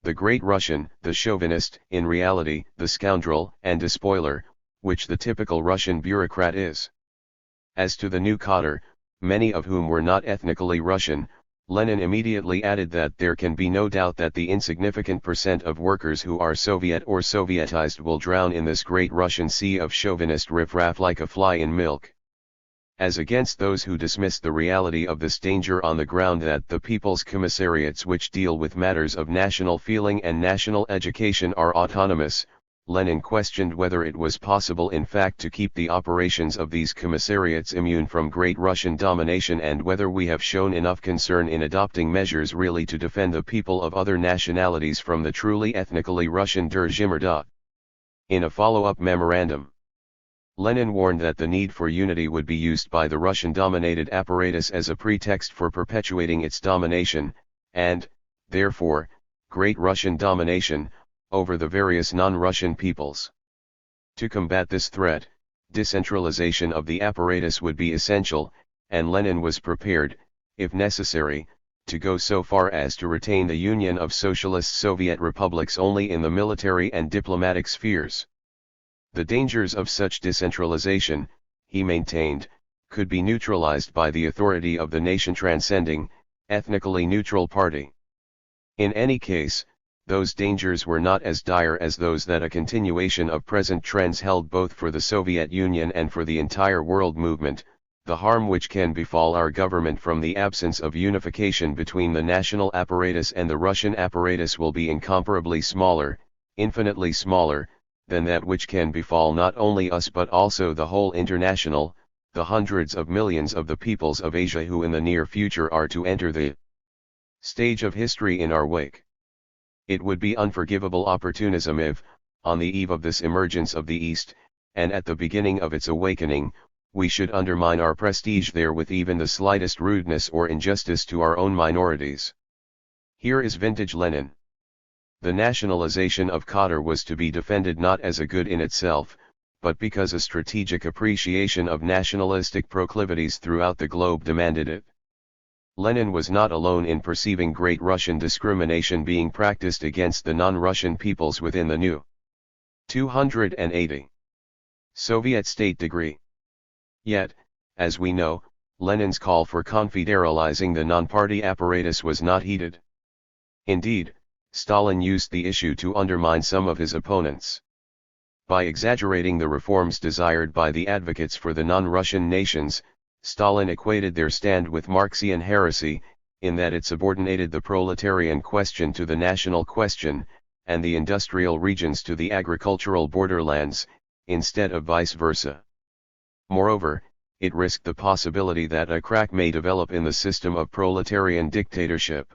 the Great Russian, the chauvinist, in reality, the scoundrel and despoiler, which the typical Russian bureaucrat is. As to the new cadre, many of whom were not ethnically Russian, Lenin immediately added that there can be no doubt that the insignificant percent of workers who are Soviet or Sovietized will drown in this great Russian sea of chauvinist riffraff like a fly in milk. As against those who dismiss the reality of this danger on the ground that the people's commissariats which deal with matters of national feeling and national education are autonomous, Lenin questioned whether it was possible in fact to keep the operations of these commissariats immune from great Russian domination and whether we have shown enough concern in adopting measures really to defend the people of other nationalities from the truly ethnically Russian der. In a follow-up memorandum, Lenin warned that the need for unity would be used by the Russian-dominated apparatus as a pretext for perpetuating its domination, and, therefore, great Russian domination, over the various non-Russian peoples. To combat this threat, decentralization of the apparatus would be essential, and Lenin was prepared, if necessary, to go so far as to retain the union of socialist Soviet republics only in the military and diplomatic spheres. The dangers of such decentralization, he maintained, could be neutralized by the authority of the nation-transcending, ethnically neutral party. In any case, those dangers were not as dire as those that a continuation of present trends held both for the Soviet Union and for the entire world movement. The harm which can befall our government from the absence of unification between the national apparatus and the Russian apparatus will be incomparably smaller, infinitely smaller, than that which can befall not only us but also the whole international, the hundreds of millions of the peoples of Asia who in the near future are to enter the stage of history in our wake. It would be unforgivable opportunism if, on the eve of this emergence of the East, and at the beginning of its awakening, we should undermine our prestige there with even the slightest rudeness or injustice to our own minorities. Here is vintage Lenin. The nationalization of Qatar was to be defended not as a good in itself, but because a strategic appreciation of nationalistic proclivities throughout the globe demanded it. Lenin was not alone in perceiving great Russian discrimination being practiced against the non-Russian peoples within the new 280 Soviet state degree. Yet, as we know, Lenin's call for confederalizing the non-party apparatus was not heeded. Indeed, Stalin used the issue to undermine some of his opponents. By exaggerating the reforms desired by the advocates for the non-Russian nations, Stalin equated their stand with Marxian heresy, in that it subordinated the proletarian question to the national question, and the industrial regions to the agricultural borderlands, instead of vice versa. Moreover, it risked the possibility that a crack may develop in the system of proletarian dictatorship.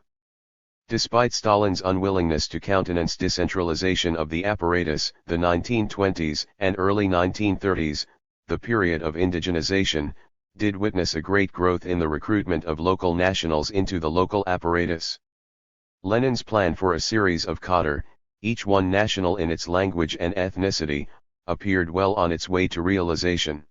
Despite Stalin's unwillingness to countenance decentralization of the apparatus, the 1920s and early 1930s, the period of indigenization, did witness a great growth in the recruitment of local nationals into the local apparatus. Lenin's plan for a series of cadre, each one national in its language and ethnicity, appeared well on its way to realization.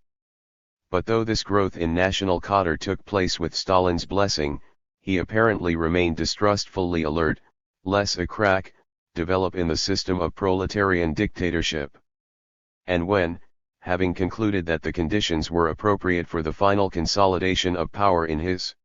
But though this growth in national cadre took place with Stalin's blessing, he apparently remained distrustfully alert, lest a crack develop in the system of proletarian dictatorship. And when, having concluded that the conditions were appropriate for the final consolidation of power in his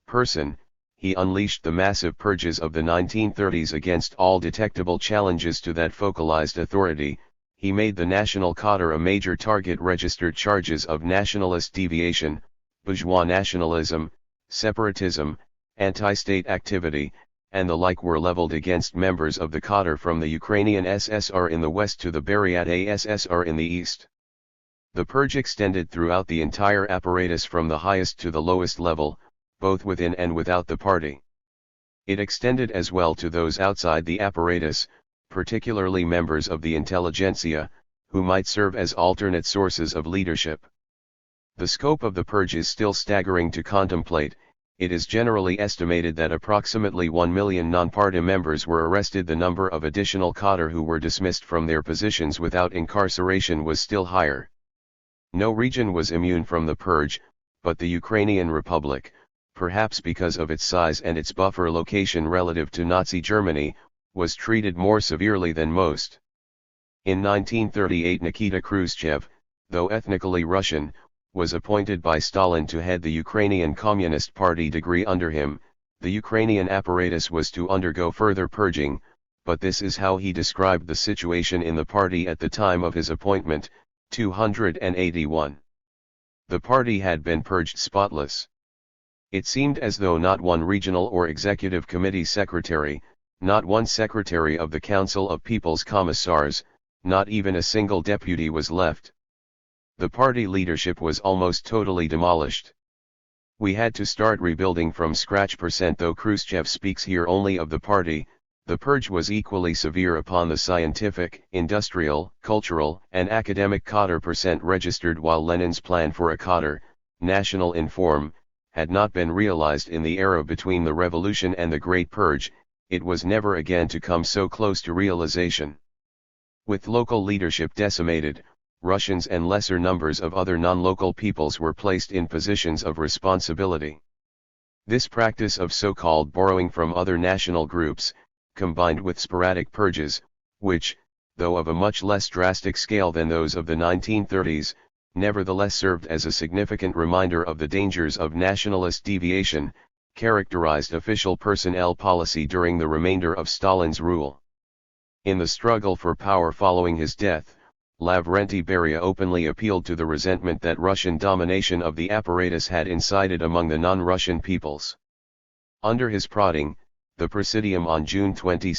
person, he unleashed the massive purges of the 1930s against all detectable challenges to that focalized authority. He made the national cadre a major target. Registered charges of nationalist deviation, bourgeois nationalism, separatism, anti-state activity, and the like were leveled against members of the cadre from the Ukrainian SSR in the west to the Buryat SSR in the east. The purge extended throughout the entire apparatus from the highest to the lowest level, both within and without the party. It extended as well to those outside the apparatus, particularly members of the intelligentsia, who might serve as alternate sources of leadership. The scope of the purge is still staggering to contemplate. It is generally estimated that approximately 1 million non-party members were arrested. The number of additional cadre who were dismissed from their positions without incarceration was still higher. No region was immune from the purge, but the Ukrainian Republic, perhaps because of its size and its buffer location relative to Nazi Germany, was treated more severely than most. In 1938 Nikita Khrushchev, though ethnically Russian, was appointed by Stalin to head the Ukrainian Communist Party degree under him. The Ukrainian apparatus was to undergo further purging, but this is how he described the situation in the party at the time of his appointment, 281. The party had been purged spotless. It seemed as though not one regional or executive committee secretary, not one secretary of the Council of People's Commissars, not even a single deputy was left. The party leadership was almost totally demolished. We had to start rebuilding from scratch. Though Khrushchev speaks here only of the party, the purge was equally severe upon the scientific, industrial, cultural, and academic cadre. Registered while Lenin's plan for a cadre, national in form, had not been realized in the era between the revolution and the Great Purge, it was never again to come so close to realization. With local leadership decimated, Russians and lesser numbers of other non-local peoples were placed in positions of responsibility. This practice of so-called borrowing from other national groups, combined with sporadic purges, which, though of a much less drastic scale than those of the 1930s, nevertheless served as a significant reminder of the dangers of nationalist deviation, characterized official personnel policy during the remainder of Stalin's rule. In the struggle for power following his death, Lavrenti Beria openly appealed to the resentment that Russian domination of the apparatus had incited among the non-Russian peoples. Under his prodding, the Presidium on June 22,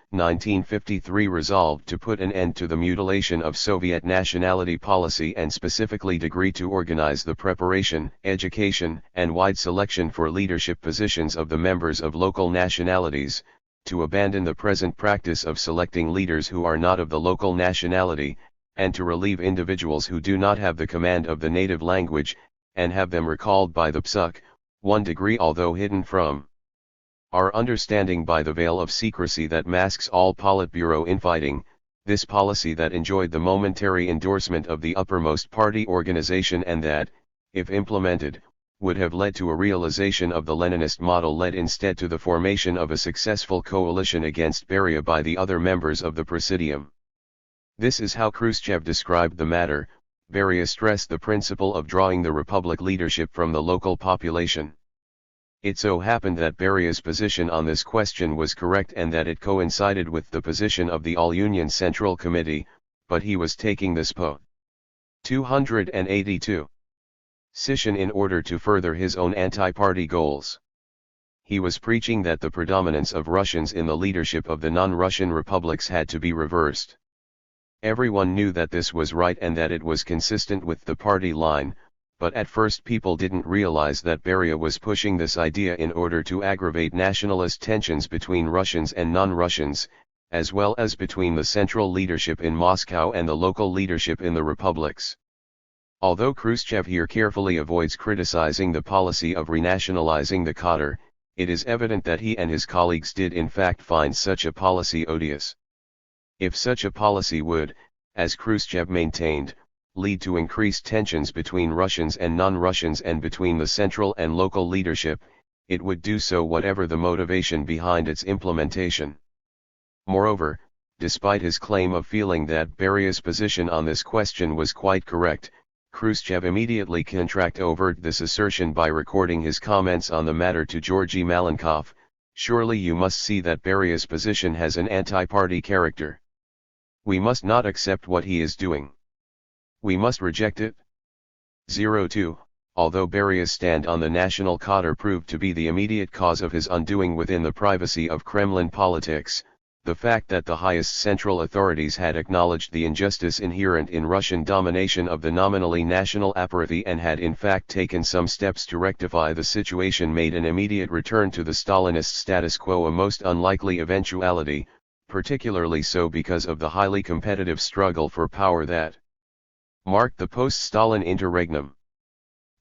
1953 resolved to put an end to the mutilation of Soviet nationality policy and specifically degree to organize the preparation, education, and wide selection for leadership positions of the members of local nationalities, to abandon the present practice of selecting leaders who are not of the local nationality, and to relieve individuals who do not have the command of the native language, and have them recalled by the PSUK, 1 degree although hidden from our understanding by the veil of secrecy that masks all Politburo infighting. This policy that enjoyed the momentary endorsement of the uppermost party organization and that, if implemented, would have led to a realization of the Leninist model led instead to the formation of a successful coalition against Beria by the other members of the Presidium. This is how Khrushchev described the matter. Beria stressed the principle of drawing the Republic leadership from the local population. It so happened that Beria's position on this question was correct and that it coincided with the position of the All-Union Central Committee, but he was taking this po. 282. Scission in order to further his own anti-party goals. He was preaching that the predominance of Russians in the leadership of the non-Russian republics had to be reversed. Everyone knew that this was right and that it was consistent with the party line, but at first people didn't realize that Beria was pushing this idea in order to aggravate nationalist tensions between Russians and non-Russians, as well as between the central leadership in Moscow and the local leadership in the republics. Although Khrushchev here carefully avoids criticizing the policy of renationalizing the cadre, it is evident that he and his colleagues did in fact find such a policy odious. If such a policy would, as Khrushchev maintained, lead to increased tensions between Russians and non-Russians and between the central and local leadership, it would do so whatever the motivation behind its implementation. Moreover, despite his claim of feeling that Beria's position on this question was quite correct, Khrushchev immediately overt this assertion by recording his comments on the matter to Georgy Malenkov. Surely you must see that Beria's position has an anti-party character. We must not accept what he is doing. We must reject it. 02. Although Beria's stand on the national cadre proved to be the immediate cause of his undoing within the privacy of Kremlin politics, the fact that the highest central authorities had acknowledged the injustice inherent in Russian domination of the nominally national apparatus and had in fact taken some steps to rectify the situation made an immediate return to the Stalinist status quo a most unlikely eventuality, particularly so because of the highly competitive struggle for power that marked the post-Stalin interregnum.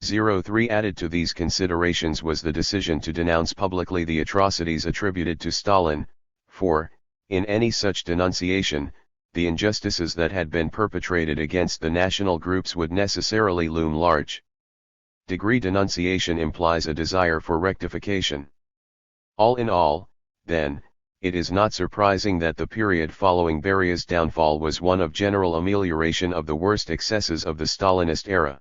03. Added to these considerations was the decision to denounce publicly the atrocities attributed to Stalin, for, in any such denunciation, the injustices that had been perpetrated against the national groups would necessarily loom large. Degree denunciation implies a desire for rectification. All in all, then, it is not surprising that the period following Beria's downfall was one of general amelioration of the worst excesses of the Stalinist era.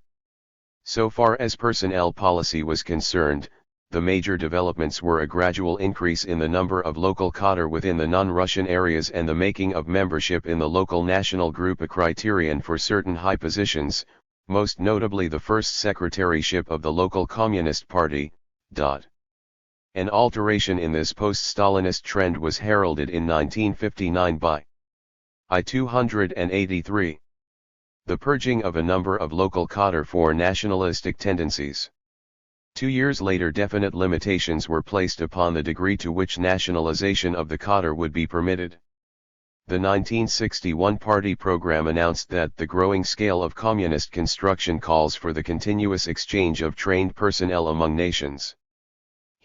So far as personnel policy was concerned, the major developments were a gradual increase in the number of local cadre within the non-Russian areas and the making of membership in the local national group a criterion for certain high positions, most notably the first secretaryship of the local Communist Party. An alteration in this post-Stalinist trend was heralded in 1959 by I-283. The purging of a number of local cadre for nationalistic tendencies. 2 years later, definite limitations were placed upon the degree to which nationalization of the cadre would be permitted. The 1961 party program announced that the growing scale of communist construction calls for the continuous exchange of trained personnel among nations.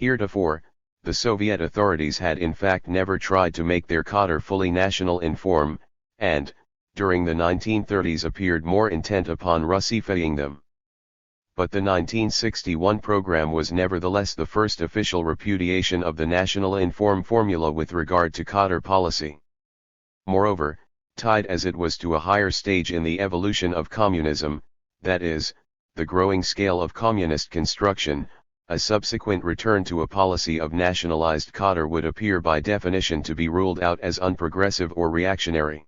Heretofore, the Soviet authorities had in fact never tried to make their cadre fully national in form, and, during the 1930s appeared more intent upon Russifying them. But the 1961 program was nevertheless the first official repudiation of the national inform formula with regard to cadre policy. Moreover, tied as it was to a higher stage in the evolution of communism, that is, the growing scale of communist construction, a subsequent return to a policy of nationalized cadre would appear by definition to be ruled out as unprogressive or reactionary.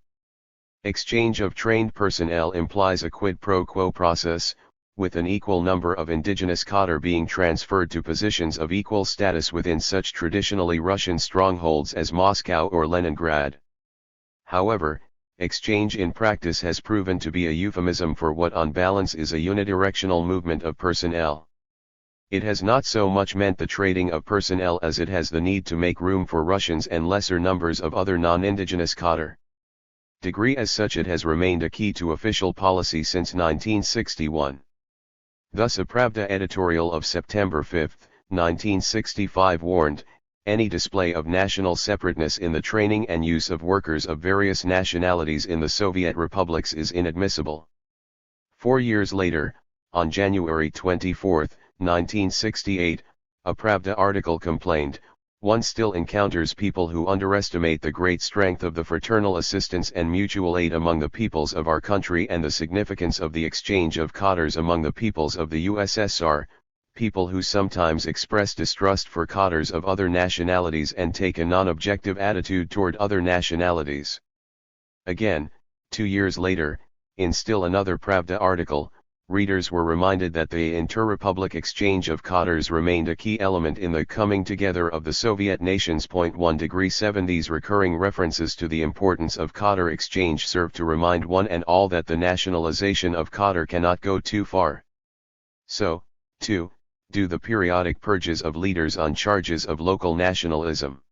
Exchange of trained personnel implies a quid pro quo process, with an equal number of indigenous cadre being transferred to positions of equal status within such traditionally Russian strongholds as Moscow or Leningrad. However, exchange in practice has proven to be a euphemism for what on balance is a unidirectional movement of personnel. It has not so much meant the trading of personnel as it has the need to make room for Russians and lesser numbers of other non-indigenous cadre. Degree as such, it has remained a key to official policy since 1961. Thus a Pravda editorial of September 5, 1965 warned, any display of national separateness in the training and use of workers of various nationalities in the Soviet republics is inadmissible. 4 years later, on January 24, 1968, a Pravda article complained, one still encounters people who underestimate the great strength of the fraternal assistance and mutual aid among the peoples of our country and the significance of the exchange of cadres among the peoples of the USSR, people who sometimes express distrust for cadres of other nationalities and take a non-objective attitude toward other nationalities. Again, 2 years later, in still another Pravda article, readers were reminded that the inter-republic exchange of cadres remained a key element in the coming together of the Soviet nations. 1°7 These recurring references to the importance of cadre exchange serve to remind one and all that the nationalization of cadre cannot go too far. So, too, do the periodic purges of leaders on charges of local nationalism.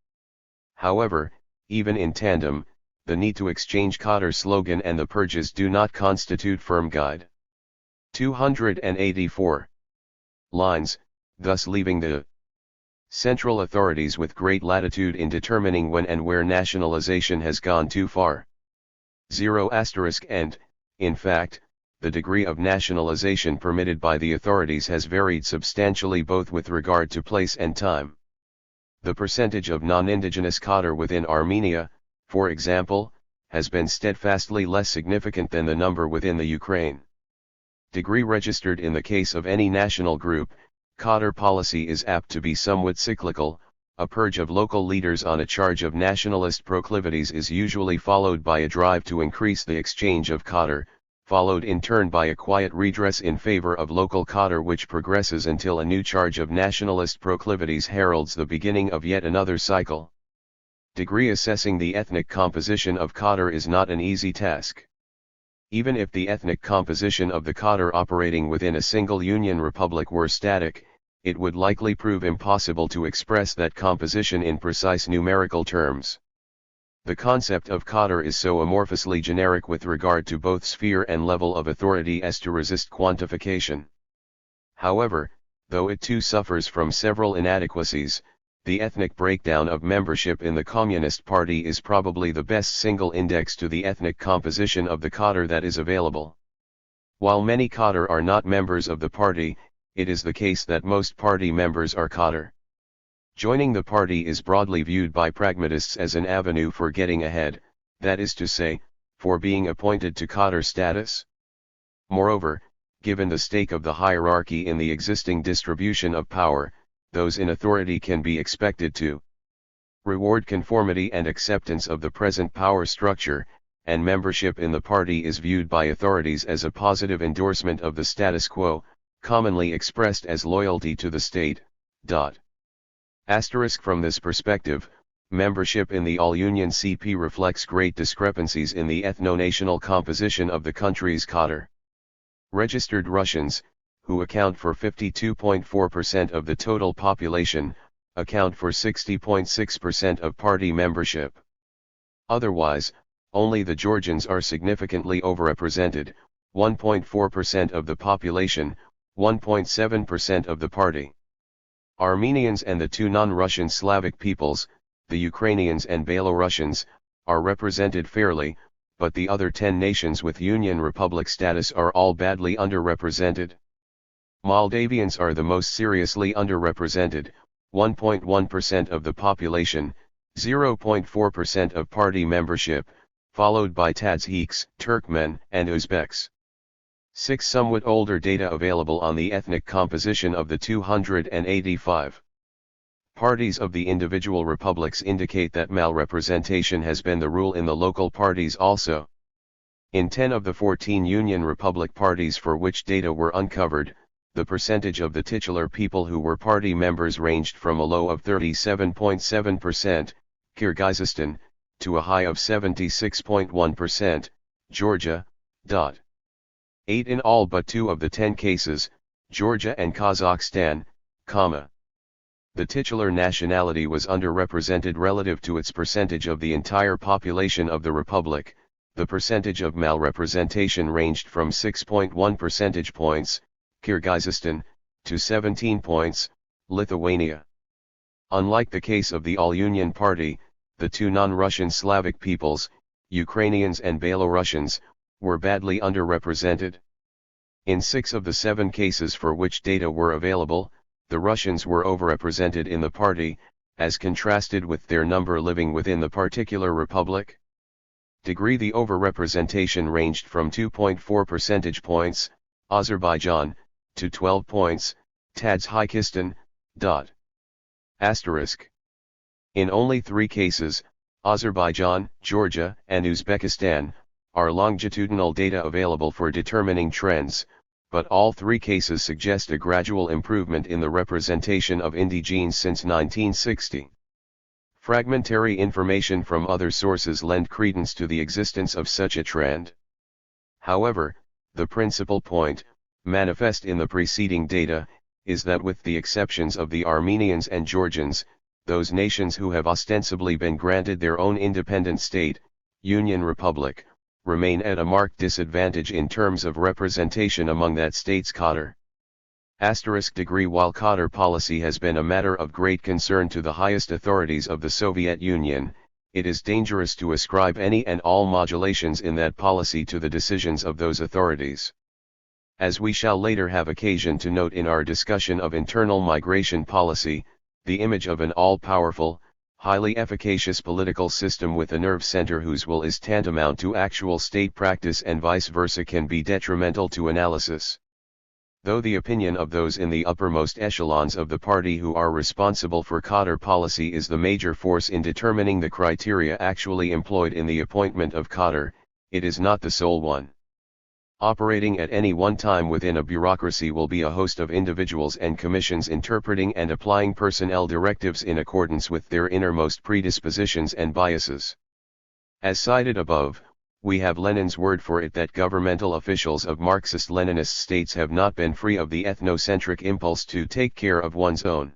However, even in tandem, the need to exchange cadre slogan and the purges do not constitute firm guide. 284 lines, thus leaving the central authorities with great latitude in determining when and where nationalization has gone too far. 0*, and, in fact, the degree of nationalization permitted by the authorities has varied substantially both with regard to place and time. The percentage of non-indigenous cadre within Armenia, for example, has been steadfastly less significant than the number within the Ukraine. Degree registered in the case of any national group, cadre policy is apt to be somewhat cyclical. A purge of local leaders on a charge of nationalist proclivities is usually followed by a drive to increase the exchange of cadre, followed in turn by a quiet redress in favor of local cadre which progresses until a new charge of nationalist proclivities heralds the beginning of yet another cycle. Degree assessing the ethnic composition of cadre is not an easy task. Even if the ethnic composition of the cadre operating within a single Union Republic were static, it would likely prove impossible to express that composition in precise numerical terms. The concept of cadre is so amorphously generic with regard to both sphere and level of authority as to resist quantification. However, though it too suffers from several inadequacies, the ethnic breakdown of membership in the Communist Party is probably the best single index to the ethnic composition of the cadre that is available. While many cadre are not members of the party, it is the case that most party members are cadre. Joining the party is broadly viewed by pragmatists as an avenue for getting ahead, that is to say, for being appointed to cadre status. Moreover, given the stake of the hierarchy in the existing distribution of power, those in authority can be expected to reward conformity and acceptance of the present power structure, and membership in the party is viewed by authorities as a positive endorsement of the status quo, commonly expressed as loyalty to the state. From this perspective, membership in the All-Union CP reflects great discrepancies in the ethno-national composition of the country's cadre. Registered Russians, who account for 52.4% of the total population, account for 60.6% of party membership. Otherwise, only the Georgians are significantly overrepresented, 1.4% of the population, 1.7% of the party. Armenians and the two non-Russian Slavic peoples, the Ukrainians and Belarusians, are represented fairly, but the other 10 nations with Union Republic status are all badly underrepresented. Moldavians are the most seriously underrepresented, 1.1% of the population, 0.4% of party membership, followed by Tadshiks, Turkmen, and Uzbeks. 6 somewhat older data available on the ethnic composition of the 285 parties of the individual republics indicate that malrepresentation has been the rule in the local parties also. In 10 of the 14 Union Republic parties for which data were uncovered, the percentage of the titular people who were party members ranged from a low of 37.7%, Kyrgyzstan, to a high of 76.1%, Georgia. 8 in all but 2 of the 10 cases, Georgia and Kazakhstan, the titular nationality was underrepresented relative to its percentage of the entire population of the republic. The percentage of malrepresentation ranged from 6.1 percentage points, Kyrgyzstan, to 17 points, Lithuania. Unlike the case of the All-Union Party, the two non-Russian Slavic peoples, Ukrainians and Belarusians, were badly underrepresented. In 6 of the 7 cases for which data were available, the Russians were overrepresented in the party, as contrasted with their number living within the particular republic. The overrepresentation ranged from 2.4 percentage points, Azerbaijan, to 12 points, Tajikistan. In only 3 cases, Azerbaijan, Georgia, and Uzbekistan, are longitudinal data available for determining trends, but all 3 cases suggest a gradual improvement in the representation of indigenes since 1960. Fragmentary information from other sources lend credence to the existence of such a trend. However, the principal point, manifest in the preceding data, is that with the exceptions of the Armenians and Georgians, those nations who have ostensibly been granted their own independent state, Union Republic, remain at a marked disadvantage in terms of representation among that state's cadre. While cadre policy has been a matter of great concern to the highest authorities of the Soviet Union, it is dangerous to ascribe any and all modulations in that policy to the decisions of those authorities. As we shall later have occasion to note in our discussion of internal migration policy, the image of an all-powerful, highly efficacious political system with a nerve center whose will is tantamount to actual state practice and vice versa can be detrimental to analysis. Though the opinion of those in the uppermost echelons of the party who are responsible for cadre policy is the major force in determining the criteria actually employed in the appointment of cadre, it is not the sole one. Operating at any one time within a bureaucracy will be a host of individuals and commissions interpreting and applying personnel directives in accordance with their innermost predispositions and biases. As cited above, we have Lenin's word for it that governmental officials of Marxist-Leninist states have not been free of the ethnocentric impulse to take care of one's own.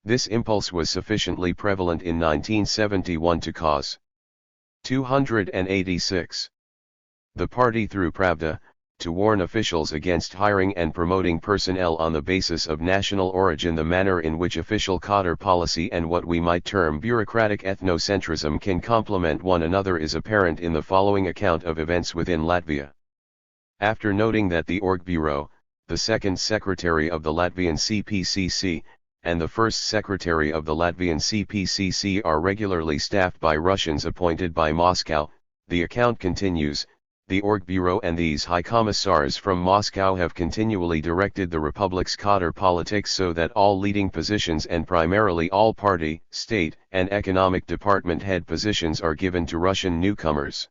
This impulse was sufficiently prevalent in 1971 to cause 286. The party through Pravda, to warn officials against hiring and promoting personnel on the basis of national origin. The manner in which official cadre policy and what we might term bureaucratic ethnocentrism can complement one another is apparent in the following account of events within Latvia. After noting that the Org Bureau, the second secretary of the Latvian CPCC, and the first secretary of the Latvian CPCC are regularly staffed by Russians appointed by Moscow. The account continues, the Orgbureau and these high commissars from Moscow have continually directed the Republic's cadre politics so that all leading positions and primarily all party, state, and economic department head positions are given to Russian newcomers.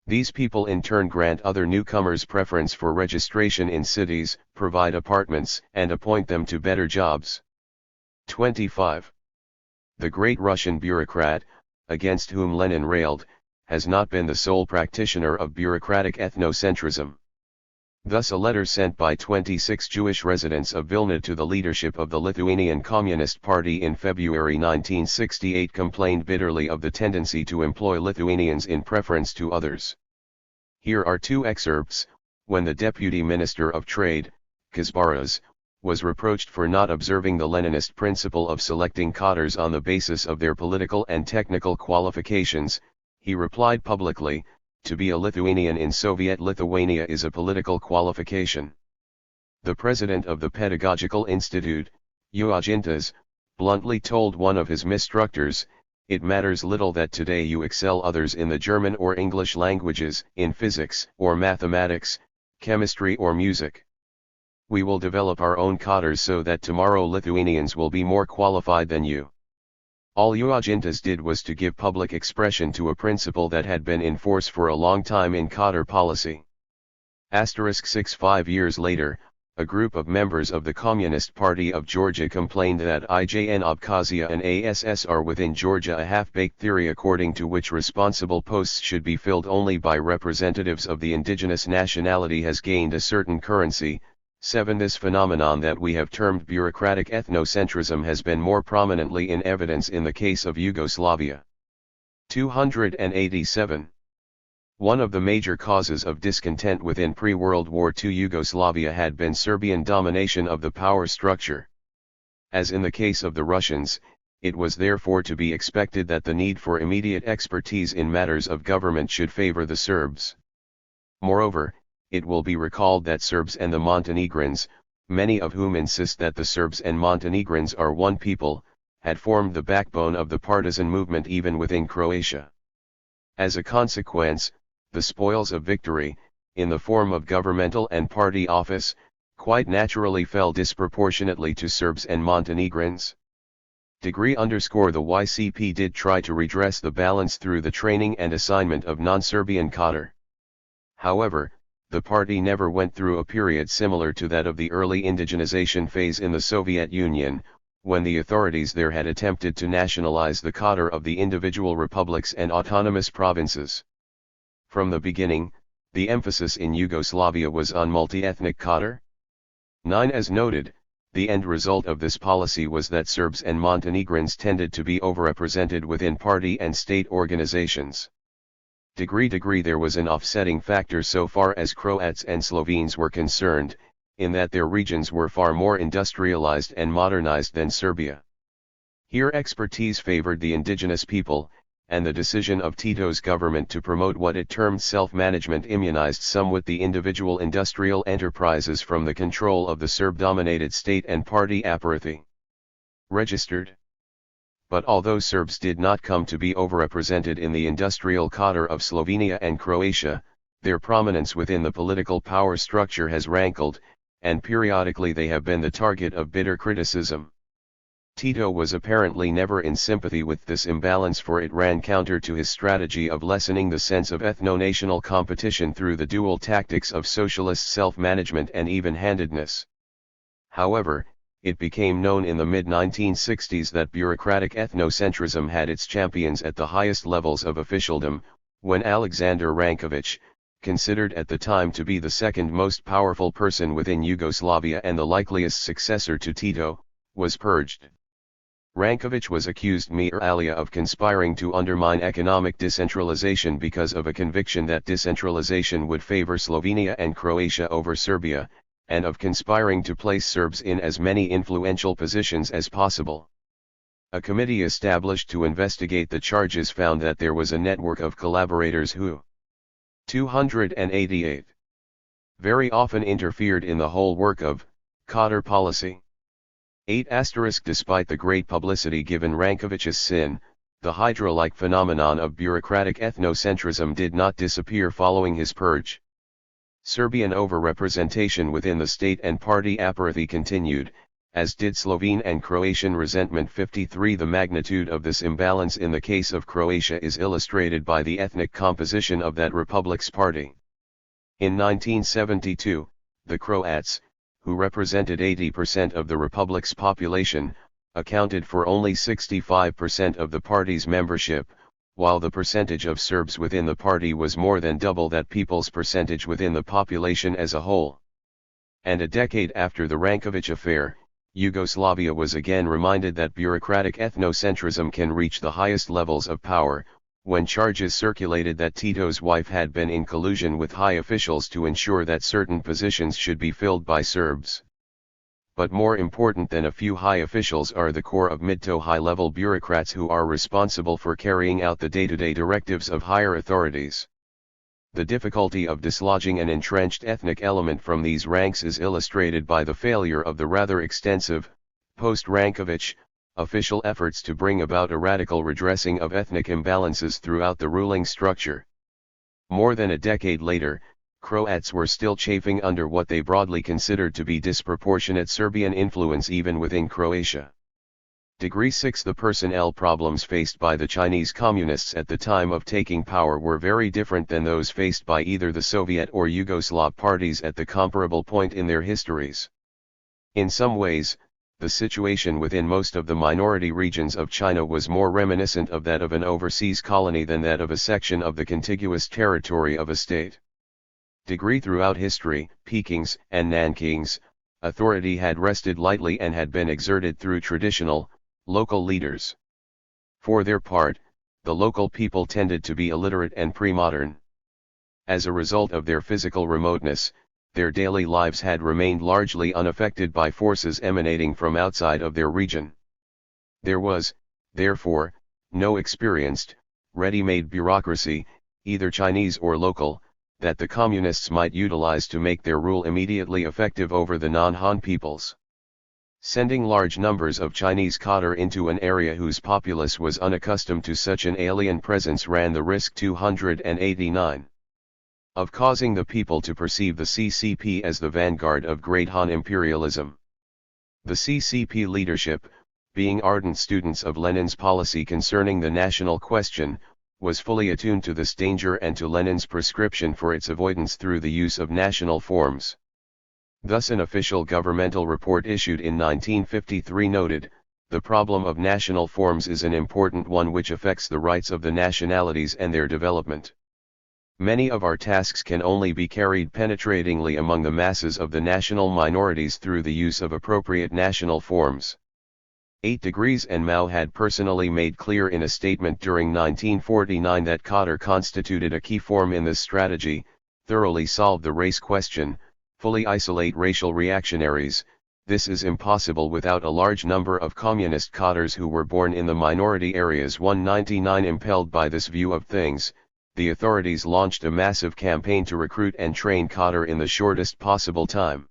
These people in turn grant other newcomers preference for registration in cities, provide apartments, and appoint them to better jobs. 25. The great Russian bureaucrat, against whom Lenin railed, has not been the sole practitioner of bureaucratic ethnocentrism. Thus a letter sent by 26 Jewish residents of Vilna to the leadership of the Lithuanian Communist Party in February 1968 complained bitterly of the tendency to employ Lithuanians in preference to others. Here are two excerpts. When the Deputy Minister of Trade, Kazbaras, was reproached for not observing the Leninist principle of selecting cadres on the basis of their political and technical qualifications, he replied publicly, "To be a Lithuanian in Soviet Lithuania is a political qualification." The president of the Pedagogical Institute, Uogintas, bluntly told one of his instructors, "It matters little that today you excel others in the German or English languages, in physics or mathematics, chemistry or music. We will develop our own cadres so that tomorrow Lithuanians will be more qualified than you." All Uogintas did was to give public expression to a principle that had been in force for a long time in cadre policy. *6 5 years later, a group of members of the Communist Party of Georgia complained that IJN Abkhazia and ASS are within Georgia, a half-baked theory according to which responsible posts should be filled only by representatives of the indigenous nationality has gained a certain currency. 7. This phenomenon that we have termed bureaucratic ethnocentrism has been more prominently in evidence in the case of Yugoslavia. 287. One of the major causes of discontent within pre-World War II Yugoslavia had been Serbian domination of the power structure. As in the case of the Russians, it was therefore to be expected that the need for immediate expertise in matters of government should favor the Serbs. Moreover, it will be recalled that Serbs and the Montenegrins, many of whom insist that the Serbs and Montenegrins are one people, had formed the backbone of the partisan movement even within Croatia. As a consequence, the spoils of victory, in the form of governmental and party office, quite naturally fell disproportionately to Serbs and Montenegrins. The YCP did try to redress the balance through the training and assignment of non-Serbian cadre. However, the party never went through a period similar to that of the early indigenization phase in the Soviet Union, when the authorities there had attempted to nationalize the cadre of the individual republics and autonomous provinces. From the beginning, the emphasis in Yugoslavia was on multi-ethnic cadre. 9. As noted, the end result of this policy was that Serbs and Montenegrins tended to be overrepresented within party and state organizations. There was an offsetting factor so far as Croats and Slovenes were concerned, in that their regions were far more industrialized and modernized than Serbia. Here expertise favored the indigenous people, and the decision of Tito's government to promote what it termed self-management immunized somewhat the individual industrial enterprises from the control of the Serb-dominated state and party apparathy. Registered. But although Serbs did not come to be overrepresented in the industrial cadre of Slovenia and Croatia, their prominence within the political power structure has rankled, and periodically they have been the target of bitter criticism. Tito was apparently never in sympathy with this imbalance, for it ran counter to his strategy of lessening the sense of ethno-national competition through the dual tactics of socialist self-management and even-handedness. However, it became known in the mid-1960s that bureaucratic ethnocentrism had its champions at the highest levels of officialdom, when Alexander Ranković, considered at the time to be the second most powerful person within Yugoslavia and the likeliest successor to Tito, was purged. Ranković was accused inter alia of conspiring to undermine economic decentralization because of a conviction that decentralization would favor Slovenia and Croatia over Serbia, and of conspiring to place Serbs in as many influential positions as possible. A committee established to investigate the charges found that there was a network of collaborators who 288 very often interfered in the whole work of cadre policy. 8 Despite the great publicity given Ranković's sin, the Hydra-like phenomenon of bureaucratic ethnocentrism did not disappear following his purge. Serbian overrepresentation within the state and party apathy continued, as did Slovene and Croatian resentment. 53 The magnitude of this imbalance in the case of Croatia is illustrated by the ethnic composition of that republic's party. In 1972, the Croats, who represented 80% of the republic's population, accounted for only 65% of the party's membership, while the percentage of Serbs within the party was more than double that people's percentage within the population as a whole. And a decade after the Ranković affair, Yugoslavia was again reminded that bureaucratic ethnocentrism can reach the highest levels of power, when charges circulated that Tito's wife had been in collusion with high officials to ensure that certain positions should be filled by Serbs. But more important than a few high officials are the core of mid to high-level bureaucrats who are responsible for carrying out the day-to-day directives of higher authorities. The difficulty of dislodging an entrenched ethnic element from these ranks is illustrated by the failure of the rather extensive, post-Ranković, official efforts to bring about a radical redressing of ethnic imbalances throughout the ruling structure. More than a decade later, Croats were still chafing under what they broadly considered to be disproportionate Serbian influence even within Croatia. Degree 6 The personnel problems faced by the Chinese Communists at the time of taking power were very different than those faced by either the Soviet or Yugoslav parties at the comparable point in their histories. In some ways, the situation within most of the minority regions of China was more reminiscent of that of an overseas colony than that of a section of the contiguous territory of a state. Degree Throughout history, Peking's and Nanking's authority had rested lightly and had been exerted through traditional, local leaders. For their part, the local people tended to be illiterate and pre-modern. As a result of their physical remoteness, their daily lives had remained largely unaffected by forces emanating from outside of their region. There was, therefore, no experienced, ready-made bureaucracy, either Chinese or local, that the Communists might utilize to make their rule immediately effective over the non-Han peoples. Sending large numbers of Chinese cadre into an area whose populace was unaccustomed to such an alien presence ran the risk 289 of causing the people to perceive the CCP as the vanguard of Great Han imperialism. The CCP leadership, being ardent students of Lenin's policy concerning the national question, was fully attuned to this danger and to Lenin's prescription for its avoidance through the use of national forms. Thus an official governmental report issued in 1953 noted, "The problem of national forms is an important one which affects the rights of the nationalities and their development. Many of our tasks can only be carried penetratingly among the masses of the national minorities through the use of appropriate national forms." 8 Degrees and Mao had personally made clear in a statement during 1949 that cadre constituted a key form in this strategy: thoroughly solve the race question, fully isolate racial reactionaries. This is impossible without a large number of communist cadres who were born in the minority areas. 199 Impelled by this view of things, the authorities launched a massive campaign to recruit and train cadre in the shortest possible time.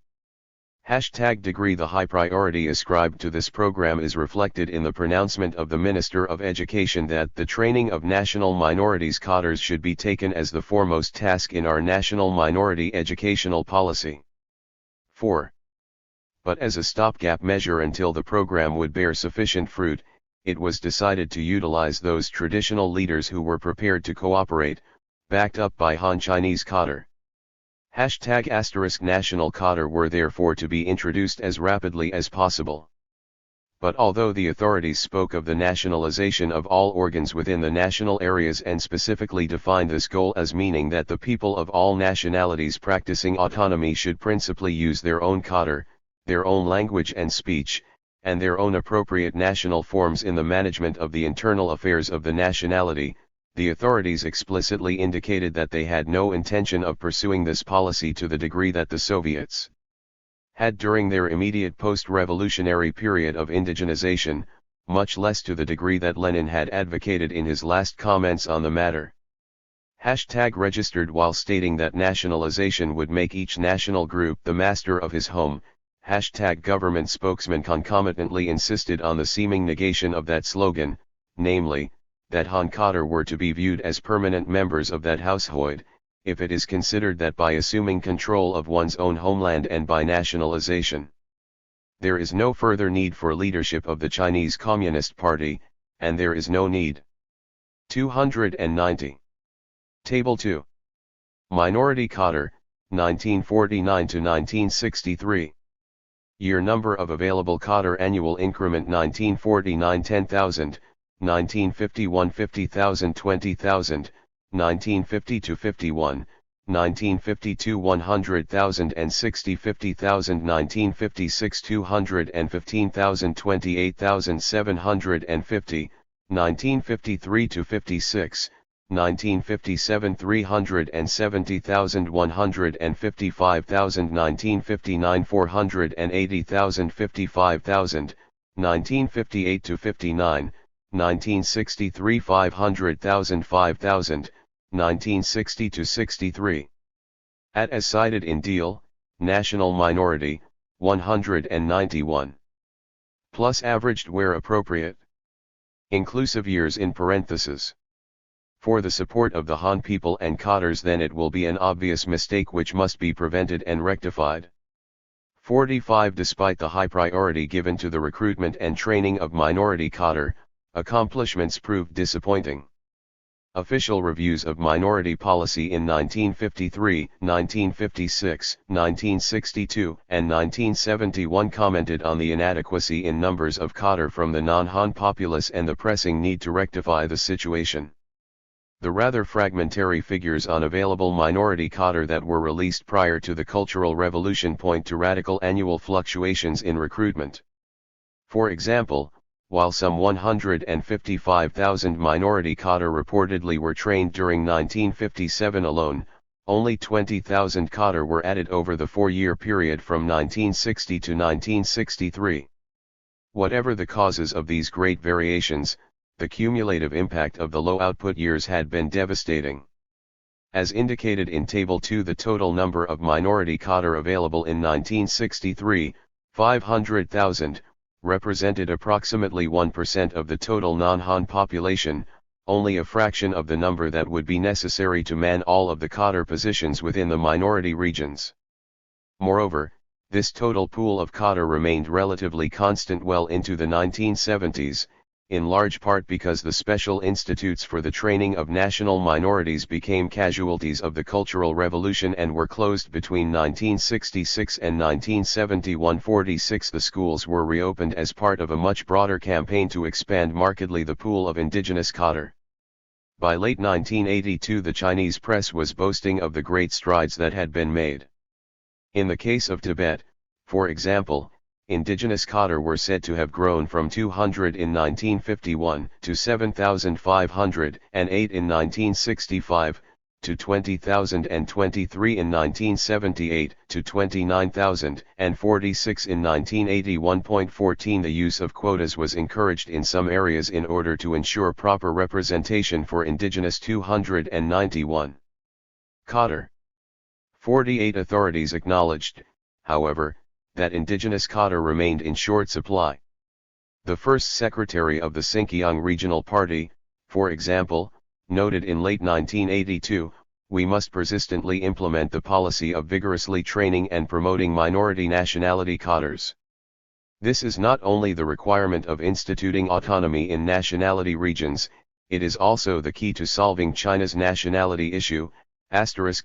#Degree The high priority ascribed to this program is reflected in the pronouncement of the Minister of Education that the training of national minorities cadres should be taken as the foremost task in our national minority educational policy. 4. But as a stopgap measure until the program would bear sufficient fruit, it was decided to utilize those traditional leaders who were prepared to cooperate, backed up by Han Chinese cadre. #National cadre were therefore to be introduced as rapidly as possible. But although the authorities spoke of the nationalization of all organs within the national areas and specifically defined this goal as meaning that the people of all nationalities practicing autonomy should principally use their own cadre, their own language and speech, and their own appropriate national forms in the management of the internal affairs of the nationality, the authorities explicitly indicated that they had no intention of pursuing this policy to the degree that the Soviets had during their immediate post-revolutionary period of indigenization, much less to the degree that Lenin had advocated in his last comments on the matter. #Registered while stating that nationalization would make each national group the master of his home, Government spokesman concomitantly insisted on the seeming negation of that slogan, namely, that Han Kader were to be viewed as permanent members of that household, if it is considered that by assuming control of one's own homeland and by nationalization, there is no further need for leadership of the Chinese Communist Party, and there is no need. 290. Table 2. Minority Kader, 1949 to 1963. Year number of available Kader annual increment 1949 10,000, 1951 50,000 20,000, 1950 51, 1952 100,000 and 60 50,000 1956 215,000 28,750, 1953 56, 1957 370,000 155,000 1959 480,000 55,000, 1958 59, 1963 500,000 5,000, 1960 to 63. At as cited in Deal, National Minority, 191. Plus averaged where appropriate. Inclusive years in parentheses. For the support of the Han people and Kaders, then it will be an obvious mistake which must be prevented and rectified. 45. Despite the high priority given to the recruitment and training of minority Kader, accomplishments proved disappointing. Official reviews of minority policy in 1953, 1956, 1962, and 1971 commented on the inadequacy in numbers of Kader from the non-Han populace and the pressing need to rectify the situation. The rather fragmentary figures on available minority Kader that were released prior to the Cultural Revolution point to radical annual fluctuations in recruitment. For example, while some 155,000 minority Kader reportedly were trained during 1957 alone, only 20,000 Kader were added over the 4-year period from 1960 to 1963. Whatever the causes of these great variations, the cumulative impact of the low output years had been devastating. As indicated in Table 2, the total number of minority Kader available in 1963, 500,000, represented approximately 1% of the total non-Han population, only a fraction of the number that would be necessary to man all of the Kader positions within the minority regions. Moreover, this total pool of Kader remained relatively constant well into the 1970s, in large part because the special institutes for the training of national minorities became casualties of the Cultural Revolution and were closed between 1966 and 1971. 46. The schools were reopened as part of a much broader campaign to expand markedly the pool of indigenous Kader. By late 1982 the Chinese press was boasting of the great strides that had been made. In the case of Tibet, for example, indigenous Kader were said to have grown from 200 in 1951 to 7,508 in 1965, to 20,023 in 1978 to 29,046 in 1981. 14. The use of quotas was encouraged in some areas in order to ensure proper representation for indigenous 291 Kader. 48. Authorities acknowledged, however, that indigenous Kader remained in short supply. The first secretary of the Xinjiang Regional Party, for example, noted in late 1982, "We must persistently implement the policy of vigorously training and promoting minority nationality Kaders. This is not only the requirement of instituting autonomy in nationality regions, it is also the key to solving China's nationality issue."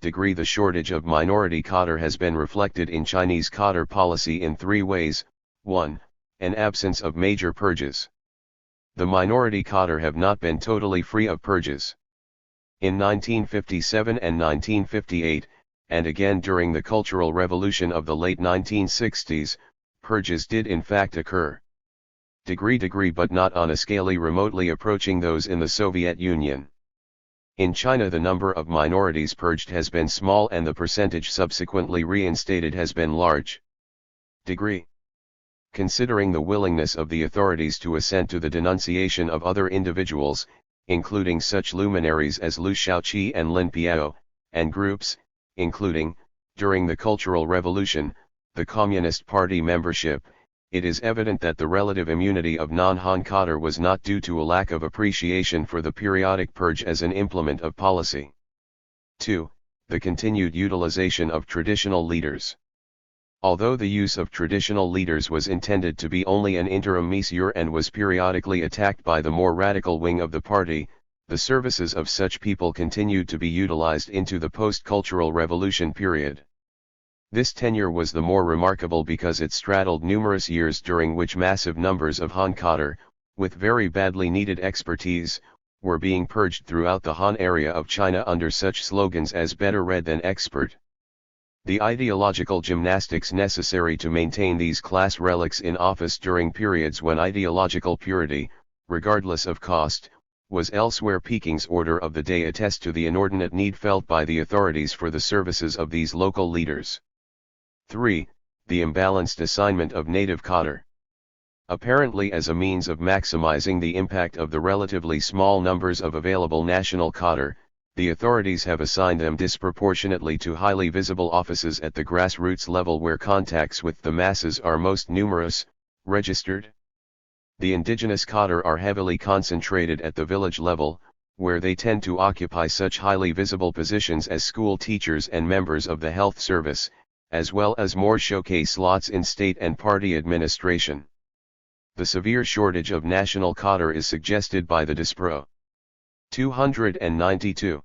Degree. The shortage of minority Kader has been reflected in Chinese Kader policy in 3 ways. 1. An absence of major purges. The minority Kader have not been totally free of purges. In 1957 and 1958, and again during the Cultural Revolution of the late 1960s, purges did in fact occur. Degree but not on a scale remotely approaching those in the Soviet Union. In China the number of minorities purged has been small and the percentage subsequently reinstated has been large. Degree. Considering the willingness of the authorities to assent to the denunciation of other individuals, including such luminaries as Liu Shaoqi and Lin Piao, and groups, including, during the Cultural Revolution, the Communist Party membership, it is evident that the relative immunity of non-Han cadre was not due to a lack of appreciation for the periodic purge as an implement of policy. 2. The continued utilization of traditional leaders. Although the use of traditional leaders was intended to be only an interim measure and was periodically attacked by the more radical wing of the party, the services of such people continued to be utilized into the post-cultural revolution period. This tenure was the more remarkable because it straddled numerous years during which massive numbers of Han cadre, with very badly needed expertise, were being purged throughout the Han area of China under such slogans as better read than expert. The ideological gymnastics necessary to maintain these class relics in office during periods when ideological purity, regardless of cost, was elsewhere Peking's order of the day attest to the inordinate need felt by the authorities for the services of these local leaders. 3. The imbalanced assignment of native cadre. Apparently as a means of maximizing the impact of the relatively small numbers of available national cadre, the authorities have assigned them disproportionately to highly visible offices at the grassroots level where contacts with the masses are most numerous, registered. The indigenous cadre are heavily concentrated at the village level, where they tend to occupy such highly visible positions as school teachers and members of the health service, as well as more showcase slots in state and party administration. The severe shortage of national cadre is suggested by the Dispro. 292.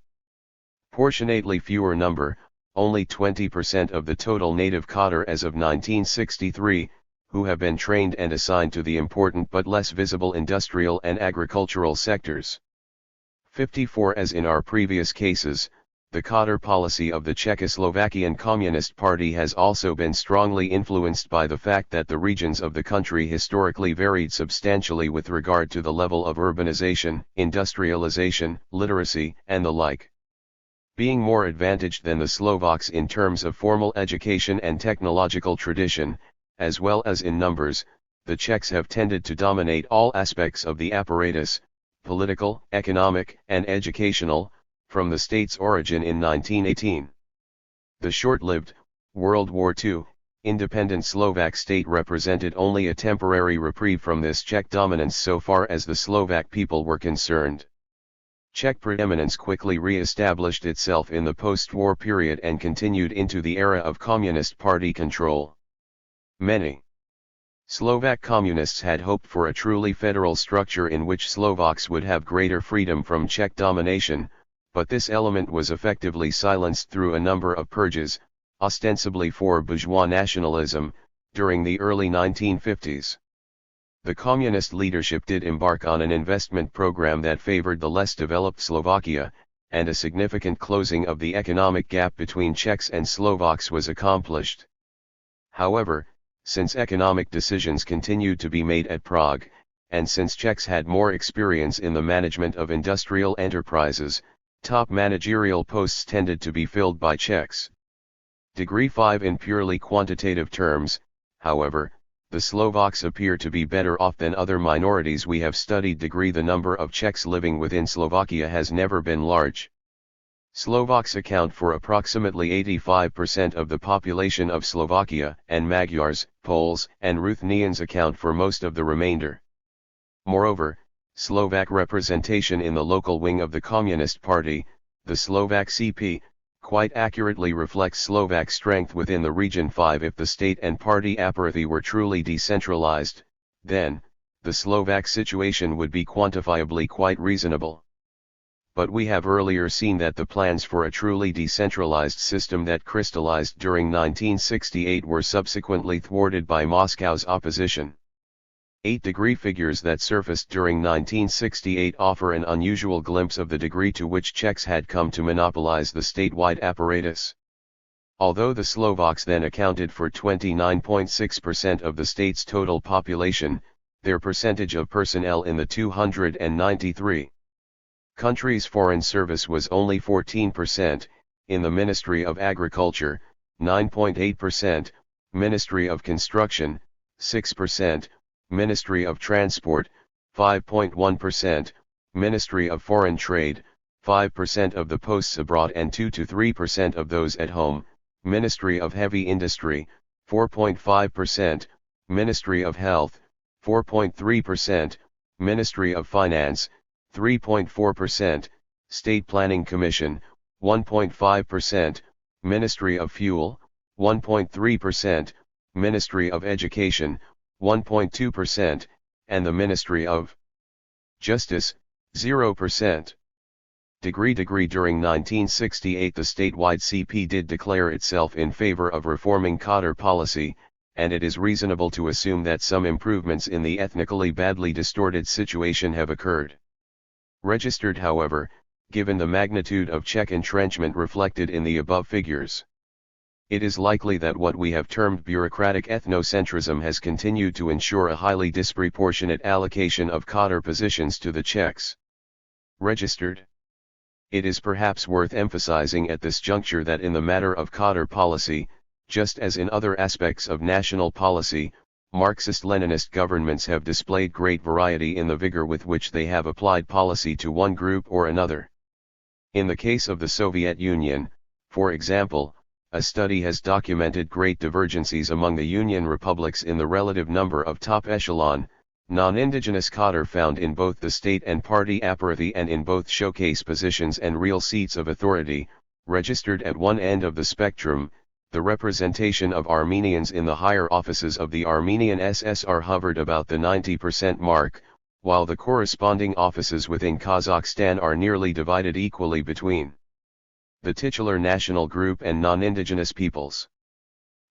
Proportionately fewer number, only 20% of the total native cadre as of 1963, who have been trained and assigned to the important but less visible industrial and agricultural sectors. 54. As in our previous cases, the cadre policy of the Czechoslovakian Communist Party has also been strongly influenced by the fact that the regions of the country historically varied substantially with regard to the level of urbanization, industrialization, literacy, and the like. Being more advantaged than the Slovaks in terms of formal education and technological tradition, as well as in numbers, the Czechs have tended to dominate all aspects of the apparatus, political, economic, and educational, from the state's origin in 1918. The short-lived, World War II, independent Slovak state represented only a temporary reprieve from this Czech dominance so far as the Slovak people were concerned. Czech preeminence quickly re-established itself in the post-war period and continued into the era of Communist Party control. Many Slovak communists had hoped for a truly federal structure in which Slovaks would have greater freedom from Czech domination, but this element was effectively silenced through a number of purges, ostensibly for bourgeois nationalism, during the early 1950s. The communist leadership did embark on an investment program that favored the less developed Slovakia, and a significant closing of the economic gap between Czechs and Slovaks was accomplished. However, since economic decisions continued to be made at Prague, and since Czechs had more experience in the management of industrial enterprises, top managerial posts tended to be filled by Czechs. Degree 5. In purely quantitative terms, however, the Slovaks appear to be better off than other minorities we have studied. The number of Czechs living within Slovakia has never been large. Slovaks account for approximately 85% of the population of Slovakia, and Magyars, Poles, and Ruthenians account for most of the remainder. Moreover, Slovak representation in the local wing of the Communist Party, the Slovak CP, quite accurately reflects Slovak strength within the Region 5. If the state and party apparathy were truly decentralized, then, the Slovak situation would be quantifiably quite reasonable. But we have earlier seen that the plans for a truly decentralized system that crystallized during 1968 were subsequently thwarted by Moscow's opposition. 8-degree figures that surfaced during 1968 offer an unusual glimpse of the degree to which Czechs had come to monopolize the statewide apparatus. Although the Slovaks then accounted for 29.6% of the state's total population, their percentage of personnel in the 293 countries' foreign service was only 14%, in the Ministry of Agriculture, 9.8%, Ministry of Construction, 6%, Ministry of Transport, 5.1%, Ministry of Foreign Trade, 5% of the posts abroad and 2 to 3% of those at home, Ministry of Heavy Industry, 4.5%, Ministry of Health, 4.3%, Ministry of Finance, 3.4%, State Planning Commission, 1.5%, Ministry of Fuel, 1.3%, Ministry of Education, 1.2%, and the Ministry of Justice, 0%. Degree during 1968 the statewide CP did declare itself in favor of reforming Cotter policy, and it is reasonable to assume that some improvements in the ethnically badly distorted situation have occurred. Registered however, given the magnitude of Czech entrenchment reflected in the above figures. It is likely that what we have termed bureaucratic ethnocentrism has continued to ensure a highly disproportionate allocation of Cotter positions to the Czechs. Registered. It is perhaps worth emphasizing at this juncture that in the matter of Cotter policy, just as in other aspects of national policy, Marxist-Leninist governments have displayed great variety in the vigor with which they have applied policy to one group or another. In the case of the Soviet Union, for example, a study has documented great divergencies among the Union republics in the relative number of top echelon, non-indigenous Cotter found in both the state and party apparatus and in both showcase positions and real seats of authority. Registered at one end of the spectrum, the representation of Armenians in the higher offices of the Armenian SSR hovered about the 90% mark, while the corresponding offices within Kazakhstan are nearly divided equally between the titular national group and non-indigenous peoples.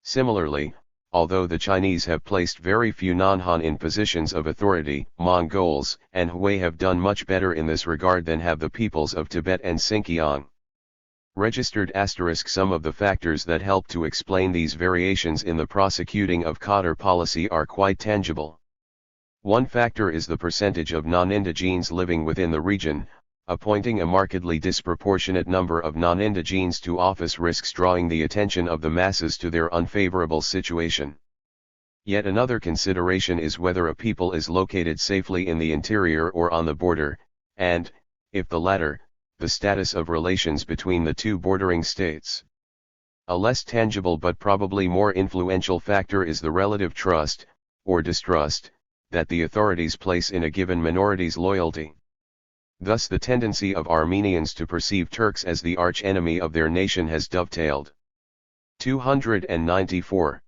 Similarly, although the Chinese have placed very few non-Han in positions of authority, Mongols and Hui have done much better in this regard than have the peoples of Tibet and Xinjiang. Registered * some of the factors that help to explain these variations in the prosecuting of Cotter policy are quite tangible. One factor is the percentage of non-indigenes living within the region. Appointing a markedly disproportionate number of non-indigenes to office risks drawing the attention of the masses to their unfavorable situation. Yet another consideration is whether a people is located safely in the interior or on the border, and, if the latter, the status of relations between the two bordering states. A less tangible but probably more influential factor is the relative trust, or distrust, that the authorities place in a given minority's loyalty. Thus the tendency of Armenians to perceive Turks as the arch-enemy of their nation has dovetailed. 294.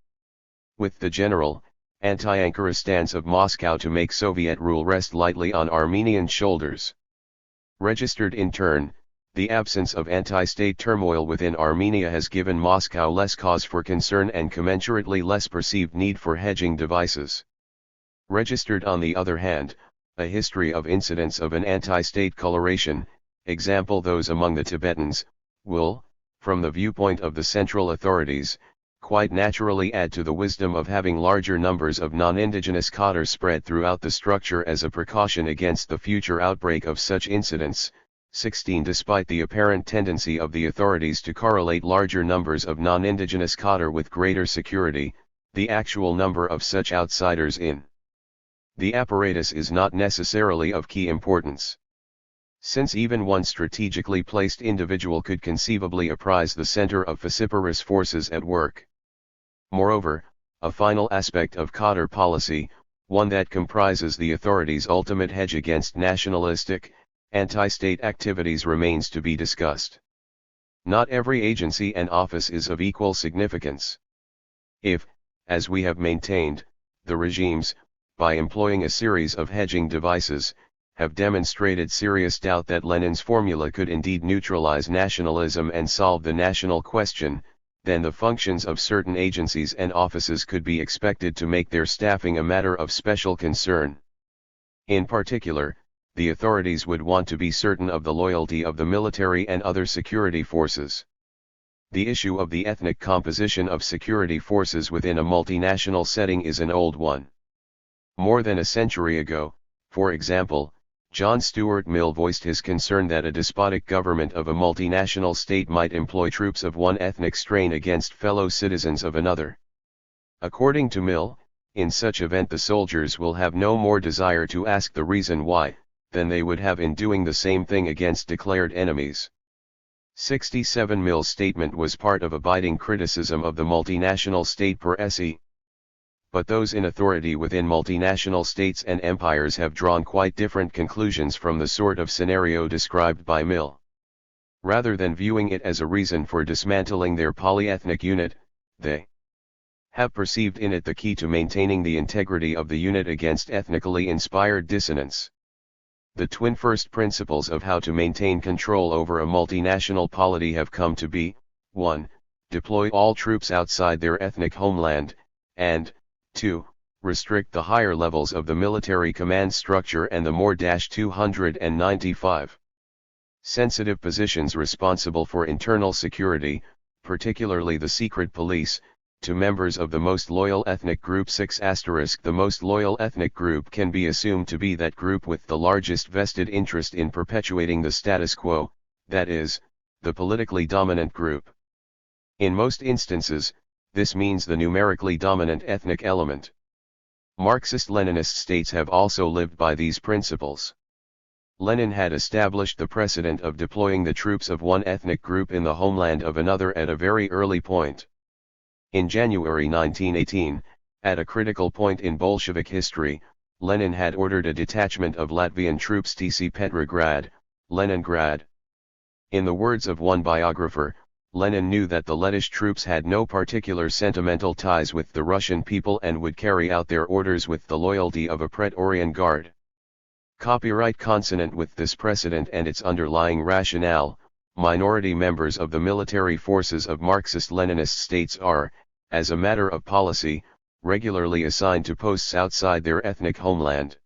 With the general, anti-Ankara stance of Moscow to make Soviet rule rest lightly on Armenian shoulders. Registered in turn, the absence of anti-state turmoil within Armenia has given Moscow less cause for concern and commensurately less perceived need for hedging devices. Registered on the other hand, a history of incidents of an anti-state coloration, example those among the Tibetans, will, from the viewpoint of the central authorities, quite naturally add to the wisdom of having larger numbers of non-indigenous Cotter spread throughout the structure as a precaution against the future outbreak of such incidents. 16 Despite the apparent tendency of the authorities to correlate larger numbers of non-indigenous Cotter with greater security, the actual number of such outsiders in the apparatus is not necessarily of key importance. Since even one strategically placed individual could conceivably apprise the center of vociferous forces at work. Moreover, a final aspect of Cotter policy, one that comprises the authorities' ultimate hedge against nationalistic, anti-state activities remains to be discussed. Not every agency and office is of equal significance. If, as we have maintained, the regimes, by employing a series of hedging devices, have demonstrated serious doubt that Lenin's formula could indeed neutralize nationalism and solve the national question, then the functions of certain agencies and offices could be expected to make their staffing a matter of special concern. In particular, the authorities would want to be certain of the loyalty of the military and other security forces. The issue of the ethnic composition of security forces within a multinational setting is an old one. More than a century ago, for example, John Stuart Mill voiced his concern that a despotic government of a multinational state might employ troops of one ethnic strain against fellow citizens of another. According to Mill, in such event the soldiers will have no more desire to ask the reason why, than they would have in doing the same thing against declared enemies. 67 Mill's statement was part of a biting criticism of the multinational state per se. But those in authority within multinational states and empires have drawn quite different conclusions from the sort of scenario described by Mill. Rather than viewing it as a reason for dismantling their polyethnic unit, they have perceived in it the key to maintaining the integrity of the unit against ethnically inspired dissonance. The twin first principles of how to maintain control over a multinational polity have come to be, 1. Deploy all troops outside their ethnic homeland, and, 2. Restrict the higher levels of the military command structure and the more 295 sensitive positions responsible for internal security, particularly the secret police, to members of the most loyal ethnic group. 6 The most loyal ethnic group can be assumed to be that group with the largest vested interest in perpetuating the status quo, that is, the politically dominant group. In most instances, this means the numerically dominant ethnic element. Marxist-Leninist states have also lived by these principles. Lenin had established the precedent of deploying the troops of one ethnic group in the homeland of another at a very early point. In January 1918, at a critical point in Bolshevik history, Lenin had ordered a detachment of Latvian troops to Petrograd, Leningrad. In the words of one biographer, Lenin knew that the Lettish troops had no particular sentimental ties with the Russian people and would carry out their orders with the loyalty of a Praetorian Guard. Copyright consonant with this precedent and its underlying rationale, minority members of the military forces of Marxist-Leninist states are, as a matter of policy, regularly assigned to posts outside their ethnic homeland.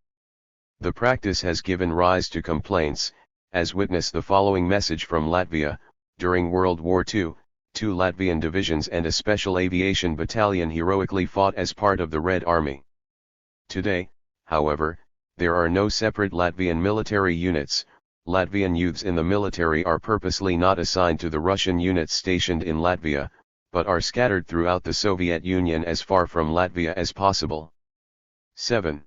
The practice has given rise to complaints, as witness the following message from Latvia. During World War II, 2 Latvian divisions and a special aviation battalion heroically fought as part of the Red Army. Today, however, there are no separate Latvian military units. Latvian youths in the military are purposely not assigned to the Russian units stationed in Latvia, but are scattered throughout the Soviet Union as far from Latvia as possible. 7.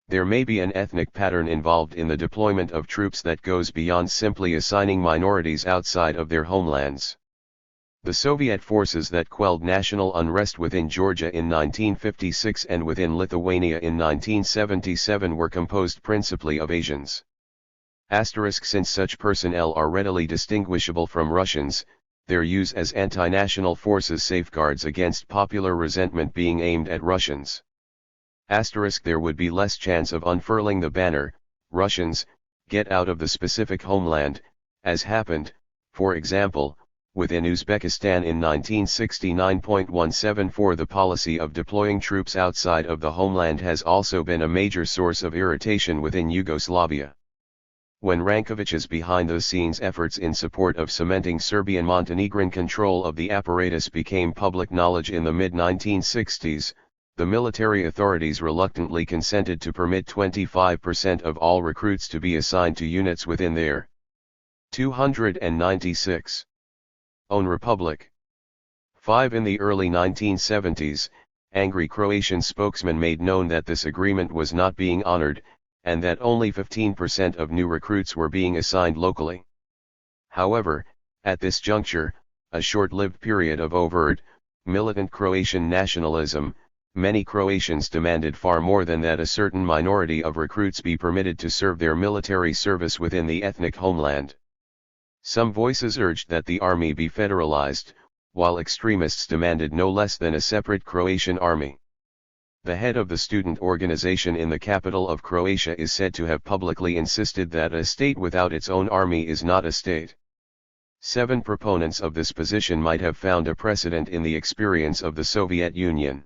There may be an ethnic pattern involved in the deployment of troops that goes beyond simply assigning minorities outside of their homelands. The Soviet forces that quelled national unrest within Georgia in 1956 and within Lithuania in 1977 were composed principally of Asians. Since such personnel are readily distinguishable from Russians, their use as anti-national forces safeguards against popular resentment being aimed at Russians. There would be less chance of unfurling the banner, Russians, get out of the specific homeland, as happened, for example, within Uzbekistan in 1969.174. The policy of deploying troops outside of the homeland has also been a major source of irritation within Yugoslavia. When Ranković's behind-the-scenes efforts in support of cementing Serbian-Montenegrin control of the apparatus became public knowledge in the mid-1960s, the military authorities reluctantly consented to permit 25% of all recruits to be assigned to units within their 296 own republic. 5. In the early 1970s, angry Croatian spokesmen made known that this agreement was not being honored, and that only 15% of new recruits were being assigned locally. However, at this juncture, a short-lived period of overt, militant Croatian nationalism, many Croatians demanded far more than that a certain minority of recruits be permitted to serve their military service within the ethnic homeland. Some voices urged that the army be federalized, while extremists demanded no less than a separate Croatian army. The head of the student organization in the capital of Croatia is said to have publicly insisted that a state without its own army is not a state. 7. Proponents of this position might have found a precedent in the experience of the Soviet Union.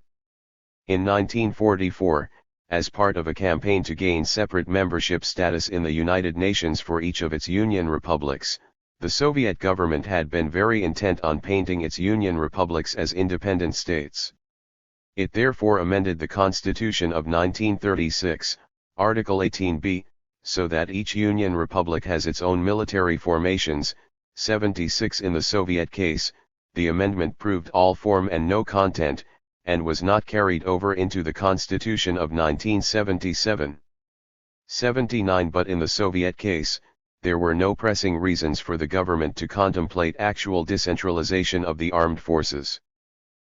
In 1944, as part of a campaign to gain separate membership status in the United Nations for each of its Union republics, the Soviet government had been very intent on painting its Union republics as independent states. It therefore amended the Constitution of 1936, Article 18b, so that each Union republic has its own military formations. 76. In the Soviet case, the amendment proved all form and no content, and was not carried over into the Constitution of 1977. 79. But in the Soviet case, there were no pressing reasons for the government to contemplate actual decentralization of the armed forces.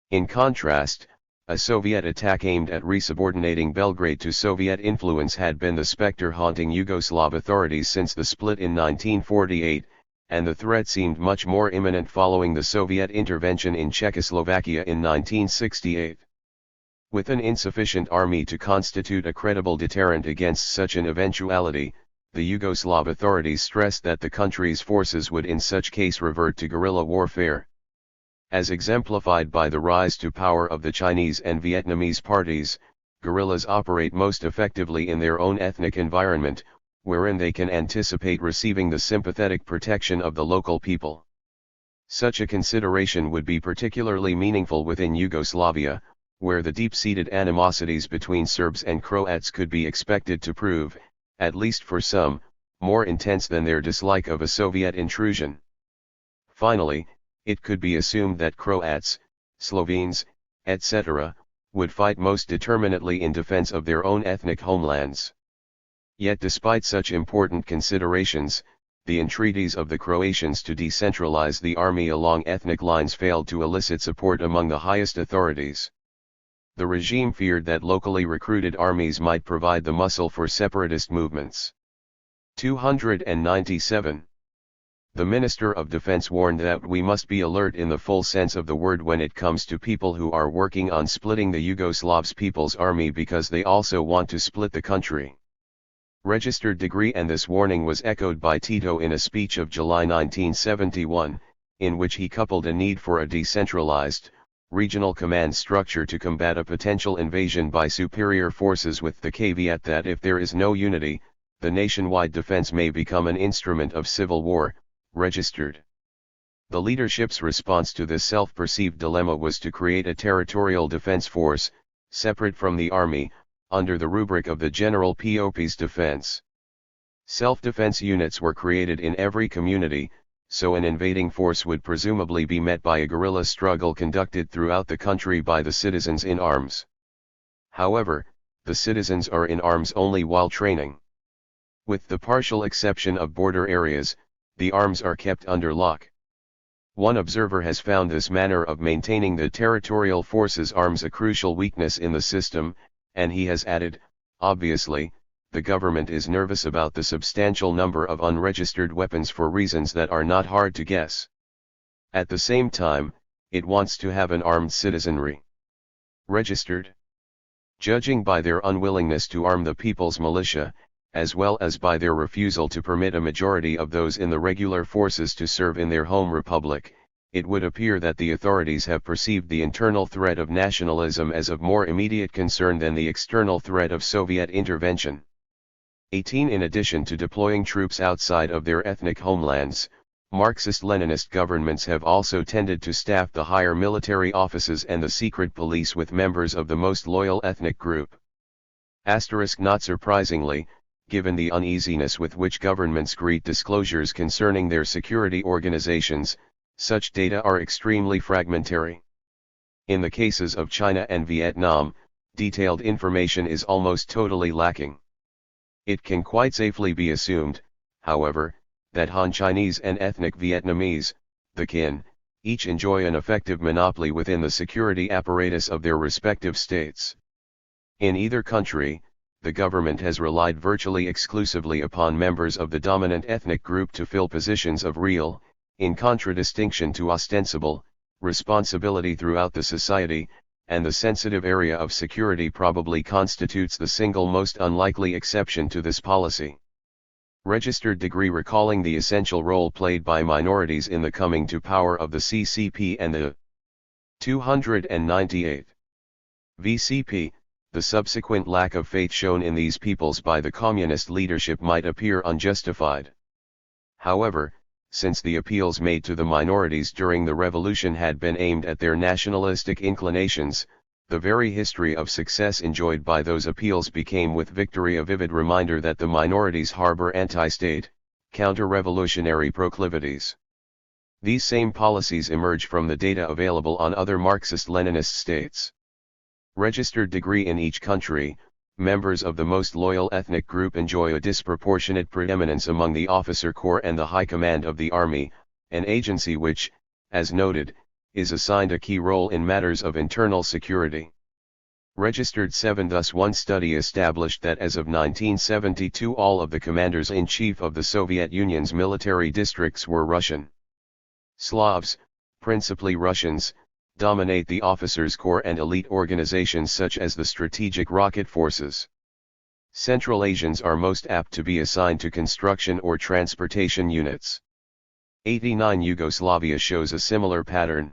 In contrast, a Soviet attack aimed at resubordinating Belgrade to Soviet influence had been the specter haunting Yugoslav authorities since the split in 1948, and the threat seemed much more imminent following the Soviet intervention in Czechoslovakia in 1968. With an insufficient army to constitute a credible deterrent against such an eventuality, the Yugoslav authorities stressed that the country's forces would in such case revert to guerrilla warfare. As exemplified by the rise to power of the Chinese and Vietnamese parties, guerrillas operate most effectively in their own ethnic environment, wherein they can anticipate receiving the sympathetic protection of the local people. Such a consideration would be particularly meaningful within Yugoslavia, where the deep-seated animosities between Serbs and Croats could be expected to prove, at least for some, more intense than their dislike of a Soviet intrusion. Finally, it could be assumed that Croats, Slovenes, etc., would fight most determinedly in defense of their own ethnic homelands. Yet despite such important considerations, the entreaties of the Croatians to decentralize the army along ethnic lines failed to elicit support among the highest authorities. The regime feared that locally recruited armies might provide the muscle for separatist movements. 297. The Minister of Defense warned that we must be alert in the full sense of the word when it comes to people who are working on splitting the Yugoslavs People's Army because they also want to split the country. Registered degree, and this warning was echoed by Tito in a speech of July 1971, in which he coupled a need for a decentralized, regional command structure to combat a potential invasion by superior forces with the caveat that if there is no unity, the nationwide defense may become an instrument of civil war. Registered. The leadership's response to this self-perceived dilemma was to create a territorial defense force, separate from the army, under the rubric of the General POP's defense. Self-defense units were created in every community, so an invading force would presumably be met by a guerrilla struggle conducted throughout the country by the citizens in arms. However, the citizens are in arms only while training. With the partial exception of border areas, the arms are kept under lock. One observer has found this manner of maintaining the territorial forces' arms a crucial weakness in the system, and he has added, obviously, the government is nervous about the substantial number of unregistered weapons for reasons that are not hard to guess. At the same time, it wants to have an armed citizenry. Registered. Judging by their unwillingness to arm the people's militia, as well as by their refusal to permit a majority of those in the regular forces to serve in their home republic, it would appear that the authorities have perceived the internal threat of nationalism as of more immediate concern than the external threat of Soviet intervention. 18. In addition to deploying troops outside of their ethnic homelands, Marxist-Leninist governments have also tended to staff the higher military offices and the secret police with members of the most loyal ethnic group. Not surprisingly, given the uneasiness with which governments greet disclosures concerning their security organizations, such data are extremely fragmentary. In the cases of China and Vietnam, detailed information is almost totally lacking. It can quite safely be assumed, however, that Han Chinese and ethnic Vietnamese, the Kin, each enjoy an effective monopoly within the security apparatus of their respective states. In either country, the government has relied virtually exclusively upon members of the dominant ethnic group to fill positions of real, in contradistinction to ostensible, responsibility throughout the society, and the sensitive area of security probably constitutes the single most unlikely exception to this policy. Registered degree, recalling the essential role played by minorities in the coming to power of the CCP and the 298 VCP, the subsequent lack of faith shown in these peoples by the communist leadership might appear unjustified. However, since the appeals made to the minorities during the revolution had been aimed at their nationalistic inclinations, the very history of success enjoyed by those appeals became with victory a vivid reminder that the minorities harbor anti-state, counter-revolutionary proclivities. These same policies emerge from the data available on other Marxist-Leninist states. Registered degree in each country, members of the most loyal ethnic group enjoy a disproportionate preeminence among the officer corps and the high command of the army, an agency which, as noted, is assigned a key role in matters of internal security. Registered 7. Thus one study established that as of 1972 all of the commanders-in-chief of the Soviet Union's military districts were Russian. Slavs, principally Russians, dominate the officers' corps and elite organizations such as the Strategic Rocket Forces. Central Asians are most apt to be assigned to construction or transportation units. 89. Yugoslavia shows a similar pattern.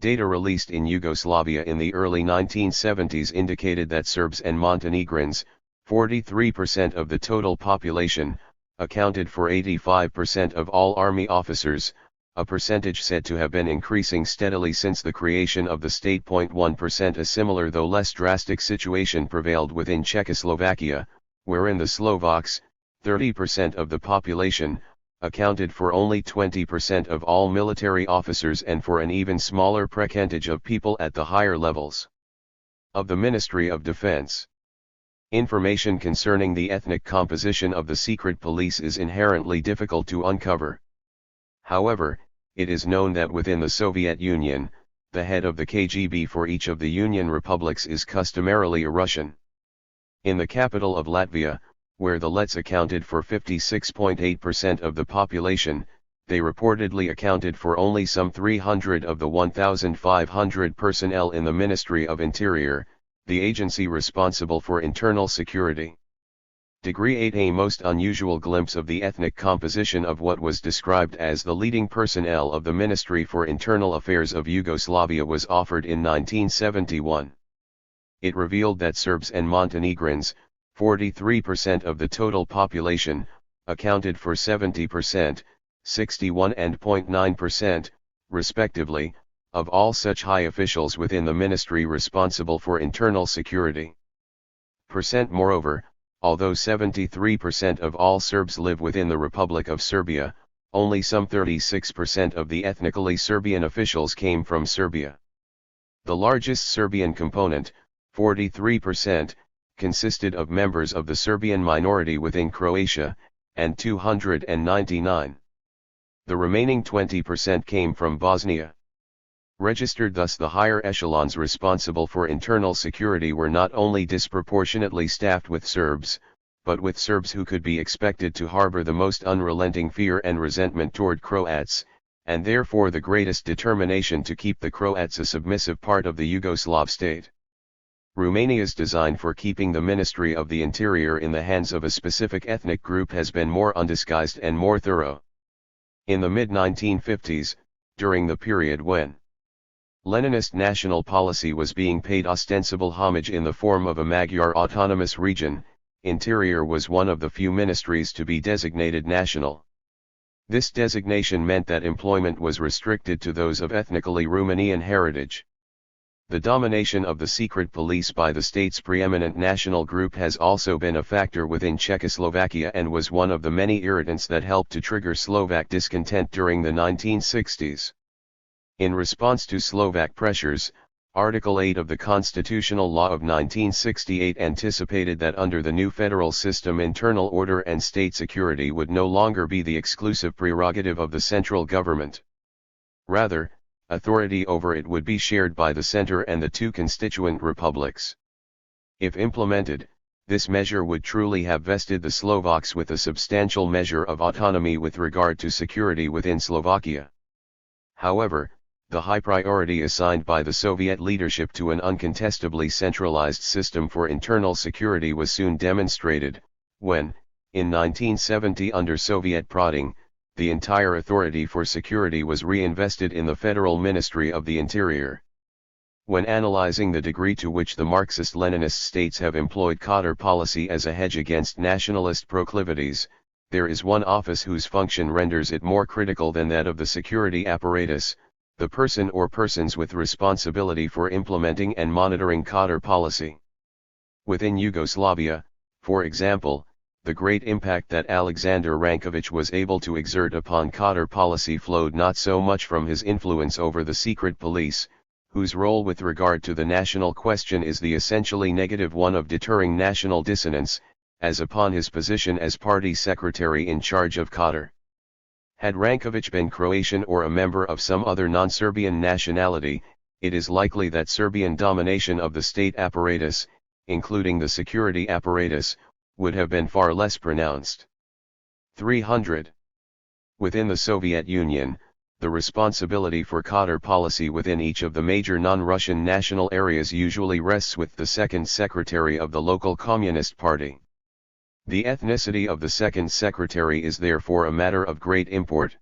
Data released in Yugoslavia in the early 1970s indicated that Serbs and Montenegrins, 43% of the total population, accounted for 85% of all army officers, a percentage said to have been increasing steadily since the creation of the state. 1%. A similar though less drastic situation prevailed within Czechoslovakia, wherein the Slovaks, 30% of the population, accounted for only 20% of all military officers and for an even smaller percentage of people at the higher levels of the Ministry of Defense. Information concerning the ethnic composition of the secret police is inherently difficult to uncover. However, it is known that within the Soviet Union, the head of the KGB for each of the Union republics is customarily a Russian. In the capital of Latvia, where the Lets accounted for 56.8% of the population, they reportedly accounted for only some 300 of the 1,500 personnel in the Ministry of Interior, the agency responsible for internal security. Degree 8. A most unusual glimpse of the ethnic composition of what was described as the leading personnel of the Ministry for Internal Affairs of Yugoslavia was offered in 1971. It revealed that Serbs and Montenegrins, 43% of the total population, accounted for 70%, 61 and 0.9%, respectively, of all such high officials within the ministry responsible for internal security. Moreover, although 73% of all Serbs live within the Republic of Serbia, only some 36% of the ethnically Serbian officials came from Serbia. The largest Serbian component, 43%, consisted of members of the Serbian minority within Croatia, and 299. The remaining 20% came from Bosnia. Registered. Thus the higher echelons responsible for internal security were not only disproportionately staffed with Serbs, but with Serbs who could be expected to harbor the most unrelenting fear and resentment toward Croats, and therefore the greatest determination to keep the Croats a submissive part of the Yugoslav state. Romania's design for keeping the Ministry of the Interior in the hands of a specific ethnic group has been more undisguised and more thorough. In the mid-1950s, during the period when Leninist national policy was being paid ostensible homage in the form of a Magyar autonomous region, Interior was one of the few ministries to be designated national. This designation meant that employment was restricted to those of ethnically Romanian heritage. The domination of the secret police by the state's preeminent national group has also been a factor within Czechoslovakia and was one of the many irritants that helped to trigger Slovak discontent during the 1960s. In response to Slovak pressures, Article 8 of the Constitutional Law of 1968 anticipated that under the new federal system internal order and state security would no longer be the exclusive prerogative of the central government. Rather, authority over it would be shared by the center and the two constituent republics. If implemented, this measure would truly have vested the Slovaks with a substantial measure of autonomy with regard to security within Slovakia. However, the high priority assigned by the Soviet leadership to an uncontestably centralized system for internal security was soon demonstrated, when, in 1970 under Soviet prodding, the entire authority for security was reinvested in the Federal Ministry of the Interior. When analyzing the degree to which the Marxist-Leninist states have employed Kader policy as a hedge against nationalist proclivities, there is one office whose function renders it more critical than that of the security apparatus, the person or persons with responsibility for implementing and monitoring Kader policy. Within Yugoslavia, for example, the great impact that Alexander Ranković was able to exert upon Kader policy flowed not so much from his influence over the secret police, whose role with regard to the national question is the essentially negative one of deterring national dissonance, as upon his position as party secretary in charge of Katar. Had Ranković been Croatian or a member of some other non-Serbian nationality, it is likely that Serbian domination of the state apparatus, including the security apparatus, would have been far less pronounced. 300. Within the Soviet Union, the responsibility for Katar policy within each of the major non-Russian national areas usually rests with the second secretary of the local Communist Party. The ethnicity of the second secretary is therefore a matter of great import.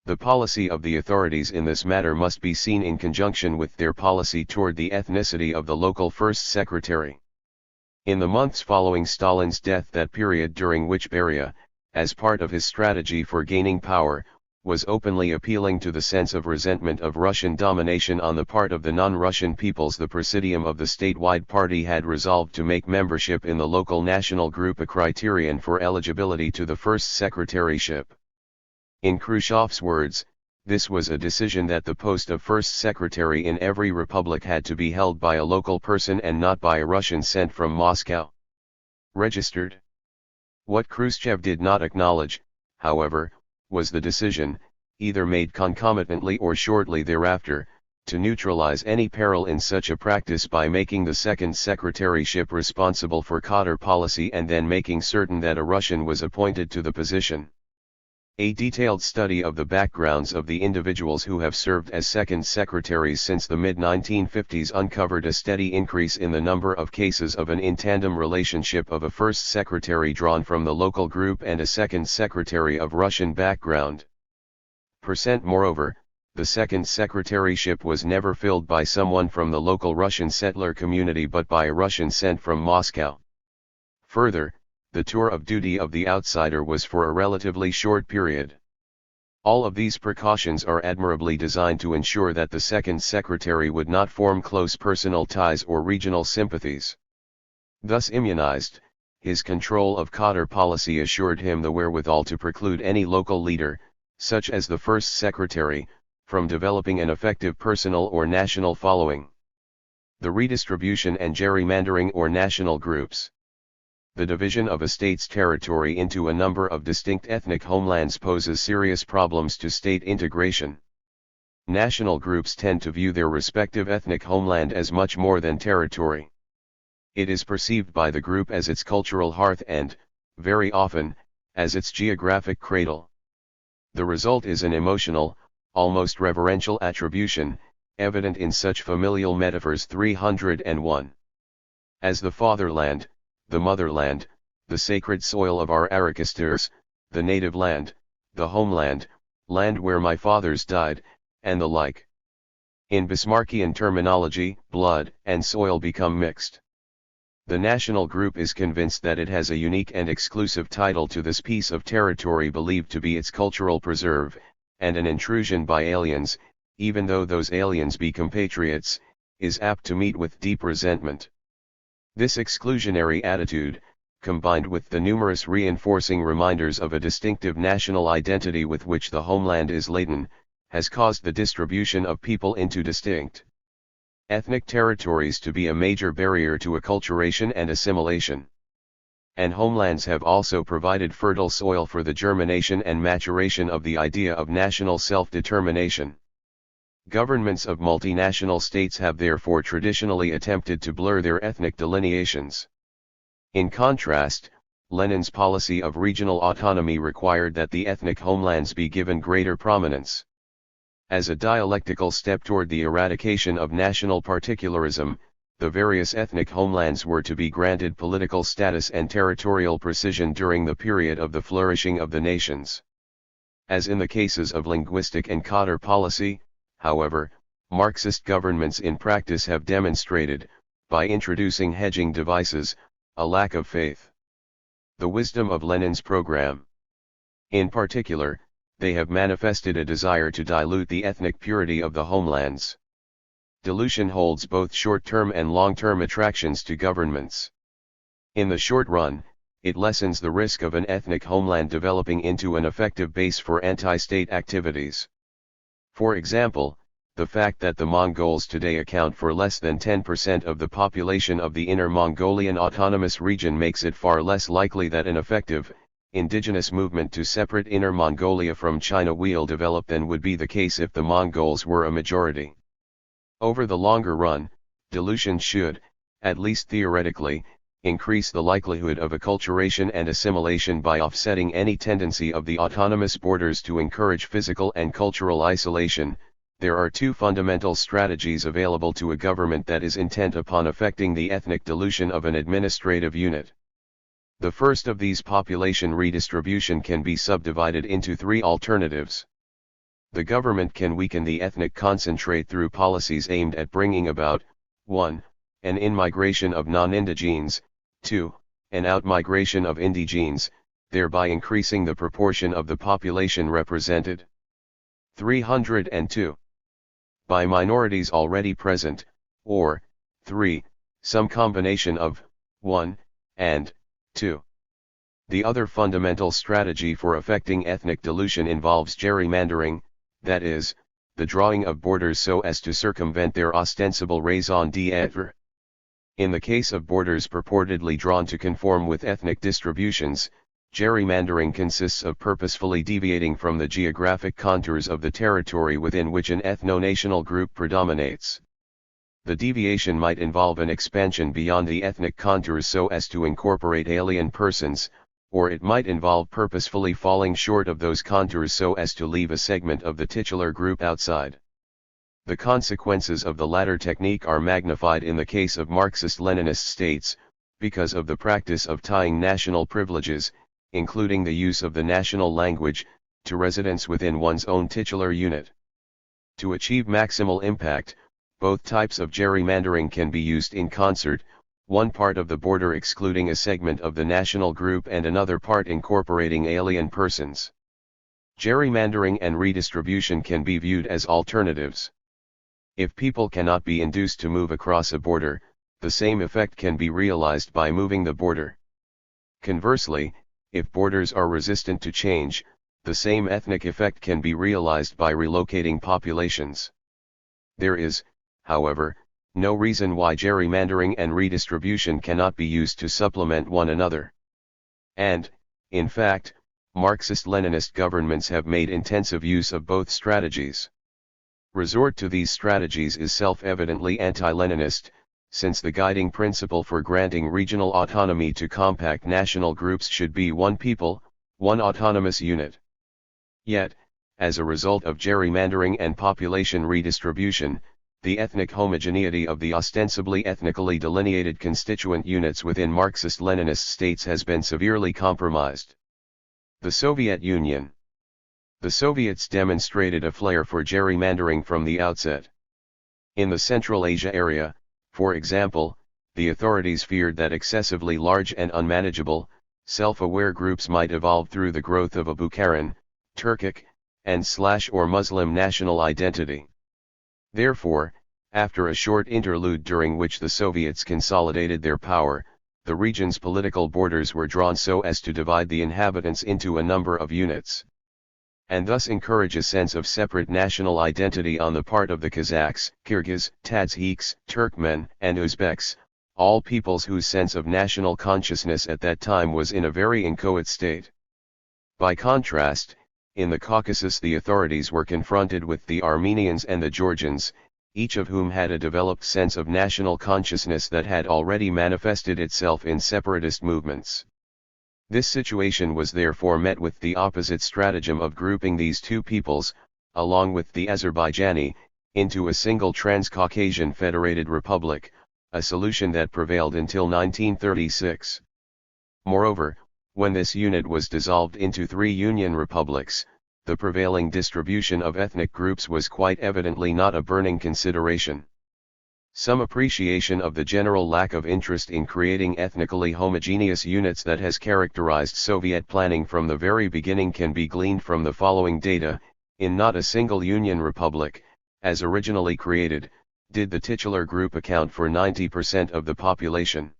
The policy of the authorities in this matter must be seen in conjunction with their policy toward the ethnicity of the local first secretary. In the months following Stalin's death, that period during which Beria, as part of his strategy for gaining power, was openly appealing to the sense of resentment of Russian domination on the part of the non-Russian peoples, the Presidium of the statewide party had resolved to make membership in the local national group a criterion for eligibility to the first secretaryship. In Khrushchev's words, this was a decision that the post of first secretary in every republic had to be held by a local person and not by a Russian sent from Moscow. Registered. What Khrushchev did not acknowledge, however, was the decision, either made concomitantly or shortly thereafter, to neutralize any peril in such a practice by making the second secretaryship responsible for Katar policy and then making certain that a Russian was appointed to the position. A detailed study of the backgrounds of the individuals who have served as second secretaries since the mid-1950s uncovered a steady increase in the number of cases of an in-tandem relationship of a first secretary drawn from the local group and a second secretary of Russian background. Moreover, the second secretaryship was never filled by someone from the local Russian settler community but by a Russian sent from Moscow. Further, the tour of duty of the outsider was for a relatively short period. All of these precautions are admirably designed to ensure that the second secretary would not form close personal ties or regional sympathies. Thus immunized, his control of Katar policy assured him the wherewithal to preclude any local leader, such as the first secretary, from developing an effective personal or national following. The redistribution and gerrymandering or national groups. The division of a state's territory into a number of distinct ethnic homelands poses serious problems to state integration. National groups tend to view their respective ethnic homeland as much more than territory. It is perceived by the group as its cultural hearth and, very often, as its geographic cradle. The result is an emotional, almost reverential attribution, evident in such familial metaphors. 301. As the fatherland, the motherland, the sacred soil of our ancestors, the native land, the homeland, land where my fathers died, and the like. In Bismarckian terminology, blood and soil become mixed. The national group is convinced that it has a unique and exclusive title to this piece of territory believed to be its cultural preserve, and an intrusion by aliens, even though those aliens be compatriots, is apt to meet with deep resentment. This exclusionary attitude, combined with the numerous reinforcing reminders of a distinctive national identity with which the homeland is laden, has caused the distribution of people into distinct ethnic territories to be a major barrier to acculturation and assimilation. And homelands have also provided fertile soil for the germination and maturation of the idea of national self-determination. Governments of multinational states have therefore traditionally attempted to blur their ethnic delineations. In contrast, Lenin's policy of regional autonomy required that the ethnic homelands be given greater prominence. As a dialectical step toward the eradication of national particularism, the various ethnic homelands were to be granted political status and territorial precision during the period of the flourishing of the nations. As in the cases of linguistic and Katar policy, however, Marxist governments in practice have demonstrated, by introducing hedging devices, a lack of faith. The wisdom of Lenin's program. In particular, they have manifested a desire to dilute the ethnic purity of the homelands. Dilution holds both short-term and long-term attractions to governments. In the short run, it lessens the risk of an ethnic homeland developing into an effective base for anti-state activities. For example, the fact that the Mongols today account for less than 10% of the population of the Inner Mongolian Autonomous Region makes it far less likely that an effective, indigenous movement to separate Inner Mongolia from China will develop than would be the case if the Mongols were a majority. Over the longer run, dilution should, at least theoretically, increase the likelihood of acculturation and assimilation by offsetting any tendency of the autonomous borders to encourage physical and cultural isolation. There are two fundamental strategies available to a government that is intent upon effecting the ethnic dilution of an administrative unit. The first of these, population redistribution, can be subdivided into three alternatives. The government can weaken the ethnic concentrate through policies aimed at bringing about 1. An in-migration of non-indigenes, 2. An out-migration of indigenes, thereby increasing the proportion of the population represented. 302. By minorities already present, or 3. Some combination of 1 and 2. The other fundamental strategy for effecting ethnic dilution involves gerrymandering, that is, the drawing of borders so as to circumvent their ostensible raison d'être. In the case of borders purportedly drawn to conform with ethnic distributions, gerrymandering consists of purposefully deviating from the geographic contours of the territory within which an ethno-national group predominates. The deviation might involve an expansion beyond the ethnic contours so as to incorporate alien persons, or it might involve purposefully falling short of those contours so as to leave a segment of the titular group outside. The consequences of the latter technique are magnified in the case of Marxist-Leninist states, because of the practice of tying national privileges, including the use of the national language, to residence within one's own titular unit. To achieve maximal impact, both types of gerrymandering can be used in concert, one part of the border excluding a segment of the national group and another part incorporating alien persons. Gerrymandering and redistribution can be viewed as alternatives. If people cannot be induced to move across a border, the same effect can be realized by moving the border. Conversely, if borders are resistant to change, the same ethnic effect can be realized by relocating populations. There is, however, no reason why gerrymandering and redistribution cannot be used to supplement one another. And, in fact, Marxist-Leninist governments have made intensive use of both strategies. Resort to these strategies is self-evidently anti-Leninist, since the guiding principle for granting regional autonomy to compact national groups should be one people, one autonomous unit. Yet, as a result of gerrymandering and population redistribution, the ethnic homogeneity of the ostensibly ethnically delineated constituent units within Marxist-Leninist states has been severely compromised. The Soviet Union. The Soviets demonstrated a flair for gerrymandering from the outset. In the Central Asia area, for example, the authorities feared that excessively large and unmanageable, self-aware groups might evolve through the growth of a Bukharan, Turkic, and/or Muslim national identity. Therefore, after a short interlude during which the Soviets consolidated their power, the region's political borders were drawn so as to divide the inhabitants into a number of units, and thus encourage a sense of separate national identity on the part of the Kazakhs, Kyrgyz, Tadshiks, Turkmen, and Uzbeks, all peoples whose sense of national consciousness at that time was in a very inchoate state. By contrast, in the Caucasus the authorities were confronted with the Armenians and the Georgians, each of whom had a developed sense of national consciousness that had already manifested itself in separatist movements. This situation was therefore met with the opposite stratagem of grouping these two peoples, along with the Azerbaijani, into a single Transcaucasian Federated Republic, a solution that prevailed until 1936. Moreover, when this unit was dissolved into three union republics, the prevailing distribution of ethnic groups was quite evidently not a burning consideration. Some appreciation of the general lack of interest in creating ethnically homogeneous units that has characterized Soviet planning from the very beginning can be gleaned from the following data. In not a single union republic, as originally created, did the titular group account for 90% of the population.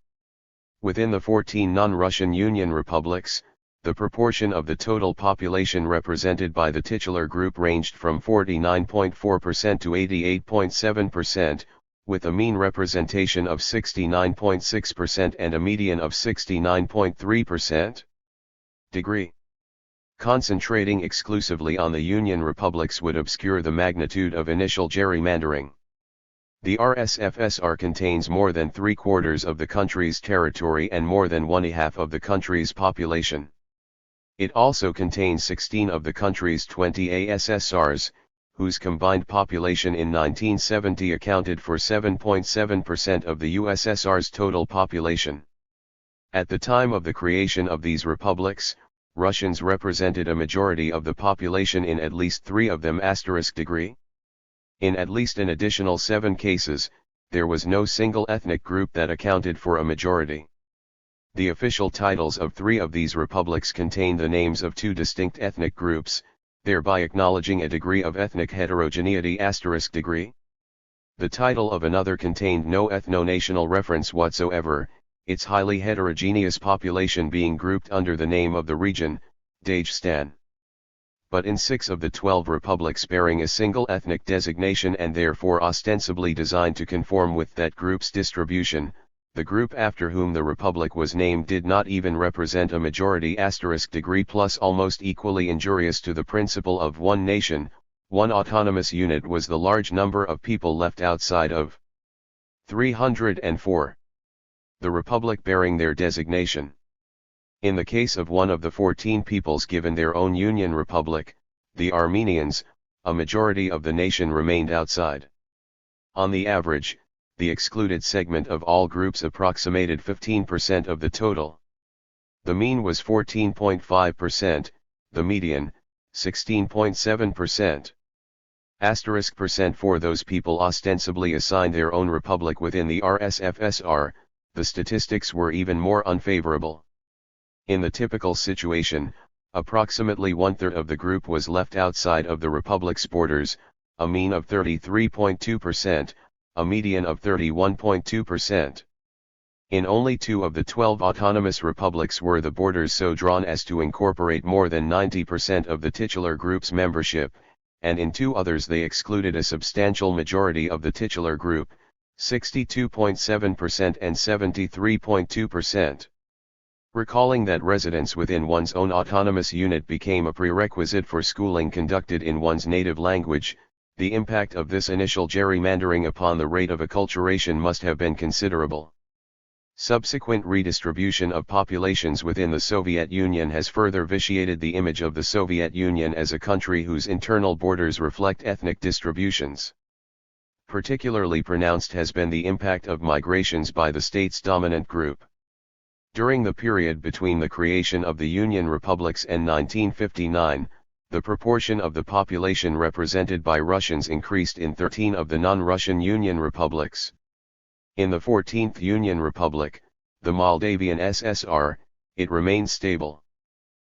Within the 14 non-Russian union republics, the proportion of the total population represented by the titular group ranged from 49.4% to 88.7%, with a mean representation of 69.6% and a median of 69.3%. Degree. Concentrating exclusively on the Union republics would obscure the magnitude of initial gerrymandering. The RSFSR contains more than 3/4 of the country's territory and more than 1/2 of the country's population. It also contains 16 of the country's 20 ASSRs, whose combined population in 1970 accounted for 7.7% of the USSR's total population. At the time of the creation of these republics, Russians represented a majority of the population in at least 3 of them. Degree. In at least an additional 7 cases, there was no single ethnic group that accounted for a majority. The official titles of 3 of these republics contain the names of 2 distinct ethnic groups, thereby acknowledging a degree of ethnic heterogeneity. Degree. The title of another contained no ethno-national reference whatsoever, its highly heterogeneous population being grouped under the name of the region, Dagestan. But in 6 of the 12 republics bearing a single ethnic designation and therefore ostensibly designed to conform with that group's distribution, the group after whom the republic was named did not even represent a majority. Degree plus almost equally injurious to the principle of one nation, one autonomous unit was the large number of people left outside of 304. The republic bearing their designation. In the case of one of the 14 peoples given their own Union Republic, the Armenians, a majority of the nation remained outside. On the average, the excluded segment of all groups approximated 15% of the total. The mean was 14.5%, the median, 16.7%. Percent for those people ostensibly assigned their own republic within the RSFSR, the statistics were even more unfavorable. In the typical situation, approximately 1/3 of the group was left outside of the republic's borders, a mean of 33.2%, a median of 31.2%. In only 2 of the 12 autonomous republics were the borders so drawn as to incorporate more than 90% of the titular group's membership, and in 2 others they excluded a substantial majority of the titular group, 62.7% and 73.2%. Recalling that residence within one's own autonomous unit became a prerequisite for schooling conducted in one's native language, the impact of this initial gerrymandering upon the rate of acculturation must have been considerable. Subsequent redistribution of populations within the Soviet Union has further vitiated the image of the Soviet Union as a country whose internal borders reflect ethnic distributions. Particularly pronounced has been the impact of migrations by the state's dominant group. During the period between the creation of the Union Republics and 1959, the proportion of the population represented by Russians increased in 13 of the non-Russian Union Republics. In the 14th Union Republic, the Moldavian SSR, it remained stable.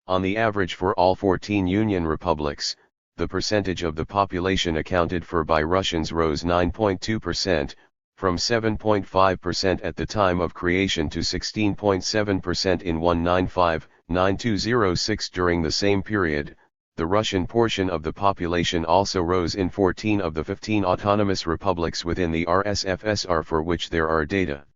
On the average for all 14 Union Republics, the percentage of the population accounted for by Russians rose 9.2%, from 7.5% at the time of creation to 16.7% in 1995-9206. During the same period, the Russian portion of the population also rose in 14 of the 15 autonomous republics within the RSFSR for which there are data.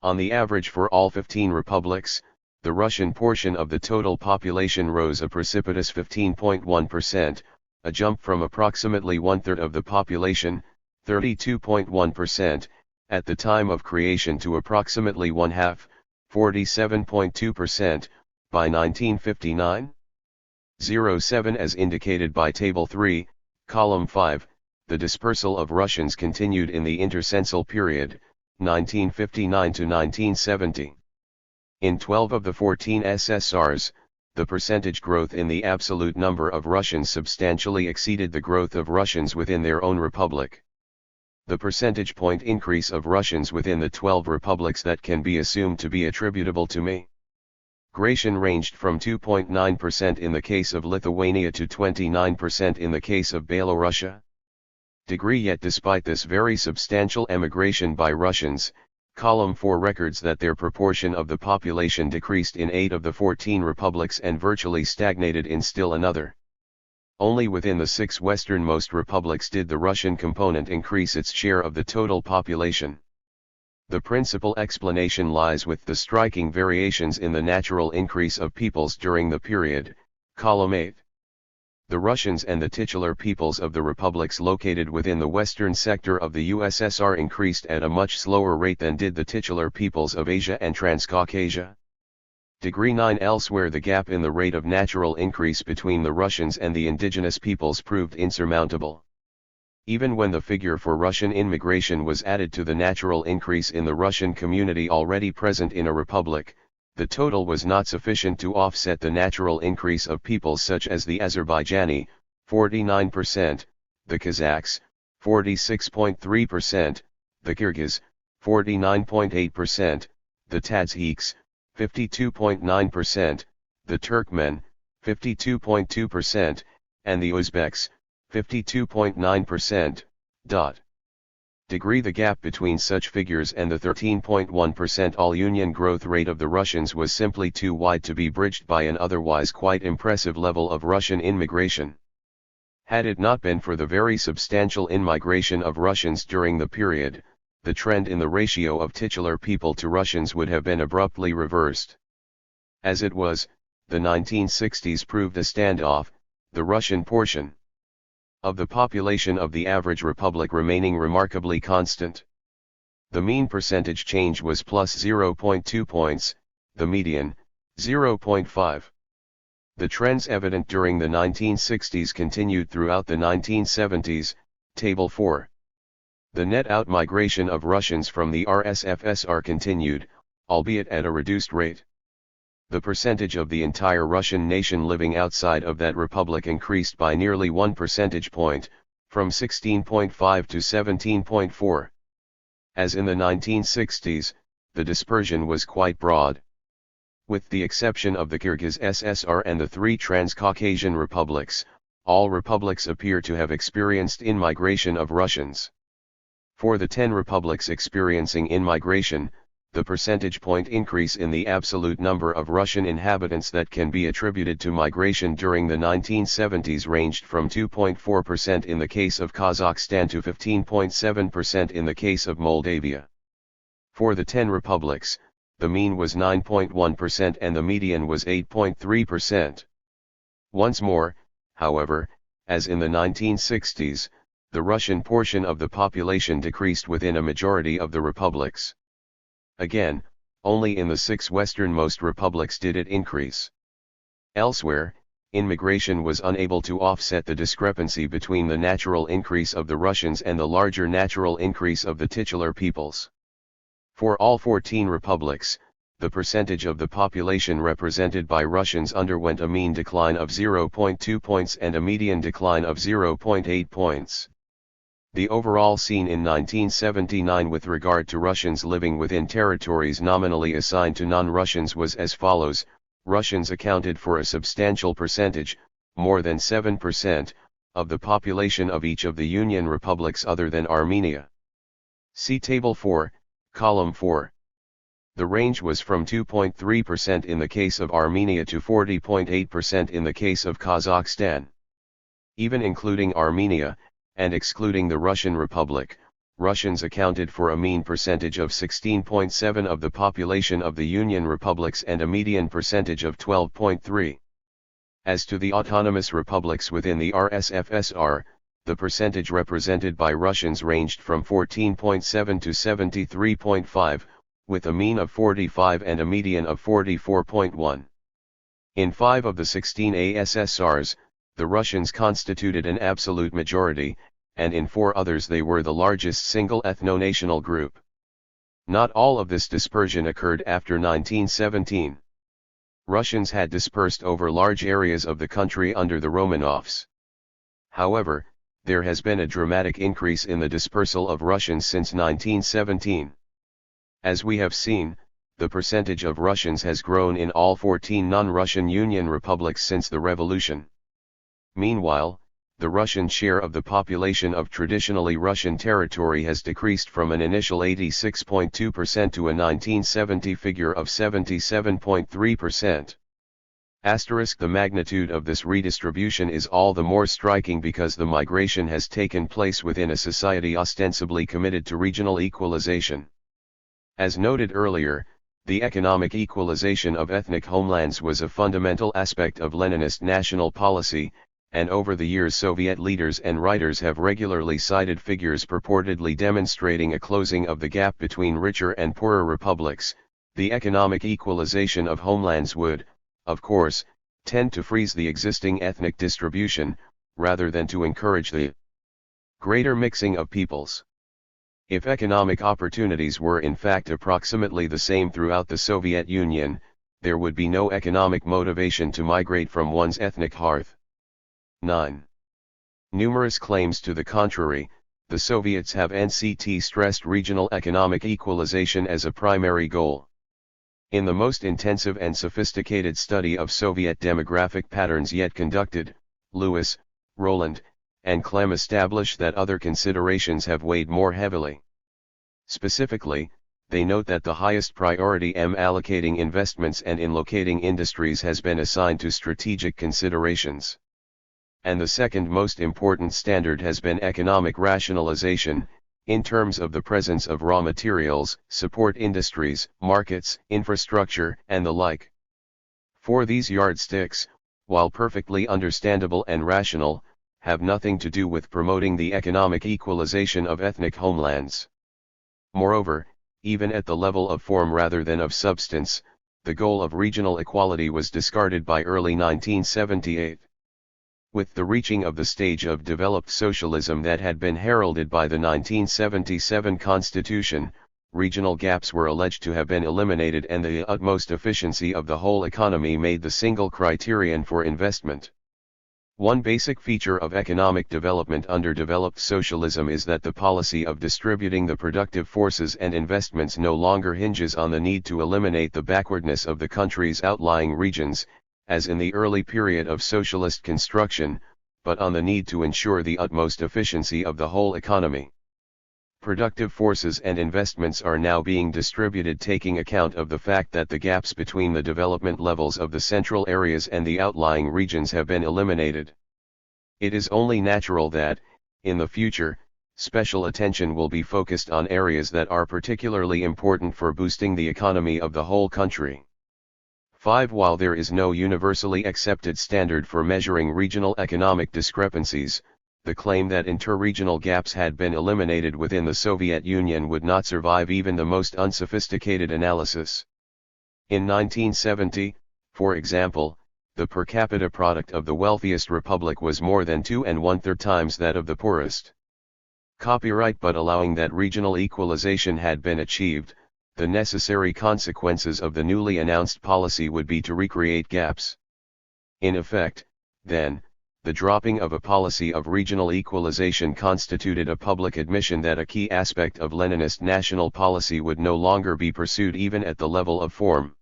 On the average for all 15 republics, the Russian portion of the total population rose a precipitous 15.1%, a jump from approximately 1/3 of the population, 32.1%, at the time of creation to approximately 1/2, 47.2%, by 1959. 07 As indicated by Table 3, Column 5, the dispersal of Russians continued in the intercensal period, 1959 to 1970. In 12 of the 14 SSRs, the percentage growth in the absolute number of Russians substantially exceeded the growth of Russians within their own republic. The percentage point increase of Russians within the 12 republics that can be assumed to be attributable to migration ranged from 2.9% in the case of Lithuania to 29% in the case of Belorussia. Yet despite this very substantial emigration by Russians, Column 4 records that their proportion of the population decreased in 8 of the 14 republics and virtually stagnated in still another. Only within the 6 westernmost republics did the Russian component increase its share of the total population. The principal explanation lies with the striking variations in the natural increase of peoples during the period, column 8. The Russians and the titular peoples of the republics located within the western sector of the USSR increased at a much slower rate than did the titular peoples of Asia and Transcaucasia. Degree 9 Elsewhere, the gap in the rate of natural increase between the Russians and the indigenous peoples proved insurmountable. Even when the figure for Russian immigration was added to the natural increase in the Russian community already present in a republic, the total was not sufficient to offset the natural increase of peoples such as the Azerbaijani, 49%, the Kazakhs, 46.3%, the Kyrgyz, 49.8%, the Tadshiks, 52.9%, the Turkmen, 52.2%, and the Uzbeks, 52.9%. Degree The gap between such figures and the 13.1% all-union growth rate of the Russians was simply too wide to be bridged by an otherwise quite impressive level of Russian immigration. Had it not been for the very substantial immigration of Russians during the period, the trend in the ratio of titular people to Russians would have been abruptly reversed. As it was, the 1960s proved a standoff, the Russian portion of the population of the average republic remaining remarkably constant. The mean percentage change was plus 0.2 points, the median, 0.5. The trends evident during the 1960s continued throughout the 1970s, Table 4. The net outmigration of Russians from the RSFSR continued, albeit at a reduced rate. The percentage of the entire Russian nation living outside of that republic increased by nearly 1 percentage point, from 16.5 to 17.4. As in the 1960s, the dispersion was quite broad. With the exception of the Kyrgyz SSR and the 3 Transcaucasian republics, all republics appear to have experienced in-migration of Russians. For the 10 republics experiencing in-migration, the percentage point increase in the absolute number of Russian inhabitants that can be attributed to migration during the 1970s ranged from 2.4% in the case of Kazakhstan to 15.7% in the case of Moldavia. For the 10 republics, the mean was 9.1% and the median was 8.3%. Once more, however, as in the 1960s, the Russian portion of the population decreased within a majority of the republics. Again, only in the 6 westernmost republics did it increase. Elsewhere, immigration was unable to offset the discrepancy between the natural increase of the Russians and the larger natural increase of the titular peoples. For all 14 republics, the percentage of the population represented by Russians underwent a mean decline of 0.2 points and a median decline of 0.8 points. The overall scene in 1979 with regard to Russians living within territories nominally assigned to non-Russians was as follows: Russians accounted for a substantial percentage, more than 7%, of the population of each of the Union republics other than Armenia. See Table 4, Column 4. The range was from 2.3% in the case of Armenia to 40.8% in the case of Kazakhstan. Even including Armenia, and excluding the Russian Republic, Russians accounted for a mean percentage of 16.7% of the population of the Union republics and a median percentage of 12.3%. As to the autonomous republics within the RSFSR, the percentage represented by Russians ranged from 14.7% to 73.5%, with a mean of 45 and a median of 44.1. In 5 of the 16 ASSRs, the Russians constituted an absolute majority, and in 4 others they were the largest single ethno-national group. Not all of this dispersion occurred after 1917. Russians had dispersed over large areas of the country under the Romanovs. However, there has been a dramatic increase in the dispersal of Russians since 1917. As we have seen, the percentage of Russians has grown in all 14 non-Russian Union republics since the revolution. Meanwhile, the Russian share of the population of traditionally Russian territory has decreased from an initial 86.2% to a 1970 figure of 77.3%. The magnitude of this redistribution is all the more striking because the migration has taken place within a society ostensibly committed to regional equalization. As noted earlier, the economic equalization of ethnic homelands was a fundamental aspect of Leninist national policy, and over the years Soviet leaders and writers have regularly cited figures purportedly demonstrating a closing of the gap between richer and poorer republics. The economic equalization of homelands would, of course, tend to freeze the existing ethnic distribution, rather than to encourage the greater mixing of peoples. If economic opportunities were in fact approximately the same throughout the Soviet Union, there would be no economic motivation to migrate from one's ethnic hearth. 9. Numerous claims to the contrary. The Soviets have stressed regional economic equalization as a primary goal. In the most intensive and sophisticated study of Soviet demographic patterns yet conducted, Lewis, Roland, and Clem establish that other considerations have weighed more heavily. Specifically, they note that the highest priority in allocating investments and in locating industries has been assigned to strategic considerations. And the second most important standard has been economic rationalization, in terms of the presence of raw materials, support industries, markets, infrastructure, and the like. For these yardsticks, while perfectly understandable and rational, have nothing to do with promoting the economic equalization of ethnic homelands. Moreover, even at the level of form rather than of substance, the goal of regional equality was discarded by early 1978. With the reaching of the stage of developed socialism that had been heralded by the 1977 Constitution, regional gaps were alleged to have been eliminated and the utmost efficiency of the whole economy made the single criterion for investment. One basic feature of economic development under developed socialism is that the policy of distributing the productive forces and investments no longer hinges on the need to eliminate the backwardness of the country's outlying regions, as in the early period of socialist construction, but on the need to ensure the utmost efficiency of the whole economy. Productive forces and investments are now being distributed taking account of the fact that the gaps between the development levels of the central areas and the outlying regions have been eliminated. It is only natural that, in the future, special attention will be focused on areas that are particularly important for boosting the economy of the whole country. 5. While there is no universally accepted standard for measuring regional economic discrepancies, the claim that interregional gaps had been eliminated within the Soviet Union would not survive even the most unsophisticated analysis. In 1970, for example, the per capita product of the wealthiest republic was more than 2 1/3 times that of the poorest. Copyright. But allowing that regional equalization had been achieved, the necessary consequences of the newly announced policy would be to recreate gaps. In effect, then, the dropping of a policy of regional equalization constituted a public admission that a key aspect of Leninist national policy would no longer be pursued even at the level of form.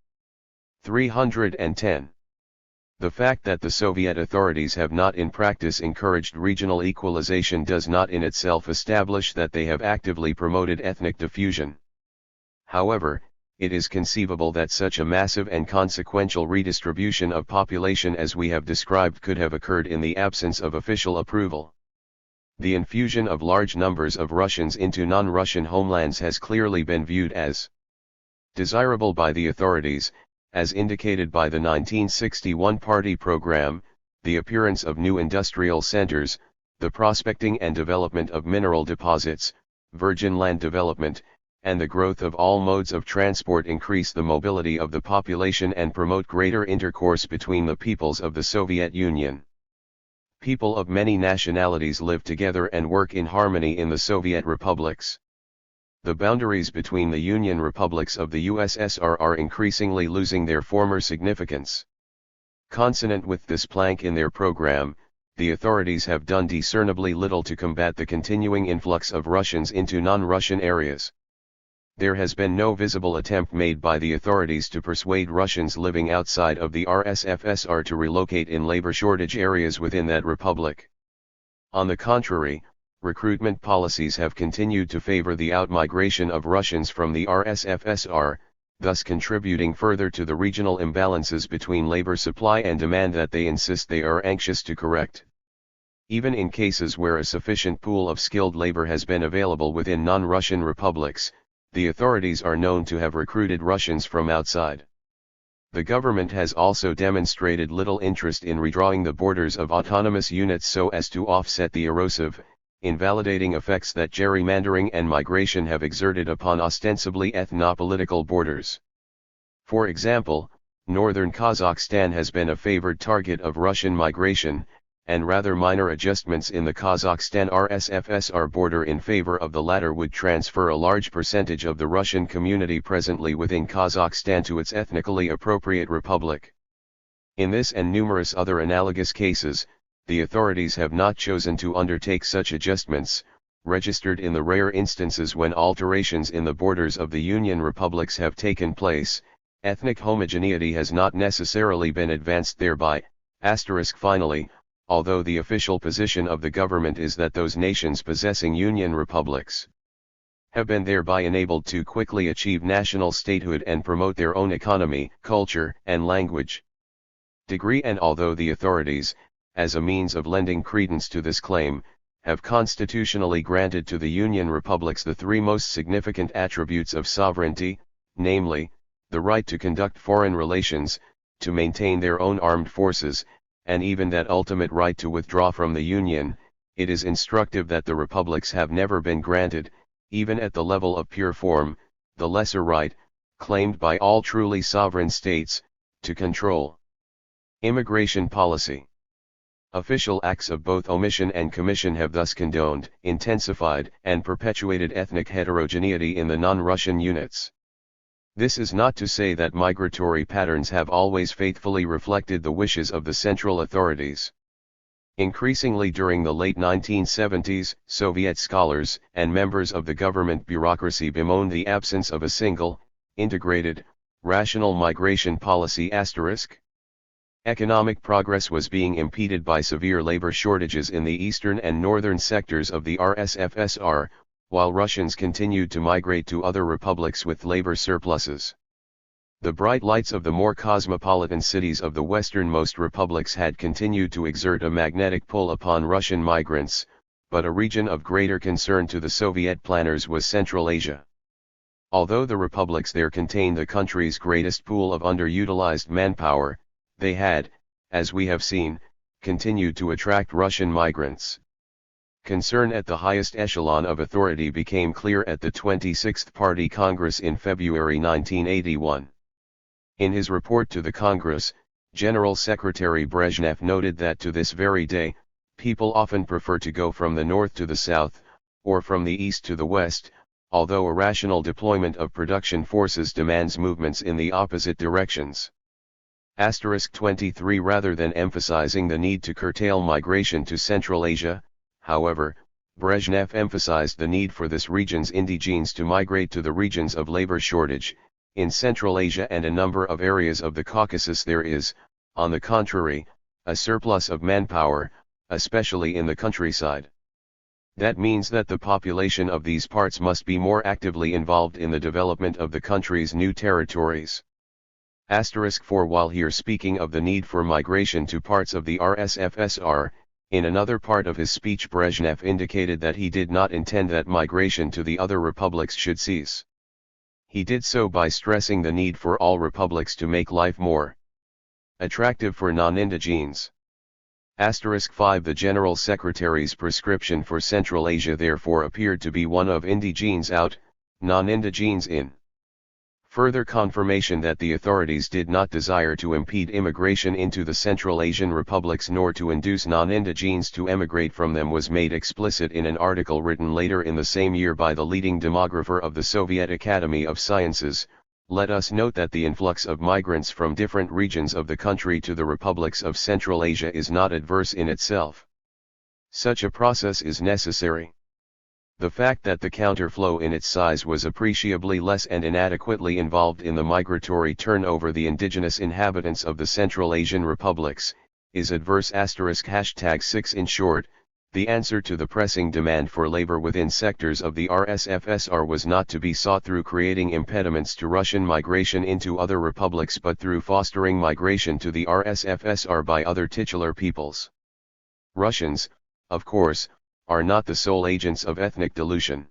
310. The fact that the Soviet authorities have not in practice encouraged regional equalization does not in itself establish that they have actively promoted ethnic diffusion. However, it is conceivable that such a massive and consequential redistribution of population as we have described could have occurred in the absence of official approval. The infusion of large numbers of Russians into non-Russian homelands has clearly been viewed as desirable by the authorities, as indicated by the 1961 party program, the appearance of new industrial centers, the prospecting and development of mineral deposits, virgin land development, and the growth of all modes of transport increase the mobility of the population and promote greater intercourse between the peoples of the Soviet Union. People of many nationalities live together and work in harmony in the Soviet republics. The boundaries between the Union republics of the USSR are increasingly losing their former significance. Consonant with this plank in their program, the authorities have done discernibly little to combat the continuing influx of Russians into non-Russian areas. There has been no visible attempt made by the authorities to persuade Russians living outside of the RSFSR to relocate in labor shortage areas within that republic. On the contrary, recruitment policies have continued to favor the outmigration of Russians from the RSFSR, thus contributing further to the regional imbalances between labor supply and demand that they insist they are anxious to correct. Even in cases where a sufficient pool of skilled labor has been available within non-Russian republics, the authorities are known to have recruited Russians from outside. The government has also demonstrated little interest in redrawing the borders of autonomous units so as to offset the erosive, invalidating effects that gerrymandering and migration have exerted upon ostensibly ethnopolitical borders. For example, northern Kazakhstan has been a favored target of Russian migration, and rather minor adjustments in the Kazakhstan-RSFSR border in favor of the latter would transfer a large percentage of the Russian community presently within Kazakhstan to its ethnically appropriate republic. In this and numerous other analogous cases, the authorities have not chosen to undertake such adjustments, registered in the rare instances when alterations in the borders of the Union republics have taken place. Ethnic homogeneity has not necessarily been advanced thereby. Finally, although the official position of the government is that those nations possessing Union republics have been thereby enabled to quickly achieve national statehood and promote their own economy, culture, and language. And although the authorities, as a means of lending credence to this claim, have constitutionally granted to the Union republics the three most significant attributes of sovereignty, namely, the right to conduct foreign relations, to maintain their own armed forces, and even that ultimate right to withdraw from the Union, it is instructive that the republics have never been granted, even at the level of pure form, the lesser right, claimed by all truly sovereign states, to control immigration policy. Official acts of both omission and commission have thus condoned, intensified, and perpetuated ethnic heterogeneity in the non-Russian units. This is not to say that migratory patterns have always faithfully reflected the wishes of the central authorities. Increasingly during the late 1970s, Soviet scholars and members of the government bureaucracy bemoaned the absence of a single, integrated, rational migration policy. Economic progress was being impeded by severe labor shortages in the eastern and northern sectors of the RSFSR, while Russians continued to migrate to other republics with labor surpluses. The bright lights of the more cosmopolitan cities of the westernmost republics had continued to exert a magnetic pull upon Russian migrants, but a region of greater concern to the Soviet planners was Central Asia. Although the republics there contained the country's greatest pool of underutilized manpower, they had, as we have seen, continued to attract Russian migrants. Concern at the highest echelon of authority became clear at the 26th Party Congress in February 1981. In his report to the Congress, General Secretary Brezhnev noted that to this very day, people often prefer to go from the north to the south, or from the east to the west, although a rational deployment of production forces demands movements in the opposite directions. 23 Rather than emphasizing the need to curtail migration to Central Asia, however, Brezhnev emphasized the need for this region's indigenes to migrate to the regions of labor shortage. In Central Asia and a number of areas of the Caucasus there is, on the contrary, a surplus of manpower, especially in the countryside. That means that the population of these parts must be more actively involved in the development of the country's new territories. 4 While here speaking of the need for migration to parts of the RSFSR, in another part of his speech Brezhnev indicated that he did not intend that migration to the other republics should cease. He did so by stressing the need for all republics to make life more attractive for non-indigenes. 5 The General Secretary's prescription for Central Asia therefore appeared to be one of indigenes out, non-indigenes in. Further confirmation that the authorities did not desire to impede immigration into the Central Asian republics nor to induce non-indigenes to emigrate from them was made explicit in an article written later in the same year by the leading demographer of the Soviet Academy of Sciences. Let us note that the influx of migrants from different regions of the country to the republics of Central Asia is not adverse in itself. Such a process is necessary. The fact that the counterflow in its size was appreciably less and inadequately involved in the migratory turnover the indigenous inhabitants of the Central Asian republics, is adverse. #6 In short, The answer to the pressing demand for labor within sectors of the RSFSR was not to be sought through creating impediments to Russian migration into other republics but through fostering migration to the RSFSR by other titular peoples. Russians, of course, are not the sole agents of ethnic dilution.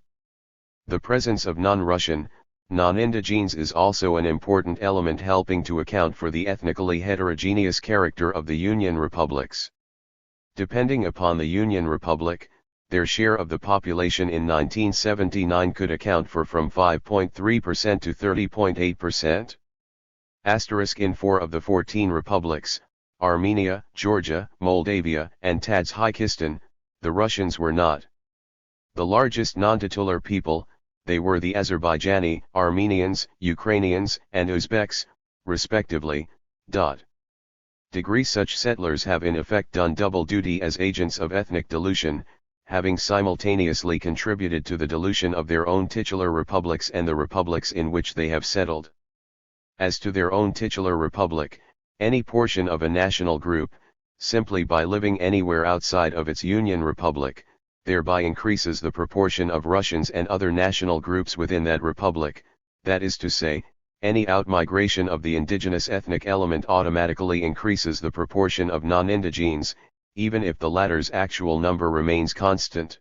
The presence of non-Russian, non-indigenes is also an important element helping to account for the ethnically heterogeneous character of the Union republics. Depending upon the Union Republic, their share of the population in 1979 could account for from 5.3% to 30.8%. In 4 of the 14 republics, Armenia, Georgia, Moldavia, and Tajikistan, the Russians were not the largest non-titular people. They were the Azerbaijani, Armenians, Ukrainians, and Uzbeks, respectively. Such settlers have in effect done double duty as agents of ethnic dilution, having simultaneously contributed to the dilution of their own titular republics and the republics in which they have settled. As to their own titular republic, any portion of a national group, simply by living anywhere outside of its Union Republic, thereby increases the proportion of Russians and other national groups within that republic, that is to say, any outmigration of the indigenous ethnic element automatically increases the proportion of non-indigenes, even if the latter's actual number remains constant.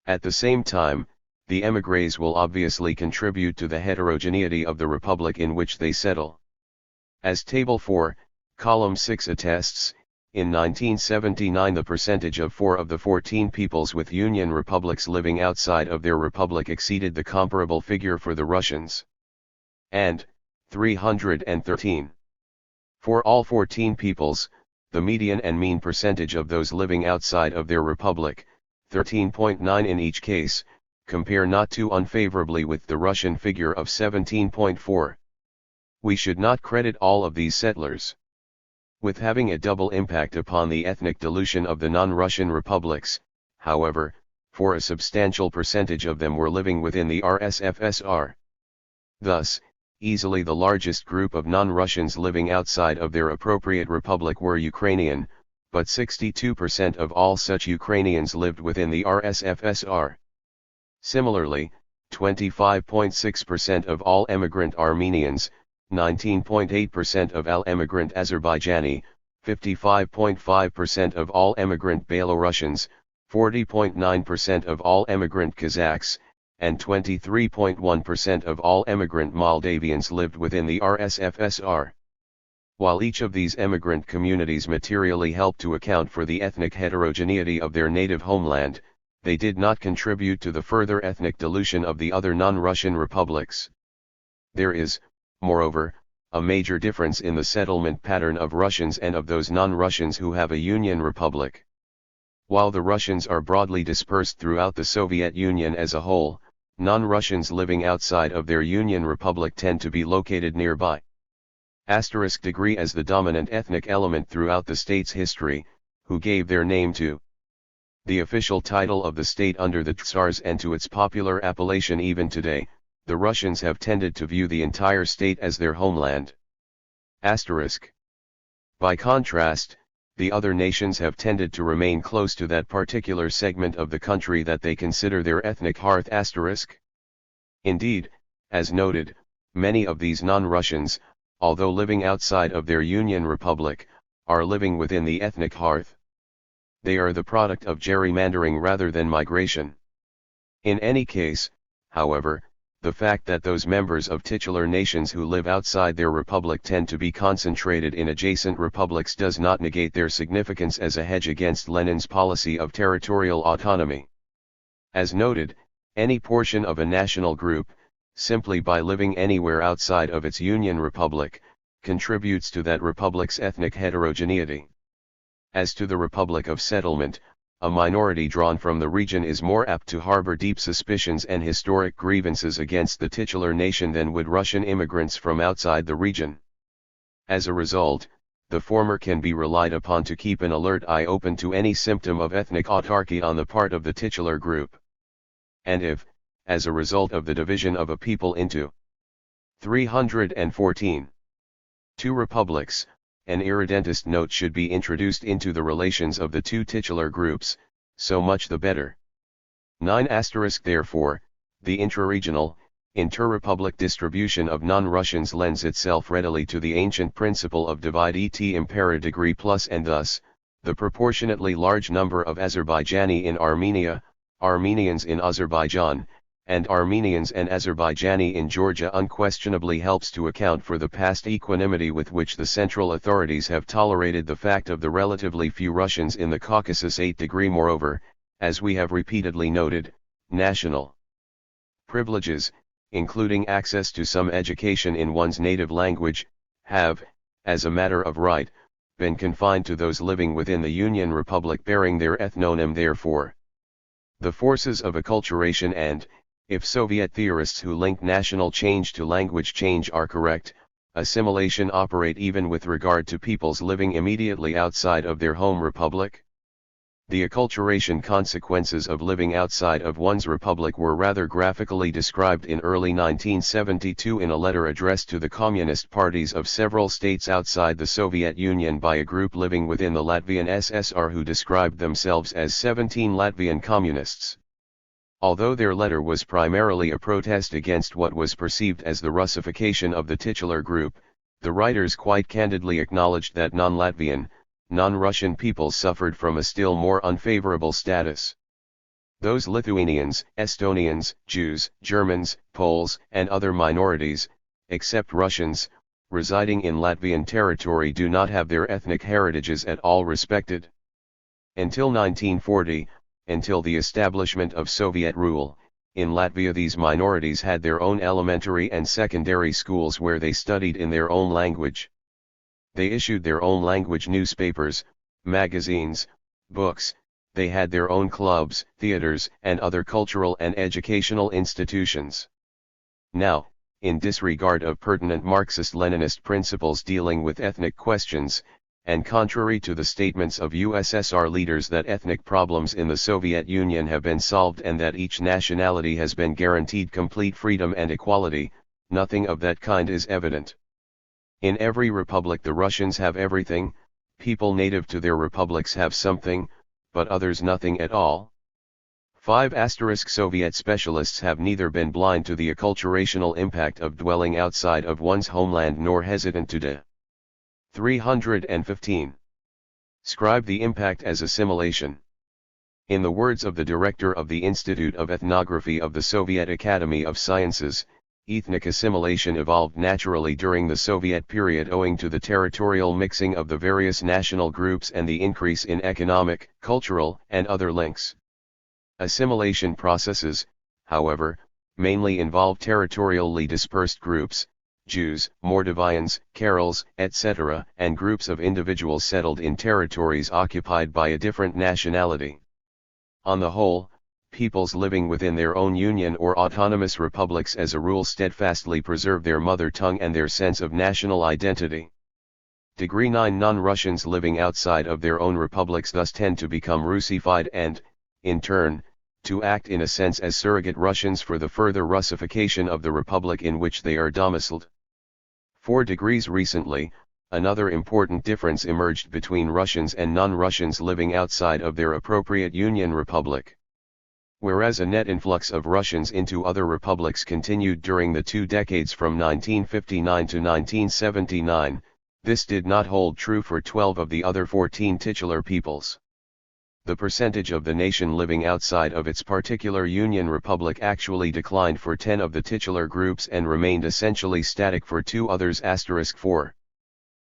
At the same time, the émigrés will obviously contribute to the heterogeneity of the republic in which they settle. As Table 4, Column 6 attests, in 1979 the percentage of 4 of the 14 peoples with Union republics living outside of their republic exceeded the comparable figure for the Russians. And, 313. For all 14 peoples, the median and mean percentage of those living outside of their republic, 13.9 in each case, compare not too unfavorably with the Russian figure of 17.4. We should not credit all of these settlers with having a double impact upon the ethnic dilution of the non-Russian republics. However, for a substantial percentage of them were living within the RSFSR. Thus, easily the largest group of non-Russians living outside of their appropriate republic were Ukrainian, but 62% of all such Ukrainians lived within the RSFSR. Similarly, 25.6% of all emigrant Armenians, 19.8% of all emigrant Azerbaijani, 55.5% of all emigrant Belarusians, 40.9% of all emigrant Kazakhs, and 23.1% of all emigrant Moldavians lived within the RSFSR. While each of these emigrant communities materially helped to account for the ethnic heterogeneity of their native homeland, they did not contribute to the further ethnic dilution of the other non-Russian republics. There is, moreover, a major difference in the settlement pattern of Russians and of those non-Russians who have a Union Republic. While the Russians are broadly dispersed throughout the Soviet Union as a whole, non-Russians living outside of their Union Republic tend to be located nearby. Degree as the dominant ethnic element throughout the state's history, who gave their name to the official title of the state under the Tsars and to its popular appellation even today, the Russians have tended to view the entire state as their homeland. By contrast, the other nations have tended to remain close to that particular segment of the country that they consider their ethnic hearth. Indeed, as noted, many of these non-Russians, although living outside of their Union Republic, are living within the ethnic hearth. They are the product of gerrymandering rather than migration. In any case, however, the fact that those members of titular nations who live outside their republic tend to be concentrated in adjacent republics does not negate their significance as a hedge against Lenin's policy of territorial autonomy. As noted, any portion of a national group, simply by living anywhere outside of its Union Republic, contributes to that republic's ethnic heterogeneity. As to the republic of settlement, a minority drawn from the region is more apt to harbor deep suspicions and historic grievances against the titular nation than would Russian immigrants from outside the region. As a result, the former can be relied upon to keep an alert eye open to any symptom of ethnic autarky on the part of the titular group. And if, as a result of the division of a people into 314 two republics, an irredentist note should be introduced into the relations of the two titular groups, so much the better. 9 *. Therefore, the intraregional, inter-republic distribution of non-Russians lends itself readily to the ancient principle of divide et impera degree plus, and thus, the proportionately large number of Azerbaijani in Armenia, Armenians in Azerbaijan, and Armenians and Azerbaijani in Georgia unquestionably helps to account for the past equanimity with which the central authorities have tolerated the fact of the relatively few Russians in the Caucasus 8 degree. Moreover, as we have repeatedly noted, national privileges, including access to some education in one's native language, have, as a matter of right, been confined to those living within the Union Republic bearing their ethnonym. Therefore, the forces of acculturation and, if Soviet theorists who link national change to language change are correct, assimilation operate even with regard to peoples living immediately outside of their home republic. The acculturation consequences of living outside of one's republic were rather graphically described in early 1972 in a letter addressed to the communist parties of several states outside the Soviet Union by a group living within the Latvian SSR who described themselves as 17 Latvian communists. Although their letter was primarily a protest against what was perceived as the Russification of the titular group, the writers quite candidly acknowledged that non-Latvian, non-Russian peoples suffered from a still more unfavorable status. Those Lithuanians, Estonians, Jews, Germans, Poles, and other minorities, except Russians, residing in Latvian territory do not have their ethnic heritages at all respected. Until 1940, until the establishment of Soviet rule, in Latvia these minorities had their own elementary and secondary schools where they studied in their own language. They issued their own language newspapers, magazines, books, they had their own clubs, theaters, and other cultural and educational institutions. Now, in disregard of pertinent Marxist-Leninist principles dealing with ethnic questions, and contrary to the statements of USSR leaders that ethnic problems in the Soviet Union have been solved and that each nationality has been guaranteed complete freedom and equality, nothing of that kind is evident. In every republic the Russians have everything, people native to their republics have something, but others nothing at all. 5 * Soviet specialists have neither been blind to the acculturational impact of dwelling outside of one's homeland nor hesitant to 315. Describe the impact as assimilation. In the words of the director of the Institute of Ethnography of the Soviet Academy of Sciences, ethnic assimilation evolved naturally during the Soviet period owing to the territorial mixing of the various national groups and the increase in economic, cultural, and other links. Assimilation processes, however, mainly involve territorially dispersed groups, Jews, Moldavians, Karels, etc., and groups of individuals settled in territories occupied by a different nationality. On the whole, peoples living within their own union or autonomous republics as a rule steadfastly preserve their mother tongue and their sense of national identity. Degree 9 non-Russians living outside of their own republics thus tend to become Russified and, in turn, to act in a sense as surrogate Russians for the further Russification of the republic in which they are domiciled. 4 degrees recently, another important difference emerged between Russians and non-Russians living outside of their appropriate Union Republic. Whereas a net influx of Russians into other republics continued during the 2 decades from 1959 to 1979, this did not hold true for 12 of the other 14 titular peoples. The percentage of the nation living outside of its particular Union Republic actually declined for 10 of the titular groups and remained essentially static for 2 others. * 4.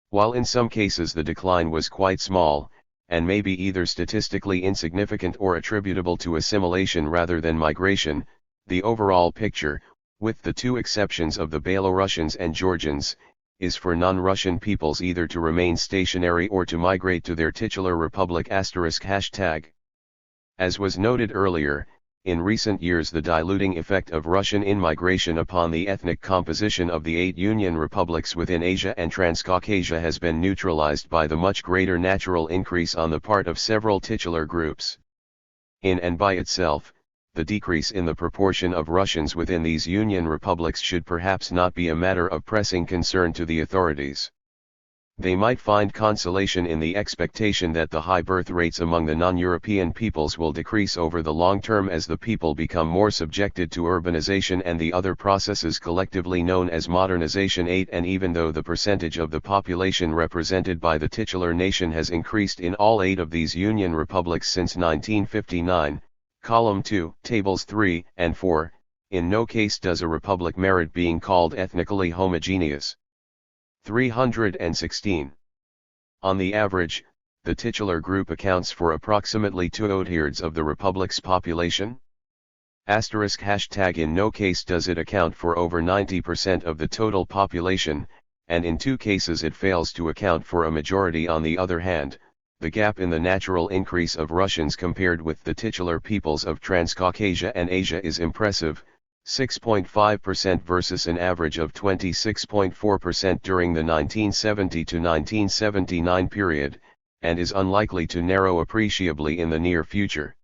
While in some cases the decline was quite small, and may be either statistically insignificant or attributable to assimilation rather than migration, the overall picture, with the 2 exceptions of the Belarusians and Georgians, is for non-Russian peoples either to remain stationary or to migrate to their titular republic. *#. As was noted earlier, in recent years the diluting effect of Russian in-migration upon the ethnic composition of the 8 Union republics within Asia and Transcaucasia has been neutralized by the much greater natural increase on the part of several titular groups. In and by itself, the decrease in the proportion of Russians within these Union republics should perhaps not be a matter of pressing concern to the authorities. They might find consolation in the expectation that the high birth rates among the non-European peoples will decrease over the long term as the people become more subjected to urbanization and the other processes collectively known as modernization. 8. And even though the percentage of the population represented by the titular nation has increased in all 8 of these Union republics since 1959, column 2, tables 3 and 4, in no case does a republic merit being called ethnically homogeneous. 316. On the average, the titular group accounts for approximately 2/3 of the republic's population. Asterisk hashtag in no case does it account for over 90% of the total population, and in 2 cases it fails to account for a majority. On the other hand, the gap in the natural increase of Russians compared with the titular peoples of Transcaucasia and Asia is impressive, 6.5% versus an average of 26.4% during the 1970 to 1979 period, and is unlikely to narrow appreciably in the near future.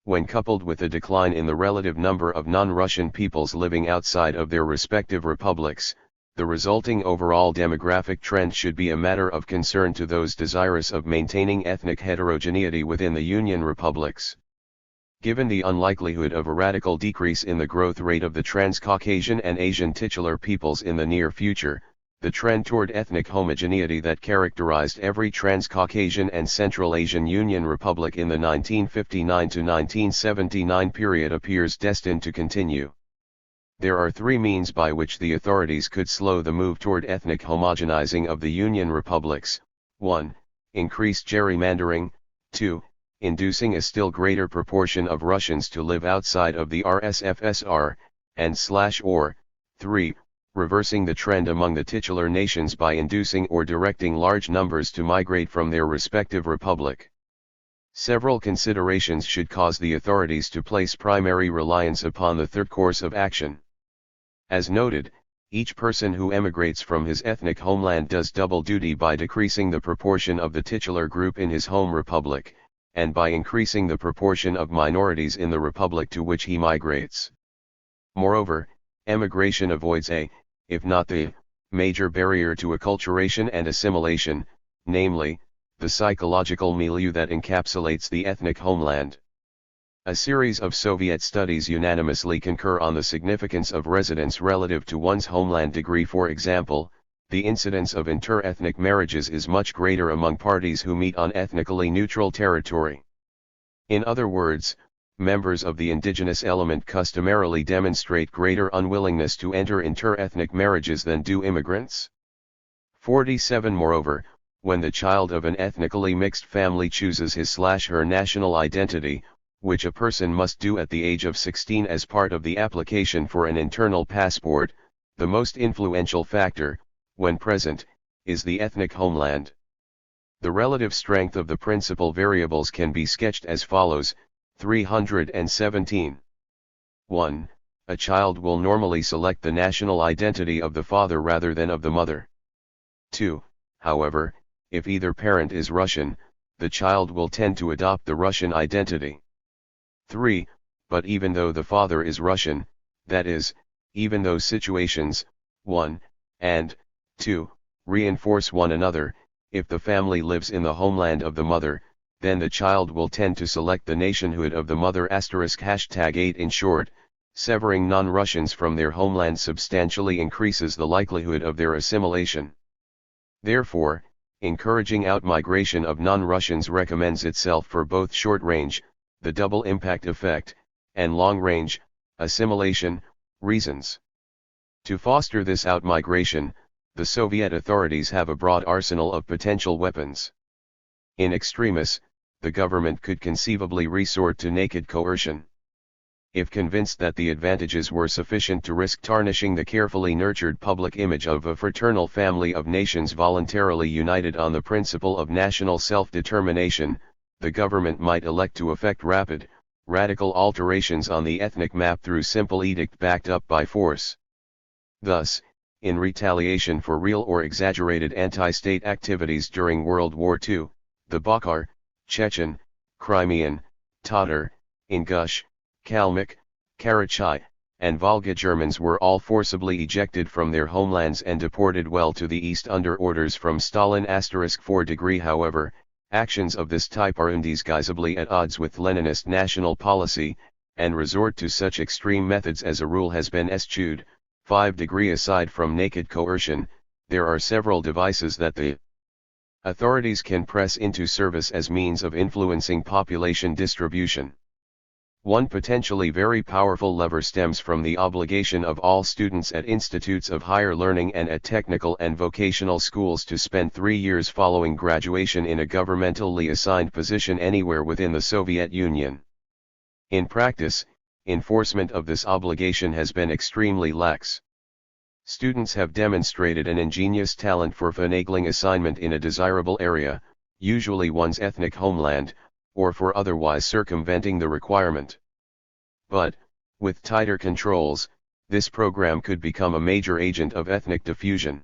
When coupled with a decline in the relative number of non-Russian peoples living outside of their respective republics, the resulting overall demographic trend should be a matter of concern to those desirous of maintaining ethnic heterogeneity within the Union republics. Given the unlikelihood of a radical decrease in the growth rate of the Transcaucasian and Asian titular peoples in the near future, the trend toward ethnic homogeneity that characterized every Transcaucasian and Central Asian Union republic in the 1959 to 1979 period appears destined to continue. There are 3 means by which the authorities could slow the move toward ethnic homogenizing of the Union republics. 1. Increased gerrymandering. 2. Inducing a still greater proportion of Russians to live outside of the RSFSR, and/or 3. Reversing the trend among the titular nations by inducing or directing large numbers to migrate from their respective republic. Several considerations should cause the authorities to place primary reliance upon the third course of action. As noted, each person who emigrates from his ethnic homeland does double duty by decreasing the proportion of the titular group in his home republic, and by increasing the proportion of minorities in the republic to which he migrates. Moreover, emigration avoids a, if not the, major barrier to acculturation and assimilation, namely, the psychological milieu that encapsulates the ethnic homeland. A series of Soviet studies unanimously concur on the significance of residence relative to one's homeland degree. For example, the incidence of inter-ethnic marriages is much greater among parties who meet on ethnically neutral territory. In other words, members of the indigenous element customarily demonstrate greater unwillingness to enter inter-ethnic marriages than do immigrants. 47. Moreover, when the child of an ethnically mixed family chooses his/her national identity, which a person must do at the age of 16 as part of the application for an internal passport, the most influential factor, when present, is the ethnic homeland. The relative strength of the principal variables can be sketched as follows. 317. 1. A child will normally select the national identity of the father rather than of the mother. 2. However, if either parent is Russian, the child will tend to adopt the Russian identity. 3. But even though the father is Russian, that is, even though situations 1 and 2 reinforce one another, if the family lives in the homeland of the mother, then the child will tend to select the nationhood of the mother. #8. In short, severing non-Russians from their homeland substantially increases the likelihood of their assimilation. Therefore, encouraging outmigration of non-Russians recommends itself for both short-range, the double impact effect, and long-range, assimilation, reasons. To foster this outmigration, the Soviet authorities have a broad arsenal of potential weapons. In extremis, the government could conceivably resort to naked coercion. If convinced that the advantages were sufficient to risk tarnishing the carefully nurtured public image of a fraternal family of nations voluntarily united on the principle of national self-determination, the government might elect to effect rapid, radical alterations on the ethnic map through simple edict backed up by force. Thus, in retaliation for real or exaggerated anti-state activities during World War II, the Bakhar, Chechen, Crimean, Tatar, Ingush, Kalmyk, Karachay, and Volga Germans were all forcibly ejected from their homelands and deported well to the east under orders from Stalin. 4°. However, actions of this type are undisguisably at odds with Leninist national policy, and resort to such extreme methods as a rule has been eschewed. 5°. Aside from naked coercion, there are several devices that the authorities can press into service as means of influencing population distribution. One potentially very powerful lever stems from the obligation of all students at institutes of higher learning and at technical and vocational schools to spend 3 years following graduation in a governmentally assigned position anywhere within the Soviet Union. In practice, enforcement of this obligation has been extremely lax. Students have demonstrated an ingenious talent for finagling assignment in a desirable area, usually one's ethnic homeland, or for otherwise circumventing the requirement. But, with tighter controls, this program could become a major agent of ethnic diffusion.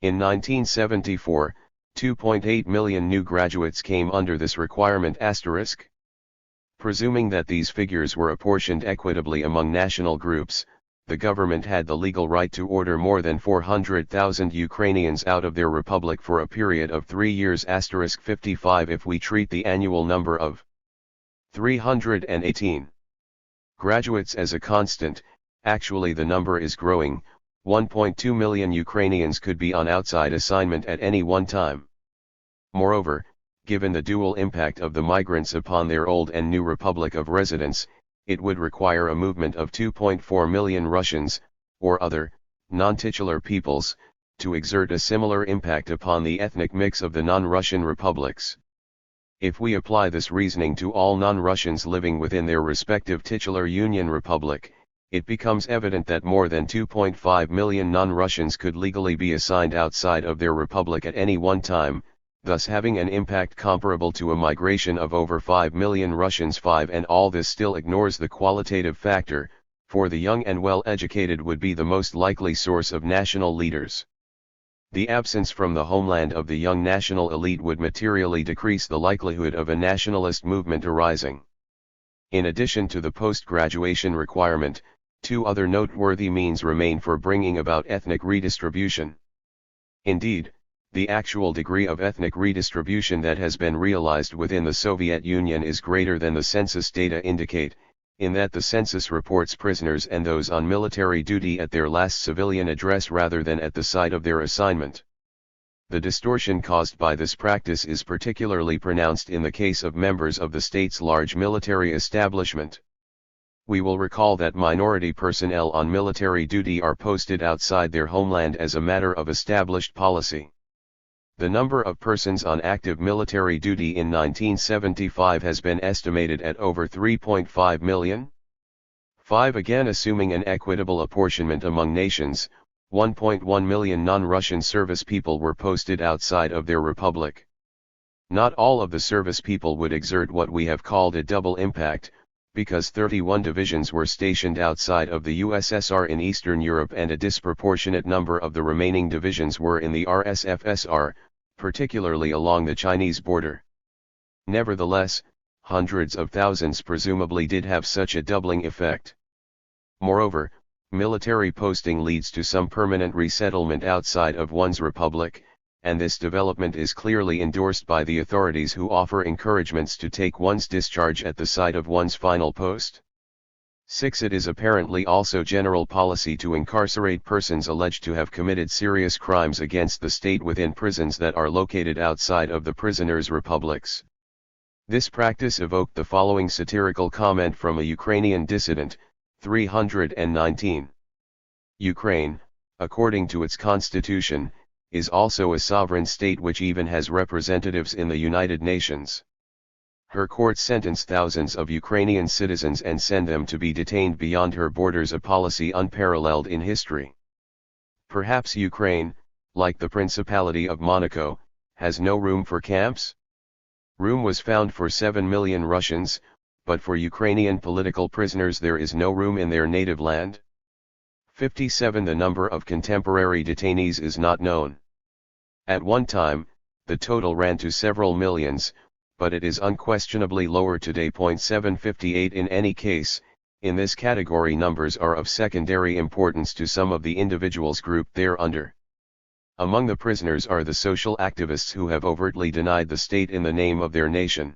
In 1974, 2.8 million new graduates came under this requirement. Presuming that these figures were apportioned equitably among national groups, the government had the legal right to order more than 400,000 Ukrainians out of their republic for a period of 3 years. 55 If we treat the annual number of 318 graduates as a constant, actually the number is growing. 1.2 million Ukrainians could be on outside assignment at any one time. Moreover, given the dual impact of the migrants upon their old and new republic of residence, it would require a movement of 2.4 million Russians, or other, non-titular peoples, to exert a similar impact upon the ethnic mix of the non-Russian republics. If we apply this reasoning to all non-Russians living within their respective titular Union Republic, it becomes evident that more than 2.5 million non-Russians could legally be assigned outside of their republic at any one time, thus having an impact comparable to a migration of over 5 million Russians. 5 And all this still ignores the qualitative factor, for the young and well-educated would be the most likely source of national leaders. The absence from the homeland of the young national elite would materially decrease the likelihood of a nationalist movement arising. In addition to the post-graduation requirement, 2 other noteworthy means remain for bringing about ethnic redistribution. Indeed, the actual degree of ethnic redistribution that has been realized within the Soviet Union is greater than the census data indicate, in that the census reports prisoners and those on military duty at their last civilian address rather than at the site of their assignment. The distortion caused by this practice is particularly pronounced in the case of members of the state's large military establishment. We will recall that minority personnel on military duty are posted outside their homeland as a matter of established policy. The number of persons on active military duty in 1975 has been estimated at over 3.5 million. 5 Again, assuming an equitable apportionment among nations, 1.1 million non-Russian service people were posted outside of their republic. Not all of the service people would exert what we have called a double impact, because 31 divisions were stationed outside of the USSR in Eastern Europe and a disproportionate number of the remaining divisions were in the RSFSR, particularly along the Chinese border. Nevertheless, hundreds of thousands presumably did have such a doubling effect. Moreover, military posting leads to some permanent resettlement outside of one's republic, and this development is clearly endorsed by the authorities who offer encouragements to take one's discharge at the site of one's final post. 6 It is apparently also general policy to incarcerate persons alleged to have committed serious crimes against the state within prisons that are located outside of the prisoners' republics. This practice evoked the following satirical comment from a Ukrainian dissident: 319. Ukraine, according to its constitution, is also a sovereign state which even has representatives in the United Nations. Her courts sentence thousands of Ukrainian citizens and send them to be detained beyond her borders, a policy unparalleled in history. Perhaps Ukraine, like the Principality of Monaco, has no room for camps? Room was found for 7 million Russians, but for Ukrainian political prisoners there is no room in their native land. 57 The number of contemporary detainees is not known. At one time, the total ran to several millions, but it is unquestionably lower today. 758 In any case, In this category, numbers are of secondary importance to some of the individuals grouped thereunder. Among the prisoners are the social activists who have overtly denied the state in the name of their nation.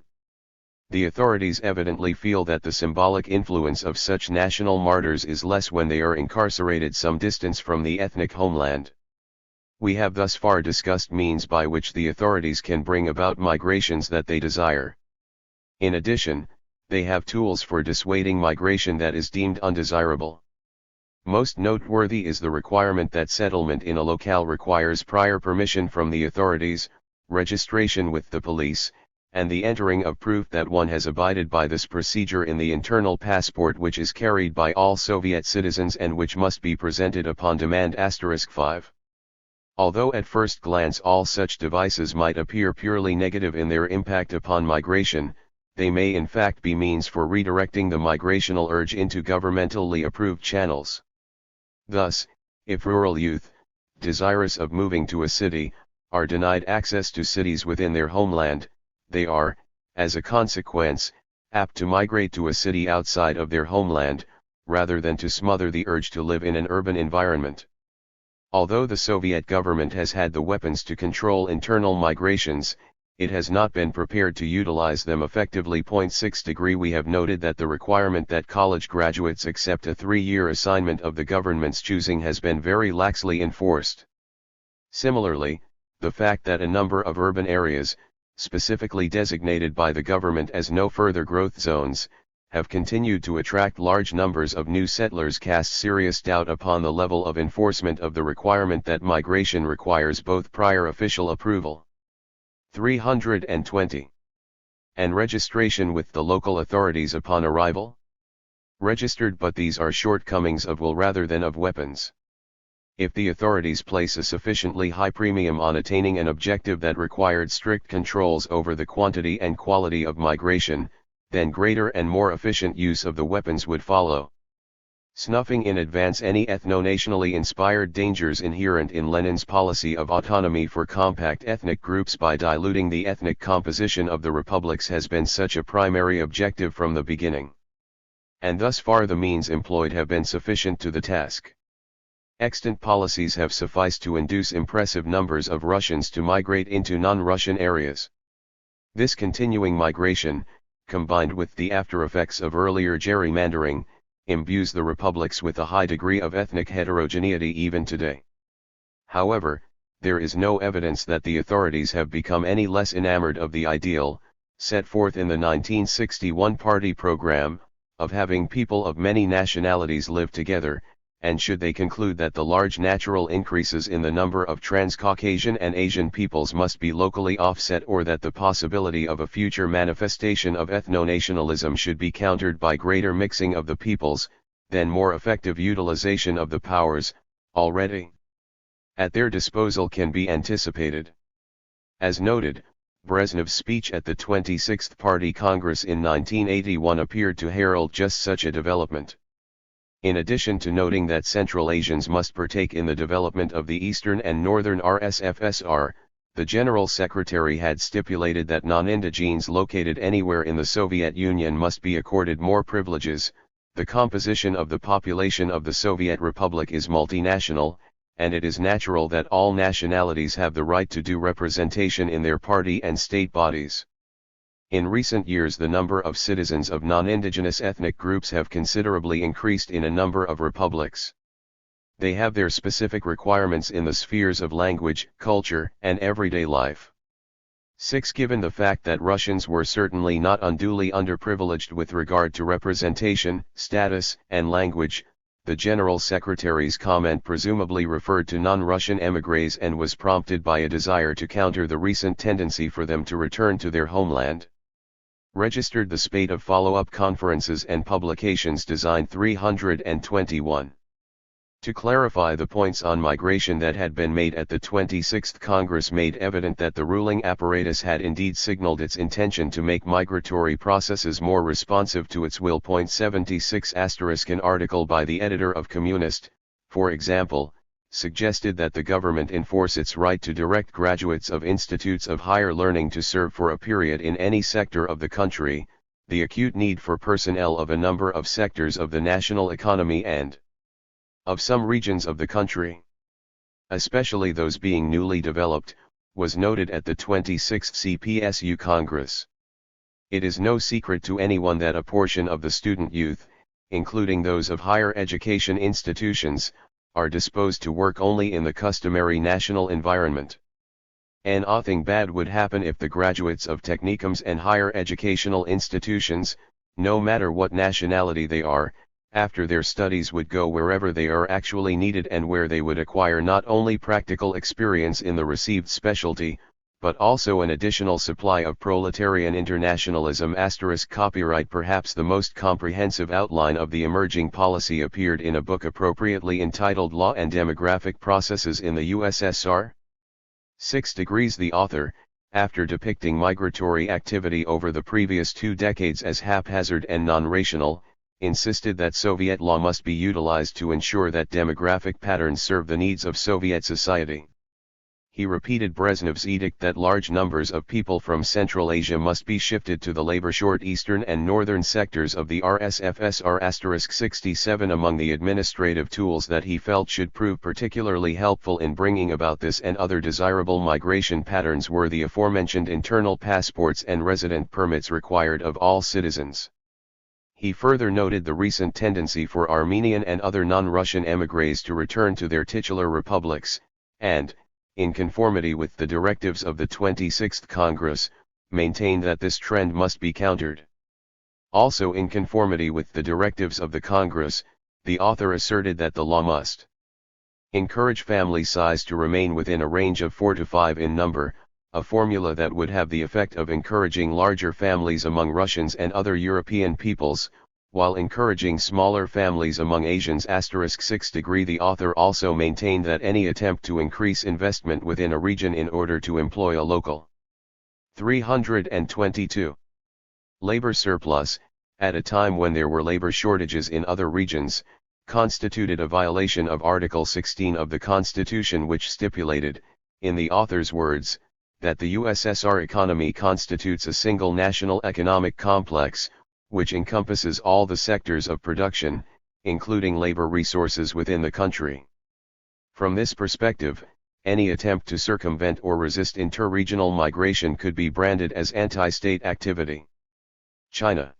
The authorities evidently feel that the symbolic influence of such national martyrs is less when they are incarcerated some distance from the ethnic homeland. We have thus far discussed means by which the authorities can bring about migrations that they desire. In addition, they have tools for dissuading migration that is deemed undesirable. Most noteworthy is the requirement that settlement in a locale requires prior permission from the authorities, registration with the police, and the entering of proof that one has abided by this procedure in the internal passport which is carried by all Soviet citizens and which must be presented upon demand. *5. Although at first glance all such devices might appear purely negative in their impact upon migration, they may in fact be means for redirecting the migrational urge into governmentally approved channels. Thus, if rural youth, desirous of moving to a city, are denied access to cities within their homeland, they are, as a consequence, apt to migrate to a city outside of their homeland, rather than to smother the urge to live in an urban environment. Although the Soviet government has had the weapons to control internal migrations, it has not been prepared to utilize them effectively. 6 We have noted that the requirement that college graduates accept a 3-year assignment of the government's choosing has been very laxly enforced. Similarly, the fact that a number of urban areas, specifically designated by the government as no further growth zones, have continued to attract large numbers of new settlers casts serious doubt upon the level of enforcement of the requirement that migration requires both prior official approval. 320. And registration with the local authorities upon arrival? Registered, but these are shortcomings of will rather than of weapons. If the authorities place a sufficiently high premium on attaining an objective that required strict controls over the quantity and quality of migration, then greater and more efficient use of the weapons would follow. Snuffing in advance any ethno-nationally inspired dangers inherent in Lenin's policy of autonomy for compact ethnic groups by diluting the ethnic composition of the republics has been such a primary objective from the beginning. And thus far the means employed have been sufficient to the task. Extant policies have sufficed to induce impressive numbers of Russians to migrate into non-Russian areas. This continuing migration, combined with the after-effects of earlier gerrymandering, imbues the republics with a high degree of ethnic heterogeneity even today. However, there is no evidence that the authorities have become any less enamored of the ideal, set forth in the 1961 party program, of having people of many nationalities live together, and should they conclude that the large natural increases in the number of Transcaucasian and Asian peoples must be locally offset, or that the possibility of a future manifestation of ethno-nationalism should be countered by greater mixing of the peoples, then more effective utilization of the powers, already at their disposal can be anticipated. As noted, Brezhnev's speech at the 26th Party Congress in 1981 appeared to herald just such a development. In addition to noting that Central Asians must partake in the development of the Eastern and Northern RSFSR, the General Secretary had stipulated that non-indigenes located anywhere in the Soviet Union must be accorded more privileges. The composition of the population of the Soviet Republic is multinational, and it is natural that all nationalities have the right to due representation in their party and state bodies. In recent years, the number of citizens of non-indigenous ethnic groups have considerably increased in a number of republics. They have their specific requirements in the spheres of language, culture, and everyday life. 6. Given the fact that Russians were certainly not unduly underprivileged with regard to representation, status, and language, the General Secretary's comment presumably referred to non-Russian émigrés and was prompted by a desire to counter the recent tendency for them to return to their homeland. Registered the spate of follow-up conferences and publications designed 321. To clarify the points on migration that had been made at the 26th Congress made evident that the ruling apparatus had indeed signaled its intention to make migratory processes more responsive to its will. 76 * An article by the editor of Communist, for example, suggested that the government enforce its right to direct graduates of institutes of higher learning to serve for a period in any sector of the country, the acute need for personnel of a number of sectors of the national economy and of some regions of the country, especially those being newly developed, was noted at the 26th CPSU Congress. It is no secret to anyone that a portion of the student youth, including those of higher education institutions, are disposed to work only in the customary national environment. And nothing bad would happen if the graduates of technicums and higher educational institutions, no matter what nationality they are, after their studies would go wherever they are actually needed and where they would acquire not only practical experience in the received specialty, but also an additional supply of proletarian internationalism. Copyright. Perhaps the most comprehensive outline of the emerging policy appeared in a book appropriately entitled Law and Demographic Processes in the USSR. 6 degrees. The author, after depicting migratory activity over the previous 2 decades as haphazard and non-rational, insisted that Soviet law must be utilized to ensure that demographic patterns serve the needs of Soviet society. He repeated Brezhnev's edict that large numbers of people from Central Asia must be shifted to the labor-short eastern and northern sectors of the RSFSR. 67 Among the administrative tools that he felt should prove particularly helpful in bringing about this and other desirable migration patterns were the aforementioned internal passports and resident permits required of all citizens. He further noted the recent tendency for Armenian and other non-Russian émigrés to return to their titular republics, and, in conformity with the directives of the 26th Congress, maintained that this trend must be countered. Also in conformity with the directives of the Congress, the author asserted that the law must encourage family size to remain within a range of 4 to 5 in number, a formula that would have the effect of encouraging larger families among Russians and other European peoples, while encouraging smaller families among Asians. 6 degree. The author also maintained that any attempt to increase investment within a region in order to employ a local 322 labor surplus, at a time when there were labor shortages in other regions, constituted a violation of Article 16 of the Constitution, which stipulated, in the author's words, that the USSR economy constitutes a single national economic complex, which encompasses all the sectors of production, including labor resources within the country. From this perspective, any attempt to circumvent or resist interregional migration could be branded as anti-state activity. China.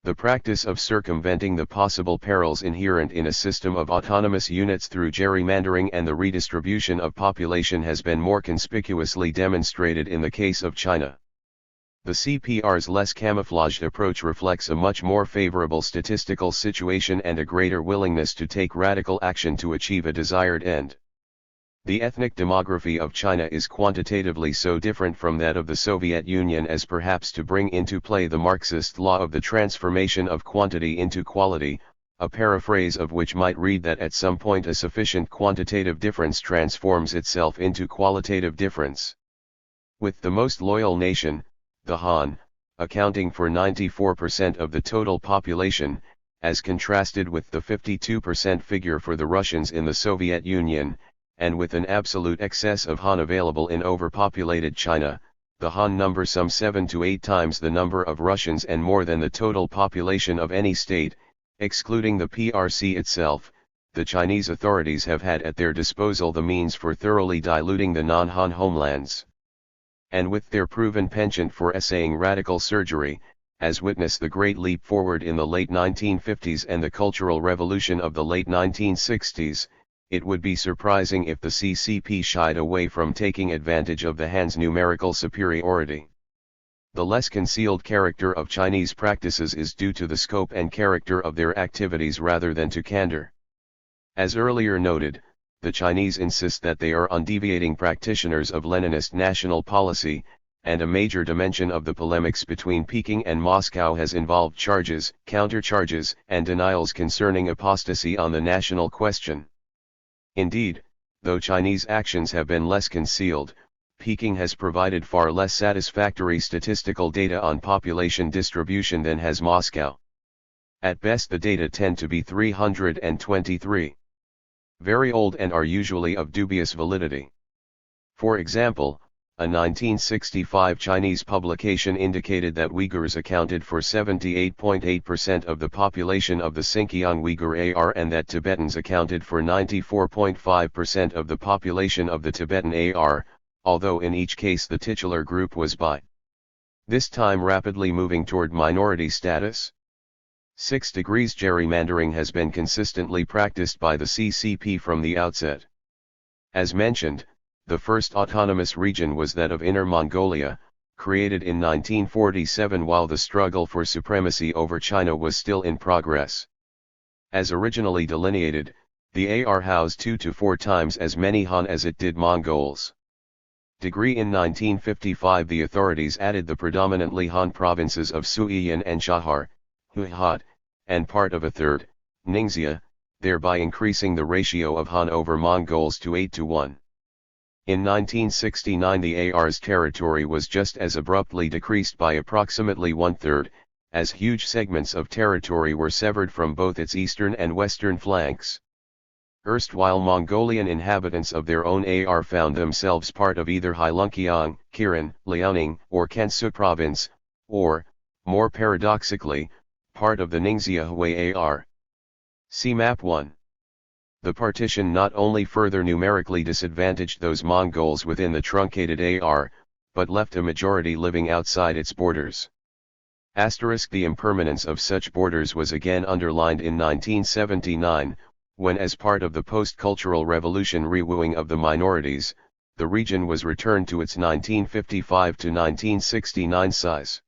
The practice of circumventing the possible perils inherent in a system of autonomous units through gerrymandering and the redistribution of population has been more conspicuously demonstrated in the case of China. The CPR's less camouflaged approach reflects a much more favorable statistical situation and a greater willingness to take radical action to achieve a desired end. The ethnic demography of China is quantitatively so different from that of the Soviet Union as perhaps to bring into play the Marxist law of the transformation of quantity into quality, a paraphrase of which might read that at some point a sufficient quantitative difference transforms itself into qualitative difference. With the most loyal nation, the Han, accounting for 94% of the total population, as contrasted with the 52% figure for the Russians in the Soviet Union, and with an absolute excess of Han available in overpopulated China, the Han number some 7 to 8 times the number of Russians and more than the total population of any state, excluding the PRC itself. The Chinese authorities have had at their disposal the means for thoroughly diluting the non-Han homelands. And with their proven penchant for essaying radical surgery, as witness the great leap forward in the late 1950s and the cultural revolution of the late 1960s, it would be surprising if the CCP shied away from taking advantage of the Han's numerical superiority. The less concealed character of Chinese practices is due to the scope and character of their activities rather than to candor. As earlier noted, the Chinese insist that they are undeviating practitioners of Leninist national policy, and a major dimension of the polemics between Peking and Moscow has involved charges, countercharges, and denials concerning apostasy on the national question. Indeed, though Chinese actions have been less concealed, Peking has provided far less satisfactory statistical data on population distribution than has Moscow. At best the data tend to be 323. Very old and are usually of dubious validity. For example, a 1965 Chinese publication indicated that Uyghurs accounted for 78.8% of the population of the Xinjiang Uyghur AR and that Tibetans accounted for 94.5% of the population of the Tibetan AR, although in each case the titular group was by this time rapidly moving toward minority status. 6 degrees gerrymandering has been consistently practiced by the CCP from the outset. As mentioned, the first autonomous region was that of Inner Mongolia, created in 1947 while the struggle for supremacy over China was still in progress. As originally delineated, the AR housed 2 to 4 times as many Han as it did Mongols. In 1955 the authorities added the predominantly Han provinces of Suiyin and Chahar, Huihat, and part of a third, Ningxia, thereby increasing the ratio of Han over Mongols to 8 to 1. In 1969 the AR's territory was just as abruptly decreased by approximately one-third, as huge segments of territory were severed from both its eastern and western flanks. Erstwhile Mongolian inhabitants of their own AR found themselves part of either Heilongjiang, Kirin, Liaoning, or Kansu province, or, more paradoxically, part of the Ningxia Hui AR. See Map 1. The partition not only further numerically disadvantaged those Mongols within the truncated AR, but left a majority living outside its borders. The impermanence of such borders was again underlined in 1979, when as part of the post-cultural revolution rewooing of the minorities, the region was returned to its 1955 to 1969 size.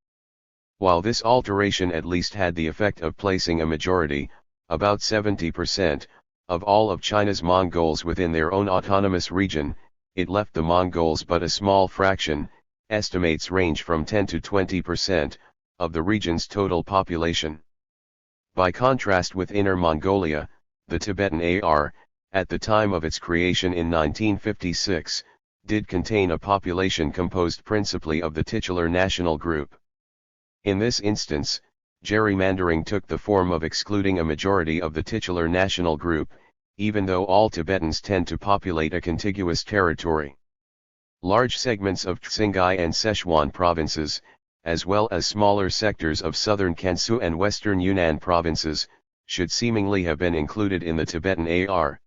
While this alteration at least had the effect of placing a majority, about 70%, of all of China's Mongols within their own autonomous region, it left the Mongols but a small fraction, estimates range from 10 to 20%, of the region's total population. By contrast with Inner Mongolia, the Tibetan AR, at the time of its creation in 1956, did contain a population composed principally of the titular national group. In this instance, gerrymandering took the form of excluding a majority of the titular national group, even though all Tibetans tend to populate a contiguous territory. Large segments of Qinghai and Sichuan provinces, as well as smaller sectors of southern Kansu and western Yunnan provinces, should seemingly have been included in the Tibetan AR.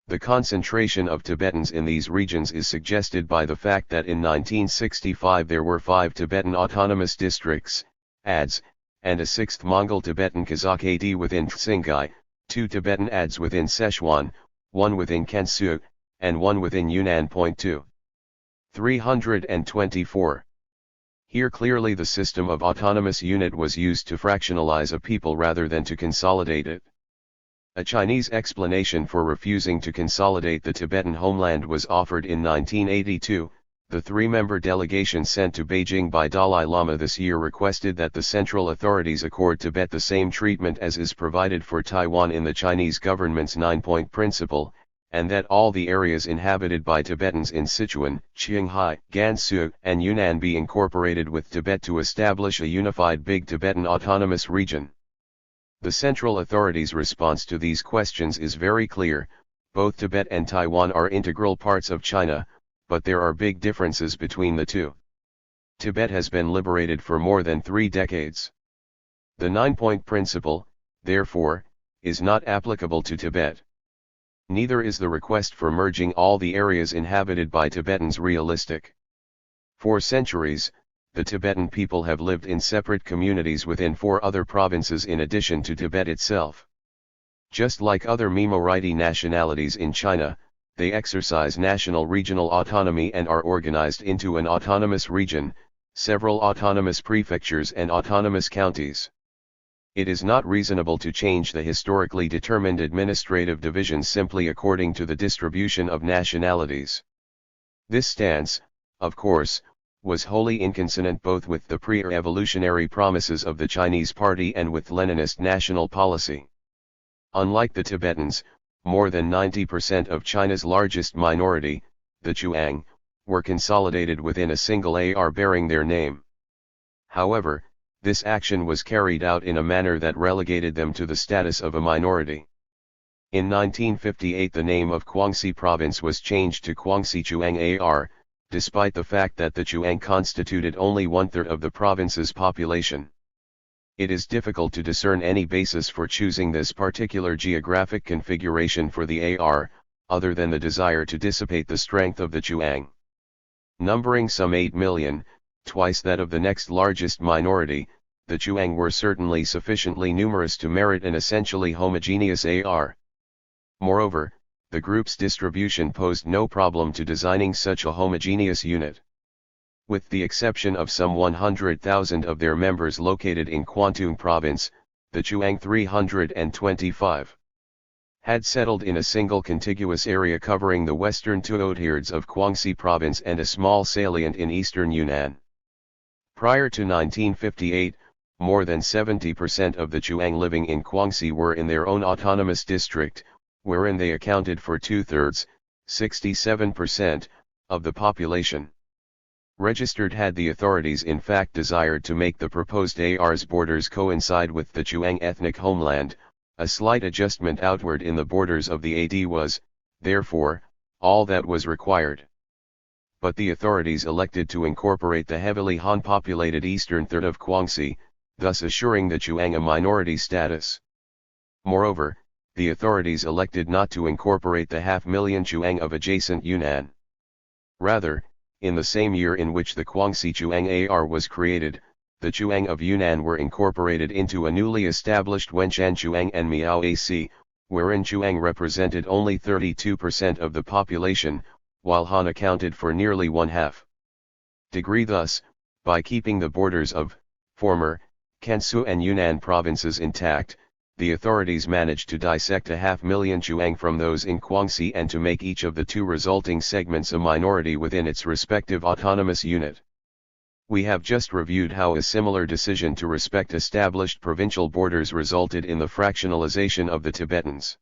The concentration of Tibetans in these regions is suggested by the fact that in 1965 there were 5 Tibetan autonomous districts, ADS, and a 6th Mongol-Tibetan Kazakh AD within Qinghai, 2 Tibetan ADS within Sichuan, 1 within Kansu, and 1 within Yunnan. 2. 324. Here clearly the system of autonomous unit was used to fractionalize a people rather than to consolidate it. A Chinese explanation for refusing to consolidate the Tibetan homeland was offered in 1982. The 3-member delegation sent to Beijing by Dalai Lama this year requested that the central authorities accord Tibet the same treatment as is provided for Taiwan in the Chinese government's 9-point principle, and that all the areas inhabited by Tibetans in Sichuan, Qinghai, Gansu, and Yunnan be incorporated with Tibet to establish a unified Big Tibetan Autonomous Region. The central authorities' response to these questions is very clear: both Tibet and Taiwan are integral parts of China, but there are big differences between the two. Tibet has been liberated for more than 3 decades. The 9-point principle, therefore, is not applicable to Tibet. Neither is the request for merging all the areas inhabited by Tibetans realistic. For centuries, the Tibetan people have lived in separate communities within 4 other provinces in addition to Tibet itself. Just like other Minority nationalities in China, they exercise national regional autonomy and are organized into an autonomous region, several autonomous prefectures and autonomous counties. It is not reasonable to change the historically determined administrative divisions simply according to the distribution of nationalities. This stance, of course, was wholly inconsonant both with the pre-revolutionary promises of the Chinese Party and with Leninist national policy. Unlike the Tibetans, more than 90% of China's largest minority, the Chuang, were consolidated within a single AR bearing their name. However, this action was carried out in a manner that relegated them to the status of a minority. In 1958 the name of Guangxi province was changed to Guangxi Chuang AR, despite the fact that the Chuang constituted only one-third of the province's population. It is difficult to discern any basis for choosing this particular geographic configuration for the AR, other than the desire to dissipate the strength of the Chuang. Numbering some 8 million, twice that of the next largest minority, the Chuang were certainly sufficiently numerous to merit an essentially homogeneous AR. Moreover, the group's distribution posed no problem to designing such a homogeneous unit. With the exception of some 100,000 of their members located in Kwantung province, the Chuang 325 had settled in a single contiguous area covering the western Tuothirds of Guangxi province and a small salient in eastern Yunnan. Prior to 1958, more than 70% of the Chuang living in Guangxi were in their own autonomous district, wherein they accounted for 2/3, 67%, of the population. Registered had the authorities in fact desired to make the proposed AR's borders coincide with the Chuang ethnic homeland, a slight adjustment outward in the borders of the AD was, therefore, all that was required. But the authorities elected to incorporate the heavily Han-populated eastern third of Guangxi, thus assuring the Chuang a minority status. Moreover, the authorities elected not to incorporate the 500,000 Chuang of adjacent Yunnan. Rather, in the same year in which the Guangxi Chuang AR was created, the Chuang of Yunnan were incorporated into a newly established Wenshan Chuang and Miao AC, wherein Chuang represented only 32% of the population, while Han accounted for nearly 1/2. Thus, by keeping the borders of former Gansu and Yunnan provinces intact, the authorities managed to dissect a 500,000 Chuang from those in Guangxi and to make each of the two resulting segments a minority within its respective autonomous unit. We have just reviewed how a similar decision to respect established provincial borders resulted in the fractionalization of the Tibetans.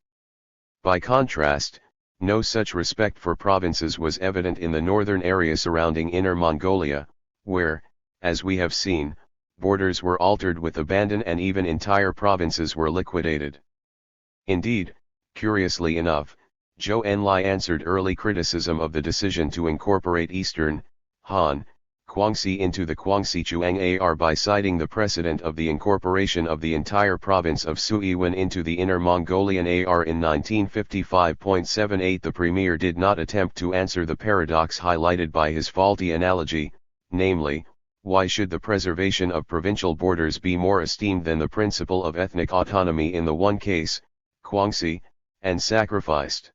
By contrast, no such respect for provinces was evident in the northern area surrounding Inner Mongolia, where, as we have seen, borders were altered with abandon and even entire provinces were liquidated. Indeed, curiously enough, Zhou Enlai answered early criticism of the decision to incorporate eastern, Han, Guangxi into the Guangxi Chuang AR by citing the precedent of the incorporation of the entire province of Suiwan into the Inner Mongolian AR in 1955.78. The premier did not attempt to answer the paradox highlighted by his faulty analogy, namely, why should the preservation of provincial borders be more esteemed than the principle of ethnic autonomy in the one case, Guangxi, and sacrificed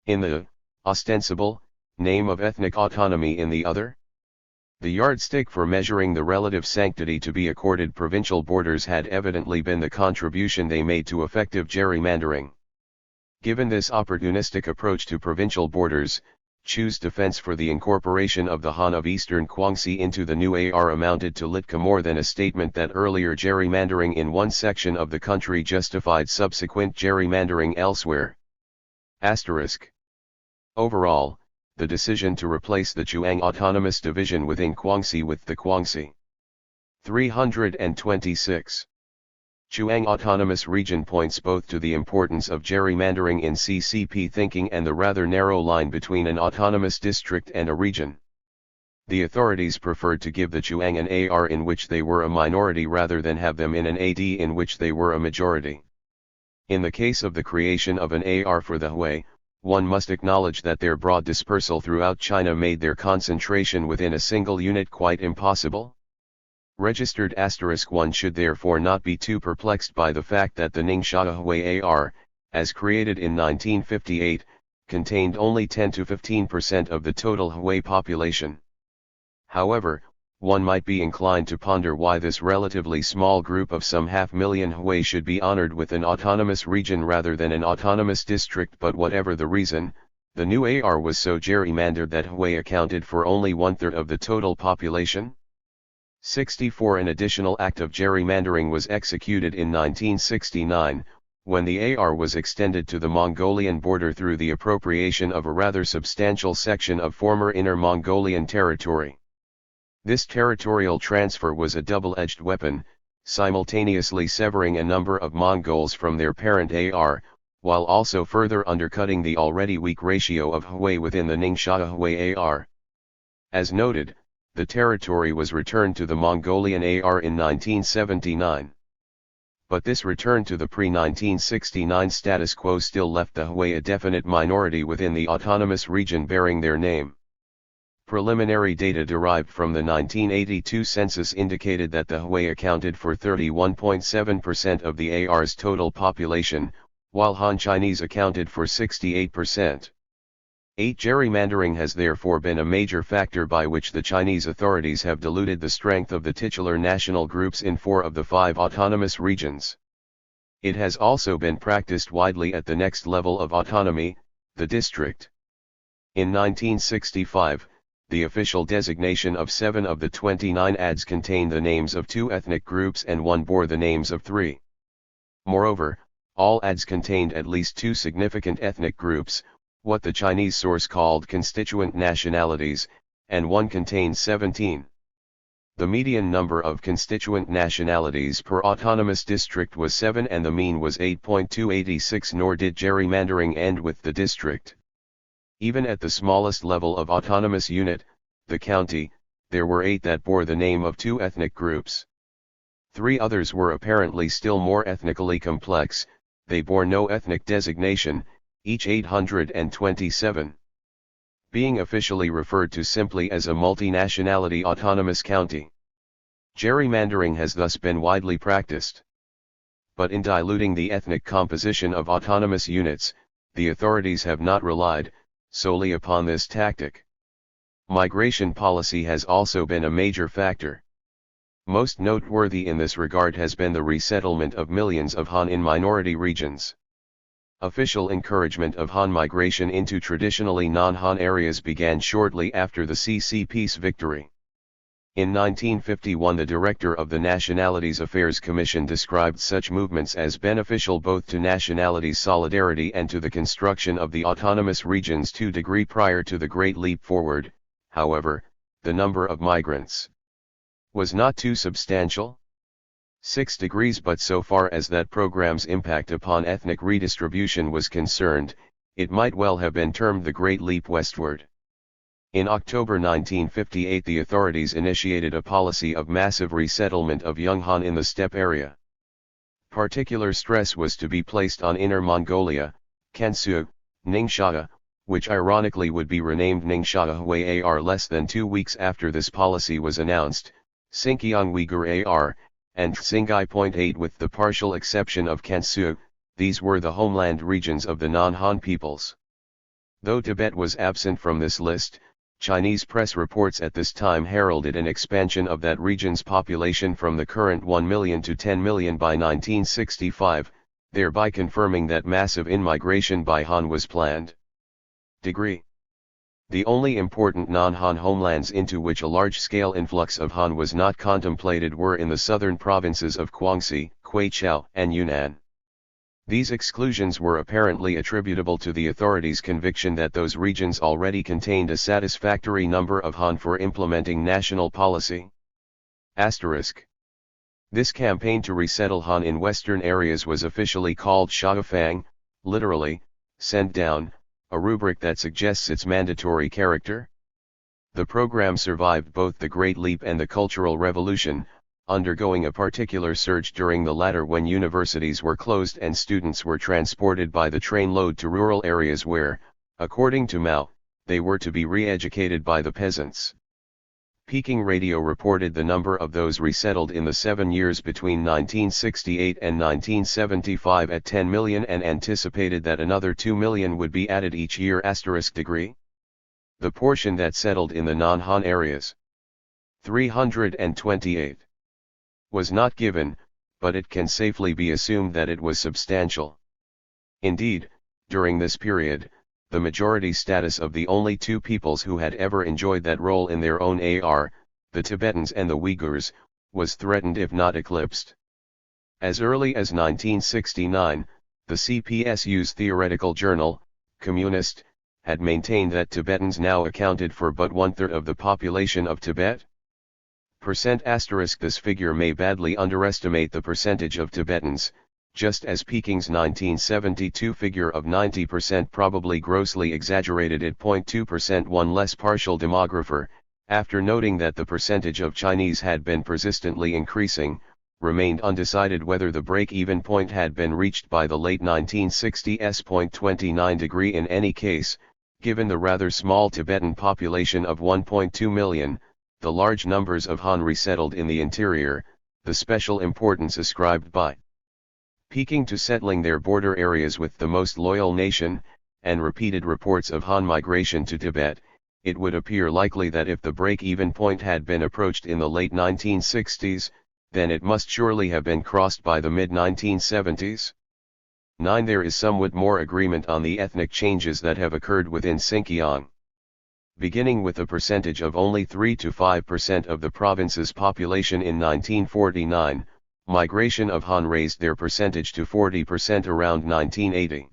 in the ostensible name of ethnic autonomy in the other? The yardstick for measuring the relative sanctity to be accorded provincial borders had evidently been the contribution they made to effective gerrymandering. Given this opportunistic approach to provincial borders, Chu's defense for the incorporation of the Han of eastern Guangxi into the new AR amounted to little more than a statement that earlier gerrymandering in one section of the country justified subsequent gerrymandering elsewhere. Overall, the decision to replace the Chuang Autonomous Division within Guangxi with the Guangxi 326 Chuang Autonomous Region points both to the importance of gerrymandering in CCP thinking and the rather narrow line between an autonomous district and a region. The authorities preferred to give the Chuang an AR in which they were a minority rather than have them in an AD in which they were a majority. In the case of the creation of an AR for the Hui, one must acknowledge that their broad dispersal throughout China made their concentration within a single unit quite impossible. Registered *1 should therefore not be too perplexed by the fact that the Ningxia Hui AR, as created in 1958, contained only 10 to 15% of the total Hui population. However, one might be inclined to ponder why this relatively small group of some 500,000 Hui should be honored with an autonomous region rather than an autonomous district. But whatever the reason, the new AR was so gerrymandered that Hui accounted for only 1/3 of the total population. 64 An additional act of gerrymandering was executed in 1969, when the AR was extended to the Mongolian border through the appropriation of a rather substantial section of former Inner Mongolian territory. This territorial transfer was a double-edged weapon, simultaneously severing a number of Mongols from their parent AR, while also further undercutting the already weak ratio of Hui within the Ningxia Hui AR. As noted, the territory was returned to the Mongolian AR in 1979. But this return to the pre-1969 status quo still left the Hui a definite minority within the autonomous region bearing their name. Preliminary data derived from the 1982 census indicated that the Hui accounted for 31.7% of the AR's total population, while Han Chinese accounted for 68%. Gerrymandering has therefore been a major factor by which the Chinese authorities have diluted the strength of the titular national groups in 4 of the 5 autonomous regions. It has also been practiced widely at the next level of autonomy, the district. In 1965, the official designation of 7 of the 29 ADs contained the names of 2 ethnic groups and 1 bore the names of 3. Moreover, all ADs contained at least 2 significant ethnic groups, what the Chinese source called constituent nationalities, and 1 contained 17. The median number of constituent nationalities per autonomous district was 7 and the mean was 8.286, nor did gerrymandering end with the district. Even at the smallest level of autonomous unit, the county, there were 8 that bore the name of 2 ethnic groups. 3 others were apparently still more ethnically complex, they bore no ethnic designation, each 827. Being officially referred to simply as a multinationality autonomous county. Gerrymandering has thus been widely practiced. But in diluting the ethnic composition of autonomous units, the authorities have not relied solely upon this tactic. Migration policy has also been a major factor. Most noteworthy in this regard has been the resettlement of millions of Han in minority regions. Official encouragement of Han migration into traditionally non-Han areas began shortly after the CCP's victory. In 1951, the director of the Nationalities Affairs Commission described such movements as beneficial both to nationalities' solidarity and to the construction of the autonomous regions. 2 degrees prior to the Great Leap Forward, however, the number of migrants was not too substantial. 6 degrees, but so far as that program's impact upon ethnic redistribution was concerned, it might well have been termed the Great Leap Westward. In October 1958, the authorities initiated a policy of massive resettlement of young Han in the steppe area. Particular stress was to be placed on Inner Mongolia, Kansu, Ningxia, which ironically would be renamed Ningxia Hui AR less than 2 weeks after this policy was announced, Xinjiang Uyghur AR, and Xinghai.8 with the partial exception of Kansu. These were the homeland regions of the non-Han peoples. Though Tibet was absent from this list, Chinese press reports at this time heralded an expansion of that region's population from the current 1 million to 10 million by 1965, thereby confirming that massive in-migration by Han was planned. Degree. The only important non-Han homelands into which a large-scale influx of Han was not contemplated were in the southern provinces of Guangxi, Quechua, and Yunnan. These exclusions were apparently attributable to the authorities' conviction that those regions already contained a satisfactory number of Han for implementing national policy. Asterisk. This campaign to resettle Han in western areas was officially called Shaofang, literally, send down, a rubric that suggests its mandatory character. The program survived both the Great Leap and the Cultural Revolution, undergoing a particular surge during the latter when universities were closed and students were transported by the trainload to rural areas where, according to Mao, they were to be re-educated by the peasants. Peking Radio reported the number of those resettled in the 7 years between 1968 and 1975 at 10 million and anticipated that another 2 million would be added each year. Degree. The portion that settled in the non-Han areas, 328, was not given, but it can safely be assumed that it was substantial. Indeed, during this period, the majority status of the only 2 peoples who had ever enjoyed that role in their own AR, the Tibetans and the Uyghurs, was threatened if not eclipsed. As early as 1969, the CPSU's theoretical journal, Communist, had maintained that Tibetans now accounted for but 1/3 of the population of Tibet. This figure may badly underestimate the percentage of Tibetans, just as Peking's 1972 figure of 90% probably grossly exaggerated it. 0.2%. One less partial demographer, After noting that the percentage of Chinese had been persistently increasing, remained undecided whether the break-even point had been reached by the late 1960s. 29 degree in any case, given the rather small Tibetan population of 1.2 million, the large numbers of Han resettled in the interior, the special importance ascribed by Peking to settling their border areas with the most loyal nation, and repeated reports of Han migration to Tibet, it would appear likely that if the break-even point had been approached in the late 1960s, then it must surely have been crossed by the mid-1970s. 9. There is somewhat more agreement on the ethnic changes that have occurred within Xinjiang. Beginning with a percentage of only 3 to 5% of the province's population in 1949, migration of Han raised their percentage to 40% around 1980.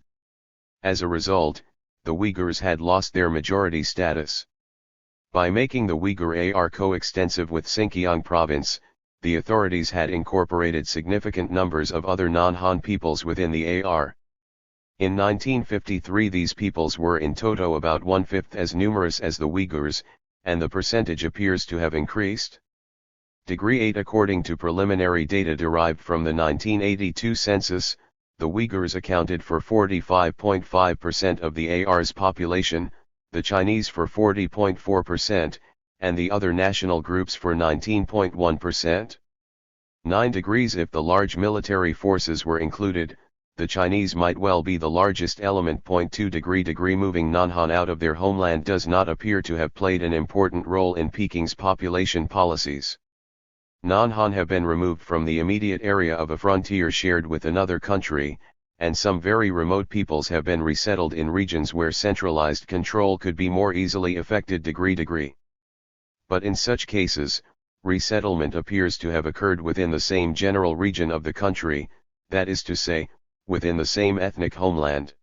As a result, the Uyghurs had lost their majority status. By making the Uyghur AR coextensive with Xinjiang province, the authorities had incorporated significant numbers of other non-Han peoples within the AR. In 1953 these peoples were in toto about one-fifth as numerous as the Uyghurs, and the percentage appears to have increased. Degree 8. According to preliminary data derived from the 1982 census, the Uyghurs accounted for 45.5% of the AR's population, the Chinese for 40.4%, and the other national groups for 19.1%. 9 degrees. If the large military forces were included, the Chinese might well be the largest element. 2 degree. Moving non-Han out of their homeland does not appear to have played an important role in Peking's population policies. Non-Han have been removed from the immediate area of a frontier shared with another country, and some very remote peoples have been resettled in regions where centralized control could be more easily effected. Degree. But in such cases, resettlement appears to have occurred within the same general region of the country, that is to say, within the same ethnic homeland.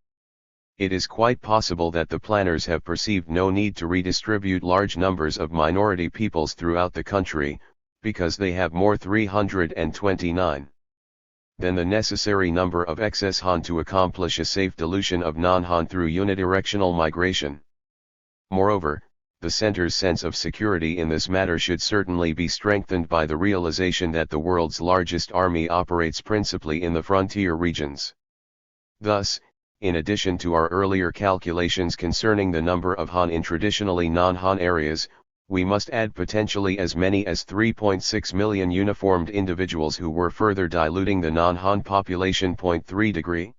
It is quite possible that the planners have perceived no need to redistribute large numbers of minority peoples throughout the country, because they have more 329 than the necessary number of excess Han to accomplish a safe dilution of non-Han through unidirectional migration. Moreover, the center's sense of security in this matter should certainly be strengthened by the realization that the world's largest army operates principally in the frontier regions. Thus, in addition to our earlier calculations concerning the number of Han in traditionally non-Han areas, we must add potentially as many as 3.6 million uniformed individuals who were further diluting the non-Han population. 3 degree.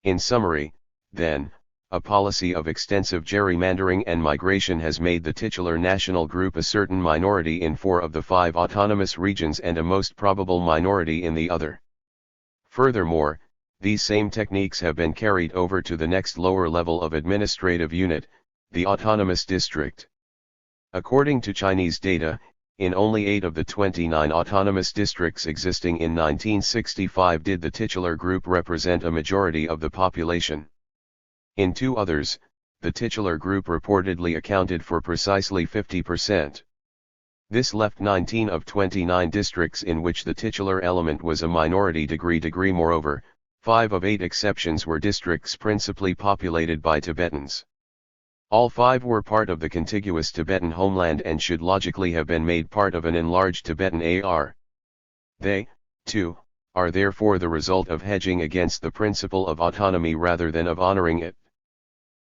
In summary, then, a policy of extensive gerrymandering and migration has made the titular national group a certain minority in 4 of the 5 autonomous regions and a most probable minority in the other. Furthermore, these same techniques have been carried over to the next lower level of administrative unit, the autonomous district. According to Chinese data, in only 8 of the 29 autonomous districts existing in 1965 did the titular group represent a majority of the population. In 2 others, the titular group reportedly accounted for precisely 50%. This left 19 of 29 districts in which the titular element was a minority. Degree. Moreover, 5 of 8 exceptions were districts principally populated by Tibetans. All 5 were part of the contiguous Tibetan homeland and should logically have been made part of an enlarged Tibetan AR. They, too, are therefore the result of hedging against the principle of autonomy rather than of honoring it.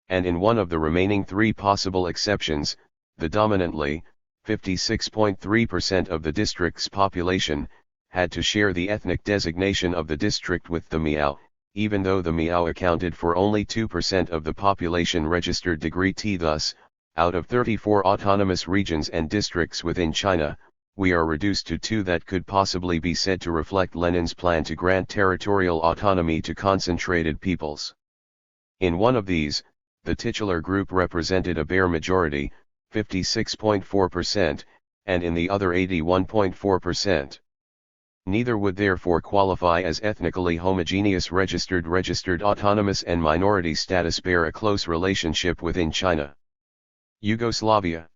And in one of the remaining 3 possible exceptions, the dominantly, 56.3% of the district's population, had to share the ethnic designation of the district with the Miao, even though the Miao accounted for only 2% of the population registered. Thus, out of 34 autonomous regions and districts within China, we are reduced to 2 that could possibly be said to reflect Lenin's plan to grant territorial autonomy to concentrated peoples. In one of these, the titular group represented a bare majority, 56.4%, and in the other 81.4%. Neither would therefore qualify as ethnically homogeneous. Registered autonomous and minority status bear a close relationship within China. Yugoslavia.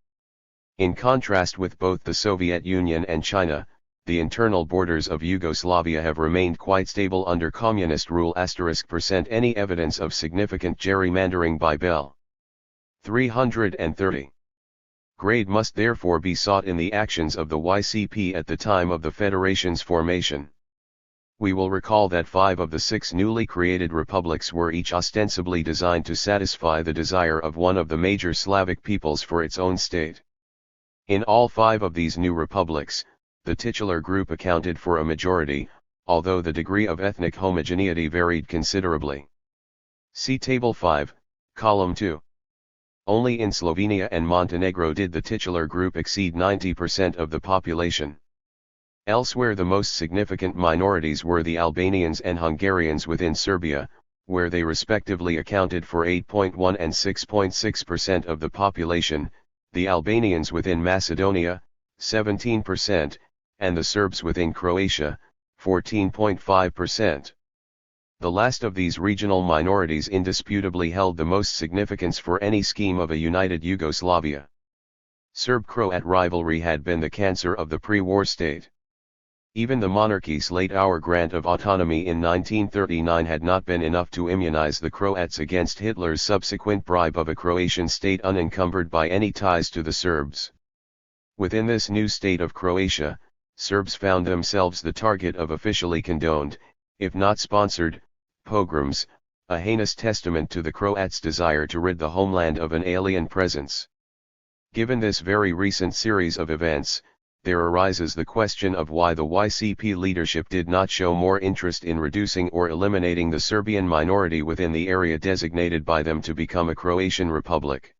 In contrast with both the Soviet Union and China, the internal borders of Yugoslavia have remained quite stable under communist rule. Any evidence of significant gerrymandering by Bell. 330. grade must therefore be sought in the actions of the YCP at the time of the Federation's formation. We will recall that 5 of the 6 newly created republics were each ostensibly designed to satisfy the desire of one of the major Slavic peoples for its own state. In all 5 of these new republics, the titular group accounted for a majority, although the degree of ethnic homogeneity varied considerably. See Table 5, Column 2. Only in Slovenia and Montenegro did the titular group exceed 90% of the population. Elsewhere the most significant minorities were the Albanians and Hungarians within Serbia, where they respectively accounted for 8.1 and 6.6% of the population, the Albanians within Macedonia, 17%, and the Serbs within Croatia, 14.5%. The last of these regional minorities indisputably held the most significance for any scheme of a united Yugoslavia. Serb-Croat rivalry had been the cancer of the pre-war state. Even the monarchy's late-hour grant of autonomy in 1939 had not been enough to immunize the Croats against Hitler's subsequent bribe of a Croatian state unencumbered by any ties to the Serbs. Within this new state of Croatia, Serbs found themselves the target of officially condoned, if not sponsored, pogroms, a heinous testament to the Croats' desire to rid the homeland of an alien presence. Given this very recent series of events, there arises the question of why the YCP leadership did not show more interest in reducing or eliminating the Serbian minority within the area designated by them to become a Croatian republic.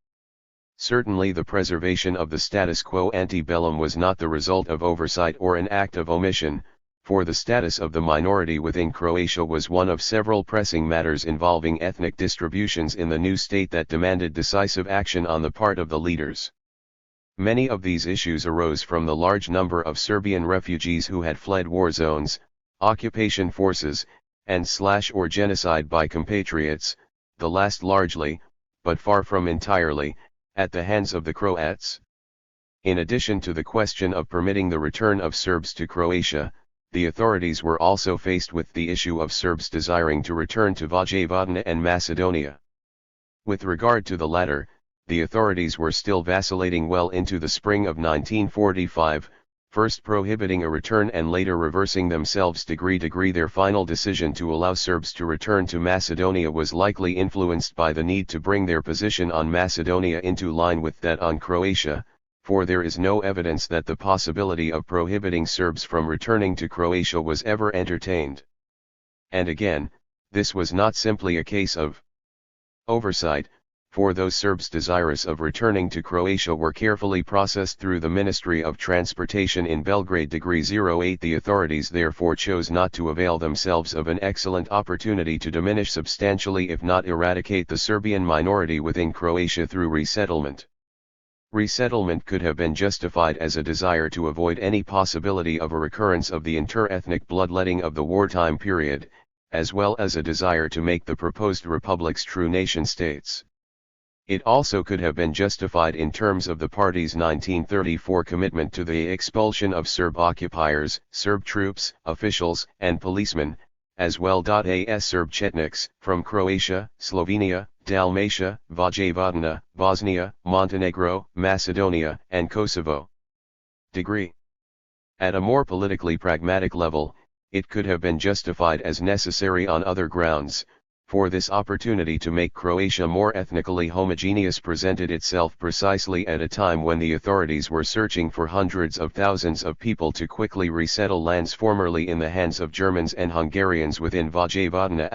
Certainly the preservation of the status quo ante bellum was not the result of oversight or an act of omission, for the status of the minority within Croatia was one of several pressing matters involving ethnic distributions in the new state that demanded decisive action on the part of the leaders. Many of these issues arose from the large number of Serbian refugees who had fled war zones, occupation forces, and/or genocide by compatriots, the last largely, but far from entirely, at the hands of the Croats. In addition to the question of permitting the return of Serbs to Croatia, the authorities were also faced with the issue of Serbs desiring to return to Vojvodina and Macedonia. With regard to the latter, the authorities were still vacillating well into the spring of 1945, first prohibiting a return and later reversing themselves degree. Their final decision to allow Serbs to return to Macedonia was likely influenced by the need to bring their position on Macedonia into line with that on Croatia, for there is no evidence that the possibility of prohibiting Serbs from returning to Croatia was ever entertained. And again, this was not simply a case of oversight, for those Serbs desirous of returning to Croatia were carefully processed through the Ministry of Transportation in Belgrade. 08 The authorities therefore chose not to avail themselves of an excellent opportunity to diminish substantially if not eradicate the Serbian minority within Croatia through resettlement. Resettlement could have been justified as a desire to avoid any possibility of a recurrence of the inter-ethnic bloodletting of the wartime period, as well as a desire to make the proposed republics true nation-states. It also could have been justified in terms of the party's 1934 commitment to the expulsion of Serb occupiers, Serb troops, officials, and policemen, as well as Serb Chetniks, from Croatia, Slovenia, Dalmatia, Vojvodina, Bosnia, Montenegro, Macedonia, and Kosovo. At a more politically pragmatic level, it could have been justified as necessary on other grounds, for this opportunity to make Croatia more ethnically homogeneous presented itself precisely at a time when the authorities were searching for hundreds of thousands of people to quickly resettle lands formerly in the hands of Germans and Hungarians within Vojvodina*.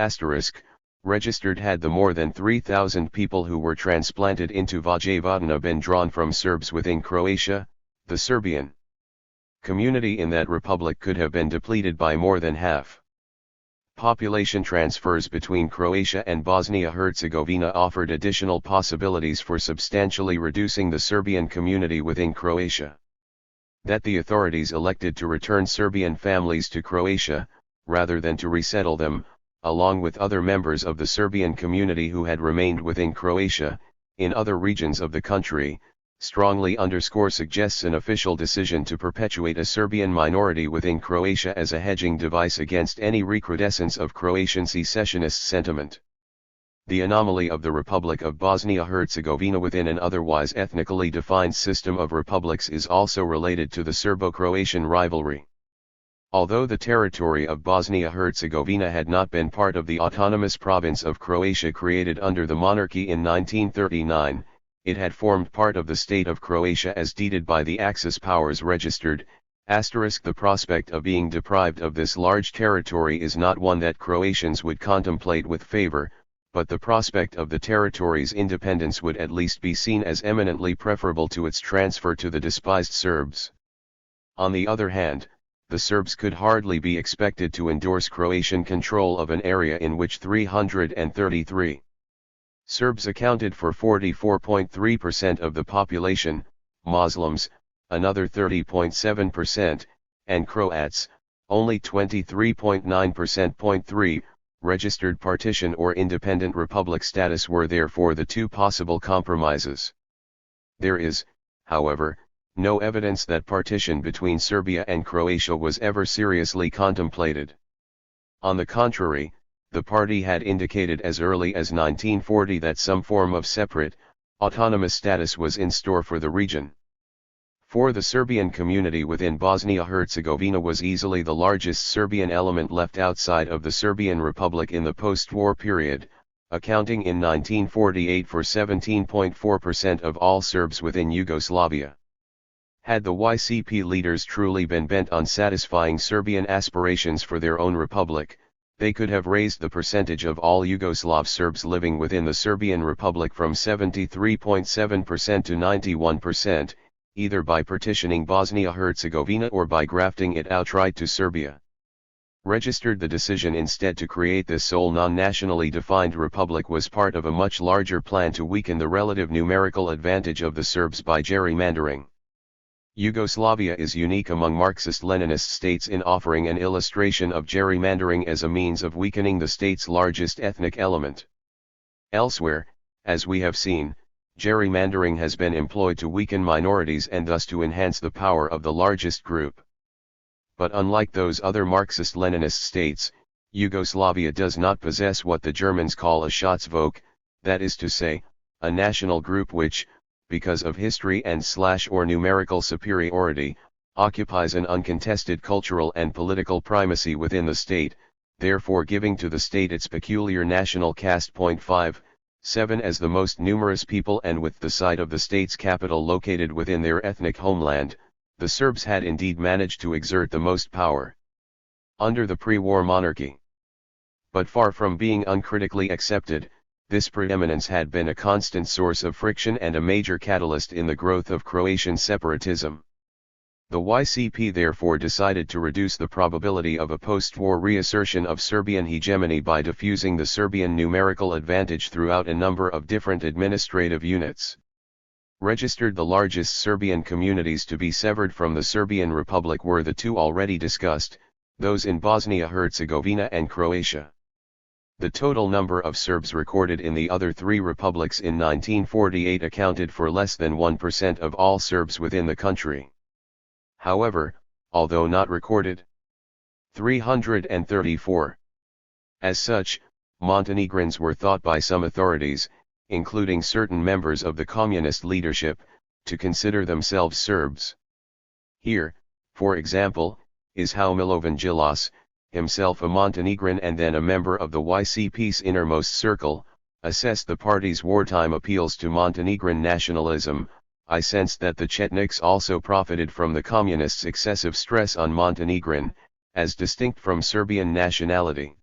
Registered had the more than 3,000 people who were transplanted into Vojvodina been drawn from Serbs within Croatia, the Serbian community in that republic could have been depleted by more than half. Population transfers between Croatia and Bosnia-Herzegovina offered additional possibilities for substantially reducing the Serbian community within Croatia. That the authorities elected to return Serbian families to Croatia, rather than to resettle them, along with other members of the Serbian community who had remained within Croatia, in other regions of the country, strongly suggests an official decision to perpetuate a Serbian minority within Croatia as a hedging device against any recrudescence of Croatian secessionist sentiment. The anomaly of the Republic of Bosnia-Herzegovina within an otherwise ethnically defined system of republics is also related to the Serbo-Croatian rivalry. Although the territory of Bosnia-Herzegovina had not been part of the autonomous province of Croatia created under the monarchy in 1939, it had formed part of the state of Croatia as deeded by the Axis powers registered. The prospect of being deprived of this large territory is not one that Croatians would contemplate with favor, but the prospect of the territory's independence would at least be seen as eminently preferable to its transfer to the despised Serbs. On the other hand, the Serbs could hardly be expected to endorse Croatian control of an area in which 333 Serbs accounted for 44.3% of the population, Muslims, another 30.7%, and Croats, only 23.9%. Registered partition or independent republic status were therefore the two possible compromises. There is, however, no evidence that partition between Serbia and Croatia was ever seriously contemplated. On the contrary, the party had indicated as early as 1940 that some form of separate, autonomous status was in store for the region. For the Serbian community within Bosnia-Herzegovina was easily the largest Serbian element left outside of the Serbian Republic in the post-war period, accounting in 1948 for 17.4% of all Serbs within Yugoslavia. Had the YCP leaders truly been bent on satisfying Serbian aspirations for their own republic, they could have raised the percentage of all Yugoslav Serbs living within the Serbian Republic from 73.7% to 91%, either by partitioning Bosnia-Herzegovina or by grafting it outright to Serbia. Registered the decision instead to create this sole non-nationally defined republic was part of a much larger plan to weaken the relative numerical advantage of the Serbs by gerrymandering. Yugoslavia is unique among Marxist-Leninist states in offering an illustration of gerrymandering as a means of weakening the state's largest ethnic element. Elsewhere, as we have seen, gerrymandering has been employed to weaken minorities and thus to enhance the power of the largest group. But unlike those other Marxist-Leninist states, Yugoslavia does not possess what the Germans call a Schatzvolk, that is to say, a national group which, because of history and/or numerical superiority, occupies an uncontested cultural and political primacy within the state, therefore giving to the state its peculiar national caste. 7 as the most numerous people and with the site of the state's capital located within their ethnic homeland, the Serbs had indeed managed to exert the most power under the pre-war monarchy. But far from being uncritically accepted, this preeminence had been a constant source of friction and a major catalyst in the growth of Croatian separatism. The YCP therefore decided to reduce the probability of a post-war reassertion of Serbian hegemony by diffusing the Serbian numerical advantage throughout a number of different administrative units. Registered the largest Serbian communities to be severed from the Serbian Republic were the two already discussed, those in Bosnia-Herzegovina and Croatia. The total number of Serbs recorded in the other three republics in 1948 accounted for less than 1% of all Serbs within the country. However, although not recorded, 334. As such, Montenegrins were thought by some authorities, including certain members of the communist leadership, to consider themselves Serbs. Here, for example, is how Milovan Djilas, himself a Montenegrin and then a member of the YCP's innermost circle, assessed the party's wartime appeals to Montenegrin nationalism. I sensed that the Chetniks also profited from the communists' excessive stress on Montenegrin, as distinct from Serbian nationality.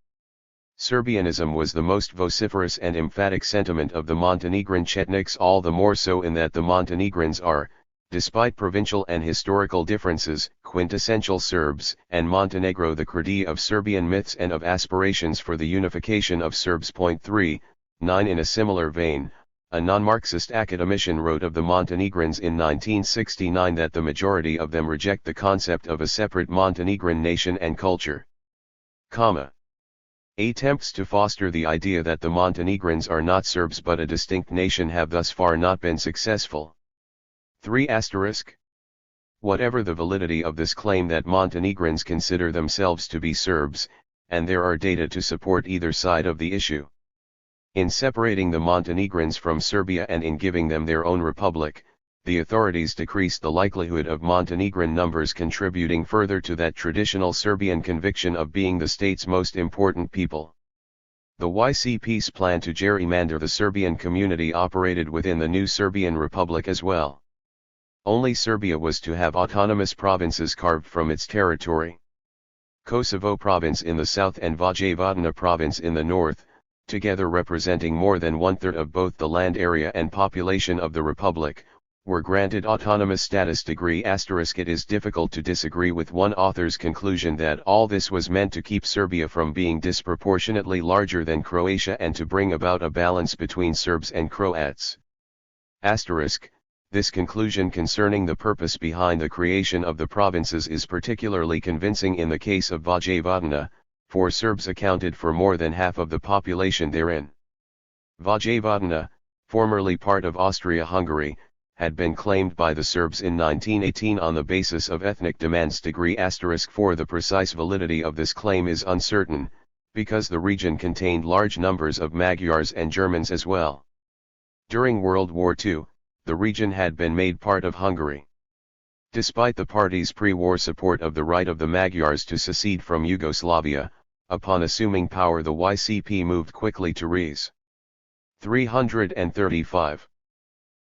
Serbianism was the most vociferous and emphatic sentiment of the Montenegrin Chetniks, all the more so in that the Montenegrins are, despite provincial and historical differences, quintessential Serbs, and Montenegro the cradle of Serbian myths and of aspirations for the unification of Serbs. 3. 9 In a similar vein, a non-Marxist academician wrote of the Montenegrins in 1969 that the majority of them reject the concept of a separate Montenegrin nation and culture. Attempts to foster the idea that the Montenegrins are not Serbs but a distinct nation have thus far not been successful. 3 Whatever the validity of this claim that Montenegrins consider themselves to be Serbs, and there are data to support either side of the issue, In separating the Montenegrins from Serbia and in giving them their own republic, the authorities decreased the likelihood of Montenegrin numbers contributing further to that traditional Serbian conviction of being the state's most important people. The YCP's plan to gerrymander the Serbian community operated within the new Serbian Republic as well. Only Serbia was to have autonomous provinces carved from its territory. Kosovo province in the south and Vojvodina province in the north, together representing more than one-third of both the land area and population of the republic, were granted autonomous status. It is difficult to disagree with one author's conclusion that all this was meant to keep Serbia from being disproportionately larger than Croatia and to bring about a balance between Serbs and Croats. This conclusion concerning the purpose behind the creation of the provinces is particularly convincing in the case of Vojvodina, for Serbs accounted for more than half of the population therein. Vojvodina, formerly part of Austria-Hungary, had been claimed by the Serbs in 1918 on the basis of ethnic demands. For the precise validity of this claim is uncertain, because the region contained large numbers of Magyars and Germans as well. During World War II, the region had been made part of Hungary. Despite the party's pre-war support of the right of the Magyars to secede from Yugoslavia, upon assuming power the YCP moved quickly to Res. 335.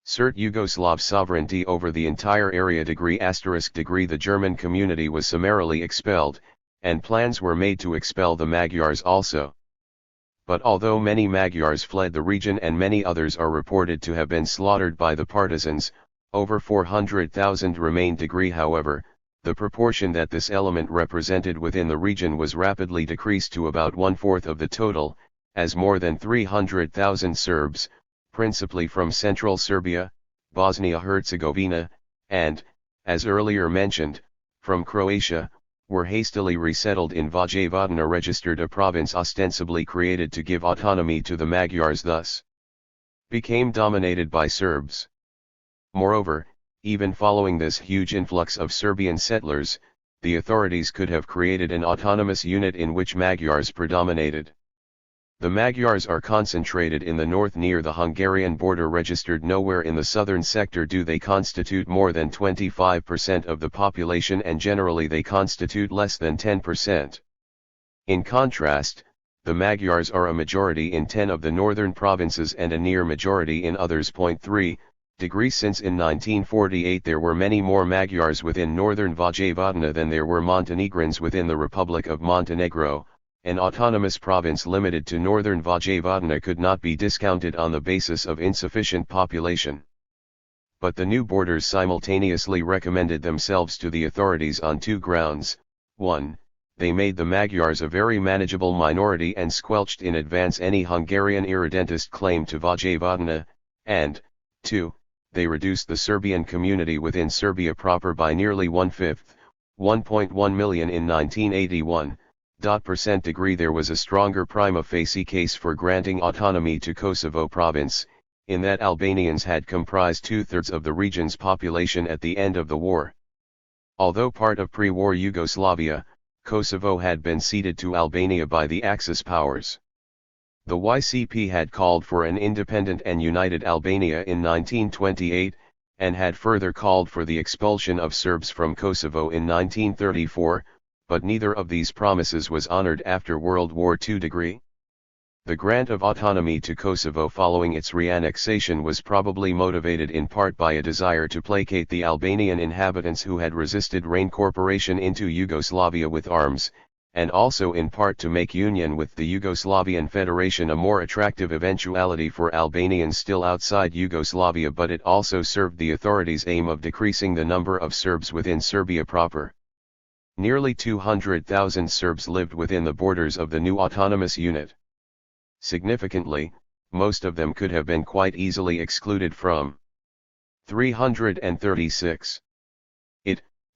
Assert Yugoslav sovereignty over the entire area. The German community was summarily expelled, and plans were made to expel the Magyars also. But although many Magyars fled the region and many others are reported to have been slaughtered by the partisans, over 400,000 remained. However, the proportion that this element represented within the region was rapidly decreased to about one-fourth of the total, as more than 300,000 Serbs, principally from central Serbia, Bosnia-Herzegovina, and, as earlier mentioned, from Croatia, were hastily resettled in Vojvodina, registered a province ostensibly created to give autonomy to the Magyars, thus became dominated by Serbs. Moreover, even following this huge influx of Serbian settlers, the authorities could have created an autonomous unit in which Magyars predominated. The Magyars are concentrated in the north near the Hungarian border, registered nowhere in the southern sector do they constitute more than 25% of the population, and generally they constitute less than 10%. In contrast, the Magyars are a majority in 10 of the northern provinces and a near majority in others. 3 degrees Since in 1948 there were many more Magyars within northern Vojvodina than there were Montenegrins within the Republic of Montenegro, an autonomous province limited to northern Vojvodina could not be discounted on the basis of insufficient population. But the new borders simultaneously recommended themselves to the authorities on two grounds: 1. They made the Magyars a very manageable minority and squelched in advance any Hungarian irredentist claim to Vojvodina, and, 2. They reduced the Serbian community within Serbia proper by nearly one-fifth, 1.1 million in 1981. There was a stronger prima facie case for granting autonomy to Kosovo province, in that Albanians had comprised two-thirds of the region's population at the end of the war. Although part of pre-war Yugoslavia, Kosovo had been ceded to Albania by the Axis powers. The YCP had called for an independent and united Albania in 1928, and had further called for the expulsion of Serbs from Kosovo in 1934, but neither of these promises was honored after World War II. The grant of autonomy to Kosovo following its reannexation was probably motivated in part by a desire to placate the Albanian inhabitants who had resisted reincorporation into Yugoslavia with arms, and also in part to make union with the Yugoslavian Federation a more attractive eventuality for Albanians still outside Yugoslavia, but it also served the authorities' aim of decreasing the number of Serbs within Serbia proper. Nearly 200,000 Serbs lived within the borders of the new autonomous unit. Significantly, most of them could have been quite easily excluded from 336.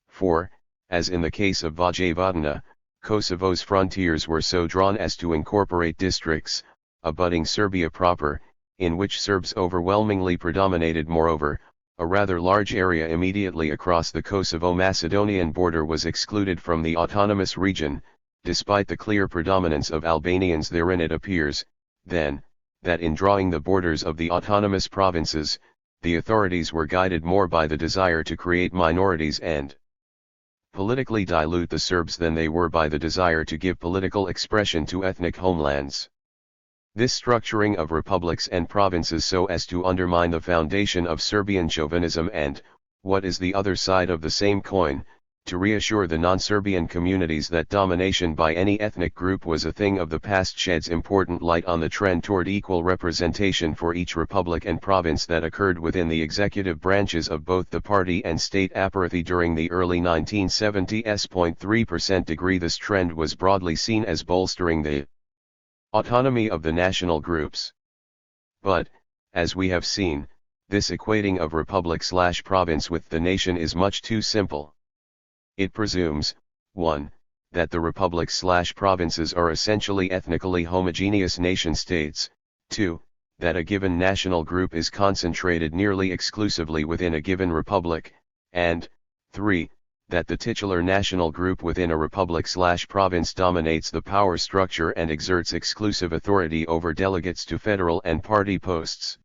For, as in the case of Vojvodina, Kosovo's frontiers were so drawn as to incorporate districts, abutting Serbia proper, in which Serbs overwhelmingly predominated. Moreover, a rather large area immediately across the Kosovo-Macedonian border was excluded from the autonomous region, despite the clear predominance of Albanians therein. It appears, then, that in drawing the borders of the autonomous provinces, the authorities were guided more by the desire to create minorities and politically dilute the Serbs than they were by the desire to give political expression to ethnic homelands. This structuring of republics and provinces so as to undermine the foundation of Serbian chauvinism and, what is the other side of the same coin, to reassure the non-Serbian communities that domination by any ethnic group was a thing of the past sheds important light on the trend toward equal representation for each republic and province that occurred within the executive branches of both the party and state apparatus during the early 1970s. 3% degree. This trend was broadly seen as bolstering the autonomy of the national groups. But, as we have seen, this equating of republic/province with the nation is much too simple. It presumes, 1. That the republics/provinces are essentially ethnically homogeneous nation-states, 2. That a given national group is concentrated nearly exclusively within a given republic, and 3. That the titular national group within a republic/province dominates the power structure and exerts exclusive authority over delegates to federal and party posts.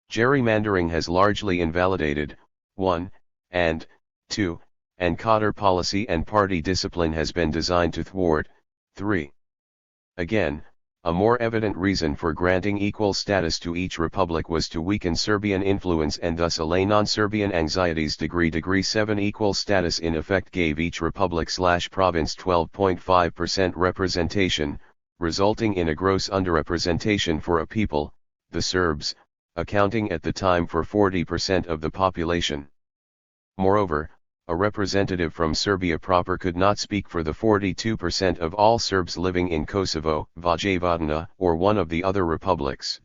Gerrymandering has largely invalidated 1, and 2, and cadre policy and party discipline has been designed to thwart 3. Again, a more evident reason for granting equal status to each republic was to weaken Serbian influence and thus allay non-Serbian anxieties. 7 Equal status in effect gave each republic/province 12.5% representation, resulting in a gross underrepresentation for a people, the Serbs, accounting at the time for 40% of the population. Moreover, a representative from Serbia proper could not speak for the 42% of all Serbs living in Kosovo, Vojvodina, or one of the other republics.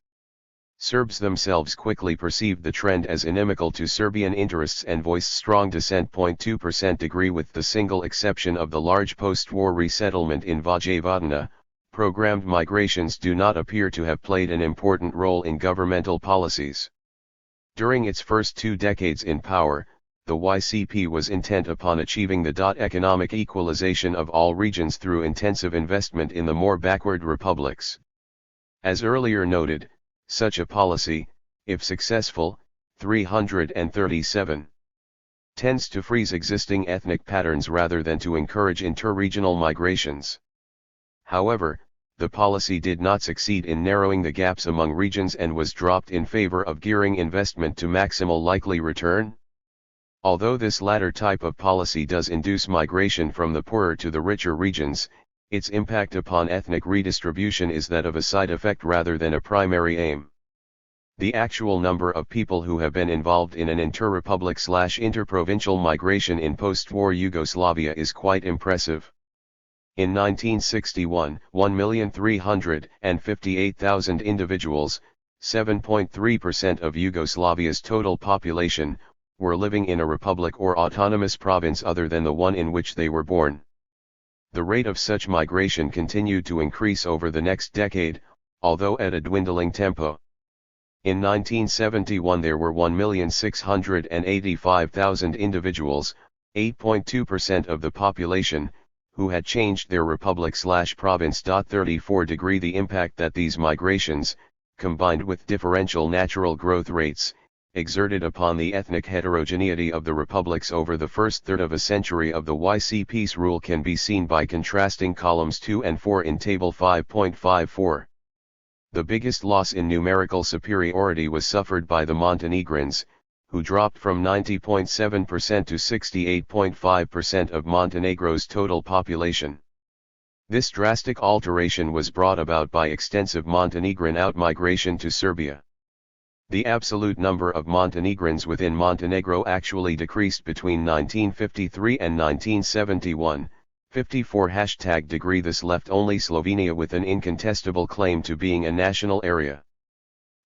Serbs themselves quickly perceived the trend as inimical to Serbian interests and voiced strong dissent. 2% degree. With the single exception of the large post-war resettlement in Vojvodina, programmed migrations do not appear to have played an important role in governmental policies. During its first 2 decades in power, the YCP was intent upon achieving the economic equalization of all regions through intensive investment in the more backward republics. As earlier noted, such a policy, if successful, 337, tends to freeze existing ethnic patterns rather than to encourage interregional migrations. However, the policy did not succeed in narrowing the gaps among regions and was dropped in favor of gearing investment to maximal likely return. Although this latter type of policy does induce migration from the poorer to the richer regions, its impact upon ethnic redistribution is that of a side effect rather than a primary aim. The actual number of people who have been involved in an inter-republic/interprovincial migration in post-war Yugoslavia is quite impressive. In 1961, 1,358,000 individuals, 7.3% of Yugoslavia's total population, were living in a republic or autonomous province other than the one in which they were born. The rate of such migration continued to increase over the next decade, although at a dwindling tempo. In 1971 there were 1,685,000 individuals, 8.2% of the population, who had changed their republic/province. 34 degree. The impact that these migrations, combined with differential natural growth rates, exerted upon the ethnic heterogeneity of the republics over the first third of a century of the YCP's rule can be seen by contrasting columns 2 and 4 in Table 5.54. The biggest loss in numerical superiority was suffered by the Montenegrins, who dropped from 90.7% to 68.5% of Montenegro's total population. This drastic alteration was brought about by extensive Montenegrin outmigration to Serbia. The absolute number of Montenegrins within Montenegro actually decreased between 1953 and 1971, 54 degree. This left only Slovenia with an incontestable claim to being a national area.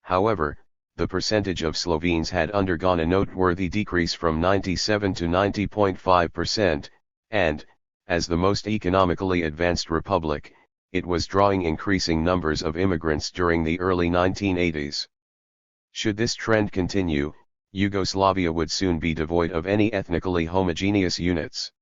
However, the percentage of Slovenes had undergone a noteworthy decrease from 97 to 90.5%, and, as the most economically advanced republic, it was drawing increasing numbers of immigrants during the early 1980s. Should this trend continue, Yugoslavia would soon be devoid of any ethnically homogeneous units.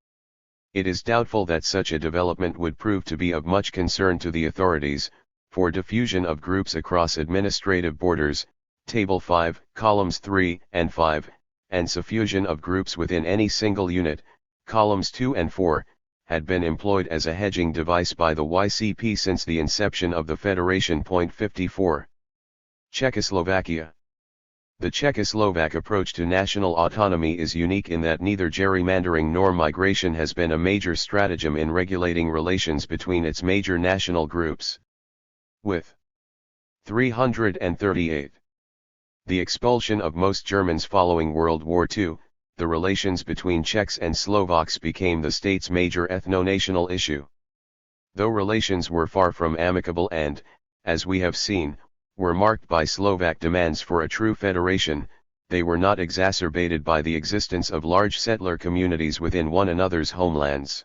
It is doubtful that such a development would prove to be of much concern to the authorities, for diffusion of groups across administrative borders, Table 5, columns 3 and 5, and suffusion of groups within any single unit, columns 2 and 4, had been employed as a hedging device by the YCP since the inception of the Federation. 54. Czechoslovakia. The Czechoslovak approach to national autonomy is unique in that neither gerrymandering nor migration has been a major stratagem in regulating relations between its major national groups. With 338. The expulsion of most Germans following World War II, the relations between Czechs and Slovaks became the state's major ethno-national issue. Though relations were far from amicable and, as we have seen, were marked by Slovak demands for a true federation, they were not exacerbated by the existence of large settler communities within one another's homelands.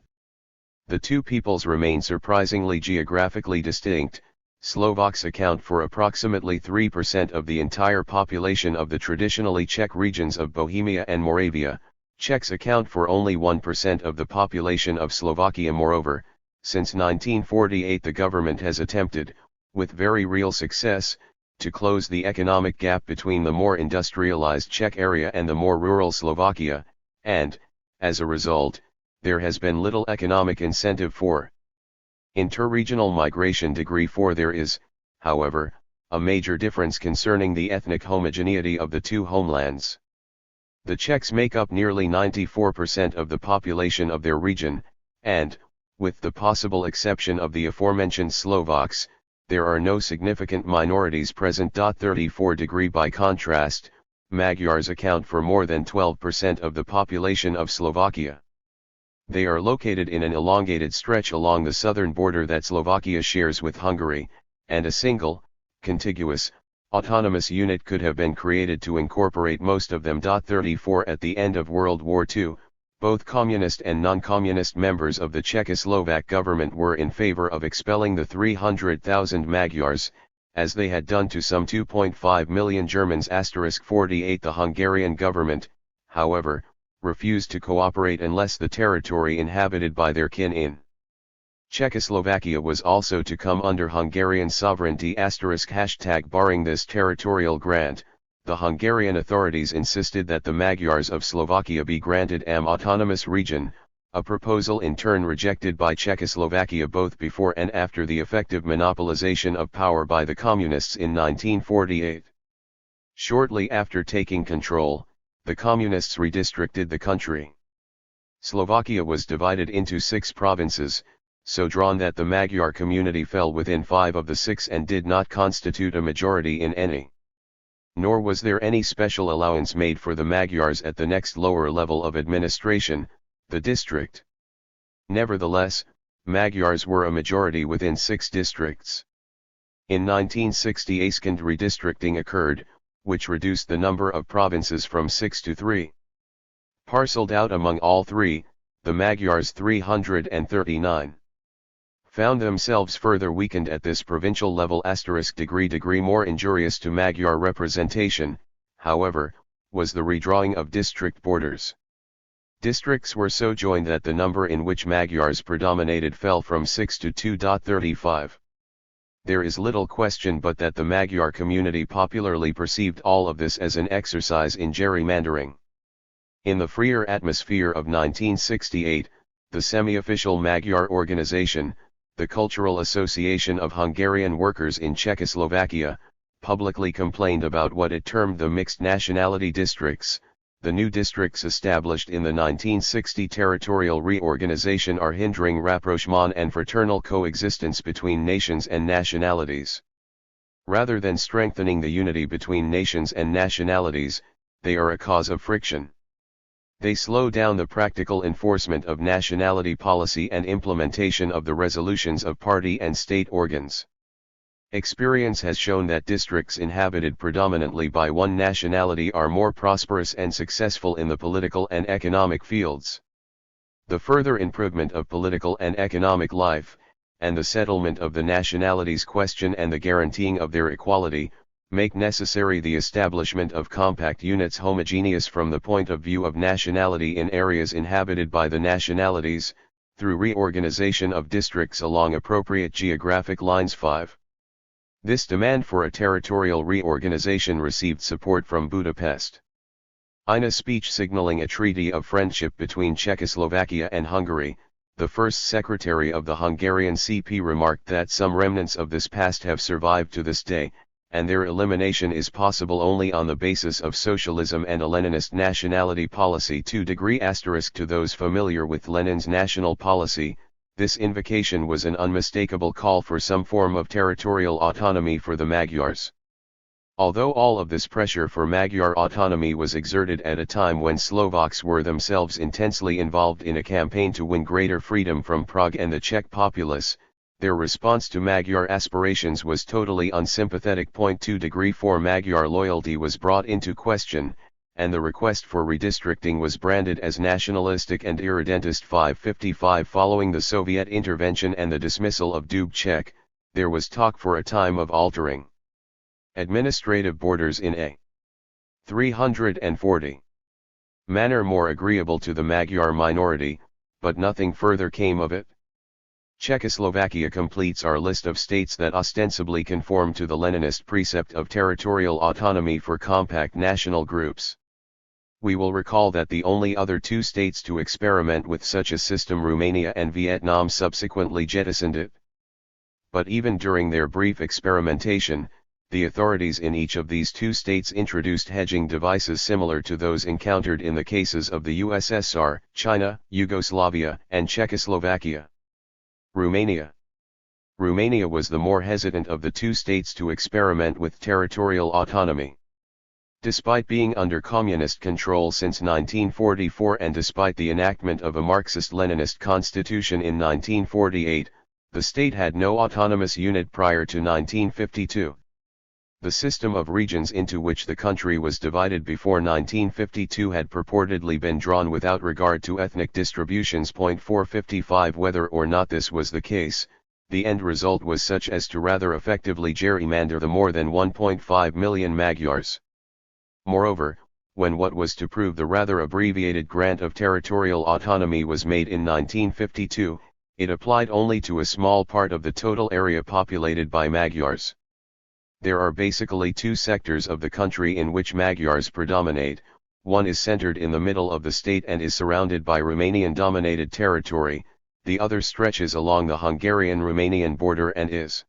The two peoples remain surprisingly geographically distinct. Slovaks account for approximately 3% of the entire population of the traditionally Czech regions of Bohemia and Moravia. Czechs account for only 1% of the population of Slovakia. Moreover, since 1948 the government has attempted, with very real success, to close the economic gap between the more industrialized Czech area and the more rural Slovakia, and, as a result, there has been little economic incentive for interregional migration. Degree 4. There is, however, a major difference concerning the ethnic homogeneity of the two homelands. The Czechs make up nearly 94% of the population of their region, and, with the possible exception of the aforementioned Slovaks, there are no significant minorities present. 34. Degree. By contrast, Magyars account for more than 12% of the population of Slovakia. They are located in an elongated stretch along the southern border that Slovakia shares with Hungary, and a single, contiguous, autonomous unit could have been created to incorporate most of them. 34. At the end of World War II, both communist and non-communist members of the Czechoslovak government were in favor of expelling the 300,000 Magyars, as they had done to some 2.5 million Germans. 48. The Hungarian government, however, refused to cooperate unless the territory inhabited by their kin in Czechoslovakia was also to come under Hungarian sovereignty. Barring this territorial grant, the Hungarian authorities insisted that the Magyars of Slovakia be granted an autonomous region, a proposal in turn rejected by Czechoslovakia both before and after the effective monopolization of power by the Communists in 1948. Shortly after taking control, the Communists redistricted the country. Slovakia was divided into 6 provinces, so drawn that the Magyar community fell within 5 of the 6 and did not constitute a majority in any. Nor was there any special allowance made for the Magyars at the next lower level of administration, the district. Nevertheless, Magyars were a majority within 6 districts. In 1960 a second redistricting occurred, which reduced the number of provinces from 6 to 3. Parceled out among all 3, the Magyars 339 found themselves further weakened at this provincial level. Degree more injurious to Magyar representation, however, was the redrawing of district borders. Districts were so joined that the number in which Magyars predominated fell from 6 to 2.35. There is little question but that the Magyar community popularly perceived all of this as an exercise in gerrymandering. In the freer atmosphere of 1968, the semi-official Magyar organization, the Cultural Association of Hungarian Workers in Czechoslovakia, publicly complained about what it termed the mixed nationality districts. The new districts established in the 1960 territorial reorganization are hindering rapprochement and fraternal coexistence between nations and nationalities. Rather than strengthening the unity between nations and nationalities, they are a cause of friction. They slow down the practical enforcement of nationality policy and implementation of the resolutions of party and state organs. Experience has shown that districts inhabited predominantly by one nationality are more prosperous and successful in the political and economic fields. The further improvement of political and economic life, and the settlement of the nationalities question and the guaranteeing of their equality, make necessary the establishment of compact units homogeneous from the point of view of nationality in areas inhabited by the nationalities, through reorganization of districts along appropriate geographic lines. 5. This demand for a territorial reorganization received support from Budapest. In a speech signaling a treaty of friendship between Czechoslovakia and Hungary, the first secretary of the Hungarian CP remarked that some remnants of this past have survived to this day, and their elimination is possible only on the basis of socialism and a Leninist nationality policy. 2 To those familiar with Lenin's national policy, this invocation was an unmistakable call for some form of territorial autonomy for the Magyars. Although all of this pressure for Magyar autonomy was exerted at a time when Slovaks were themselves intensely involved in a campaign to win greater freedom from Prague and the Czech populace, their response to Magyar aspirations was totally unsympathetic. 2 Magyar loyalty was brought into question, and the request for redistricting was branded as nationalistic and irredentist. 555 Following the Soviet intervention and the dismissal of Dubček, there was talk for a time of altering administrative borders in a 340 manner more agreeable to the Magyar minority, but nothing further came of it. Czechoslovakia completes our list of states that ostensibly conform to the Leninist precept of territorial autonomy for compact national groups. We will recall that the only other 2 states to experiment with such a system, Romania and Vietnam, subsequently jettisoned it. But even during their brief experimentation, the authorities in each of these 2 states introduced hedging devices similar to those encountered in the cases of the USSR, China, Yugoslavia, and Czechoslovakia. Romania was the more hesitant of the 2 states to experiment with territorial autonomy. Despite being under communist control since 1944 and despite the enactment of a Marxist-Leninist constitution in 1948, the state had no autonomous unit prior to 1952. The system of regions into which the country was divided before 1952 had purportedly been drawn without regard to ethnic distributions. 455 Whether or not this was the case, the end result was such as to rather effectively gerrymander the more than 1.5 million Magyars. Moreover, when what was to prove the rather abbreviated grant of territorial autonomy was made in 1952, it applied only to a small part of the total area populated by Magyars. There are basically 2 sectors of the country in which Magyars predominate. One is centered in the middle of the state and is surrounded by Romanian-dominated territory, the other stretches along the Hungarian-Romanian border and is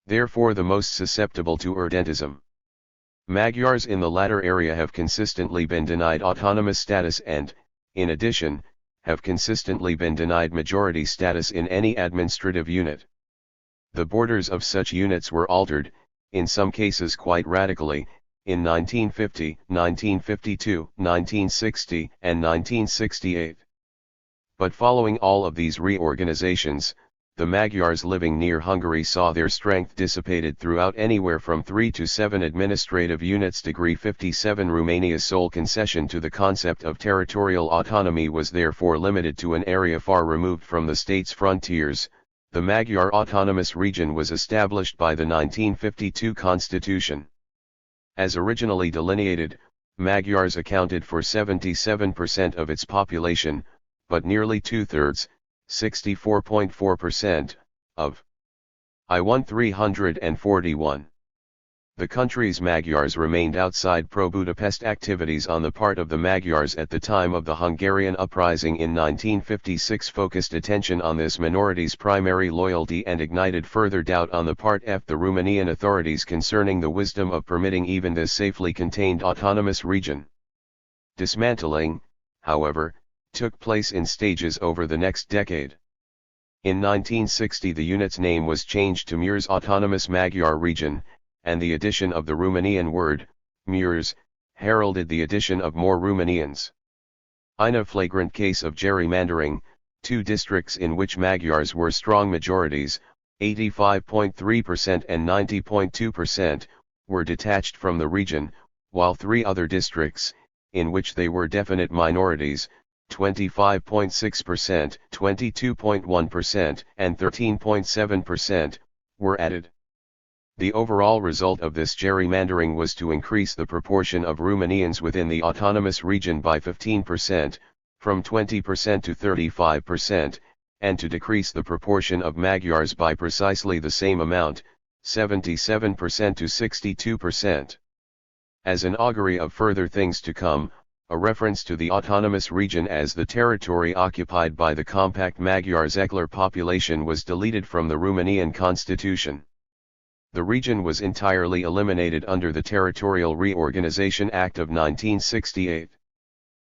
therefore the most susceptible to irredentism. Magyars in the latter area have consistently been denied autonomous status and, in addition, have consistently been denied majority status in any administrative unit. The borders of such units were altered, in some cases quite radically, in 1950, 1952, 1960, and 1968. But following all of these reorganizations, the Magyars living near Hungary saw their strength dissipated throughout anywhere from 3 to 7 administrative units. 57 Romania's sole concession to the concept of territorial autonomy was therefore limited to an area far removed from the state's frontiers. The Magyar Autonomous Region was established by the 1952 Constitution. As originally delineated, Magyars accounted for 77% of its population, but nearly 2/3, 64.4%, of I-341. The country's Magyars remained outside pro-Budapest activities on the part of the Magyars at the time of the Hungarian uprising in 1956 focused attention on this minority's primary loyalty and ignited further doubt on the part of the Romanian authorities concerning the wisdom of permitting even this safely contained autonomous region. Dismantling, however, took place in stages over the next decade. In 1960 the unit's name was changed to Murs Autonomous Magyar Region, and the addition of the Romanian word, Murs, heralded the addition of more Romanians. In a flagrant case of gerrymandering, 2 districts in which Magyars were strong majorities, 85.3% and 90.2%, were detached from the region, while 3 other districts, in which they were definite minorities, 25.6%, 22.1%, and 13.7%, were added. The overall result of this gerrymandering was to increase the proportion of Romanians within the autonomous region by 15%, from 20% to 35%, and to decrease the proportion of Magyars by precisely the same amount, 77% to 62%. As an augury of further things to come, a reference to the autonomous region as the territory occupied by the compact Magyar Zekler population was deleted from the Romanian constitution. The region was entirely eliminated under the Territorial Reorganization Act of 1968.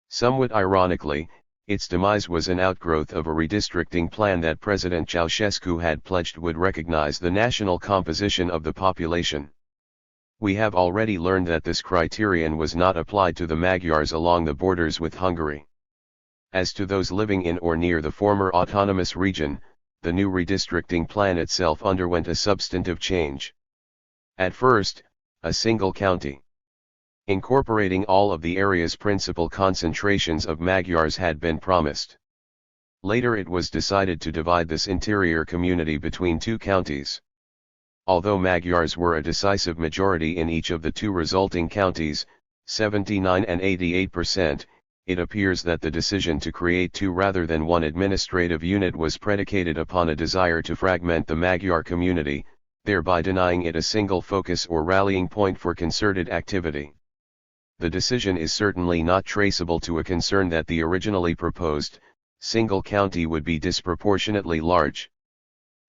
Somewhat ironically, its demise was an outgrowth of a redistricting plan that President Ceausescu had pledged would recognize the national composition of the population. We have already learned that this criterion was not applied to the Magyars along the borders with Hungary. As to those living in or near the former autonomous region, the new redistricting plan itself underwent a substantive change. At first, a single county, incorporating all of the area's principal concentrations of Magyars had been promised. Later it was decided to divide this interior community between two counties. Although Magyars were a decisive majority in each of the two resulting counties, 79 and 88%, it appears that the decision to create two rather than one administrative unit was predicated upon a desire to fragment the Magyar community, thereby denying it a single focus or rallying point for concerted activity. The decision is certainly not traceable to a concern that the originally proposed, single county would be disproportionately large.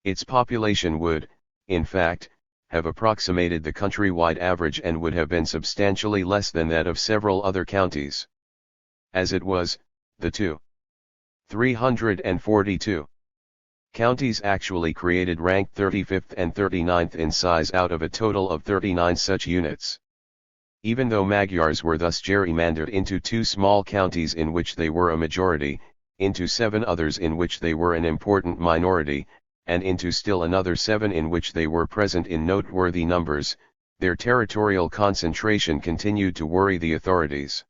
Its population would, in fact, have approximated the countrywide average and would have been substantially less than that of several other counties. As it was, the 342 counties actually created ranked 35th and 39th in size out of a total of 39 such units. Even though Magyars were thus gerrymandered into two small counties in which they were a majority, into 7 others in which they were an important minority, and into still another 7 in which they were present in noteworthy numbers, their territorial concentration continued to worry the authorities.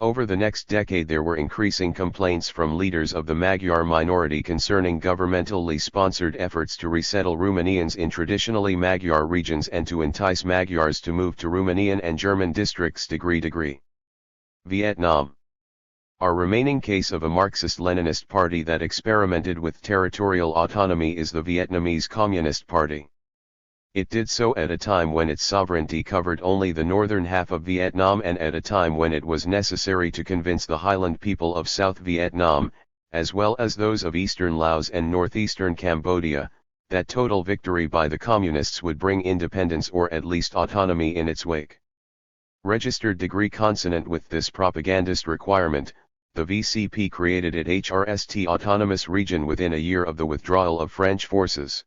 Over the next decade there were increasing complaints from leaders of the Magyar minority concerning governmentally sponsored efforts to resettle Romanians in traditionally Magyar regions and to entice Magyars to move to Romanian and German districts degree. Vietnam. Our remaining case of a Marxist-Leninist party that experimented with territorial autonomy is the Vietnamese Communist Party. It did so at a time when its sovereignty covered only the northern half of Vietnam and at a time when it was necessary to convince the highland people of South Vietnam, as well as those of eastern Laos and northeastern Cambodia, that total victory by the Communists would bring independence or at least autonomy in its wake. Registered degree consonant with this propagandist requirement, the VCP created its HRST autonomous region within a year of the withdrawal of French forces.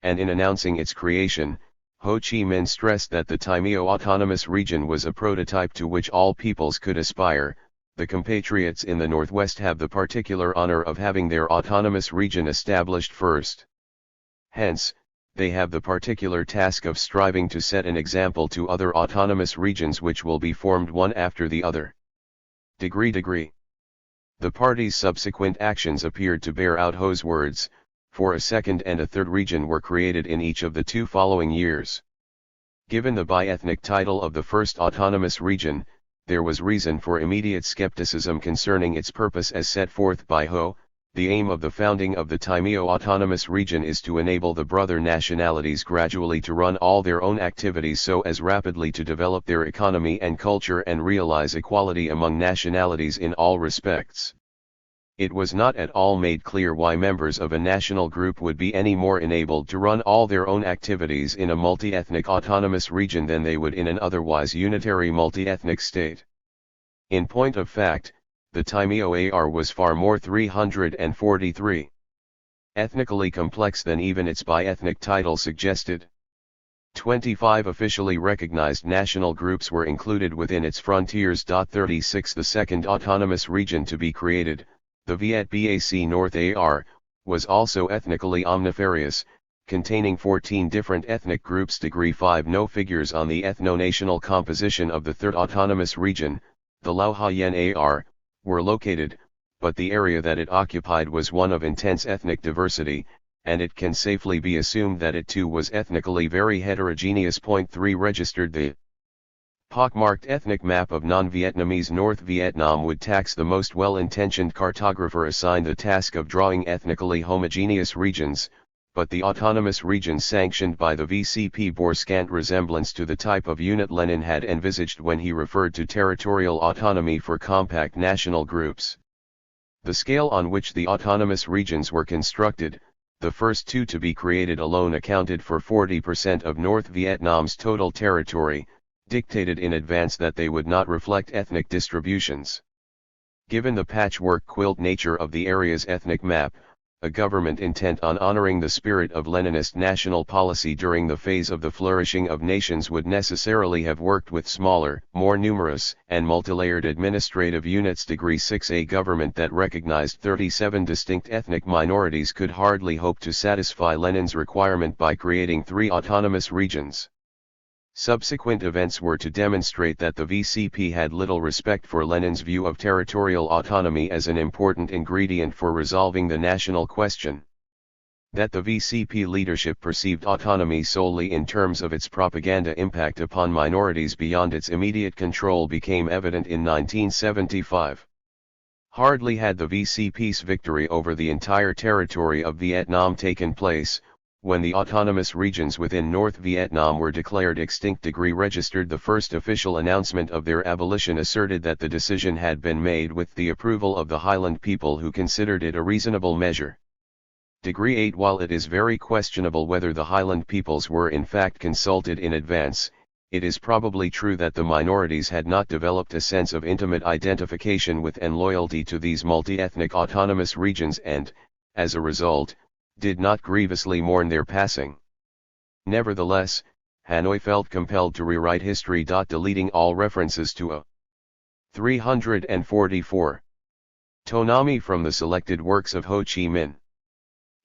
And in announcing its creation, Ho Chi Minh stressed that the Timeo autonomous region was a prototype to which all peoples could aspire. The compatriots in the Northwest have the particular honor of having their autonomous region established first. Hence, they have the particular task of striving to set an example to other autonomous regions which will be formed one after the other. Degree. The party's subsequent actions appeared to bear out Ho's words, for a second and a third region were created in each of the 2 following years. Given the bi-ethnic title of the first autonomous region, there was reason for immediate skepticism concerning its purpose as set forth by Ho. The aim of the founding of the Timeo autonomous region is to enable the brother nationalities gradually to run all their own activities so as rapidly to develop their economy and culture and realize equality among nationalities in all respects. It was not at all made clear why members of a national group would be any more enabled to run all their own activities in a multi-ethnic autonomous region than they would in an otherwise unitary multi-ethnic state. In point of fact, the Timeo AR was far more 343 ethnically complex than even its bi-ethnic title suggested. 25 officially recognized national groups were included within its frontiers. 36 The second autonomous region to be created, the Viet Bac North AR, was also ethnically omnifarious, containing 14 different ethnic groups. 5 No figures on the ethno-national composition of the third autonomous region, the Lao Hien AR, were located, but the area that it occupied was one of intense ethnic diversity, and it can safely be assumed that it too was ethnically very heterogeneous. 3 Registered the pockmarked ethnic map of non-Vietnamese North Vietnam would tax the most well-intentioned cartographer assigned the task of drawing ethnically homogeneous regions, but the autonomous regions sanctioned by the VCP bore scant resemblance to the type of unit Lenin had envisaged when he referred to territorial autonomy for compact national groups. The scale on which the autonomous regions were constructed, the first two to be created alone accounted for 40% of North Vietnam's total territory, dictated in advance that they would not reflect ethnic distributions. Given the patchwork quilt nature of the area's ethnic map, a government intent on honoring the spirit of Leninist national policy during the phase of the flourishing of nations would necessarily have worked with smaller, more numerous, and multilayered administrative units. 6 A government that recognized 37 distinct ethnic minorities could hardly hope to satisfy Lenin's requirement by creating 3 autonomous regions. Subsequent events were to demonstrate that the VCP had little respect for Lenin's view of territorial autonomy as an important ingredient for resolving the national question. That the VCP leadership perceived autonomy solely in terms of its propaganda impact upon minorities beyond its immediate control became evident in 1975. Hardly had the VCP's victory over the entire territory of Vietnam taken place, when the autonomous regions within North Vietnam were declared extinct. Registered the first official announcement of their abolition asserted that the decision had been made with the approval of the Highland people who considered it a reasonable measure. 8 While it is very questionable whether the Highland peoples were in fact consulted in advance, it is probably true that the minorities had not developed a sense of intimate identification with and loyalty to these multi-ethnic autonomous regions and, as a result, did not grievously mourn their passing. Nevertheless, Hanoi felt compelled to rewrite history. Deleting all references to a 344 Tonami from the selected works of Ho Chi Minh.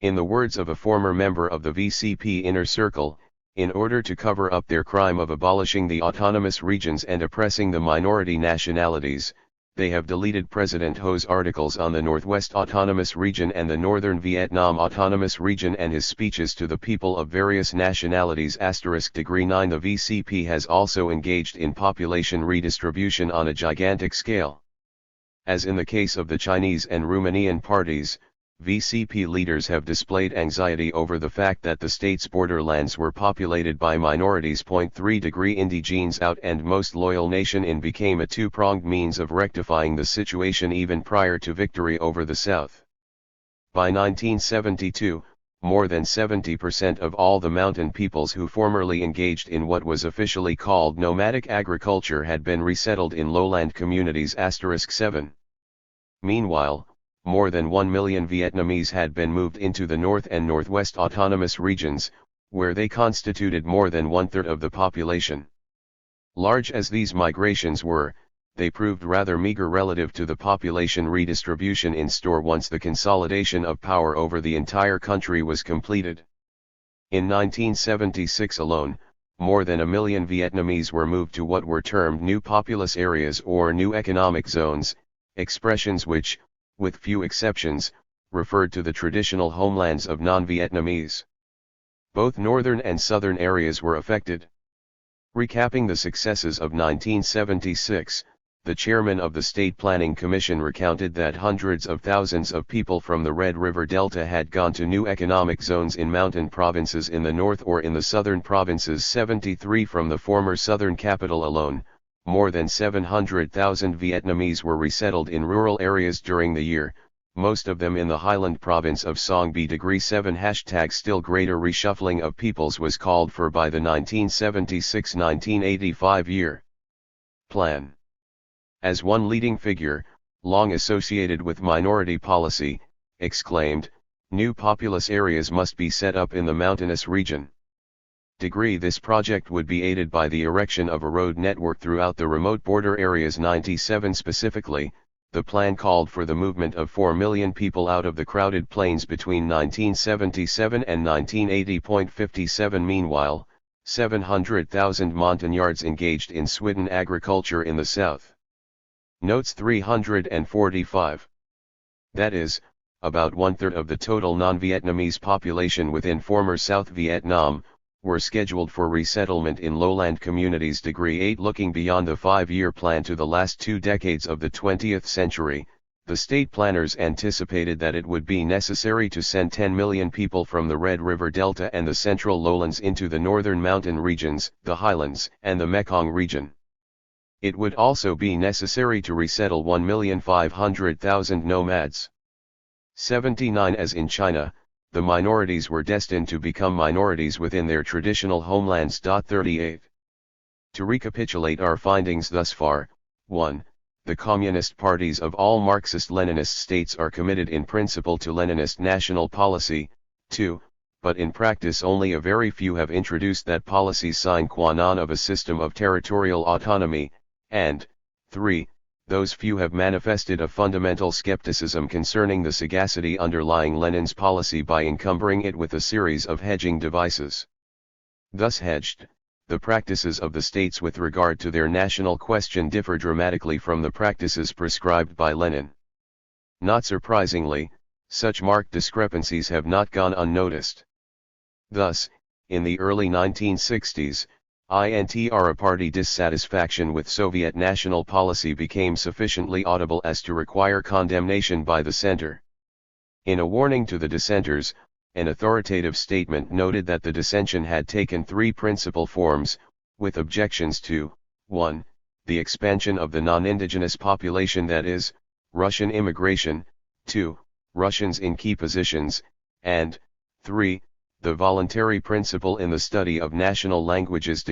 In the words of a former member of the VCP Inner Circle, in order to cover up their crime of abolishing the autonomous regions and oppressing the minority nationalities, they have deleted President Ho's articles on the Northwest Autonomous Region and the Northern Vietnam Autonomous Region and his speeches to the people of various nationalities. 9 The VCP has also engaged in population redistribution on a gigantic scale. As in the case of the Chinese and Romanian parties, VCP leaders have displayed anxiety over the fact that the state's borderlands were populated by minorities. 3 Indigenes out and most loyal nation in became a two-pronged means of rectifying the situation even prior to victory over the South. By 1972, more than 70% of all the mountain peoples who formerly engaged in what was officially called nomadic agriculture had been resettled in lowland communities. 7 Meanwhile, more than 1 million Vietnamese had been moved into the North and Northwest autonomous regions, where they constituted more than one-third of the population. Large as these migrations were, they proved rather meager relative to the population redistribution in store once the consolidation of power over the entire country was completed. In 1976 alone, more than 1 million Vietnamese were moved to what were termed new populous areas or new economic zones, expressions which, with few exceptions, referred to the traditional homelands of non-Vietnamese. Both northern and southern areas were affected. Recapping the successes of 1976, the chairman of the State Planning Commission recounted that hundreds of thousands of people from the Red River Delta had gone to new economic zones in mountain provinces in the north or in the southern provinces. 73 From the former southern capital alone, more than 700,000 Vietnamese were resettled in rural areas during the year, most of them in the highland province of Song Bi. 7 Still greater reshuffling of peoples was called for by the 1976-1985 year plan. As one leading figure, long associated with minority policy, exclaimed, "New populous areas must be set up in the mountainous region." This project would be aided by the erection of a road network throughout the remote border areas. 97 Specifically, the plan called for the movement of 4 million people out of the crowded plains between 1977 and 1980. Meanwhile, 700,000 Montagnards engaged in swidden agriculture in the south. Notes 345. That is, about one-third of the total non-Vietnamese population within former South Vietnam, were scheduled for resettlement in lowland communities. 8 Looking beyond the 5-year plan to the last 2 decades of the 20th century, The state planners anticipated that it would be necessary to send 10 million people from the Red River Delta and the central lowlands into the northern mountain regions, the highlands, and the Mekong region. It would also be necessary to resettle 1,500,000 nomads. 79 As in China, the minorities were destined to become minorities within their traditional homelands. 38. To recapitulate our findings thus far, 1. The communist parties of all Marxist-Leninist states are committed in principle to Leninist national policy. 2. But in practice only a very few have introduced that policy sine qua non of a system of territorial autonomy, and 3. Those few have manifested a fundamental skepticism concerning the sagacity underlying Lenin's policy by encumbering it with a series of hedging devices. Thus hedged, the practices of the states with regard to their national question differ dramatically from the practices prescribed by Lenin. Not surprisingly, such marked discrepancies have not gone unnoticed. Thus, in the early 1960s, INTR party dissatisfaction with Soviet national policy became sufficiently audible as to require condemnation by the center. In a warning to the dissenters, an authoritative statement noted that the dissension had taken three principal forms, with objections to 1. The expansion of the non-indigenous population, that is, Russian immigration, 2. Russians in key positions, and 3. The voluntary principle in the study of national languages.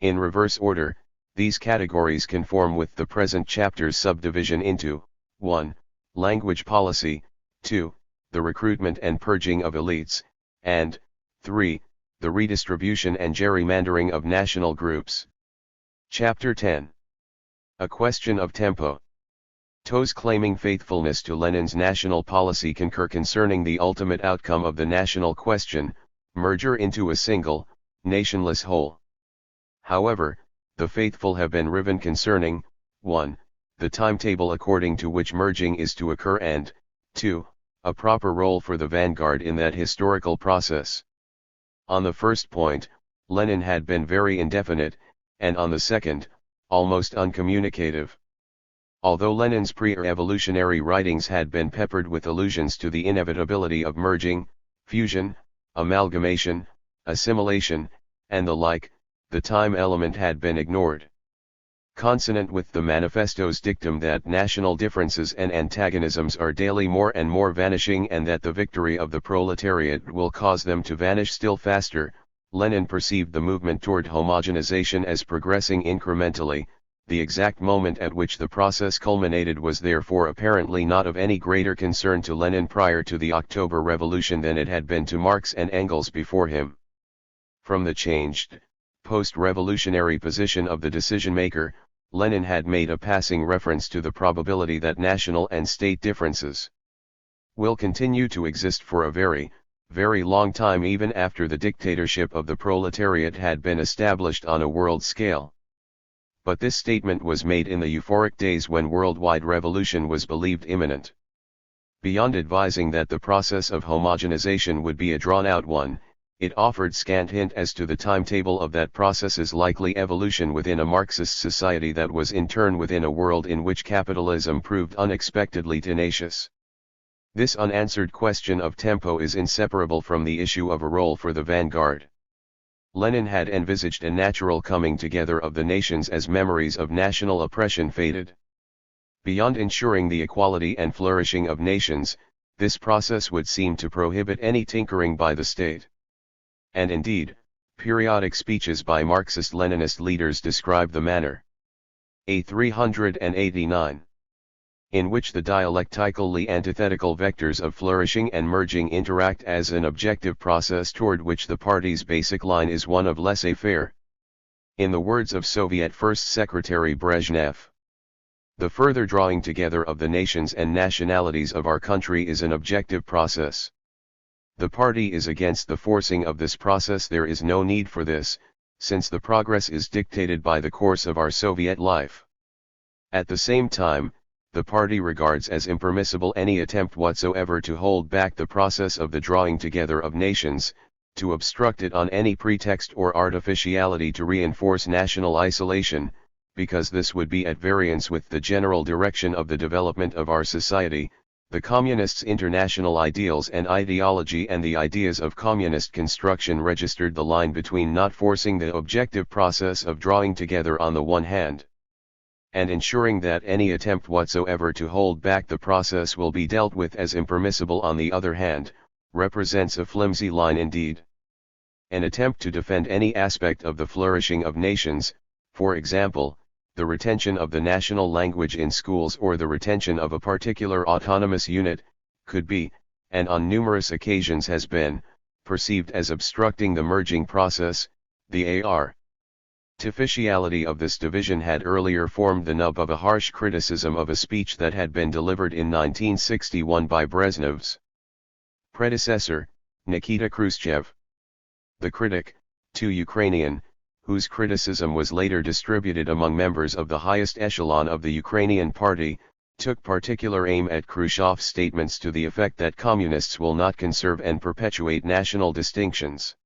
In reverse order, these categories conform with the present chapter's subdivision into 1. Language policy, 2. The recruitment and purging of elites, and 3. The redistribution and gerrymandering of national groups. Chapter 10. A question of tempo. Those claiming faithfulness to Lenin's national policy concur concerning the ultimate outcome of the national question, merger into a single, nationless whole. However, the faithful have been riven concerning 1. The timetable according to which merging is to occur, and 2. A proper role for the vanguard in that historical process. On the first point, Lenin had been very indefinite, and on the second, almost uncommunicative. Although Lenin's pre-revolutionary writings had been peppered with allusions to the inevitability of merging, fusion, amalgamation, assimilation, and the like, the time element had been ignored. Consonant with the manifesto's dictum that national differences and antagonisms are daily more and more vanishing and that the victory of the proletariat will cause them to vanish still faster, Lenin perceived the movement toward homogenization as progressing incrementally. The exact moment at which the process culminated was therefore apparently not of any greater concern to Lenin prior to the October Revolution than it had been to Marx and Engels before him. From the changed, post-revolutionary position of the decision-maker, Lenin had made a passing reference to the probability that national and state differences will continue to exist for a very, very long time even after the dictatorship of the proletariat had been established on a world scale. But this statement was made in the euphoric days when worldwide revolution was believed imminent. Beyond advising that the process of homogenization would be a drawn-out one, it offered scant hint as to the timetable of that process's likely evolution within a Marxist society that was in turn within a world in which capitalism proved unexpectedly tenacious. This unanswered question of tempo is inseparable from the issue of a role for the vanguard. Lenin had envisaged a natural coming together of the nations as memories of national oppression faded. Beyond ensuring the equality and flourishing of nations, this process would seem to prohibit any tinkering by the state. And indeed, periodic speeches by Marxist-Leninist leaders describe the manner. A 389. In which the dialectically antithetical vectors of flourishing and merging interact as an objective process toward which the party's basic line is one of laissez-faire. In the words of Soviet First Secretary Brezhnev, the further drawing together of the nations and nationalities of our country is an objective process. The party is against the forcing of this process. There is no need for this, since the progress is dictated by the course of our Soviet life. At the same time, the party regards as impermissible any attempt whatsoever to hold back the process of the drawing together of nations, to obstruct it on any pretext or artificiality to reinforce national isolation, because this would be at variance with the general direction of the development of our society, the Communists' international ideals and ideology and the ideas of communist construction registered the line between not forcing the objective process of drawing together on the one hand, and ensuring that any attempt whatsoever to hold back the process will be dealt with as impermissible on the other hand, represents a flimsy line indeed. An attempt to defend any aspect of the flourishing of nations, for example, the retention of the national language in schools or the retention of a particular autonomous unit, could be, and on numerous occasions has been, perceived as obstructing the merging process. The artificiality of this division had earlier formed the nub of a harsh criticism of a speech that had been delivered in 1961 by Brezhnev's predecessor, Nikita Khrushchev. The critic, too Ukrainian, whose criticism was later distributed among members of the highest echelon of the Ukrainian party, took particular aim at Khrushchev's statements to the effect that communists will not conserve and perpetuate national distinctions.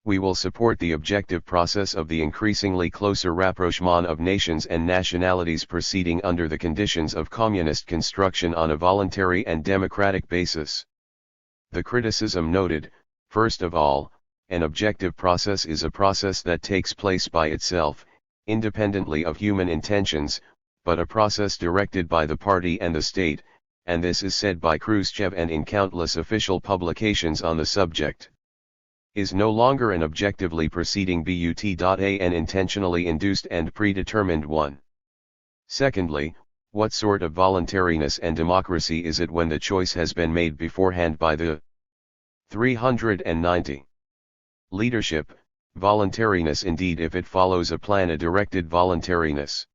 We will support the objective process of the increasingly closer rapprochement of nations and nationalities proceeding under the conditions of communist construction on a voluntary and democratic basis. The criticism noted, first of all, an objective process is a process that takes place by itself, independently of human intentions, but a process directed by the party and the state, and this is said by Khrushchev and in countless official publications on the subject. Is no longer an objectively proceeding an intentionally induced and predetermined one. Secondly, what sort of voluntariness and democracy is it when the choice has been made beforehand by the 390 leadership? Voluntariness indeed if it follows a plan, a directed voluntariness.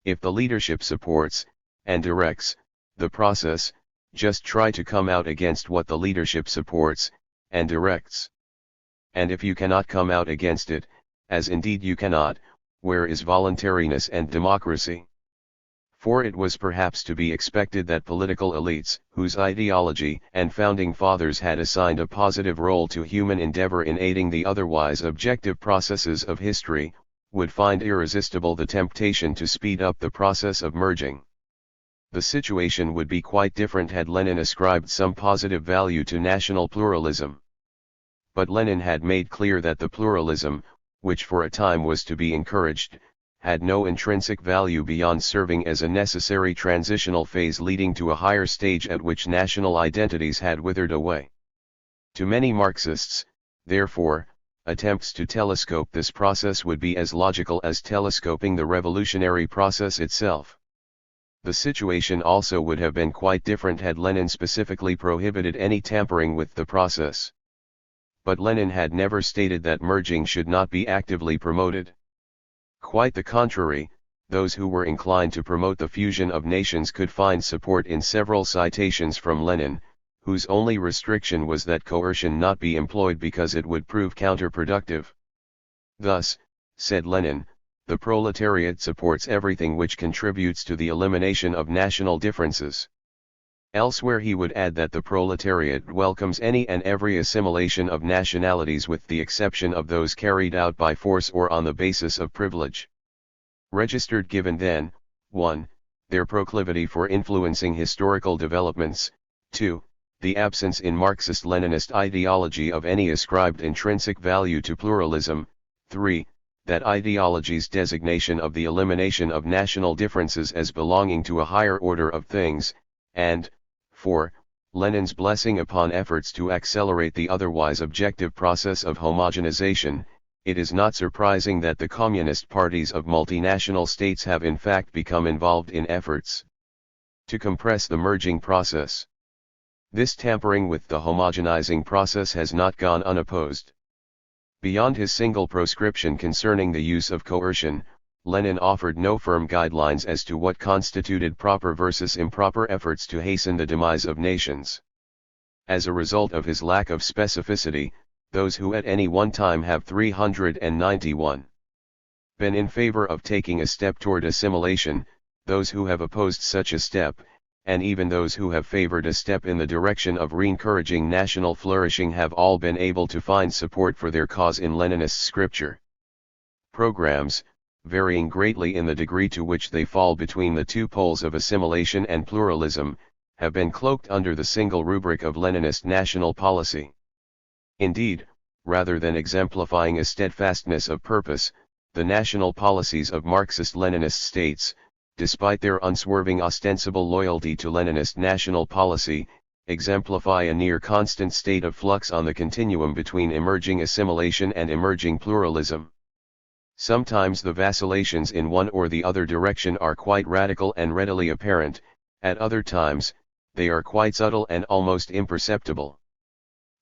If the leadership supports, and directs, the process, just try to come out against what the leadership supports, and directs. And if you cannot come out against it, as indeed you cannot, where is voluntariness and democracy? For it was perhaps to be expected that political elites, whose ideology and founding fathers had assigned a positive role to human endeavor in aiding the otherwise objective processes of history, would find irresistible the temptation to speed up the process of merging. The situation would be quite different had Lenin ascribed some positive value to national pluralism. But Lenin had made clear that the pluralism, which for a time was to be encouraged, had no intrinsic value beyond serving as a necessary transitional phase leading to a higher stage at which national identities had withered away. To many Marxists, therefore, attempts to telescope this process would be as logical as telescoping the revolutionary process itself. The situation also would have been quite different had Lenin specifically prohibited any tampering with the process. But Lenin had never stated that merging should not be actively promoted. Quite the contrary, those who were inclined to promote the fusion of nations could find support in several citations from Lenin, whose only restriction was that coercion not be employed because it would prove counterproductive. Thus, said Lenin, the proletariat supports everything which contributes to the elimination of national differences. Elsewhere he would add that the proletariat welcomes any and every assimilation of nationalities with the exception of those carried out by force or on the basis of privilege. Registered given then, 1. Their proclivity for influencing historical developments, 2. The absence in Marxist-Leninist ideology of any ascribed intrinsic value to pluralism, 3. That ideology's designation of the elimination of national differences as belonging to a higher order of things, and 4. Lenin's blessing upon efforts to accelerate the otherwise objective process of homogenization. It is not surprising that the communist parties of multinational states have in fact become involved in efforts to compress the merging process. This tampering with the homogenizing process has not gone unopposed. Beyond his single proscription concerning the use of coercion, Lenin offered no firm guidelines as to what constituted proper versus improper efforts to hasten the demise of nations. As a result of his lack of specificity, those who at any one time have 391 been in favor of taking a step toward assimilation, those who have opposed such a step, and even those who have favored a step in the direction of re-encouraging national flourishing have all been able to find support for their cause in Leninist scripture, programs, varying greatly in the degree to which they fall between the two poles of assimilation and pluralism, have been cloaked under the single rubric of Leninist national policy. Indeed, rather than exemplifying a steadfastness of purpose, the national policies of Marxist-Leninist states, despite their unswerving ostensible loyalty to Leninist national policy, exemplify a near constant state of flux on the continuum between emerging assimilation and emerging pluralism. Sometimes the vacillations in one or the other direction are quite radical and readily apparent, at other times, they are quite subtle and almost imperceptible.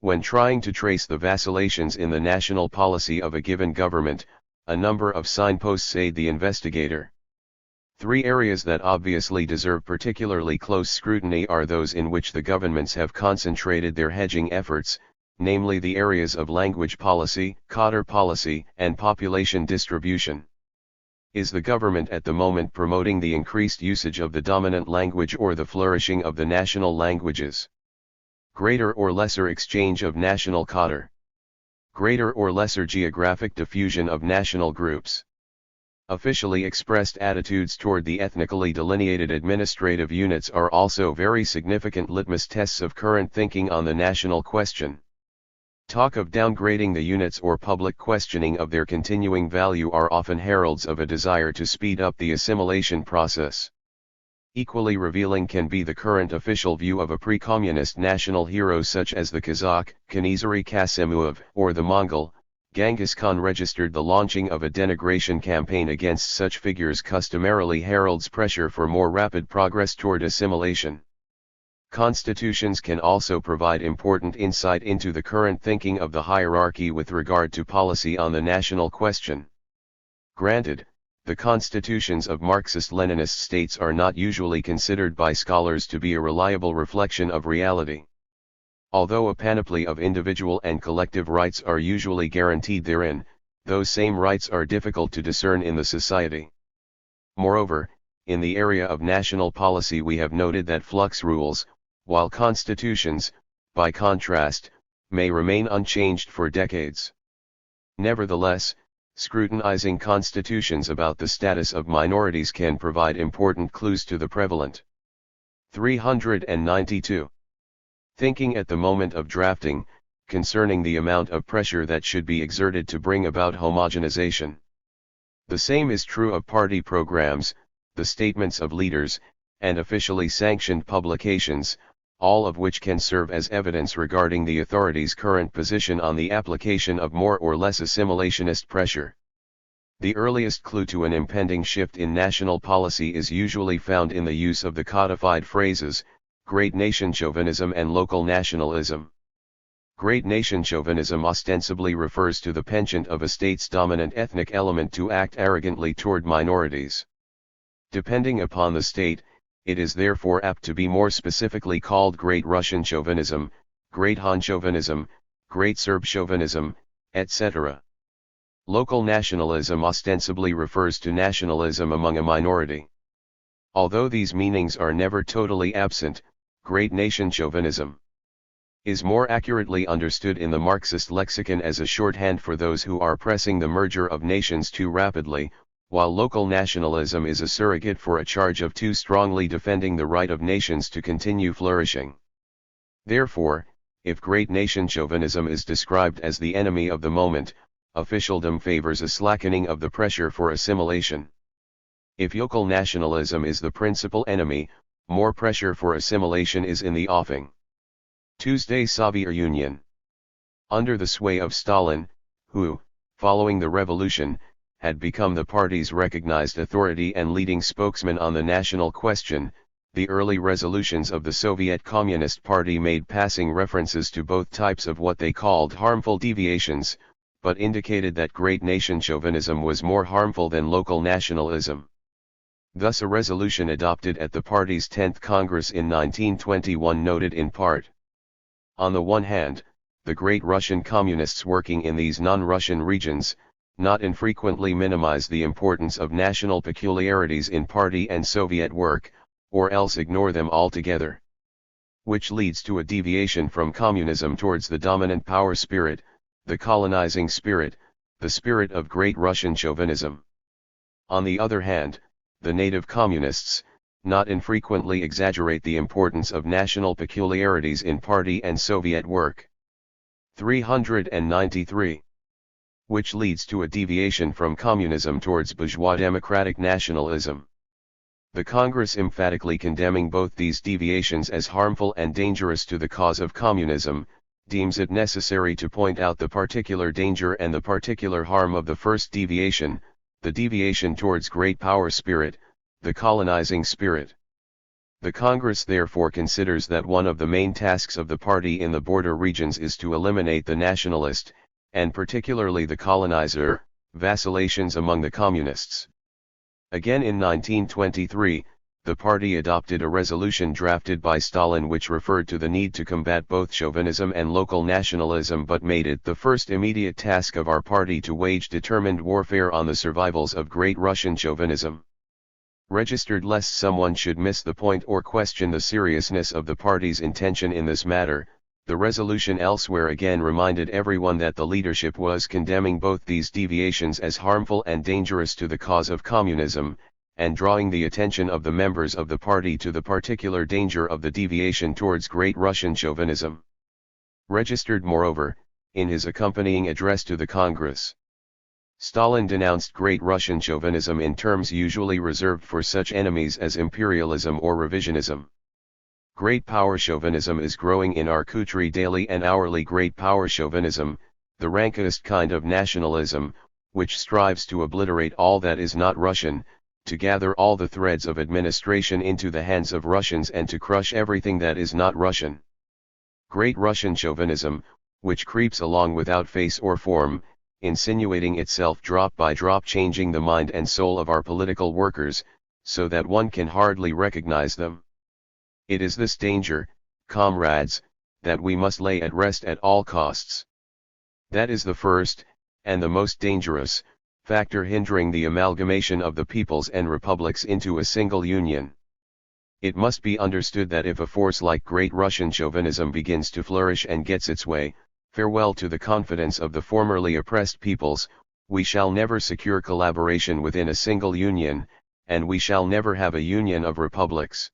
When trying to trace the vacillations in the national policy of a given government, a number of signposts aid the investigator. Three areas that obviously deserve particularly close scrutiny are those in which the governments have concentrated their hedging efforts, namely the areas of language policy, cadre policy, and population distribution. Is the government at the moment promoting the increased usage of the dominant language or the flourishing of the national languages? Greater or lesser exchange of national cadre? Greater or lesser geographic diffusion of national groups? Officially expressed attitudes toward the ethnically delineated administrative units are also very significant litmus tests of current thinking on the national question. Talk of downgrading the units or public questioning of their continuing value are often heralds of a desire to speed up the assimilation process. Equally revealing can be the current official view of a pre-communist national hero such as the Kazakh, Kanizari Kasimov, or the Mongol. Genghis Khan registered the launching of a denigration campaign against such figures customarily heralds pressure for more rapid progress toward assimilation. Constitutions can also provide important insight into the current thinking of the hierarchy with regard to policy on the national question. Granted, the constitutions of Marxist-Leninist states are not usually considered by scholars to be a reliable reflection of reality. Although a panoply of individual and collective rights are usually guaranteed therein, those same rights are difficult to discern in the society. Moreover, in the area of national policy we have noted that flux rules, while constitutions, by contrast, may remain unchanged for decades. Nevertheless, scrutinizing constitutions about the status of minorities can provide important clues to the prevalent. 392. Thinking at the moment of drafting, concerning the amount of pressure that should be exerted to bring about homogenization. The same is true of party programs, the statements of leaders, and officially sanctioned publications, all of which can serve as evidence regarding the authorities' current position on the application of more or less assimilationist pressure. The earliest clue to an impending shift in national policy is usually found in the use of the codified phrases, great nation chauvinism and local nationalism. Great nation chauvinism ostensibly refers to the penchant of a state's dominant ethnic element to act arrogantly toward minorities. Depending upon the state, it is therefore apt to be more specifically called Great Russian Chauvinism, Great Han Chauvinism, Great Serb Chauvinism, etc. Local nationalism ostensibly refers to nationalism among a minority. Although these meanings are never totally absent, Great Nation Chauvinism is more accurately understood in the Marxist lexicon as a shorthand for those who are pressing the merger of nations too rapidly, while local nationalism is a surrogate for a charge of too strongly defending the right of nations to continue flourishing. Therefore, if great nation chauvinism is described as the enemy of the moment, officialdom favors a slackening of the pressure for assimilation. If local nationalism is the principal enemy, more pressure for assimilation is in the offing. Tuesday Soviet Union. Under the sway of Stalin, who, following the revolution, had become the party's recognized authority and leading spokesman on the national question, the early resolutions of the Soviet Communist Party made passing references to both types of what they called harmful deviations, but indicated that great nation chauvinism was more harmful than local nationalism. Thus a resolution adopted at the party's 10th Congress in 1921 noted in part: on the one hand, the great Russian communists working in these non-Russian regions, not infrequently minimize the importance of national peculiarities in party and Soviet work, or else ignore them altogether. Which leads to a deviation from communism towards the dominant power spirit, the colonizing spirit, the spirit of great Russian chauvinism. On the other hand, the native communists, not infrequently exaggerate the importance of national peculiarities in party and Soviet work. 393. Which leads to a deviation from communism towards bourgeois democratic nationalism. The Congress, emphatically condemning both these deviations as harmful and dangerous to the cause of communism, deems it necessary to point out the particular danger and the particular harm of the first deviation, the deviation towards great power spirit, the colonizing spirit. The Congress therefore considers that one of the main tasks of the party in the border regions is to eliminate the nationalist, and particularly the colonizer, vacillations among the communists. Again in 1923, the party adopted a resolution drafted by Stalin which referred to the need to combat both chauvinism and local nationalism, but made it the first immediate task of our party to wage determined warfare on the survivals of Great Russian chauvinism. Registered lest someone should miss the point or question the seriousness of the party's intention in this matter, the resolution elsewhere again reminded everyone that the leadership was condemning both these deviations as harmful and dangerous to the cause of communism, and drawing the attention of the members of the party to the particular danger of the deviation towards Great Russian chauvinism. Registered moreover, in his accompanying address to the Congress, Stalin denounced Great Russian chauvinism in terms usually reserved for such enemies as imperialism or revisionism. Great power chauvinism is growing in our country daily and hourly. Great power chauvinism, the rankest kind of nationalism, which strives to obliterate all that is not Russian, to gather all the threads of administration into the hands of Russians and to crush everything that is not Russian. Great Russian chauvinism, which creeps along without face or form, insinuating itself drop by drop, changing the mind and soul of our political workers, so that one can hardly recognize them. It is this danger, comrades, that we must lay at rest at all costs. That is the first, and the most dangerous, factor hindering the amalgamation of the peoples and republics into a single union. It must be understood that if a force like Great Russian chauvinism begins to flourish and gets its way, farewell to the confidence of the formerly oppressed peoples, we shall never secure collaboration within a single union, and we shall never have a union of republics.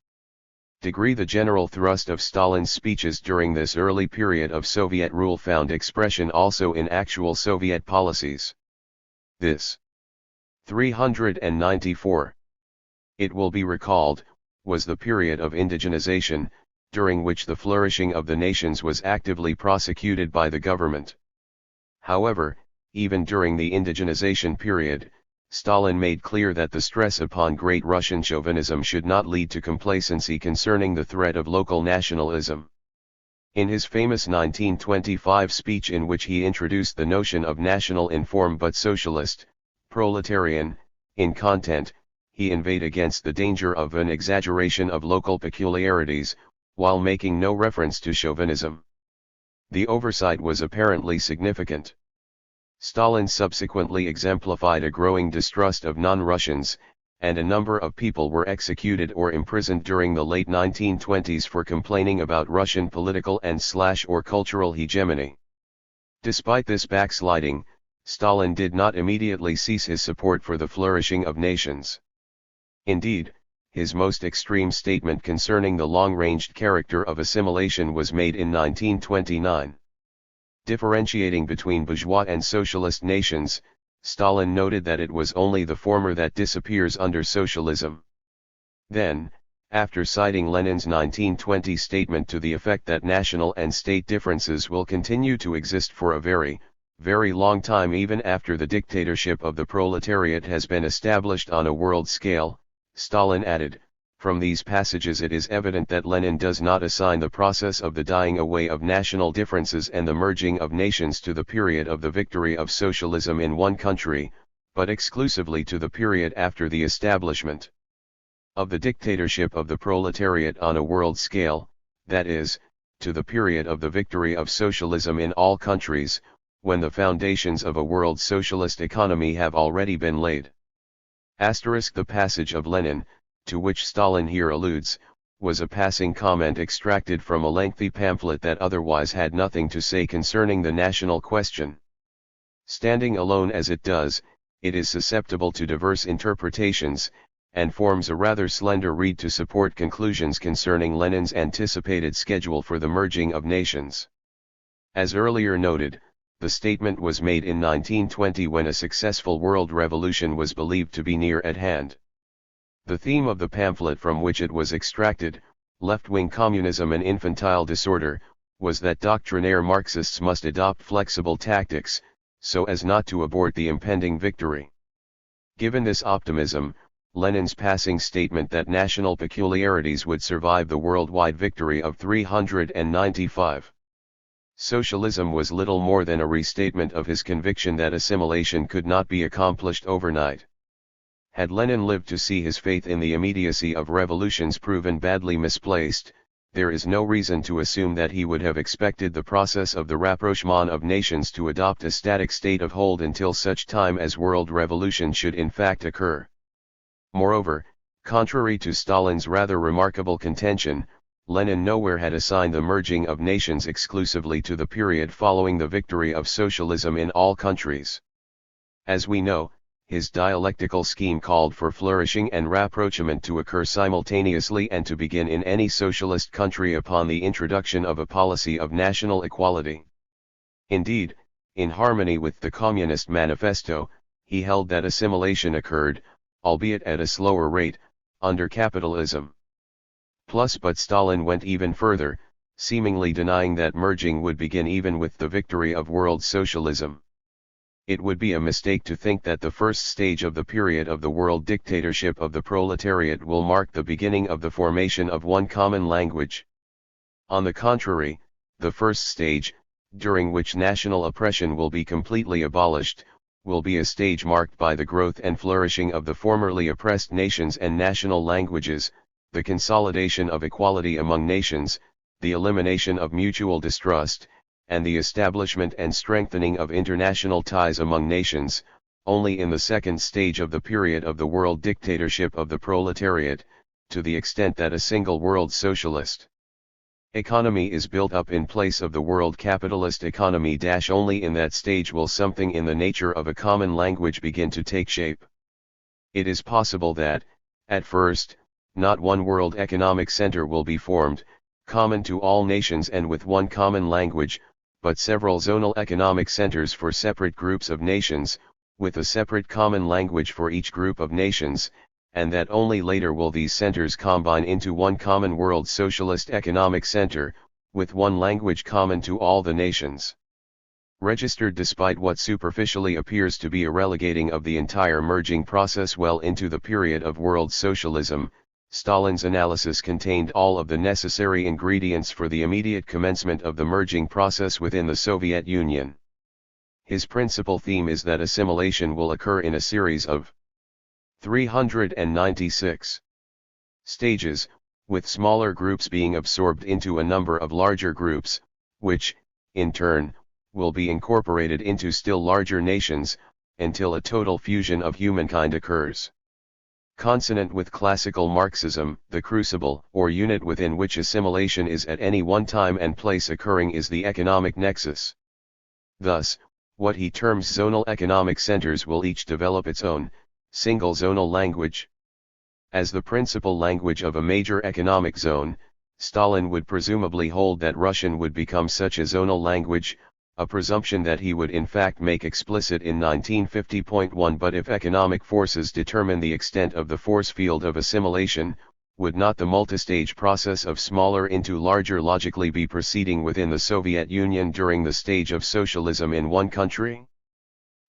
The general thrust of Stalin's speeches during this early period of Soviet rule found expression also in actual Soviet policies. This 394. It will be recalled, was the period of indigenization, during which the flourishing of the nations was actively prosecuted by the government. However, even during the indigenization period, Stalin made clear that the stress upon Great Russian chauvinism should not lead to complacency concerning the threat of local nationalism. In his famous 1925 speech, in which he introduced the notion of national in form but socialist, proletarian, in content, he inveighed against the danger of an exaggeration of local peculiarities, while making no reference to chauvinism. The oversight was apparently significant. Stalin subsequently exemplified a growing distrust of non-Russians, and a number of people were executed or imprisoned during the late 1920s for complaining about Russian political and/or cultural hegemony. Despite this backsliding, Stalin did not immediately cease his support for the flourishing of nations. Indeed, his most extreme statement concerning the long-ranged character of assimilation was made in 1929. Differentiating between bourgeois and socialist nations, Stalin noted that it was only the former that disappears under socialism. Then, after citing Lenin's 1920 statement to the effect that national and state differences will continue to exist for a very, very long time even after the dictatorship of the proletariat has been established on a world scale, Stalin added, "From these passages it is evident that Lenin does not assign the process of the dying away of national differences and the merging of nations to the period of the victory of socialism in one country, but exclusively to the period after the establishment of the dictatorship of the proletariat on a world scale, that is, to the period of the victory of socialism in all countries, when the foundations of a world socialist economy have already been laid." The passage of Lenin, to which Stalin here alludes, was a passing comment extracted from a lengthy pamphlet that otherwise had nothing to say concerning the national question. Standing alone as it does, it is susceptible to diverse interpretations, and forms a rather slender reed to support conclusions concerning Lenin's anticipated schedule for the merging of nations. As earlier noted, the statement was made in 1920 when a successful world revolution was believed to be near at hand. The theme of the pamphlet from which it was extracted, Left-Wing Communism and Infantile Disorder, was that doctrinaire Marxists must adopt flexible tactics, so as not to abort the impending victory. Given this optimism, Lenin's passing statement that national peculiarities would survive the worldwide victory of 395. Socialism was little more than a restatement of his conviction that assimilation could not be accomplished overnight. Had Lenin lived to see his faith in the immediacy of revolutions proven badly misplaced, there is no reason to assume that he would have expected the process of the rapprochement of nations to adopt a static state of hold until such time as world revolution should in fact occur. Moreover, contrary to Stalin's rather remarkable contention, Lenin nowhere had assigned the merging of nations exclusively to the period following the victory of socialism in all countries. As we know, his dialectical scheme called for flourishing and rapprochement to occur simultaneously and to begin in any socialist country upon the introduction of a policy of national equality. Indeed, in harmony with the Communist Manifesto, he held that assimilation occurred, albeit at a slower rate, under capitalism. But Stalin went even further, seemingly denying that merging would begin even with the victory of world socialism. It would be a mistake to think that the first stage of the period of the world dictatorship of the proletariat will mark the beginning of the formation of one common language. On the contrary, the first stage, during which national oppression will be completely abolished, will be a stage marked by the growth and flourishing of the formerly oppressed nations and national languages, the consolidation of equality among nations, the elimination of mutual distrust, and the establishment and strengthening of international ties among nations. Only in the second stage of the period of the world dictatorship of the proletariat, to the extent that a single world socialist economy is built up in place of the world capitalist economy. Only in that stage will something in the nature of a common language begin to take shape. It is possible that, at first, not one world economic center will be formed, common to all nations and with one common language, but several zonal economic centers for separate groups of nations, with a separate common language for each group of nations, and that only later will these centers combine into one common world socialist economic center, with one language common to all the nations. Registered despite what superficially appears to be a relegating of the entire merging process well into the period of world socialism, Stalin's analysis contained all of the necessary ingredients for the immediate commencement of the merging process within the Soviet Union. His principal theme is that assimilation will occur in a series of 396 stages, with smaller groups being absorbed into a number of larger groups, which, in turn, will be incorporated into still larger nations, until a total fusion of humankind occurs. Consonant with classical Marxism, the crucible or unit within which assimilation is at any one time and place occurring is the economic nexus. Thus, what he terms zonal economic centers will each develop its own, single zonal language. As the principal language of a major economic zone, Stalin would presumably hold that Russian would become such a zonal language, a presumption that he would in fact make explicit in 1950.1. But if economic forces determine the extent of the force field of assimilation, would not the multistage process of smaller into larger logically be proceeding within the Soviet Union during the stage of socialism in one country?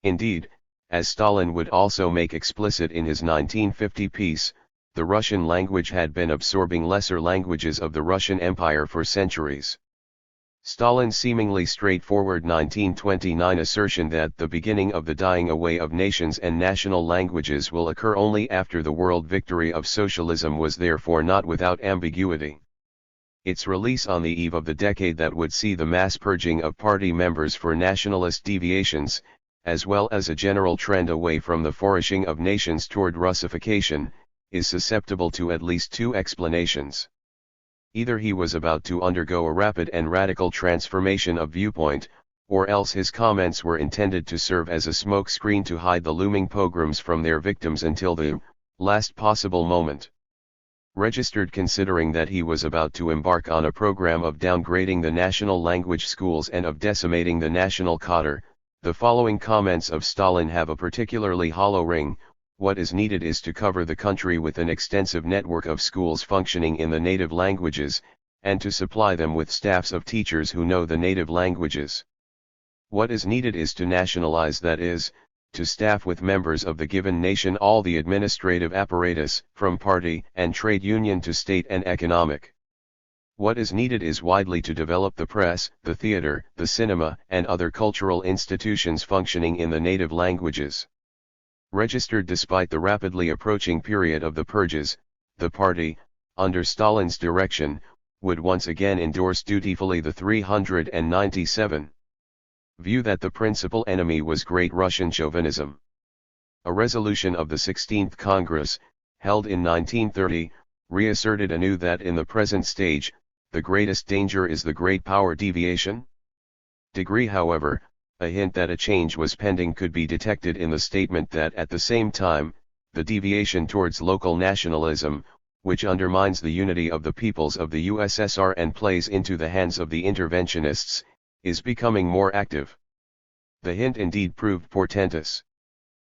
Indeed, as Stalin would also make explicit in his 1950 piece, the Russian language had been absorbing lesser languages of the Russian Empire for centuries. Stalin's seemingly straightforward 1929 assertion that the beginning of the dying away of nations and national languages will occur only after the world victory of socialism was therefore not without ambiguity. Its release on the eve of the decade that would see the mass purging of party members for nationalist deviations, as well as a general trend away from the flourishing of nations toward Russification, is susceptible to at least two explanations. Either he was about to undergo a rapid and radical transformation of viewpoint, or else his comments were intended to serve as a smokescreen to hide the looming pogroms from their victims until the last possible moment. Registered considering that he was about to embark on a program of downgrading the national language schools and of decimating the national cadre, the following comments of Stalin have a particularly hollow ring. What is needed is to cover the country with an extensive network of schools functioning in the native languages, and to supply them with staffs of teachers who know the native languages. What is needed is to nationalize, that is, to staff with members of the given nation all the administrative apparatus, from party and trade union to state and economic. What is needed is widely to develop the press, the theater, the cinema, and other cultural institutions functioning in the native languages. Registered despite the rapidly approaching period of the purges, the party, under Stalin's direction, would once again endorse dutifully the 397 view that the principal enemy was Great Russian chauvinism. A resolution of the 16th Congress, held in 1930, reasserted anew that in the present stage, the greatest danger is the great power deviation. Degree, however, a hint that a change was pending could be detected in the statement that at the same time, the deviation towards local nationalism, which undermines the unity of the peoples of the USSR and plays into the hands of the interventionists, is becoming more active. The hint indeed proved portentous.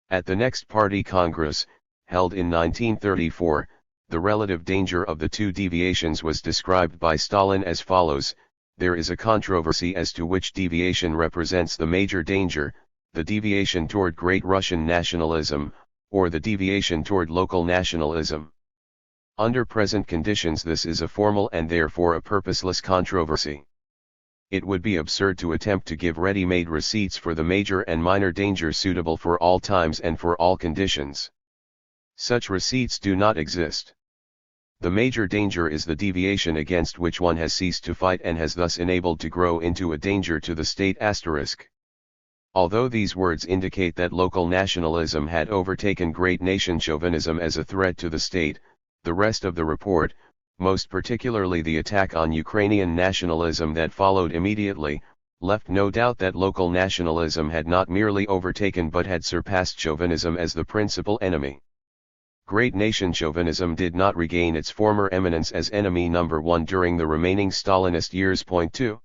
At the next Party Congress, held in 1934, the relative danger of the two deviations was described by Stalin as follows: there is a controversy as to which deviation represents the major danger, the deviation toward Great Russian nationalism, or the deviation toward local nationalism. Under present conditions this is a formal and therefore a purposeless controversy. It would be absurd to attempt to give ready-made receipts for the major and minor danger suitable for all times and for all conditions. Such receipts do not exist. The major danger is the deviation against which one has ceased to fight and has thus enabled to grow into a danger to the state *. Although these words indicate that local nationalism had overtaken great nation chauvinism as a threat to the state, the rest of the report, most particularly the attack on Ukrainian nationalism that followed immediately, left no doubt that local nationalism had not merely overtaken but had surpassed chauvinism as the principal enemy. Great nation chauvinism did not regain its former eminence as enemy number one during the remaining Stalinist years. 2.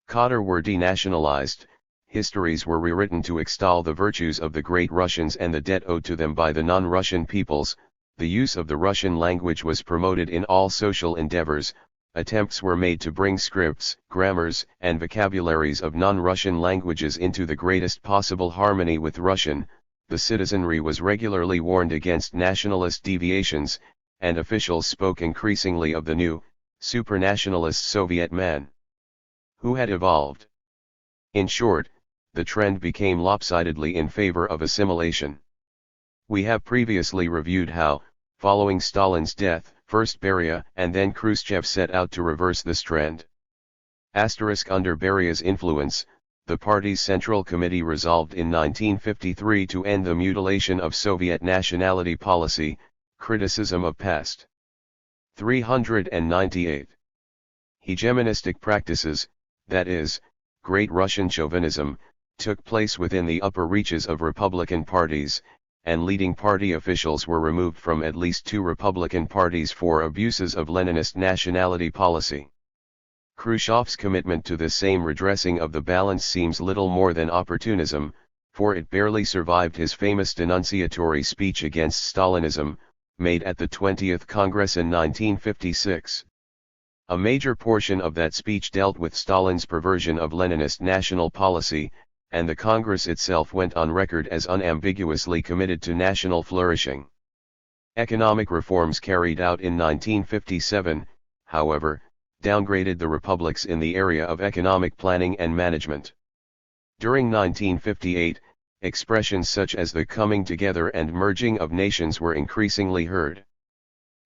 Cadre were denationalized, histories were rewritten to extol the virtues of the Great Russians and the debt owed to them by the non-Russian peoples. The use of the Russian language was promoted in all social endeavors, attempts were made to bring scripts, grammars, and vocabularies of non-Russian languages into the greatest possible harmony with Russian, the citizenry was regularly warned against nationalist deviations, and officials spoke increasingly of the new, supranationalist Soviet man who had evolved. In short, the trend became lopsidedly in favor of assimilation. We have previously reviewed how, following Stalin's death, first Beria and then Khrushchev set out to reverse this trend. Under Beria's influence, the party's Central Committee resolved in 1953 to end the mutilation of Soviet nationality policy, criticism of past. 398. Hegemonistic practices, that is, Great Russian chauvinism, took place within the upper reaches of Republican parties, and leading party officials were removed from at least two Republican parties for abuses of Leninist nationality policy. Khrushchev's commitment to this same redressing of the balance seems little more than opportunism, for it barely survived his famous denunciatory speech against Stalinism, made at the 20th Congress in 1956. A major portion of that speech dealt with Stalin's perversion of Leninist national policy, and the Congress itself went on record as unambiguously committed to national flourishing. Economic reforms carried out in 1957, however, downgraded the republics in the area of economic planning and management. During 1958, expressions such as the coming together and merging of nations were increasingly heard.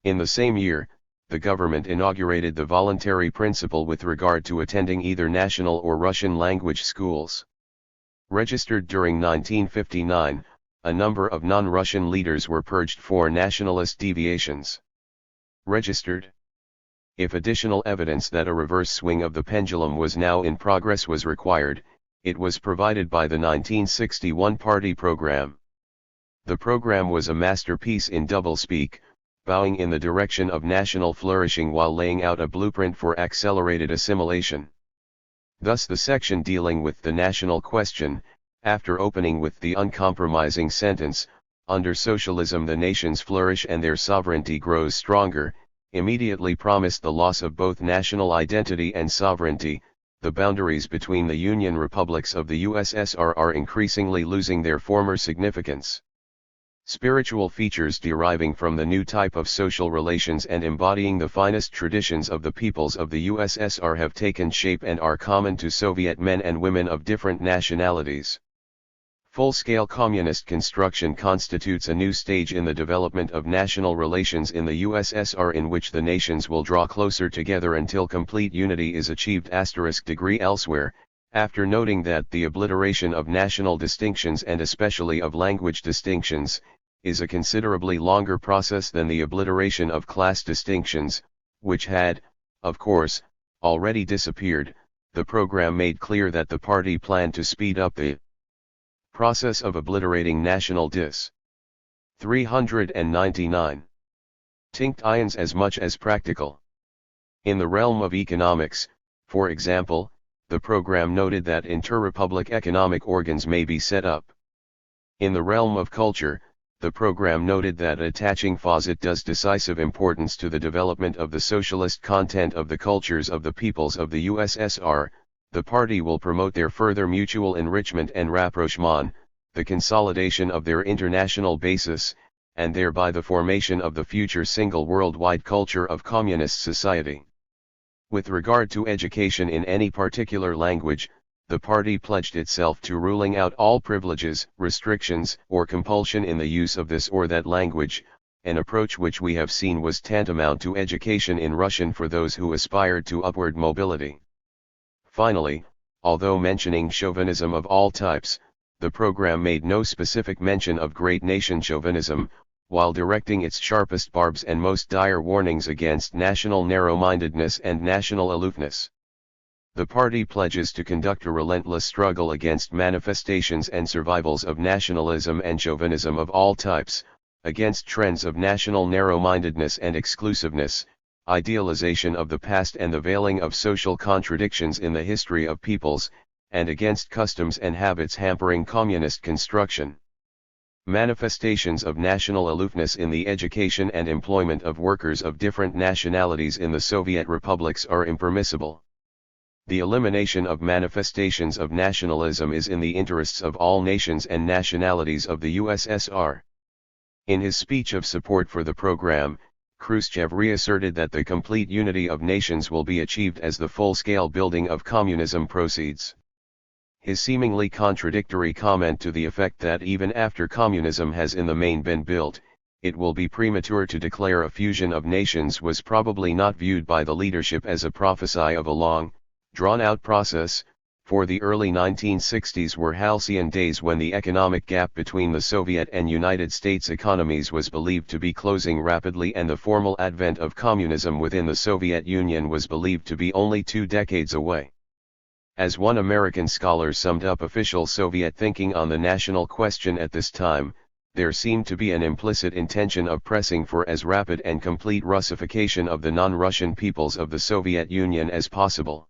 In the same year, the government inaugurated the voluntary principle with regard to attending either national or Russian language schools. Registered during 1959, a number of non-Russian leaders were purged for nationalist deviations. Registered. If additional evidence that a reverse swing of the pendulum was now in progress was required, It was provided by the 1961 party program. The program was a masterpiece in doublespeak, bowing in the direction of national flourishing while laying out a blueprint for accelerated assimilation. Thus the section dealing with the national question, after opening with the uncompromising sentence, "Under socialism the nations flourish and their sovereignty grows stronger," immediately promised the loss of both national identity and sovereignty. The boundaries between the Union republics of the USSR are increasingly losing their former significance. Spiritual features deriving from the new type of social relations and embodying the finest traditions of the peoples of the USSR have taken shape and are common to Soviet men and women of different nationalities. Full-scale communist construction constitutes a new stage in the development of national relations in the USSR in which the nations will draw closer together until complete unity is achieved. Degree elsewhere, after noting that the obliteration of national distinctions and especially of language distinctions, is a considerably longer process than the obliteration of class distinctions, which had, of course, already disappeared, the program made clear that the party planned to speed up the process of obliterating national 399. Tinct ions as much as practical. In the realm of economics, for example, the program noted that inter-republic economic organs may be set up. In the realm of culture, the program noted that attaching faucet does decisive importance to the development of the socialist content of the cultures of the peoples of the USSR. The party will promote their further mutual enrichment and rapprochement, the consolidation of their international basis, and thereby the formation of the future single worldwide culture of communist society. With regard to education in any particular language, the party pledged itself to ruling out all privileges, restrictions, or compulsion in the use of this or that language, an approach which we have seen was tantamount to education in Russian for those who aspired to upward mobility. Finally, although mentioning chauvinism of all types, the program made no specific mention of great nation chauvinism, while directing its sharpest barbs and most dire warnings against national narrow-mindedness and national aloofness. The party pledges to conduct a relentless struggle against manifestations and survivals of nationalism and chauvinism of all types, against trends of national narrow-mindedness and exclusiveness, idealization of the past and the veiling of social contradictions in the history of peoples, and against customs and habits hampering communist construction. Manifestations of national aloofness in the education and employment of workers of different nationalities in the Soviet republics are impermissible. The elimination of manifestations of nationalism is in the interests of all nations and nationalities of the USSR. In his speech of support for the program, Khrushchev reasserted that the complete unity of nations will be achieved as the full-scale building of communism proceeds. His seemingly contradictory comment to the effect that even after communism has in the main been built, it will be premature to declare a fusion of nations was probably not viewed by the leadership as a prophecy of a long, drawn-out process, for the early 1960s were halcyon days when the economic gap between the Soviet and United States economies was believed to be closing rapidly and the formal advent of communism within the Soviet Union was believed to be only 2 decades away. As one American scholar summed up official Soviet thinking on the national question at this time, there seemed to be an implicit intention of pressing for as rapid and complete Russification of the non-Russian peoples of the Soviet Union as possible.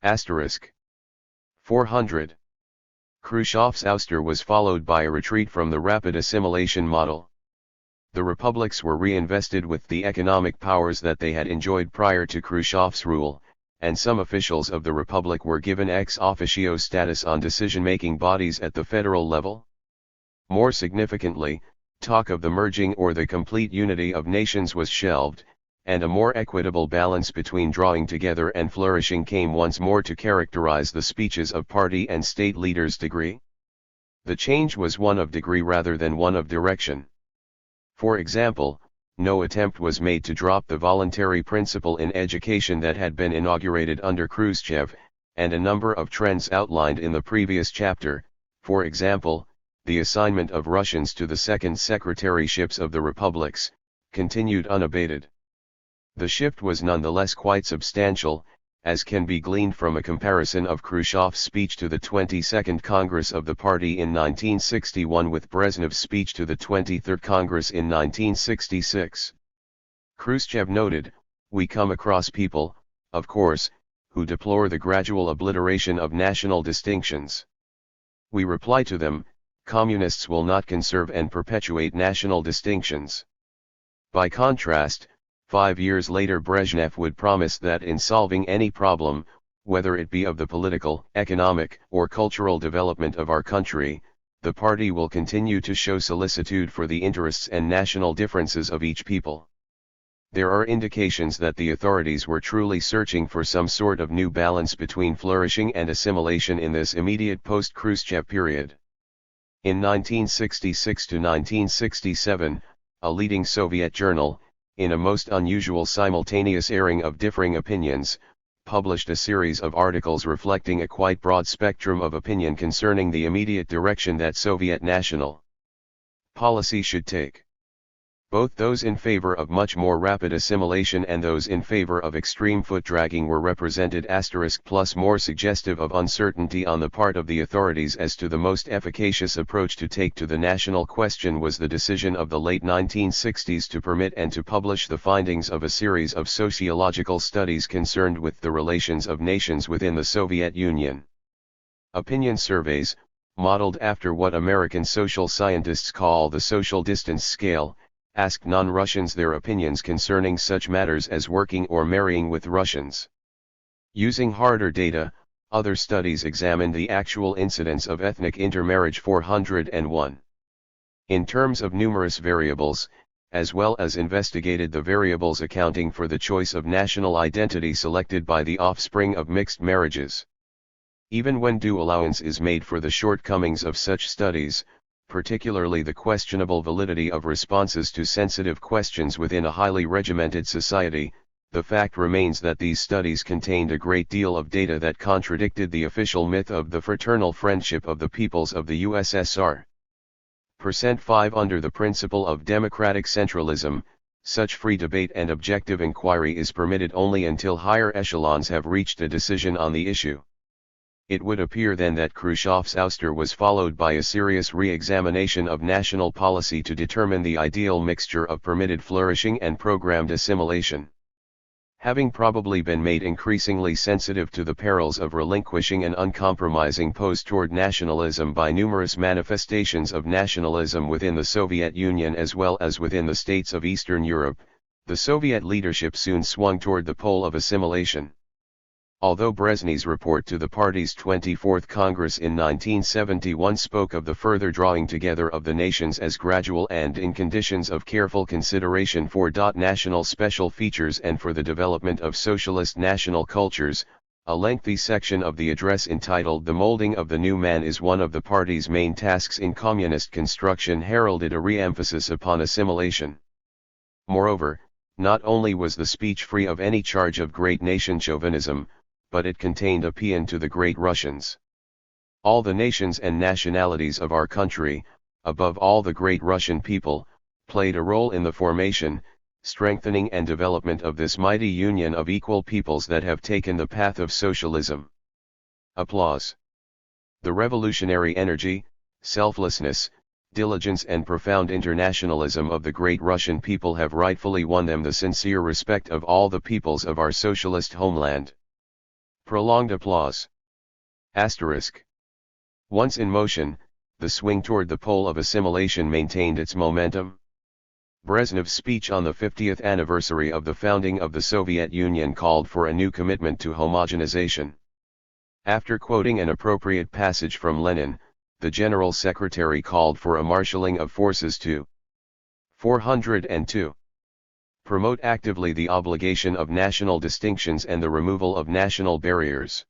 Asterisk. 400. Khrushchev's ouster was followed by a retreat from the rapid assimilation model. The republics were reinvested with the economic powers that they had enjoyed prior to Khrushchev's rule, and some officials of the republic were given ex officio status on decision-making bodies at the federal level. More significantly, talk of the merging or the complete unity of nations was shelved, and a more equitable balance between drawing together and flourishing came once more to characterize the speeches of party and state leaders. Degree. The change was one of degree rather than one of direction. For example, no attempt was made to drop the voluntary principle in education that had been inaugurated under Khrushchev, and a number of trends outlined in the previous chapter, for example, the assignment of Russians to the second secretaryships of the republics, continued unabated. The shift was nonetheless quite substantial, as can be gleaned from a comparison of Khrushchev's speech to the 22nd Congress of the party in 1961 with Brezhnev's speech to the 23rd Congress in 1966. Khrushchev noted, "We come across people, of course, who deplore the gradual obliteration of national distinctions. We reply to them, communists will not conserve and perpetuate national distinctions." By contrast, 5 years later Brezhnev would promise that in solving any problem, whether it be of the political, economic, or cultural development of our country, the party will continue to show solicitude for the interests and national differences of each people. There are indications that the authorities were truly searching for some sort of new balance between flourishing and assimilation in this immediate post-Khrushchev period. In 1966 to 1967, a leading Soviet journal, in a most unusual simultaneous airing of differing opinions, published a series of articles reflecting a quite broad spectrum of opinion concerning the immediate direction that Soviet national policy should take. Both those in favor of much more rapid assimilation and those in favor of extreme foot-dragging were represented *+ more suggestive of uncertainty on the part of the authorities as to the most efficacious approach to take to the national question was the decision of the late 1960s to permit and to publish the findings of a series of sociological studies concerned with the relations of nations within the Soviet Union. Opinion surveys, modeled after what American social scientists call the social distance scale, asked non-Russians their opinions concerning such matters as working or marrying with Russians. Using harder data, other studies examined the actual incidence of ethnic intermarriage 401. In terms of numerous variables, as well as investigated the variables accounting for the choice of national identity selected by the offspring of mixed marriages. Even when due allowance is made for the shortcomings of such studies, particularly the questionable validity of responses to sensitive questions within a highly regimented society, the fact remains that these studies contained a great deal of data that contradicted the official myth of the fraternal friendship of the peoples of the USSR. Percent 5 Under the principle of democratic centralism, such free debate and objective inquiry is permitted only until higher echelons have reached a decision on the issue. It would appear then that Khrushchev's ouster was followed by a serious re-examination of national policy to determine the ideal mixture of permitted flourishing and programmed assimilation. Having probably been made increasingly sensitive to the perils of relinquishing an uncompromising pose toward nationalism by numerous manifestations of nationalism within the Soviet Union as well as within the states of Eastern Europe, the Soviet leadership soon swung toward the pole of assimilation. Although Brezhnev's report to the party's 24th Congress in 1971 spoke of the further drawing together of the nations as gradual and in conditions of careful consideration for national special features and for the development of socialist national cultures, a lengthy section of the address entitled "The Molding of the New Man" is one of the party's main tasks in communist construction heralded a re-emphasis upon assimilation. Moreover, not only was the speech free of any charge of great nation chauvinism, but it contained a paean to the great Russians. All the nations and nationalities of our country, above all the great Russian people, played a role in the formation, strengthening and development of this mighty union of equal peoples that have taken the path of socialism. Applause. The revolutionary energy, selflessness, diligence and profound internationalism of the great Russian people have rightfully won them the sincere respect of all the peoples of our socialist homeland. Prolonged applause. Asterisk. Once in motion, the swing toward the pole of assimilation maintained its momentum. Brezhnev's speech on the 50th anniversary of the founding of the Soviet Union called for a new commitment to homogenization. After quoting an appropriate passage from Lenin, the General Secretary called for a marshalling of forces to 402. Promote actively the obligation of national distinctions and the removal of national barriers.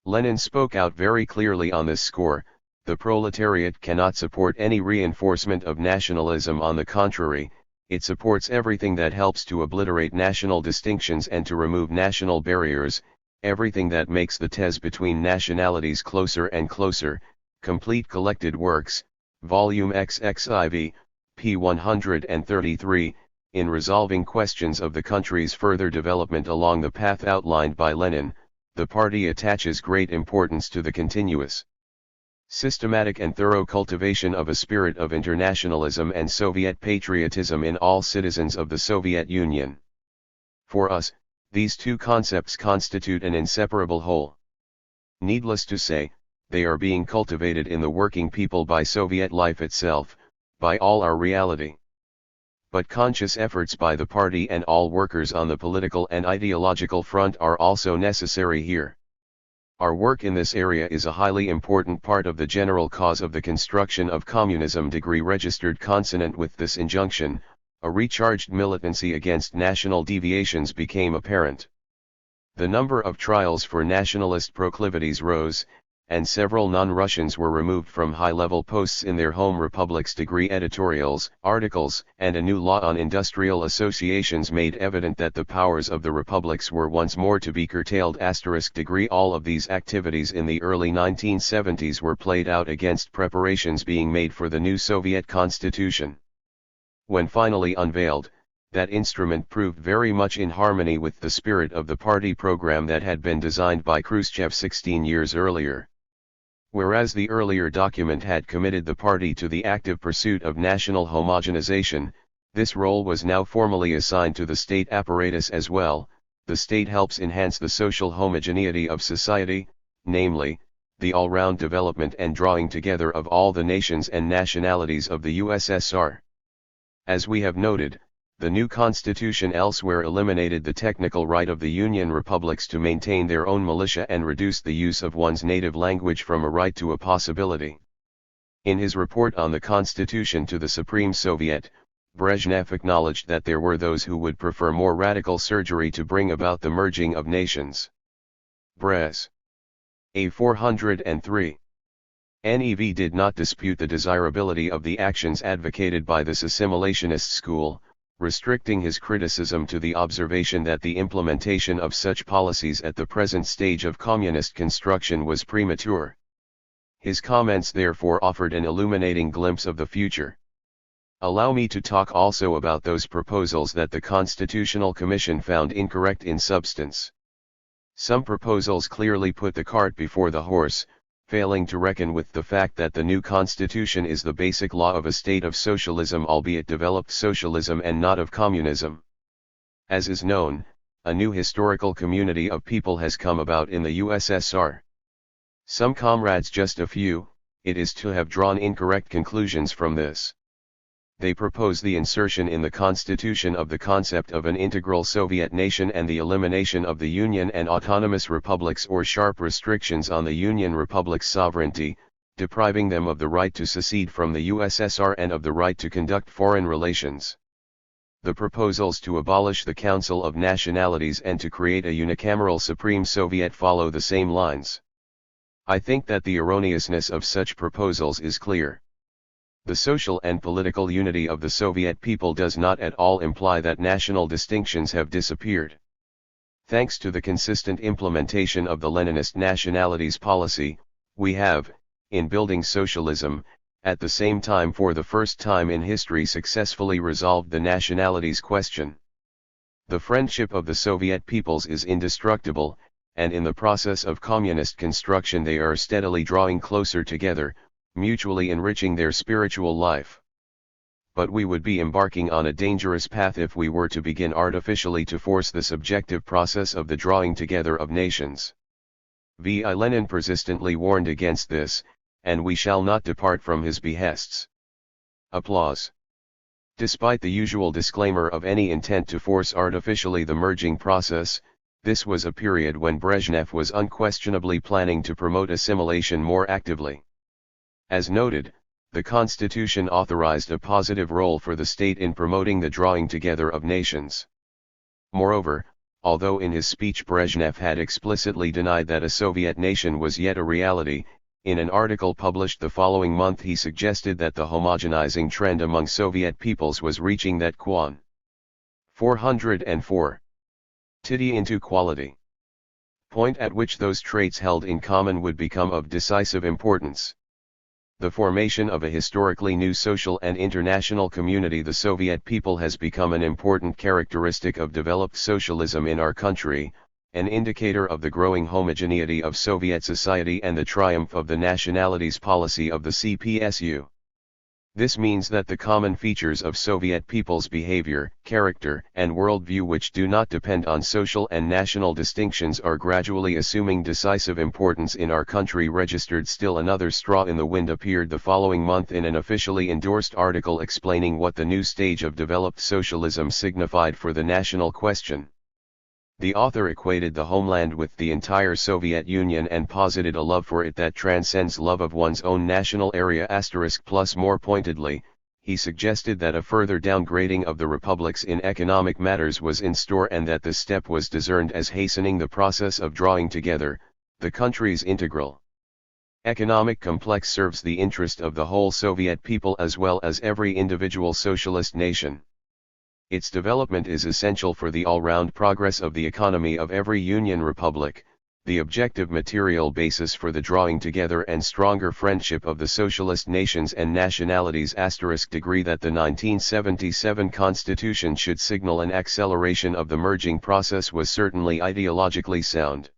Lenin spoke out very clearly on this score. The proletariat cannot support any reinforcement of nationalism. On the contrary, it supports everything that helps to obliterate national distinctions and to remove national barriers, everything that makes the ties between nationalities closer and closer. Complete Collected Works, Volume XXIV, p. 133, in resolving questions of the country's further development along the path outlined by Lenin, the party attaches great importance to the continuous, systematic and thorough cultivation of a spirit of internationalism and Soviet patriotism in all citizens of the Soviet Union. For us, these two concepts constitute an inseparable whole. Needless to say, they are being cultivated in the working people by Soviet life itself, by all our reality. But conscious efforts by the party and all workers on the political and ideological front are also necessary here. Our work in this area is a highly important part of the general cause of the construction of communism. Registered consonant with this injunction, a recharged militancy against national deviations became apparent. The number of trials for nationalist proclivities rose, and several non-Russians were removed from high-level posts in their home republics. Editorials, articles, and a new law on industrial associations made evident that the powers of the republics were once more to be curtailed. All of these activities in the early 1970s were played out against preparations being made for the new Soviet constitution. When finally unveiled, that instrument proved very much in harmony with the spirit of the party program that had been designed by Khrushchev 16 years earlier. Whereas the earlier document had committed the party to the active pursuit of national homogenization, this role was now formally assigned to the state apparatus as well. The state helps enhance the social homogeneity of society, namely, the all-round development and drawing together of all the nations and nationalities of the USSR. As we have noted, the new constitution elsewhere eliminated the technical right of the Union republics to maintain their own militia and reduced the use of one's native language from a right to a possibility. In his report on the constitution to the Supreme Soviet, Brezhnev acknowledged that there were those who would prefer more radical surgery to bring about the merging of nations. Brez. A 403. NEV did not dispute the desirability of the actions advocated by this assimilationist school, restricting his criticism to the observation that the implementation of such policies at the present stage of communist construction was premature. His comments therefore offered an illuminating glimpse of the future. Allow me to talk also about those proposals that the Constitutional Commission found incorrect in substance. Some proposals clearly put the cart before the horse, failing to reckon with the fact that the new constitution is the basic law of a state of socialism, albeit developed socialism and not of communism. As is known, a new historical community of people has come about in the USSR. Some comrades, just a few, it is to have drawn incorrect conclusions from this. They propose the insertion in the constitution of the concept of an integral Soviet nation and the elimination of the Union and autonomous republics or sharp restrictions on the Union republics' sovereignty, depriving them of the right to secede from the USSR and of the right to conduct foreign relations. The proposals to abolish the Council of Nationalities and to create a unicameral Supreme Soviet follow the same lines. I think that the erroneousness of such proposals is clear. The social and political unity of the Soviet people does not at all imply that national distinctions have disappeared. Thanks to the consistent implementation of the Leninist nationalities policy, we have, in building socialism, at the same time for the first time in history successfully resolved the nationalities question. The friendship of the Soviet peoples is indestructible, and in the process of communist construction they are steadily drawing closer together, mutually enriching their spiritual life. But we would be embarking on a dangerous path if we were to begin artificially to force the subjective process of the drawing together of nations. V.I. Lenin persistently warned against this, and we shall not depart from his behests. Applause. Despite the usual disclaimer of any intent to force artificially the merging process, this was a period when Brezhnev was unquestionably planning to promote assimilation more actively. As noted, the Constitution authorized a positive role for the state in promoting the drawing together of nations. Moreover, although in his speech Brezhnev had explicitly denied that a Soviet nation was yet a reality, in an article published the following month he suggested that the homogenizing trend among Soviet peoples was reaching that 404 titty into quality point at which those traits held in common would become of decisive importance. the formation of a historically new social and international community. The Soviet people has become an important characteristic of developed socialism in our country, an indicator of the growing homogeneity of Soviet society and the triumph of the nationalities policy of the CPSU. This means that the common features of Soviet people's behavior, character, and worldview, which do not depend on social and national distinctions, are gradually assuming decisive importance in our country. Registered still another straw in the wind appeared the following month in an officially endorsed article explaining what the new stage of developed socialism signified for the national question. The author equated the homeland with the entire Soviet Union and posited a love for it that transcends love of one's own national area. Plus, more pointedly, he suggested that a further downgrading of the republics in economic matters was in store, and that this step was discerned as hastening the process of drawing together the country's integral economic complex serves the interest of the whole Soviet people as well as every individual socialist nation. Its development is essential for the all-round progress of the economy of every Union Republic, the objective material basis for the drawing together and stronger friendship of the socialist nations and nationalities. Degree that the 1977 Constitution should signal an acceleration of the merging process was certainly ideologically sound.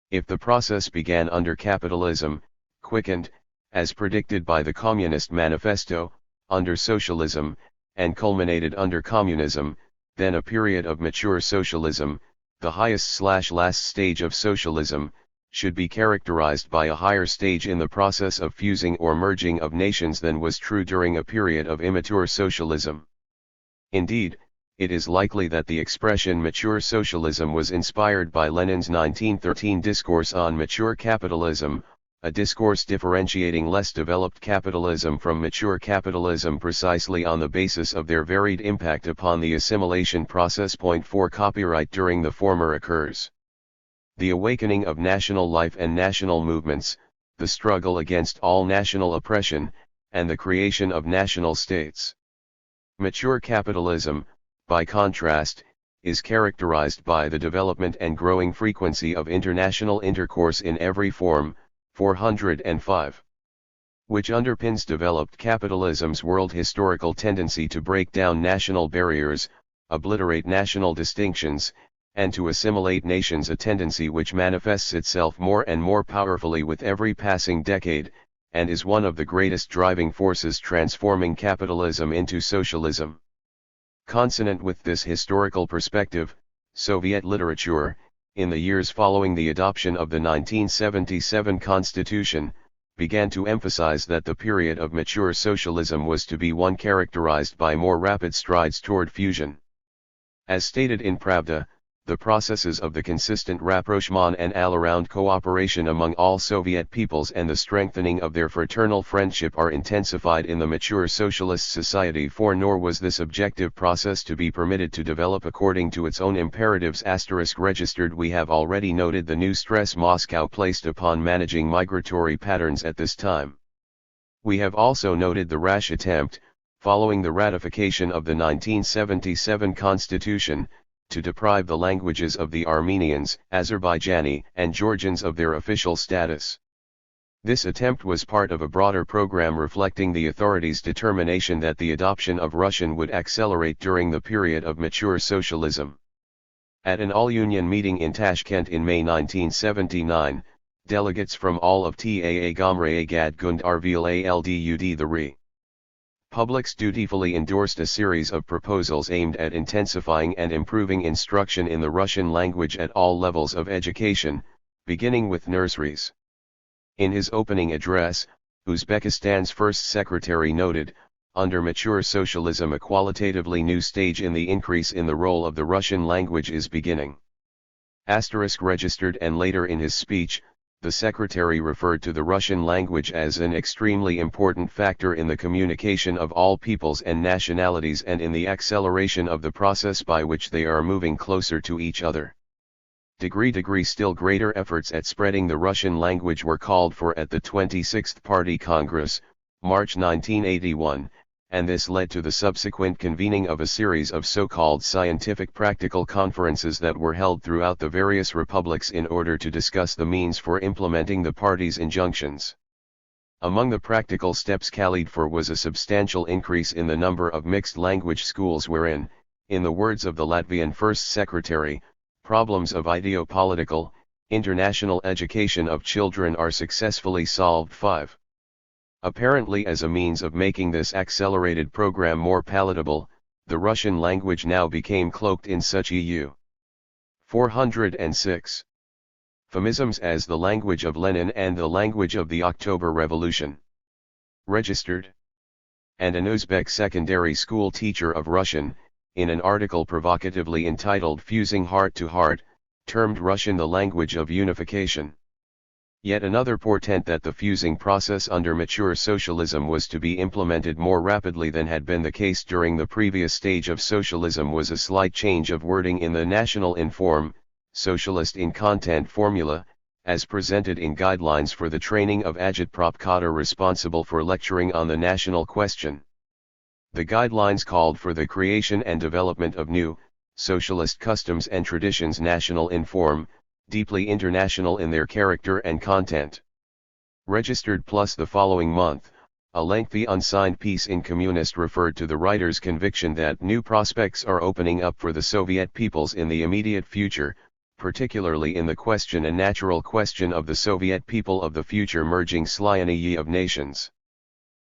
If the process began under capitalism, quickened, as predicted by the Communist Manifesto, under socialism, and culminated under communism, then a period of mature socialism, the highest/last stage of socialism, should be characterized by a higher stage in the process of fusing or merging of nations than was true during a period of immature socialism. Indeed, it is likely that the expression mature socialism was inspired by Lenin's 1913 discourse on mature capitalism, a discourse differentiating less developed capitalism from mature capitalism precisely on the basis of their varied impact upon the assimilation process. Point 4. Copyright during the former occurs the awakening of national life and national movements, the struggle against all national oppression, and the creation of national states. Mature capitalism, by contrast, is characterized by the development and growing frequency of international intercourse in every form, 405. Which underpins developed capitalism's world historical tendency to break down national barriers, obliterate national distinctions, and to assimilate nations, a tendency which manifests itself more and more powerfully with every passing decade, and is one of the greatest driving forces transforming capitalism into socialism. Consonant with this historical perspective, Soviet literature, in the years following the adoption of the 1977 Constitution, began to emphasize that the period of mature socialism was to be one characterized by more rapid strides toward fusion. As stated in Pravda, the processes of the consistent rapprochement and all-around cooperation among all Soviet peoples and the strengthening of their fraternal friendship are intensified in the mature socialist society, for nor was this objective process to be permitted to develop according to its own imperatives. Registered. We have already noted the new stress Moscow placed upon managing migratory patterns at this time. We have also noted the rash attempt, following the ratification of the 1977 Constitution, to deprive the languages of the Armenians, Azerbaijani, and Georgians of their official status. This attempt was part of a broader program reflecting the authorities' determination that the adoption of Russian would accelerate during the period of mature socialism. At an all-union meeting in Tashkent in May 1979, delegates from all of TAA Gomre Agad Gund Arvil Aldud the Republics dutifully endorsed a series of proposals aimed at intensifying and improving instruction in the Russian language at all levels of education, beginning with nurseries. In his opening address, Uzbekistan's first secretary noted, under mature socialism a qualitatively new stage in the increase in the role of the Russian language is beginning. Registered. And later in his speech, the secretary referred to the Russian language as an extremely important factor in the communication of all peoples and nationalities and in the acceleration of the process by which they are moving closer to each other. Still greater efforts at spreading the Russian language were called for at the 26th Party Congress, March 1981, and this led to the subsequent convening of a series of so-called scientific practical conferences that were held throughout the various republics in order to discuss the means for implementing the party's injunctions. Among the practical steps called for was a substantial increase in the number of mixed-language schools wherein, in the words of the Latvian First Secretary, problems of ideo-political, international education of children are successfully solved. 5. Apparently as a means of making this accelerated program more palatable, the Russian language now became cloaked in such EU 406 euphemisms as the language of Lenin and the language of the October Revolution. Registered. And an Uzbek secondary school teacher of Russian, in an article provocatively entitled Fusing Heart to Heart, termed Russian the language of unification. Yet another portent that the fusing process under mature socialism was to be implemented more rapidly than had been the case during the previous stage of socialism was a slight change of wording in the national inform, socialist in content formula, as presented in guidelines for the training of agitprop responsible for lecturing on the national question. The guidelines called for the creation and development of new, socialist customs and traditions national inform, deeply international in their character and content. Registered plus the following month, a lengthy unsigned piece in Communist referred to the writer's conviction that new prospects are opening up for the Soviet peoples in the immediate future, particularly in the question and natural question of the Soviet people of the future merging sliony of nations.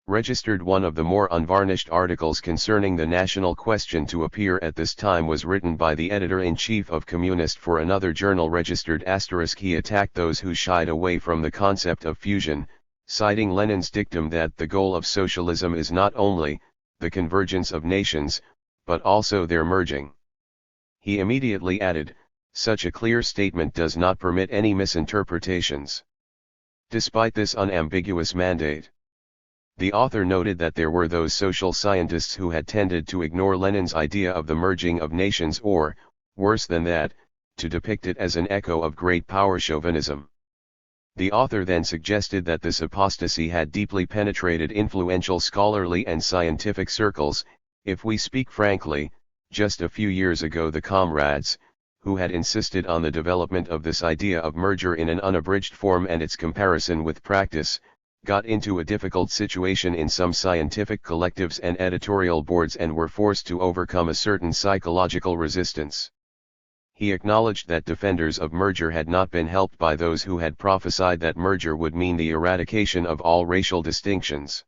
Registered. One of the more unvarnished articles concerning the national question to appear at this time was written by the editor-in-chief of Communist for another journal. Registered *. He attacked those who shied away from the concept of fusion, citing Lenin's dictum that the goal of socialism is not only the convergence of nations, but also their merging. He immediately added, such a clear statement does not permit any misinterpretations. Despite this unambiguous mandate, the author noted that there were those social scientists who had tended to ignore Lenin's idea of the merging of nations or, worse than that, to depict it as an echo of great power chauvinism. The author then suggested that this apostasy had deeply penetrated influential scholarly and scientific circles. If we speak frankly, just a few years ago the comrades, who had insisted on the development of this idea of merger in an unabridged form and its comparison with practice, got into a difficult situation in some scientific collectives and editorial boards and were forced to overcome a certain psychological resistance. He acknowledged that defenders of merger had not been helped by those who had prophesied that merger would mean the eradication of all racial distinctions.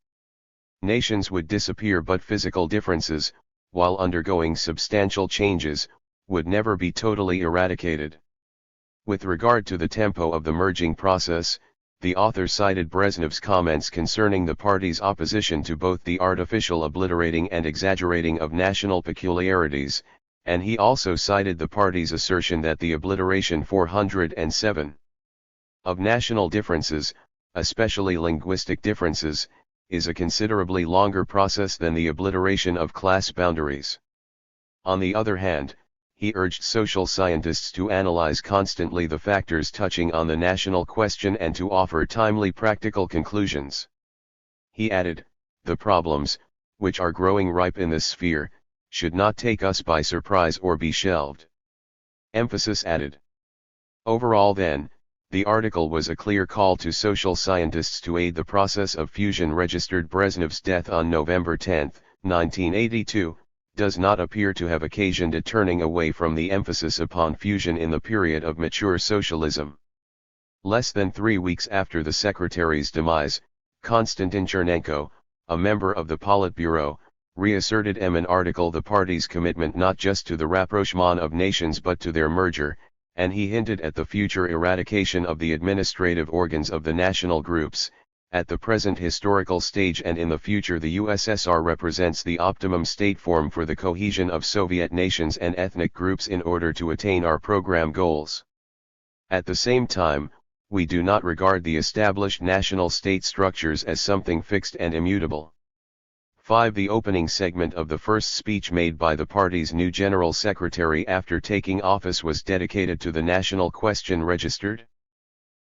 Nations would disappear, but physical differences, while undergoing substantial changes, would never be totally eradicated. With regard to the tempo of the merging process, the author cited Brezhnev's comments concerning the party's opposition to both the artificial obliterating and exaggerating of national peculiarities, and he also cited the party's assertion that the obliteration 407 of national differences, especially linguistic differences, is a considerably longer process than the obliteration of class boundaries. On the other hand, he urged social scientists to analyze constantly the factors touching on the national question and to offer timely practical conclusions. He added, the problems, which are growing ripe in this sphere, should not take us by surprise or be shelved. Emphasis added. Overall then, the article was a clear call to social scientists to aid the process of fusion. Registered. Brezhnev's death on November 10, 1982, does not appear to have occasioned a turning away from the emphasis upon fusion in the period of mature socialism. Less than 3 weeks after the secretary's demise, Konstantin Chernenko, a member of the Politburo, reasserted in an article the party's commitment not just to the rapprochement of nations but to their merger, and he hinted at the future eradication of the administrative organs of the national groups. At the present historical stage and in the future, the USSR represents the optimum state form for the cohesion of Soviet nations and ethnic groups in order to attain our program goals. At the same time, we do not regard the established national state structures as something fixed and immutable. 5. The opening segment of the first speech made by the party's new General Secretary after taking office was dedicated to the national question. Registered.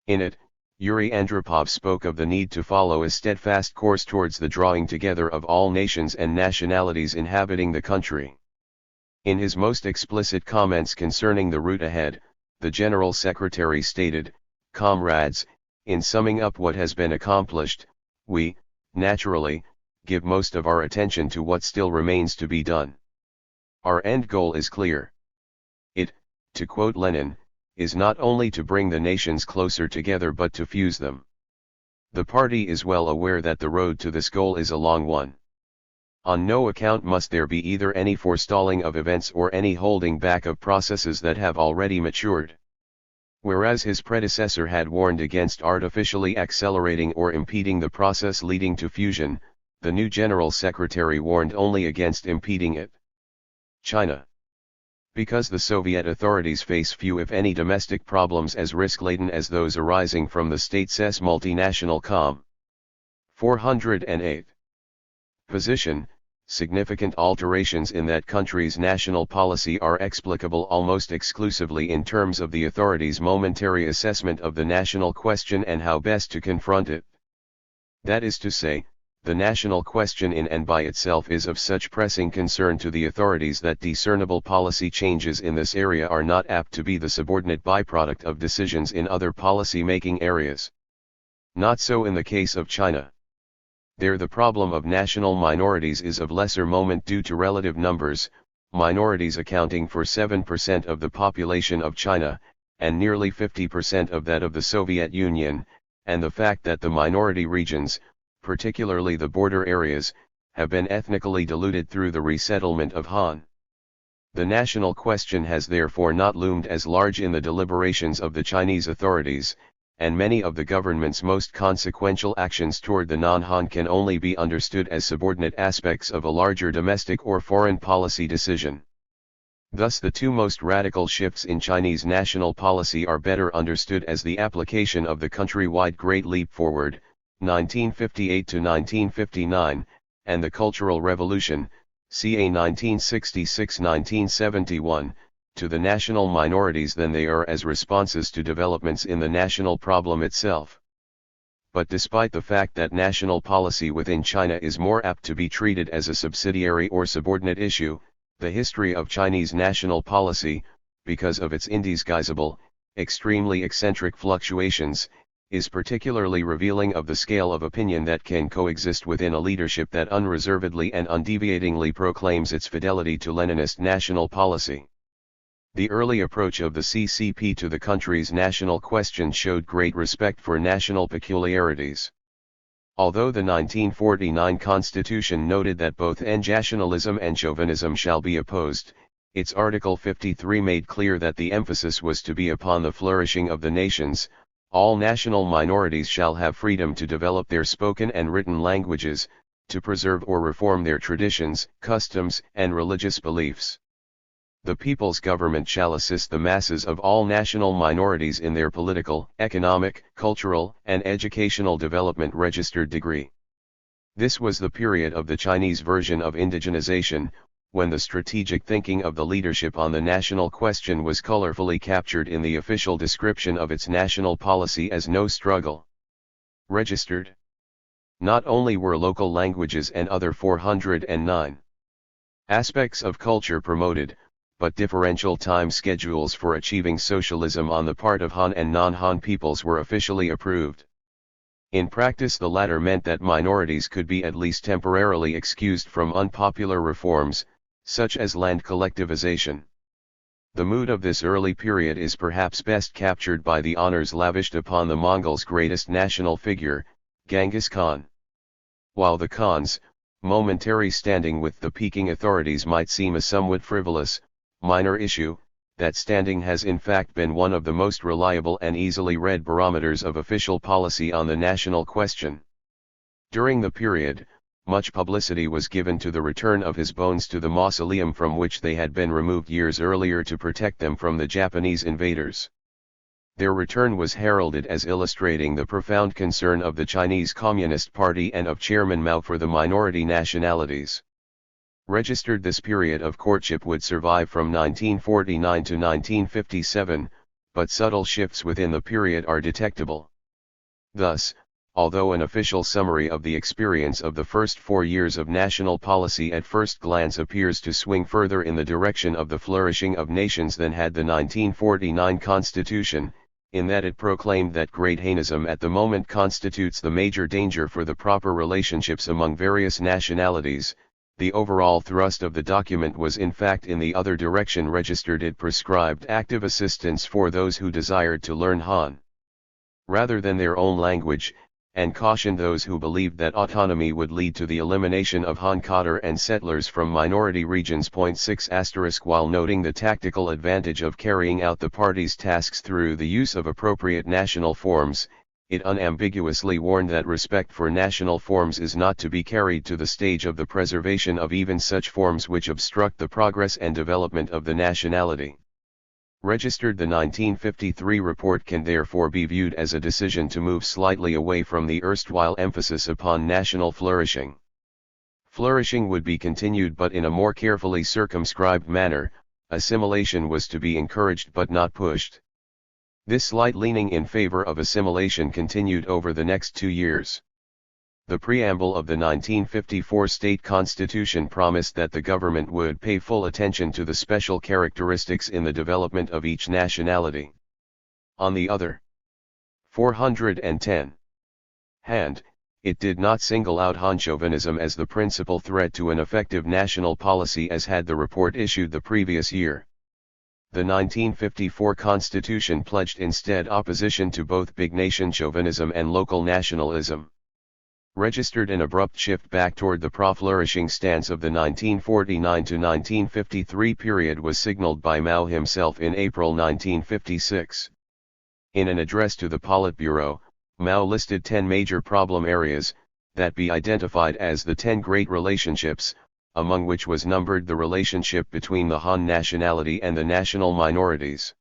In it, Yuri Andropov spoke of the need to follow a steadfast course towards the drawing together of all nations and nationalities inhabiting the country. In his most explicit comments concerning the route ahead, the General Secretary stated, "Comrades, in summing up what has been accomplished, we, naturally, give most of our attention to what still remains to be done. Our end goal is clear. It, to quote Lenin, is not only to bring the nations closer together but to fuse them. The party is well aware that the road to this goal is a long one. On no account must there be either any forestalling of events or any holding back of processes that have already matured. Whereas his predecessor had warned against artificially accelerating or impeding the process leading to fusion, the new General Secretary warned only against impeding it. China. Because the Soviet authorities face few if any domestic problems as risk-laden as those arising from the state's multinational Com. 408. Position, significant alterations in that country's national policy are explicable almost exclusively in terms of the authorities' momentary assessment of the national question and how best to confront it. That is to say, the national question in and by itself is of such pressing concern to the authorities that discernible policy changes in this area are not apt to be the subordinate byproduct of decisions in other policy-making areas. Not so in the case of China. There the problem of national minorities is of lesser moment due to relative numbers, minorities accounting for 7% of the population of China, and nearly 50% of that of the Soviet Union, and the fact that the minority regions, particularly the border areas, have been ethnically diluted through the resettlement of Han. The national question has therefore not loomed as large in the deliberations of the Chinese authorities, and many of the government's most consequential actions toward the non-Han can only be understood as subordinate aspects of a larger domestic or foreign policy decision. Thus the two most radical shifts in Chinese national policy are better understood as the application of the countrywide Great Leap Forward, 1958 to 1959, and the Cultural Revolution, ca. 1966-1971, to the national minorities than they are as responses to developments in the national problem itself. But despite the fact that national policy within China is more apt to be treated as a subsidiary or subordinate issue, the history of Chinese national policy, because of its indisguisable, extremely eccentric fluctuations, is particularly revealing of the scale of opinion that can coexist within a leadership that unreservedly and undeviatingly proclaims its fidelity to Leninist national policy. The early approach of the CCP to the country's national question showed great respect for national peculiarities. Although the 1949 Constitution noted that both nationalism and chauvinism shall be opposed, its Article 53 made clear that the emphasis was to be upon the flourishing of the nations. All national minorities shall have freedom to develop their spoken and written languages, to preserve or reform their traditions, customs, and religious beliefs. The people's government shall assist the masses of all national minorities in their political, economic, cultural, and educational development registered degree. This was the period of the Chinese version of indigenization, when the strategic thinking of the leadership on the national question was colorfully captured in the official description of its national policy as no struggle registered. Not only were local languages and other 409 aspects of culture promoted, but differential time schedules for achieving socialism on the part of Han and non-Han peoples were officially approved. In practice, the latter meant that minorities could be at least temporarily excused from unpopular reforms, such as land collectivization. The mood of this early period is perhaps best captured by the honors lavished upon the Mongols' greatest national figure, Genghis Khan. While the Khan's momentary standing with the Peking authorities might seem a somewhat frivolous, minor issue, that standing has in fact been one of the most reliable and easily read barometers of official policy on the national question. During the period, much publicity was given to the return of his bones to the mausoleum from which they had been removed years earlier to protect them from the Japanese invaders. Their return was heralded as illustrating the profound concern of the Chinese Communist Party and of Chairman Mao for the minority nationalities. Registered, this period of courtship would survive from 1949 to 1957, but subtle shifts within the period are detectable. Thus, although an official summary of the experience of the first 4 years of national policy at first glance appears to swing further in the direction of the flourishing of nations than had the 1949 Constitution, in that it proclaimed that Great Hainism at the moment constitutes the major danger for the proper relationships among various nationalities. The overall thrust of the document was in fact in the other direction. Registered it prescribed active assistance for those who desired to learn Han rather than their own language, and cautioned those who believed that autonomy would lead to the elimination of Han Khader and settlers from minority regions. 6*, while noting the tactical advantage of carrying out the party's tasks through the use of appropriate national forms, it unambiguously warned that respect for national forms is not to be carried to the stage of the preservation of even such forms which obstruct the progress and development of the nationality. Registered, the 1953 report can therefore be viewed as a decision to move slightly away from the erstwhile emphasis upon national flourishing. Flourishing would be continued but in a more carefully circumscribed manner. Assimilation was to be encouraged but not pushed. This slight leaning in favor of assimilation continued over the next 2 years. The preamble of the 1954 state constitution promised that the government would pay full attention to the special characteristics in the development of each nationality. On the other 410 hand, it did not single out Han chauvinism as the principal threat to an effective national policy as had the report issued the previous year. The 1954 constitution pledged instead opposition to both big nation chauvinism and local nationalism. Registered, an abrupt shift back toward the pro-flourishing stance of the 1949 to 1953 period was signaled by Mao himself in April 1956. In an address to the Politburo, Mao listed 10 major problem areas, that be identified as the 10 great relationships, among which was numbered the relationship between the Han nationality and the national minorities.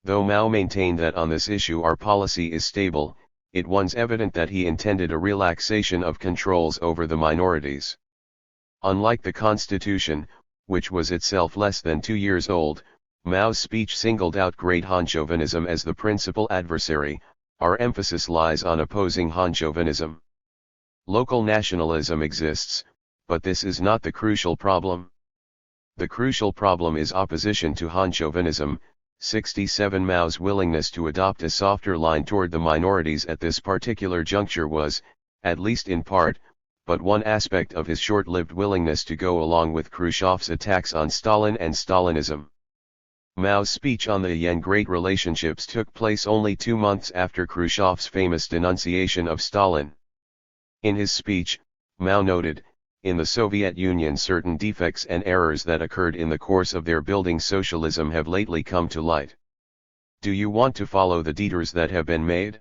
Though Mao maintained that on this issue our policy is stable, it was evident that he intended a relaxation of controls over the minorities. Unlike the Constitution, which was itself less than 2 years old, Mao's speech singled out Great Han chauvinism as the principal adversary. Our emphasis lies on opposing Han chauvinism. Local nationalism exists, but this is not the crucial problem. The crucial problem is opposition to Han chauvinism. 67 Mao's willingness to adopt a softer line toward the minorities at this particular juncture was, at least in part, but one aspect of his short-lived willingness to go along with Khrushchev's attacks on Stalin and Stalinism. Mao's speech on the Yen Great Relationships took place only 2 months after Khrushchev's famous denunciation of Stalin. In his speech, Mao noted, in the Soviet Union certain defects and errors that occurred in the course of their building socialism have lately come to light. Do you want to follow the detours that have been made?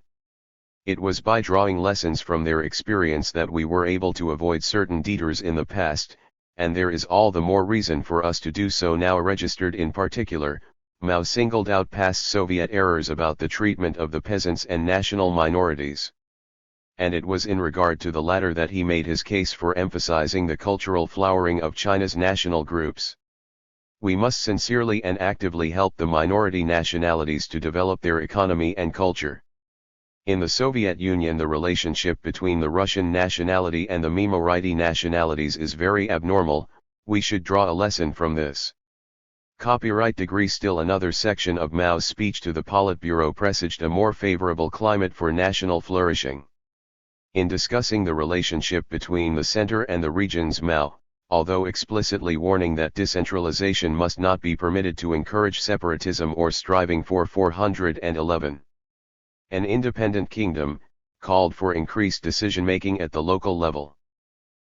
It was by drawing lessons from their experience that we were able to avoid certain detours in the past, and there is all the more reason for us to do so now. Registered, in particular, Mao singled out past Soviet errors about the treatment of the peasants and national minorities. And it was in regard to the latter that he made his case for emphasizing the cultural flowering of China's national groups. We must sincerely and actively help the minority nationalities to develop their economy and culture. In the Soviet Union, the relationship between the Russian nationality and the minority nationalities is very abnormal. We should draw a lesson from this. Copyright degree. Still another section of Mao's speech to the Politburo presaged a more favorable climate for national flourishing. In discussing the relationship between the center and the regions, Mao, although explicitly warning that decentralization must not be permitted to encourage separatism or striving for 411 an independent kingdom, called for increased decision-making at the local level.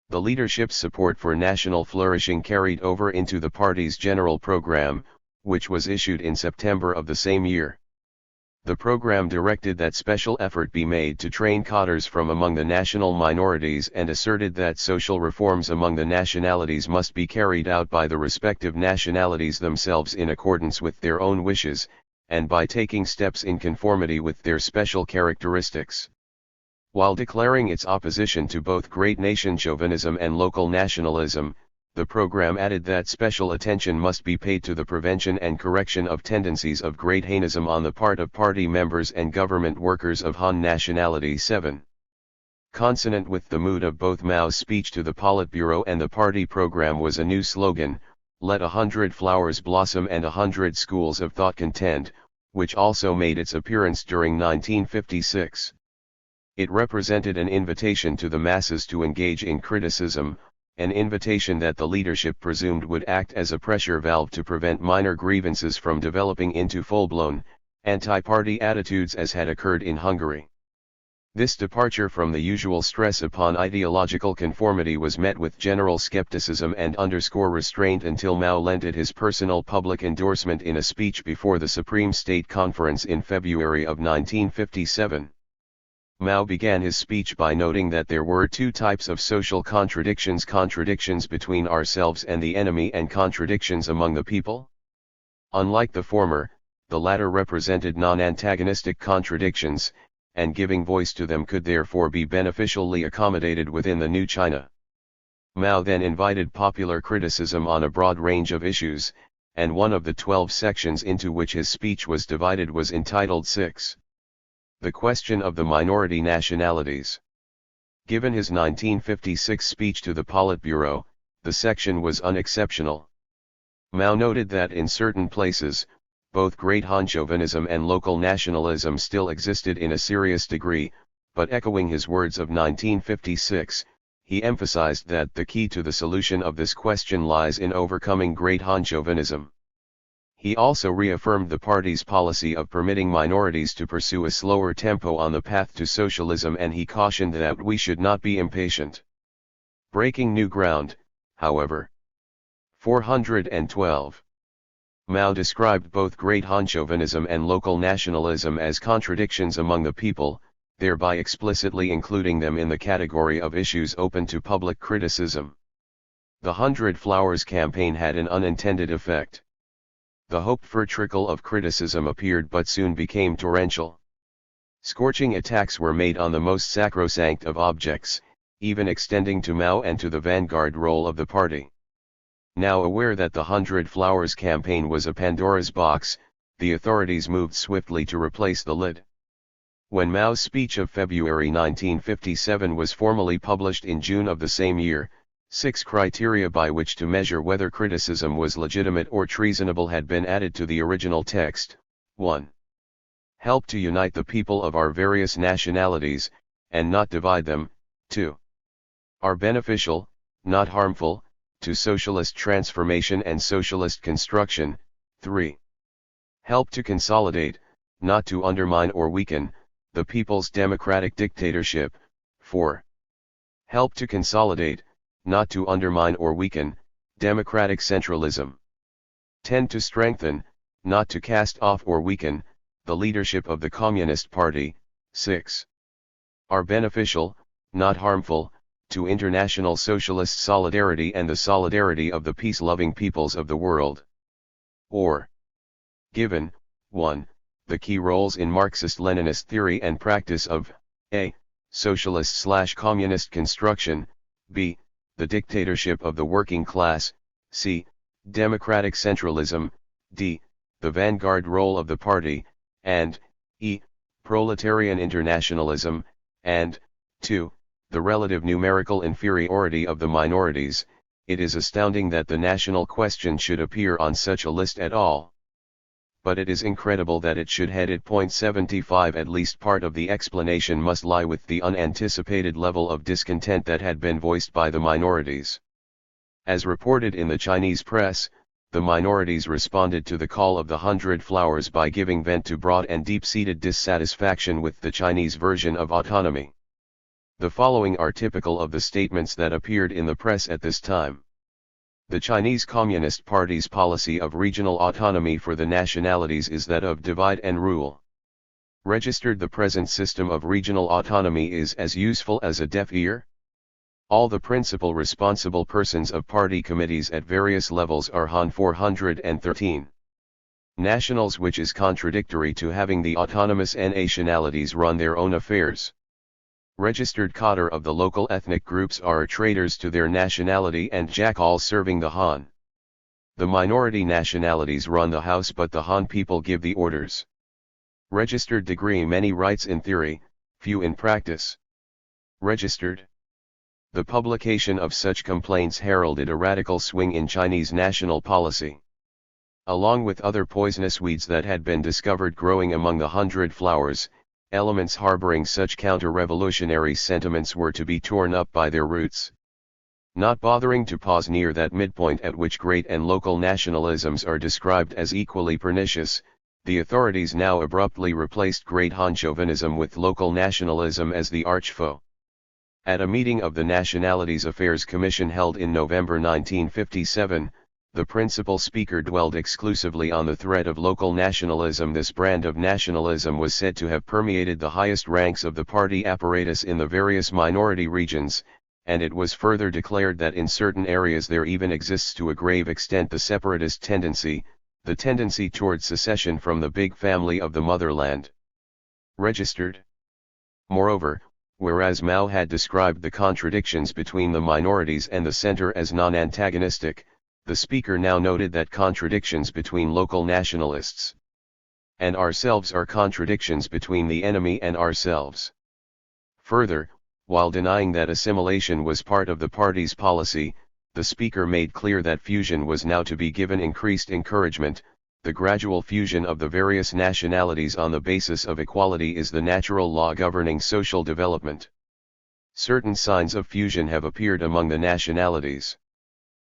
The leadership's support for national flourishing carried over into the party's general program, which was issued in September of the same year. The program directed that special effort be made to train cadres from among the national minorities and asserted that social reforms among the nationalities must be carried out by the respective nationalities themselves in accordance with their own wishes, and by taking steps in conformity with their special characteristics. While declaring its opposition to both great nation chauvinism and local nationalism, the program added that special attention must be paid to the prevention and correction of tendencies of Great Hainism on the part of party members and government workers of Han nationality. 7. Consonant with the mood of both Mao's speech to the Politburo and the party program was a new slogan, "Let 100 flowers blossom and 100 schools of thought contend," which also made its appearance during 1956. It represented an invitation to the masses to engage in criticism, an invitation that the leadership presumed would act as a pressure valve to prevent minor grievances from developing into full-blown, anti-party attitudes as had occurred in Hungary. This departure from the usual stress upon ideological conformity was met with general skepticism and underscore restraint until Mao lent it his personal public endorsement in a speech before the Supreme State Conference in February of 1957. Mao began his speech by noting that there were two types of social contradictions: contradictions between ourselves and the enemy, and contradictions among the people. Unlike the former, the latter represented non-antagonistic contradictions, and giving voice to them could therefore be beneficially accommodated within the new China. Mao then invited popular criticism on a broad range of issues, and one of the 12 sections into which his speech was divided was entitled 6. The question of the minority nationalities. Given his 1956 speech to the Politburo, the section was unexceptional. Mao noted that in certain places, both great Han chauvinism and local nationalism still existed in a serious degree, but echoing his words of 1956, he emphasized that the key to the solution of this question lies in overcoming great Han chauvinism. He also reaffirmed the party's policy of permitting minorities to pursue a slower tempo on the path to socialism, and he cautioned that we should not be impatient. Breaking new ground, however. 412. Mao described both great Han chauvinism and local nationalism as contradictions among the people, thereby explicitly including them in the category of issues open to public criticism. The 100 Flowers campaign had an unintended effect. The hoped-for trickle of criticism appeared but soon became torrential. Scorching attacks were made on the most sacrosanct of objects, even extending to Mao and to the vanguard role of the party. Now aware that the 100 Flowers campaign was a Pandora's box, the authorities moved swiftly to replace the lid. When Mao's speech of February 1957 was formally published in June of the same year, 6 criteria by which to measure whether criticism was legitimate or treasonable had been added to the original text. 1. Help to unite the people of our various nationalities, and not divide them. 2. Are beneficial, not harmful, to socialist transformation and socialist construction. 3. Help to consolidate, not to undermine or weaken, the people's democratic dictatorship. 4. Help to consolidate, not to undermine or weaken, democratic centralism. 10. To strengthen, not to cast off or weaken, the leadership of the Communist Party. 6. Are beneficial, not harmful, to international socialist solidarity and the solidarity of the peace-loving peoples of the world. Or, given, 1. The key roles in Marxist-Leninist theory and practice of a. Socialist/communist construction, b. The dictatorship of the working class, c. Democratic centralism, d. The vanguard role of the party, and e. Proletarian internationalism, and 2. The relative numerical inferiority of the minorities. It is astounding that the national question should appear on such a list at all. But it is incredible that it should head at point 75. At least part of the explanation must lie with the unanticipated level of discontent that had been voiced by the minorities. As reported in the Chinese press, the minorities responded to the call of the 100 Flowers by giving vent to broad and deep-seated dissatisfaction with the Chinese version of autonomy. The following are typical of the statements that appeared in the press at this time. The Chinese Communist Party's policy of regional autonomy for the nationalities is that of divide and rule. Registered, the present system of regional autonomy is as useful as a deaf ear. All the principal responsible persons of party committees at various levels are Han 413. Nationals, which is contradictory to having the autonomous nationalities run their own affairs. Registered cadre of the local ethnic groups are traitors to their nationality and jackals serving the Han. The minority nationalities run the house, but the Han people give the orders. Registered degree, many rights in theory, few in practice. Registered. The publication of such complaints heralded a radical swing in Chinese national policy. Along with other poisonous weeds that had been discovered growing among the 100 flowers, elements harboring such counter-revolutionary sentiments were to be torn up by their roots. Not bothering to pause near that midpoint at which great and local nationalisms are described as equally pernicious, the authorities now abruptly replaced great Han chauvinism with local nationalism as the arch-foe. At a meeting of the Nationalities Affairs Commission held in November 1957, the principal speaker dwelled exclusively on the threat of local nationalism. This brand of nationalism was said to have permeated the highest ranks of the party apparatus in the various minority regions, and it was further declared that in certain areas there even exists to a grave extent the separatist tendency, the tendency towards secession from the big family of the motherland. Registered. Moreover, whereas Mao had described the contradictions between the minorities and the center as non-antagonistic, the speaker now noted that contradictions between local nationalists and ourselves are contradictions between the enemy and ourselves. Further, while denying that assimilation was part of the party's policy, the speaker made clear that fusion was now to be given increased encouragement. The gradual fusion of the various nationalities on the basis of equality is the natural law governing social development. Certain signs of fusion have appeared among the nationalities.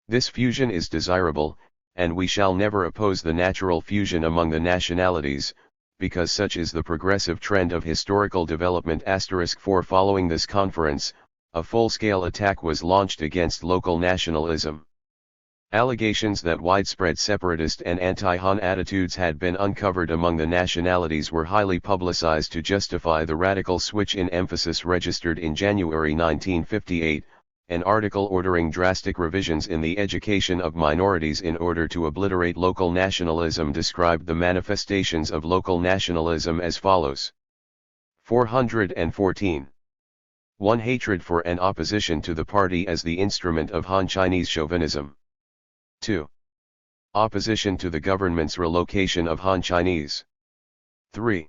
This fusion is desirable, and we shall never oppose the natural fusion among the nationalities, because such is the progressive trend of historical development. *4 Following this conference, a full-scale attack was launched against local nationalism. Allegations that widespread separatist and anti-Han attitudes had been uncovered among the nationalities were highly publicized to justify the radical switch in emphasis. Registered in January 1958, an article ordering drastic revisions in the education of minorities in order to obliterate local nationalism described the manifestations of local nationalism as follows. 414. 1. Hatred for and opposition to the party as the instrument of Han Chinese chauvinism. 2. Opposition to the government's relocation of Han Chinese. 3.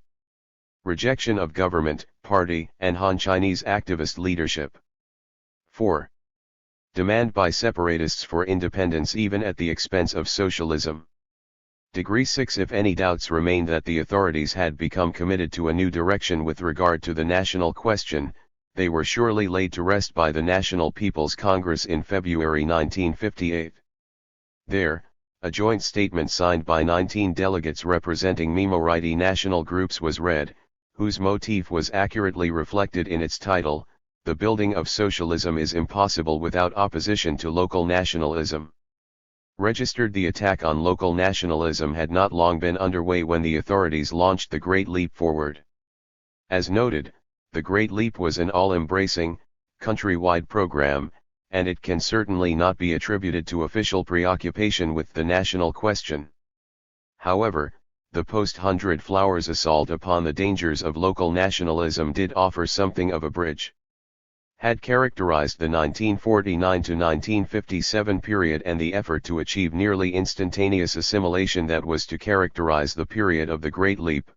Rejection of government, party, and Han Chinese activist leadership. 4. Demand by separatists for independence even at the expense of socialism. Degree 6. If any doubts remained that the authorities had become committed to a new direction with regard to the national question, they were surely laid to rest by the National People's Congress in February 1958. There, a joint statement signed by 19 delegates representing minority national groups was read, whose motif was accurately reflected in its title: "The building of socialism is impossible without opposition to local nationalism." Registered. The attack on local nationalism had not long been underway when the authorities launched the Great Leap Forward. As noted, the Great Leap was an all-embracing, country-wide program, and it can certainly not be attributed to official preoccupation with the national question. However, the post-100 Flowers assault upon the dangers of local nationalism did offer something of a bridge. Had characterized the 1949 to 1957 period and the effort to achieve nearly instantaneous assimilation that was to characterize the period of the Great Leap.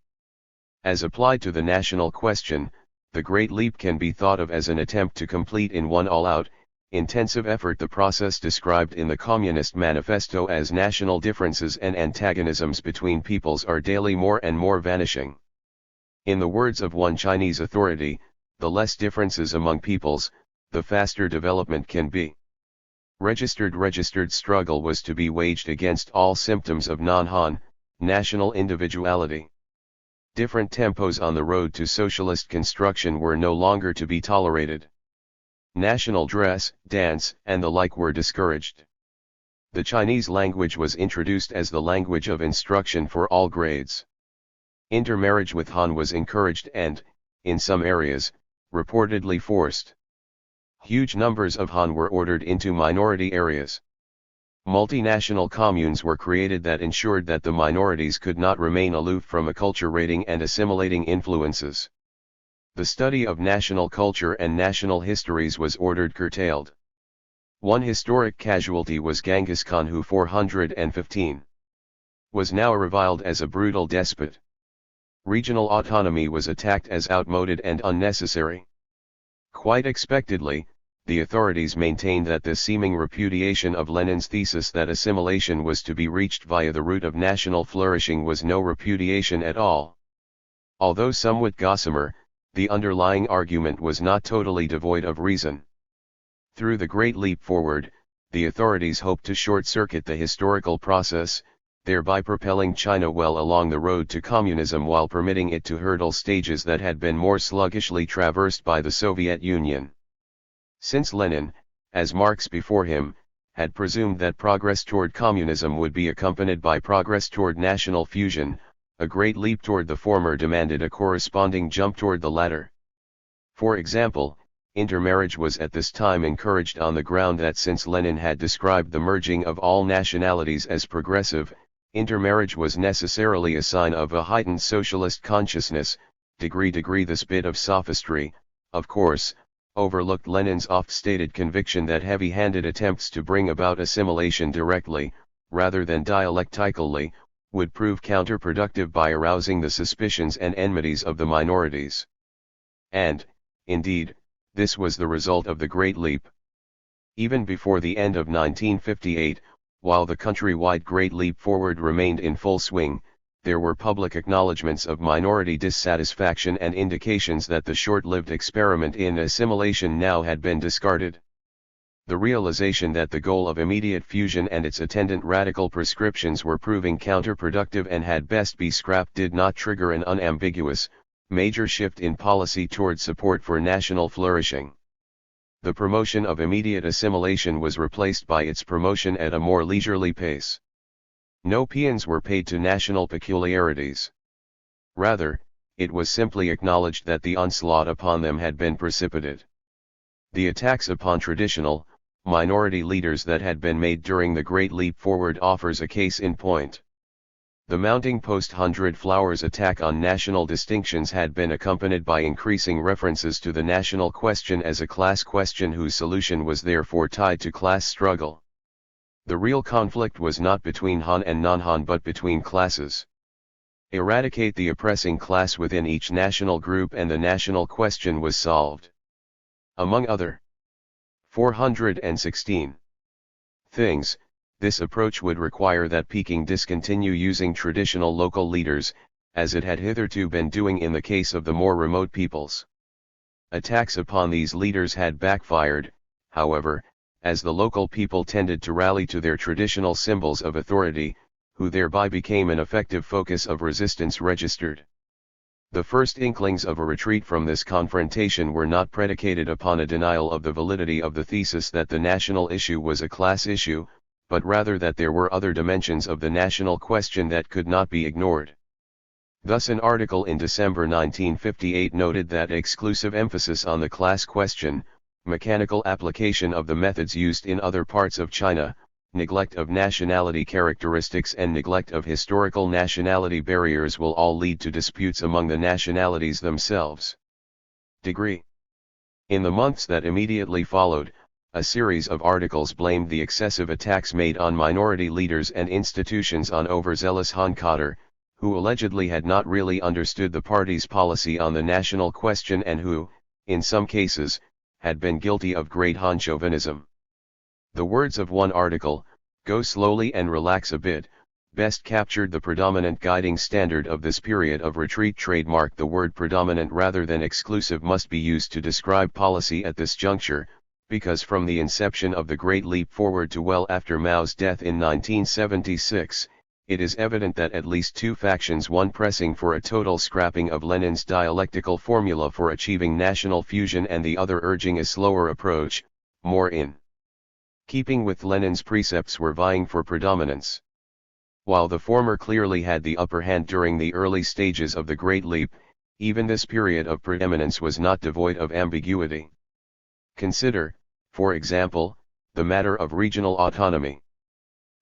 As applied to the national question, the Great Leap can be thought of as an attempt to complete in one all-out, intensive effort the process described in the Communist Manifesto as national differences and antagonisms between peoples are daily more and more vanishing. In the words of one Chinese authority, the less differences among peoples, the faster development can be. Registered struggle was to be waged against all symptoms of non-Han, national individuality. Different tempos on the road to socialist construction were no longer to be tolerated. National dress, dance, and the like were discouraged. The Chinese language was introduced as the language of instruction for all grades. Intermarriage with Han was encouraged and, in some areas, reportedly forced. Huge numbers of Han were ordered into minority areas. Multinational communes were created that ensured that the minorities could not remain aloof from acculturating and assimilating influences. The study of national culture and national histories was ordered curtailed. One historic casualty was Genghis Khan, who 415 was now reviled as a brutal despot. Regional autonomy was attacked as outmoded and unnecessary. Quite expectedly, the authorities maintained that the seeming repudiation of Lenin's thesis that assimilation was to be reached via the route of national flourishing was no repudiation at all. Although somewhat gossamer, the underlying argument was not totally devoid of reason. Through the Great Leap Forward, the authorities hoped to short-circuit the historical process, thereby propelling China well along the road to communism while permitting it to hurdle stages that had been more sluggishly traversed by the Soviet Union. Since Lenin, as Marx before him, had presumed that progress toward communism would be accompanied by progress toward national fusion, a great leap toward the former demanded a corresponding jump toward the latter. For example, intermarriage was at this time encouraged on the ground that since Lenin had described the merging of all nationalities as progressive, intermarriage was necessarily a sign of a heightened socialist consciousness. This bit of sophistry, of course, overlooked Lenin's oft-stated conviction that heavy-handed attempts to bring about assimilation directly, rather than dialectically, would prove counterproductive by arousing the suspicions and enmities of the minorities. And, indeed, this was the result of the Great Leap. Even before the end of 1958, while the countrywide Great Leap Forward remained in full swing, there were public acknowledgments of minority dissatisfaction and indications that the short-lived experiment in assimilation now had been discarded. The realization that the goal of immediate fusion and its attendant radical prescriptions were proving counterproductive and had best be scrapped did not trigger an unambiguous, major shift in policy toward support for national flourishing. The promotion of immediate assimilation was replaced by its promotion at a more leisurely pace. No paeans were paid to national peculiarities. Rather, it was simply acknowledged that the onslaught upon them had been precipitate. The attacks upon traditional, minority leaders that had been made during the Great Leap Forward offers a case in point. The mounting post-Hundred Flowers attack on national distinctions had been accompanied by increasing references to the national question as a class question whose solution was therefore tied to class struggle. The real conflict was not between Han and non-Han but between classes. Eradicate the oppressing class within each national group and the national question was solved. Among other 416 things, this approach would require that Peking discontinue using traditional local leaders, as it had hitherto been doing in the case of the more remote peoples. Attacks upon these leaders had backfired, however, as the local people tended to rally to their traditional symbols of authority, who thereby became an effective focus of resistance registered. The first inklings of a retreat from this confrontation were not predicated upon a denial of the validity of the thesis that the national issue was a class issue, but rather that there were other dimensions of the national question that could not be ignored. Thus an article in December 1958 noted that exclusive emphasis on the class question, mechanical application of the methods used in other parts of China, neglect of nationality characteristics and neglect of historical nationality barriers will all lead to disputes among the nationalities themselves. In the months that immediately followed, a series of articles blamed the excessive attacks made on minority leaders and institutions on overzealous Han cadre, who allegedly had not really understood the party's policy on the national question and who, in some cases, had been guilty of great Han chauvinism. The words of one article, "Go slowly and relax a bit," best captured the predominant guiding standard of this period of retreat. Trademark the word predominant rather than exclusive must be used to describe policy at this juncture, because from the inception of the Great Leap Forward to well after Mao's death in 1976, it is evident that at least two factions, one pressing for a total scrapping of Lenin's dialectical formula for achieving national fusion and the other urging a slower approach, more in keeping with Lenin's precepts, were vying for predominance. While the former clearly had the upper hand during the early stages of the Great Leap, even this period of preeminence was not devoid of ambiguity. Consider, for example, the matter of regional autonomy.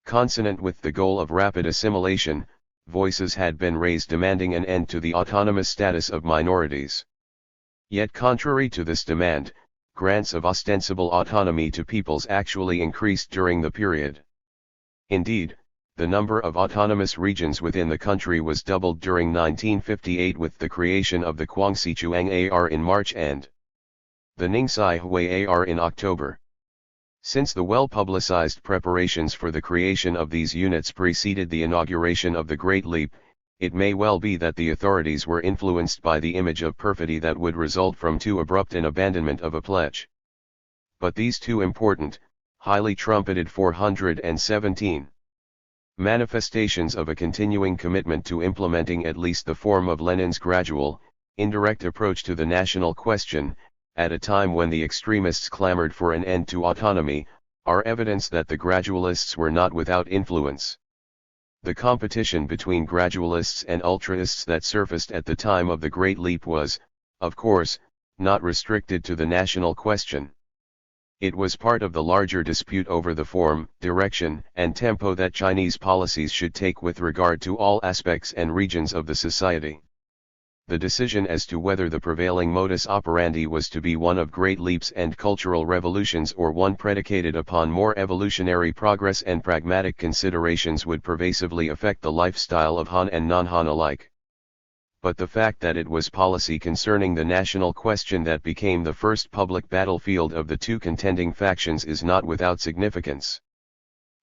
Consonant with the goal of rapid assimilation, voices had been raised demanding an end to the autonomous status of minorities. Yet contrary to this demand, grants of ostensible autonomy to peoples actually increased during the period. Indeed, the number of autonomous regions within the country was doubled during 1958 with the creation of the Guangxi Chuang Ar in March and the Ningxi Hui Ar in October. Since the well-publicized preparations for the creation of these units preceded the inauguration of the Great Leap, it may well be that the authorities were influenced by the image of perfidy that would result from too abrupt an abandonment of a pledge. But these two important, highly trumpeted 417 manifestations of a continuing commitment to implementing at least the form of Lenin's gradual, indirect approach to the national question, at a time when the extremists clamored for an end to autonomy, are evidence that the gradualists were not without influence. The competition between gradualists and ultraists that surfaced at the time of the Great Leap was, of course, not restricted to the national question. It was part of the larger dispute over the form, direction, and tempo that Chinese policies should take with regard to all aspects and regions of the society. The decision as to whether the prevailing modus operandi was to be one of great leaps and cultural revolutions or one predicated upon more evolutionary progress and pragmatic considerations would pervasively affect the lifestyle of Han and non-Han alike. But the fact that it was policy concerning the national question that became the first public battlefield of the two contending factions is not without significance.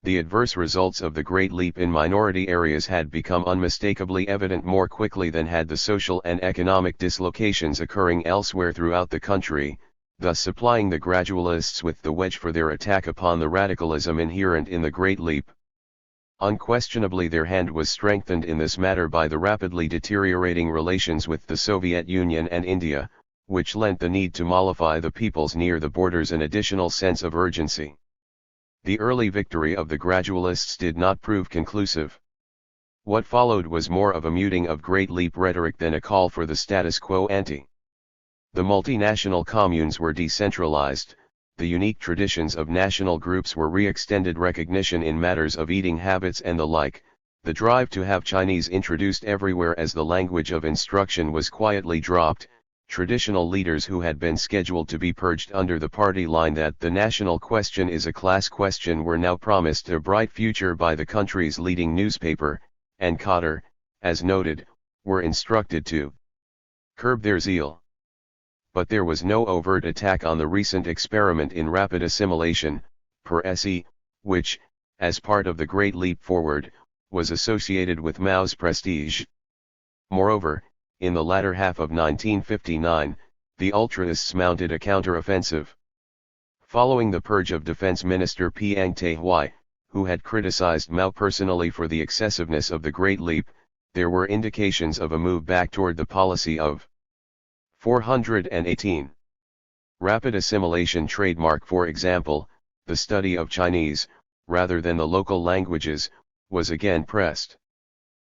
The adverse results of the Great Leap in minority areas had become unmistakably evident more quickly than had the social and economic dislocations occurring elsewhere throughout the country, thus supplying the gradualists with the wedge for their attack upon the radicalism inherent in the Great Leap. Unquestionably their hand was strengthened in this matter by the rapidly deteriorating relations with the Soviet Union and India, which lent the need to mollify the peoples near the borders an additional sense of urgency. The early victory of the gradualists did not prove conclusive. What followed was more of a muting of Great Leap rhetoric than a call for the status quo ante. The multinational communes were decentralized, the unique traditions of national groups were re-extended recognition in matters of eating habits and the like, the drive to have Chinese introduced everywhere as the language of instruction was quietly dropped, traditional leaders who had been scheduled to be purged under the party line that the national question is a class question were now promised a bright future by the country's leading newspaper, and Cotter, as noted, were instructed to curb their zeal. But there was no overt attack on the recent experiment in rapid assimilation, per se, which, as part of the Great Leap Forward, was associated with Mao's prestige. Moreover, in the latter half of 1959, the ultraists mounted a counter-offensive. Following the purge of Defense Minister Piang Taihui, who had criticized Mao personally for the excessiveness of the Great Leap, there were indications of a move back toward the policy of 418. Rapid assimilation trademark, for example, the study of Chinese, rather than the local languages, was again pressed.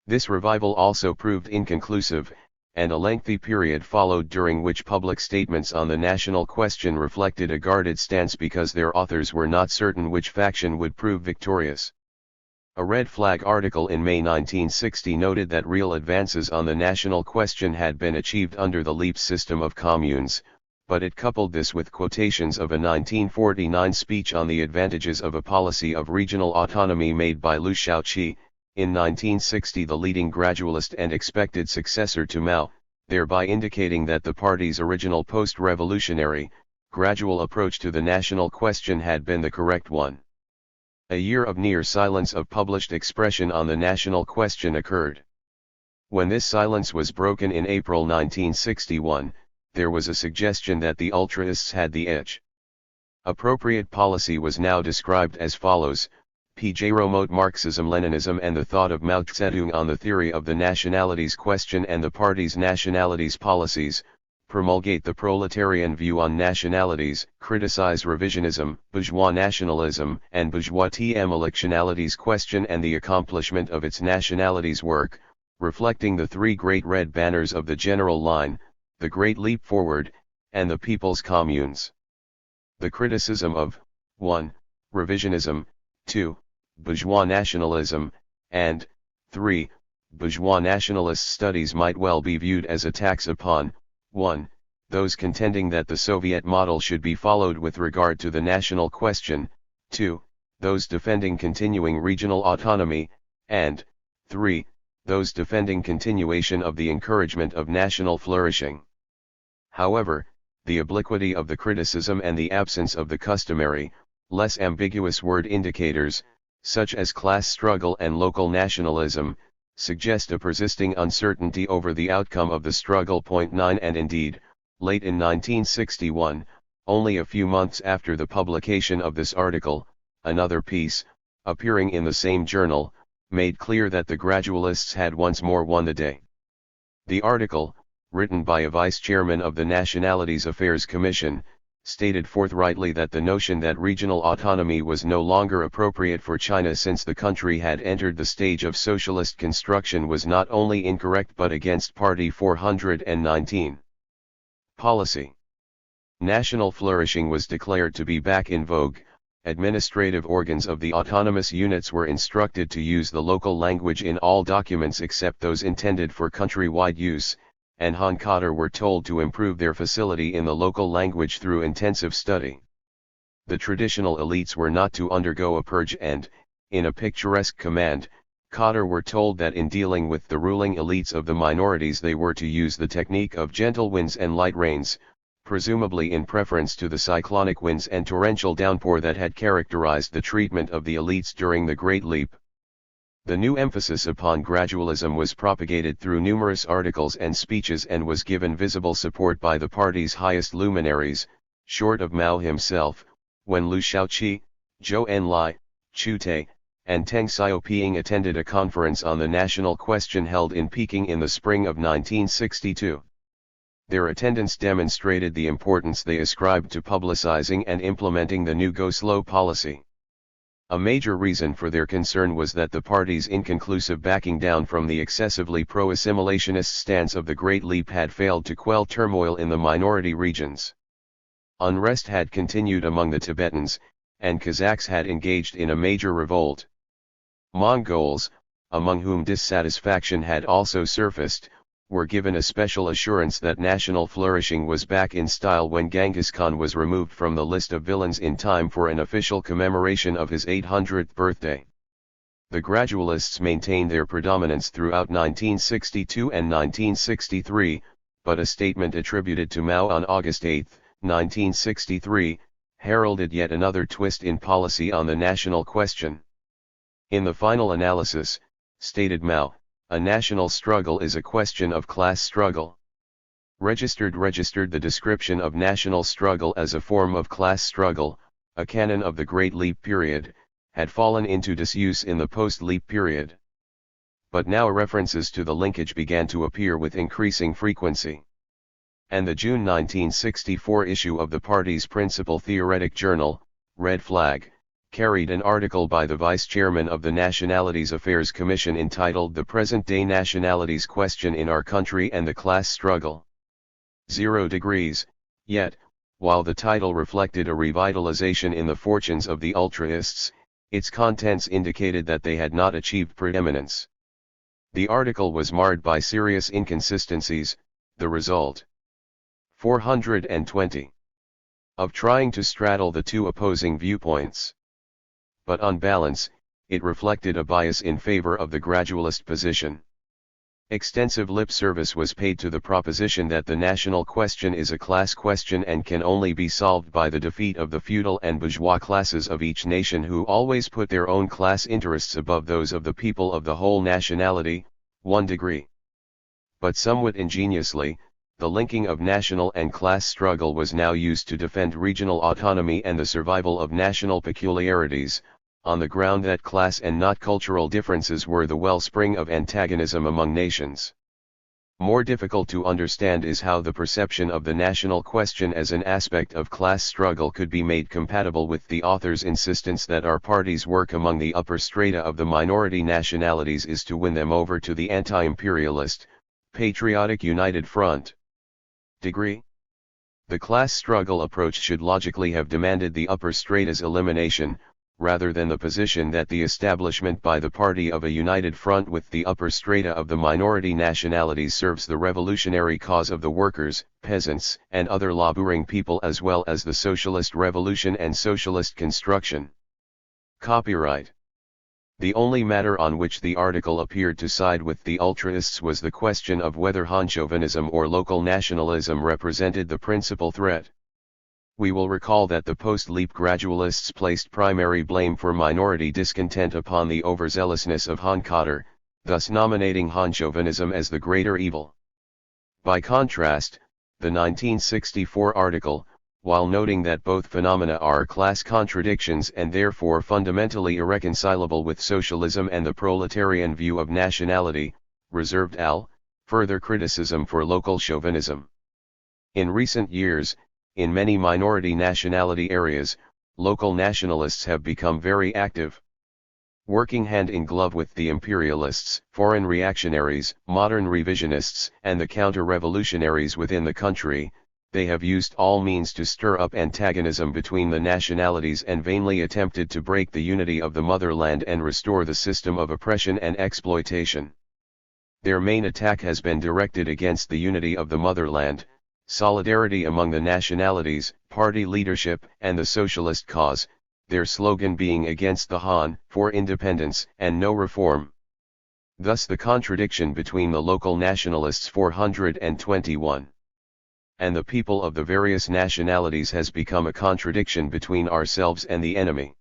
This revival also proved inconclusive, and a lengthy period followed during which public statements on the national question reflected a guarded stance because their authors were not certain which faction would prove victorious. A red flag article in May 1960 noted that real advances on the national question had been achieved under the Leap system of communes, but it coupled this with quotations of a 1949 speech on the advantages of a policy of regional autonomy made by Liu Shaoqi, in 1960 the leading gradualist and expected successor to Mao, thereby indicating that the party's original post-revolutionary, gradual approach to the national question had been the correct one. A year of near silence of published expression on the national question occurred. When this silence was broken in April 1961, there was a suggestion that the ultraists had the edge. Appropriate policy was now described as follows: promote Marxism-Leninism and the thought of Mao Zedong on the theory of the nationalities question and the party's nationalities policies, promulgate the proletarian view on nationalities, criticize revisionism, bourgeois nationalism, and bourgeois electionalities question and the accomplishment of its nationalities work, reflecting the three great red banners of the general line, the Great Leap Forward, and the People's Communes. The criticism of 1. Revisionism, 2. Bourgeois nationalism, and 3. Bourgeois nationalist studies might well be viewed as attacks upon 1. Those contending that the Soviet model should be followed with regard to the national question, 2. Those defending continuing regional autonomy, and 3. Those defending continuation of the encouragement of national flourishing. However, the obliquity of the criticism and the absence of the customary, less ambiguous word indicators, such as class struggle and local nationalism, suggest a persisting uncertainty over the outcome of the struggle. 9 And indeed, late in 1961, only a few months after the publication of this article, another piece, appearing in the same journal, made clear that the gradualists had once more won the day. The article, written by a vice-chairman of the Nationalities Affairs Commission, stated forthrightly that the notion that regional autonomy was no longer appropriate for China since the country had entered the stage of socialist construction was not only incorrect but against Party 419. Policy. National flourishing was declared to be back in vogue. Administrative organs of the autonomous units were instructed to use the local language in all documents except those intended for countrywide use, and Hankoder were told to improve their facility in the local language through intensive study. The traditional elites were not to undergo a purge and, in a picturesque command, Kader were told that in dealing with the ruling elites of the minorities they were to use the technique of gentle winds and light rains, presumably in preference to the cyclonic winds and torrential downpour that had characterized the treatment of the elites during the Great Leap. The new emphasis upon gradualism was propagated through numerous articles and speeches and was given visible support by the party's highest luminaries, short of Mao himself, when Liu Shaoqi, Zhou Enlai, Chu Tai, and Teng Xiaoping attended a conference on the national question held in Peking in the spring of 1962. Their attendance demonstrated the importance they ascribed to publicizing and implementing the new go-slow policy. A major reason for their concern was that the party's inconclusive backing down from the excessively pro-assimilationist stance of the Great Leap had failed to quell turmoil in the minority regions. Unrest had continued among the Tibetans, and Kazakhs had engaged in a major revolt. Mongols, among whom dissatisfaction had also surfaced, were given a special assurance that national flourishing was back in style when Genghis Khan was removed from the list of villains in time for an official commemoration of his 800th birthday. The gradualists maintained their predominance throughout 1962 and 1963, but a statement attributed to Mao on August 8, 1963, heralded yet another twist in policy on the national question. In the final analysis, stated Mao, a national struggle is a question of class struggle. Registered the description of national struggle as a form of class struggle, a canon of the Great Leap period, had fallen into disuse in the post-Leap period. But now references to the linkage began to appear with increasing frequency. And the June 1964 issue of the party's principal theoretic journal, Red Flag, carried an article by the vice-chairman of the Nationalities Affairs Commission entitled The Present-Day Nationalities Question in Our Country and the Class Struggle. 0 degrees, yet, while the title reflected a revitalization in the fortunes of the ultraists, its contents indicated that they had not achieved preeminence. The article was marred by serious inconsistencies, the result. 420. Of trying to straddle the two opposing viewpoints. But on balance, it reflected a bias in favor of the gradualist position. Extensive lip service was paid to the proposition that the national question is a class question and can only be solved by the defeat of the feudal and bourgeois classes of each nation who always put their own class interests above those of the people of the whole nationality. 1 degree. But somewhat ingeniously, the linking of national and class struggle was now used to defend regional autonomy and the survival of national peculiarities, on the ground that class and not cultural differences were the wellspring of antagonism among nations. More difficult to understand is how the perception of the national question as an aspect of class struggle could be made compatible with the author's insistence that our party's work among the upper strata of the minority nationalities is to win them over to the anti-imperialist, patriotic United Front. Degree. The class struggle approach should logically have demanded the upper strata's elimination, rather than the position that the establishment by the party of a united front with the upper strata of the minority nationalities serves the revolutionary cause of the workers, peasants, and other laboring people as well as the socialist revolution and socialist construction. Copyright The only matter on which the article appeared to side with the ultraists was the question of whether Han chauvinism or local nationalism represented the principal threat. We will recall that the post-Leap gradualists placed primary blame for minority discontent upon the overzealousness of Han Cotter, thus nominating Han chauvinism as the greater evil. By contrast, the 1964 article, while noting that both phenomena are class contradictions and therefore fundamentally irreconcilable with socialism and the proletarian view of nationality, reserved further criticism for local chauvinism. In recent years, in many minority nationality areas, local nationalists have become very active. Working hand in glove with the imperialists, foreign reactionaries, modern revisionists, and the counter-revolutionaries within the country, they have used all means to stir up antagonism between the nationalities and vainly attempted to break the unity of the motherland and restore the system of oppression and exploitation. Their main attack has been directed against the unity of the motherland, solidarity among the nationalities, party leadership, and the socialist cause, their slogan being against the Han, for independence, and no reform. Thus the contradiction between the local nationalists 421 and the people of the various nationalities has become a contradiction between ourselves and the enemy.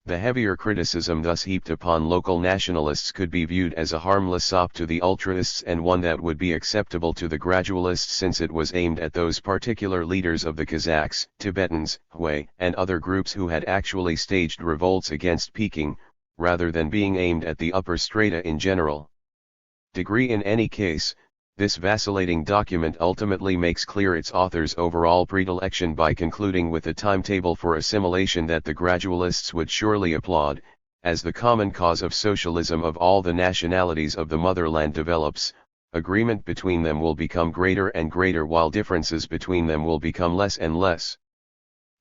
The heavier criticism thus heaped upon local nationalists could be viewed as a harmless sop to the ultraists and one that would be acceptable to the gradualists since it was aimed at those particular leaders of the Kazakhs, Tibetans, Hui, and other groups who had actually staged revolts against Peking, rather than being aimed at the upper strata in general. In any case, this vacillating document ultimately makes clear its author's overall predilection by concluding with a timetable for assimilation that the gradualists would surely applaud. As the common cause of socialism of all the nationalities of the motherland develops, agreement between them will become greater and greater while differences between them will become less and less.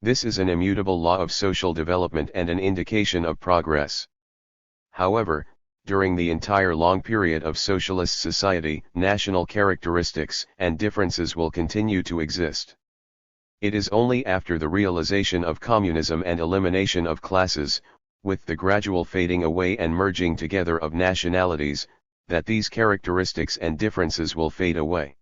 This is an immutable law of social development and an indication of progress. However, during the entire long period of socialist society, national characteristics and differences will continue to exist. It is only after the realization of communism and elimination of classes, with the gradual fading away and merging together of nationalities, that these characteristics and differences will fade away.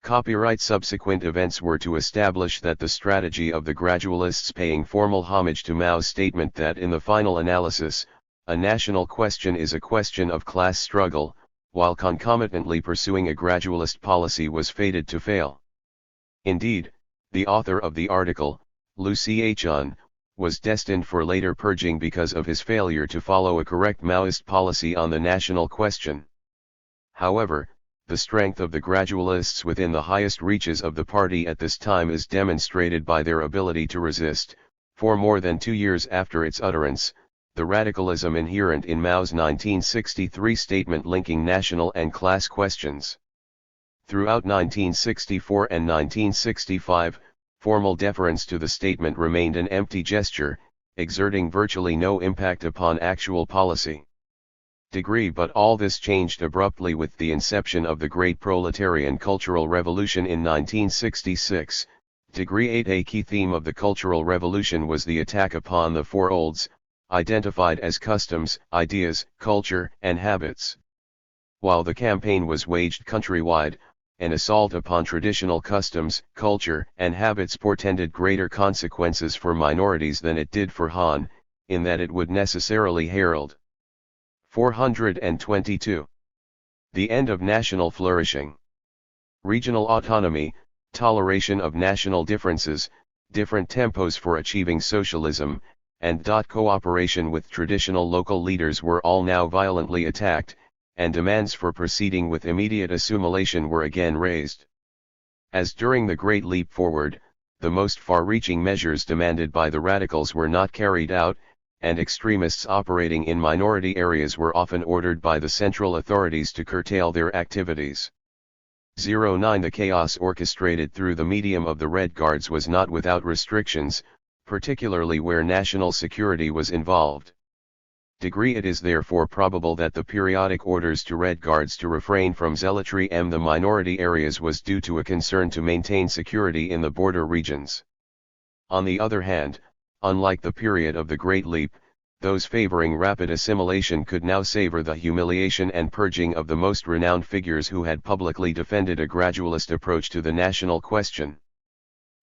Copyright subsequent events were to establish that the strategy of the gradualists paying formal homage to Mao's statement that in the final analysis, a national question is a question of class struggle, while concomitantly pursuing a gradualist policy was fated to fail. Indeed, the author of the article, Liu Xiechun, was destined for later purging because of his failure to follow a correct Maoist policy on the national question. However, the strength of the gradualists within the highest reaches of the party at this time is demonstrated by their ability to resist, for more than 2 years after its utterance, the radicalism inherent in Mao's 1963 statement linking national and class questions. Throughout 1964 and 1965, formal deference to the statement remained an empty gesture, exerting virtually no impact upon actual policy. But all this changed abruptly with the inception of the Great Proletarian Cultural Revolution in 1966. 8. A key theme of the Cultural Revolution was the attack upon the four olds, identified as customs, ideas, culture, and habits. While the campaign was waged countrywide, an assault upon traditional customs, culture, and habits portended greater consequences for minorities than it did for Han, in that it would necessarily herald 422. The end of national flourishing. Regional autonomy, toleration of national differences, different tempos for achieving socialism, and cooperation with traditional local leaders were all now violently attacked, and demands for proceeding with immediate assimilation were again raised. As during the Great Leap Forward, the most far-reaching measures demanded by the radicals were not carried out, and extremists operating in minority areas were often ordered by the central authorities to curtail their activities. 9. The chaos orchestrated through the medium of the Red Guards was not without restrictions, particularly where national security was involved. It is therefore probable that the periodic orders to Red Guards to refrain from zealotry in the minority areas was due to a concern to maintain security in the border regions. On the other hand, unlike the period of the Great Leap, those favoring rapid assimilation could now savor the humiliation and purging of the most renowned figures who had publicly defended a gradualist approach to the national question.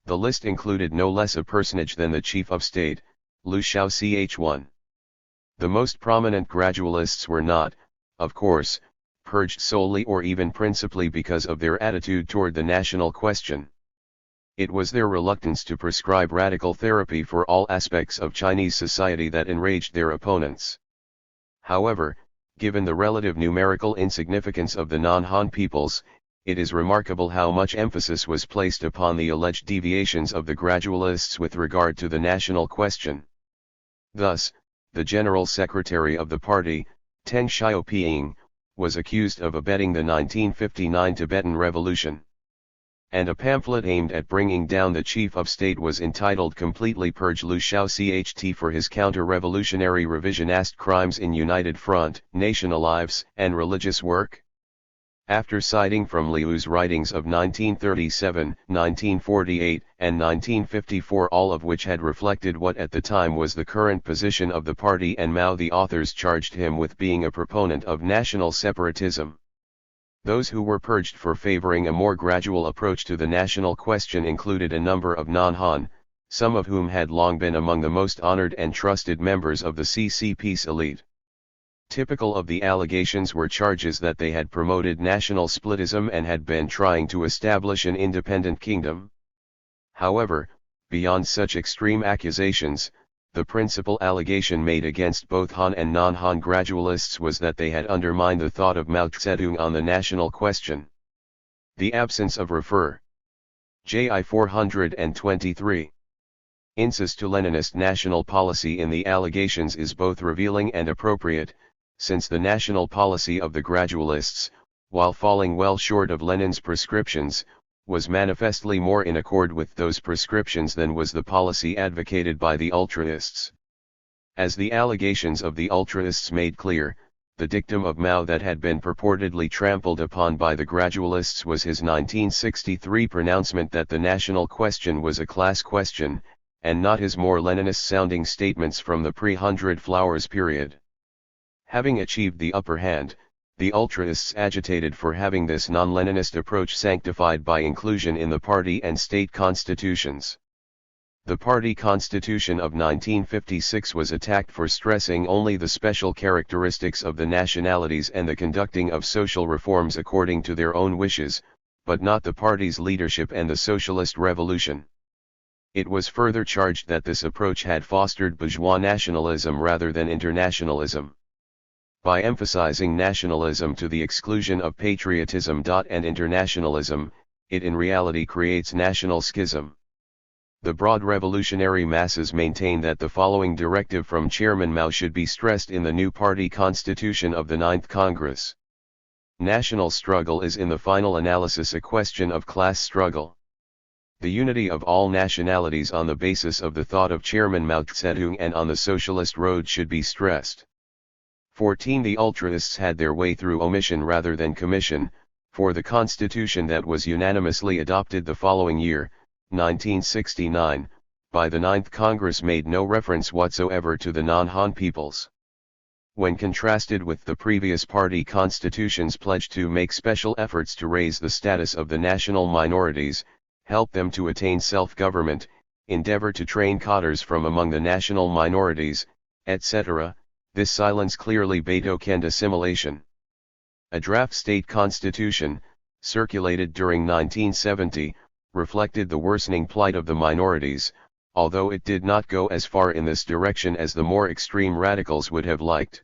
The list included no less a personage than the Chief of State, Liu Ch1. The most prominent gradualists were not, of course, purged solely or even principally because of their attitude toward the national question. It was their reluctance to prescribe radical therapy for all aspects of Chinese society that enraged their opponents. However, given the relative numerical insignificance of the non-Han peoples, it is remarkable how much emphasis was placed upon the alleged deviations of the gradualists with regard to the national question. Thus, the General Secretary of the party, Teng Xiaoping, was accused of abetting the 1959 Tibetan Revolution. And a pamphlet aimed at bringing down the Chief of State was entitled Completely Purge Liu Xiaocht for his counter-revolutionary revisionist crimes in United Front, National Lives, and religious work. After citing from Liu's writings of 1937, 1948, and 1954, all of which had reflected what at the time was the current position of the party and Mao, the authors charged him with being a proponent of national separatism. Those who were purged for favoring a more gradual approach to the national question included a number of non-Han, some of whom had long been among the most honored and trusted members of the CCP's elite. Typical of the allegations were charges that they had promoted national splitism and had been trying to establish an independent kingdom. However, beyond such extreme accusations, the principal allegation made against both Han and non-Han gradualists was that they had undermined the thought of Mao Zedong on the national question. The absence of refer. J.I. 423. Incest to Leninist national policy in the allegations is both revealing and appropriate, since the national policy of the gradualists, while falling well short of Lenin's prescriptions, was manifestly more in accord with those prescriptions than was the policy advocated by the ultraists. As the allegations of the ultraists made clear, the dictum of Mao that had been purportedly trampled upon by the gradualists was his 1963 pronouncement that the national question was a class question, and not his more Leninist-sounding statements from the pre-Hundred Flowers period. Having achieved the upper hand, the ultraists agitated for having this non-Leninist approach sanctified by inclusion in the party and state constitutions. The party constitution of 1956 was attacked for stressing only the special characteristics of the nationalities and the conducting of social reforms according to their own wishes, but not the party's leadership and the socialist revolution. It was further charged that this approach had fostered bourgeois nationalism rather than internationalism. By emphasizing nationalism to the exclusion of patriotism and internationalism, it in reality creates national schism. The broad revolutionary masses maintain that the following directive from Chairman Mao should be stressed in the new party constitution of the 9th Congress. National struggle is in the final analysis a question of class struggle. The unity of all nationalities on the basis of the thought of Chairman Mao Zedong and on the socialist road should be stressed. 14. The ultraists had their way through omission rather than commission, for the constitution that was unanimously adopted the following year, 1969, by the 9th Congress made no reference whatsoever to the non-Han peoples. When contrasted with the previous party constitutions pledged to make special efforts to raise the status of the national minorities, help them to attain self-government, endeavor to train cadres from among the national minorities, etc., this silence clearly betokened assimilation. A draft state constitution, circulated during 1970, reflected the worsening plight of the minorities, although it did not go as far in this direction as the more extreme radicals would have liked.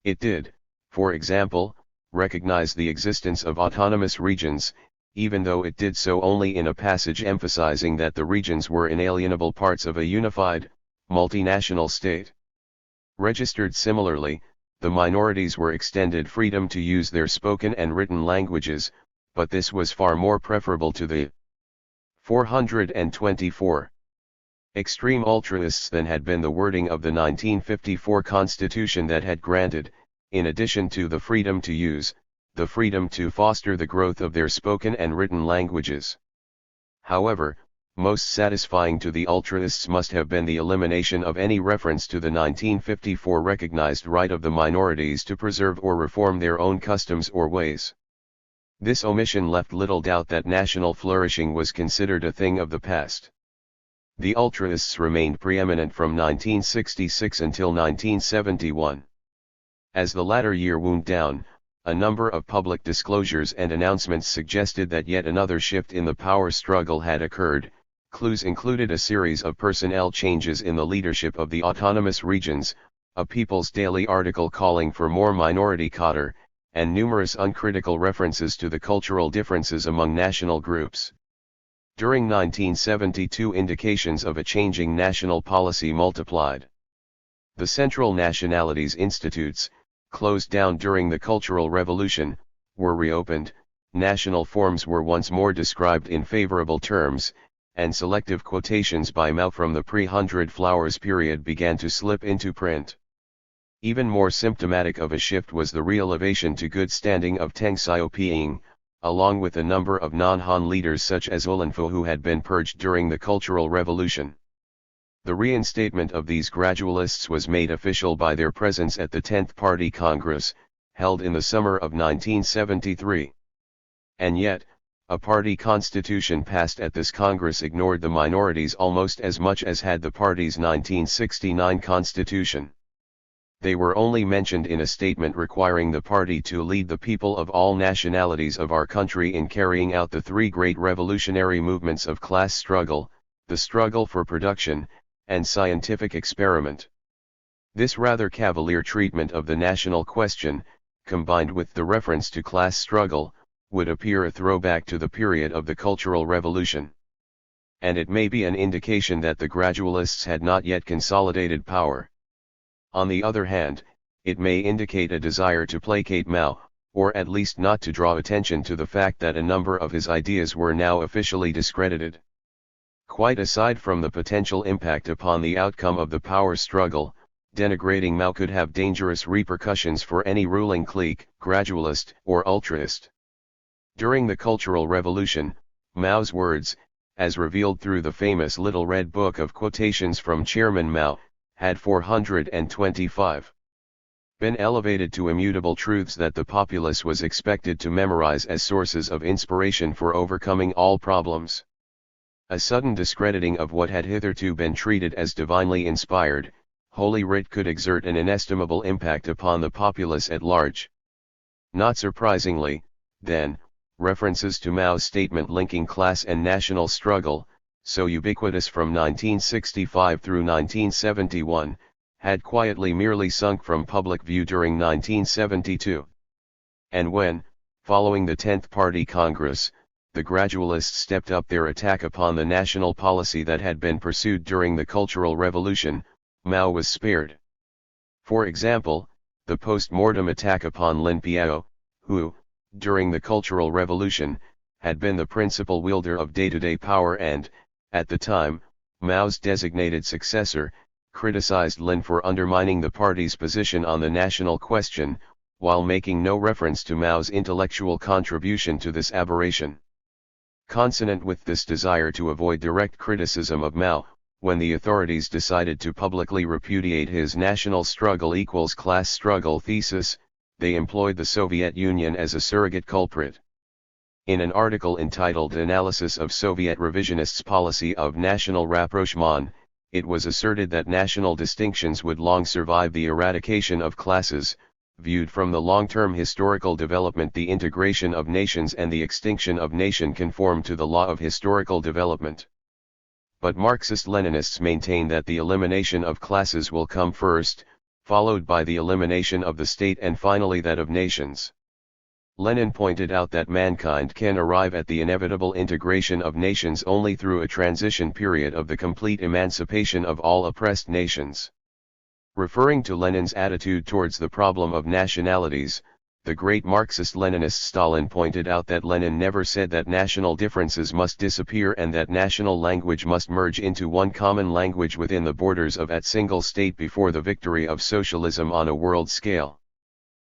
It did, for example, recognize the existence of autonomous regions, even though it did so only in a passage emphasizing that the regions were inalienable parts of a unified, multinational state. Registered similarly, the minorities were extended freedom to use their spoken and written languages, but this was far more preferable to the 424 extreme ultraists than had been the wording of the 1954 Constitution that had granted, in addition to the freedom to use, the freedom to foster the growth of their spoken and written languages. However, Most satisfying to the ultraists must have been the elimination of any reference to the 1954 recognized right of the minorities to preserve or reform their own customs or ways. This omission left little doubt that national flourishing was considered a thing of the past. The ultraists remained preeminent from 1966 until 1971. As the latter year wound down, a number of public disclosures and announcements suggested that yet another shift in the power struggle had occurred. Clues included a series of personnel changes in the leadership of the autonomous regions, a People's Daily article calling for more minority cadre, and numerous uncritical references to the cultural differences among national groups. During 1972, indications of a changing national policy multiplied. The Central Nationalities Institutes, closed down during the Cultural Revolution, were reopened, national forms were once more described in favorable terms, and selective quotations by Mao from the pre-Hundred Flowers period began to slip into print. Even more symptomatic of a shift was the re-elevation to good standing of Deng Xiaoping, along with a number of non-Han leaders such as Olenfo who had been purged during the Cultural Revolution. The reinstatement of these gradualists was made official by their presence at the 10th Party Congress, held in the summer of 1973. And yet, a party constitution passed at this Congress ignored the minorities almost as much as had the party's 1969 constitution. They were only mentioned in a statement requiring the party to lead the people of all nationalities of our country in carrying out the three great revolutionary movements of class struggle, the struggle for production, and scientific experiment. This rather cavalier treatment of the national question, combined with the reference to class struggle, would appear a throwback to the period of the Cultural Revolution. And it may be an indication that the gradualists had not yet consolidated power. On the other hand, it may indicate a desire to placate Mao, or at least not to draw attention to the fact that a number of his ideas were now officially discredited. Quite aside from the potential impact upon the outcome of the power struggle, denigrating Mao could have dangerous repercussions for any ruling clique, gradualist or ultraist. During the Cultural Revolution, Mao's words, as revealed through the famous Little Red Book of Quotations from Chairman Mao, had 425 been elevated to immutable truths that the populace was expected to memorize as sources of inspiration for overcoming all problems. A sudden discrediting of what had hitherto been treated as divinely inspired, Holy Writ could exert an inestimable impact upon the populace at large. Not surprisingly, then, references to Mao's statement linking class and national struggle, so ubiquitous from 1965 through 1971, had quietly merely sunk from public view during 1972. And when, following the 10th Party Congress, the gradualists stepped up their attack upon the national policy that had been pursued during the Cultural Revolution, Mao was spared. For example, the post-mortem attack upon Lin Piao, who, during the Cultural Revolution, had been the principal wielder of day-to-day power and, at the time, Mao's designated successor, criticized Lin for undermining the party's position on the national question, while making no reference to Mao's intellectual contribution to this aberration. Consonant with this desire to avoid direct criticism of Mao, when the authorities decided to publicly repudiate his national struggle equals class struggle thesis, they employed the Soviet Union as a surrogate culprit. In an article entitled Analysis of Soviet Revisionists' Policy of National Rapprochement, it was asserted that national distinctions would long survive the eradication of classes, viewed from the long-term historical development the integration of nations and the extinction of nation conform to the law of historical development. But Marxist-Leninists maintain that the elimination of classes will come first, followed by the elimination of the state and finally that of nations. Lenin pointed out that mankind can arrive at the inevitable integration of nations only through a transition period of the complete emancipation of all oppressed nations. Referring to Lenin's attitude towards the problem of nationalities, the great Marxist-Leninist Stalin pointed out that Lenin never said that national differences must disappear and that national language must merge into one common language within the borders of that single state before the victory of socialism on a world scale.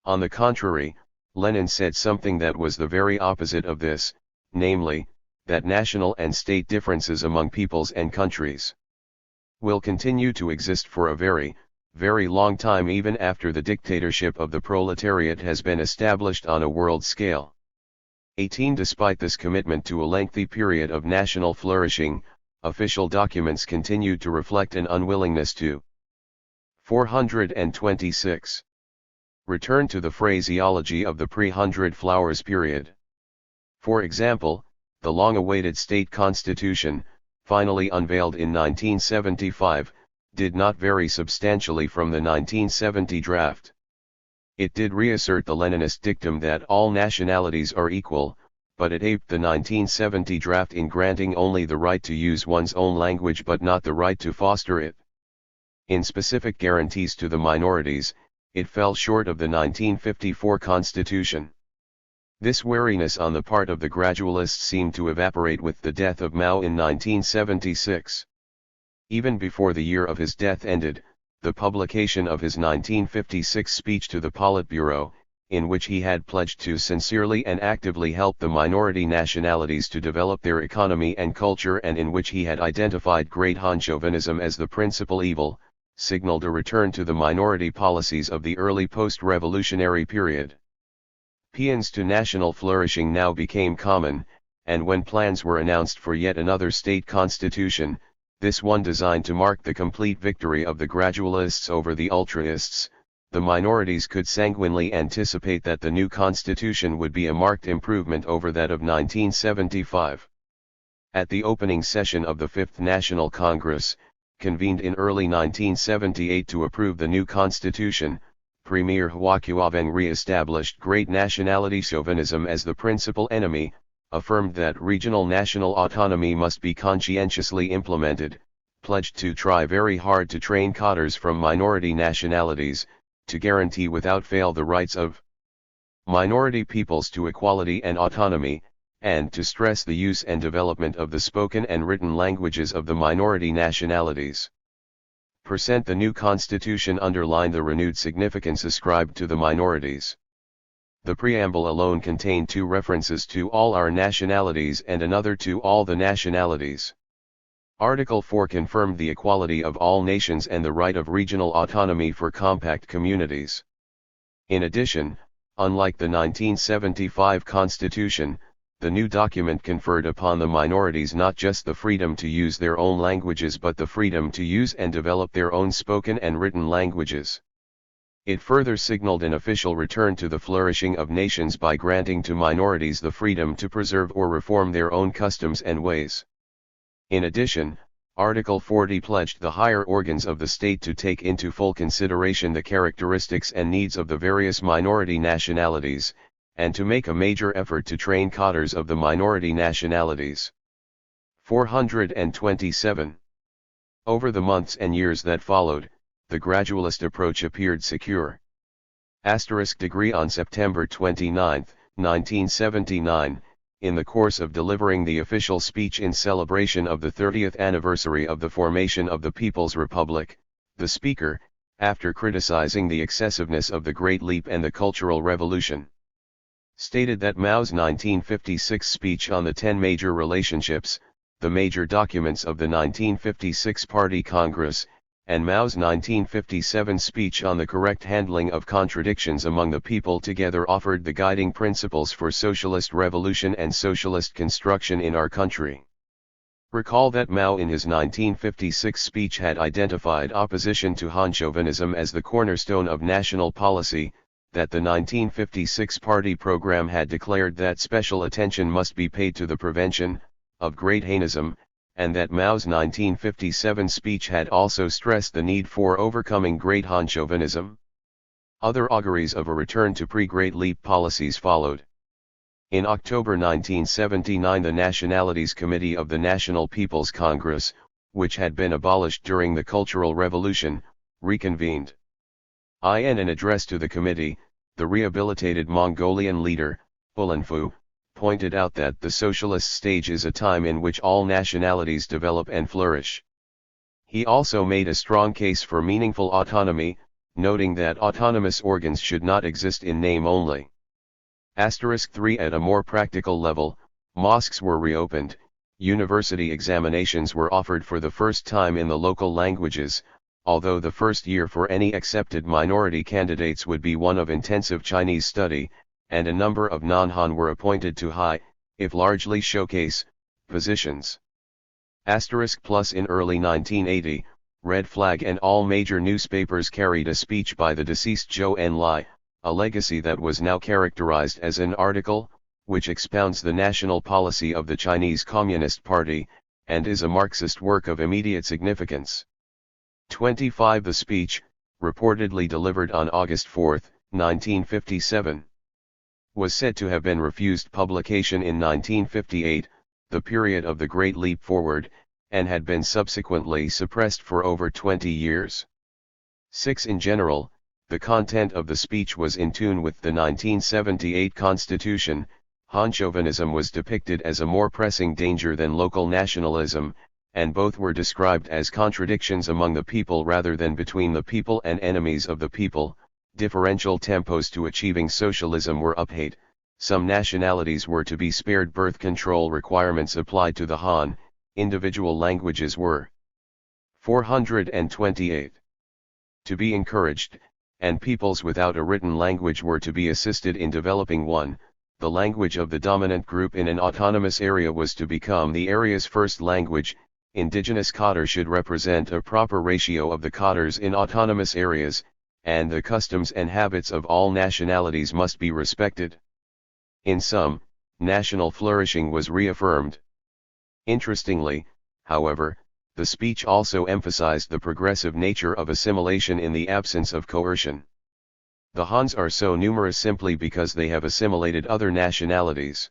On the contrary, Lenin said something that was the very opposite of this, namely, that national and state differences among peoples and countries will continue to exist for a very, very long time even after the dictatorship of the proletariat has been established on a world scale. 18. Despite this commitment to a lengthy period of national flourishing, official documents continued to reflect an unwillingness to. 426. Return to the phraseology of the pre-Hundred Flowers period. For example, the long-awaited state constitution, finally unveiled in 1975, did not vary substantially from the 1970 draft. It did reassert the Leninist dictum that all nationalities are equal, but it aped the 1970 draft in granting only the right to use one's own language but not the right to foster it. In specific guarantees to the minorities, it fell short of the 1954 constitution. This wariness on the part of the gradualists seemed to evaporate with the death of Mao in 1976. Even before the year of his death ended, the publication of his 1956 speech to the Politburo, in which he had pledged to sincerely and actively help the minority nationalities to develop their economy and culture and in which he had identified Great Han chauvinism as the principal evil, signaled a return to the minority policies of the early post-revolutionary period. Paeans to national flourishing now became common, and when plans were announced for yet another state constitution, this one designed to mark the complete victory of the gradualists over the ultraists, the minorities could sanguinely anticipate that the new constitution would be a marked improvement over that of 1975. At the opening session of the Fifth National Congress, convened in early 1978 to approve the new constitution, Premier Hua Qiawang re-established great nationality chauvinism as the principal enemy, affirmed that regional national autonomy must be conscientiously implemented, pledged to try very hard to train cadres from minority nationalities, to guarantee without fail the rights of minority peoples to equality and autonomy, and to stress the use and development of the spoken and written languages of the minority nationalities. The new constitution underlined the renewed significance ascribed to the minorities. The preamble alone contained 2 references to all our nationalities and another to all the nationalities. Article 4 confirmed the equality of all nations and the right of regional autonomy for compact communities. In addition, unlike the 1975 constitution, the new document conferred upon the minorities not just the freedom to use their own languages but the freedom to use and develop their own spoken and written languages. It further signaled an official return to the flourishing of nations by granting to minorities the freedom to preserve or reform their own customs and ways. In addition, Article 40 pledged the higher organs of the state to take into full consideration the characteristics and needs of the various minority nationalities, and to make a major effort to train cadres of the minority nationalities. 427. Over the months and years that followed, the gradualist approach appeared secure. Degree on September 29, 1979, in the course of delivering the official speech in celebration of the 30th anniversary of the formation of the People's Republic, the speaker, after criticizing the excessiveness of the Great Leap and the Cultural Revolution, stated that Mao's 1956 speech on the 10 major relationships, the major documents of the 1956 Party Congress, and Mao's 1957 speech on the correct handling of contradictions among the people together offered the guiding principles for socialist revolution and socialist construction in our country. Recall that Mao in his 1956 speech had identified opposition to Han chauvinism as the cornerstone of national policy, that the 1956 party program had declared that special attention must be paid to the prevention of Great Hanism, and that Mao's 1957 speech had also stressed the need for overcoming Great Han chauvinism. Other auguries of a return to pre-Great Leap policies followed. In October 1979 the Nationalities Committee of the National People's Congress, which had been abolished during the Cultural Revolution, reconvened. In an address to the committee, the rehabilitated Mongolian leader, Ulanfu, pointed out that the socialist stage is a time in which all nationalities develop and flourish. He also made a strong case for meaningful autonomy, noting that autonomous organs should not exist in name only. 3 At a more practical level, Mosques were reopened, university examinations were offered for the first time in the local languages, although the first year for any accepted minority candidates would be one of intensive Chinese study, and a number of non-Han were appointed to high, if largely showcase, positions. *+ In early 1980, Red Flag and all major newspapers carried a speech by the deceased Zhou Enlai, a legacy that was now characterized as an article, which expounds the national policy of the Chinese Communist Party, and is a Marxist work of immediate significance. 25 The speech, reportedly delivered on August 4, 1957, was said to have been refused publication in 1958, the period of the Great Leap Forward, and had been subsequently suppressed for over 20 years. 6 In general, the content of the speech was in tune with the 1978 Constitution. Han chauvinism was depicted as a more pressing danger than local nationalism, and both were described as contradictions among the people rather than between the people and enemies of the people. Differential tempos to achieving socialism were upheld. Some nationalities were to be spared. Birth control requirements applied to the Han. Individual languages were 428 to be encouraged, and peoples without a written language were to be assisted in developing one. The language of the dominant group in an autonomous area was to become the area's first language. Indigenous Khader should represent a proper ratio of the Khaders in autonomous areas, and the customs and habits of all nationalities must be respected. In sum, national flourishing was reaffirmed. Interestingly, however, the speech also emphasized the progressive nature of assimilation in the absence of coercion. The Hans are so numerous simply because they have assimilated other nationalities.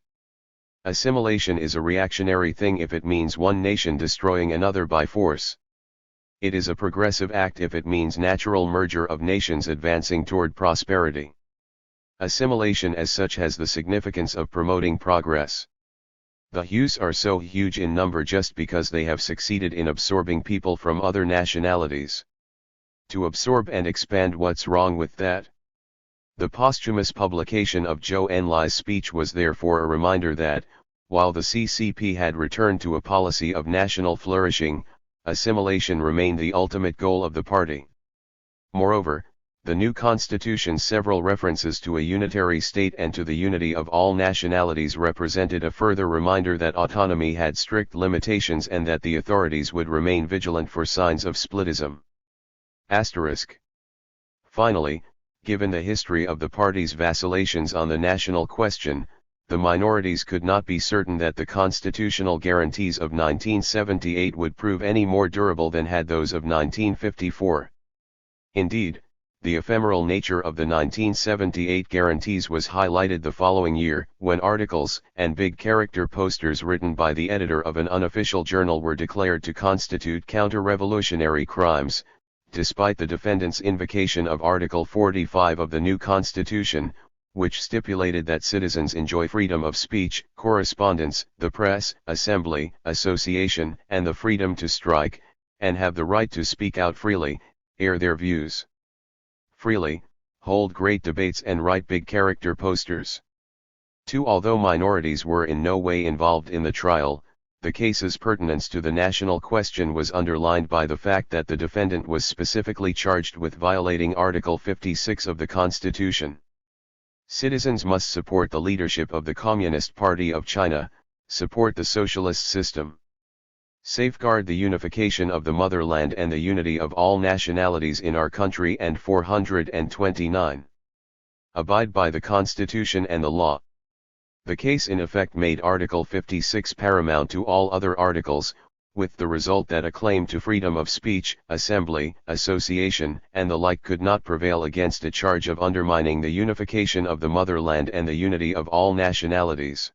Assimilation is a reactionary thing if it means one nation destroying another by force. It is a progressive act if it means natural merger of nations advancing toward prosperity. Assimilation as such has the significance of promoting progress. The Hus are so huge in number just because they have succeeded in absorbing people from other nationalities. To absorb and expand, what's wrong with that? The posthumous publication of Zhou Enlai's speech was therefore a reminder that, while the CCP had returned to a policy of national flourishing, assimilation remained the ultimate goal of the party. Moreover, the new constitution's several references to a unitary state and to the unity of all nationalities represented a further reminder that autonomy had strict limitations and that the authorities would remain vigilant for signs of splitism. *. Finally, given the history of the party's vacillations on the national question, the minorities could not be certain that the constitutional guarantees of 1978 would prove any more durable than had those of 1954. Indeed, the ephemeral nature of the 1978 guarantees was highlighted the following year, when articles and big character posters written by the editor of an unofficial journal were declared to constitute counter-revolutionary crimes, despite the defendants' invocation of Article 45 of the new Constitution, which stipulated that citizens enjoy freedom of speech, correspondence, the press, assembly, association, and the freedom to strike, and have the right to speak out freely, air their views freely, hold great debates and write big character posters. 2. Although minorities were in no way involved in the trial, the case's pertinence to the national question was underlined by the fact that the defendant was specifically charged with violating Article 56 of the Constitution. Citizens must support the leadership of the Communist Party of China, support the socialist system, safeguard the unification of the motherland and the unity of all nationalities in our country, and 429. Abide by the Constitution and the law. The case in effect made Article 56 paramount to all other articles, with the result that a claim to freedom of speech, assembly, association, and the like could not prevail against a charge of undermining the unification of the motherland and the unity of all nationalities.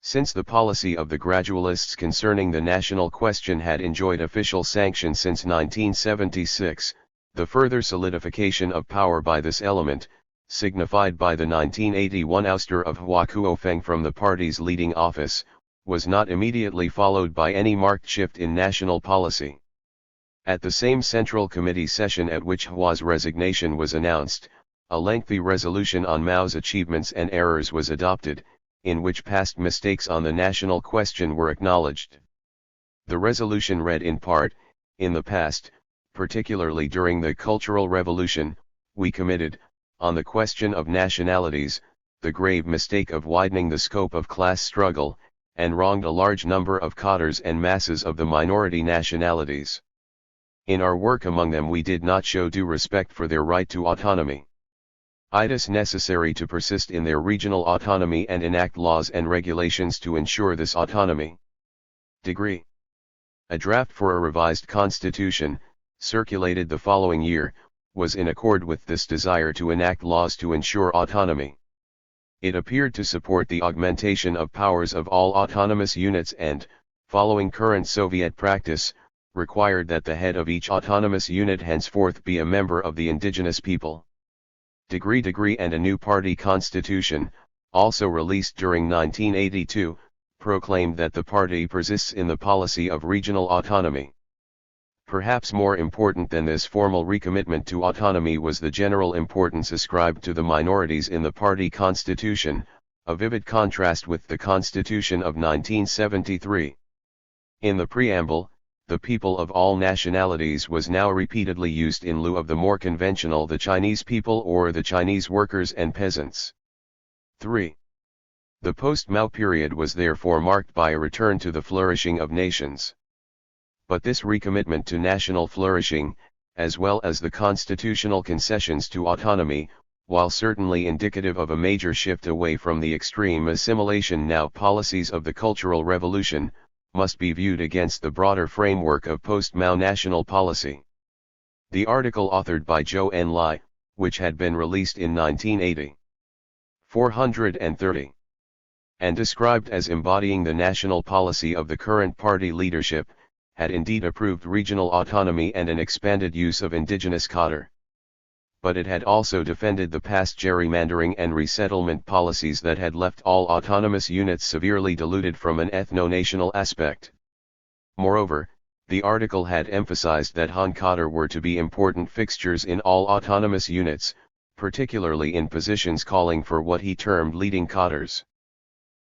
Since the policy of the gradualists concerning the national question had enjoyed official sanction since 1976, the further solidification of power by this element, signified by the 1981 ouster of Hua Kuofeng from the party's leading office, was not immediately followed by any marked shift in national policy. At the same Central Committee session at which Hua's resignation was announced, a lengthy resolution on Mao's achievements and errors was adopted, in which past mistakes on the national question were acknowledged. The resolution read in part, "In the past, particularly during the Cultural Revolution, we committed, on the question of nationalities, the grave mistake of widening the scope of class struggle, and wronged a large number of cadres and masses of the minority nationalities. In our work among them we did not show due respect for their right to autonomy. It is necessary to persist in their regional autonomy and enact laws and regulations to ensure this autonomy." Degree. A draft for a revised constitution, circulated the following year, was in accord with this desire to enact laws to ensure autonomy. It appeared to support the augmentation of powers of all autonomous units and, following current Soviet practice, required that the head of each autonomous unit henceforth be a member of the indigenous people. Degree and a new party constitution, also released during 1982, proclaimed that the party persists in the policy of regional autonomy. Perhaps more important than this formal recommitment to autonomy was the general importance ascribed to the minorities in the party constitution, a vivid contrast with the constitution of 1973. In the preamble, the people of all nationalities was now repeatedly used in lieu of the more conventional the Chinese people or the Chinese workers and peasants. 3. The post-Mao period was therefore marked by a return to the flourishing of nations. But this recommitment to national flourishing, as well as the constitutional concessions to autonomy, while certainly indicative of a major shift away from the extreme assimilation now policies of the Cultural Revolution, must be viewed against the broader framework of post-Mao national policy. The article authored by Zhou Enlai, which had been released in 1980. 430. And described as embodying the national policy of the current party leadership, had indeed approved regional autonomy and an expanded use of indigenous cadre. But it had also defended the past gerrymandering and resettlement policies that had left all autonomous units severely diluted from an ethno-national aspect. Moreover, the article had emphasized that Han cadre were to be important fixtures in all autonomous units, particularly in positions calling for what he termed leading cadres.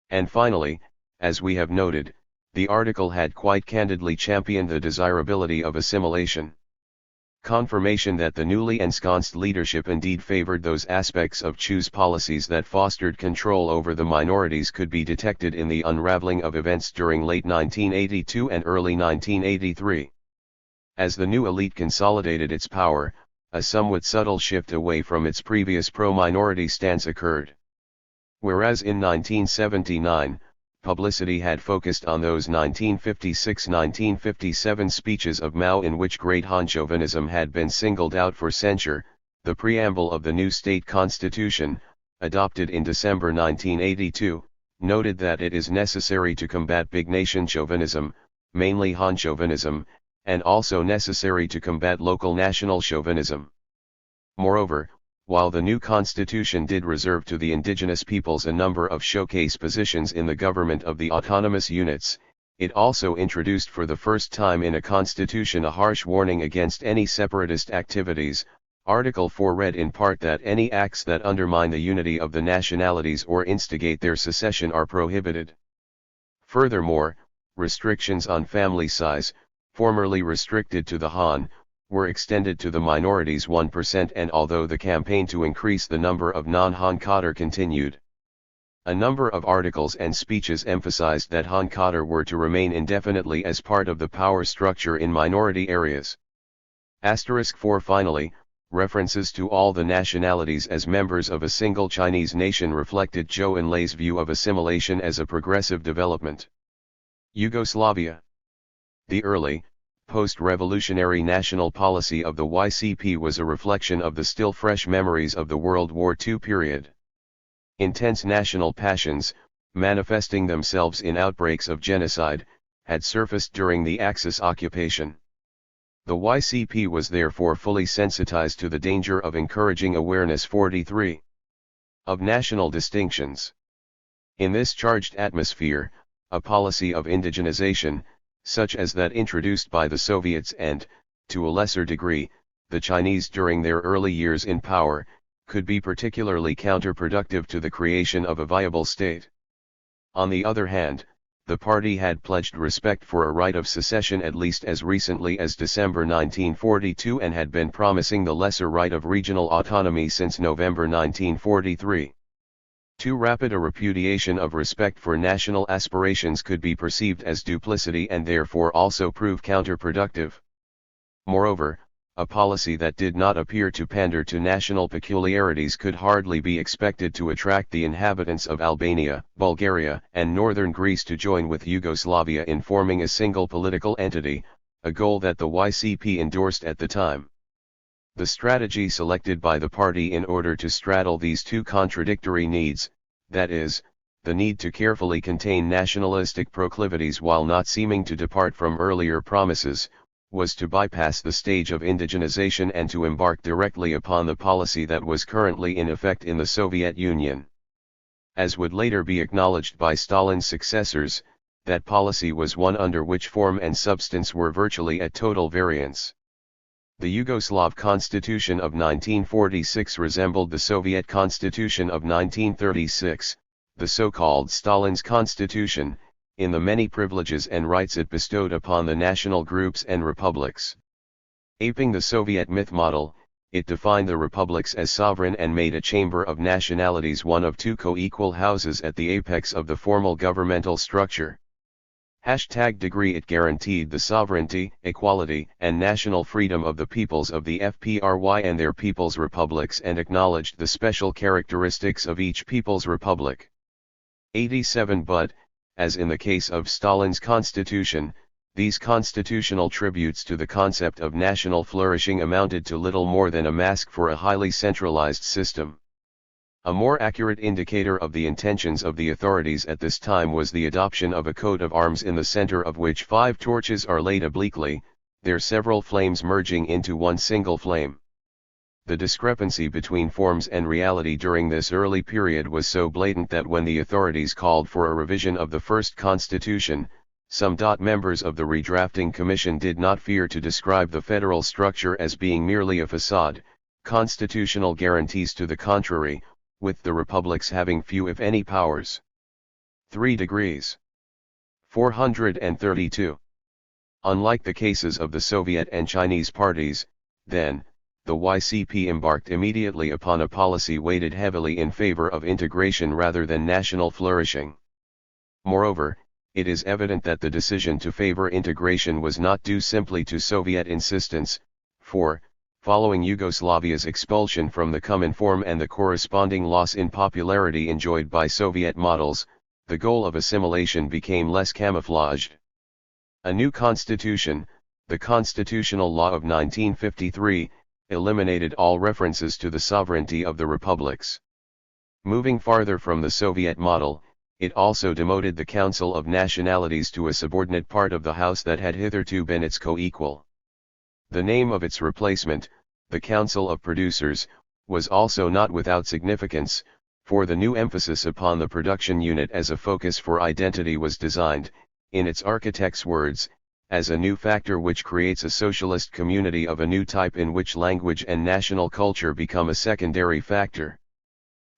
And finally, as we have noted, the article had quite candidly championed the desirability of assimilation. Confirmation that the newly ensconced leadership indeed favored those aspects of Chu's policies that fostered control over the minorities could be detected in the unraveling of events during late 1982 and early 1983. As the new elite consolidated its power, a somewhat subtle shift away from its previous pro-minority stance occurred. Whereas in 1979, publicity had focused on those 1956-1957 speeches of Mao in which great Han chauvinism had been singled out for censure, the preamble of the new state constitution, adopted in December 1982, noted that it is necessary to combat big nation chauvinism, mainly Han chauvinism, and also necessary to combat local national chauvinism. Moreover, while the new constitution did reserve to the indigenous peoples a number of showcase positions in the government of the autonomous units, it also introduced for the first time in a constitution a harsh warning against any separatist activities. Article 4 read in part that any acts that undermine the unity of the nationalities or instigate their secession are prohibited. Furthermore, restrictions on family size, formerly restricted to the Han, were extended to the minorities 1%, and although the campaign to increase the number of non-Han cadre continued, a number of articles and speeches emphasized that Han cadre were to remain indefinitely as part of the power structure in minority areas. *4 Finally, references to all the nationalities as members of a single Chinese nation reflected Zhou Enlai's view of assimilation as a progressive development. Yugoslavia. The early, post-revolutionary national policy of the YCP was a reflection of the still fresh memories of the World War II period. Intense national passions, manifesting themselves in outbreaks of genocide, had surfaced during the Axis occupation. The YCP was therefore fully sensitized to the danger of encouraging awareness 43 of national distinctions. In this charged atmosphere, a policy of indigenization, such as that introduced by the Soviets and, to a lesser degree, the Chinese during their early years in power, could be particularly counterproductive to the creation of a viable state. On the other hand, the party had pledged respect for a right of secession at least as recently as December 1942 and had been promising the lesser right of regional autonomy since November 1943. Too rapid a repudiation of respect for national aspirations could be perceived as duplicity and therefore also prove counterproductive. Moreover, a policy that did not appear to pander to national peculiarities could hardly be expected to attract the inhabitants of Albania, Bulgaria, and northern Greece to join with Yugoslavia in forming a single political entity, a goal that the YCP endorsed at the time. The strategy selected by the party in order to straddle these two contradictory needs, that is, the need to carefully contain nationalistic proclivities while not seeming to depart from earlier promises, was to bypass the stage of indigenization and to embark directly upon the policy that was currently in effect in the Soviet Union. As would later be acknowledged by Stalin's successors, that policy was one under which form and substance were virtually at total variance. The Yugoslav Constitution of 1946 resembled the Soviet Constitution of 1936, the so-called Stalin's Constitution, in the many privileges and rights it bestowed upon the national groups and republics. Aping the Soviet myth model, it defined the republics as sovereign and made a chamber of nationalities one of two co-equal houses at the apex of the formal governmental structure. #degree It guaranteed the sovereignty, equality, and national freedom of the peoples of the FPRY and their people's republics and acknowledged the special characteristics of each people's republic. 87 But, as in the case of Stalin's constitution, these constitutional tributes to the concept of national flourishing amounted to little more than a mask for a highly centralized system. A more accurate indicator of the intentions of the authorities at this time was the adoption of a coat of arms in the center of which 5 torches are laid obliquely, their several flames merging into one single flame. The discrepancy between forms and reality during this early period was so blatant that when the authorities called for a revision of the first constitution, some members of the redrafting commission did not fear to describe the federal structure as being merely a facade, constitutional guarantees to the contrary, with the republics having few if any powers. 3 degrees. 432. Unlike the cases of the Soviet and Chinese parties, then, the YCP embarked immediately upon a policy weighted heavily in favor of integration rather than national flourishing. Moreover, it is evident that the decision to favor integration was not due simply to Soviet insistence, for, following Yugoslavia's expulsion from the Cominform and the corresponding loss in popularity enjoyed by Soviet models, the goal of assimilation became less camouflaged. A new constitution, the Constitutional Law of 1953, eliminated all references to the sovereignty of the republics. Moving farther from the Soviet model, it also demoted the Council of Nationalities to a subordinate part of the House that had hitherto been its co-equal. The name of its replacement, the Council of Producers, was also not without significance, for the new emphasis upon the production unit as a focus for identity was designed, in its architect's words, as a new factor which creates a socialist community of a new type in which language and national culture become a secondary factor.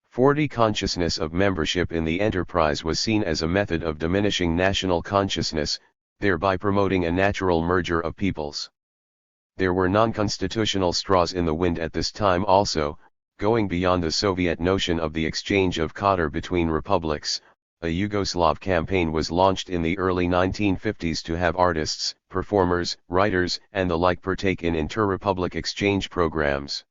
40 Consciousness of membership in the enterprise was seen as a method of diminishing national consciousness, thereby promoting a natural merger of peoples. There were non-constitutional straws in the wind at this time also, going beyond the Soviet notion of the exchange of Qadr between republics. A Yugoslav campaign was launched in the early 1950s to have artists, performers, writers, and the like partake in inter-republic exchange programs.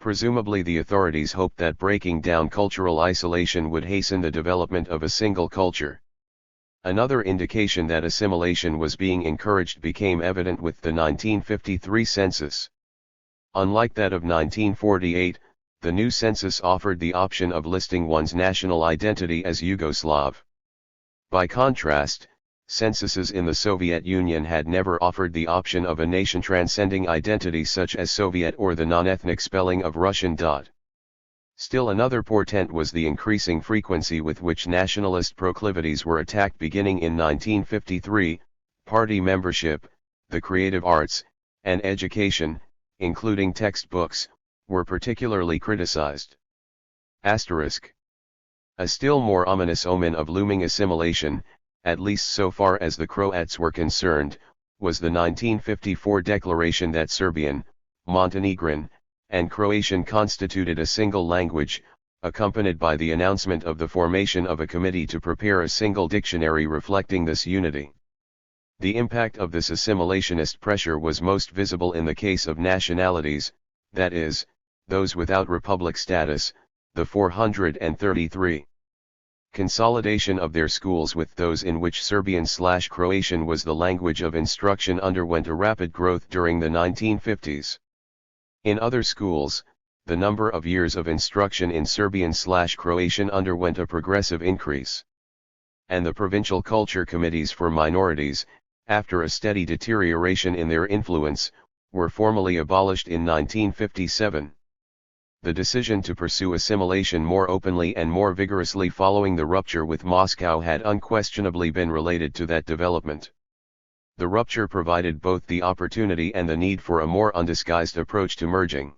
Presumably the authorities hoped that breaking down cultural isolation would hasten the development of a single culture. Another indication that assimilation was being encouraged became evident with the 1953 census. Unlike that of 1948, the new census offered the option of listing one's national identity as Yugoslav. By contrast, censuses in the Soviet Union had never offered the option of a nation-transcending identity such as Soviet or the non-ethnic spelling of Russian. Still another portent was the increasing frequency with which nationalist proclivities were attacked beginning in 1953, party membership, the creative arts, and education, including textbooks, were particularly criticized. Asterisk. A still more ominous omen of looming assimilation, at least so far as the Croats were concerned, was the 1954 declaration that Serbian, Montenegrin, and Croatian constituted a single language, accompanied by the announcement of the formation of a committee to prepare a single dictionary reflecting this unity. The impact of this assimilationist pressure was most visible in the case of nationalities, that is, those without republic status, the 433. Consolidation of their schools with those in which Serbian/Croatian was the language of instruction underwent a rapid growth during the 1950s. In other schools, the number of years of instruction in Serbian/Croatian underwent a progressive increase. And the provincial culture committees for minorities, after a steady deterioration in their influence, were formally abolished in 1957. The decision to pursue assimilation more openly and more vigorously following the rupture with Moscow had unquestionably been related to that development. The rupture provided both the opportunity and the need for a more undisguised approach to merging.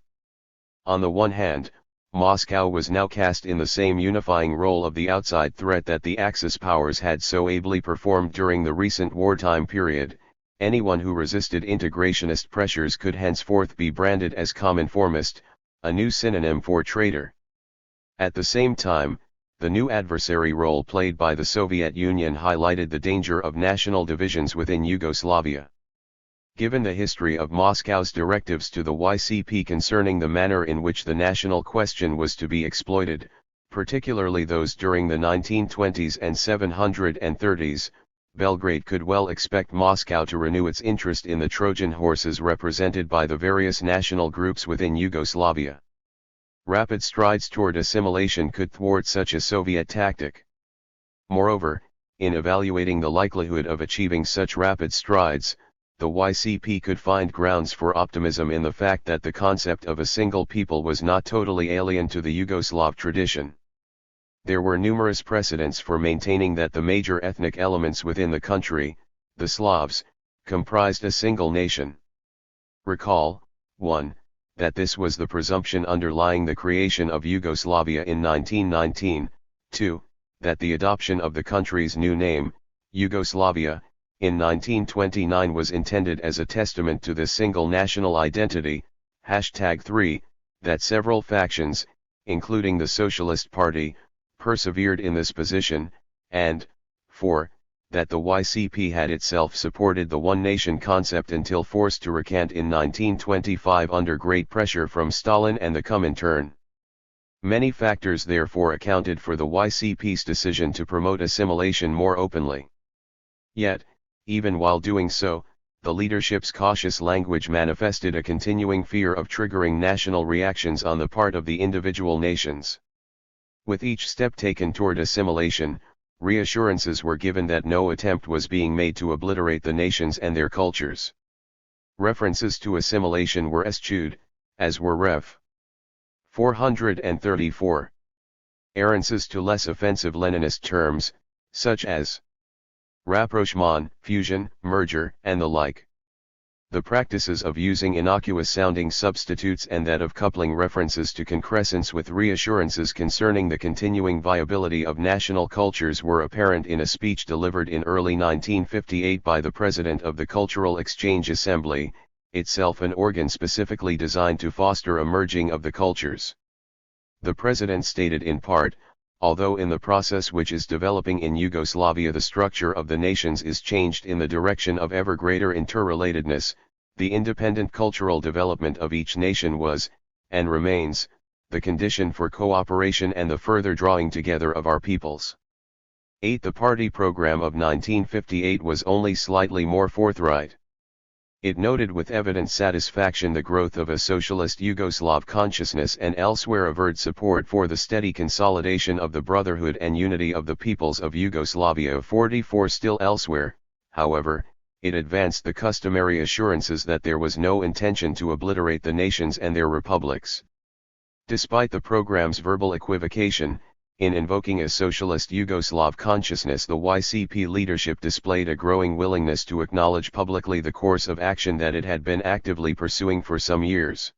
On the one hand, Moscow was now cast in the same unifying role of the outside threat that the Axis powers had so ably performed during the recent wartime period. Anyone who resisted integrationist pressures could henceforth be branded as commonformist, a new synonym for traitor. At the same time, the new adversary role played by the Soviet Union highlighted the danger of national divisions within Yugoslavia. Given the history of Moscow's directives to the YCP concerning the manner in which the national question was to be exploited, particularly those during the 1920s and 730s, Belgrade could well expect Moscow to renew its interest in the Trojan horses represented by the various national groups within Yugoslavia. Rapid strides toward assimilation could thwart such a Soviet tactic. Moreover, in evaluating the likelihood of achieving such rapid strides, the YCP could find grounds for optimism in the fact that the concept of a single people was not totally alien to the Yugoslav tradition. There were numerous precedents for maintaining that the major ethnic elements within the country, the Slavs, comprised a single nation. Recall, 1. That this was the presumption underlying the creation of Yugoslavia in 1919, 2. That the adoption of the country's new name, Yugoslavia, in 1929 was intended as a testament to this single national identity. #3, that several factions, including the Socialist Party, persevered in this position, and 4. That the YCP had itself supported the one-nation concept until forced to recant in 1925 under great pressure from Stalin and the Comintern. Many factors therefore accounted for the YCP's decision to promote assimilation more openly. Yet, even while doing so, the leadership's cautious language manifested a continuing fear of triggering national reactions on the part of the individual nations. With each step taken toward assimilation, reassurances were given that no attempt was being made to obliterate the nations and their cultures. References to assimilation were eschewed, as were Ref. 434. Errances to less offensive Leninist terms, such as rapprochement, fusion, merger, and the like. The practices of using innocuous-sounding substitutes and that of coupling references to concrescence with reassurances concerning the continuing viability of national cultures were apparent in a speech delivered in early 1958 by the President of the Cultural Exchange Assembly, itself an organ specifically designed to foster a merging of the cultures. The President stated in part, although in the process which is developing in Yugoslavia the structure of the nations is changed in the direction of ever greater interrelatedness, the independent cultural development of each nation was, and remains, the condition for cooperation and the further drawing together of our peoples. 8. The party program of 1958 was only slightly more forthright. It noted with evident satisfaction the growth of a socialist Yugoslav consciousness and elsewhere averred support for the steady consolidation of the brotherhood and unity of the peoples of Yugoslavia. 44. Still elsewhere, however, it advanced the customary assurances that there was no intention to obliterate the nations and their republics. Despite the program's verbal equivocation, in invoking a socialist Yugoslav consciousness, the YCP leadership displayed a growing willingness to acknowledge publicly the course of action that it had been actively pursuing for some years.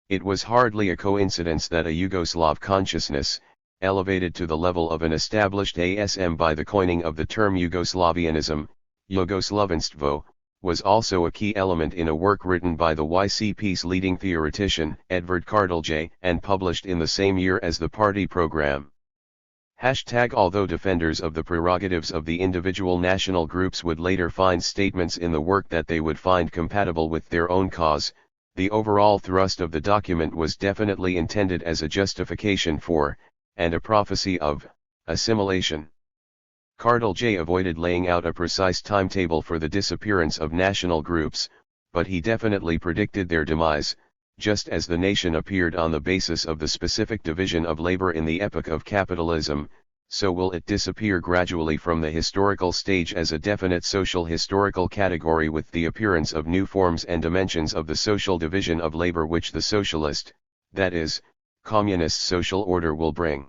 It was hardly a coincidence that a Yugoslav consciousness, elevated to the level of an established ASM by the coining of the term Yugoslavianism, Jugoslavenstvo, was also a key element in a work written by the YCP's leading theoretician, Edvard Kardelj, and published in the same year as the party program. Although defenders of the prerogatives of the individual national groups would later find statements in the work that they would find compatible with their own cause, the overall thrust of the document was definitely intended as a justification for, and a prophecy of, assimilation. Kardelj avoided laying out a precise timetable for the disappearance of national groups, but he definitely predicted their demise. Just as the nation appeared on the basis of the specific division of labor in the epoch of capitalism, so will it disappear gradually from the historical stage as a definite social historical category with the appearance of new forms and dimensions of the social division of labor which the socialist, that is, communist social order will bring.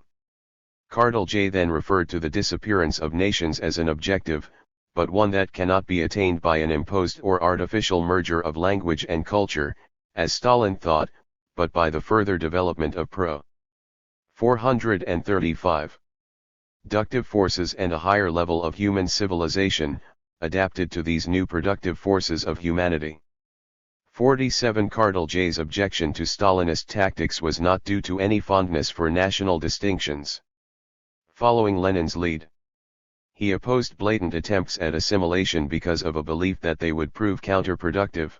Kardelj then referred to the disappearance of nations as an objective, but one that cannot be attained by an imposed or artificial merger of language and culture, as Stalin thought, but by the further development of 435 productive forces and a higher level of human civilization, adapted to these new productive forces of humanity. 47 Kardelj's objection to Stalinist tactics was not due to any fondness for national distinctions. Following Lenin's lead, he opposed blatant attempts at assimilation because of a belief that they would prove counterproductive.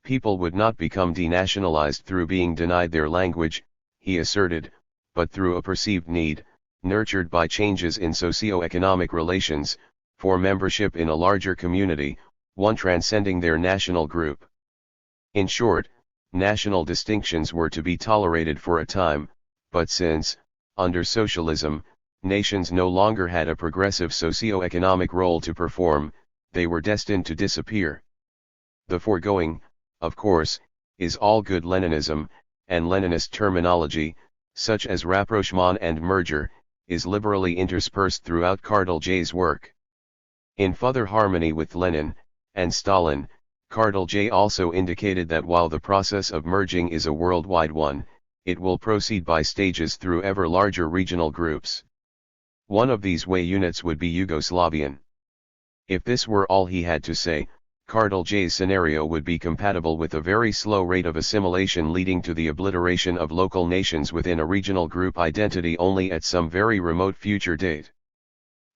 People would not become denationalized through being denied their language, he asserted, but through a perceived need, nurtured by changes in socio-economic relations, for membership in a larger community, one transcending their national group. In short, national distinctions were to be tolerated for a time, but since, under socialism, nations no longer had a progressive socio-economic role to perform, they were destined to disappear. The foregoing, of course, is all good Leninism, and Leninist terminology, such as rapprochement and merger, is liberally interspersed throughout Kardelj's work. In further harmony with Lenin and Stalin, Kardelj also indicated that while the process of merging is a worldwide one, it will proceed by stages through ever larger regional groups. One of these way units would be Yugoslavian. If this were all he had to say, Kardelj's scenario would be compatible with a very slow rate of assimilation leading to the obliteration of local nations within a regional group identity only at some very remote future date.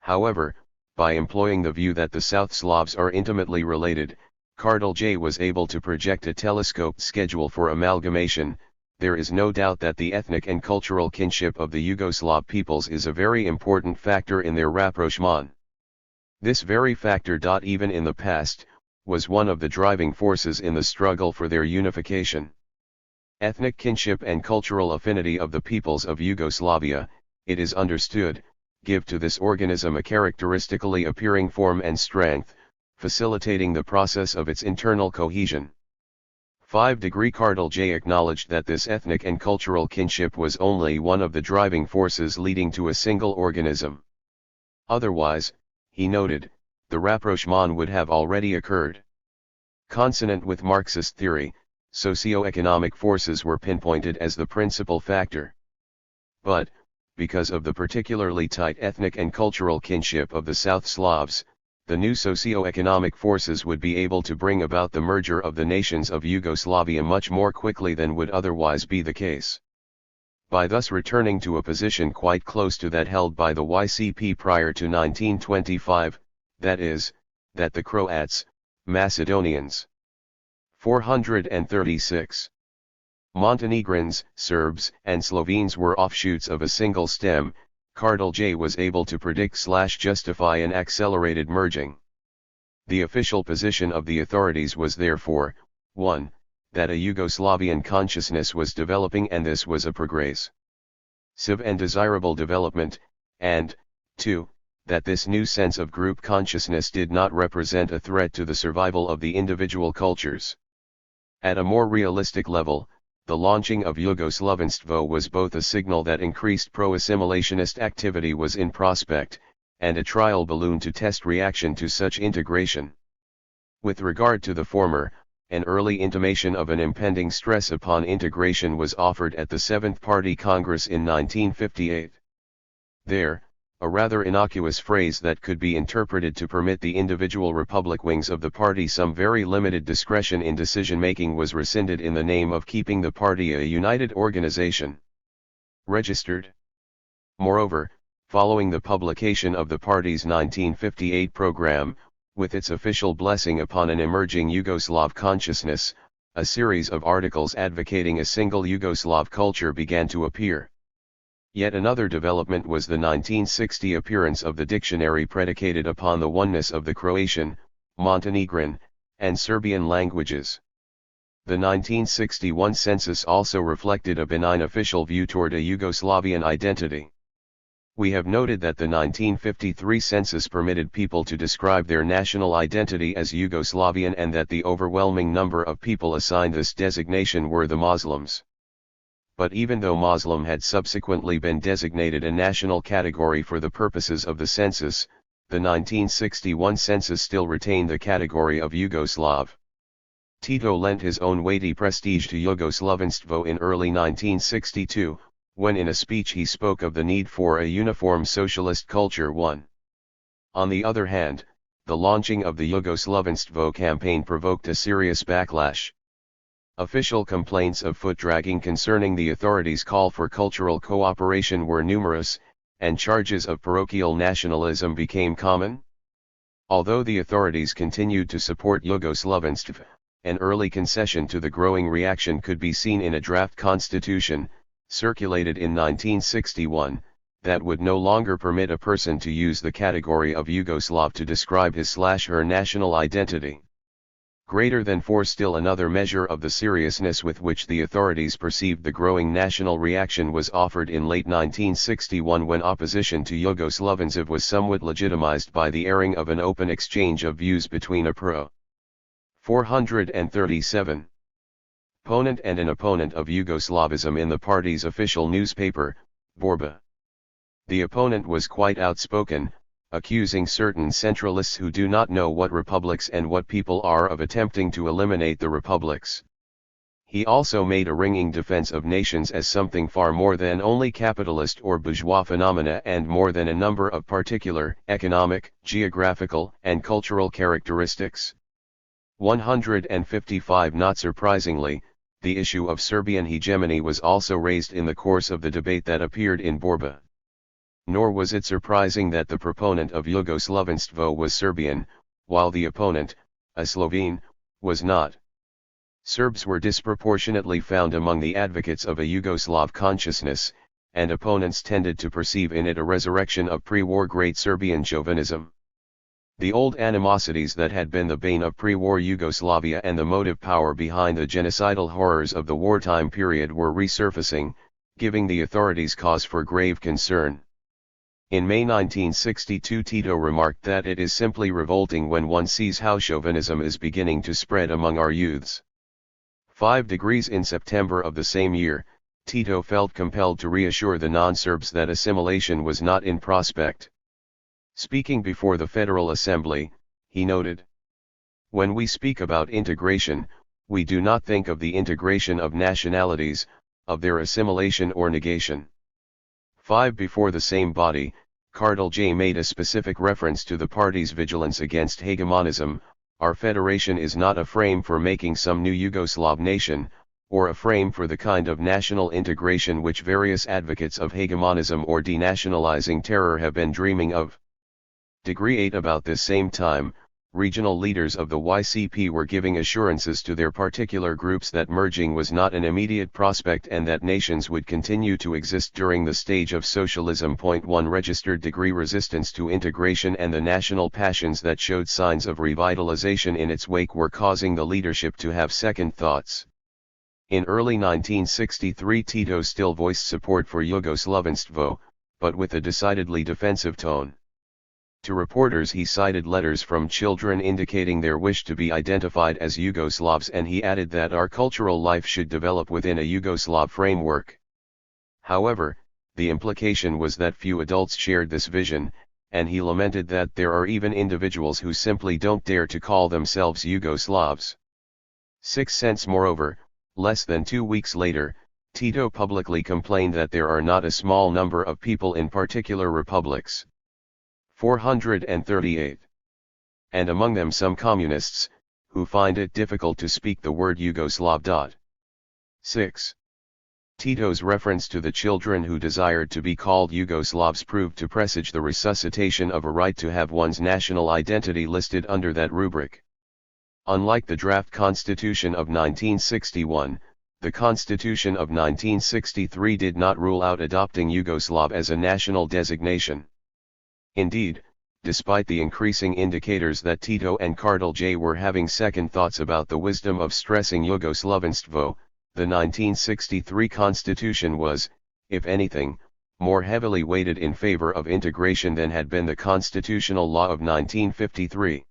However, by employing the view that the South Slavs are intimately related, Kardelj was able to project a telescoped schedule for amalgamation. There is no doubt that the ethnic and cultural kinship of the Yugoslav peoples is a very important factor in their rapprochement. This very factor, even in the past, was one of the driving forces in the struggle for their unification. Ethnic kinship and cultural affinity of the peoples of Yugoslavia, it is understood, give to this organism a characteristically appearing form and strength, facilitating the process of its internal cohesion. 5 Kardelj acknowledged that this ethnic and cultural kinship was only one of the driving forces leading to a single organism. Otherwise, he noted, the rapprochement would have already occurred. Consonant with Marxist theory, socio-economic forces were pinpointed as the principal factor. But, because of the particularly tight ethnic and cultural kinship of the South Slavs, the new socio-economic forces would be able to bring about the merger of the nations of Yugoslavia much more quickly than would otherwise be the case. By thus returning to a position quite close to that held by the YCP prior to 1925, that is, that the Croats, Macedonians, 436, Montenegrins, Serbs, and Slovenes were offshoots of a single stem, Kardelj was able to predict/justify an accelerated merging. The official position of the authorities was therefore, 1. That a Yugoslavian consciousness was developing and this was a progressive and desirable development, and, 2. That this new sense of group consciousness did not represent a threat to the survival of the individual cultures. At a more realistic level, the launching of Jugoslavenstvo was both a signal that increased pro-assimilationist activity was in prospect, and a trial balloon to test reaction to such integration. With regard to the former, an early intimation of an impending stress upon integration was offered at the Seventh Party Congress in 1958. There, a rather innocuous phrase that could be interpreted to permit the individual republic wings of the party some very limited discretion in decision-making was rescinded in the name of keeping the party a united organization. Registered. Moreover, following the publication of the party's 1958 program, with its official blessing upon an emerging Yugoslav consciousness, a series of articles advocating a single Yugoslav culture began to appear. Yet another development was the 1960 appearance of the dictionary predicated upon the oneness of the Croatian, Montenegrin, and Serbian languages. The 1961 census also reflected a benign official view toward a Yugoslavian identity. We have noted that the 1953 census permitted people to describe their national identity as Yugoslavian and that the overwhelming number of people assigned this designation were the Muslims. But even though Muslim had subsequently been designated a national category for the purposes of the census, the 1961 census still retained the category of Yugoslav. Tito lent his own weighty prestige to Jugoslavenstvo in early 1962, when in a speech he spoke of the need for a uniform socialist culture. On the other hand, the launching of the Jugoslavenstvo campaign provoked a serious backlash. Official complaints of foot-dragging concerning the authorities' call for cultural cooperation were numerous, and charges of parochial nationalism became common. Although the authorities continued to support Jugoslavenstvo, an early concession to the growing reaction could be seen in a draft constitution, circulated in 1961, that would no longer permit a person to use the category of Yugoslav to describe his/her national identity. Greater than for still another measure of the seriousness with which the authorities perceived the growing national reaction was offered in late 1961 when opposition to Yugoslavenstvo was somewhat legitimized by the airing of an open exchange of views between a pro-437 opponent and an opponent of Yugoslavism in the party's official newspaper, Borba. The opponent was quite outspoken, accusing certain centralists who do not know what republics and what people are of attempting to eliminate the republics. He also made a ringing defense of nations as something far more than only capitalist or bourgeois phenomena and more than a number of particular economic, geographical, and cultural characteristics. 155. Not surprisingly, the issue of Serbian hegemony was also raised in the course of the debate that appeared in Borba. Nor was it surprising that the proponent of Jugoslavenstvo was Serbian, while the opponent, a Slovene, was not. Serbs were disproportionately found among the advocates of a Yugoslav consciousness, and opponents tended to perceive in it a resurrection of pre-war Great Serbian chauvinism. The old animosities that had been the bane of pre-war Yugoslavia and the motive power behind the genocidal horrors of the wartime period were resurfacing, giving the authorities cause for grave concern. In May 1962 Tito remarked that it is simply revolting when one sees how chauvinism is beginning to spread among our youths. 5 degrees in September of the same year, Tito felt compelled to reassure the non-Serbs that assimilation was not in prospect. Speaking before the Federal Assembly, he noted, "When we speak about integration, we do not think of the integration of nationalities, of their assimilation or negation." 5 Before the same body, Cardinal J made a specific reference to the party's vigilance against hegemonism. Our federation is not a frame for making some new Yugoslav nation, or a frame for the kind of national integration which various advocates of hegemonism or denationalizing terror have been dreaming of. Degree 8 About this same time, regional leaders of the YCP were giving assurances to their particular groups that merging was not an immediate prospect and that nations would continue to exist during the stage of socialism. 1 Registered degree resistance to integration and the national passions that showed signs of revitalization in its wake were causing the leadership to have second thoughts. In early 1963 Tito still voiced support for Jugoslavenstvo, but with a decidedly defensive tone. To reporters he cited letters from children indicating their wish to be identified as Yugoslavs, and he added that our cultural life should develop within a Yugoslav framework. However, the implication was that few adults shared this vision, and he lamented that there are even individuals who simply don't dare to call themselves Yugoslavs. 6 cents. Moreover, less than 2 weeks later, Tito publicly complained that there are not a small number of people in particular republics. 438. And among them some communists, who find it difficult to speak the word Yugoslav. 6. Tito's reference to the children who desired to be called Yugoslavs proved to presage the resuscitation of a right to have one's national identity listed under that rubric. Unlike the draft Constitution of 1961, the Constitution of 1963 did not rule out adopting Yugoslav as a national designation. Indeed, despite the increasing indicators that Tito and Kardelj were having second thoughts about the wisdom of stressing Yugoslavenstvo, the 1963 Constitution was, if anything, more heavily weighted in favor of integration than had been the constitutional law of 1953.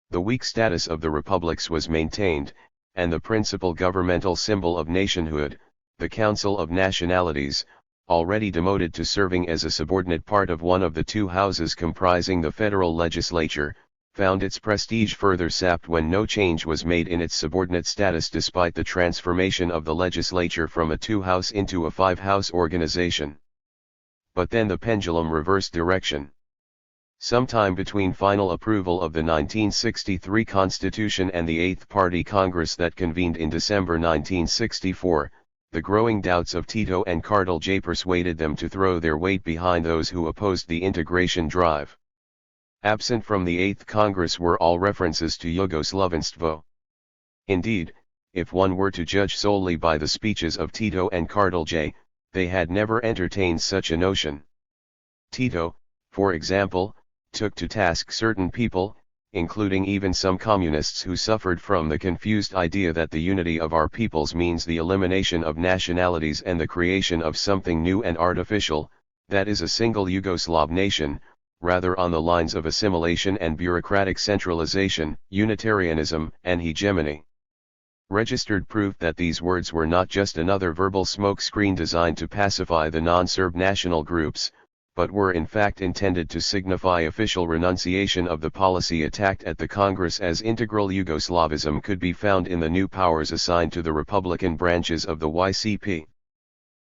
The weak status of the republics was maintained, and the principal governmental symbol of nationhood, the Council of Nationalities, already demoted to serving as a subordinate part of one of the two houses comprising the federal legislature, found its prestige further sapped when no change was made in its subordinate status despite the transformation of the legislature from a two-house into a five-house organization. But then the pendulum reversed direction. Sometime between final approval of the 1963 Constitution and the Eighth Party Congress that convened in December 1964, the growing doubts of Tito and Kardelj persuaded them to throw their weight behind those who opposed the integration drive. Absent from the Eighth Congress were all references to Yugoslavenstvo. Indeed, if one were to judge solely by the speeches of Tito and Kardelj, they had never entertained such a notion. Tito, for example, took to task certain people, including even some communists who suffered from the confused idea that the unity of our peoples means the elimination of nationalities and the creation of something new and artificial, that is a single Yugoslav nation, rather on the lines of assimilation and bureaucratic centralization, Unitarianism, and hegemony. Registered proof that these words were not just another verbal smokescreen designed to pacify the non-Serb national groups, but were in fact intended to signify official renunciation of the policy attacked at the Congress as integral Yugoslavism could be found in the new powers assigned to the Republican branches of the YCP.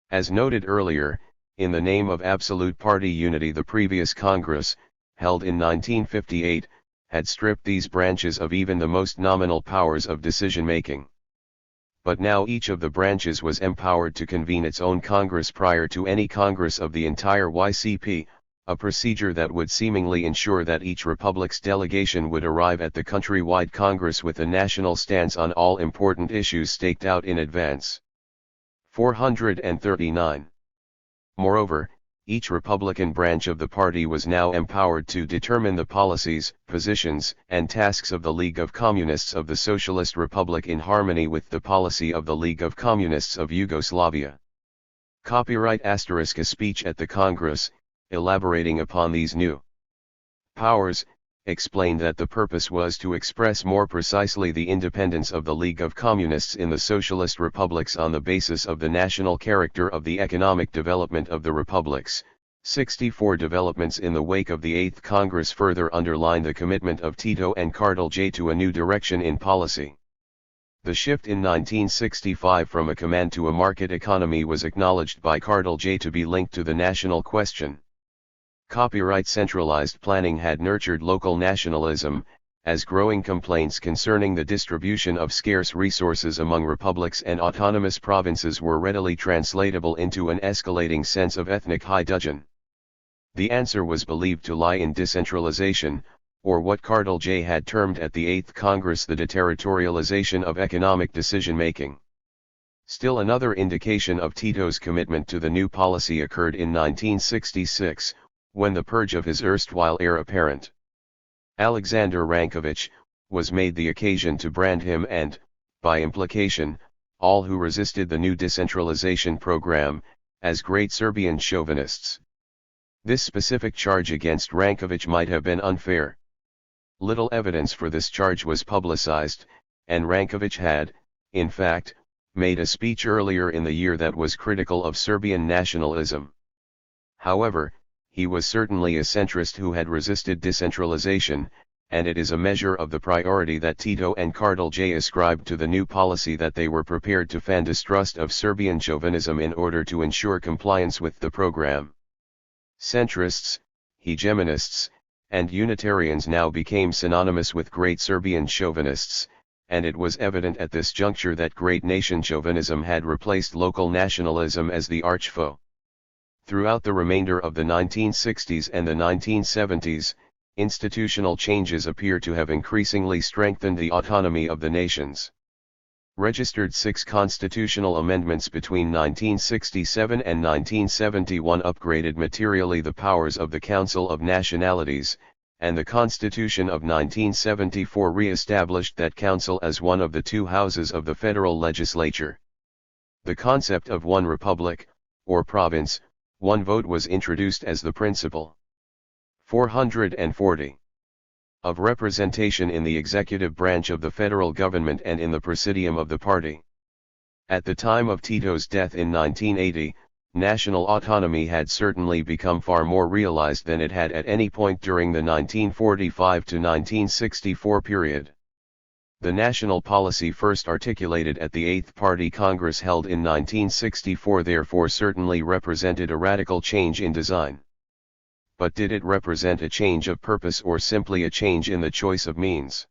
As noted earlier, in the name of absolute party unity, the previous Congress, held in 1958, had stripped these branches of even the most nominal powers of decision-making. But now each of the branches was empowered to convene its own Congress prior to any Congress of the entire YCP, a procedure that would seemingly ensure that each republic's delegation would arrive at the countrywide Congress with a national stance on all important issues staked out in advance. 439. Moreover, each Republican branch of the party was now empowered to determine the policies, positions, and tasks of the League of Communists of the Socialist Republic in harmony with the policy of the League of Communists of Yugoslavia. Copyright *** a speech at the Congress, elaborating upon these new powers, explained that the purpose was to express more precisely the independence of the League of Communists in the Socialist Republics on the basis of the national character of the economic development of the republics. 64 developments in the wake of the Eighth Congress further underline the commitment of Tito and Kardelj to a new direction in policy. The shift in 1965 from a command to a market economy was acknowledged by Kardelj to be linked to the national question. Copyright centralized planning had nurtured local nationalism, as growing complaints concerning the distribution of scarce resources among republics and autonomous provinces were readily translatable into an escalating sense of ethnic high dudgeon. The answer was believed to lie in decentralization, or what Kardelj had termed at the Eighth Congress the deterritorialization of economic decision-making. Still another indication of Tito's commitment to the new policy occurred in 1966, when the purge of his erstwhile heir apparent, Alexander Ranković, was made the occasion to brand him and, by implication, all who resisted the new decentralization program, as great Serbian chauvinists. This specific charge against Ranković might have been unfair. Little evidence for this charge was publicized, and Ranković had, in fact, made a speech earlier in the year that was critical of Serbian nationalism. However, he was certainly a centrist who had resisted decentralization, and it is a measure of the priority that Tito and Kardelj ascribed to the new policy that they were prepared to fan distrust of Serbian chauvinism in order to ensure compliance with the program. Centrists, hegemonists, and Unitarians now became synonymous with great Serbian chauvinists, and it was evident at this juncture that great nation chauvinism had replaced local nationalism as the archfoe. Throughout the remainder of the 1960s and the 1970s, institutional changes appear to have increasingly strengthened the autonomy of the nations. Registered 6 constitutional amendments between 1967 and 1971 upgraded materially the powers of the Council of Nationalities, and the Constitution of 1974 re-established that council as one of the 2 houses of the federal legislature. The concept of one republic, or province, one vote was introduced as the principle. 440. Of representation in the executive branch of the federal government and in the presidium of the party. At the time of Tito's death in 1980, national autonomy had certainly become far more realized than it had at any point during the 1945 to 1964 period. The national policy first articulated at the 8th Party Congress held in 1964 therefore certainly represented a radical change in design. But did it represent a change of purpose or simply a change in the choice of means?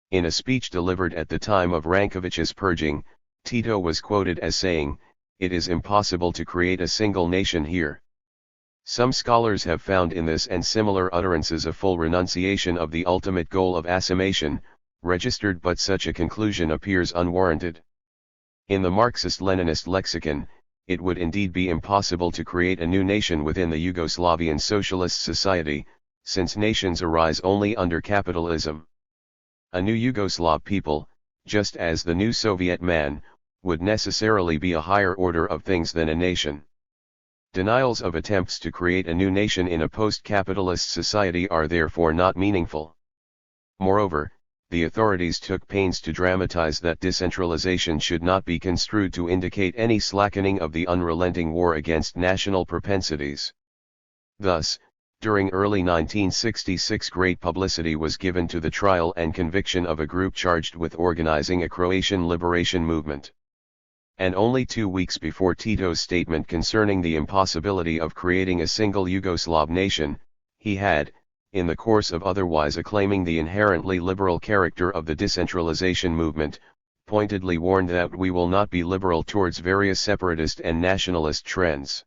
In a speech delivered at the time of Ranković's purging, Tito was quoted as saying, "It is impossible to create a single nation here." Some scholars have found in this and similar utterances a full renunciation of the ultimate goal of assimilation, registered, but such a conclusion appears unwarranted. In the Marxist-Leninist lexicon, it would indeed be impossible to create a new nation within the Yugoslavian Socialist Society, since nations arise only under capitalism. A new Yugoslav people, just as the new Soviet man, would necessarily be a higher order of things than a nation. Denials of attempts to create a new nation in a post-capitalist society are therefore not meaningful. Moreover, the authorities took pains to dramatize that decentralization should not be construed to indicate any slackening of the unrelenting war against national propensities. Thus, during early 1966 great publicity was given to the trial and conviction of a group charged with organizing a Croatian liberation movement. And only 2 weeks before Tito's statement concerning the impossibility of creating a single Yugoslav nation, he had, in the course of otherwise acclaiming the inherently liberal character of the decentralization movement, pointedly warned that we will not be liberal towards various separatist and nationalist trends.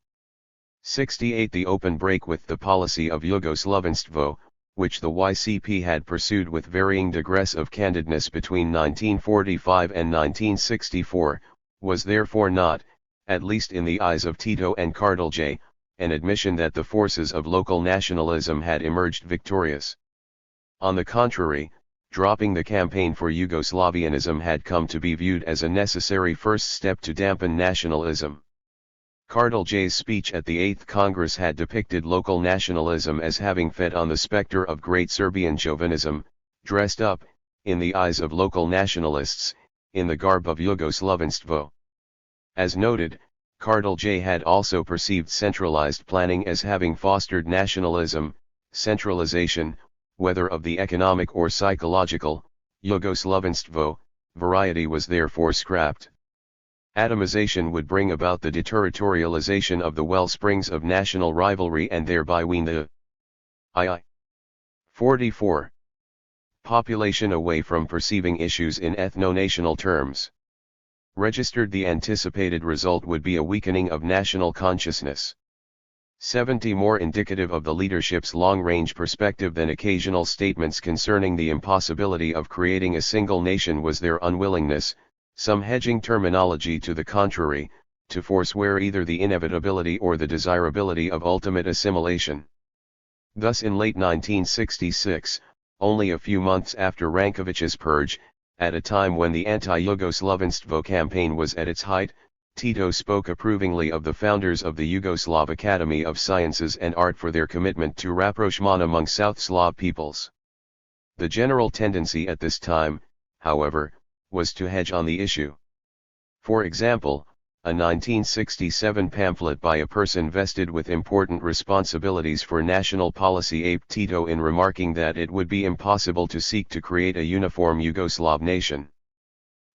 68. The open break with the policy of Jugoslavenstvo, which the YCP had pursued with varying degrees of candidness between 1945 and 1964, was therefore not, at least in the eyes of Tito and Kardelj, an admission that the forces of local nationalism had emerged victorious. On the contrary, dropping the campaign for Yugoslavianism had come to be viewed as a necessary first step to dampen nationalism. Kardelj's speech at the 8th Congress had depicted local nationalism as having fed on the specter of great Serbian chauvinism, dressed up, in the eyes of local nationalists, in the garb of Jugoslavenstvo. As noted, Kardelj had also perceived centralized planning as having fostered nationalism, centralization, whether of the economic or psychological, Jugoslavenstvo, variety was therefore scrapped. Atomization would bring about the deterritorialization of the well springs of national rivalry and thereby wean the 44. Population away from perceiving issues in ethno-national terms. Registered, the anticipated result would be a weakening of national consciousness. 70. More indicative of the leadership's long-range perspective than occasional statements concerning the impossibility of creating a single nation was their unwillingness, some hedging terminology to the contrary, to forswear either the inevitability or the desirability of ultimate assimilation. Thus in late 1966, only a few months after Ranković's purge, at a time when the anti-Jugoslavenstvo campaign was at its height, Tito spoke approvingly of the founders of the Yugoslav Academy of Sciences and Art for their commitment to rapprochement among South Slav peoples. The general tendency at this time, however, was to hedge on the issue. For example, a 1967 pamphlet by a person vested with important responsibilities for national policy, aped Tito in remarking that it would be impossible to seek to create a uniform Yugoslav nation.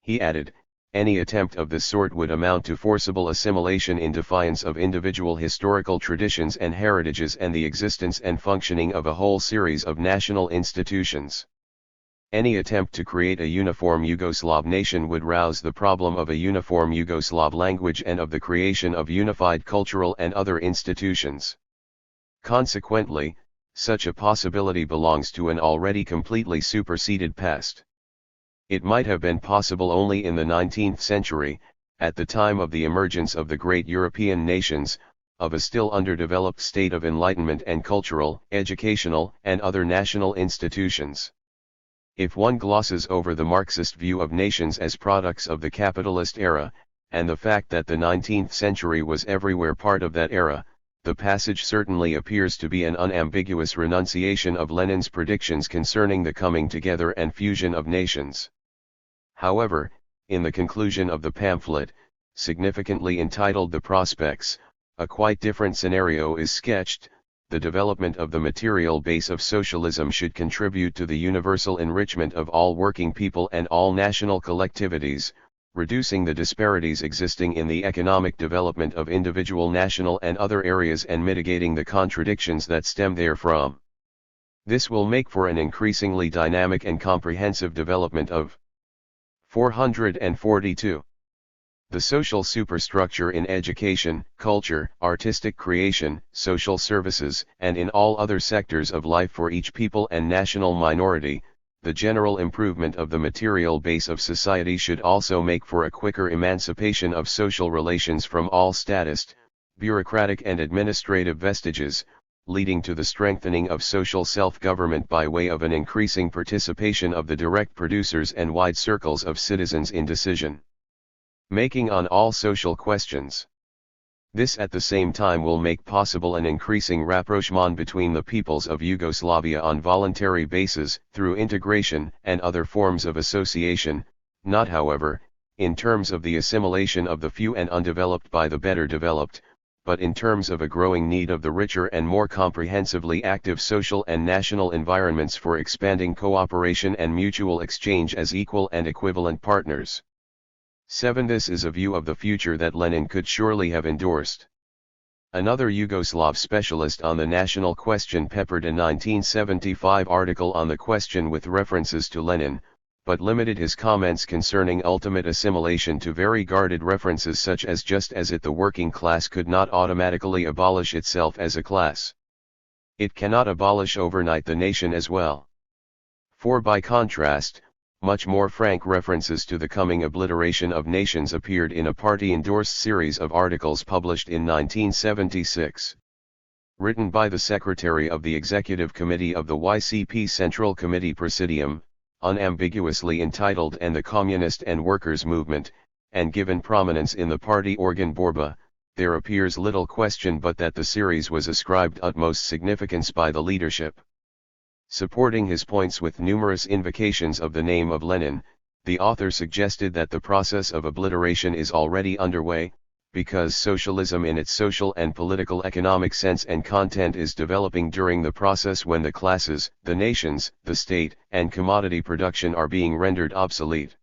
He added, any attempt of this sort would amount to forcible assimilation in defiance of individual historical traditions and heritages and the existence and functioning of a whole series of national institutions. Any attempt to create a uniform Yugoslav nation would rouse the problem of a uniform Yugoslav language and of the creation of unified cultural and other institutions. Consequently, such a possibility belongs to an already completely superseded past. It might have been possible only in the 19th century, at the time of the emergence of the great European nations, of a still underdeveloped state of enlightenment and cultural, educational, and other national institutions. If one glosses over the Marxist view of nations as products of the capitalist era, and the fact that the 19th century was everywhere part of that era, the passage certainly appears to be an unambiguous renunciation of Lenin's predictions concerning the coming together and fusion of nations. However, in the conclusion of the pamphlet, significantly entitled The Prospects, a quite different scenario is sketched. The development of the material base of socialism should contribute to the universal enrichment of all working people and all national collectivities, reducing the disparities existing in the economic development of individual national and other areas and mitigating the contradictions that stem therefrom. This will make for an increasingly dynamic and comprehensive development of 442. The social superstructure in education, culture, artistic creation, social services, and in all other sectors of life for each people and national minority, the general improvement of the material base of society should also make for a quicker emancipation of social relations from all statist, bureaucratic and administrative vestiges, leading to the strengthening of social self-government by way of an increasing participation of the direct producers and wide circles of citizens in decision making on all social questions. This at the same time will make possible an increasing rapprochement between the peoples of Yugoslavia on voluntary basis, through integration and other forms of association, not however, in terms of the assimilation of the few and undeveloped by the better developed, but in terms of a growing need of the richer and more comprehensively active social and national environments for expanding cooperation and mutual exchange as equal and equivalent partners. 7. This is a view of the future that Lenin could surely have endorsed. Another Yugoslav specialist on the national question peppered a 1975 article on the question with references to Lenin, but limited his comments concerning ultimate assimilation to very guarded references such as just as the working class could not automatically abolish itself as a class, it cannot abolish overnight the nation as well. For by contrast, much more frank references to the coming obliteration of nations appeared in a party-endorsed series of articles published in 1976. Written by the Secretary of the Executive Committee of the YCP Central Committee Presidium, unambiguously entitled "And the Communist and Workers' Movement," and given prominence in the party organ Borba, there appears little question but that the series was ascribed utmost significance by the leadership. Supporting his points with numerous invocations of the name of Lenin, the author suggested that the process of obliteration is already underway, because socialism in its social and political economic sense and content is developing during the process when the classes, the nations, the state, and commodity production are being rendered obsolete.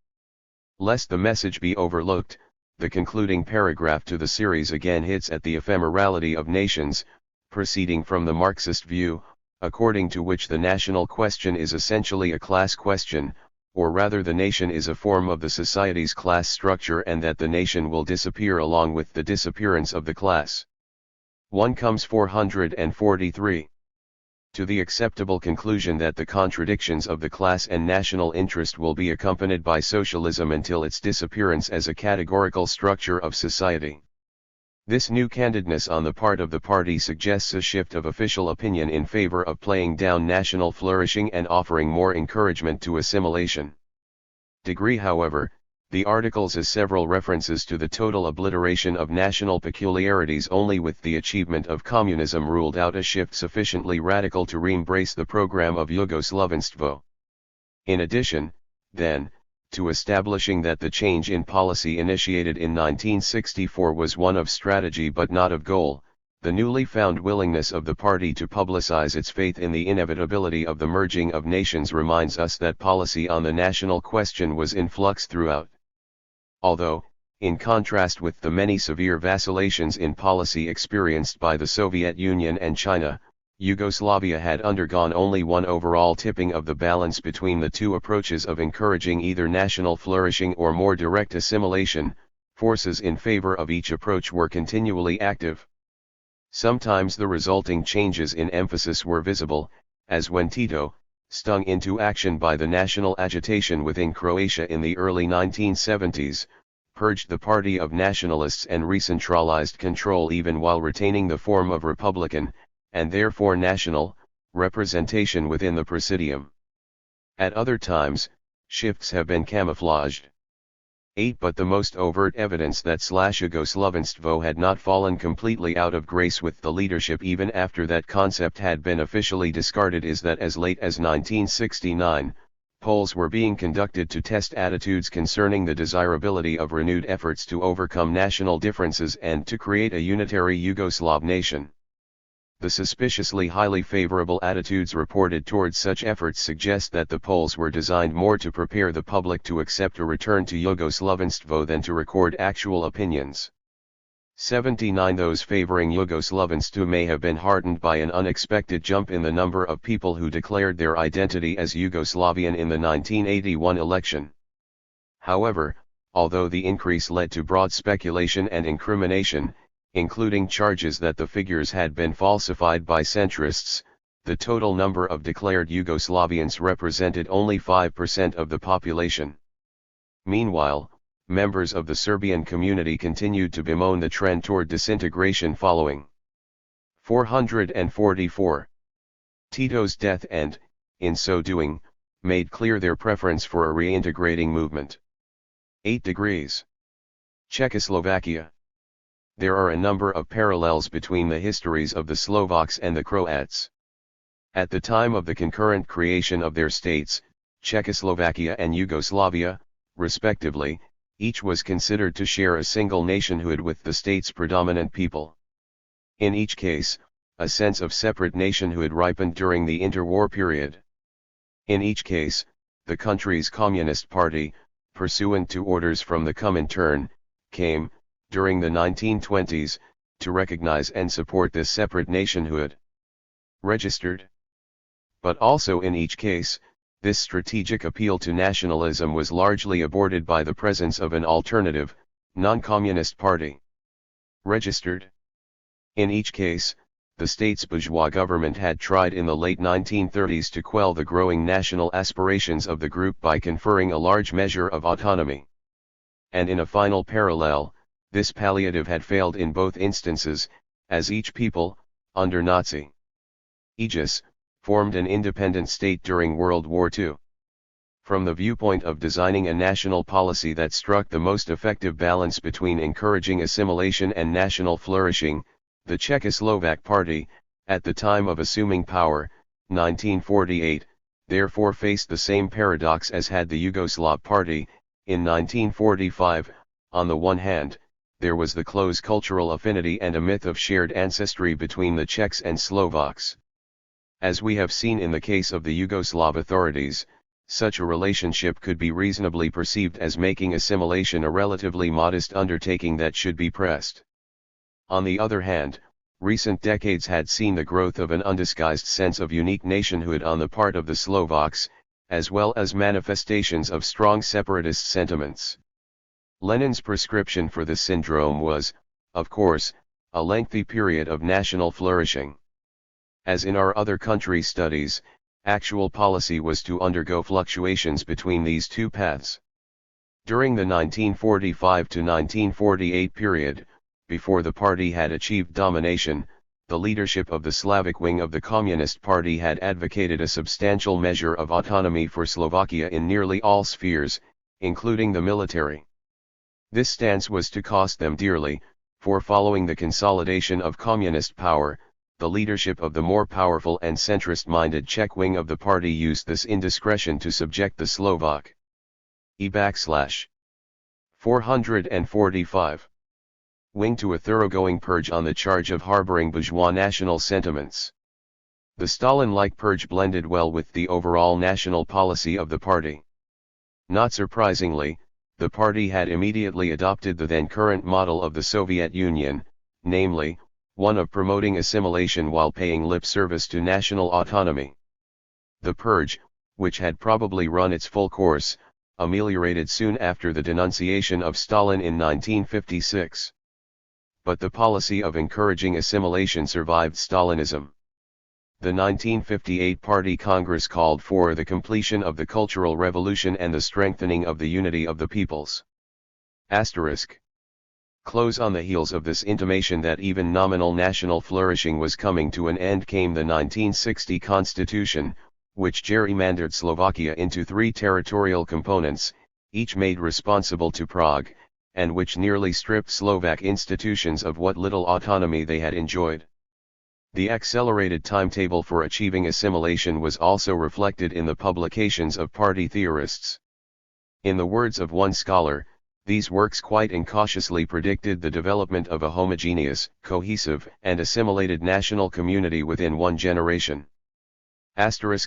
Lest the message be overlooked, the concluding paragraph to the series again hits at the ephemerality of nations, proceeding from the Marxist view, according to which the national question is essentially a class question, or rather the nation is a form of the society's class structure and that the nation will disappear along with the disappearance of the class. 1 comes 443. To the acceptable conclusion that the contradictions of the class and national interest will be accompanied by socialism until its disappearance as a categorical structure of society. This new candidness on the part of the party suggests a shift of official opinion in favor of playing down national flourishing and offering more encouragement to assimilation. However, the articles as several references to the total obliteration of national peculiarities only with the achievement of communism ruled out a shift sufficiently radical to re-embrace the program of Yugoslavenstvo. In addition, then, to establishing that the change in policy initiated in 1964 was one of strategy but not of goal. The newly found willingness of the party to publicize its faith in the inevitability of the merging of nations reminds us that policy on the national question was in flux throughout. Although, in contrast with the many severe vacillations in policy experienced by the Soviet Union and China, Yugoslavia had undergone only one overall tipping of the balance between the two approaches of encouraging either national flourishing or more direct assimilation. Forces in favor of each approach were continually active. Sometimes the resulting changes in emphasis were visible, as when Tito, stung into action by the national agitation within Croatia in the early 1970s, purged the party of nationalists and recentralized control even while retaining the form of republican, and therefore national, representation within the Presidium. At other times, shifts have been camouflaged. 8. But the most overt evidence that Jugoslavenstvo had not fallen completely out of grace with the leadership even after that concept had been officially discarded is that as late as 1969, polls were being conducted to test attitudes concerning the desirability of renewed efforts to overcome national differences and to create a unitary Yugoslav nation. The suspiciously highly favorable attitudes reported towards such efforts suggest that the polls were designed more to prepare the public to accept a return to Jugoslavenstvo than to record actual opinions. 79. Those favoring Jugoslavenstvo may have been heartened by an unexpected jump in the number of people who declared their identity as Yugoslavian in the 1981 election. However, although the increase led to broad speculation and incrimination, including charges that the figures had been falsified by centrists, the total number of declared Yugoslavians represented only 5% of the population. Meanwhile, members of the Serbian community continued to bemoan the trend toward disintegration following 444. Tito's death and, in so doing, made clear their preference for a reintegrating movement. 8 degrees. Czechoslovakia. There are a number of parallels between the histories of the Slovaks and the Croats. At the time of the concurrent creation of their states, Czechoslovakia and Yugoslavia, respectively, each was considered to share a single nationhood with the state's predominant people. In each case, a sense of separate nationhood ripened during the interwar period. In each case, the country's Communist Party, pursuant to orders from the Comintern, came, during the 1920s, to recognize and support this separate nationhood. Registered. But also in each case, this strategic appeal to nationalism was largely aborted by the presence of an alternative, non-communist party. Registered. In each case, the state's bourgeois government had tried in the late 1930s to quell the growing national aspirations of the group by conferring a large measure of autonomy. And in a final parallel, this palliative had failed in both instances, as each people, under Nazi aegis, formed an independent state during World War II. From the viewpoint of designing a national policy that struck the most effective balance between encouraging assimilation and national flourishing, the Czechoslovak Party, at the time of assuming power, 1948, therefore faced the same paradox as had the Yugoslav Party, in 1945. On the one hand, there was the close cultural affinity and a myth of shared ancestry between the Czechs and Slovaks. As we have seen in the case of the Yugoslav authorities, such a relationship could be reasonably perceived as making assimilation a relatively modest undertaking that should be pressed. On the other hand, recent decades had seen the growth of an undisguised sense of unique nationhood on the part of the Slovaks, as well as manifestations of strong separatist sentiments. Lenin's prescription for this syndrome was, of course, a lengthy period of national flourishing. As in our other country studies, actual policy was to undergo fluctuations between these two paths. During the 1945 to 1948 period, before the party had achieved domination, the leadership of the Slavic wing of the Communist Party had advocated a substantial measure of autonomy for Slovakia in nearly all spheres, including the military. This stance was to cost them dearly, for following the consolidation of communist power, the leadership of the more powerful and centrist-minded Czech wing of the party used this indiscretion to subject the Slovak 445. Wing to a thoroughgoing purge on the charge of harboring bourgeois national sentiments. The Stalin-like purge blended well with the overall national policy of the party. Not surprisingly, the party had immediately adopted the then current model of the Soviet Union, namely, one of promoting assimilation while paying lip service to national autonomy. The purge, which had probably run its full course, ameliorated soon after the denunciation of Stalin in 1956. But the policy of encouraging assimilation survived Stalinism. The 1958 Party Congress called for the completion of the Cultural Revolution and the strengthening of the unity of the peoples. Asterisk. Close on the heels of this intimation that even nominal national flourishing was coming to an end came the 1960 Constitution, which gerrymandered Slovakia into 3 territorial components, each made responsible to Prague, and which nearly stripped Slovak institutions of what little autonomy they had enjoyed. The accelerated timetable for achieving assimilation was also reflected in the publications of party theorists. In the words of one scholar, these works quite incautiously predicted the development of a homogeneous, cohesive, and assimilated national community within 1 generation.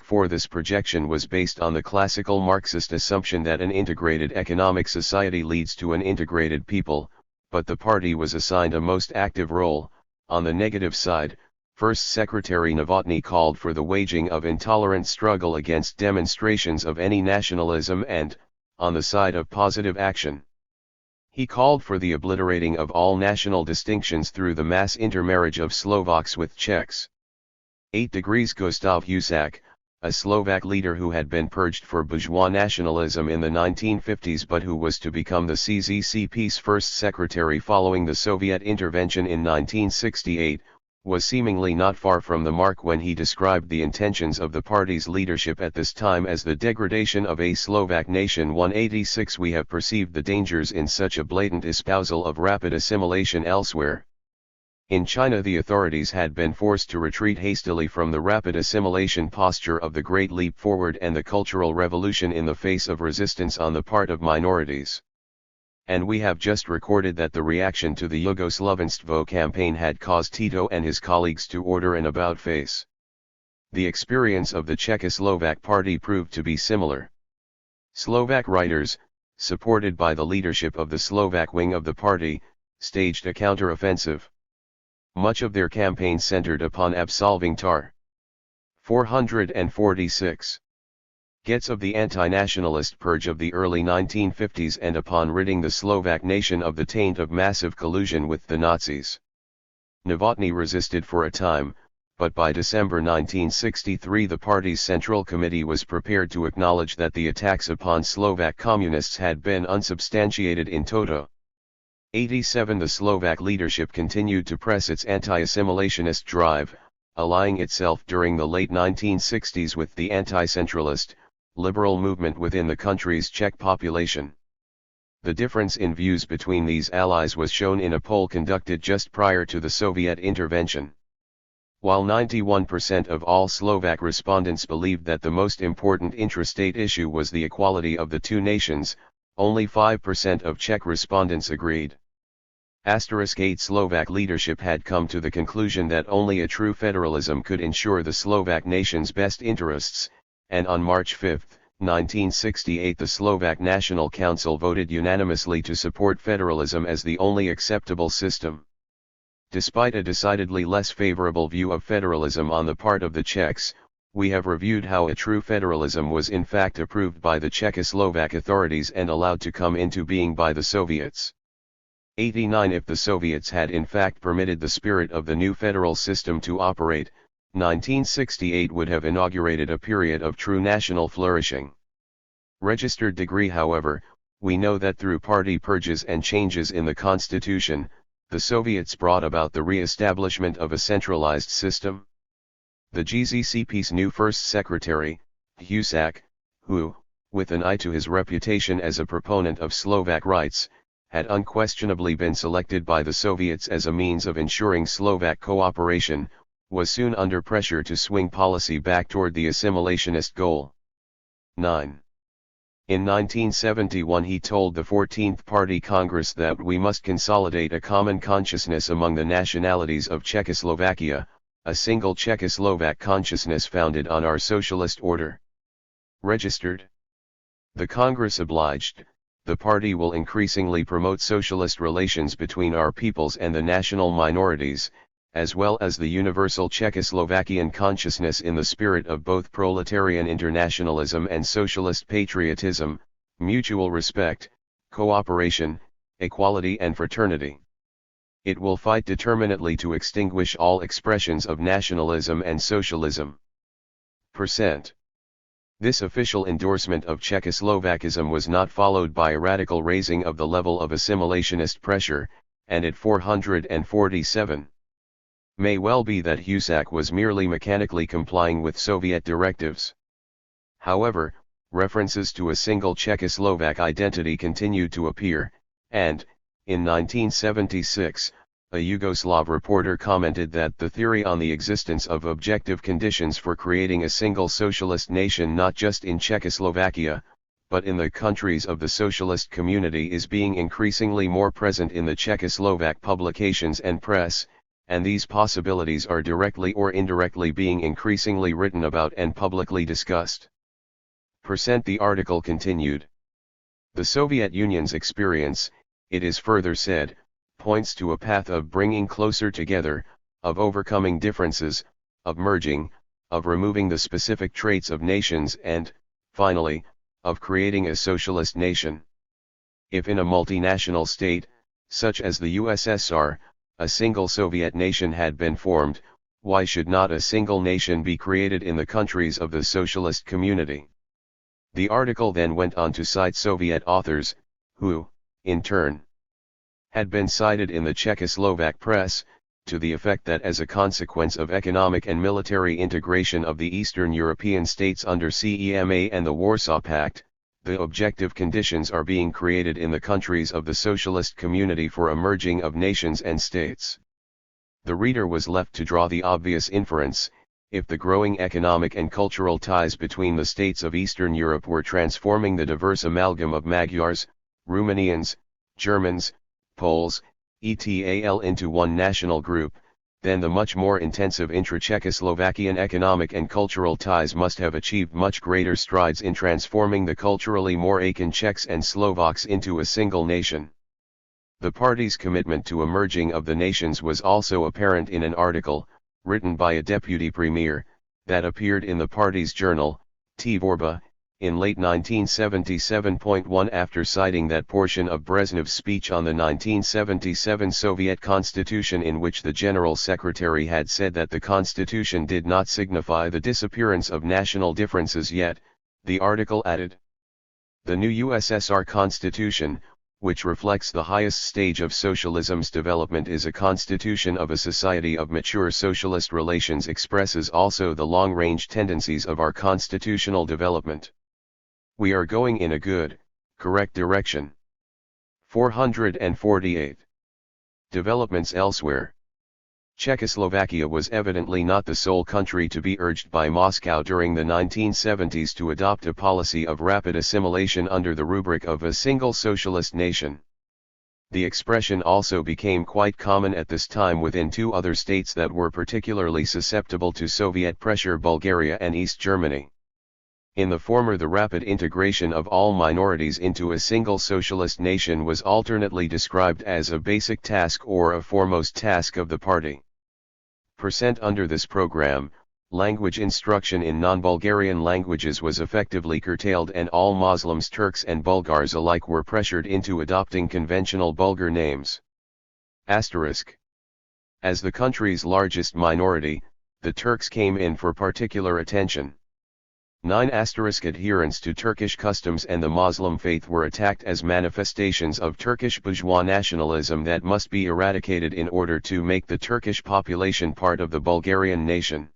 For this projection was based on the classical Marxist assumption that an integrated economic society leads to an integrated people, but the party was assigned a most active role. On the negative side, First Secretary Novotny called for the waging of intolerant struggle against demonstrations of any nationalism and, on the side of positive action, he called for the obliterating of all national distinctions through the mass intermarriage of Slovaks with Czechs. 8 degrees Gustav Husak, a Slovak leader who had been purged for bourgeois nationalism in the 1950s but who was to become the CZCP's first secretary following the Soviet intervention in 1968, was seemingly not far from the mark when he described the intentions of the party's leadership at this time as the degradation of a Slovak nation. 186 We have perceived the dangers in such a blatant espousal of rapid assimilation elsewhere. In China the authorities had been forced to retreat hastily from the rapid assimilation posture of the Great Leap Forward and the Cultural Revolution in the face of resistance on the part of minorities. And we have just recorded that the reaction to the Yugoslovenstvo campaign had caused Tito and his colleagues to order an about-face. The experience of the Czechoslovak party proved to be similar. Slovak writers, supported by the leadership of the Slovak wing of the party, staged a counter-offensive. Much of their campaign centered upon absolving TAR. 446. Gets of the anti-nationalist purge of the early 1950s and upon ridding the Slovak nation of the taint of massive collusion with the Nazis. Novotny resisted for a time, but by December 1963 the party's Central Committee was prepared to acknowledge that the attacks upon Slovak communists had been unsubstantiated in toto. 87 The Slovak leadership continued to press its anti-assimilationist drive, allying itself during the late 1960s with the anti-centralist, liberal movement within the country's Czech population. The difference in views between these allies was shown in a poll conducted just prior to the Soviet intervention. While 91% of all Slovak respondents believed that the most important intrastate issue was the equality of the two nations, only 5% of Czech respondents agreed. 8 Slovak leadership had come to the conclusion that only a true federalism could ensure the Slovak nation's best interests, and on March 5, 1968 the Slovak National Council voted unanimously to support federalism as the only acceptable system. Despite a decidedly less favorable view of federalism on the part of the Czechs, we have reviewed how a true federalism was in fact approved by the Czechoslovak authorities and allowed to come into being by the Soviets. 89 If the Soviets had in fact permitted the spirit of the new federal system to operate, 1968 would have inaugurated a period of true national flourishing. Registered degree However, we know that through party purges and changes in the constitution, the Soviets brought about the re-establishment of a centralized system. The GZCP's new first secretary, Husak, who, with an eye to his reputation as a proponent of Slovak rights, had unquestionably been selected by the Soviets as a means of ensuring Slovak cooperation, was soon under pressure to swing policy back toward the assimilationist goal. 9. In 1971 he told the 14th Party Congress that we must consolidate a common consciousness among the nationalities of Czechoslovakia, a single Czechoslovak consciousness founded on our socialist order. Registered. The Congress obliged, the party will increasingly promote socialist relations between our peoples and the national minorities, as well as the universal Czechoslovakian consciousness in the spirit of both proletarian internationalism and socialist patriotism, mutual respect, cooperation, equality and fraternity. It will fight determinately to extinguish all expressions of nationalism and socialism. Percent. This official endorsement of Czechoslovakism was not followed by a radical raising of the level of assimilationist pressure, and at 447. May well be that Husak was merely mechanically complying with Soviet directives. However, references to a single Czechoslovak identity continued to appear, and, in 1976, a Yugoslav reporter commented that the theory on the existence of objective conditions for creating a single socialist nation not just in Czechoslovakia, but in the countries of the socialist community is being increasingly more present in the Czechoslovak publications and press, and these possibilities are directly or indirectly being increasingly written about and publicly discussed. The article continued. The Soviet Union's experience, it is further said, points to a path of bringing closer together, of overcoming differences, of merging, of removing the specific traits of nations and, finally, of creating a socialist nation. If in a multinational state, such as the USSR, a single Soviet nation had been formed, why should not a single nation be created in the countries of the socialist community? The article then went on to cite Soviet authors, who, in turn, had been cited in the Czechoslovak press, to the effect that as a consequence of economic and military integration of the Eastern European states under CEMA and the Warsaw Pact, the objective conditions are being created in the countries of the socialist community for a merging of nations and states. The reader was left to draw the obvious inference: if the growing economic and cultural ties between the states of Eastern Europe were transforming the diverse amalgam of Magyars, Romanians, Germans, Poles, etc. into one national group, then the much more intensive intra-Czechoslovakian economic and cultural ties must have achieved much greater strides in transforming the culturally more akin Czechs and Slovaks into a single nation. The party's commitment to a merging of the nations was also apparent in an article, written by a deputy premier, that appeared in the party's journal, THIRD-WORLDISM, in late 1977. After citing that portion of Brezhnev's speech on the 1977 Soviet Constitution in which the General Secretary had said that the Constitution did not signify the disappearance of national differences yet, the article added, "The new USSR Constitution, which reflects the highest stage of socialism's development, is a constitution of a society of mature socialist relations, expresses also the long-range tendencies of our constitutional development. We are going in a good, correct direction." 448. Developments elsewhere. Czechoslovakia was evidently not the sole country to be urged by Moscow during the 1970s to adopt a policy of rapid assimilation under the rubric of a single socialist nation. The expression also became quite common at this time within two other states that were particularly susceptible to Soviet pressure: Bulgaria and East Germany. In the former, the rapid integration of all minorities into a single socialist nation was alternately described as a basic task or a foremost task of the party. Under this program, language instruction in non-Bulgarian languages was effectively curtailed, and all Muslims, Turks and Bulgars alike were pressured into adopting conventional Bulgar names. Asterisk. As the country's largest minority, the Turks came in for particular attention. 9. Adherence to Turkish customs and the Muslim faith were attacked as manifestations of Turkish bourgeois nationalism that must be eradicated in order to make the Turkish population part of the Bulgarian nation.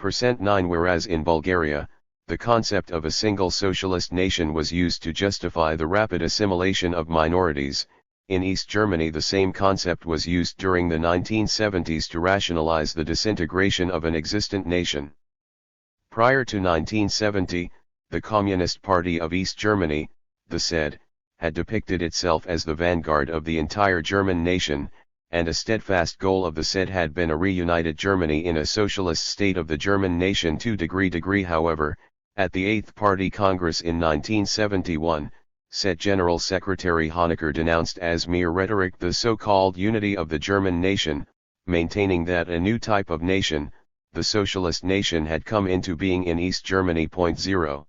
9. Whereas in Bulgaria, the concept of a single socialist nation was used to justify the rapid assimilation of minorities, in East Germany the same concept was used during the 1970s to rationalize the disintegration of an existent nation. Prior to 1970, the Communist Party of East Germany, the SED, had depicted itself as the vanguard of the entire German nation, and a steadfast goal of the SED had been a reunited Germany in a socialist state of the German nation to degree. However, at the Eighth Party Congress in 1971, SED General Secretary Honecker denounced as mere rhetoric the so-called unity of the German nation, maintaining that a new type of nation, the socialist nation, had come into being in East Germany. 0.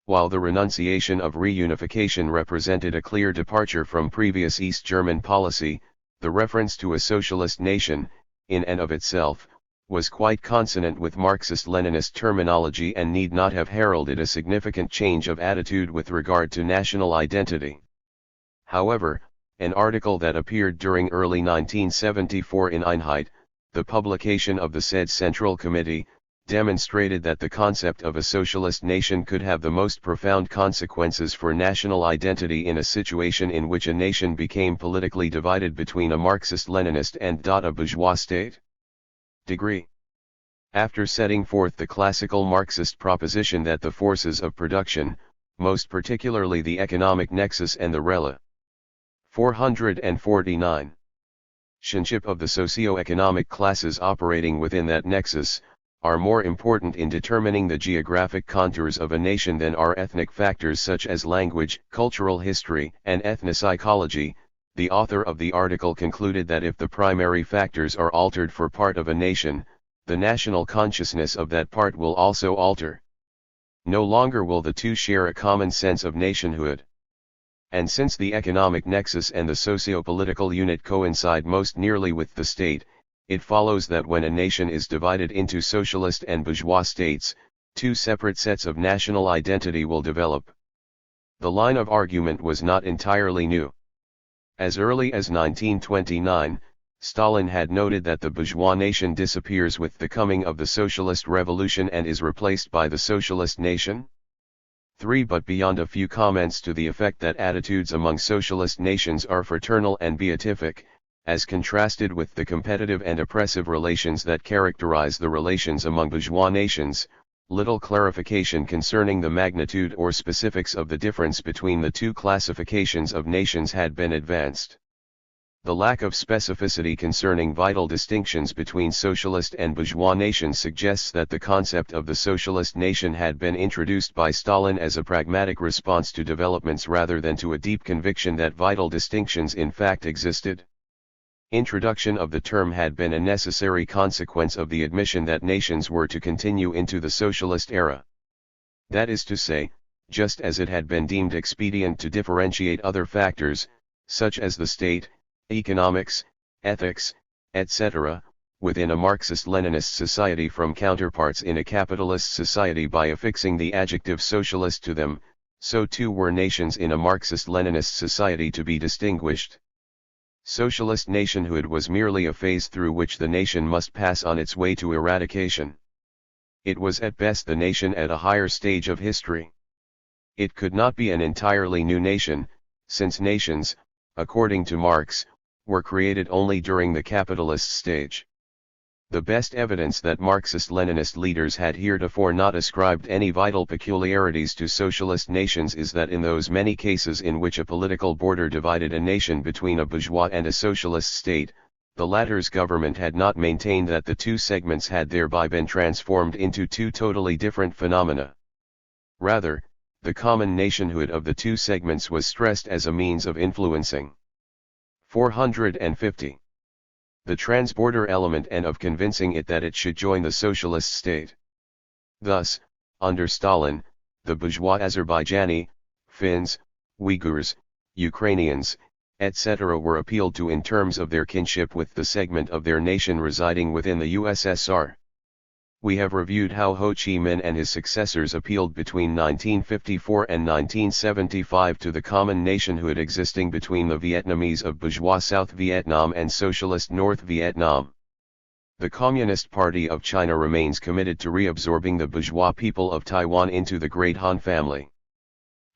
While the renunciation of reunification represented a clear departure from previous East German policy, the reference to a socialist nation, in and of itself, was quite consonant with Marxist-Leninist terminology and need not have heralded a significant change of attitude with regard to national identity. However, an article that appeared during early 1974 in Einheit, the publication of the SED Central Committee, demonstrated that the concept of a socialist nation could have the most profound consequences for national identity in a situation in which a nation became politically divided between a Marxist-Leninist and a bourgeois state. Degree. After setting forth the classical Marxist proposition that the forces of production, most particularly the economic nexus and the relationship 449. Of the socio-economic classes operating within that nexus, are more important in determining the geographic contours of a nation than are ethnic factors such as language, cultural history, and ethnopsychology. The author of the article concluded that if the primary factors are altered for part of a nation, the national consciousness of that part will also alter. No longer will the two share a common sense of nationhood. And since the economic nexus and the socio-political unit coincide most nearly with the state, it follows that when a nation is divided into socialist and bourgeois states, two separate sets of national identity will develop. The line of argument was not entirely new. As early as 1929, Stalin had noted that the bourgeois nation disappears with the coming of the socialist revolution and is replaced by the socialist nation. 3. But beyond a few comments to the effect that attitudes among socialist nations are fraternal and beatific, as contrasted with the competitive and oppressive relations that characterize the relations among bourgeois nations, little clarification concerning the magnitude or specifics of the difference between the two classifications of nations had been advanced. The lack of specificity concerning vital distinctions between socialist and bourgeois nations suggests that the concept of the socialist nation had been introduced by Stalin as a pragmatic response to developments rather than to a deep conviction that vital distinctions in fact existed. Introduction of the term had been a necessary consequence of the admission that nations were to continue into the socialist era. That is to say, just as it had been deemed expedient to differentiate other factors, such as the state, economics, ethics, etc., within a Marxist-Leninist society from counterparts in a capitalist society by affixing the adjective socialist to them, so too were nations in a Marxist-Leninist society to be distinguished. Socialist nationhood was merely a phase through which the nation must pass on its way to eradication. It was at best the nation at a higher stage of history. It could not be an entirely new nation, since nations, according to Marx, were created only during the capitalist stage. The best evidence that Marxist-Leninist leaders had heretofore not ascribed any vital peculiarities to socialist nations is that in those many cases in which a political border divided a nation between a bourgeois and a socialist state, the latter's government had not maintained that the two segments had thereby been transformed into two totally different phenomena. Rather, the common nationhood of the two segments was stressed as a means of influencing. 450. The transborder element and of convincing it that it should join the socialist state. Thus, under Stalin, the bourgeois Azerbaijani, Finns, Uyghurs, Ukrainians, etc. were appealed to in terms of their kinship with the segment of their nation residing within the USSR. We have reviewed how Ho Chi Minh and his successors appealed between 1954 and 1975 to the common nationhood existing between the Vietnamese of bourgeois South Vietnam and socialist North Vietnam. The Communist Party of China remains committed to reabsorbing the bourgeois people of Taiwan into the Great Han family.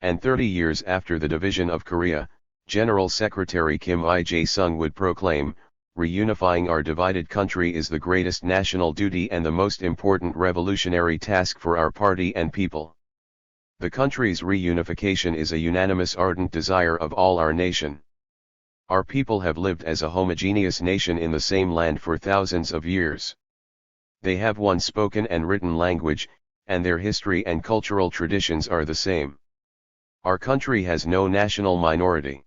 And 30 years after the division of Korea, General Secretary Kim Il-sung would proclaim, "Reunifying our divided country is the greatest national duty and the most important revolutionary task for our party and people." The country's reunification is a unanimous ardent desire of all our nation. Our people have lived as a homogeneous nation in the same land for thousands of years. They have one spoken and written language, and their history and cultural traditions are the same. Our country has no national minority.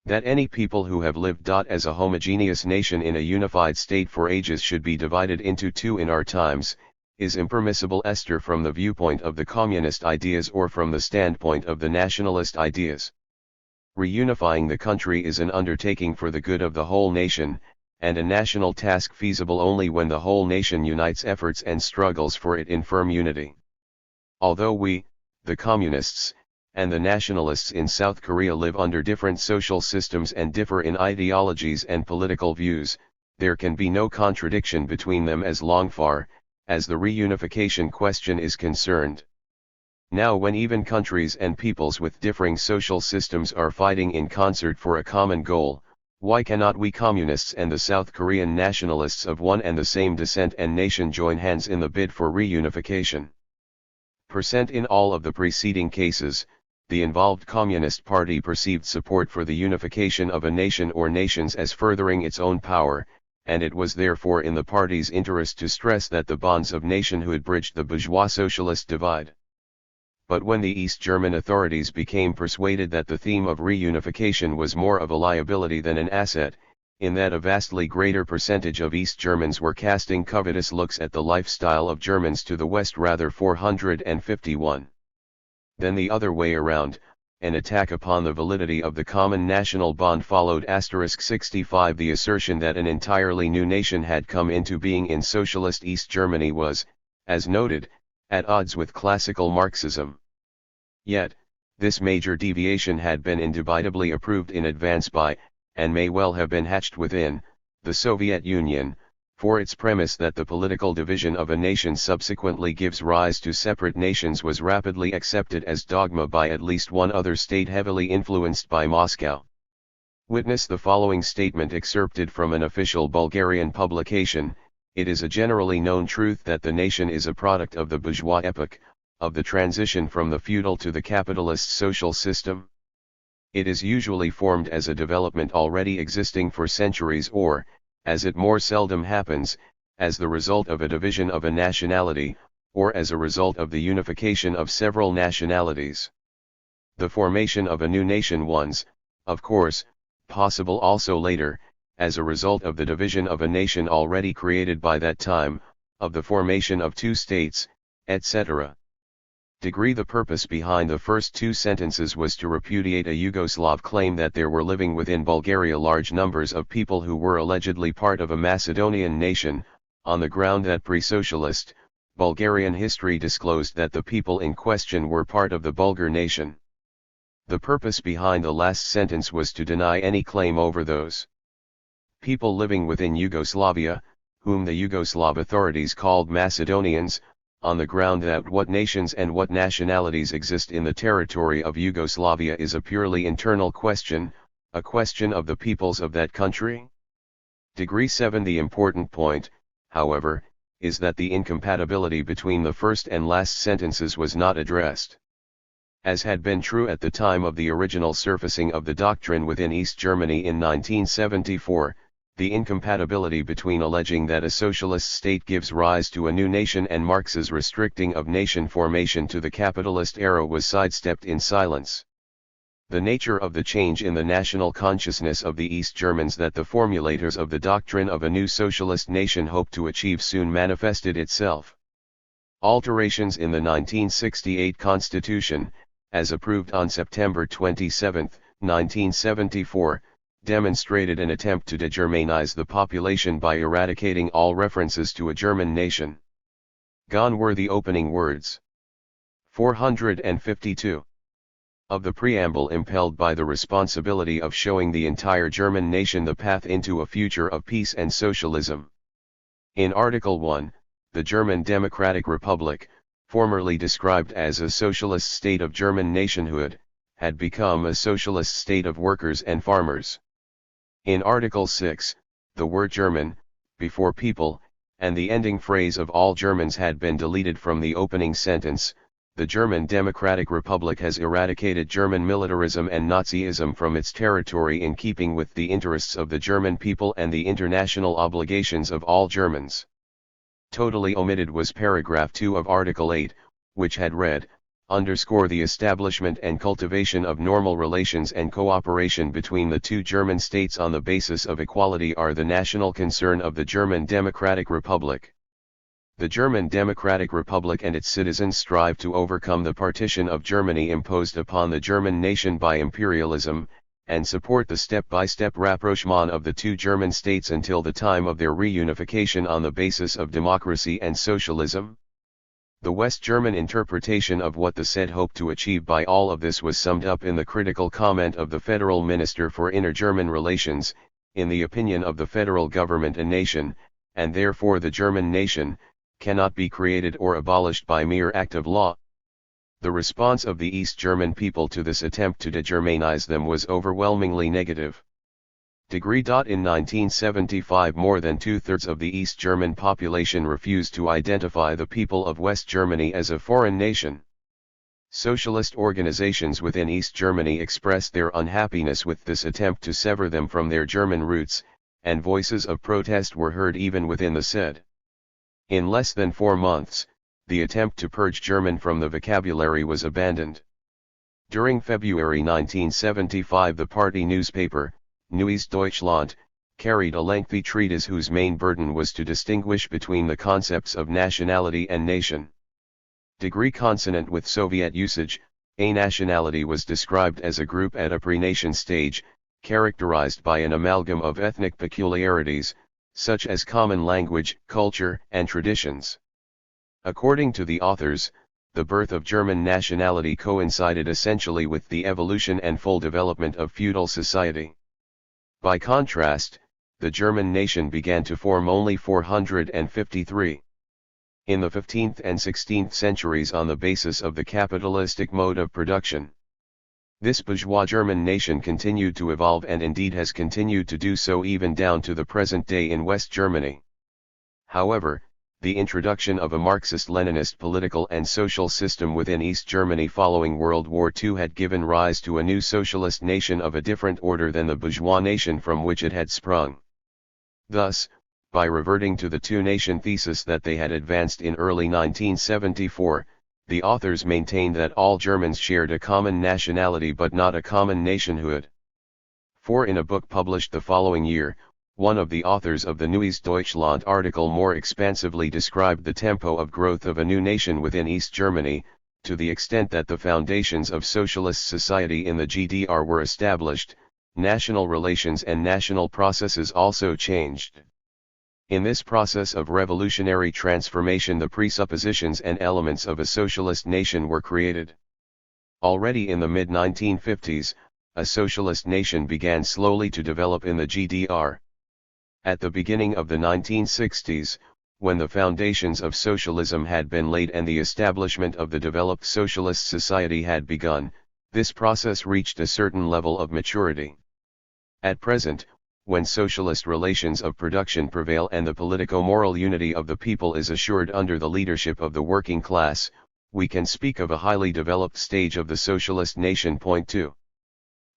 That any people who have lived as a homogeneous nation in a unified state for ages should be divided into two in our times, is impermissible either from the viewpoint of the communist ideas or from the standpoint of the nationalist ideas. Reunifying the country is an undertaking for the good of the whole nation, and a national task feasible only when the whole nation unites efforts and struggles for it in firm unity. Although we, the communists, and the nationalists in South Korea live under different social systems and differ in ideologies and political views, there can be no contradiction between them as far as the reunification question is concerned. Now when even countries and peoples with differing social systems are fighting in concert for a common goal, why cannot we communists and the South Korean nationalists of one and the same descent and nation join hands in the bid for reunification? In all of the preceding cases, the involved Communist Party perceived support for the unification of a nation or nations as furthering its own power, and it was therefore in the party's interest to stress that the bonds of nationhood bridged the bourgeois-socialist divide. But when the East German authorities became persuaded that the theme of reunification was more of a liability than an asset, in that a vastly greater percentage of East Germans were casting covetous looks at the lifestyle of Germans to the West rather 451. Then the other way around, an attack upon the validity of the common national bond followed. 65 The assertion that an entirely new nation had come into being in socialist East Germany was, as noted, at odds with classical Marxism. Yet, this major deviation had been indubitably approved in advance by, and may well have been hatched within, the Soviet Union, for its premise that the political division of a nation subsequently gives rise to separate nations was rapidly accepted as dogma by at least one other state heavily influenced by Moscow. Witness the following statement excerpted from an official Bulgarian publication: "It is a generally known truth that the nation is a product of the bourgeois epoch, of the transition from the feudal to the capitalist social system. It is usually formed as a development already existing for centuries or, as it more seldom happens, as the result of a division of a nationality, or as a result of the unification of several nationalities. The formation of a new nation was, of course, possible also later, as a result of the division of a nation already created by that time, of the formation of two states, etc." The purpose behind the first two sentences was to repudiate a Yugoslav claim that there were living within Bulgaria large numbers of people who were allegedly part of a Macedonian nation, on the ground that pre-socialist, Bulgarian history disclosed that the people in question were part of the Bulgar nation. The purpose behind the last sentence was to deny any claim over those people living within Yugoslavia, whom the Yugoslav authorities called Macedonians, on the ground that what nations and what nationalities exist in the territory of Yugoslavia is a purely internal question, a question of the peoples of that country. 7 The important point, however, is that the incompatibility between the first and last sentences was not addressed. As had been true at the time of the original surfacing of the doctrine within East Germany in 1974, the incompatibility between alleging that a socialist state gives rise to a new nation and Marx's restricting of nation formation to the capitalist era was sidestepped in silence. The nature of the change in the national consciousness of the East Germans that the formulators of the doctrine of a new socialist nation hoped to achieve soon manifested itself. Alterations in the 1968 Constitution, as approved on September 27, 1974, demonstrated an attempt to de-Germanize the population by eradicating all references to a German nation. Gone were the opening words. 452. Of the preamble impelled by the responsibility of showing the entire German nation the path into a future of peace and socialism. In Article 1, the German Democratic Republic, formerly described as a socialist state of German nationhood, had become a socialist state of workers and farmers. In Article 6, the word German, before people, and the ending phrase of all Germans had been deleted from the opening sentence, the German Democratic Republic has eradicated German militarism and Nazism from its territory in keeping with the interests of the German people and the international obligations of all Germans. Totally omitted was paragraph 2 of Article 8, which had read, underscore the establishment and cultivation of normal relations and cooperation between the two German states on the basis of equality are the national concern of the German Democratic Republic. The German Democratic Republic and its citizens strive to overcome the partition of Germany imposed upon the German nation by imperialism, and support the step-by-step rapprochement of the two German states until the time of their reunification on the basis of democracy and socialism. The West German interpretation of what the said hoped to achieve by all of this was summed up in the critical comment of the Federal Minister for Inter-German Relations, in the opinion of the federal government a nation, and therefore the German nation, cannot be created or abolished by mere act of law. The response of the East German people to this attempt to de-Germanize them was overwhelmingly negative. In 1975 more than two-thirds of the East German population refused to identify the people of West Germany as a foreign nation. Socialist organizations within East Germany expressed their unhappiness with this attempt to sever them from their German roots, and voices of protest were heard even within the said. In less than 4 months, the attempt to purge German from the vocabulary was abandoned. During February 1975 the party newspaper, Neues Deutschland, carried a lengthy treatise whose main burden was to distinguish between the concepts of nationality and nation. Consonant with Soviet usage, a nationality was described as a group at a pre-nation stage, characterized by an amalgam of ethnic peculiarities, such as common language, culture, and traditions. According to the authors, the birth of German nationality coincided essentially with the evolution and full development of feudal society. By contrast, the German nation began to form only 453. In the 15th and 16th centuries on the basis of the capitalistic mode of production. This bourgeois German nation continued to evolve and indeed has continued to do so even down to the present day in West Germany. However, the introduction of a Marxist-Leninist political and social system within East Germany following World War II had given rise to a new socialist nation of a different order than the bourgeois nation from which it had sprung. Thus, by reverting to the two-nation thesis that they had advanced in early 1974, the authors maintained that all Germans shared a common nationality but not a common nationhood. For in a book published the following year, one of the authors of the Neues Deutschland article more expansively described the tempo of growth of a new nation within East Germany, to the extent that the foundations of socialist society in the GDR were established, national relations and national processes also changed. In this process of revolutionary transformation the presuppositions and elements of a socialist nation were created. Already in the mid-1950s, a socialist nation began slowly to develop in the GDR. At the beginning of the 1960s, when the foundations of socialism had been laid and the establishment of the developed socialist society had begun, this process reached a certain level of maturity. At present, when socialist relations of production prevail and the politico-moral unity of the people is assured under the leadership of the working class, we can speak of a highly developed stage of the socialist nation. Point 2.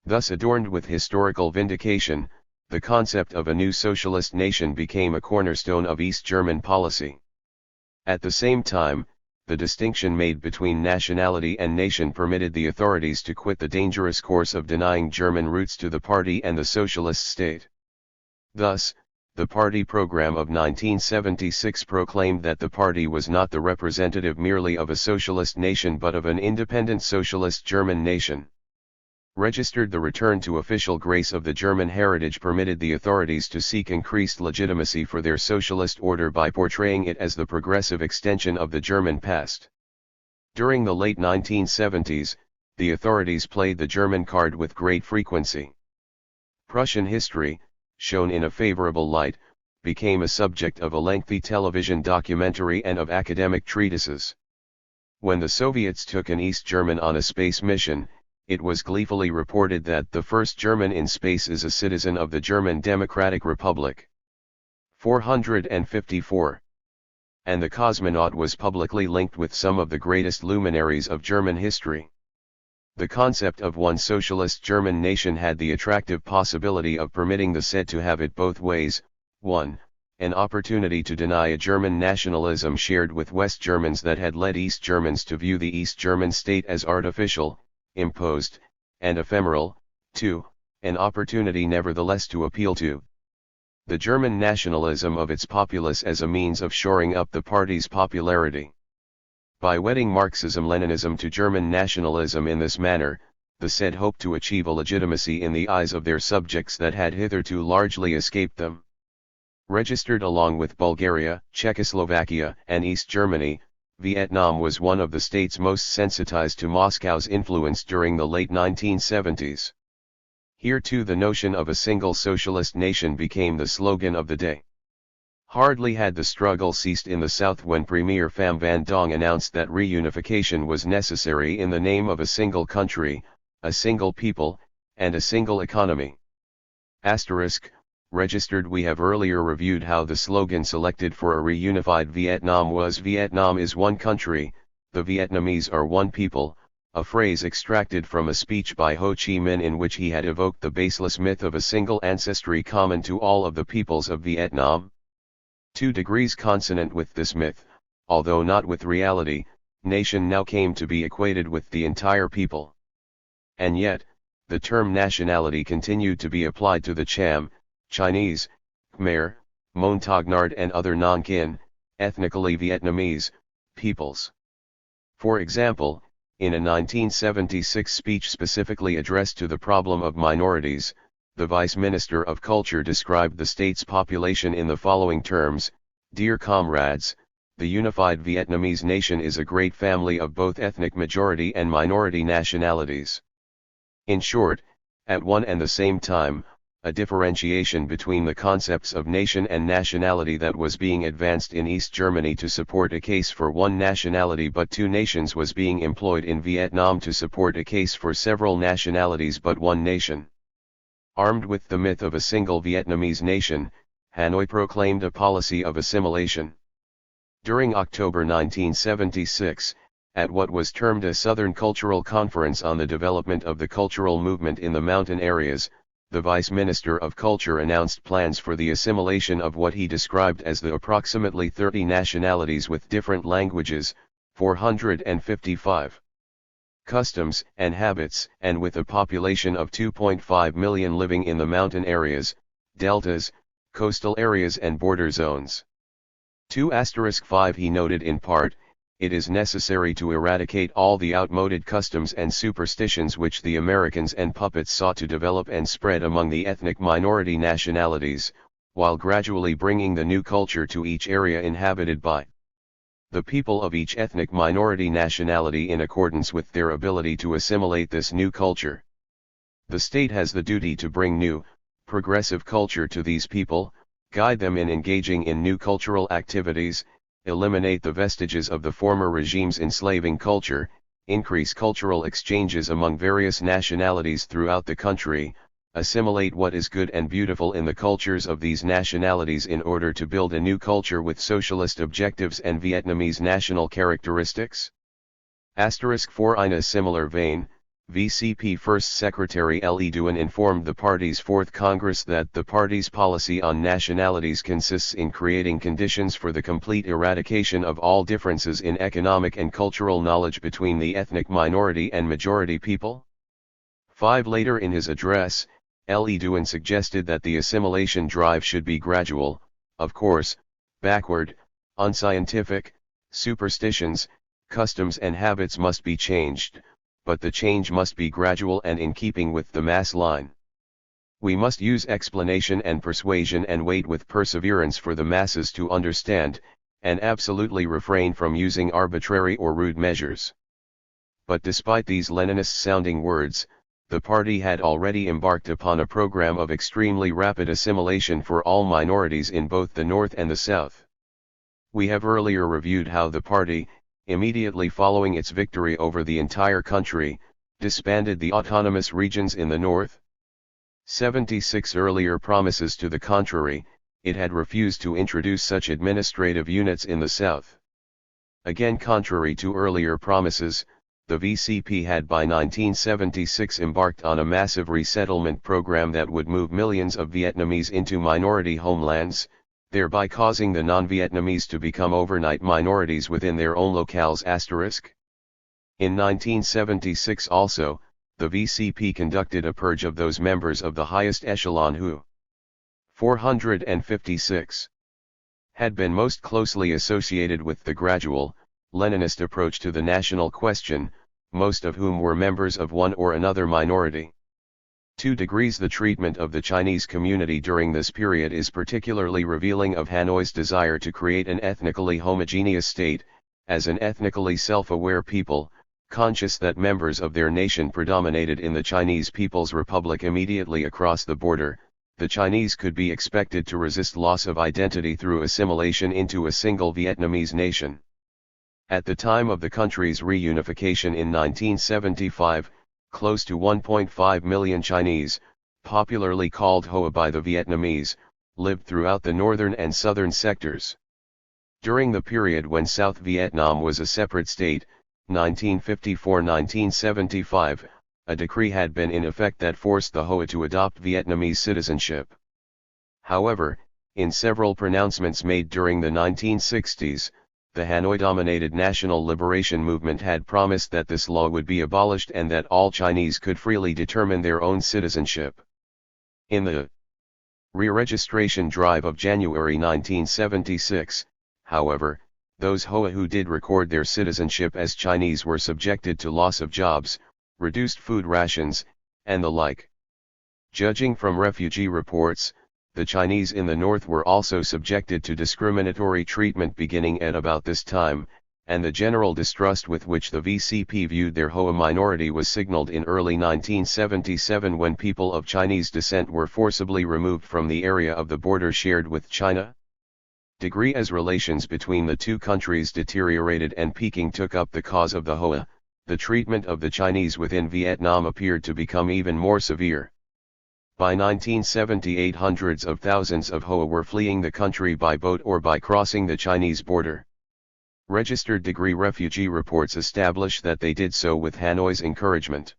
Thus adorned with historical vindication, the concept of a new socialist nation became a cornerstone of East German policy. At the same time, the distinction made between nationality and nation permitted the authorities to quit the dangerous course of denying German roots to the party and the socialist state. Thus, the party program of 1976 proclaimed that the party was not the representative merely of a socialist nation but of an independent socialist German nation. Registered the return to official grace of the German heritage permitted the authorities to seek increased legitimacy for their socialist order by portraying it as the progressive extension of the German past. During the late 1970s, the authorities played the German card with great frequency. Prussian history, shown in a favorable light, became a subject of a lengthy television documentary and of academic treatises. When the Soviets took an East German on a space mission, it was gleefully reported that the first German in space is a citizen of the German Democratic Republic. 454. and the cosmonaut was publicly linked with some of the greatest luminaries of German history. The concept of one socialist German nation had the attractive possibility of permitting the said to have it both ways: 1. An opportunity to deny a German nationalism shared with West Germans that had led East Germans to view the East German state as artificial, imposed, and ephemeral; 2. An opportunity nevertheless to appeal to the German nationalism of its populace as a means of shoring up the party's popularity. By wedding Marxism-Leninism to German nationalism in this manner, the said hoped to achieve a legitimacy in the eyes of their subjects that had hitherto largely escaped them. Registered along with Bulgaria, Czechoslovakia, and East Germany, Vietnam was one of the states most sensitized to Moscow's influence during the late 1970s. Here too the notion of a single socialist nation became the slogan of the day. Hardly had the struggle ceased in the South when Premier Pham Van Dong announced that reunification was necessary in the name of a single country, a single people, and a single economy. Asterisk, registered. We have earlier reviewed how the slogan selected for a reunified Vietnam was "Vietnam is one country, the Vietnamese are one people," a phrase extracted from a speech by Ho Chi Minh in which he had evoked the baseless myth of a single ancestry common to all of the peoples of Vietnam. 2 degrees consonant with this myth, although not with reality, nation now came to be equated with the entire people. And yet, the term nationality continued to be applied to the Cham, Chinese, Khmer, Montagnard and other non-Kin, ethnically Vietnamese, peoples. For example, in a 1976 speech specifically addressed to the problem of minorities, the Vice Minister of Culture described the state's population in the following terms: "Dear comrades, the unified Vietnamese nation is a great family of both ethnic majority and minority nationalities." In short, at one and the same time, a differentiation between the concepts of nation and nationality that was being advanced in East Germany to support a case for one nationality but two nations was being employed in Vietnam to support a case for several nationalities but one nation. Armed with the myth of a single Vietnamese nation, Hanoi proclaimed a policy of assimilation. During October 1976, at what was termed a Southern Cultural Conference on the Development of the Cultural Movement in the Mountain Areas, the Vice Minister of Culture announced plans for the assimilation of what he described as the approximately 30 nationalities with different languages, 455 customs and habits, and with a population of 2.5 million living in the mountain areas, deltas, coastal areas and border zones. 2*5 He noted in part, "It is necessary to eradicate all the outmoded customs and superstitions which the Americans and puppets sought to develop and spread among the ethnic minority nationalities, while gradually bringing the new culture to each area inhabited by the people of each ethnic minority nationality in accordance with their ability to assimilate this new culture. The state has the duty to bring new, progressive culture to these people, guide them in engaging in new cultural activities, eliminate the vestiges of the former regime's enslaving culture, increase cultural exchanges among various nationalities throughout the country, assimilate what is good and beautiful in the cultures of these nationalities in order to build a new culture with socialist objectives and Vietnamese national characteristics." 4 In a similar vein, VCP First Secretary Le Duan informed the party's Fourth Congress that the party's policy on nationalities consists in creating conditions for the complete eradication of all differences in economic and cultural knowledge between the ethnic minority and majority people. 5 Later in his address, Le Duan suggested that the assimilation drive should be gradual, of course, backward, unscientific, superstitions, customs and habits must be changed, but the change must be gradual and in keeping with the mass line. We must use explanation and persuasion and wait with perseverance for the masses to understand, and absolutely refrain from using arbitrary or rude measures. But despite these Leninist-sounding words, the party had already embarked upon a program of extremely rapid assimilation for all minorities in both the North and the South. We have earlier reviewed how the party, immediately following its victory over the entire country, disbanded the autonomous regions in the North. 76 Earlier promises to the contrary, it had refused to introduce such administrative units in the south. Again, contrary to earlier promises, the VCP had by 1976 embarked on a massive resettlement program that would move millions of Vietnamese into minority homelands, thereby causing the non-Vietnamese to become overnight minorities within their own locales. In 1976 also, the VCP conducted a purge of those members of the highest echelon who, 456, had been most closely associated with the gradual, Leninist approach to the national question, most of whom were members of one or another minority. 2 degrees. The treatment of the Chinese community during this period is particularly revealing of Hanoi's desire to create an ethnically homogeneous state, as an ethnically self-aware people, conscious that members of their nation predominated in the Chinese People's Republic immediately across the border. The Chinese could be expected to resist loss of identity through assimilation into a single Vietnamese nation. At the time of the country's reunification in 1975, close to 1.5 million Chinese, popularly called Hoa by the Vietnamese, lived throughout the northern and southern sectors. During the period when South Vietnam was a separate state, 1954-1975, a decree had been in effect that forced the Hoa to adopt Vietnamese citizenship. However, in several pronouncements made during the 1960s, the Hanoi-dominated National Liberation Movement had promised that this law would be abolished and that all Chinese could freely determine their own citizenship. In the re-registration drive of January 1976, however, those Hoa who did record their citizenship as Chinese were subjected to loss of jobs, reduced food rations, and the like. Judging from refugee reports, the Chinese in the north were also subjected to discriminatory treatment beginning at about this time, and the general distrust with which the VCP viewed their Hoa minority was signaled in early 1977 when people of Chinese descent were forcibly removed from the area of the border shared with China. As relations between the two countries deteriorated and Peking took up the cause of the Hoa, the treatment of the Chinese within Vietnam appeared to become even more severe. By 1978, hundreds of thousands of Hoa were fleeing the country by boat or by crossing the Chinese border. Registered refugee reports establish that they did so with Hanoi's encouragement.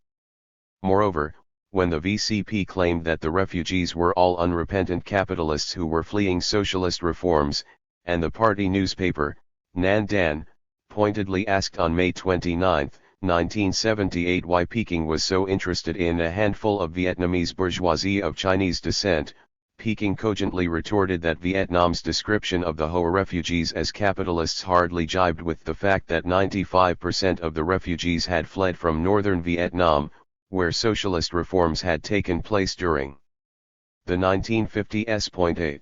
Moreover, when the VCP claimed that the refugees were all unrepentant capitalists who were fleeing socialist reforms, and the party newspaper, Nan Dan, pointedly asked on May 29, 1978 why Peking was so interested in a handful of Vietnamese bourgeoisie of Chinese descent, Peking cogently retorted that Vietnam's description of the Hoa refugees as capitalists hardly jibed with the fact that 95% of the refugees had fled from northern Vietnam, where socialist reforms had taken place during the 1950s.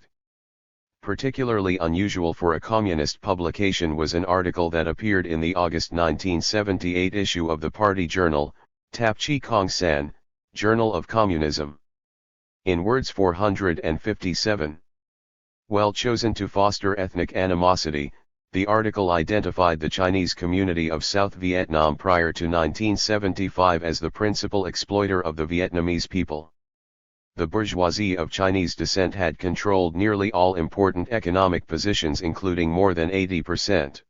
Particularly unusual for a communist publication was an article that appeared in the August 1978 issue of the party journal, Tap Chi Kong San, Journal of Communism. In words 457. Well chosen to foster ethnic animosity, the article identified the Chinese community of South Vietnam prior to 1975 as the principal exploiter of the Vietnamese people. The bourgeoisie of Chinese descent had controlled nearly all important economic positions, including more than 80%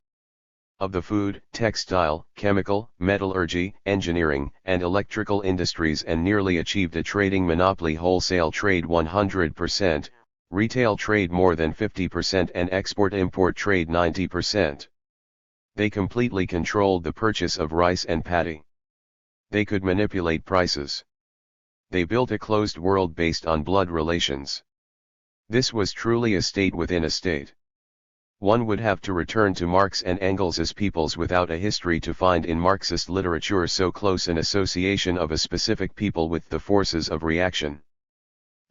of the food, textile, chemical, metallurgy, engineering, and electrical industries, and nearly achieved a trading monopoly: wholesale trade 100%, retail trade more than 50%, and export-import trade 90%. They completely controlled the purchase of rice and paddy. They could manipulate prices. They built a closed world based on blood relations. This was truly a state within a state. One would have to return to Marx and Engels' peoples without a history to find in Marxist literature so close an association of a specific people with the forces of reaction.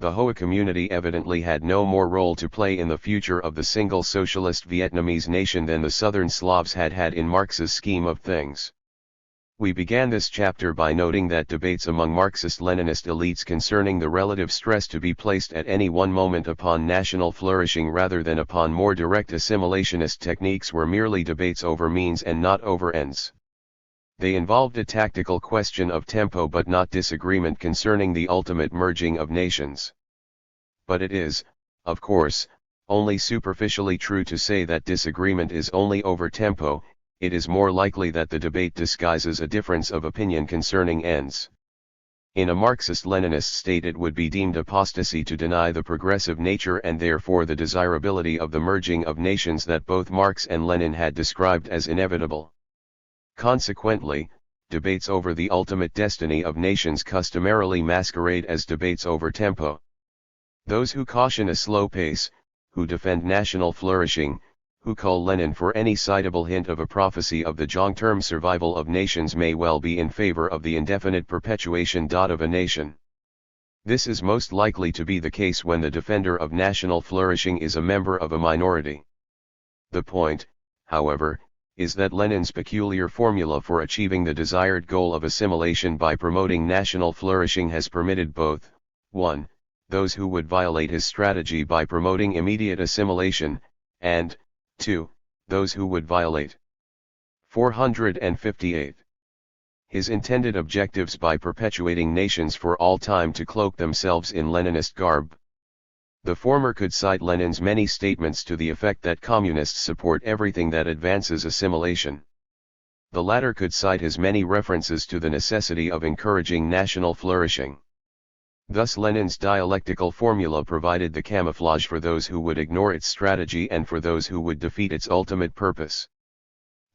The Hoa community evidently had no more role to play in the future of the single socialist Vietnamese nation than the Southern Slavs had had in Marx's scheme of things. We began this chapter by noting that debates among Marxist-Leninist elites concerning the relative stress to be placed at any one moment upon national flourishing rather than upon more direct assimilationist techniques were merely debates over means and not over ends. They involved a tactical question of tempo but not disagreement concerning the ultimate merging of nations. But it is, of course, only superficially true to say that disagreement is only over tempo. It is more likely that the debate disguises a difference of opinion concerning ends. In a Marxist-Leninist state it would be deemed apostasy to deny the progressive nature and therefore the desirability of the merging of nations that both Marx and Lenin had described as inevitable. Consequently, debates over the ultimate destiny of nations customarily masquerade as debates over tempo. Those who caution a slow pace, who defend national flourishing, who call Lenin for any citable hint of a prophecy of the long-term survival of nations may well be in favor of the indefinite perpetuation of a nation. This is most likely to be the case when the defender of national flourishing is a member of a minority. The point, however, is that Lenin's peculiar formula for achieving the desired goal of assimilation by promoting national flourishing has permitted both, 1. Those who would violate his strategy by promoting immediate assimilation, and 2. Those who would violate. 458. His intended objectives by perpetuating nations for all time to cloak themselves in Leninist garb. The former could cite Lenin's many statements to the effect that communists support everything that advances assimilation. The latter could cite his many references to the necessity of encouraging national flourishing. Thus Lenin's dialectical formula provided the camouflage for those who would ignore its strategy and for those who would defeat its ultimate purpose.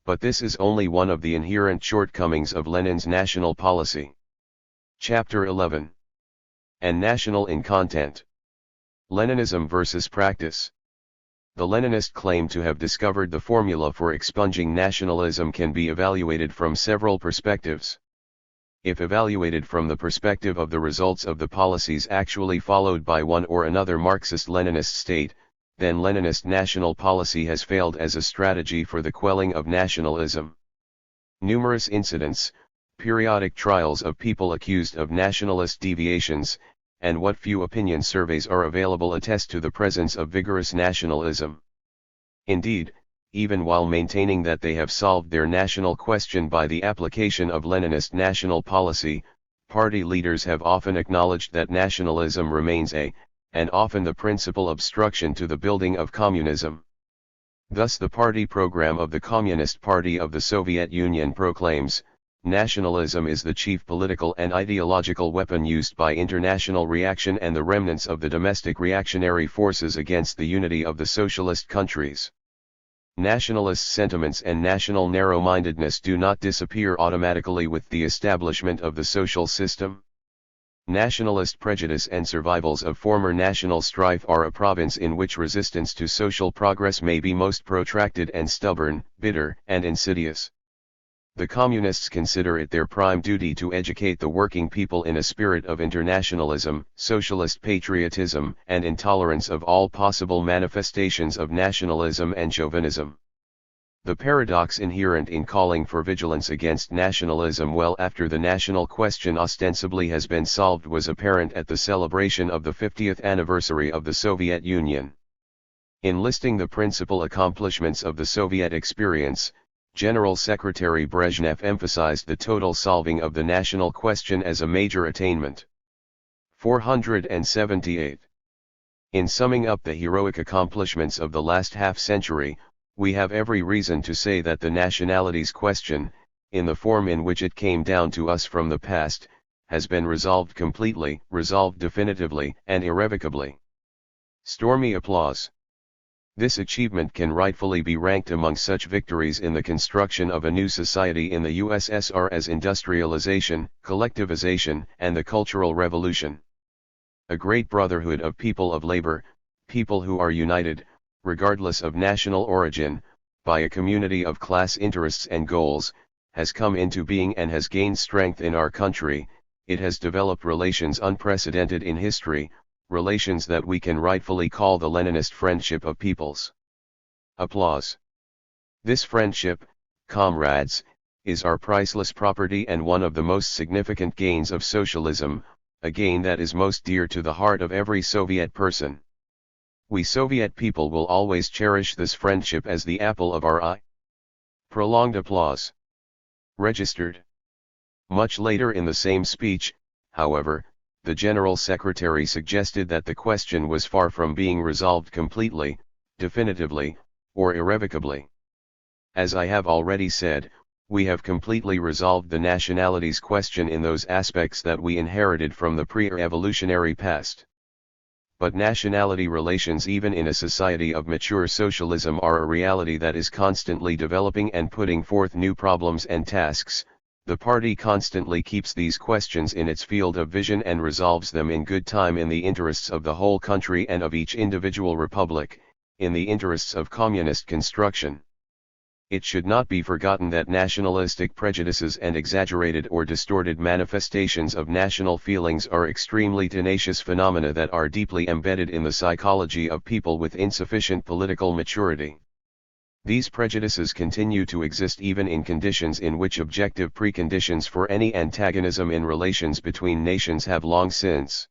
But this is only one of the inherent shortcomings of Lenin's national policy. Chapter 11. And national in content. Leninism versus practice. The Leninist claim to have discovered the formula for expunging nationalism can be evaluated from several perspectives. If evaluated from the perspective of the results of the policies actually followed by one or another Marxist-Leninist state, then Leninist national policy has failed as a strategy for the quelling of nationalism. Numerous incidents, periodic trials of people accused of nationalist deviations, and what few opinion surveys are available attest to the presence of vigorous nationalism. Indeed, even while maintaining that they have solved their national question by the application of Leninist national policy, party leaders have often acknowledged that nationalism remains and often the principal obstruction to the building of communism. Thus the party program of the Communist Party of the Soviet Union proclaims, nationalism is the chief political and ideological weapon used by international reaction and the remnants of the domestic reactionary forces against the unity of the socialist countries. Nationalist sentiments and national narrow-mindedness do not disappear automatically with the establishment of the social system. Nationalist prejudice and survivals of former national strife are a province in which resistance to social progress may be most protracted and stubborn, bitter and insidious. The Communists consider it their prime duty to educate the working people in a spirit of internationalism, socialist patriotism, and intolerance of all possible manifestations of nationalism and chauvinism. The paradox inherent in calling for vigilance against nationalism well after the national question ostensibly has been solved was apparent at the celebration of the 50th anniversary of the Soviet Union. In listing the principal accomplishments of the Soviet experience, General Secretary Brezhnev emphasized the total solving of the national question as a major attainment. 478. In summing up the heroic accomplishments of the last half-century, we have every reason to say that the nationalities question, in the form in which it came down to us from the past, has been resolved completely, resolved definitively and irrevocably. Stormy applause. This achievement can rightfully be ranked among such victories in the construction of a new society in the USSR as industrialization, collectivization, and the Cultural Revolution. A great brotherhood of people of labor, people who are united, regardless of national origin, by a community of class interests and goals, has come into being and has gained strength in our country. It has developed relations unprecedented in history, relations that we can rightfully call the Leninist friendship of peoples. Applause. This friendship, comrades, is our priceless property and one of the most significant gains of socialism, a gain that is most dear to the heart of every Soviet person. We Soviet people will always cherish this friendship as the apple of our eye. Prolonged applause. Registered. Much later in the same speech, however, the General Secretary suggested that the question was far from being resolved completely, definitively, or irrevocably. As I have already said, we have completely resolved the nationalities question in those aspects that we inherited from the pre-evolutionary past. But nationality relations even in a society of mature socialism are a reality that is constantly developing and putting forth new problems and tasks. The party constantly keeps these questions in its field of vision and resolves them in good time in the interests of the whole country and of each individual republic, in the interests of communist construction. It should not be forgotten that nationalistic prejudices and exaggerated or distorted manifestations of national feelings are extremely tenacious phenomena that are deeply embedded in the psychology of people with insufficient political maturity. These prejudices continue to exist even in conditions in which objective preconditions for any antagonism in relations between nations have long since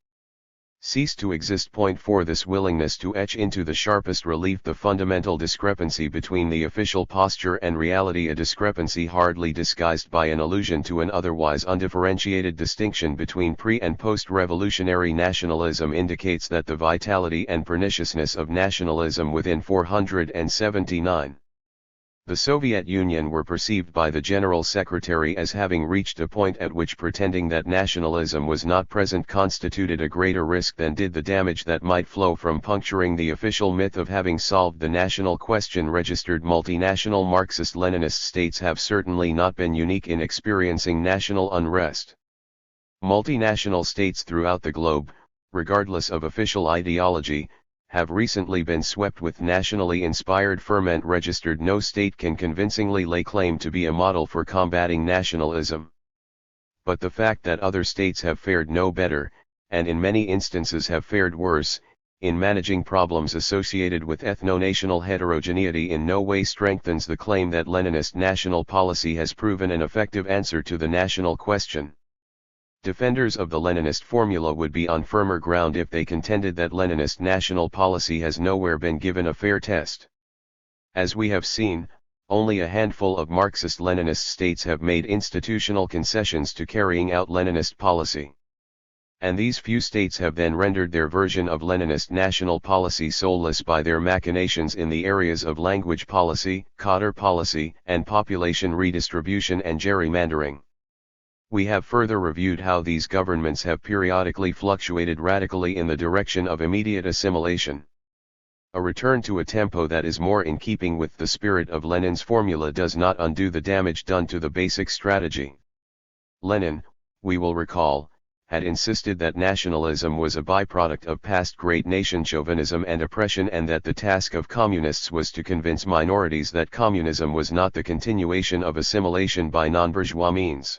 ceased to exist. 4. This willingness to etch into the sharpest relief the fundamental discrepancy between the official posture and reality, a discrepancy hardly disguised by an allusion to an otherwise undifferentiated distinction between pre- and post-revolutionary nationalism, indicates that the vitality and perniciousness of nationalism within 479. The Soviet Union were perceived by the General Secretary as having reached a point at which pretending that nationalism was not present constituted a greater risk than did the damage that might flow from puncturing the official myth of having solved the national question. Registered multinational Marxist-Leninist states have certainly not been unique in experiencing national unrest. Multinational states throughout the globe, regardless of official ideology, have recently been swept with nationally inspired ferment. Registered no state can convincingly lay claim to be a model for combating nationalism. But the fact that other states have fared no better, and in many instances have fared worse, in managing problems associated with ethno-national heterogeneity in no way strengthens the claim that Leninist national policy has proven an effective answer to the national question. Defenders of the Leninist formula would be on firmer ground if they contended that Leninist national policy has nowhere been given a fair test. As we have seen, only a handful of Marxist-Leninist states have made institutional concessions to carrying out Leninist policy. And these few states have then rendered their version of Leninist national policy soulless by their machinations in the areas of language policy, cadre policy, and population redistribution and gerrymandering. We have further reviewed how these governments have periodically fluctuated radically in the direction of immediate assimilation. A return to a tempo that is more in keeping with the spirit of Lenin's formula does not undo the damage done to the basic strategy. Lenin, we will recall, had insisted that nationalism was a byproduct of past great nation chauvinism and oppression, and that the task of communists was to convince minorities that communism was not the continuation of assimilation by non-bourgeois means,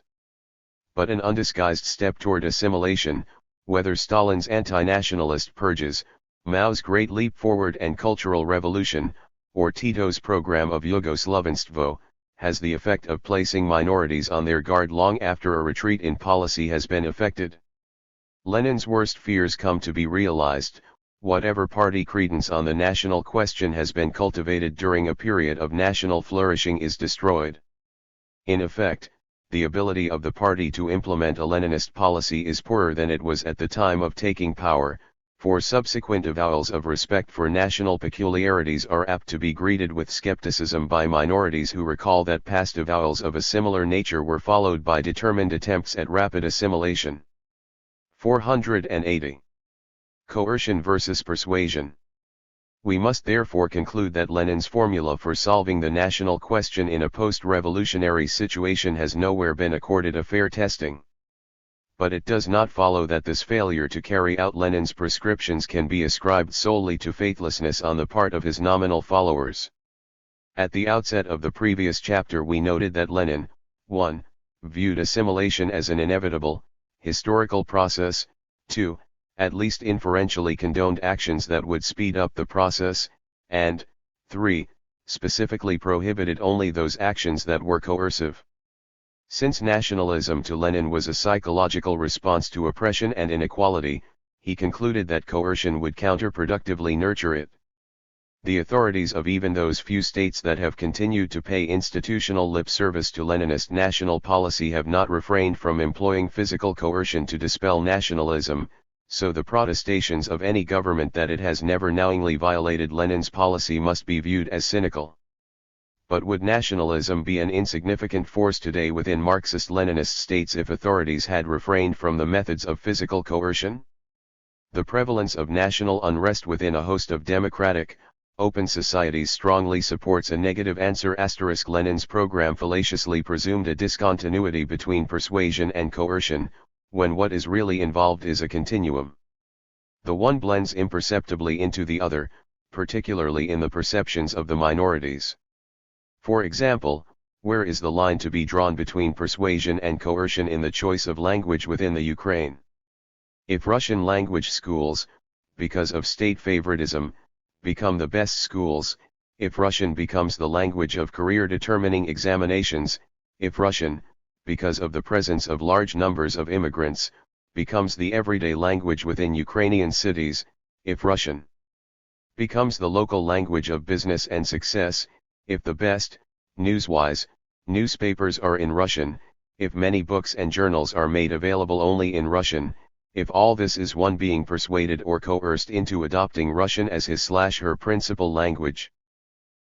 but an undisguised step toward assimilation, whether Stalin's anti-nationalist purges, Mao's Great Leap Forward and Cultural Revolution, or Tito's program of Yugoslavstvo, has the effect of placing minorities on their guard long after a retreat in policy has been effected. Lenin's worst fears come to be realized: whatever party credence on the national question has been cultivated during a period of national flourishing is destroyed. In effect, the ability of the party to implement a Leninist policy is poorer than it was at the time of taking power, for subsequent avowals of respect for national peculiarities are apt to be greeted with skepticism by minorities who recall that past avowals of a similar nature were followed by determined attempts at rapid assimilation. 480. Coercion versus persuasion. We must therefore conclude that Lenin's formula for solving the national question in a post-revolutionary situation has nowhere been accorded a fair testing. But it does not follow that this failure to carry out Lenin's prescriptions can be ascribed solely to faithlessness on the part of his nominal followers. At the outset of the previous chapter we noted that Lenin, 1. viewed assimilation as an inevitable, historical process, 2. at least inferentially condoned actions that would speed up the process, and 3. specifically prohibited only those actions that were coercive. Since nationalism to Lenin was a psychological response to oppression and inequality, he concluded that coercion would counterproductively nurture it. The authorities of even those few states that have continued to pay institutional lip service to Leninist national policy have not refrained from employing physical coercion to dispel nationalism, so the protestations of any government that it has never knowingly violated Lenin's policy must be viewed as cynical. But would nationalism be an insignificant force today within Marxist-Leninist states if authorities had refrained from the methods of physical coercion? The prevalence of national unrest within a host of democratic, open societies strongly supports a negative answer. Lenin's program fallaciously presumed a discontinuity between persuasion and coercion, when what is really involved is a continuum. The one blends imperceptibly into the other, particularly in the perceptions of the minorities. For example, where is the line to be drawn between persuasion and coercion in the choice of language within the Ukraine? If Russian language schools, because of state favoritism, become the best schools, if Russian becomes the language of career-determining examinations, if Russian, because of the presence of large numbers of immigrants, becomes the everyday language within Ukrainian cities, if Russian becomes the local language of business and success, if the best, news-wise, newspapers are in Russian, if many books and journals are made available only in Russian, if all this is one being persuaded or coerced into adopting Russian as his/her principal language.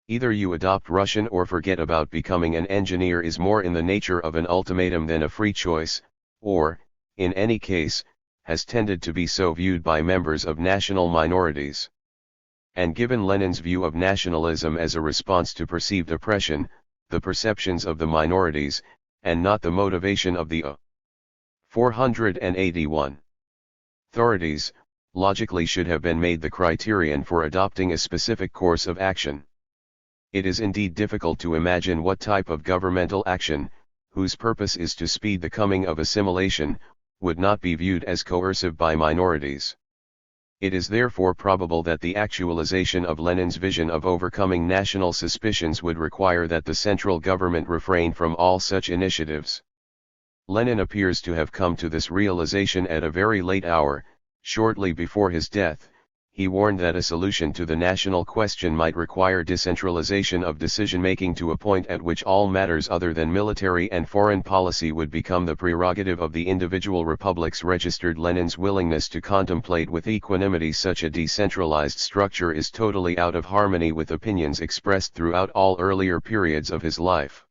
Either you adopt Russian or forget about becoming an engineer is more in the nature of an ultimatum than a free choice, or, in any case, has tended to be so viewed by members of national minorities. And given Lenin's view of nationalism as a response to perceived oppression, the perceptions of the minorities, and not the motivation of the 481 authorities, logically should have been made the criterion for adopting a specific course of action. It is indeed difficult to imagine what type of governmental action, whose purpose is to speed the coming of assimilation, would not be viewed as coercive by minorities. It is therefore probable that the actualization of Lenin's vision of overcoming national suspicions would require that the central government refrain from all such initiatives. Lenin appears to have come to this realization at a very late hour. Shortly before his death, he warned that a solution to the national question might require decentralization of decision-making to a point at which all matters other than military and foreign policy would become the prerogative of the individual republics. Registered Lenin's willingness to contemplate with equanimity such a decentralized structure is totally out of harmony with opinions expressed throughout all earlier periods of his life,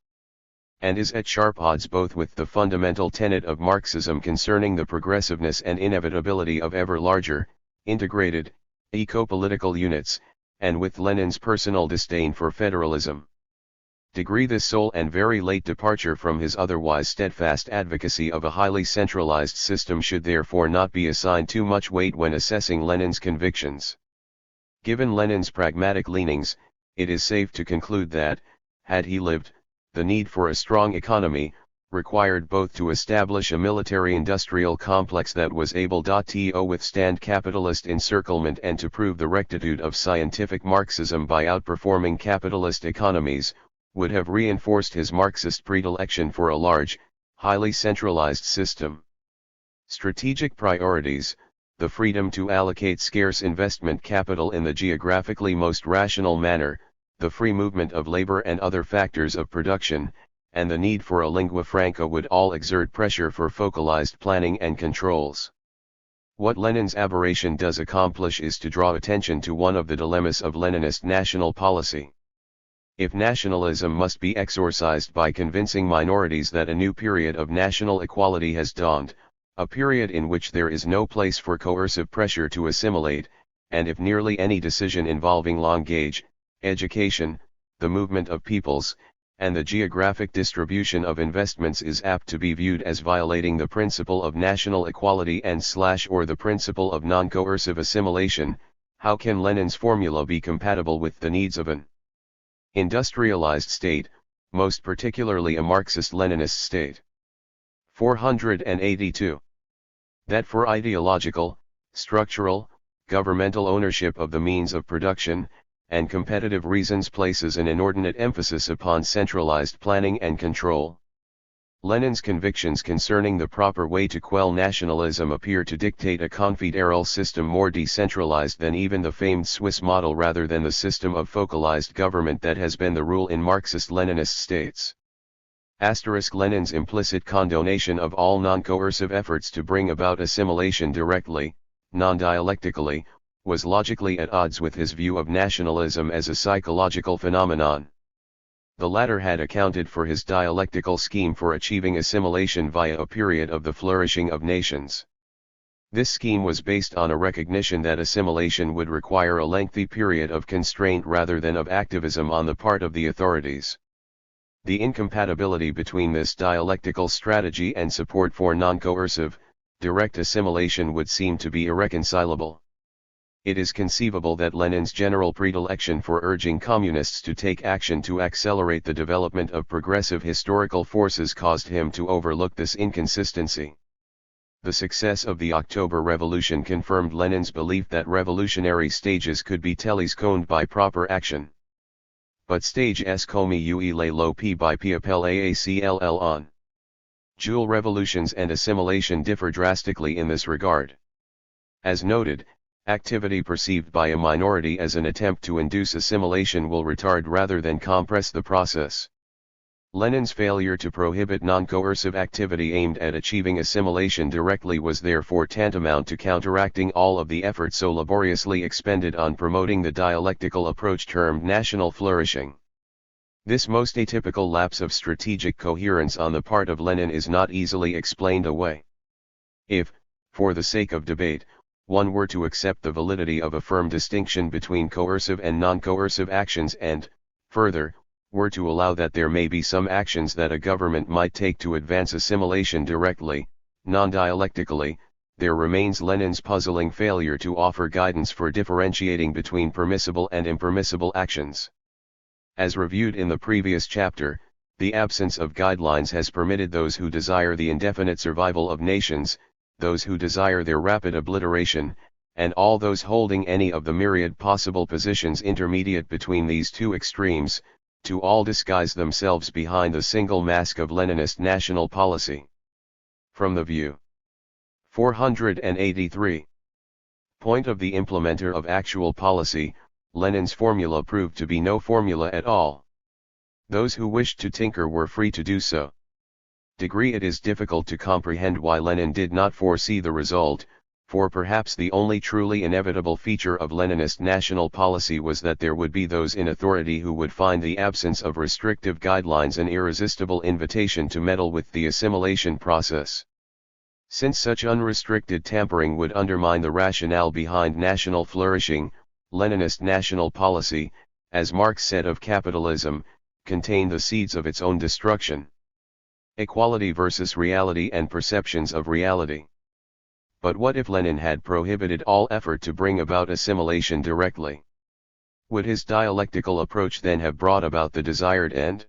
and is at sharp odds both with the fundamental tenet of Marxism concerning the progressiveness and inevitability of ever larger, integrated, eco-political units, and with Lenin's personal disdain for federalism. This sole and very late departure from his otherwise steadfast advocacy of a highly centralized system should therefore not be assigned too much weight when assessing Lenin's convictions. Given Lenin's pragmatic leanings, it is safe to conclude that, had he lived, the need for a strong economy required both to establish a military-industrial complex that was able to withstand capitalist encirclement and to prove the rectitude of scientific Marxism by outperforming capitalist economies, would have reinforced his Marxist predilection for a large, highly centralized system. Strategic priorities, the freedom to allocate scarce investment capital in the geographically most rational manner, the free movement of labor and other factors of production, and the need for a lingua franca would all exert pressure for focalized planning and controls. What Lenin's aberration does accomplish is to draw attention to one of the dilemmas of Leninist national policy. If nationalism must be exorcised by convincing minorities that a new period of national equality has dawned, a period in which there is no place for coercive pressure to assimilate, and if nearly any decision involving language, education, the movement of peoples, and the geographic distribution of investments is apt to be viewed as violating the principle of national equality and/or the principle of non-coercive assimilation, how can Lenin's formula be compatible with the needs of an industrialized state, most particularly a Marxist-Leninist state? 482. That for ideological, structural, governmental ownership of the means of production, and competitive reasons places an inordinate emphasis upon centralized planning and control. Lenin's convictions concerning the proper way to quell nationalism appear to dictate a confederal system more decentralized than even the famed Swiss model rather than the system of focalized government that has been the rule in Marxist-Leninist states. Lenin's implicit condonation of all non-coercive efforts to bring about assimilation directly, non-dialectically, was logically at odds with his view of nationalism as a psychological phenomenon. The latter had accounted for his dialectical scheme for achieving assimilation via a period of the flourishing of nations. This scheme was based on a recognition that assimilation would require a lengthy period of constraint rather than of activism on the part of the authorities. The incompatibility between this dialectical strategy and support for non-coercive, direct assimilation would seem to be irreconcilable. It is conceivable that Lenin's general predilection for urging communists to take action to accelerate the development of progressive historical forces caused him to overlook this inconsistency. The success of the October Revolution confirmed Lenin's belief that revolutionary stages could be telescoped by proper action. But stage s come ue lo p by p appel aacll on. Dual revolutions and assimilation differ drastically in this regard. As noted, activity perceived by a minority as an attempt to induce assimilation will retard rather than compress the process. Lenin's failure to prohibit non-coercive activity aimed at achieving assimilation directly was therefore tantamount to counteracting all of the effort so laboriously expended on promoting the dialectical approach termed national flourishing. This most atypical lapse of strategic coherence on the part of Lenin is not easily explained away. If, for the sake of debate, one were to accept the validity of a firm distinction between coercive and non-coercive actions and, further, were to allow that there may be some actions that a government might take to advance assimilation directly, non-dialectically, there remains Lenin's puzzling failure to offer guidance for differentiating between permissible and impermissible actions. As reviewed in the previous chapter, the absence of guidelines has permitted those who desire the indefinite survival of nations, those who desire their rapid obliteration, and all those holding any of the myriad possible positions intermediate between these two extremes, to all disguise themselves behind the single mask of Leninist national policy. From the view 483. Point of the implementer of actual policy, Lenin's formula proved to be no formula at all. Those who wished to tinker were free to do so. It is difficult to comprehend why Lenin did not foresee the result, for perhaps the only truly inevitable feature of Leninist national policy was that there would be those in authority who would find the absence of restrictive guidelines an irresistible invitation to meddle with the assimilation process. Since such unrestricted tampering would undermine the rationale behind national flourishing, Leninist national policy, as Marx said of capitalism, contained the seeds of its own destruction. Equality versus reality and perceptions of reality. But what if Lenin had prohibited all effort to bring about assimilation directly? Would his dialectical approach then have brought about the desired end?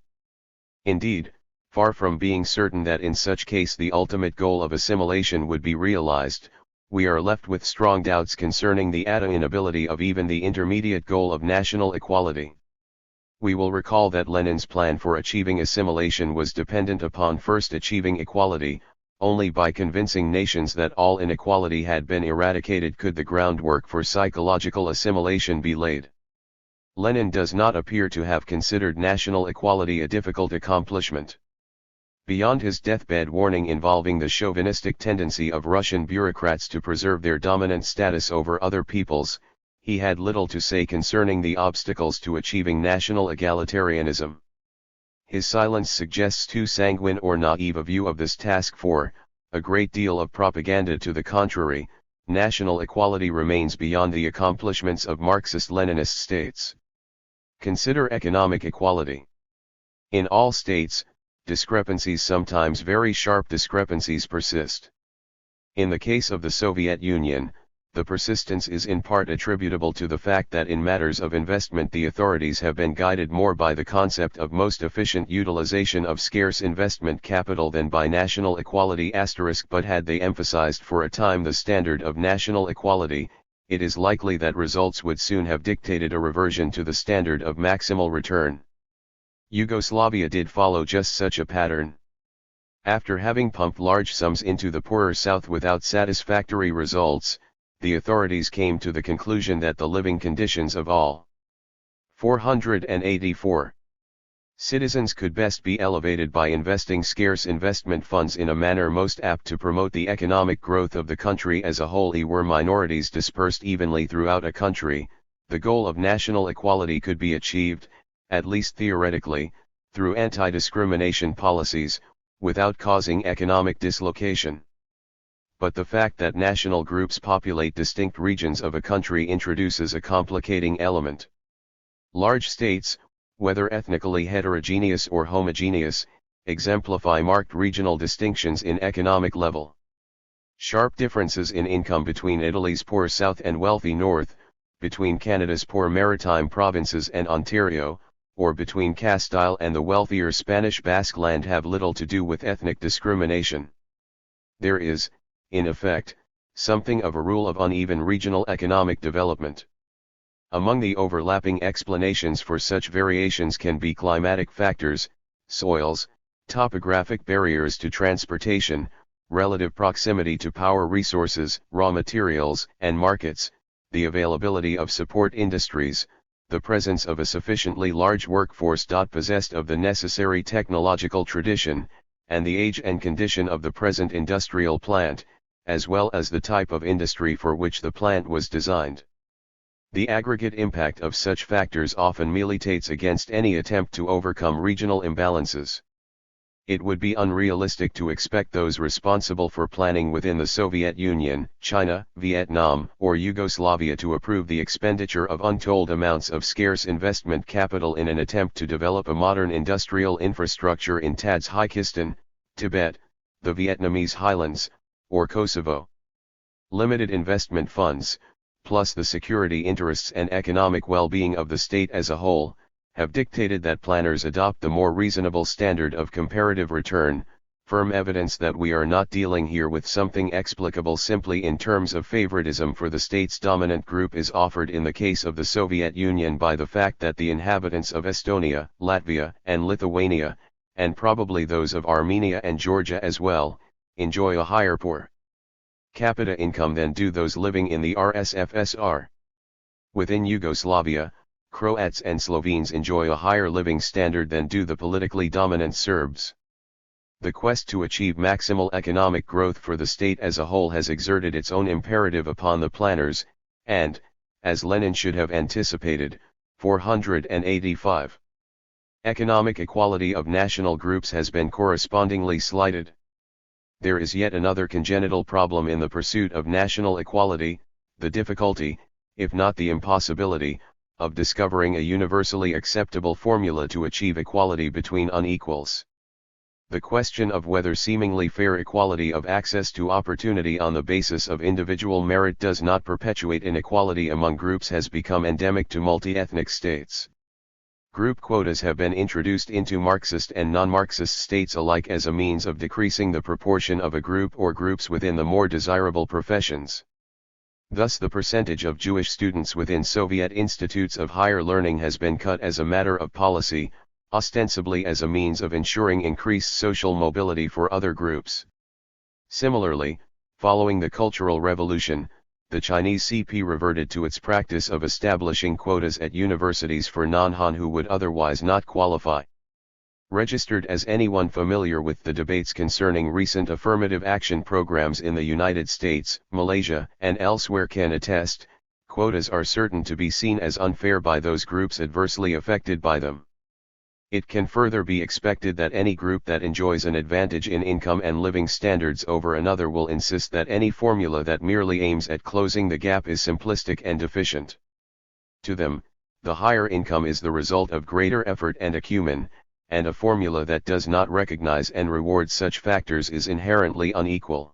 Indeed, far from being certain that in such case the ultimate goal of assimilation would be realized, we are left with strong doubts concerning the attainability of even the intermediate goal of national equality. We will recall that Lenin's plan for achieving assimilation was dependent upon first achieving equality. Only by convincing nations that all inequality had been eradicated could the groundwork for psychological assimilation be laid. Lenin does not appear to have considered national equality a difficult accomplishment. Beyond his deathbed warning involving the chauvinistic tendency of Russian bureaucrats to preserve their dominant status over other peoples, he had little to say concerning the obstacles to achieving national egalitarianism. His silence suggests too sanguine or naive a view of this task for, a great deal of propaganda to the contrary, national equality remains beyond the accomplishments of Marxist-Leninist states. Consider economic equality. In all states, discrepancies, sometimes very sharp discrepancies, persist. In the case of the Soviet Union, the persistence is in part attributable to the fact that in matters of investment the authorities have been guided more by the concept of most efficient utilization of scarce investment capital than by national equality *. But had they emphasized for a time the standard of national equality, it is likely that results would soon have dictated a reversion to the standard of maximal return. Yugoslavia did follow just such a pattern. After having pumped large sums into the poorer South without satisfactory results, the authorities came to the conclusion that the living conditions of all 484 citizens could best be elevated by investing scarce investment funds in a manner most apt to promote the economic growth of the country as a whole. Were minorities dispersed evenly throughout a country, the goal of national equality could be achieved, at least theoretically, through anti-discrimination policies, without causing economic dislocation. But the fact that national groups populate distinct regions of a country introduces a complicating element. Large states, whether ethnically heterogeneous or homogeneous, exemplify marked regional distinctions in economic level. Sharp differences in income between Italy's poor South and wealthy North, between Canada's poor maritime provinces and Ontario, or between Castile and the wealthier Spanish Basque Land have little to do with ethnic discrimination. There is, in effect, something of a rule of uneven regional economic development. Among the overlapping explanations for such variations can be climatic factors, soils, topographic barriers to transportation, relative proximity to power resources, raw materials, and markets, the availability of support industries, the presence of a sufficiently large workforce possessed of the necessary technological tradition, and the age and condition of the present industrial plant, as well as the type of industry for which the plant was designed. The aggregate impact of such factors often militates against any attempt to overcome regional imbalances. It would be unrealistic to expect those responsible for planning within the Soviet Union, China, Vietnam, or Yugoslavia to approve the expenditure of untold amounts of scarce investment capital in an attempt to develop a modern industrial infrastructure in Tajikistan, Tibet, the Vietnamese highlands, or Kosovo. Limited investment funds, plus the security interests and economic well-being of the state as a whole, have dictated that planners adopt the more reasonable standard of comparative return. Firm evidence that we are not dealing here with something explicable simply in terms of favoritism for the state's dominant group is offered in the case of the Soviet Union by the fact that the inhabitants of Estonia, Latvia, and Lithuania, and probably those of Armenia and Georgia as well, enjoy a higher per capita income than do those living in the RSFSR. Within Yugoslavia, Croats and Slovenes enjoy a higher living standard than do the politically dominant Serbs. The quest to achieve maximal economic growth for the state as a whole has exerted its own imperative upon the planners, and, as Lenin should have anticipated, 485. Economic equality of national groups has been correspondingly slighted. There is yet another congenital problem in the pursuit of national equality, the difficulty, if not the impossibility, of discovering a universally acceptable formula to achieve equality between unequals. The question of whether seemingly fair equality of access to opportunity on the basis of individual merit does not perpetuate inequality among groups has become endemic to multi-ethnic states. Group quotas have been introduced into Marxist and non-Marxist states alike as a means of decreasing the proportion of a group or groups within the more desirable professions. Thus the percentage of Jewish students within Soviet institutes of higher learning has been cut as a matter of policy, ostensibly as a means of ensuring increased social mobility for other groups. Similarly, following the Cultural Revolution, the Chinese CP reverted to its practice of establishing quotas at universities for non-Han who would otherwise not qualify. Registered as anyone familiar with the debates concerning recent affirmative action programs in the United States, Malaysia, and elsewhere can attest, quotas are certain to be seen as unfair by those groups adversely affected by them. It can further be expected that any group that enjoys an advantage in income and living standards over another will insist that any formula that merely aims at closing the gap is simplistic and deficient. To them, the higher income is the result of greater effort and acumen, and a formula that does not recognize and reward such factors is inherently unequal.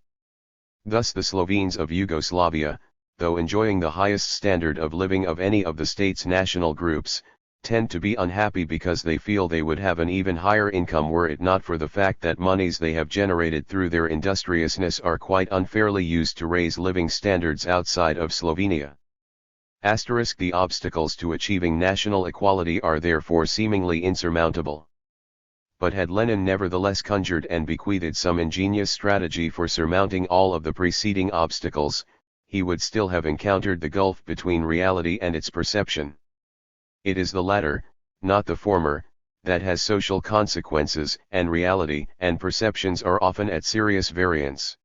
Thus the Slovenes of Yugoslavia, though enjoying the highest standard of living of any of the state's national groups, tend to be unhappy because they feel they would have an even higher income were it not for the fact that monies they have generated through their industriousness are quite unfairly used to raise living standards outside of Slovenia. The obstacles to achieving national equality are therefore seemingly insurmountable. but had Lenin nevertheless conjured and bequeathed some ingenious strategy for surmounting all of the preceding obstacles, he would still have encountered the gulf between reality and its perception. It is the latter, not the former, that has social consequences, and reality and perceptions are often at serious variance.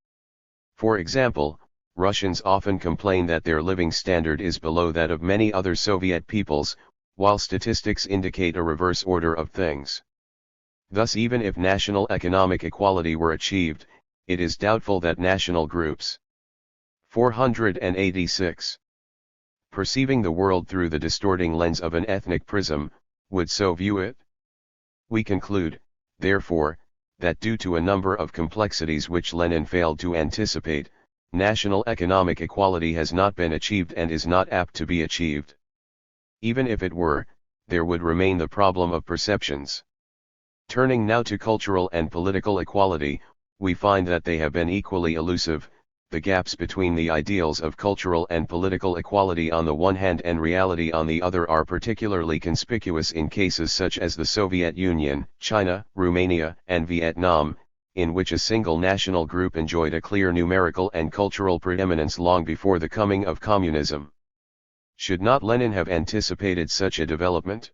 For example, Russians often complain that their living standard is below that of many other Soviet peoples, while statistics indicate a reverse order of things. Thus, even if national economic equality were achieved, it is doubtful that national groups 486. Perceiving the world through the distorting lens of an ethnic prism, would so view it. We conclude, therefore, that due to a number of complexities which Lenin failed to anticipate, national economic equality has not been achieved and is not apt to be achieved. Even if it were, there would remain the problem of perceptions. Turning now to cultural and political equality, we find that they have been equally elusive. The gaps between the ideals of cultural and political equality on the one hand and reality on the other are particularly conspicuous in cases such as the Soviet Union, China, Romania, and Vietnam, in which a single national group enjoyed a clear numerical and cultural preeminence long before the coming of communism. Should not Lenin have anticipated such a development?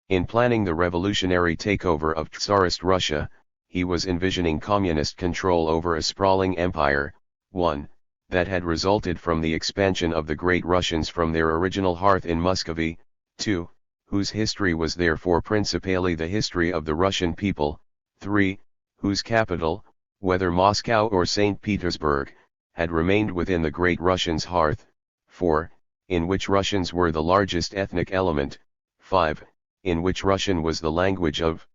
In planning the revolutionary takeover of Tsarist Russia, he was envisioning communist control over a sprawling empire, one, that had resulted from the expansion of the Great Russians from their original hearth in Muscovy, 2, whose history was therefore principally the history of the Russian people, 3, whose capital, whether Moscow or St. Petersburg, had remained within the Great Russians' hearth, 4, in which Russians were the largest ethnic element, 5, in which Russian was the language of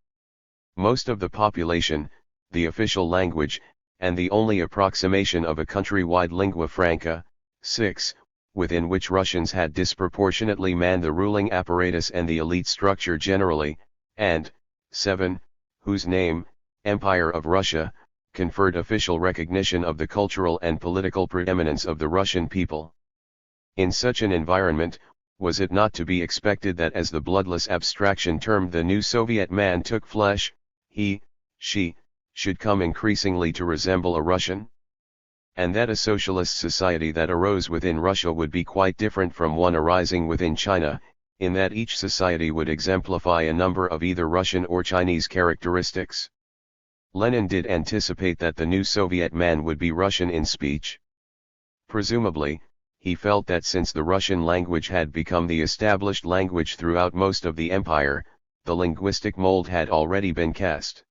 most of the population, the official language, and the only approximation of a countrywide lingua franca, 6, within which Russians had disproportionately manned the ruling apparatus and the elite structure generally, and 7, whose name, Empire of Russia, conferred official recognition of the cultural and political preeminence of the Russian people. In such an environment, was it not to be expected that as the bloodless abstraction termed the new Soviet man took flesh, he, she, should come increasingly to resemble a Russian? And that a socialist society that arose within Russia would be quite different from one arising within China, in that each society would exemplify a number of either Russian or Chinese characteristics. Lenin did anticipate that the new Soviet man would be Russian in speech. Presumably, he felt that since the Russian language had become the established language throughout most of the empire, the linguistic mold had already been cast.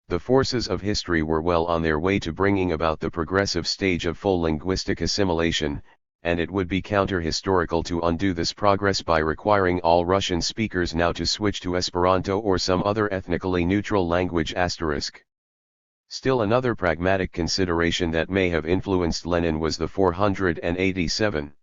The forces of history were well on their way to bringing about the progressive stage of full linguistic assimilation, and it would be counter-historical to undo this progress by requiring all Russian speakers now to switch to Esperanto or some other ethnically neutral language *. Still another pragmatic consideration that may have influenced Lenin was the 487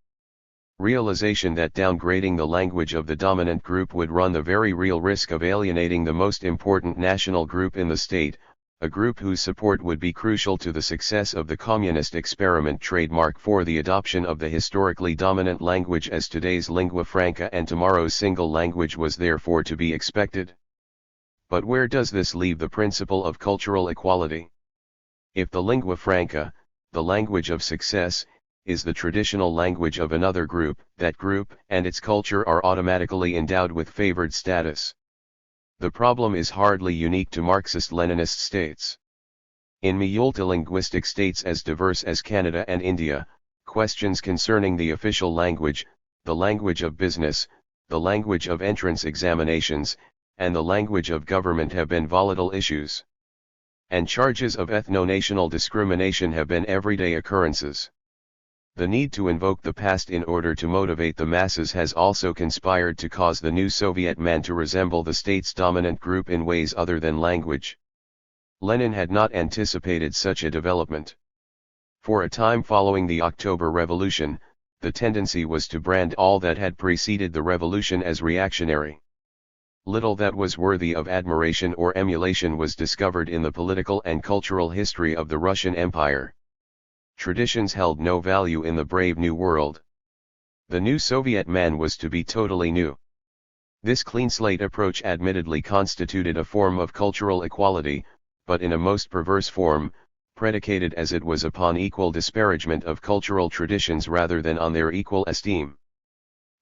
realization that downgrading the language of the dominant group would run the very real risk of alienating the most important national group in the state, a group whose support would be crucial to the success of the communist experiment trademark for the adoption of the historically dominant language as today's lingua franca and tomorrow's single language was therefore to be expected. But where does this leave the principle of cultural equality? If the lingua franca, the language of success, is the traditional language of another group, that group and its culture are automatically endowed with favored status. The problem is hardly unique to Marxist-Leninist states. In multilinguistic states as diverse as Canada and India, questions concerning the official language, the language of business, the language of entrance examinations, and the language of government have been volatile issues. And charges of ethno-national discrimination have been everyday occurrences. The need to invoke the past in order to motivate the masses has also conspired to cause the new Soviet man to resemble the state's dominant group in ways other than language. Lenin had not anticipated such a development. For a time following the October Revolution, the tendency was to brand all that had preceded the revolution as reactionary. Little that was worthy of admiration or emulation was discovered in the political and cultural history of the Russian Empire. Traditions held no value in the brave new world. The new Soviet man was to be totally new. This clean slate approach admittedly constituted a form of cultural equality, but in a most perverse form, predicated as it was upon equal disparagement of cultural traditions rather than on their equal esteem.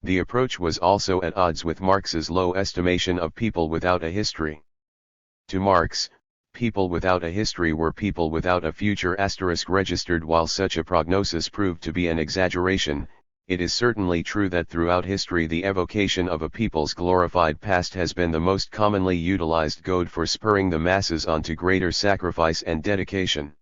The approach was also at odds with Marx's low estimation of people without a history. To Marx, people without a history were people without a future registered. While such a prognosis proved to be an exaggeration, it is certainly true that throughout history the evocation of a people's glorified past has been the most commonly utilized goad for spurring the masses on to greater sacrifice and dedication.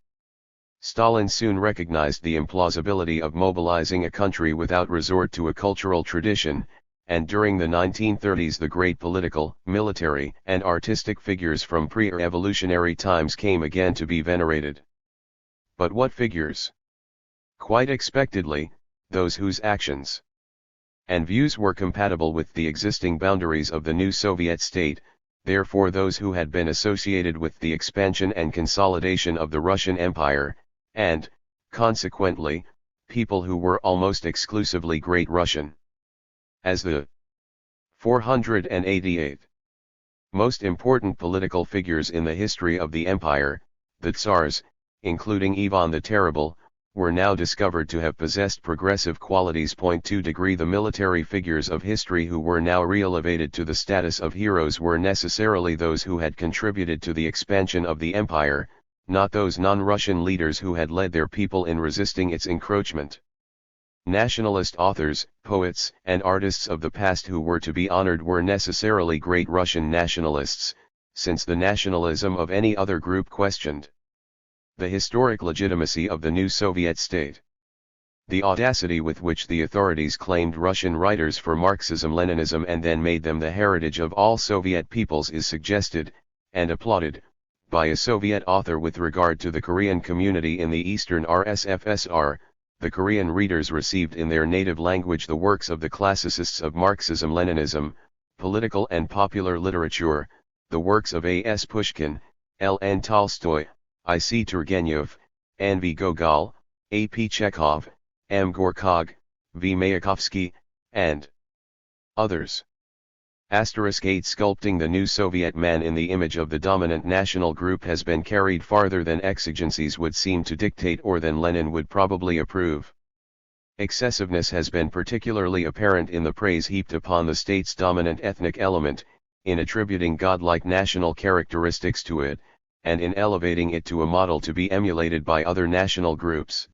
Stalin soon recognized the implausibility of mobilizing a country without resort to a cultural tradition, and during the 1930s the great political, military, and artistic figures from pre-revolutionary times came again to be venerated. But what figures? Quite expectedly, those whose actions and views were compatible with the existing boundaries of the new Soviet state, therefore those who had been associated with the expansion and consolidation of the Russian Empire, and, consequently, people who were almost exclusively Great Russian. As the 488 most important political figures in the history of the empire, the Tsars, including Ivan the Terrible, were now discovered to have possessed progressive qualities. 2 degree The military figures of history who were now re-elevated to the status of heroes were necessarily those who had contributed to the expansion of the empire, not those non-Russian leaders who had led their people in resisting its encroachment. Nationalist authors, poets, and artists of the past who were to be honored were necessarily Great Russian nationalists, since the nationalism of any other group questioned the historic legitimacy of the new Soviet state. The audacity with which the authorities claimed Russian writers for Marxism-Leninism and then made them the heritage of all Soviet peoples is suggested, and applauded, by a Soviet author with regard to the Korean community in the Eastern RSFSR. The Korean readers received in their native language the works of the classicists of Marxism-Leninism, political and popular literature, the works of A.S. Pushkin, L.N. Tolstoy, I.C. Turgenev, N.V. Gogol, A.P. Chekhov, M. Gorkog, V. Mayakovsky, and others. 8 Sculpting the new Soviet man in the image of the dominant national group has been carried farther than exigencies would seem to dictate or than Lenin would probably approve. Excessiveness has been particularly apparent in the praise heaped upon the state's dominant ethnic element, in attributing godlike national characteristics to it, and in elevating it to a model to be emulated by other national groups.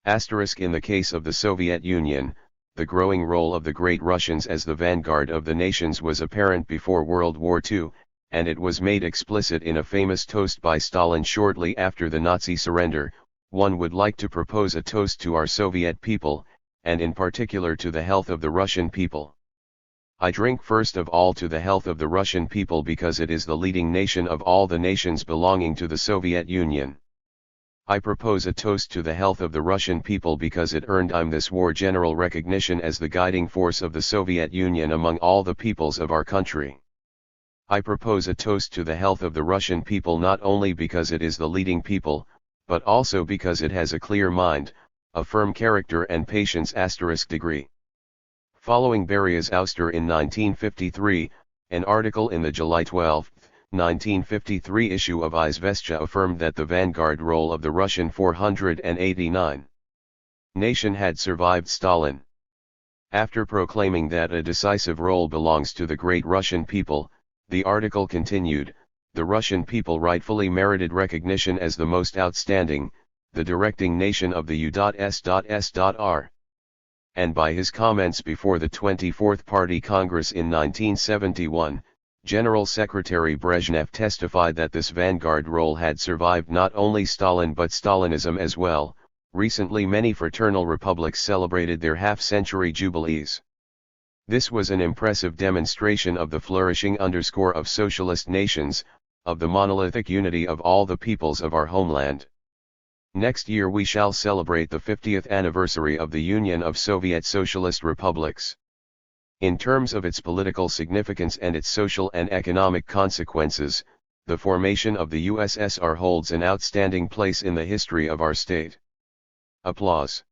In the case of the Soviet Union, the growing role of the Great Russians as the vanguard of the nations was apparent before World War II, and it was made explicit in a famous toast by Stalin shortly after the Nazi surrender. One would like to propose a toast to our Soviet people, and in particular to the health of the Russian people. I drink first of all to the health of the Russian people because it is the leading nation of all the nations belonging to the Soviet Union. I propose a toast to the health of the Russian people because it earned this war general recognition as the guiding force of the Soviet Union among all the peoples of our country. I propose a toast to the health of the Russian people not only because it is the leading people, but also because it has a clear mind, a firm character and patience. Degree. Following Beria's ouster in 1953, an article in the July 12, 1953 issue of Izvestia affirmed that the vanguard role of the Russian 489 nation had survived Stalin. After proclaiming that a decisive role belongs to the Great Russian people, the article continued, the Russian people rightfully merited recognition as the most outstanding, the directing nation of the U.S.S.R. And by his comments before the 24th Party Congress in 1971, General Secretary Brezhnev testified that this vanguard role had survived not only Stalin but Stalinism as well. Recently many fraternal republics celebrated their half-century jubilees. This was an impressive demonstration of the flourishing of socialist nations, of the monolithic unity of all the peoples of our homeland. Next year we shall celebrate the 50th anniversary of the Union of Soviet Socialist Republics. In terms of its political significance and its social and economic consequences, the formation of the USSR holds an outstanding place in the history of our state. Applause.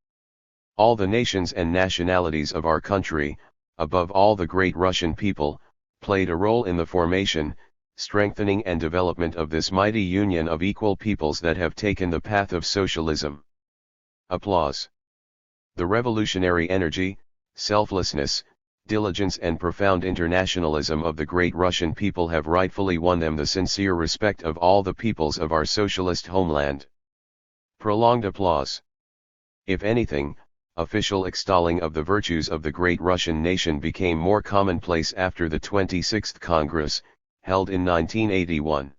All the nations and nationalities of our country, above all the Great Russian people, played a role in the formation, strengthening and development of this mighty union of equal peoples that have taken the path of socialism. Applause. The revolutionary energy, selflessness, diligence and profound internationalism of the great Russian people have rightfully won them the sincere respect of all the peoples of our socialist homeland. Prolonged applause. If anything, official extolling of the virtues of the great Russian nation became more commonplace after the 26th Congress, held in 1981.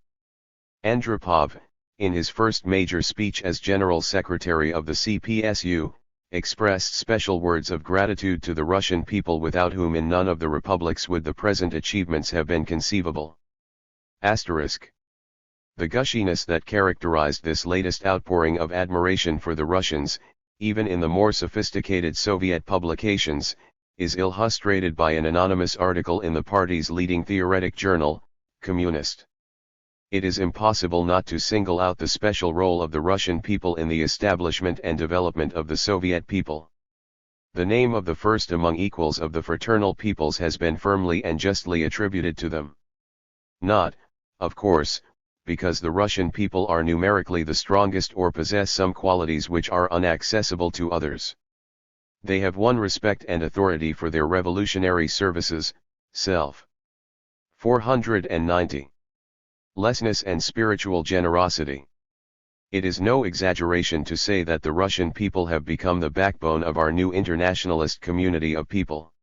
Andropov, in his first major speech as General Secretary of the CPSU, expressed special words of gratitude to the Russian people without whom in none of the republics would the present achievements have been conceivable. Asterisk. The gushiness that characterized this latest outpouring of admiration for the Russians, even in the more sophisticated Soviet publications, is illustrated by an anonymous article in the party's leading theoretic journal, Communist. It is impossible not to single out the special role of the Russian people in the establishment and development of the Soviet people. The name of the first among equals of the fraternal peoples has been firmly and justly attributed to them. Not, of course, because the Russian people are numerically the strongest or possess some qualities which are inaccessible to others. They have won respect and authority for their revolutionary services, self. 490. Lessness and spiritual generosity. It is no exaggeration to say that the Russian people have become the backbone of our new internationalist community of people.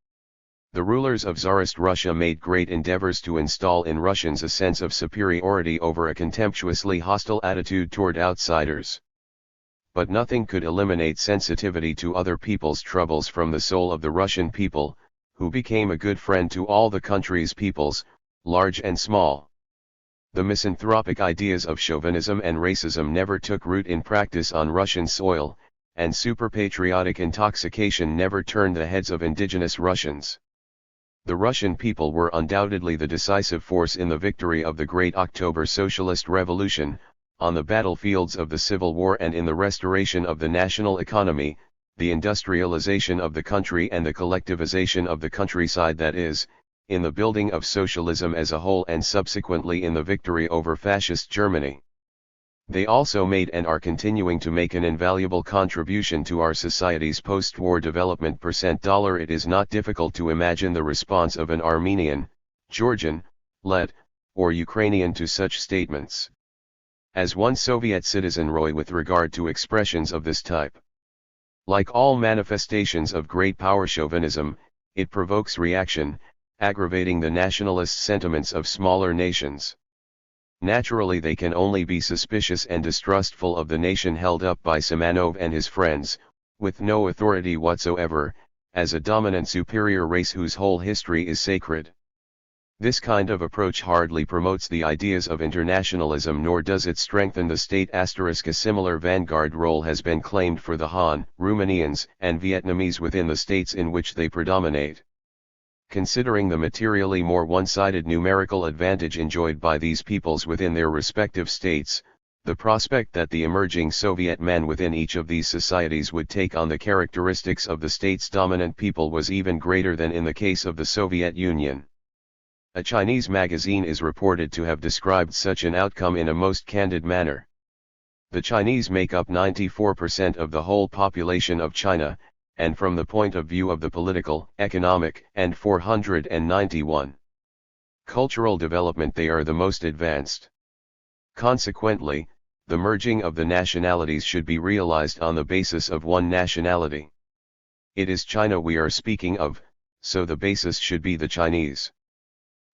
The rulers of Tsarist Russia made great endeavors to install in Russians a sense of superiority over a contemptuously hostile attitude toward outsiders. But nothing could eliminate sensitivity to other people's troubles from the soul of the Russian people, who became a good friend to all the country's peoples, large and small. The misanthropic ideas of chauvinism and racism never took root in practice on Russian soil, and super-patriotic intoxication never turned the heads of indigenous Russians. The Russian people were undoubtedly the decisive force in the victory of the Great October Socialist Revolution, on the battlefields of the Civil War and in the restoration of the national economy, the industrialization of the country and the collectivization of the countryside, that is, in the building of socialism as a whole and subsequently in the victory over fascist Germany. They also made and are continuing to make an invaluable contribution to our society's post-war development. It is not difficult to imagine the response of an Armenian, Georgian, Let, or Ukrainian to such statements. As one Soviet citizen wrote with regard to expressions of this type. Like all manifestations of great power, chauvinism, it provokes reaction, aggravating the nationalist sentiments of smaller nations. Naturally they can only be suspicious and distrustful of the nation held up by Simonov and his friends, with no authority whatsoever, as a dominant superior race whose whole history is sacred. This kind of approach hardly promotes the ideas of internationalism, nor does it strengthen the state. A similar vanguard role has been claimed for the Han, Romanians, and Vietnamese within the states in which they predominate. Considering the materially more one-sided numerical advantage enjoyed by these peoples within their respective states, the prospect that the emerging Soviet man within each of these societies would take on the characteristics of the state's dominant people was even greater than in the case of the Soviet Union. A Chinese magazine is reported to have described such an outcome in a most candid manner. The Chinese make up 94% of the whole population of China, and from the point of view of the political, economic, and 491 cultural development they are the most advanced. Consequently, the merging of the nationalities should be realized on the basis of one nationality. It is China we are speaking of, so the basis should be the Chinese.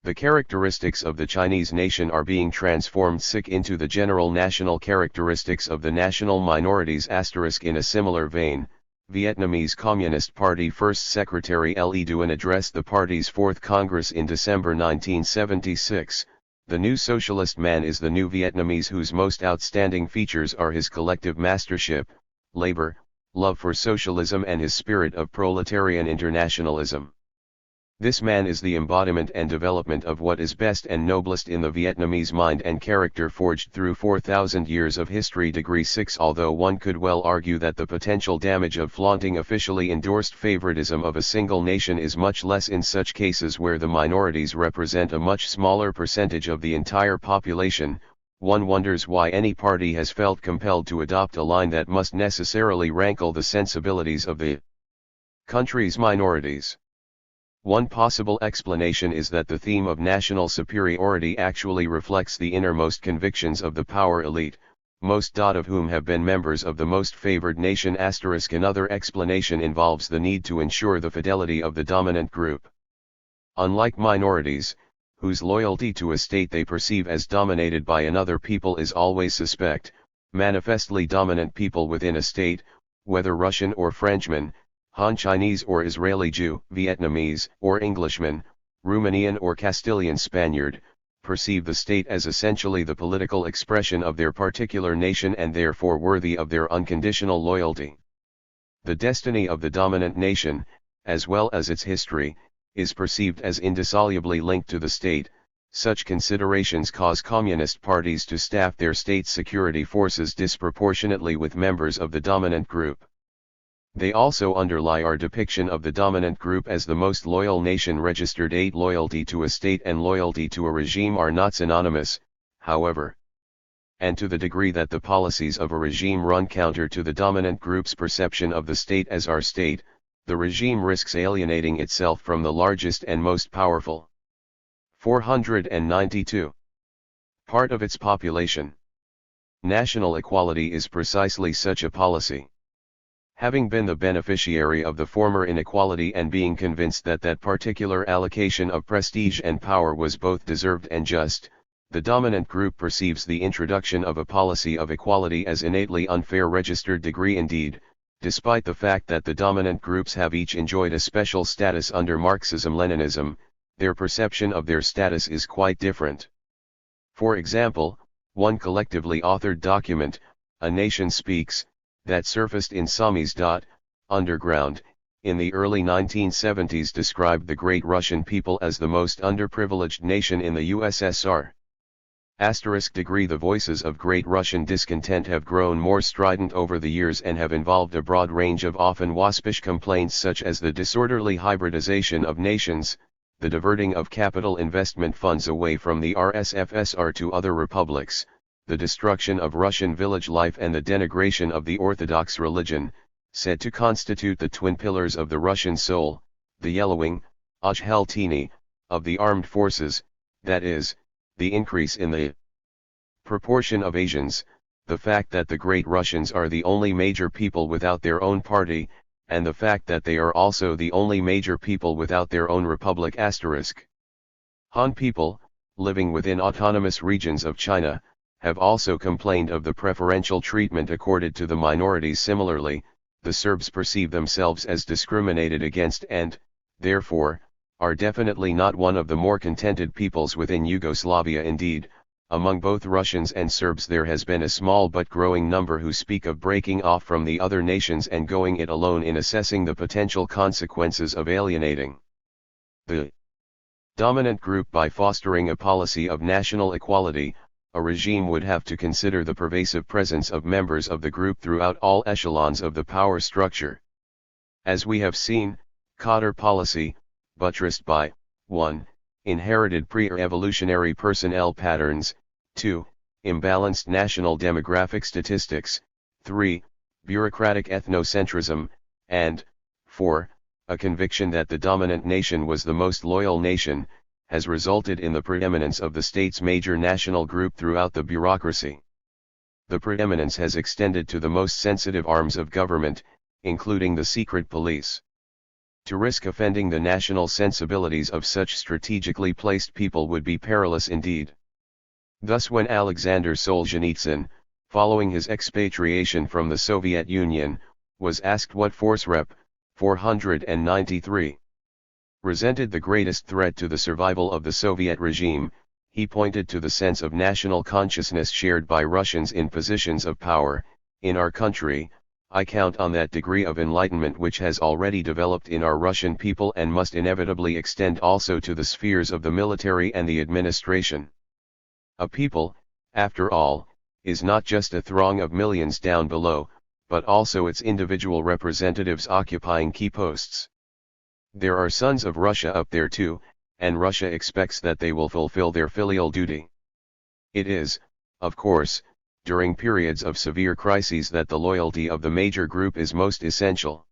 The characteristics of the Chinese nation are being transformed into the general national characteristics of the national minorities. In a similar vein, Vietnamese Communist Party First Secretary Le Duan addressed the party's Fourth Congress in December 1976. The new socialist man is the new Vietnamese whose most outstanding features are his collective mastership, labor, love for socialism and his spirit of proletarian internationalism. This man is the embodiment and development of what is best and noblest in the Vietnamese mind and character forged through 4,000 years of history. Degree 6. Although one could well argue that the potential damage of flaunting officially endorsed favoritism of a single nation is much less in such cases where the minorities represent a much smaller percentage of the entire population, one wonders why any party has felt compelled to adopt a line that must necessarily rankle the sensibilities of the country's minorities. One possible explanation is that the theme of national superiority actually reflects the innermost convictions of the power elite, most of whom have been members of the most favored nation. Another explanation involves the need to ensure the fidelity of the dominant group. Unlike minorities, whose loyalty to a state they perceive as dominated by another people is always suspect, manifestly dominant people within a state, whether Russian or Frenchman, Han Chinese or Israeli Jew, Vietnamese or Englishman, Romanian or Castilian Spaniard, perceive the state as essentially the political expression of their particular nation and therefore worthy of their unconditional loyalty. The destiny of the dominant nation, as well as its history, is perceived as indissolubly linked to the state. Such considerations cause communist parties to staff their state security forces disproportionately with members of the dominant group. They also underlie our depiction of the dominant group as the most loyal nation registered. 8. Loyalty to a state and loyalty to a regime are not synonymous, however. And to the degree that the policies of a regime run counter to the dominant group's perception of the state as our state, the regime risks alienating itself from the largest and most powerful 492 part of its population. National equality is precisely such a policy. Having been the beneficiary of the former inequality and being convinced that that particular allocation of prestige and power was both deserved and just, the dominant group perceives the introduction of a policy of equality as innately unfair. Registered degree. Indeed, despite the fact that the dominant groups have each enjoyed a special status under Marxism-Leninism, their perception of their status is quite different. For example, one collectively authored document, A Nation Speaks, that surfaced in Sami's Underground, in the early 1970s described the Great Russian people as the most underprivileged nation in the USSR. Degree. The voices of Great Russian discontent have grown more strident over the years and have involved a broad range of often waspish complaints such as the disorderly hybridization of nations, the diverting of capital investment funds away from the RSFSR to other republics, the destruction of Russian village life and the denigration of the Orthodox religion, said to constitute the twin pillars of the Russian soul, the yellowing, ojheltini, of the armed forces, that is, the increase in the proportion of Asians, the fact that the Great Russians are the only major people without their own party, and the fact that they are also the only major people without their own republic. Han people, living within autonomous regions of China, have also complained of the preferential treatment accorded to the minorities. Similarly, the Serbs perceive themselves as discriminated against and, therefore, are definitely not one of the more contented peoples within Yugoslavia. Indeed, among both Russians and Serbs there has been a small but growing number who speak of breaking off from the other nations and going it alone in assessing the potential consequences of alienating the dominant group by fostering a policy of national equality. A regime would have to consider the pervasive presence of members of the group throughout all echelons of the power structure. As we have seen, Cotter policy, buttressed by 1. Inherited pre-evolutionary personnel patterns, 2. Imbalanced national demographic statistics, 3. Bureaucratic ethnocentrism, and 4. A conviction that the dominant nation was the most loyal nation, has resulted in the preeminence of the state's major national group throughout the bureaucracy. The preeminence has extended to the most sensitive arms of government, including the secret police. To risk offending the national sensibilities of such strategically placed people would be perilous indeed. Thus when Alexander Solzhenitsyn, following his expatriation from the Soviet Union, was asked what force Rep. 493 resented the greatest threat to the survival of the Soviet regime, he pointed to the sense of national consciousness shared by Russians in positions of power. In our country, I count on that degree of enlightenment which has already developed in our Russian people and must inevitably extend also to the spheres of the military and the administration. A people, after all, is not just a throng of millions down below, but also its individual representatives occupying key posts. There are sons of Russia up there too, and Russia expects that they will fulfill their filial duty. It is, of course, during periods of severe crises that the loyalty of the major group is most essential.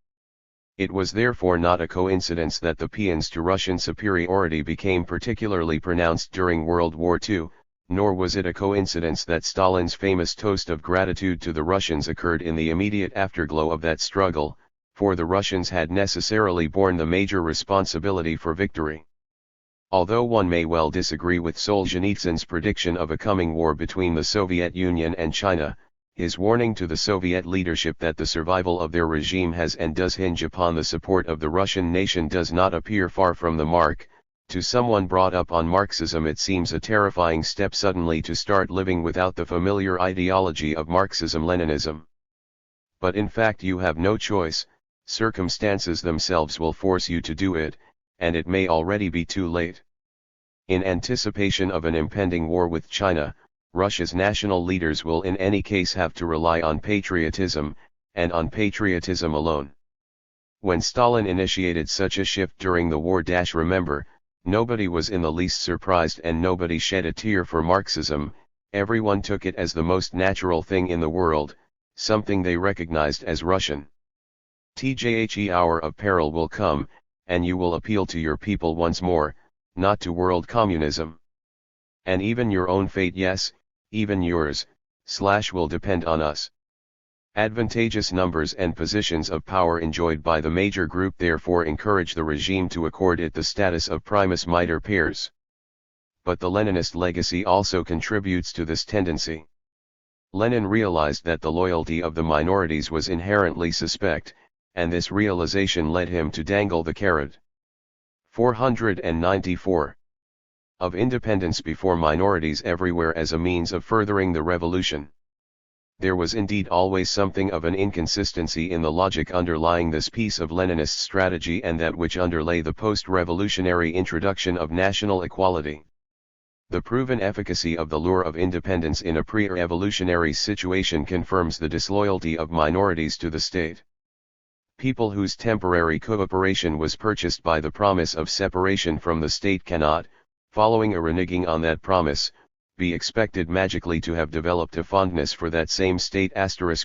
It was therefore not a coincidence that the paeans to Russian superiority became particularly pronounced during World War II, nor was it a coincidence that Stalin's famous toast of gratitude to the Russians occurred in the immediate afterglow of that struggle, for the Russians had necessarily borne the major responsibility for victory. Although one may well disagree with Solzhenitsyn's prediction of a coming war between the Soviet Union and China, his warning to the Soviet leadership that the survival of their regime has and does hinge upon the support of the Russian nation does not appear far from the mark. To someone brought up on Marxism it seems a terrifying step suddenly to start living without the familiar ideology of Marxism-Leninism. But in fact you have no choice, circumstances themselves will force you to do it, and it may already be too late. In anticipation of an impending war with China, Russia's national leaders will in any case have to rely on patriotism, and on patriotism alone. When Stalin initiated such a shift during the war, remember, nobody was in the least surprised and nobody shed a tear for Marxism, everyone took it as the most natural thing in the world, something they recognized as Russian. The hour of peril will come, and you will appeal to your people once more, not to world communism. And even your own fate, yes, even yours, will depend on us. Advantageous numbers and positions of power enjoyed by the major group therefore encourage the regime to accord it the status of primus inter pares. But the Leninist legacy also contributes to this tendency. Lenin realized that the loyalty of the minorities was inherently suspect, and this realization led him to dangle the carrot. 494. Of independence before minorities everywhere as a means of furthering the revolution. There was indeed always something of an inconsistency in the logic underlying this piece of Leninist strategy and that which underlay the post-revolutionary introduction of national equality. The proven efficacy of the lure of independence in a pre-revolutionary situation confirms the disloyalty of minorities to the state. People whose temporary cooperation was purchased by the promise of separation from the state cannot, following a reneging on that promise, be expected magically to have developed a fondness for that same state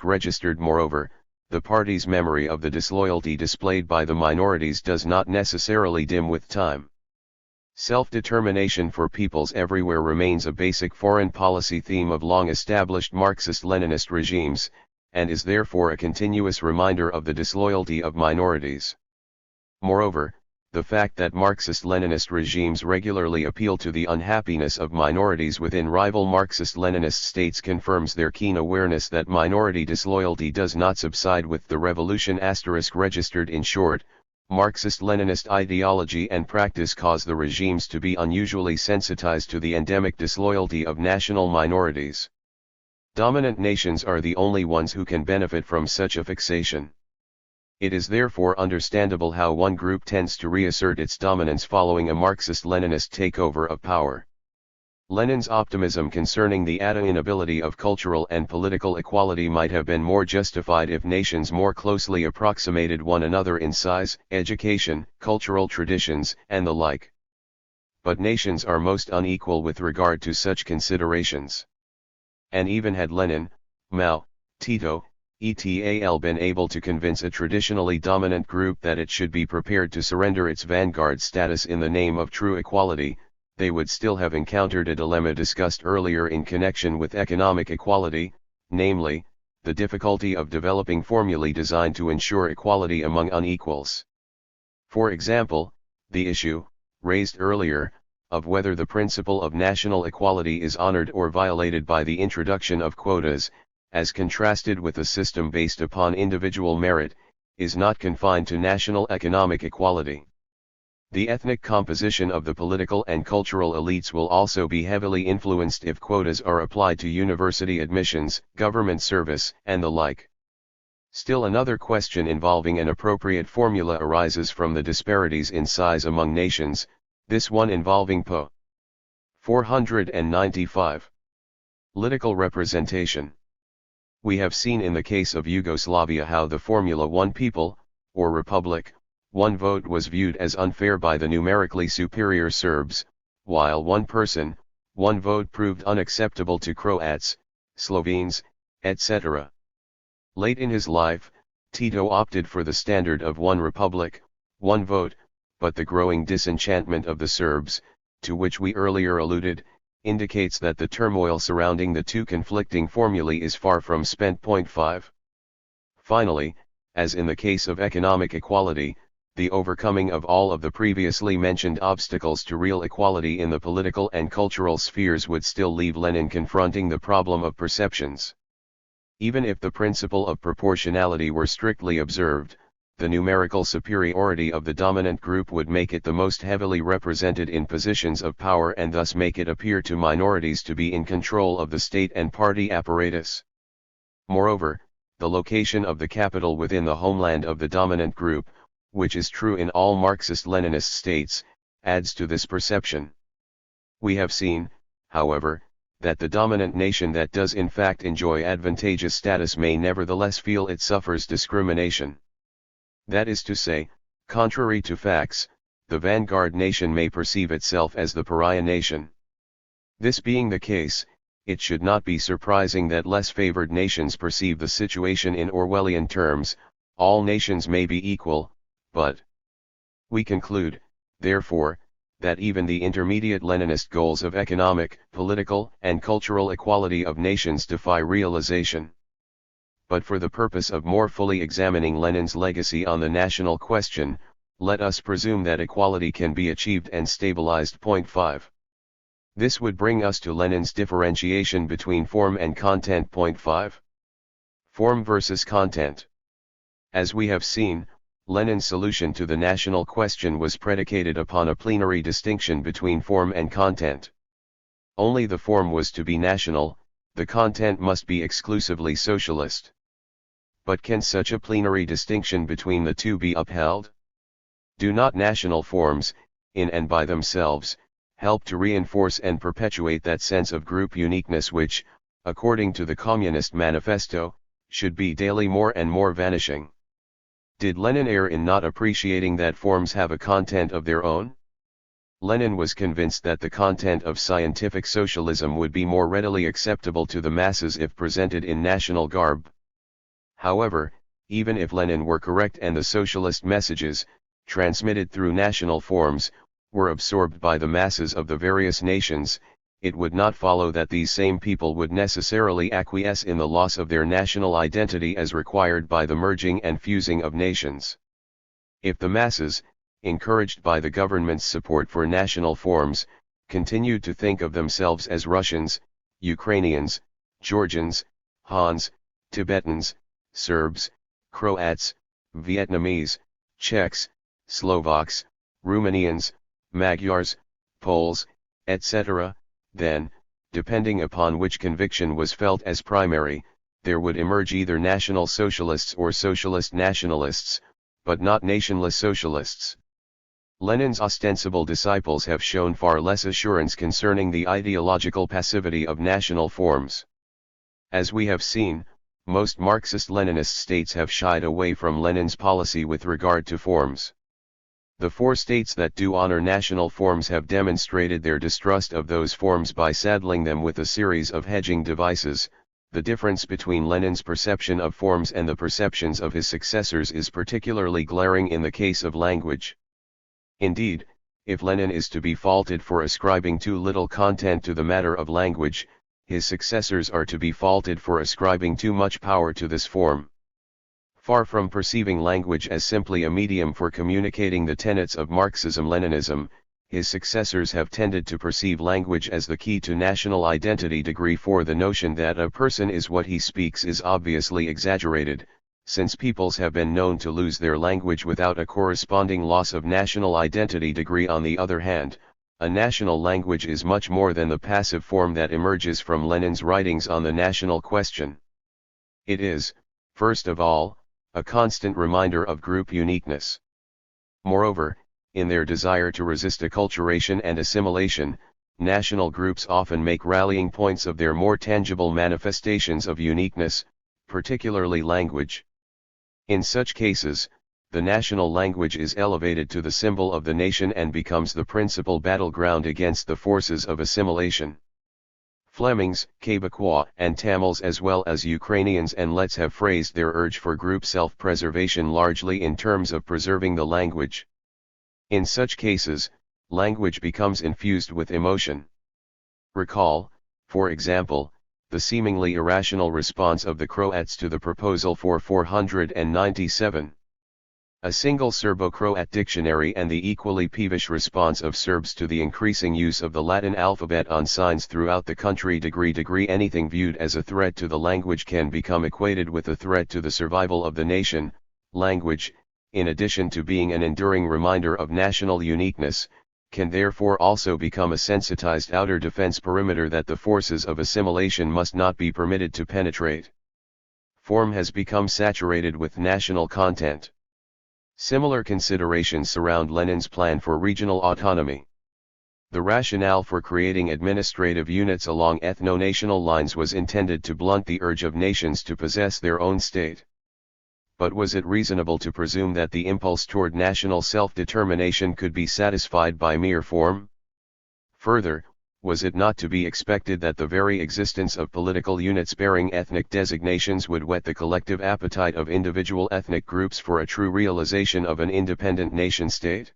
registered. Moreover, the party's memory of the disloyalty displayed by the minorities does not necessarily dim with time. Self-determination for peoples everywhere remains a basic foreign policy theme of long-established Marxist-Leninist regimes, and is therefore a continuous reminder of the disloyalty of minorities. Moreover, the fact that Marxist-Leninist regimes regularly appeal to the unhappiness of minorities within rival Marxist-Leninist states confirms their keen awareness that minority disloyalty does not subside with the revolution. Registered. In short, Marxist-Leninist ideology and practice cause the regimes to be unusually sensitized to the endemic disloyalty of national minorities. Dominant nations are the only ones who can benefit from such a fixation. It is therefore understandable how one group tends to reassert its dominance following a Marxist-Leninist takeover of power. Lenin's optimism concerning the attainability of cultural and political equality might have been more justified if nations more closely approximated one another in size, education, cultural traditions, and the like. But nations are most unequal with regard to such considerations. And even had Lenin, Mao, Tito, et.al. been able to convince a traditionally dominant group that it should be prepared to surrender its vanguard status in the name of true equality, they would still have encountered a dilemma discussed earlier in connection with economic equality, namely, the difficulty of developing formulae designed to ensure equality among unequals. For example, the issue, raised earlier, of whether the principle of national equality is honored or violated by the introduction of quotas, as contrasted with a system based upon individual merit, is not confined to national economic equality. The ethnic composition of the political and cultural elites will also be heavily influenced if quotas are applied to university admissions, government service, and the like. Still another question involving an appropriate formula arises from the disparities in size among nations, this one involving Po. 495. Political representation. We have seen in the case of Yugoslavia how the formula one people, or republic, one vote was viewed as unfair by the numerically superior Serbs, while one person, one vote proved unacceptable to Croats, Slovenes, etc. Late in his life, Tito opted for the standard of one republic, one vote, but the growing disenchantment of the Serbs, to which we earlier alluded, indicates that the turmoil surrounding the two conflicting formulae is far from spent. 5. Finally, as in the case of economic equality, the overcoming of all of the previously mentioned obstacles to real equality in the political and cultural spheres would still leave Lenin confronting the problem of perceptions. Even if the principle of proportionality were strictly observed, the numerical superiority of the dominant group would make it the most heavily represented in positions of power and thus make it appear to minorities to be in control of the state and party apparatus. Moreover, the location of the capital within the homeland of the dominant group, which is true in all Marxist-Leninist states, adds to this perception. We have seen, however, that the dominant nation that does in fact enjoy advantageous status may nevertheless feel it suffers discrimination. That is to say, contrary to facts, the vanguard nation may perceive itself as the pariah nation. This being the case, it should not be surprising that less favored nations perceive the situation in Orwellian terms: all nations may be equal, but we conclude, therefore, that even the intermediate Leninist goals of economic, political, and cultural equality of nations defy realization. But for the purpose of more fully examining Lenin's legacy on the national question, let us presume that equality can be achieved and stabilized. 5. This would bring us to Lenin's differentiation between form and content. 5. Form versus content. As we have seen, Lenin's solution to the national question was predicated upon a plenary distinction between form and content. Only the form was to be national, the content must be exclusively socialist. But can such a plenary distinction between the two be upheld? Do not national forms, in and by themselves, help to reinforce and perpetuate that sense of group uniqueness which, according to the Communist Manifesto, should be daily more and more vanishing? Did Lenin err in not appreciating that forms have a content of their own? Lenin was convinced that the content of scientific socialism would be more readily acceptable to the masses if presented in national garb. However, even if Lenin were correct and the socialist messages, transmitted through national forms, were absorbed by the masses of the various nations, it would not follow that these same people would necessarily acquiesce in the loss of their national identity as required by the merging and fusing of nations. If the masses, encouraged by the government's support for national forms, continued to think of themselves as Russians, Ukrainians, Georgians, Hans, Tibetans, Serbs, Croats, Vietnamese, Czechs, Slovaks, Romanians, Magyars, Poles, etc., then, depending upon which conviction was felt as primary, there would emerge either national socialists or socialist nationalists, but not nationless socialists. Lenin's ostensible disciples have shown far less assurance concerning the ideological passivity of national forms. As we have seen, most Marxist-Leninist states have shied away from Lenin's policy with regard to forms. The four states that do honor national forms have demonstrated their distrust of those forms by saddling them with a series of hedging devices. The difference between Lenin's perception of forms and the perceptions of his successors is particularly glaring in the case of language. Indeed, if Lenin is to be faulted for ascribing too little content to the matter of language, his successors are to be faulted for ascribing too much power to this form. Far from perceiving language as simply a medium for communicating the tenets of Marxism-Leninism, his successors have tended to perceive language as the key to national identity. For the notion that a person is what he speaks is obviously exaggerated, since peoples have been known to lose their language without a corresponding loss of national identity. On the other hand, a national language is much more than the passive form that emerges from Lenin's writings on the national question. It is, first of all, a constant reminder of group uniqueness. Moreover, in their desire to resist acculturation and assimilation, national groups often make rallying points of their more tangible manifestations of uniqueness, particularly language. In such cases, the national language is elevated to the symbol of the nation and becomes the principal battleground against the forces of assimilation. Flemings, Quebecois, and Tamils as well as Ukrainians and Lets have phrased their urge for group self-preservation largely in terms of preserving the language. In such cases, language becomes infused with emotion. Recall, for example, the seemingly irrational response of the Croats to the proposal for 497. A single Serbo-Croat dictionary and the equally peevish response of Serbs to the increasing use of the Latin alphabet on signs throughout the country. Anything viewed as a threat to the language can become equated with a threat to the survival of the nation. Language, in addition to being an enduring reminder of national uniqueness, can therefore also become a sensitized outer defense perimeter that the forces of assimilation must not be permitted to penetrate. Form has become saturated with national content. Similar considerations surround Lenin's plan for regional autonomy. The rationale for creating administrative units along ethno-national lines was intended to blunt the urge of nations to possess their own state. But was it reasonable to presume that the impulse toward national self-determination could be satisfied by mere form? Further, was it not to be expected that the very existence of political units bearing ethnic designations would whet the collective appetite of individual ethnic groups for a true realization of an independent nation-state?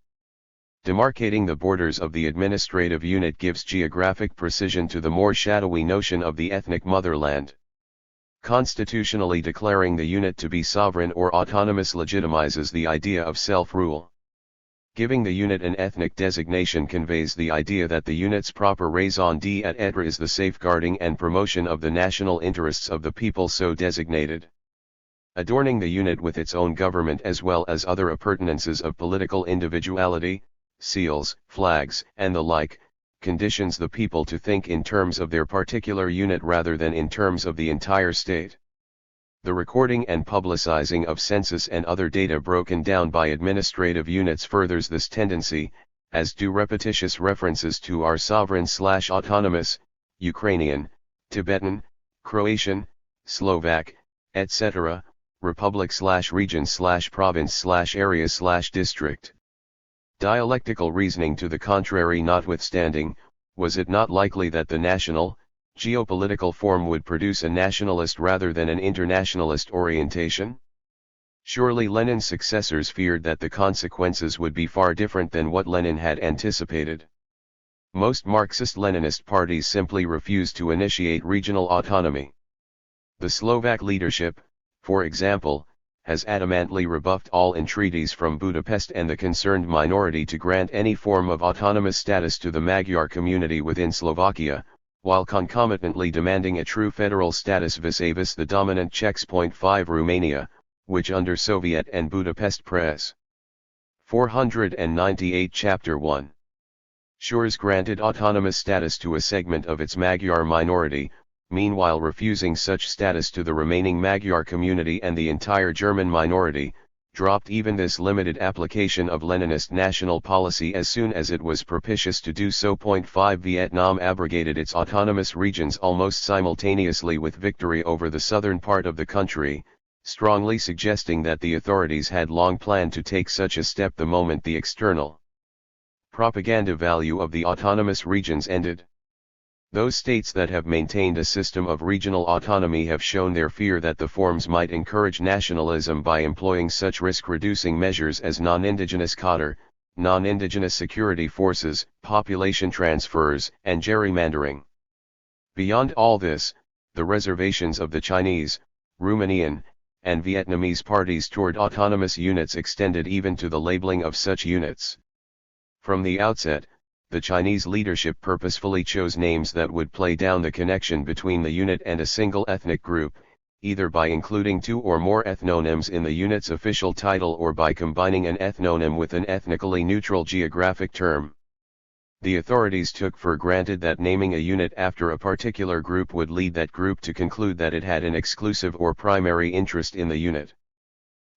Demarcating the borders of the administrative unit gives geographic precision to the more shadowy notion of the ethnic motherland. Constitutionally declaring the unit to be sovereign or autonomous legitimizes the idea of self-rule. Giving the unit an ethnic designation conveys the idea that the unit's proper raison d'être is the safeguarding and promotion of the national interests of the people so designated. Adorning the unit with its own government as well as other appurtenances of political individuality, seals, flags, and the like, conditions the people to think in terms of their particular unit rather than in terms of the entire state. The recording and publicizing of census and other data broken down by administrative units furthers this tendency, as do repetitious references to our sovereign/autonomous, Ukrainian, Tibetan, Croatian, Slovak, etc., republic/region/province/area/district. Dialectical reasoning to the contrary notwithstanding, was it not likely that the national, geopolitical form would produce a nationalist rather than an internationalist orientation? Surely Lenin's successors feared that the consequences would be far different than what Lenin had anticipated. Most Marxist-Leninist parties simply refused to initiate regional autonomy. The Slovak leadership, for example, has adamantly rebuffed all entreaties from Budapest and the concerned minority to grant any form of autonomous status to the Magyar community within Slovakia, while concomitantly demanding a true federal status vis-a-vis the dominant Czechs. 5 Romania, which under Soviet and Budapest Press. 498 Chapter 1. Shures granted autonomous status to a segment of its Magyar minority, meanwhile refusing such status to the remaining Magyar community and the entire German minority, dropped even this limited application of Leninist national policy as soon as it was propitious to do so. 5 Vietnam abrogated its autonomous regions almost simultaneously with victory over the southern part of the country, strongly suggesting that the authorities had long planned to take such a step the moment the external propaganda value of the autonomous regions ended. Those states that have maintained a system of regional autonomy have shown their fear that the forms might encourage nationalism by employing such risk-reducing measures as non-indigenous cadre, non-indigenous security forces, population transfers, and gerrymandering. Beyond all this, the reservations of the Chinese, Romanian, and Vietnamese parties toward autonomous units extended even to the labeling of such units. From the outset, the Chinese leadership purposefully chose names that would play down the connection between the unit and a single ethnic group, either by including two or more ethnonyms in the unit's official title or by combining an ethnonym with an ethnically neutral geographic term. The authorities took for granted that naming a unit after a particular group would lead that group to conclude that it had an exclusive or primary interest in the unit.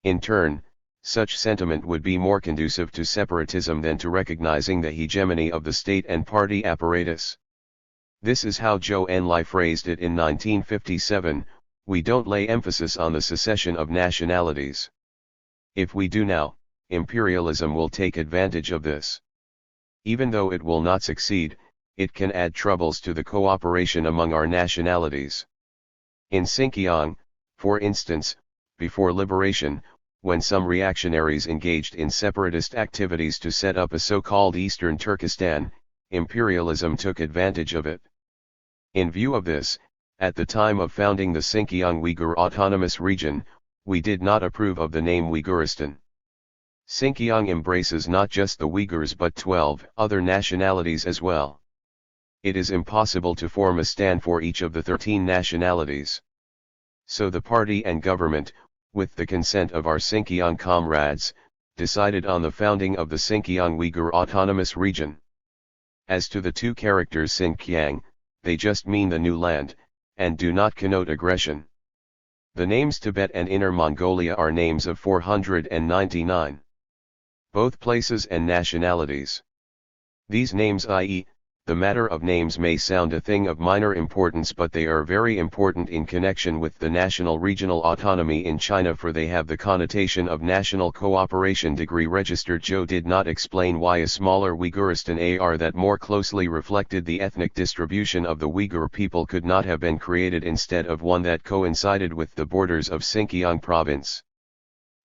In turn, such sentiment would be more conducive to separatism than to recognizing the hegemony of the state and party apparatus. This is how Zhou Enlai phrased it in 1957, "We don't lay emphasis on the secession of nationalities. If we do now, imperialism will take advantage of this. Even though it will not succeed, it can add troubles to the cooperation among our nationalities." In Xinjiang, for instance, before liberation, when some reactionaries engaged in separatist activities to set up a so-called Eastern Turkestan, imperialism took advantage of it. In view of this, at the time of founding the Xinjiang Uyghur Autonomous Region, we did not approve of the name Uyghuristan. Xinjiang embraces not just the Uyghurs but 12 other nationalities as well. It is impossible to form a stand for each of the 13 nationalities. So the party and government, with the consent of our Xinjiang comrades, decided on the founding of the Xinjiang Uyghur Autonomous Region. As to the two characters Xinjiang, they just mean the new land, and do not connote aggression. The names Tibet and Inner Mongolia are names of 499. Both places and nationalities. These names, i.e., the matter of names, may sound a thing of minor importance, but they are very important in connection with the national regional autonomy in China, for they have the connotation of national cooperation. Registered Zhou did not explain why a smaller Uyghuristan AR that more closely reflected the ethnic distribution of the Uyghur people could not have been created instead of one that coincided with the borders of Xinjiang province.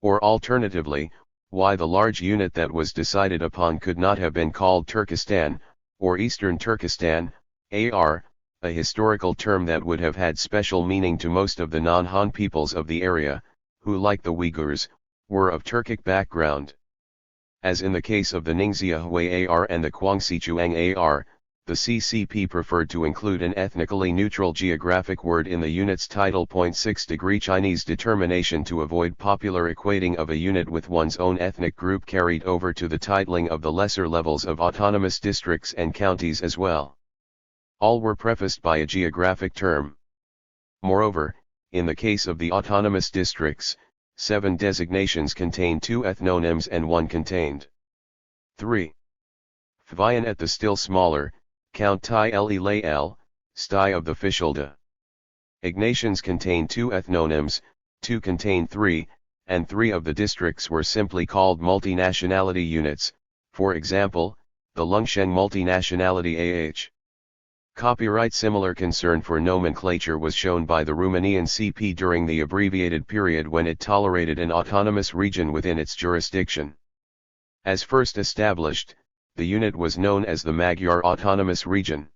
Or alternatively, why the large unit that was decided upon could not have been called Turkestan, or Eastern Turkestan, AR, a historical term that would have had special meaning to most of the non-Han peoples of the area, who, like the Uyghurs, were of Turkic background. As in the case of the Ningxia Hui AR and the Guangxichuang AR, the CCP preferred to include an ethnically neutral geographic word in the unit's title. 6° Chinese determination to avoid popular equating of a unit with one's own ethnic group carried over to the titling of the lesser levels of autonomous districts and counties as well. All were prefaced by a geographic term. Moreover, in the case of the autonomous districts, 7 designations contained 2 ethnonyms and 1 contained 3. Vian at the still smaller, Count Tai Le Lay L, Sty of the Fischelda. Ignations contain 2 ethnonyms, 2 contain 3, and 3 of the districts were simply called multinationality units, for example, the Lungsheng multinationality AH. Copyright. Similar concern for nomenclature was shown by the Romanian CP during the abbreviated period when it tolerated an autonomous region within its jurisdiction. As first established, the unit was known as the Magyar Autonomous Region.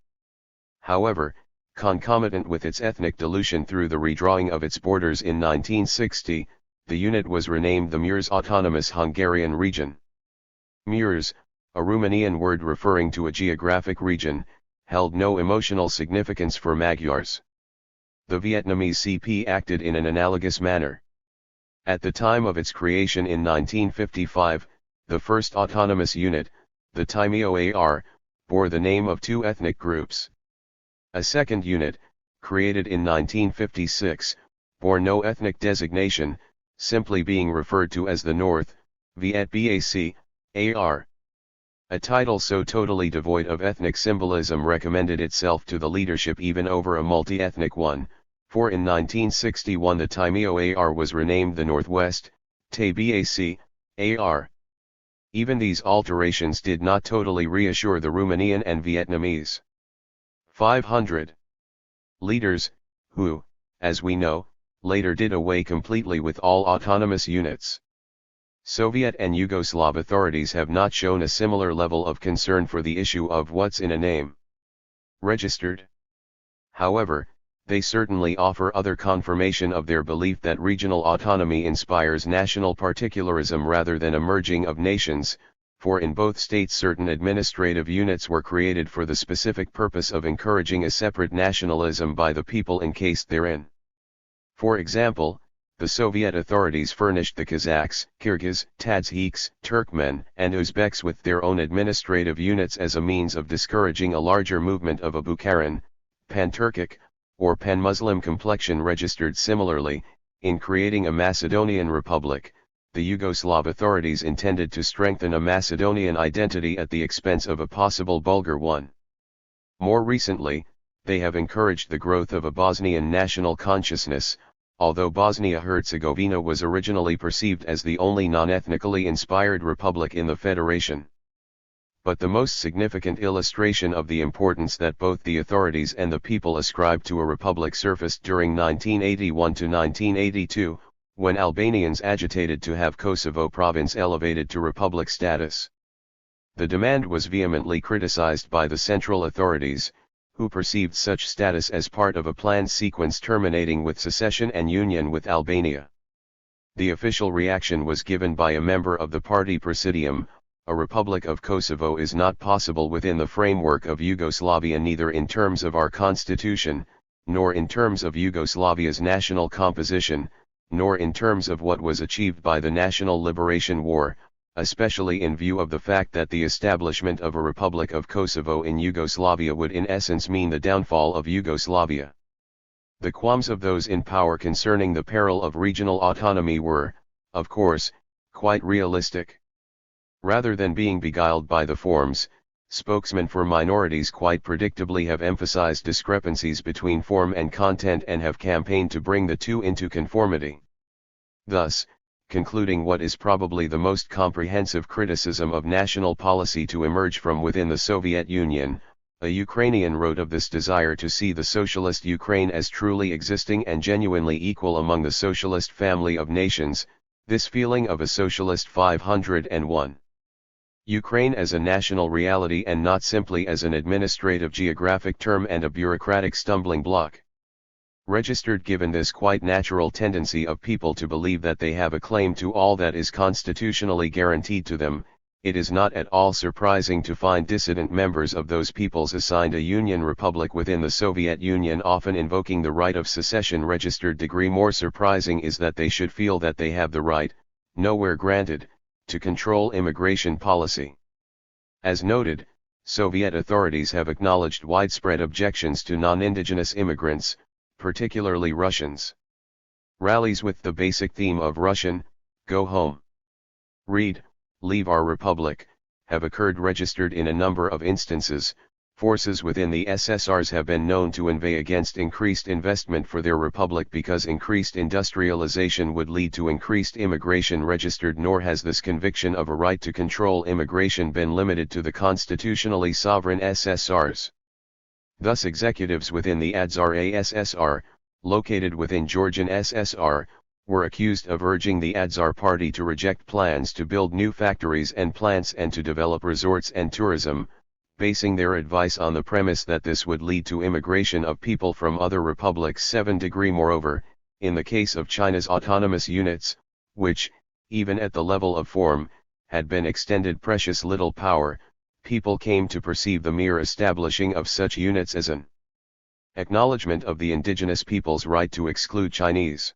However, concomitant with its ethnic dilution through the redrawing of its borders in 1960, the unit was renamed the Murs Autonomous Hungarian Region. Murs, a Romanian word referring to a geographic region, held no emotional significance for Magyars. The Vietnamese CP acted in an analogous manner. At the time of its creation in 1955, the first autonomous unit, the Taimyo AR, bore the name of 2 ethnic groups. A second unit, created in 1956, bore no ethnic designation, simply being referred to as the North, Viet Bac, AR. A title so totally devoid of ethnic symbolism recommended itself to the leadership even over a multi-ethnic one, for in 1961 the Taimyo AR was renamed the Northwest, Tay Bac, AR. Even these alterations did not totally reassure the Romanian and Vietnamese 500 leaders, who, as we know, later did away completely with all autonomous units. Soviet and Yugoslav authorities have not shown a similar level of concern for the issue of what's in a name. Registered. However, they certainly offer other confirmation of their belief that regional autonomy inspires national particularism rather than a merging of nations, for in both states certain administrative units were created for the specific purpose of encouraging a separate nationalism by the people encased therein. For example, the Soviet authorities furnished the Kazakhs, Kyrgyz, Tadshiks, Turkmen, and Uzbeks with their own administrative units as a means of discouraging a larger movement of a Bukharan, Pan-Turkic, or Pan-Muslim complexion. Registered. Similarly, in creating a Macedonian republic, the Yugoslav authorities intended to strengthen a Macedonian identity at the expense of a possible Bulgar one. More recently, they have encouraged the growth of a Bosnian national consciousness, although Bosnia-Herzegovina was originally perceived as the only non-ethnically inspired republic in the federation. But the most significant illustration of the importance that both the authorities and the people ascribed to a republic surfaced during 1981 to 1982, when Albanians agitated to have Kosovo province elevated to republic status. The demand was vehemently criticized by the central authorities, who perceived such status as part of a planned sequence terminating with secession and union with Albania. The official reaction was given by a member of the party Presidium: a Republic of Kosovo is not possible within the framework of Yugoslavia, neither in terms of our constitution, nor in terms of Yugoslavia's national composition, nor in terms of what was achieved by the National Liberation War, especially in view of the fact that the establishment of a Republic of Kosovo in Yugoslavia would in essence mean the downfall of Yugoslavia. The qualms of those in power concerning the peril of regional autonomy were, of course, quite realistic. Rather than being beguiled by the forms, spokesmen for minorities quite predictably have emphasized discrepancies between form and content and have campaigned to bring the two into conformity. Thus, concluding what is probably the most comprehensive criticism of national policy to emerge from within the Soviet Union, a Ukrainian wrote of this desire to see the socialist Ukraine as truly existing and genuinely equal among the socialist family of nations, this feeling of a socialist 501. Ukraine as a national reality and not simply as an administrative geographic term and a bureaucratic stumbling block. Registered given this quite natural tendency of people to believe that they have a claim to all that is constitutionally guaranteed to them, it is not at all surprising to find dissident members of those peoples assigned a union republic within the Soviet Union often invoking the right of secession. Registered degree more surprising is that they should feel that they have the right, nowhere granted, to control immigration policy. As noted, Soviet authorities have acknowledged widespread objections to non-indigenous immigrants, particularly Russians. Rallies with the basic theme of Russian, go home. Read, leave our republic, have occurred. Registered in a number of instances, forces within the SSRs have been known to inveigh against increased investment for their republic because increased industrialization would lead to increased immigration. Registered nor has this conviction of a right to control immigration been limited to the constitutionally sovereign SSRs. Thus executives within the Adzar ASSR, located within Georgian SSR, were accused of urging the Adzar party to reject plans to build new factories and plants and to develop resorts and tourism, basing their advice on the premise that this would lead to immigration of people from other republics. 7 Moreover, in the case of China's autonomous units, which, even at the level of form, had been extended precious little power, people came to perceive the mere establishing of such units as an acknowledgement of the indigenous people's right to exclude Chinese.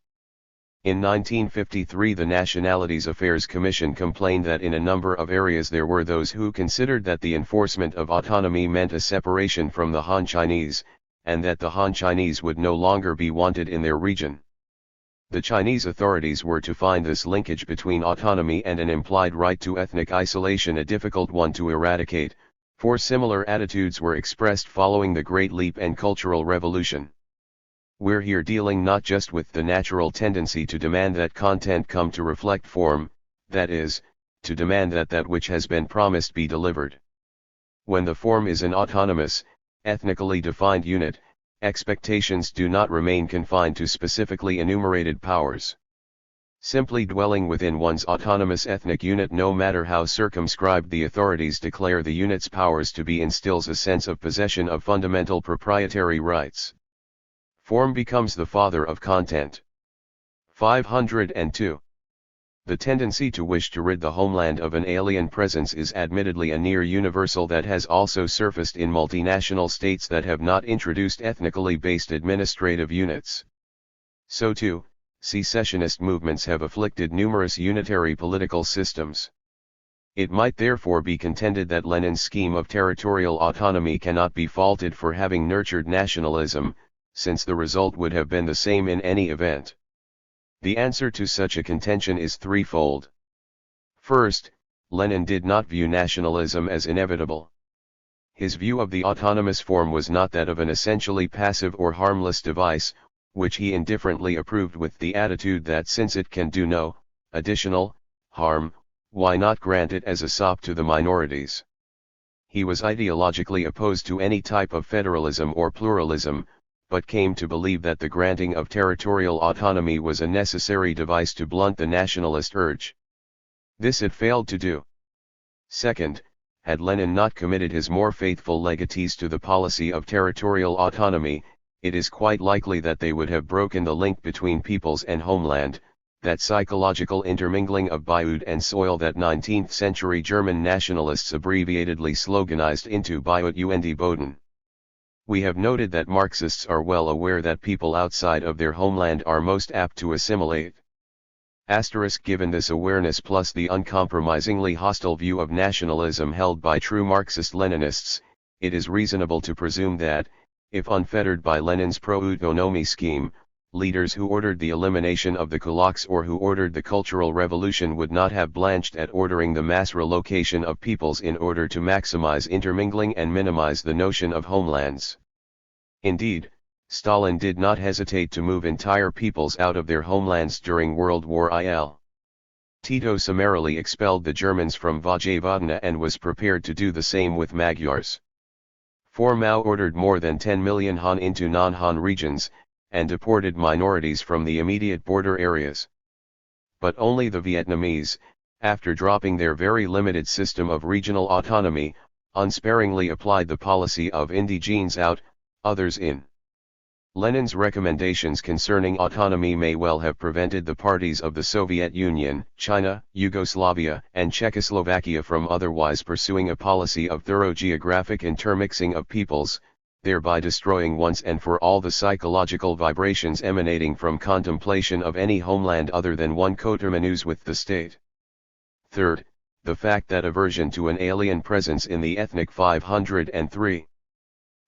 In 1953 the Nationalities Affairs Commission complained that in a number of areas there were those who considered that the enforcement of autonomy meant a separation from the Han Chinese, and that the Han Chinese would no longer be wanted in their region. The Chinese authorities were to find this linkage between autonomy and an implied right to ethnic isolation a difficult one to eradicate, for similar attitudes were expressed following the Great Leap and Cultural Revolution. We're here dealing not just with the natural tendency to demand that content come to reflect form, that is, to demand that that which has been promised be delivered. When the form is an autonomous, ethnically defined unit, expectations do not remain confined to specifically enumerated powers. Simply dwelling within one's autonomous ethnic unit, no matter how circumscribed the authorities declare the unit's powers to be, instills a sense of possession of fundamental proprietary rights. Form becomes the father of content. 502. The tendency to wish to rid the homeland of an alien presence is admittedly a near universal that has also surfaced in multinational states that have not introduced ethnically based administrative units. So too, secessionist movements have afflicted numerous unitary political systems. It might therefore be contended that Lenin's scheme of territorial autonomy cannot be faulted for having nurtured nationalism, since the result would have been the same in any event. The answer to such a contention is threefold. First, Lenin did not view nationalism as inevitable. His view of the autonomous form was not that of an essentially passive or harmless device, which he indifferently approved with the attitude that since it can do no additional harm, why not grant it as a sop to the minorities? He was ideologically opposed to any type of federalism or pluralism, but came to believe that the granting of territorial autonomy was a necessary device to blunt the nationalist urge. This it failed to do. Second, had Lenin not committed his more faithful legatees to the policy of territorial autonomy, it is quite likely that they would have broken the link between peoples and homeland, that psychological intermingling of Blut and soil that 19th-century German nationalists abbreviatedly sloganized into Blut und Boden. We have noted that Marxists are well aware that people outside of their homeland are most apt to assimilate. Given this awareness plus the uncompromisingly hostile view of nationalism held by true Marxist-Leninists, it is reasonable to presume that, if unfettered by Lenin's pro-autonomy scheme, leaders who ordered the elimination of the kulaks or who ordered the Cultural Revolution would not have blanched at ordering the mass relocation of peoples in order to maximize intermingling and minimize the notion of homelands. Indeed, Stalin did not hesitate to move entire peoples out of their homelands during World War I. Tito summarily expelled the Germans from Vojvodina and was prepared to do the same with Magyars. Mao ordered more than 10 million Han into non-Han regions, and deported minorities from the immediate border areas. But only the Vietnamese, after dropping their very limited system of regional autonomy, unsparingly applied the policy of indigenes out, others in. Lenin's recommendations concerning autonomy may well have prevented the parties of the Soviet Union, China, Yugoslavia, and Czechoslovakia from otherwise pursuing a policy of thorough geographic intermixing of peoples, thereby destroying once and for all the psychological vibrations emanating from contemplation of any homeland other than one coterminous with the state. Third, the fact that aversion to an alien presence in the ethnic 503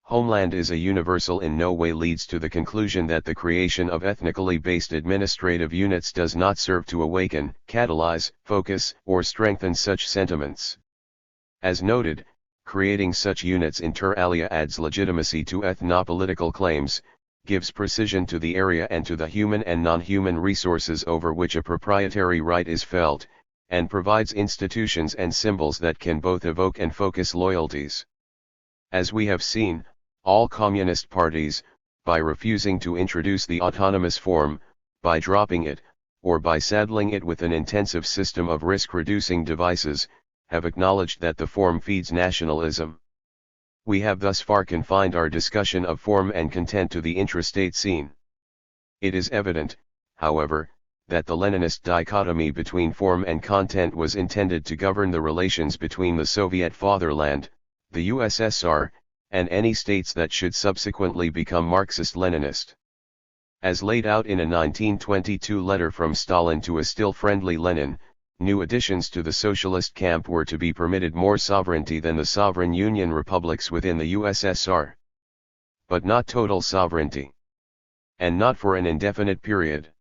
homeland is a universal in no way leads to the conclusion that the creation of ethnically based administrative units does not serve to awaken, catalyze, focus, or strengthen such sentiments. As noted, creating such units inter alia adds legitimacy to ethnopolitical claims, gives precision to the area and to the human and non-human resources over which a proprietary right is felt, and provides institutions and symbols that can both evoke and focus loyalties. As we have seen, all communist parties, by refusing to introduce the autonomous form, by dropping it, or by saddling it with an intensive system of risk-reducing devices, have acknowledged that the form feeds nationalism. We have thus far confined our discussion of form and content to the intrastate scene. It is evident, however, that the Leninist dichotomy between form and content was intended to govern the relations between the Soviet fatherland, the USSR, and any states that should subsequently become Marxist-Leninist. As laid out in a 1922 letter from Stalin to a still friendly Lenin, new additions to the socialist camp were to be permitted more sovereignty than the sovereign Union republics within the USSR. But not total sovereignty. And not for an indefinite period.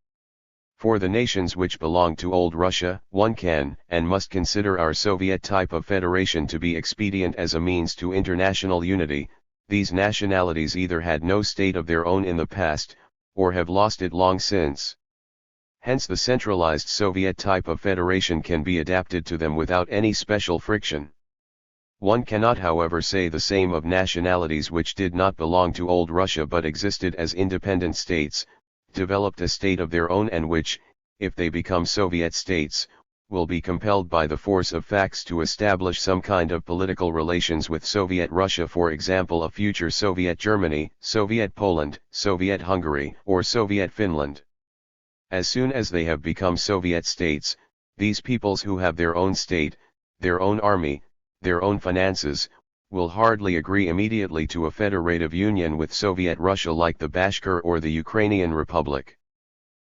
For the nations which belong to old Russia, one can and must consider our Soviet type of federation to be expedient as a means to international unity. These nationalities either had no state of their own in the past, or have lost it long since. Hence the centralized Soviet type of federation can be adapted to them without any special friction. One cannot however say the same of nationalities which did not belong to old Russia but existed as independent states, developed a state of their own and which, if they become Soviet states, will be compelled by the force of facts to establish some kind of political relations with Soviet Russia, for example a future Soviet Germany, Soviet Poland, Soviet Hungary, or Soviet Finland. As soon as they have become Soviet states, these peoples who have their own state, their own army, their own finances, will hardly agree immediately to a federative union with Soviet Russia like the Bashkir or the Ukrainian Republic.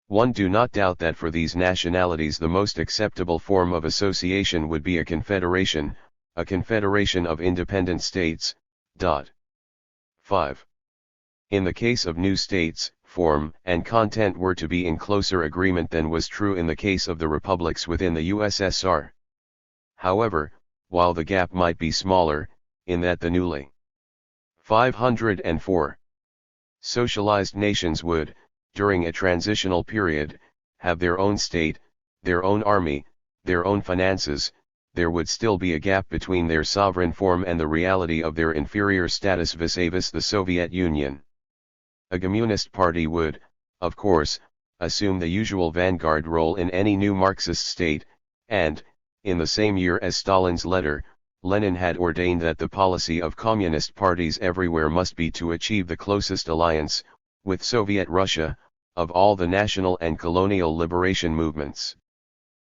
One do not doubt that for these nationalities the most acceptable form of association would be a confederation of independent states. 5. In the case of new states, form, and content were to be in closer agreement than was true in the case of the republics within the USSR. However, while the gap might be smaller, in that the newly 504 socialized nations would, during a transitional period, have their own state, their own army, their own finances, there would still be a gap between their sovereign form and the reality of their inferior status vis-a-vis the Soviet Union. A communist party would, of course, assume the usual vanguard role in any new Marxist state, and, in the same year as Stalin's letter, Lenin had ordained that the policy of communist parties everywhere must be to achieve the closest alliance, with Soviet Russia, of all the national and colonial liberation movements.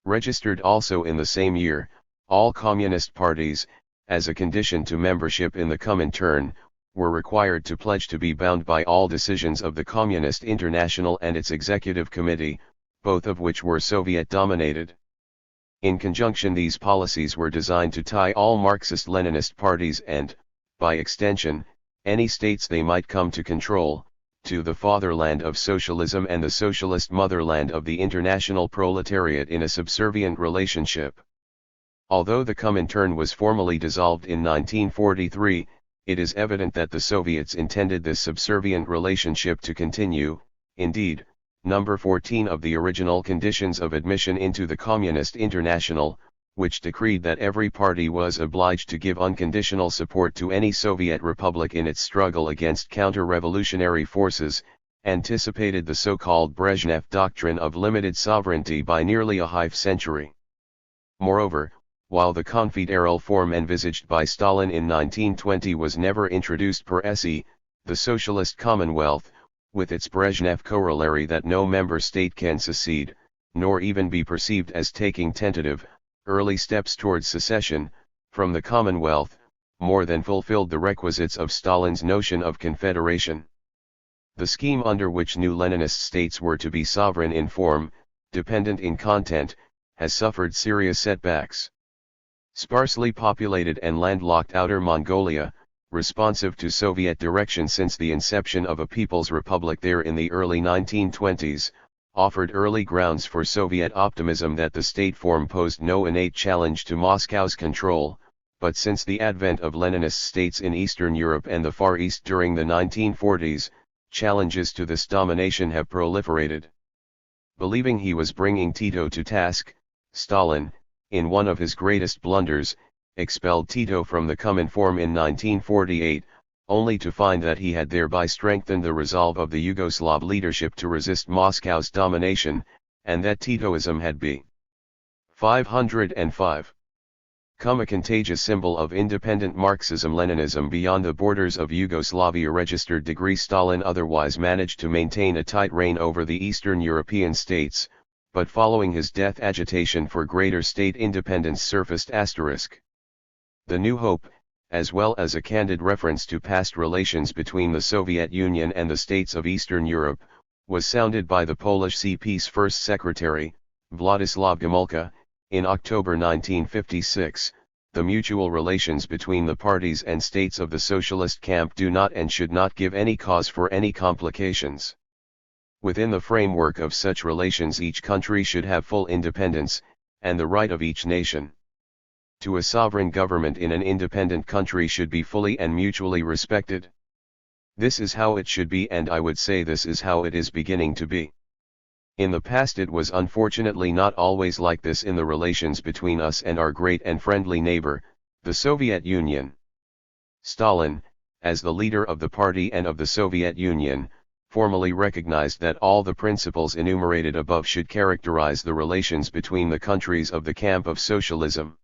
Registered also in the same year, all communist parties, as a condition to membership in the Comintern, were required to pledge to be bound by all decisions of the Communist International and its Executive Committee, both of which were Soviet-dominated. In conjunction, these policies were designed to tie all Marxist-Leninist parties and, by extension, any states they might come to control, to the fatherland of socialism and the socialist motherland of the international proletariat in a subservient relationship. Although the Comintern was formally dissolved in 1943, it is evident that the Soviets intended this subservient relationship to continue. Indeed, number 14 of the original conditions of admission into the Communist International, which decreed that every party was obliged to give unconditional support to any Soviet republic in its struggle against counter-revolutionary forces, anticipated the so-called Brezhnev doctrine of limited sovereignty by nearly a half-century. Moreover, while the confederal form envisaged by Stalin in 1920 was never introduced per se, the Socialist Commonwealth, with its Brezhnev corollary that no member state can secede, nor even be perceived as taking tentative, early steps towards secession, from the Commonwealth, more than fulfilled the requisites of Stalin's notion of confederation. The scheme under which new Leninist states were to be sovereign in form, dependent in content, has suffered serious setbacks. Sparsely populated and landlocked Outer Mongolia, responsive to Soviet direction since the inception of a People's Republic there in the early 1920s, offered early grounds for Soviet optimism that the state form posed no innate challenge to Moscow's control, but since the advent of Leninist states in Eastern Europe and the Far East during the 1940s, challenges to this domination have proliferated. Believing he was bringing Tito to task, Stalin, in one of his greatest blunders, expelled Tito from the Cominform in 1948, only to find that he had thereby strengthened the resolve of the Yugoslav leadership to resist Moscow's domination, and that Titoism had become 505. A contagious symbol of independent Marxism-Leninism beyond the borders of Yugoslavia. Registered degree. Stalin otherwise managed to maintain a tight rein over the Eastern European states, but following his death agitation for greater state independence surfaced asterisk. The New Hope, as well as a candid reference to past relations between the Soviet Union and the states of Eastern Europe, was sounded by the Polish CP's first secretary, Władysław Gomułka, in October 1956. The mutual relations between the parties and states of the socialist camp do not and should not give any cause for any complications. Within the framework of such relations, each country should have full independence, and the right of each nation to a sovereign government in an independent country should be fully and mutually respected. This is how it should be, and I would say this is how it is beginning to be. In the past it was unfortunately not always like this in the relations between us and our great and friendly neighbor, the Soviet Union. Stalin, as the leader of the party and of the Soviet Union, formally recognized that all the principles enumerated above should characterize the relations between the countries of the camp of socialism.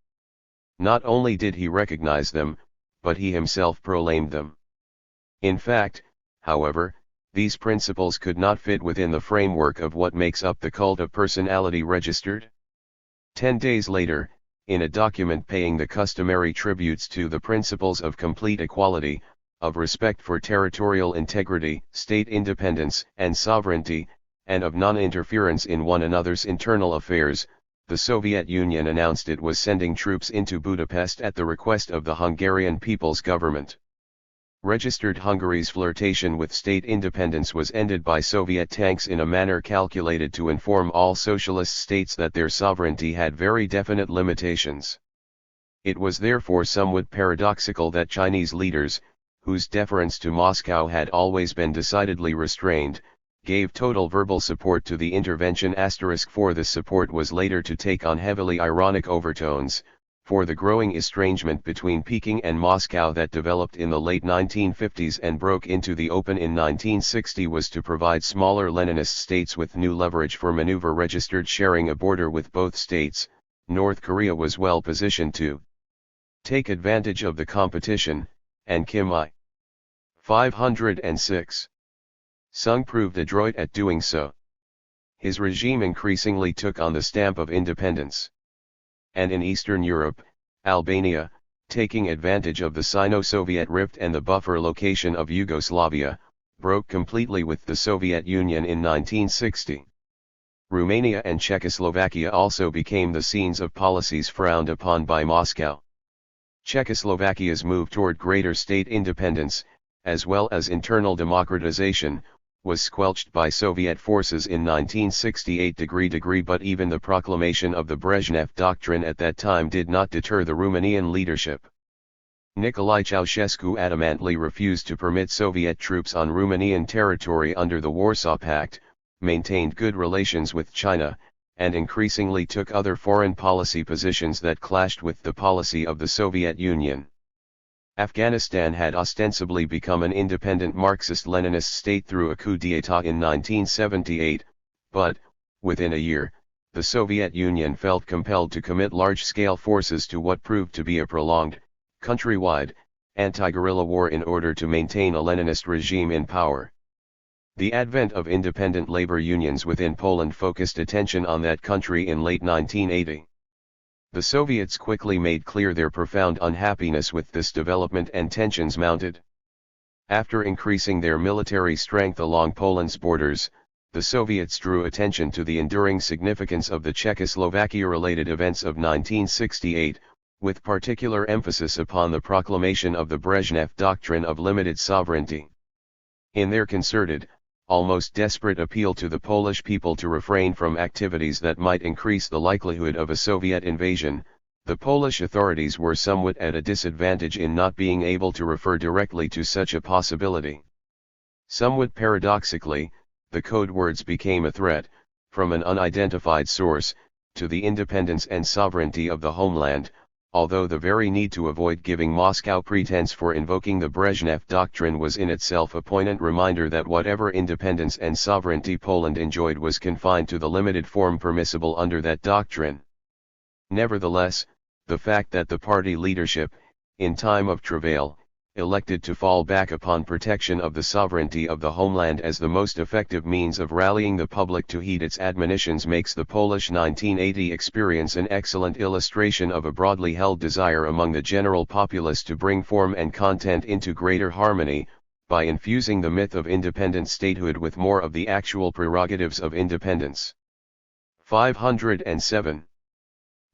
Not only did he recognize them, but he himself proclaimed them. In fact, however, these principles could not fit within the framework of what makes up the cult of personality registered. 10 days later, in a document paying the customary tributes to the principles of complete equality, of respect for territorial integrity, state independence and sovereignty, and of non-interference in one another's internal affairs, the Soviet Union announced it was sending troops into Budapest at the request of the Hungarian People's Government. Registered Hungary's flirtation with state independence was ended by Soviet tanks in a manner calculated to inform all socialist states that their sovereignty had very definite limitations. It was therefore somewhat paradoxical that Chinese leaders, whose deference to Moscow had always been decidedly restrained, gave total verbal support to the intervention. For this support was later to take on heavily ironic overtones, for the growing estrangement between Peking and Moscow that developed in the late 1950s and broke into the open in 1960 was to provide smaller Leninist states with new leverage for maneuver. Registered sharing a border with both states, North Korea was well positioned to take advantage of the competition, and Kim I-506 Sung proved adroit at doing so. His regime increasingly took on the stamp of independence. And in Eastern Europe, Albania, taking advantage of the Sino-Soviet rift and the buffer location of Yugoslavia, broke completely with the Soviet Union in 1960. Romania and Czechoslovakia also became the scenes of policies frowned upon by Moscow. Czechoslovakia's move toward greater state independence, as well as internal democratization, was squelched by Soviet forces in 1968. But even the proclamation of the Brezhnev Doctrine at that time did not deter the Romanian leadership. Nicolae Ceausescu adamantly refused to permit Soviet troops on Romanian territory under the Warsaw Pact, maintained good relations with China, and increasingly took other foreign policy positions that clashed with the policy of the Soviet Union. Afghanistan had ostensibly become an independent Marxist-Leninist state through a coup d'état in 1978, but, within a year, the Soviet Union felt compelled to commit large-scale forces to what proved to be a prolonged, countrywide, anti-guerrilla war in order to maintain a Leninist regime in power. The advent of independent labor unions within Poland focused attention on that country in late 1980. The Soviets quickly made clear their profound unhappiness with this development and tensions mounted. After increasing their military strength along Poland's borders, the Soviets drew attention to the enduring significance of the Czechoslovakia-related events of 1968, with particular emphasis upon the proclamation of the Brezhnev Doctrine of limited sovereignty. In their concerted, almost desperate appeal to the Polish people to refrain from activities that might increase the likelihood of a Soviet invasion, the Polish authorities were somewhat at a disadvantage in not being able to refer directly to such a possibility. Somewhat paradoxically, the code words became a threat, from an unidentified source, to the independence and sovereignty of the homeland, although the very need to avoid giving Moscow pretense for invoking the Brezhnev Doctrine was in itself a poignant reminder that whatever independence and sovereignty Poland enjoyed was confined to the limited form permissible under that doctrine. Nevertheless, the fact that the party leadership, in time of travail, elected to fall back upon protection of the sovereignty of the homeland as the most effective means of rallying the public to heed its admonitions makes the Polish 1980 experience an excellent illustration of a broadly held desire among the general populace to bring form and content into greater harmony, by infusing the myth of independent statehood with more of the actual prerogatives of independence. 507.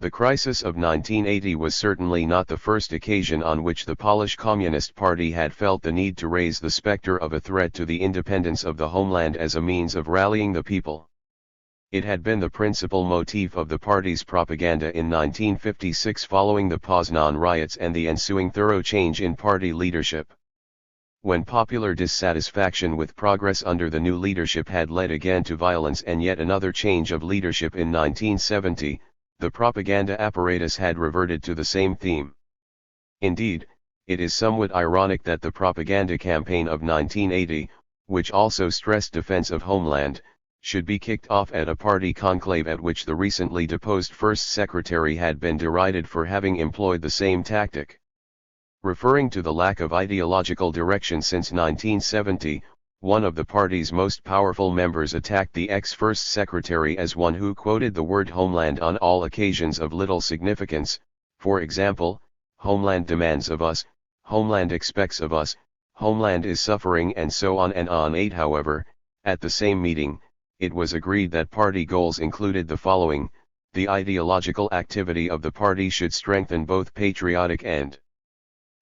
The crisis of 1980 was certainly not the first occasion on which the Polish Communist Party had felt the need to raise the specter of a threat to the independence of the homeland as a means of rallying the people. It had been the principal motif of the party's propaganda in 1956 following the Poznan riots and the ensuing thorough change in party leadership. When popular dissatisfaction with progress under the new leadership had led again to violence and yet another change of leadership in 1970, the propaganda apparatus had reverted to the same theme. Indeed, it is somewhat ironic that the propaganda campaign of 1980, which also stressed defense of homeland, should be kicked off at a party conclave at which the recently deposed first secretary had been derided for having employed the same tactic. Referring to the lack of ideological direction since 1970, one of the party's most powerful members attacked the ex-first secretary as one who quoted the word homeland on all occasions of little significance, for example, homeland demands of us, homeland expects of us, homeland is suffering and so on and on. However, at the same meeting, it was agreed that party goals included the following: the ideological activity of the party should strengthen both patriotic and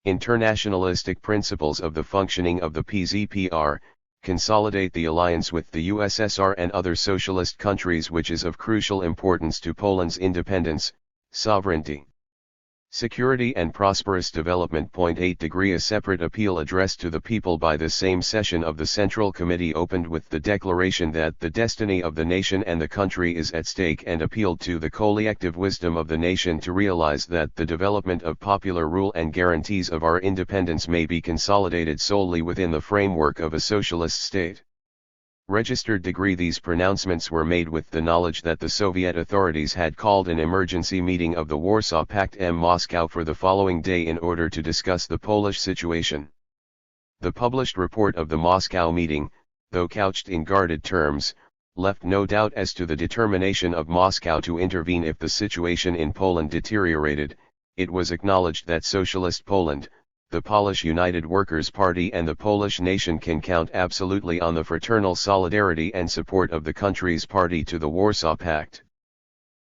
Internationalistic principles of the functioning of the PZPR, consolidate the alliance with the USSR and other socialist countries, which is of crucial importance to Poland's independence, sovereignty, security and prosperous development. 8° A separate appeal addressed to the people by the same session of the Central Committee opened with the declaration that the destiny of the nation and the country is at stake, and appealed to the collective wisdom of the nation to realize that the development of popular rule and guarantees of our independence may be consolidated solely within the framework of a socialist state. Registered degree. These pronouncements were made with the knowledge that the Soviet authorities had called an emergency meeting of the Warsaw Pact in Moscow for the following day in order to discuss the Polish situation. The published report of the Moscow meeting, though couched in guarded terms, left no doubt as to the determination of Moscow to intervene if the situation in Poland deteriorated. It was acknowledged that Socialist Poland, the Polish United Workers' Party and the Polish nation can count absolutely on the fraternal solidarity and support of the country's party to the Warsaw Pact.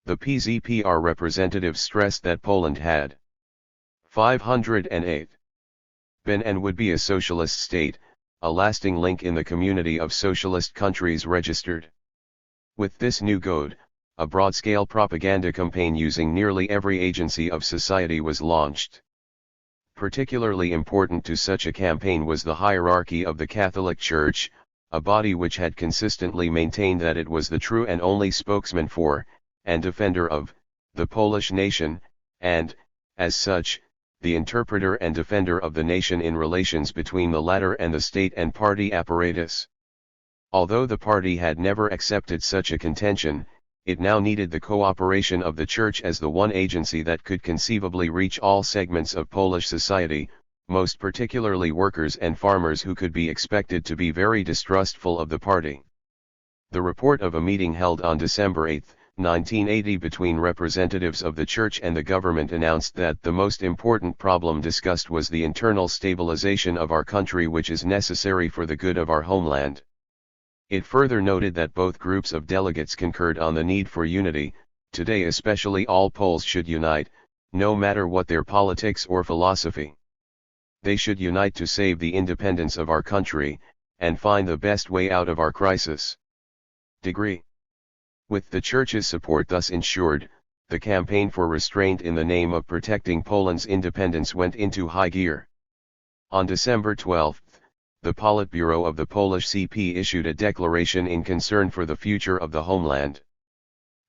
The PZPR representatives stressed that Poland had 508 been and would be a socialist state, a lasting link in the community of socialist countries registered. With this new code, a broad-scale propaganda campaign using nearly every agency of society was launched. Particularly important to such a campaign was the hierarchy of the Catholic Church, a body which had consistently maintained that it was the true and only spokesman for, and defender of, the Polish nation, and, as such, the interpreter and defender of the nation in relations between the latter and the state and party apparatus. Although the party had never accepted such a contention, it now needed the cooperation of the Church as the one agency that could conceivably reach all segments of Polish society, most particularly workers and farmers, who could be expected to be very distrustful of the party. The report of a meeting held on December 8, 1980 between representatives of the Church and the government announced that the most important problem discussed was the internal stabilization of our country, which is necessary for the good of our homeland. It further noted that both groups of delegates concurred on the need for unity. Today especially all Poles should unite, no matter what their politics or philosophy. They should unite to save the independence of our country, and find the best way out of our crisis. Degree. With the Church's support thus ensured, the campaign for restraint in the name of protecting Poland's independence went into high gear. On December 12, the Politburo of the Polish CP issued a declaration in concern for the future of the homeland.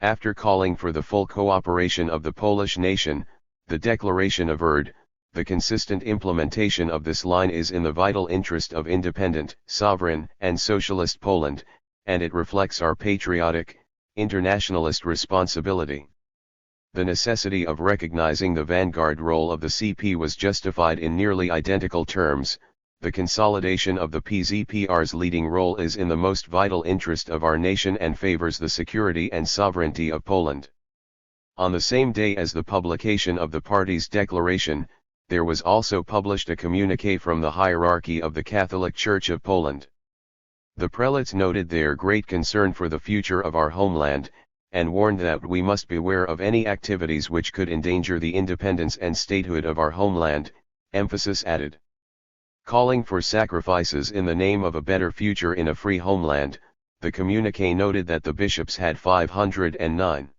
After calling for the full cooperation of the Polish nation, the declaration averred, the consistent implementation of this line is in the vital interest of independent, sovereign, and socialist Poland, and it reflects our patriotic, internationalist responsibility. The necessity of recognizing the vanguard role of the CP was justified in nearly identical terms. The consolidation of the PZPR's leading role is in the most vital interest of our nation and favors the security and sovereignty of Poland. On the same day as the publication of the party's declaration, there was also published a communiqué from the hierarchy of the Catholic Church of Poland. The prelates noted their great concern for the future of our homeland, and warned that we must beware of any activities which could endanger the independence and statehood of our homeland. Emphasis added. Calling for sacrifices in the name of a better future in a free homeland, the communiqué noted that the bishops had 509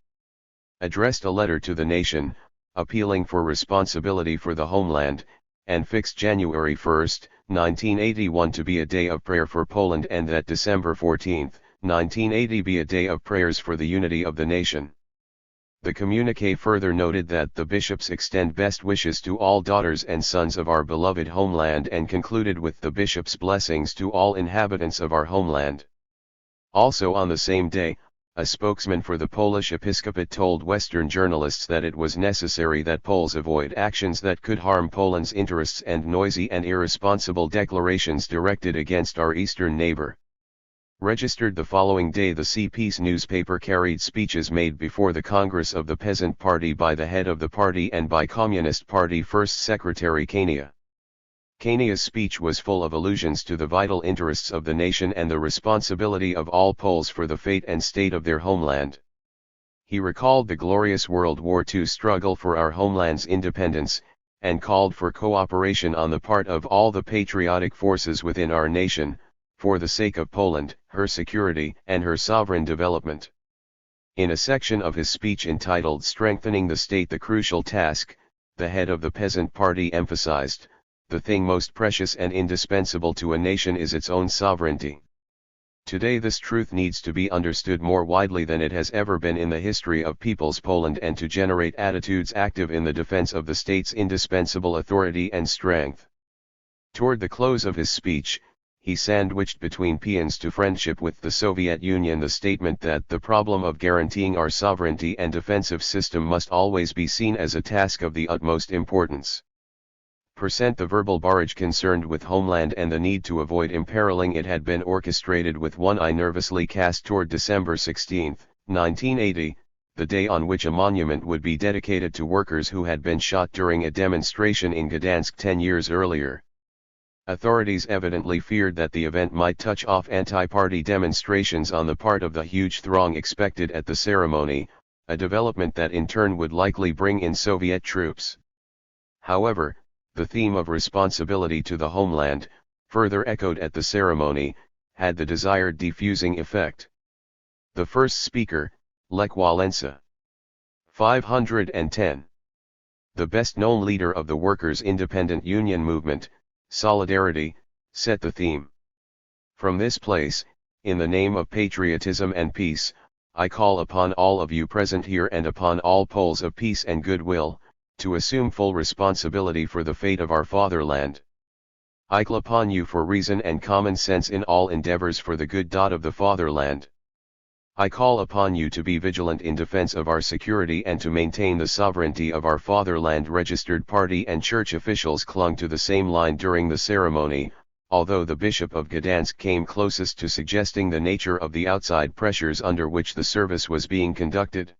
addressed a letter to the nation, appealing for responsibility for the homeland, and fixed January 1, 1981 to be a day of prayer for Poland, and that December 14, 1980 be a day of prayers for the unity of the nation. The communiqué further noted that the bishops extend best wishes to all daughters and sons of our beloved homeland, and concluded with the bishops' blessings to all inhabitants of our homeland. Also on the same day, a spokesman for the Polish episcopate told Western journalists that it was necessary that Poles avoid actions that could harm Poland's interests and noisy and irresponsible declarations directed against our eastern neighbor. Registered the following day, the CP's newspaper carried speeches made before the Congress of the Peasant Party by the head of the party and by Communist Party First Secretary Kania. Kania's speech was full of allusions to the vital interests of the nation and the responsibility of all Poles for the fate and state of their homeland. He recalled the glorious World War II struggle for our homeland's independence, and called for cooperation on the part of all the patriotic forces within our nation, for the sake of Poland, her security, and her sovereign development. In a section of his speech entitled Strengthening the State, the Crucial Task, the head of the Peasant Party emphasized, "The thing most precious and indispensable to a nation is its own sovereignty." Today this truth needs to be understood more widely than it has ever been in the history of People's Poland, and to generate attitudes active in the defense of the state's indispensable authority and strength. Toward the close of his speech, he sandwiched between paeans to friendship with the Soviet Union the statement that the problem of guaranteeing our sovereignty and defensive system must always be seen as a task of the utmost importance. The verbal barrage concerned with homeland and the need to avoid imperiling it had been orchestrated with one eye nervously cast toward December 16, 1980, the day on which a monument would be dedicated to workers who had been shot during a demonstration in Gdansk 10 years earlier. Authorities evidently feared that the event might touch off anti-party demonstrations on the part of the huge throng expected at the ceremony, a development that in turn would likely bring in Soviet troops. However, the theme of responsibility to the homeland, further echoed at the ceremony, had the desired diffusing effect. The first speaker, Lech Walesa, 510. The best-known leader of the workers' independent union movement, Solidarity, set the theme. From this place, in the name of patriotism and peace, I call upon all of you present here and upon all Poles of peace and goodwill, to assume full responsibility for the fate of our fatherland. I call upon you for reason and common sense in all endeavors for the good of the fatherland. I call upon you to be vigilant in defense of our security and to maintain the sovereignty of our fatherland. Registered party and church officials clung to the same line during the ceremony, although the Bishop of Gdansk came closest to suggesting the nature of the outside pressures under which the service was being conducted.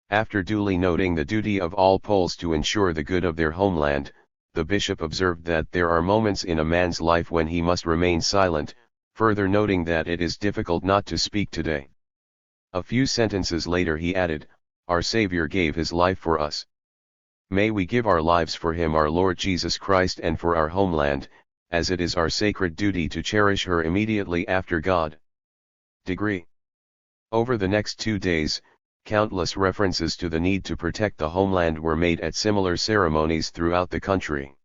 After duly noting the duty of all Poles to ensure the good of their homeland, the bishop observed that there are moments in a man's life when he must remain silent, further noting that it is difficult not to speak today. A few sentences later he added, "Our Savior gave his life for us. May we give our lives for him, our Lord Jesus Christ, and for our homeland, as it is our sacred duty to cherish her immediately after God." Degree. Over the next 2 days, countless references to the need to protect the homeland were made at similar ceremonies throughout the country.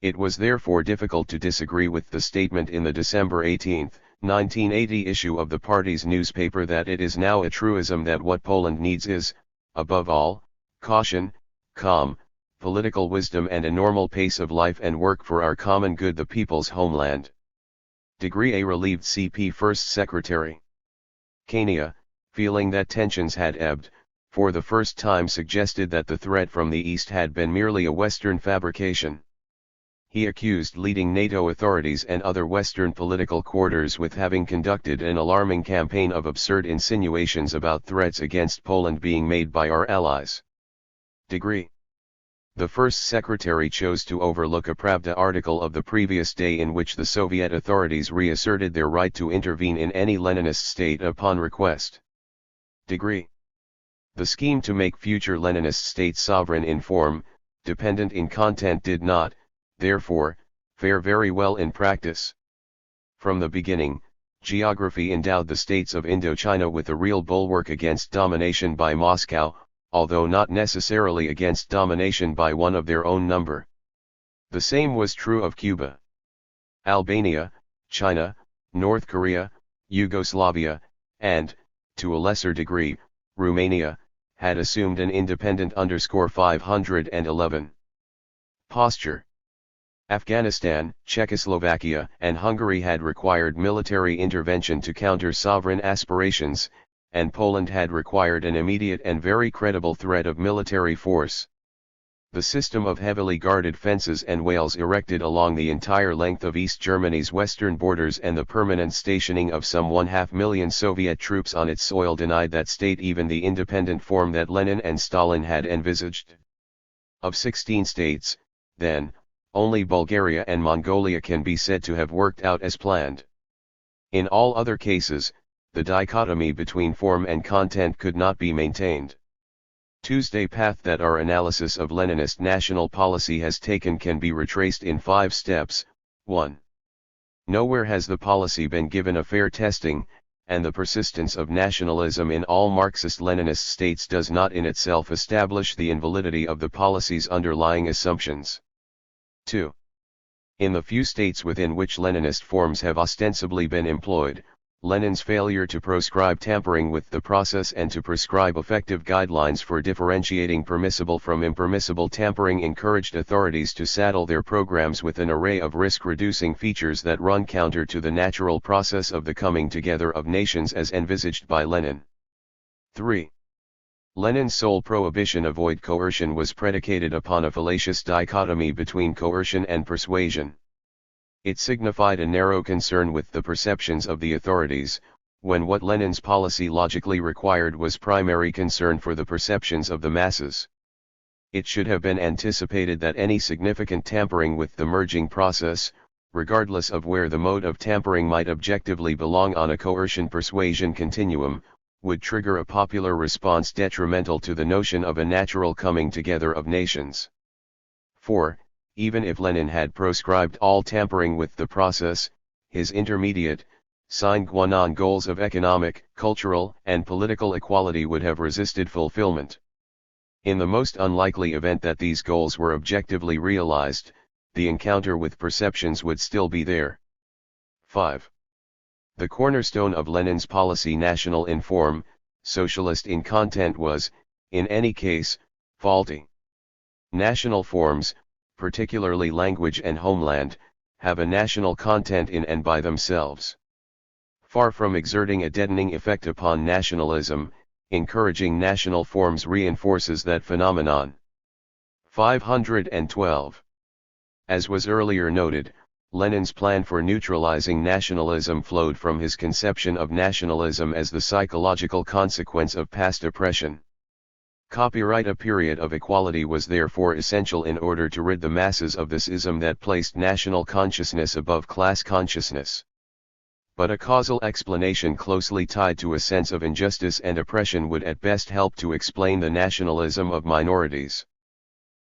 It was therefore difficult to disagree with the statement in the December 18, 1980 issue of the party's newspaper that it is now a truism that what Poland needs is, above all, caution, calm, political wisdom and a normal pace of life and work for our common good, the people's homeland. Degree. A relieved CP First Secretary Kania, feeling that tensions had ebbed, for the first time suggested that the threat from the east had been merely a Western fabrication. He accused leading NATO authorities and other Western political quarters with having conducted an alarming campaign of absurd insinuations about threats against Poland being made by our allies. Degree. The first secretary chose to overlook a Pravda article of the previous day in which the Soviet authorities reasserted their right to intervene in any Leninist state upon request. Degree. The scheme to make future Leninist states sovereign in form, dependent in content did not, therefore, fare very well in practice. From the beginning, geography endowed the states of Indochina with a real bulwark against domination by Moscow, although not necessarily against domination by one of their own number. The same was true of Cuba. Albania, China, North Korea, Yugoslavia, and, to a lesser degree, Romania, had assumed an independent _511 posture. Afghanistan, Czechoslovakia, and Hungary had required military intervention to counter sovereign aspirations, and Poland had required an immediate and very credible threat of military force. The system of heavily guarded fences and walls erected along the entire length of East Germany's western borders and the permanent stationing of some 500,000 Soviet troops on its soil denied that state even the independent form that Lenin and Stalin had envisaged. Of 16 states, then, only Bulgaria and Mongolia can be said to have worked out as planned. In all other cases, the dichotomy between form and content could not be maintained. Tuesday path that our analysis of Leninist national policy has taken can be retraced in 5 steps. 1. Nowhere has the policy been given a fair testing, and the persistence of nationalism in all Marxist-Leninist states does not in itself establish the invalidity of the policy's underlying assumptions. 2. In the few states within which Leninist forms have ostensibly been employed, Lenin's failure to proscribe tampering with the process and to prescribe effective guidelines for differentiating permissible from impermissible tampering encouraged authorities to saddle their programs with an array of risk-reducing features that run counter to the natural process of the coming together of nations as envisaged by Lenin. 3. Lenin's sole prohibition avoid coercion was predicated upon a fallacious dichotomy between coercion and persuasion. It signified a narrow concern with the perceptions of the authorities, when what Lenin's policy logically required was primary concern for the perceptions of the masses. It should have been anticipated that any significant tampering with the merging process, regardless of where the mode of tampering might objectively belong on a coercion-persuasion continuum, would trigger a popular response detrimental to the notion of a natural coming together of nations. 4. Even if Lenin had proscribed all tampering with the process, his intermediate, sine qua non goals of economic, cultural, and political equality would have resisted fulfillment. In the most unlikely event that these goals were objectively realized, the encounter with perceptions would still be there. 5. The cornerstone of Lenin's policy, national in form, socialist in content, was, in any case, faulty. National forms, particularly language and homeland, have a national content in and by themselves. Far from exerting a deadening effect upon nationalism, encouraging national forms reinforces that phenomenon. 512. As was earlier noted, Lenin's plan for neutralizing nationalism flowed from his conception of nationalism as the psychological consequence of past oppression. Copyright a period of equality was therefore essential in order to rid the masses of this ism that placed national consciousness above class consciousness. But a causal explanation closely tied to a sense of injustice and oppression would at best help to explain the nationalism of minorities.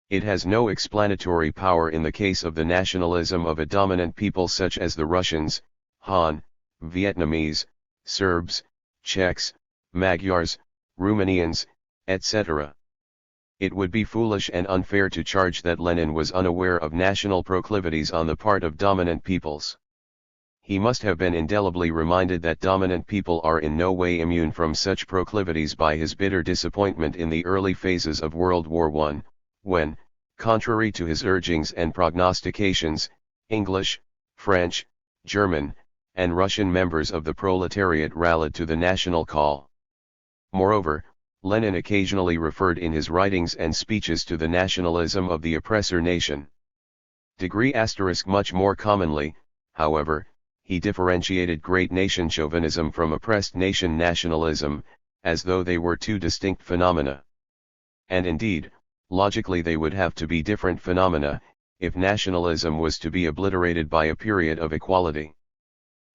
It has no explanatory power in the case of the nationalism of a dominant people such as the Russians, Han, Vietnamese, Serbs, Czechs, Magyars, Romanians, etc. It would be foolish and unfair to charge that Lenin was unaware of national proclivities on the part of dominant peoples. He must have been indelibly reminded that dominant people are in no way immune from such proclivities by his bitter disappointment in the early phases of World War I, when, contrary to his urgings and prognostications, English, French, German, and Russian members of the proletariat rallied to the national call. Moreover, Lenin occasionally referred in his writings and speeches to the nationalism of the oppressor nation. Much more commonly, however, he differentiated great nation chauvinism from oppressed nation nationalism, as though they were two distinct phenomena. And indeed, logically they would have to be different phenomena, if nationalism was to be obliterated by a period of equality.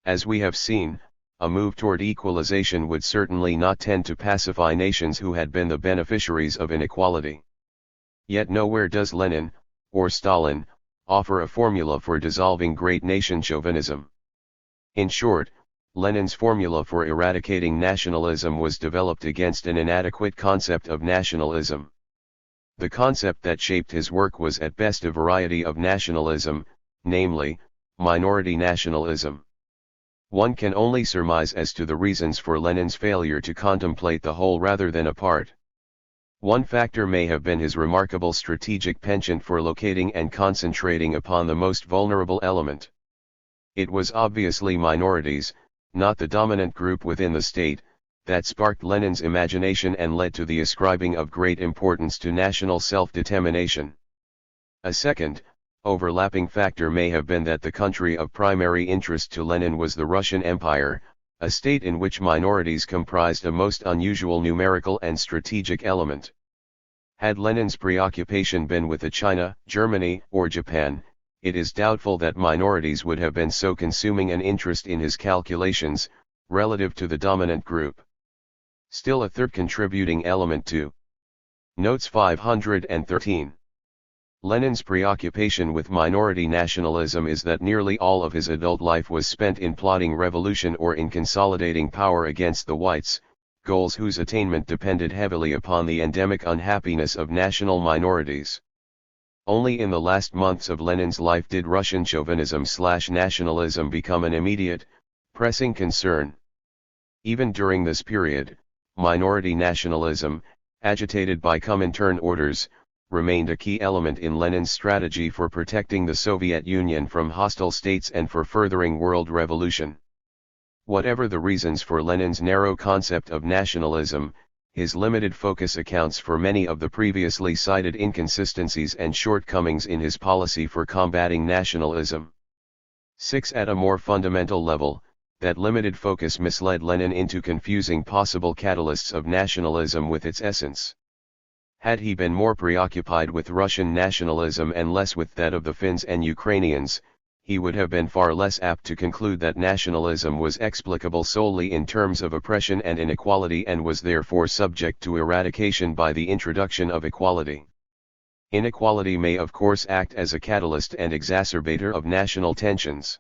As we have seen, a move toward equalization would certainly not tend to pacify nations who had been the beneficiaries of inequality. Yet nowhere does Lenin, or Stalin, offer a formula for dissolving great nation chauvinism. In short, Lenin's formula for eradicating nationalism was developed against an inadequate concept of nationalism. The concept that shaped his work was at best a variety of nationalism, namely, minority nationalism. One can only surmise as to the reasons for Lenin's failure to contemplate the whole rather than a part. One factor may have been his remarkable strategic penchant for locating and concentrating upon the most vulnerable element. It was obviously minorities, not the dominant group within the state, that sparked Lenin's imagination and led to the ascribing of great importance to national self-determination. A second, overlapping factor may have been that the country of primary interest to Lenin was the Russian Empire, a state in which minorities comprised a most unusual numerical and strategic element. Had Lenin's preoccupation been with China, Germany, or Japan, it is doubtful that minorities would have been so consuming an interest in his calculations, relative to the dominant group. Still, a third contributing element to Notes 513. Lenin's preoccupation with minority nationalism is that nearly all of his adult life was spent in plotting revolution or in consolidating power against the whites, goals whose attainment depended heavily upon the endemic unhappiness of national minorities. Only in the last months of Lenin's life did Russian chauvinism/nationalism become an immediate, pressing concern. Even during this period, minority nationalism, agitated by Comintern orders, remained a key element in Lenin's strategy for protecting the Soviet Union from hostile states and for furthering world revolution. Whatever the reasons for Lenin's narrow concept of nationalism, his limited focus accounts for many of the previously cited inconsistencies and shortcomings in his policy for combating nationalism. 6. At a more fundamental level, that limited focus misled Lenin into confusing possible catalysts of nationalism with its essence. Had he been more preoccupied with Russian nationalism and less with that of the Finns and Ukrainians, he would have been far less apt to conclude that nationalism was explicable solely in terms of oppression and inequality and was therefore subject to eradication by the introduction of equality. Inequality may of course act as a catalyst and exacerbator of national tensions.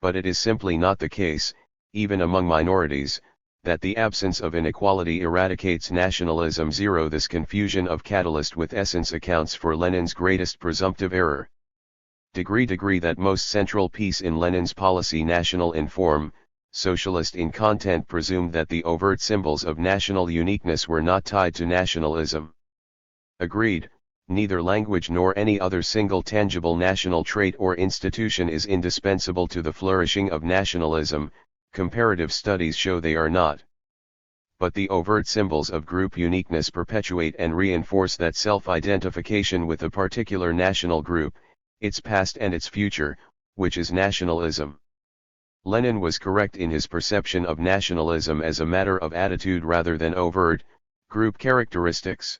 But it is simply not the case, even among minorities, that the absence of inequality eradicates nationalism. 0. This confusion of catalyst with essence accounts for Lenin's greatest presumptive error. Degree that most central piece in Lenin's policy, national in form, socialist in content, presumed that the overt symbols of national uniqueness were not tied to nationalism. Agreed, neither language nor any other single tangible national trait or institution is indispensable to the flourishing of nationalism. Comparative studies show they are not. But the overt symbols of group uniqueness perpetuate and reinforce that self-identification with a particular national group, its past and its future, which is nationalism. Lenin was correct in his perception of nationalism as a matter of attitude rather than overt, group characteristics.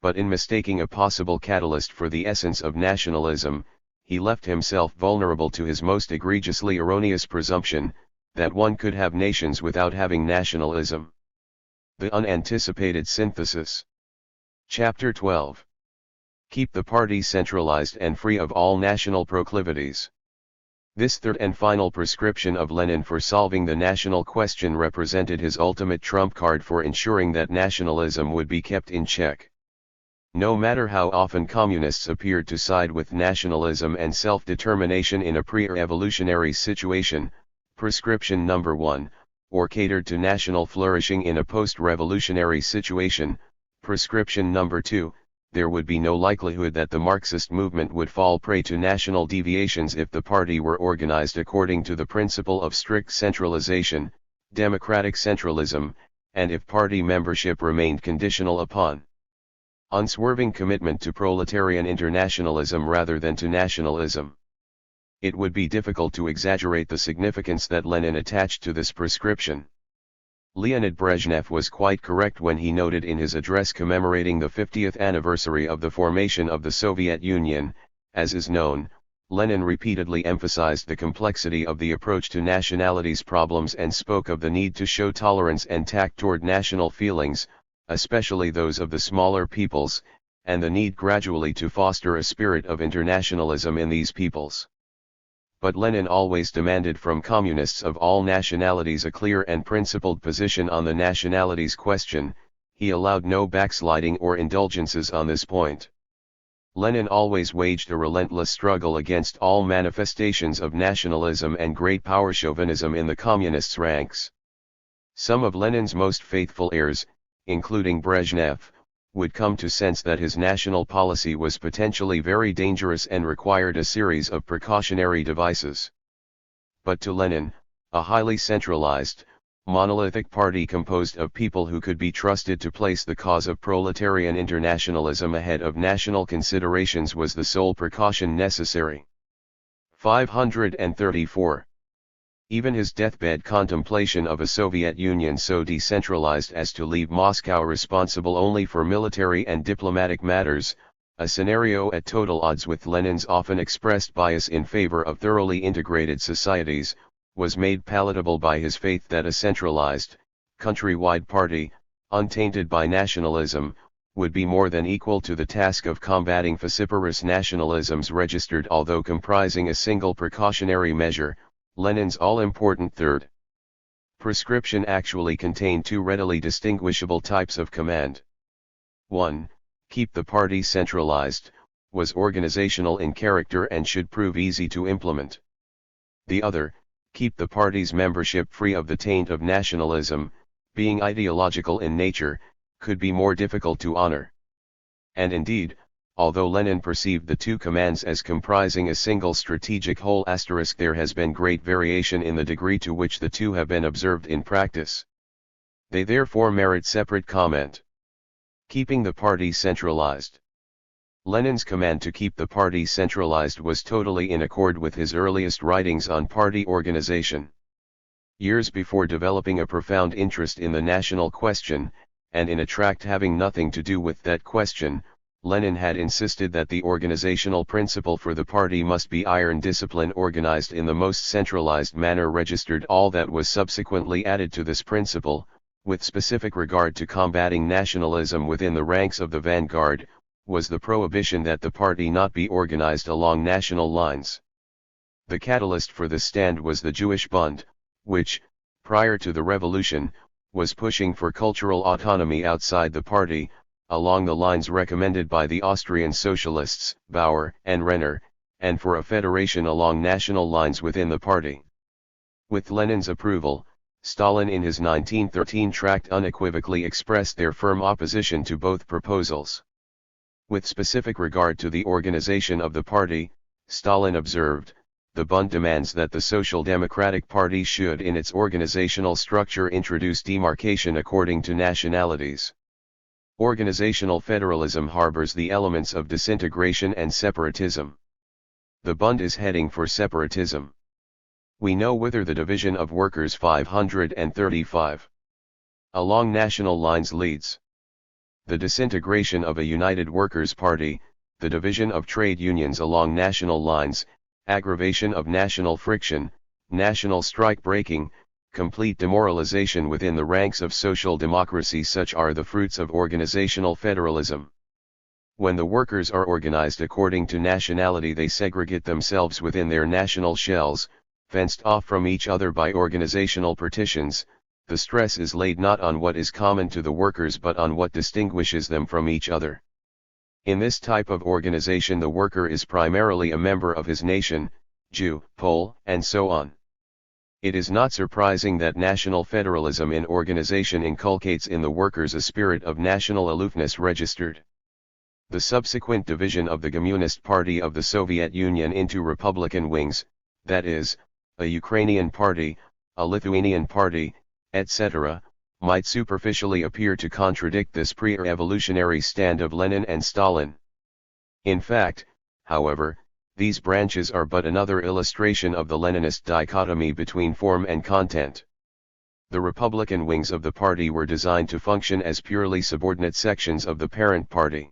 But in mistaking a possible catalyst for the essence of nationalism, he left himself vulnerable to his most egregiously erroneous presumption, that one could have nations without having nationalism. The unanticipated synthesis. Chapter 12. Keep the party centralized and free of all national proclivities. This third and final prescription of Lenin for solving the national question represented his ultimate trump card for ensuring that nationalism would be kept in check. No matter how often communists appeared to side with nationalism and self-determination in a pre-revolutionary situation, prescription number 1, or catered to national flourishing in a post-revolutionary situation, prescription number 2, there would be no likelihood that the Marxist movement would fall prey to national deviations if the party were organized according to the principle of strict centralization, democratic centralism, and if party membership remained conditional upon unswerving commitment to proletarian internationalism rather than to nationalism. It would be difficult to exaggerate the significance that Lenin attached to this prescription. Leonid Brezhnev was quite correct when he noted in his address commemorating the 50th anniversary of the formation of the Soviet Union, as is known, Lenin repeatedly emphasized the complexity of the approach to nationalities' problems and spoke of the need to show tolerance and tact toward national feelings, especially those of the smaller peoples, and the need gradually to foster a spirit of internationalism in these peoples. But Lenin always demanded from communists of all nationalities a clear and principled position on the nationalities question. He allowed no backsliding or indulgences on this point. Lenin always waged a relentless struggle against all manifestations of nationalism and great power chauvinism in the communists' ranks. Some of Lenin's most faithful heirs, including Brezhnev, would come to sense that his national policy was potentially very dangerous and required a series of precautionary devices. But to Lenin, a highly centralized, monolithic party composed of people who could be trusted to place the cause of proletarian internationalism ahead of national considerations was the sole precaution necessary. 534. Even his deathbed contemplation of a Soviet Union so decentralized as to leave Moscow responsible only for military and diplomatic matters, a scenario at total odds with Lenin's often expressed bias in favor of thoroughly integrated societies, was made palatable by his faith that a centralized, countrywide party, untainted by nationalism, would be more than equal to the task of combating vociferous nationalisms registered, although comprising a single precautionary measure, Lenin's all-important third prescription actually contained two readily distinguishable types of command. 1. Keep the party centralized, was organizational in character and should prove easy to implement. The other, keep the party's membership free of the taint of nationalism, being ideological in nature, could be more difficult to honor. And indeed, although Lenin perceived the two commands as comprising a single strategic whole *, there has been great variation in the degree to which the two have been observed in practice. They therefore merit separate comment. Keeping the party centralized. Lenin's command to keep the party centralized was totally in accord with his earliest writings on party organization. Years before developing a profound interest in the national question, and in a tract having nothing to do with that question, Lenin had insisted that the organizational principle for the party must be iron discipline organized in the most centralized manner. Registered all that was subsequently added to this principle, with specific regard to combating nationalism within the ranks of the vanguard, was the prohibition that the party not be organized along national lines. The catalyst for this stand was the Jewish Bund, which, prior to the revolution, was pushing for cultural autonomy outside the party, along the lines recommended by the Austrian socialists, Bauer and Renner, and for a federation along national lines within the party. With Lenin's approval, Stalin in his 1913 tract unequivocally expressed their firm opposition to both proposals. With specific regard to the organization of the party, Stalin observed, the Bund demands that the Social Democratic Party should in its organizational structure introduce demarcation according to nationalities. Organizational federalism harbors the elements of disintegration and separatism. The Bund is heading for separatism. We know whither the division of workers 535 along national lines leads. The disintegration of a united workers' party, the division of trade unions along national lines, aggravation of national friction, national strike breaking, complete demoralization within the ranks of social democracy, such are the fruits of organizational federalism. When the workers are organized according to nationality, they segregate themselves within their national shells, fenced off from each other by organizational partitions. The stress is laid not on what is common to the workers but on what distinguishes them from each other. In this type of organization, the worker is primarily a member of his nation, Jew, Pole, and so on. It is not surprising that national federalism in organization inculcates in the workers a spirit of national aloofness registered. The subsequent division of the Communist Party of the Soviet Union into Republican wings, that is, a Ukrainian party, a Lithuanian party, etc., might superficially appear to contradict this pre-revolutionary stand of Lenin and Stalin. In fact, however, these branches are but another illustration of the Leninist dichotomy between form and content. The Republican wings of the party were designed to function as purely subordinate sections of the parent party.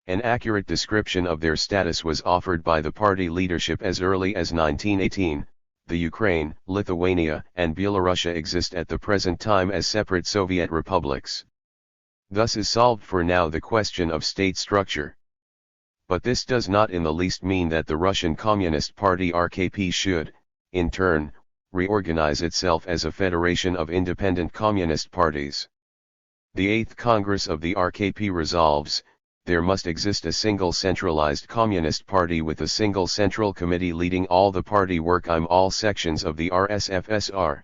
An accurate description of their status was offered by the party leadership as early as 1918. The Ukraine, Lithuania, and Belarusia exist at the present time as separate Soviet republics. Thus is solved for now the question of state structure. But this does not in the least mean that the Russian Communist Party RKP should, in turn, reorganize itself as a federation of independent communist parties. The 8th Congress of the RKP resolves, there must exist a single centralized communist party with a single central committee leading all the party work in all sections of the RSFSR.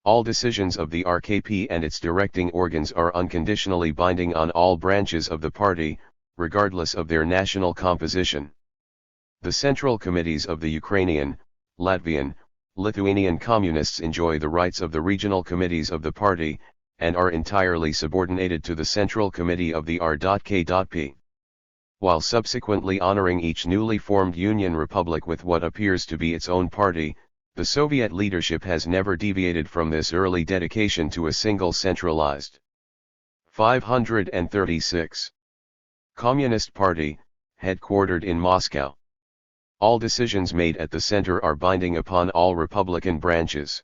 All decisions of the RKP and its directing organs are unconditionally binding on all branches of the party, regardless of their national composition. The central committees of the Ukrainian, Latvian, Lithuanian communists enjoy the rights of the regional committees of the party, and are entirely subordinated to the Central Committee of the R.K.P. While subsequently honoring each newly formed Union Republic with what appears to be its own party, the Soviet leadership has never deviated from this early dedication to a single centralized 536 Communist Party, headquartered in Moscow. All decisions made at the center are binding upon all Republican branches.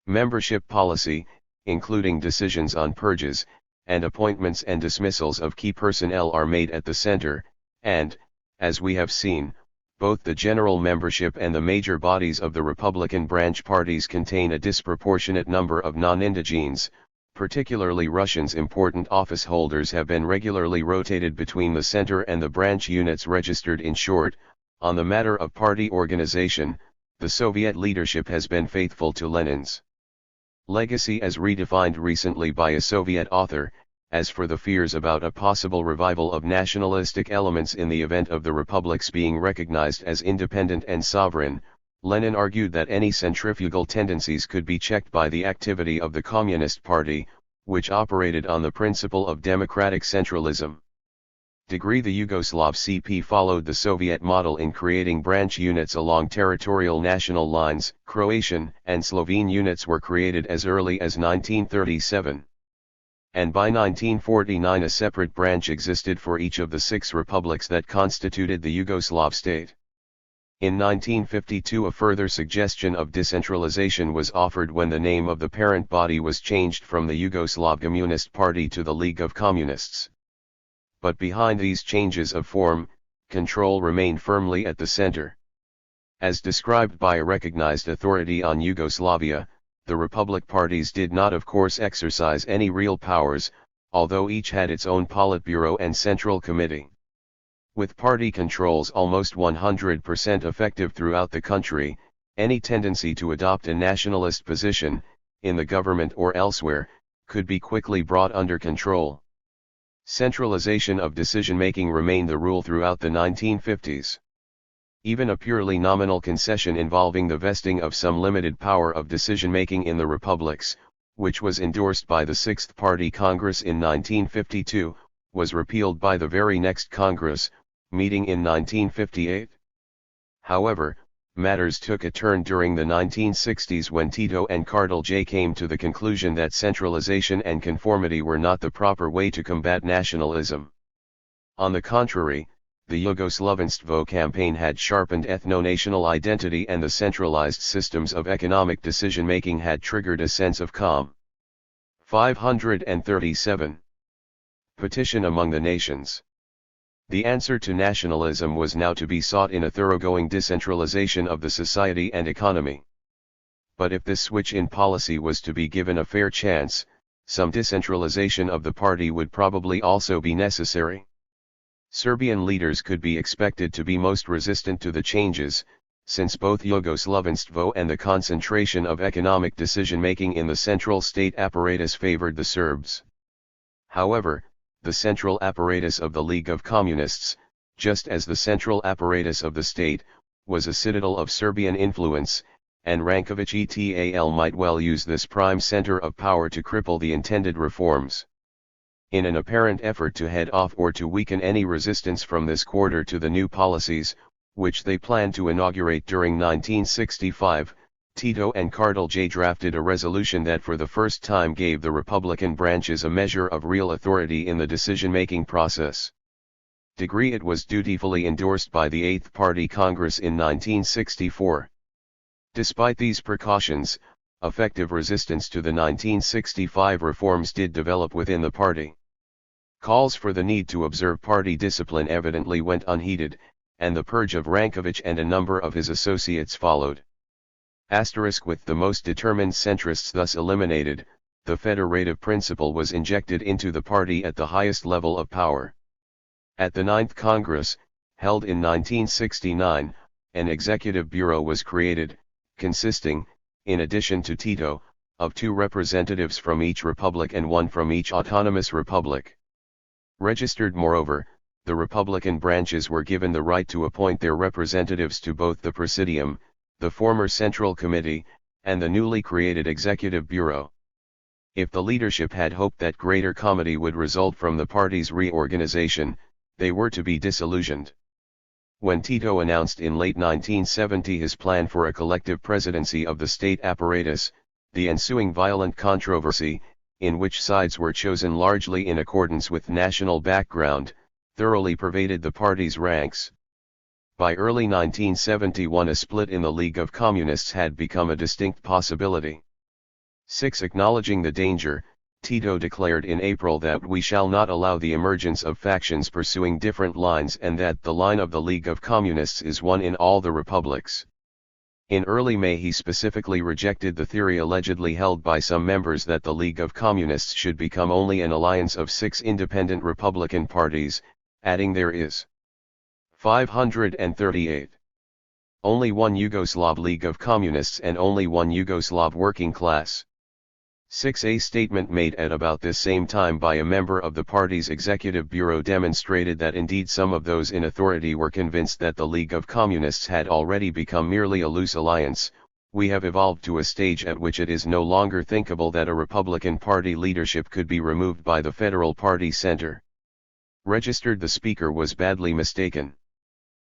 Membership policy, including decisions on purges, and appointments and dismissals of key personnel are made at the center, and, as we have seen, both the general membership and the major bodies of the Republican branch parties contain a disproportionate number of non-indigenes, particularly Russians. Important office holders have been regularly rotated between the center and the branch units registered. In short, on the matter of party organization, the Soviet leadership has been faithful to Lenin's legacy as redefined recently by a Soviet author. As for the fears about a possible revival of nationalistic elements in the event of the republics being recognized as independent and sovereign, Lenin argued that any centrifugal tendencies could be checked by the activity of the Communist Party, which operated on the principle of democratic centralism. The Yugoslav CP followed the Soviet model in creating branch units along territorial national lines. Croatian and Slovene units were created as early as 1937. And by 1949 a separate branch existed for each of the 6 republics that constituted the Yugoslav state. In 1952 a further suggestion of decentralization was offered when the name of the parent body was changed from the Yugoslav Communist Party to the League of Communists. But behind these changes of form, control remained firmly at the center. As described by a recognized authority on Yugoslavia, the Republic parties did not of course exercise any real powers, although each had its own Politburo and Central Committee. With party controls almost 100% effective throughout the country, any tendency to adopt a nationalist position, in the government or elsewhere, could be quickly brought under control. Centralization of decision-making remained the rule throughout the 1950s. Even a purely nominal concession involving the vesting of some limited power of decision-making in the republics, which was endorsed by the Sixth Party Congress in 1952, was repealed by the very next Congress, meeting in 1958. However, matters took a turn during the 1960s when Tito and Kardelj came to the conclusion that centralization and conformity were not the proper way to combat nationalism. On the contrary, the Yugoslavenstvo campaign had sharpened ethno-national identity, and the centralized systems of economic decision-making had triggered a sense of calm. 537. Petition among the nations. The answer to nationalism was now to be sought in a thoroughgoing decentralization of the society and economy. But if this switch in policy was to be given a fair chance, some decentralization of the party would probably also be necessary. Serbian leaders could be expected to be most resistant to the changes, since both Yugoslavenstvo and the concentration of economic decision-making in the central state apparatus favored the Serbs. However, the central apparatus of the League of Communists, just as the central apparatus of the state, was a citadel of Serbian influence, and Ranković et al. Might well use this prime center of power to cripple the intended reforms. In an apparent effort to head off or to weaken any resistance from this quarter to the new policies, which they planned to inaugurate during 1965, Tito and Kardelj drafted a resolution that for the first time gave the Republican branches a measure of real authority in the decision-making process. It was dutifully endorsed by the Eighth Party Congress in 1964. Despite these precautions, effective resistance to the 1965 reforms did develop within the party. Calls for the need to observe party discipline evidently went unheeded, and the purge of Ranković and a number of his associates followed. With the most determined centrists thus eliminated, the federative principle was injected into the party at the highest level of power. At the Ninth Congress, held in 1969, an executive bureau was created, consisting, in addition to Tito, of 2 representatives from each republic and 1 from each autonomous republic. Registered moreover, the Republican branches were given the right to appoint their representatives to both the Presidium, the former Central Committee, and the newly created Executive Bureau. If the leadership had hoped that greater comity would result from the party's reorganization, they were to be disillusioned. When Tito announced in late 1970 his plan for a collective presidency of the state apparatus, the ensuing violent controversy, in which sides were chosen largely in accordance with national background, thoroughly pervaded the party's ranks. By early 1971 a split in the League of Communists had become a distinct possibility. 6. Acknowledging the danger, Tito declared in April that we shall not allow the emergence of factions pursuing different lines and that the line of the League of Communists is one in all the republics. In early May he specifically rejected the theory allegedly held by some members that the League of Communists should become only an alliance of 6 independent Republican parties, adding there is 538. Only one Yugoslav League of Communists and only one Yugoslav working class. 6. A statement made at about this same time by a member of the party's executive bureau demonstrated that indeed some of those in authority were convinced that the League of Communists had already become merely a loose alliance. We have evolved to a stage at which it is no longer thinkable that a Republican Party leadership could be removed by the Federal Party Center. Registered. The speaker was badly mistaken.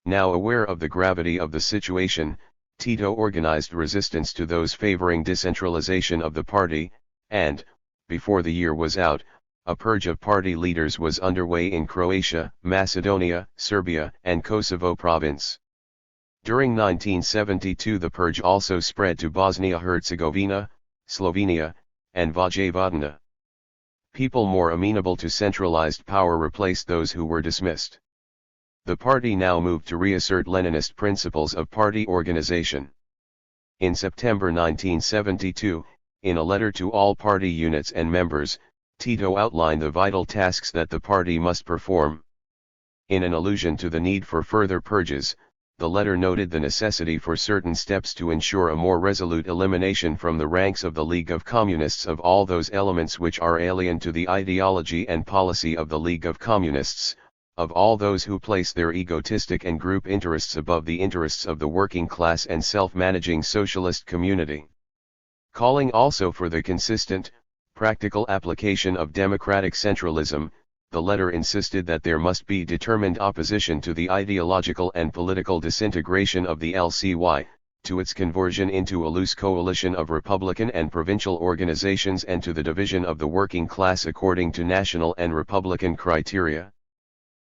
Now aware of the gravity of the situation, Tito organized resistance to those favoring decentralization of the party, and, before the year was out, a purge of party leaders was underway in Croatia, Macedonia, Serbia, and Kosovo province. During 1972 the purge also spread to Bosnia-Herzegovina, Slovenia, and Vojvodina. People more amenable to centralized power replaced those who were dismissed. The party now moved to reassert Leninist principles of party organization. In September 1972, in a letter to all party units and members, Tito outlined the vital tasks that the party must perform. In an allusion to the need for further purges, the letter noted the necessity for certain steps to ensure a more resolute elimination from the ranks of the League of Communists of all those elements which are alien to the ideology and policy of the League of Communists, of all those who place their egotistic and group interests above the interests of the working class and self-managing socialist community. Calling also for the consistent, practical application of democratic centralism, the letter insisted that there must be determined opposition to the ideological and political disintegration of the LCY, to its conversion into a loose coalition of Republican and provincial organizations and to the division of the working class according to national and Republican criteria.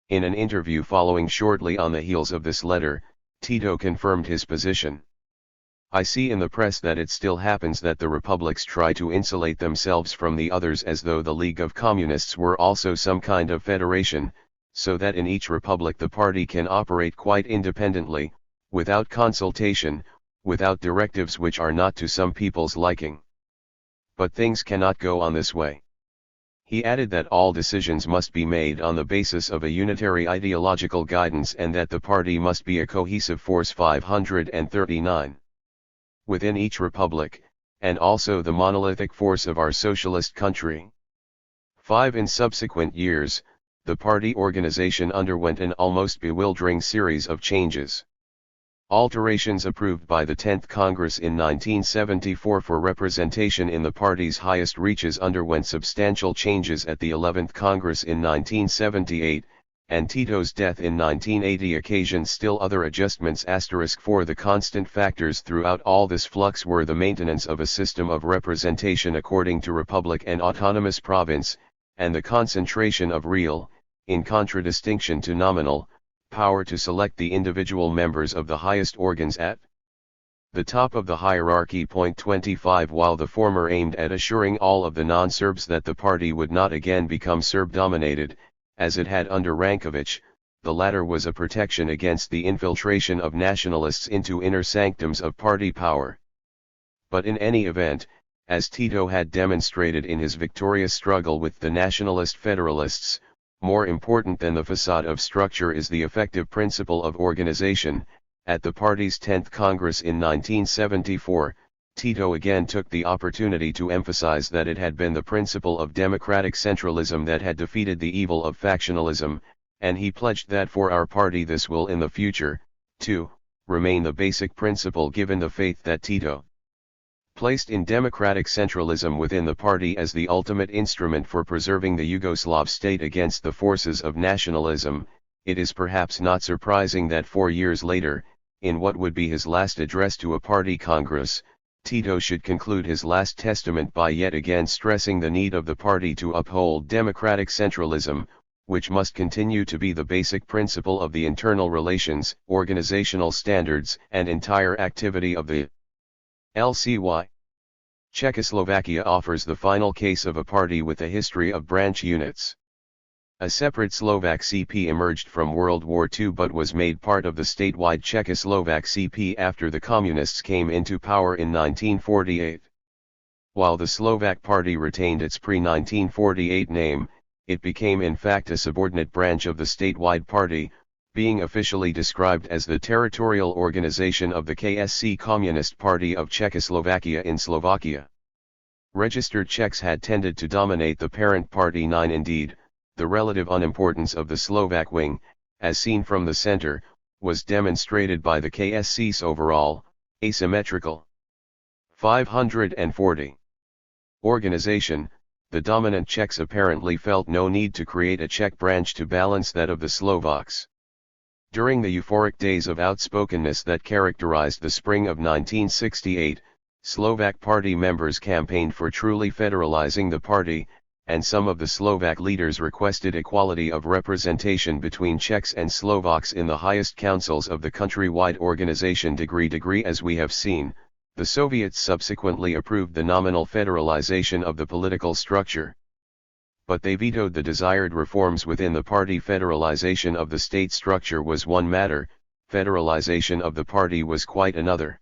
In an interview following shortly on the heels of this letter, Tito confirmed his position. I see in the press that it still happens that the republics try to insulate themselves from the others as though the League of Communists were also some kind of federation, so that in each republic the party can operate quite independently, without consultation, without directives which are not to some people's liking. But things cannot go on this way. He added that all decisions must be made on the basis of a unitary ideological guidance and that the party must be a cohesive force. 539. Within each republic, and also the monolithic force of our socialist country. 5. In subsequent years, the party organization underwent an almost bewildering series of changes. Alterations approved by the 10th Congress in 1974 for representation in the party's highest reaches underwent substantial changes at the 11th Congress in 1978, and Tito's death in 1980 occasioned still other adjustments. For the constant factors throughout all this flux were the maintenance of a system of representation according to republic and autonomous province, and the concentration of real, in contradistinction to nominal, power to select the individual members of the highest organs at the top of the hierarchy. 25 While the former aimed at assuring all of the non-Serbs that the party would not again become Serb-dominated, as it had under Ranković, the latter was a protection against the infiltration of nationalists into inner sanctums of party power. But in any event, as Tito had demonstrated in his victorious struggle with the nationalist federalists, more important than the facade of structure is the effective principle of organization. At the party's 10th Congress in 1974, Tito again took the opportunity to emphasize that it had been the principle of democratic centralism that had defeated the evil of factionalism, and he pledged that for our party this will in the future, too, remain the basic principle given the faith that Tito placed in democratic centralism within the party as the ultimate instrument for preserving the Yugoslav state against the forces of nationalism. It is perhaps not surprising that 4 years later, in what would be his last address to a party congress, Tito should conclude his last testament by yet again stressing the need of the party to uphold democratic centralism, which must continue to be the basic principle of the internal relations, organizational standards, and entire activity of the LCY. Czechoslovakia offers the final case of a party with a history of branch units. A separate Slovak CP emerged from World War II but was made part of the statewide Czechoslovak CP after the Communists came into power in 1948. While the Slovak Party retained its pre-1948 name, it became in fact a subordinate branch of the statewide party, being officially described as the territorial organization of the KSC Communist Party of Czechoslovakia in Slovakia. Registered Czechs had tended to dominate the parent party. Indeed, the relative unimportance of the Slovak wing, as seen from the center, was demonstrated by the KSC's overall, asymmetrical 540 organization. The dominant Czechs apparently felt no need to create a Czech branch to balance that of the Slovaks. During the euphoric days of outspokenness that characterized the spring of 1968, Slovak party members campaigned for truly federalizing the party, and some of the Slovak leaders requested equality of representation between Czechs and Slovaks in the highest councils of the countrywide organization. As we have seen, the Soviets subsequently approved the nominal federalization of the political structure. But they vetoed the desired reforms within the party. Federalization of the state structure was one matter, federalization of the party was quite another.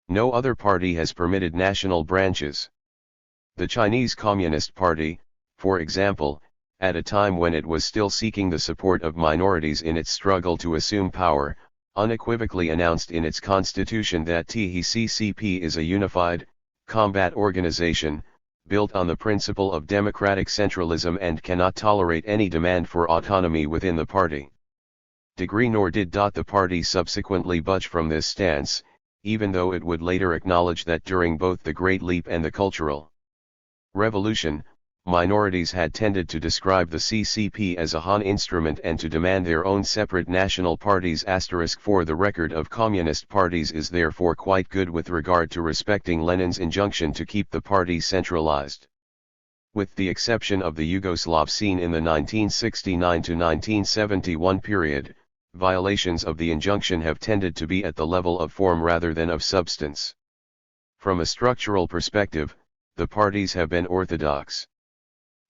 No other party has permitted national branches. The Chinese Communist Party, for example, at a time when it was still seeking the support of minorities in its struggle to assume power, unequivocally announced in its constitution that THIRD-CP is a unified, combat organization, built on the principle of democratic centralism and cannot tolerate any demand for autonomy within the party. Nor did the party subsequently budge from this stance, even though it would later acknowledge that during both the Great Leap and the Cultural Revolution, minorities had tended to describe the CCP as a Han instrument and to demand their own separate national parties. For the record of communist parties is therefore quite good with regard to respecting Lenin's injunction to keep the party centralized. With the exception of the Yugoslav scene in the 1969 to 1971 period, violations of the injunction have tended to be at the level of form rather than of substance. From a structural perspective, the parties have been orthodox,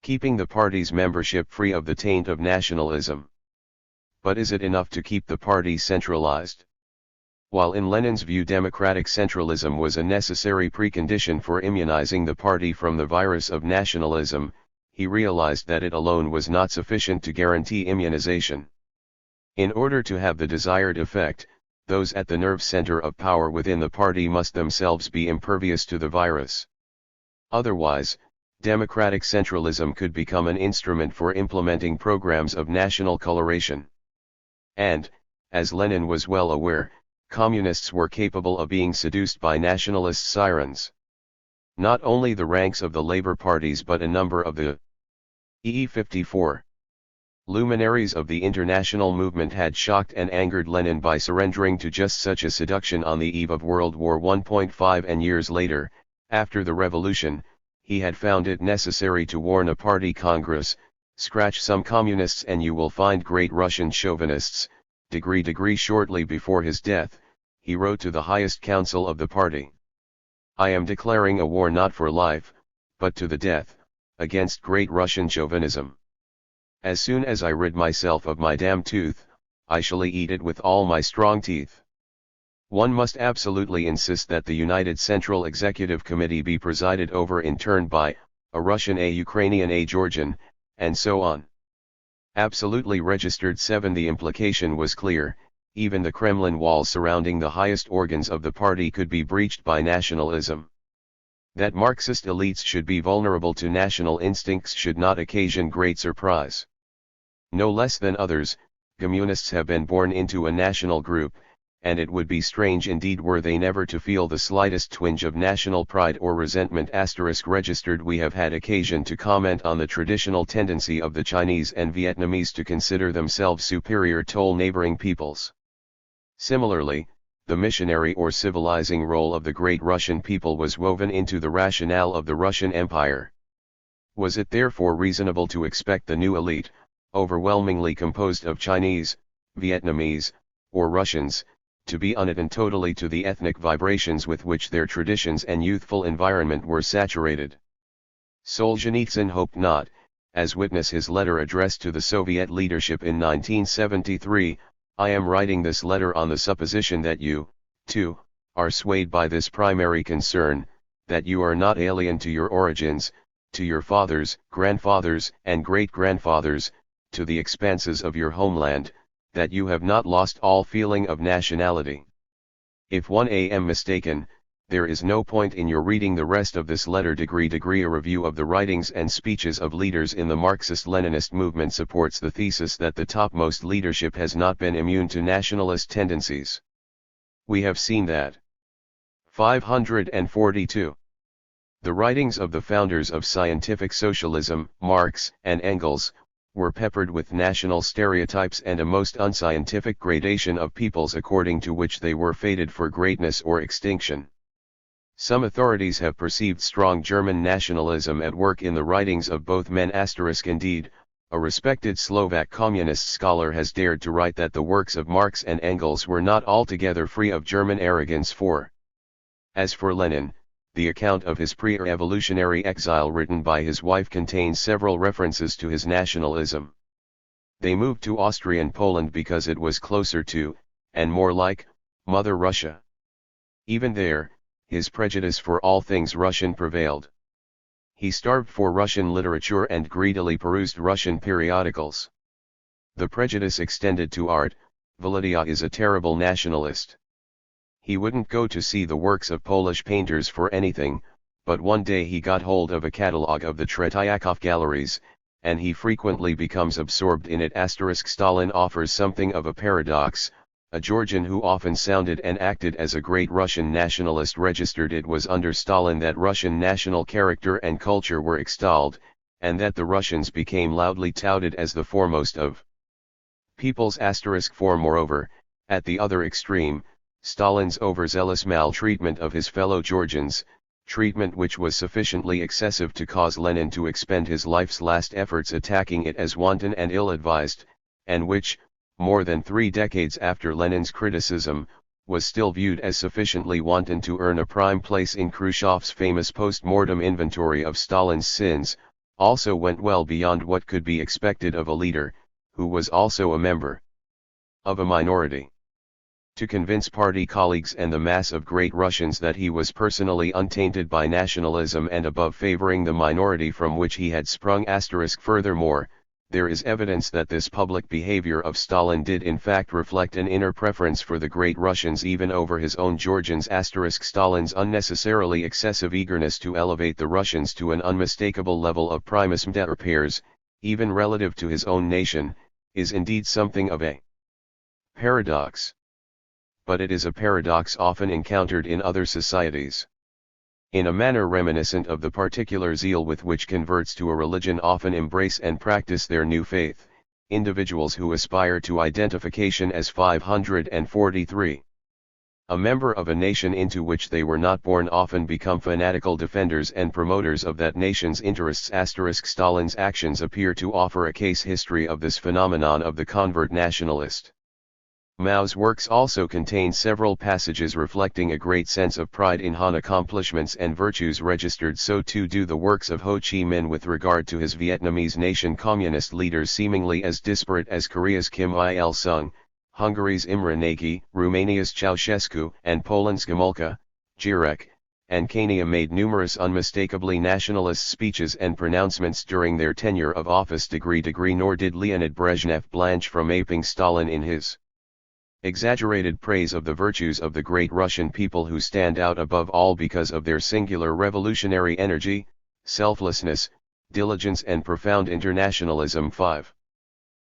keeping the party's membership free of the taint of nationalism. But is it enough to keep the party centralized? While in Lenin's view democratic centralism was a necessary precondition for immunizing the party from the virus of nationalism, he realized that it alone was not sufficient to guarantee immunization. In order to have the desired effect, those at the nerve center of power within the party must themselves be impervious to the virus. Otherwise, democratic centralism could become an instrument for implementing programs of national coloration. And, as Lenin was well aware, communists were capable of being seduced by nationalist sirens. Not only the ranks of the labor parties but a number of the EE54 luminaries of the international movement had shocked and angered Lenin by surrendering to just such a seduction on the eve of World War I. And years later, after the revolution, he had found it necessary to warn a party congress, scratch some communists and you will find great Russian chauvinists. Shortly before his death, he wrote to the highest council of the party. I am declaring a war not for life, but to the death, against great Russian chauvinism. As soon as I rid myself of my damned tooth, I shall eat it with all my strong teeth. One must absolutely insist that the United Central Executive Committee be presided over in turn by a Russian, a Ukrainian, a Georgian, and so on. Absolutely registered 7. The implication was clear, even the Kremlin walls surrounding the highest organs of the party could be breached by nationalism. That Marxist elites should be vulnerable to national instincts should not occasion great surprise. No less than others, communists have been born into a national group, and it would be strange indeed were they never to feel the slightest twinge of national pride or resentment. Registered. We have had occasion to comment on the traditional tendency of the Chinese and Vietnamese to consider themselves superior to neighboring peoples. Similarly, the missionary or civilizing role of the great Russian people was woven into the rationale of the Russian Empire. Was it therefore reasonable to expect the new elite, overwhelmingly composed of Chinese, Vietnamese, or Russians, to be unattended totally to the ethnic vibrations with which their traditions and youthful environment were saturated. Solzhenitsyn hoped not, as witness his letter addressed to the Soviet leadership in 1973, "I am writing this letter on the supposition that you, too, are swayed by this primary concern, that you are not alien to your origins, to your fathers, grandfathers, and great-grandfathers, to the expanses of your homeland, that you have not lost all feeling of nationality. If one am mistaken, there is no point in your reading the rest of this letter. A review of the writings and speeches of leaders in the Marxist-Leninist movement supports the thesis that the topmost leadership has not been immune to nationalist tendencies. We have seen that." 542. The writings of the founders of scientific socialism, Marx and Engels, were peppered with national stereotypes and a most unscientific gradation of peoples according to which they were fated for greatness or extinction. Some authorities have perceived strong German nationalism at work in the writings of both men. Indeed, a respected Slovak communist scholar has dared to write that the works of Marx and Engels were not altogether free of German arrogance. As for Lenin, the account of his pre-revolutionary exile written by his wife contains several references to his nationalism. They moved to Austrian Poland because it was closer to, and more like, Mother Russia. Even there, his prejudice for all things Russian prevailed. He starved for Russian literature and greedily perused Russian periodicals. The prejudice extended to art. Volodya is a terrible nationalist. He wouldn't go to see the works of Polish painters for anything, but one day he got hold of a catalogue of the Tretyakov galleries, and he frequently becomes absorbed in it. Stalin offers something of a paradox. A Georgian who often sounded and acted as a great Russian nationalist registered it was under Stalin that Russian national character and culture were extolled, and that the Russians became loudly touted as the foremost of peoples. Moreover, at the other extreme, Stalin's overzealous maltreatment of his fellow Georgians, treatment which was sufficiently excessive to cause Lenin to expend his life's last efforts attacking it as wanton and ill-advised, and which, more than 3 decades after Lenin's criticism, was still viewed as sufficiently wanton to earn a prime place in Khrushchev's famous post-mortem inventory of Stalin's sins, also went well beyond what could be expected of a leader, who was also a member of a minority. To convince party colleagues and the mass of great Russians that he was personally untainted by nationalism and above favoring the minority from which he had sprung. Furthermore, there is evidence that this public behavior of Stalin did in fact reflect an inner preference for the great Russians even over his own Georgians. Stalin's unnecessarily excessive eagerness to elevate the Russians to an unmistakable level of primus inter pares, even relative to his own nation, is indeed something of a paradox. But it is a paradox often encountered in other societies. In a manner reminiscent of the particular zeal with which converts to a religion often embrace and practice their new faith, individuals who aspire to identification as 543. A member of a nation into which they were not born often become fanatical defenders and promoters of that nation's interests. Stalin's actions appear to offer a case history of this phenomenon of the convert nationalist. Mao's works also contain several passages reflecting a great sense of pride in Han accomplishments and virtues registered. So too do the works of Ho Chi Minh with regard to his Vietnamese nation. Communist leaders seemingly as disparate as Korea's Kim Il-sung, Hungary's Imre Nagy, Romania's Ceausescu, and Poland's Gomulka, Gierek, and Kania made numerous unmistakably nationalist speeches and pronouncements during their tenure of office. Nor did Leonid Brezhnev blanch from aping Stalin in his exaggerated praise of the virtues of the great Russian people, who stand out above all because of their singular revolutionary energy, selflessness, diligence and profound internationalism. 5.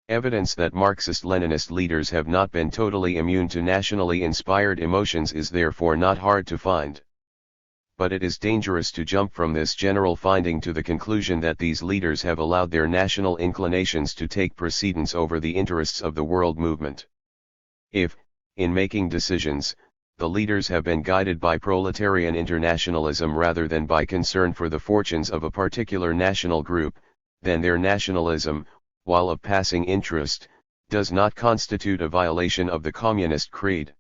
Evidence that Marxist-Leninist leaders have not been totally immune to nationally inspired emotions is therefore not hard to find. But it is dangerous to jump from this general finding to the conclusion that these leaders have allowed their national inclinations to take precedence over the interests of the world movement. If, in making decisions, the leaders have been guided by proletarian internationalism rather than by concern for the fortunes of a particular national group, then their nationalism, while of passing interest, does not constitute a violation of the communist creed.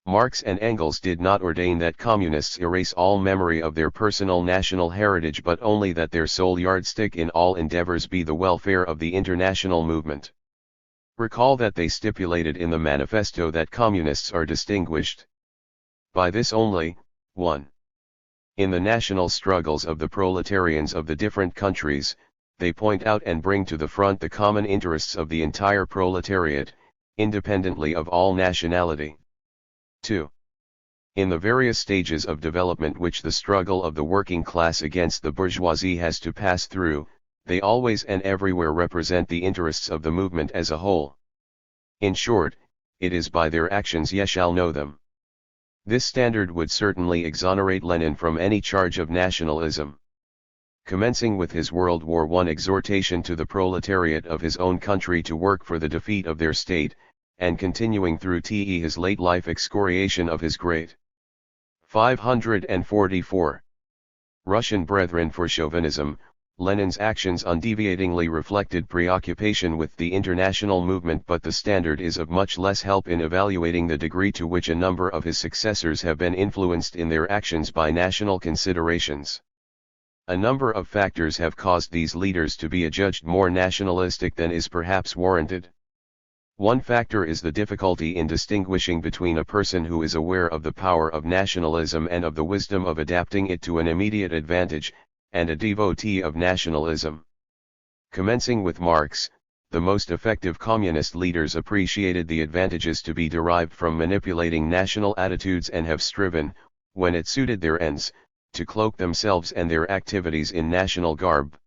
Marx and Engels did not ordain that communists erase all memory of their personal national heritage, but only that their sole yardstick in all endeavors be the welfare of the international movement. Recall that they stipulated in the manifesto that communists are distinguished by this only: 1. In the national struggles of the proletarians of the different countries, they point out and bring to the front the common interests of the entire proletariat, independently of all nationality. 2. In the various stages of development which the struggle of the working class against the bourgeoisie has to pass through, they always and everywhere represent the interests of the movement as a whole. In short, it is by their actions ye shall know them. This standard would certainly exonerate Lenin from any charge of nationalism. Commencing with his World War I exhortation to the proletariat of his own country to work for the defeat of their state, and continuing through his late life excoriation of his great 544 Russian brethren for chauvinism, Lenin's actions undeviatingly reflected preoccupation with the international movement, but the standard is of much less help in evaluating the degree to which a number of his successors have been influenced in their actions by national considerations. A number of factors have caused these leaders to be adjudged more nationalistic than is perhaps warranted. One factor is the difficulty in distinguishing between a person who is aware of the power of nationalism and of the wisdom of adapting it to an immediate advantage, and a devotee of nationalism. Commencing with Marx, the most effective communist leaders appreciated the advantages to be derived from manipulating national attitudes and have striven, when it suited their ends, to cloak themselves and their activities in national garb.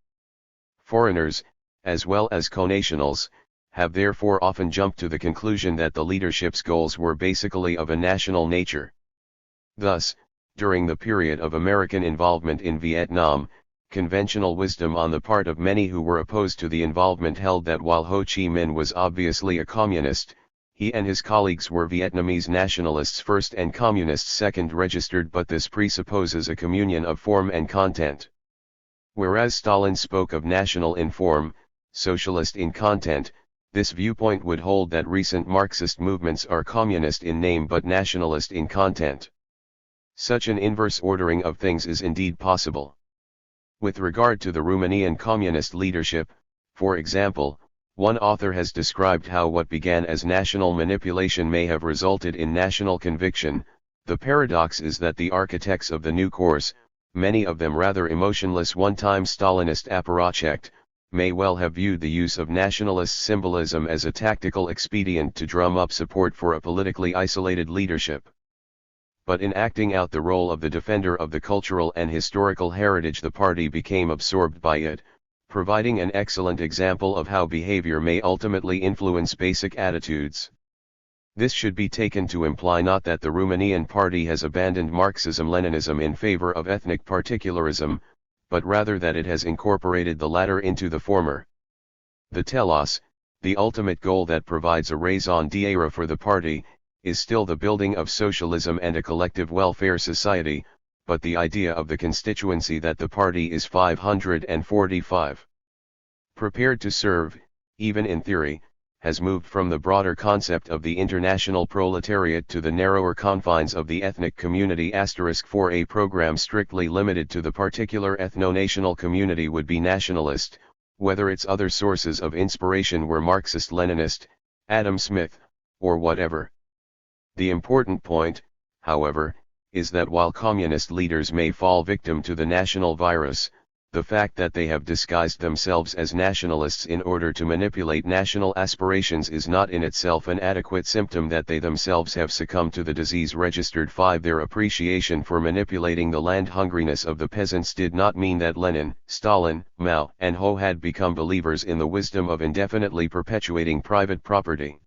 Foreigners, as well as connationals, have therefore often jumped to the conclusion that the leadership's goals were basically of a national nature. Thus, during the period of American involvement in Vietnam, conventional wisdom on the part of many who were opposed to the involvement held that while Ho Chi Minh was obviously a communist, he and his colleagues were Vietnamese nationalists first and communists second registered, but this presupposes a communion of form and content. Whereas Stalin spoke of national in form, socialist in content, this viewpoint would hold that recent Marxist movements are communist in name but nationalist in content. Such an inverse ordering of things is indeed possible. With regard to the Romanian communist leadership, for example, one author has described how what began as national manipulation may have resulted in national conviction. The paradox is that the architects of the new course, many of them rather emotionless one-time Stalinist apparatchiks, may well have viewed the use of nationalist symbolism as a tactical expedient to drum up support for a politically isolated leadership. But in acting out the role of the defender of the cultural and historical heritage, the party became absorbed by it, providing an excellent example of how behavior may ultimately influence basic attitudes. This should be taken to imply not that the Romanian party has abandoned Marxism-Leninism in favor of ethnic particularism, but rather that it has incorporated the latter into the former. The telos, the ultimate goal that provides a raison d'être for the party, is still the building of socialism and a collective welfare society, but the idea of the constituency that the party is 545 prepared to serve, even in theory, has moved from the broader concept of the international proletariat to the narrower confines of the ethnic community. For a program strictly limited to the particular ethno-national community would be nationalist, whether its other sources of inspiration were Marxist-Leninist, Adam Smith, or whatever. The important point, however, is that while communist leaders may fall victim to the national virus, the fact that they have disguised themselves as nationalists in order to manipulate national aspirations is not in itself an adequate symptom that they themselves have succumbed to the disease. Registered 5. Their appreciation for manipulating the land-hungriness of the peasants did not mean that Lenin, Stalin, Mao, and Ho had become believers in the wisdom of indefinitely perpetuating private property.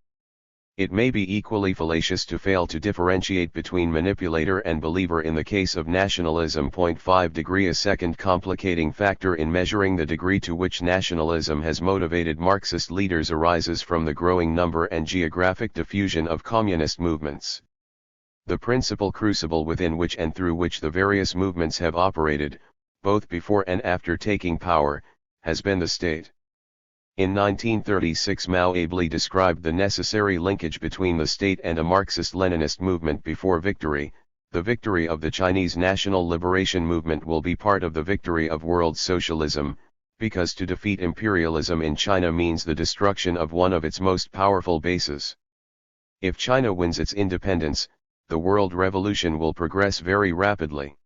It may be equally fallacious to fail to differentiate between manipulator and believer in the case of nationalism. 5 degree. A second complicating factor in measuring the degree to which nationalism has motivated Marxist leaders arises from the growing number and geographic diffusion of communist movements. The principal crucible within which and through which the various movements have operated, both before and after taking power, has been the state. In 1936 Mao ably described the necessary linkage between the state and a Marxist-Leninist movement before victory. The victory of the Chinese national liberation movement will be part of the victory of world socialism, because to defeat imperialism in China means the destruction of one of its most powerful bases. If China wins its independence, the world revolution will progress very rapidly.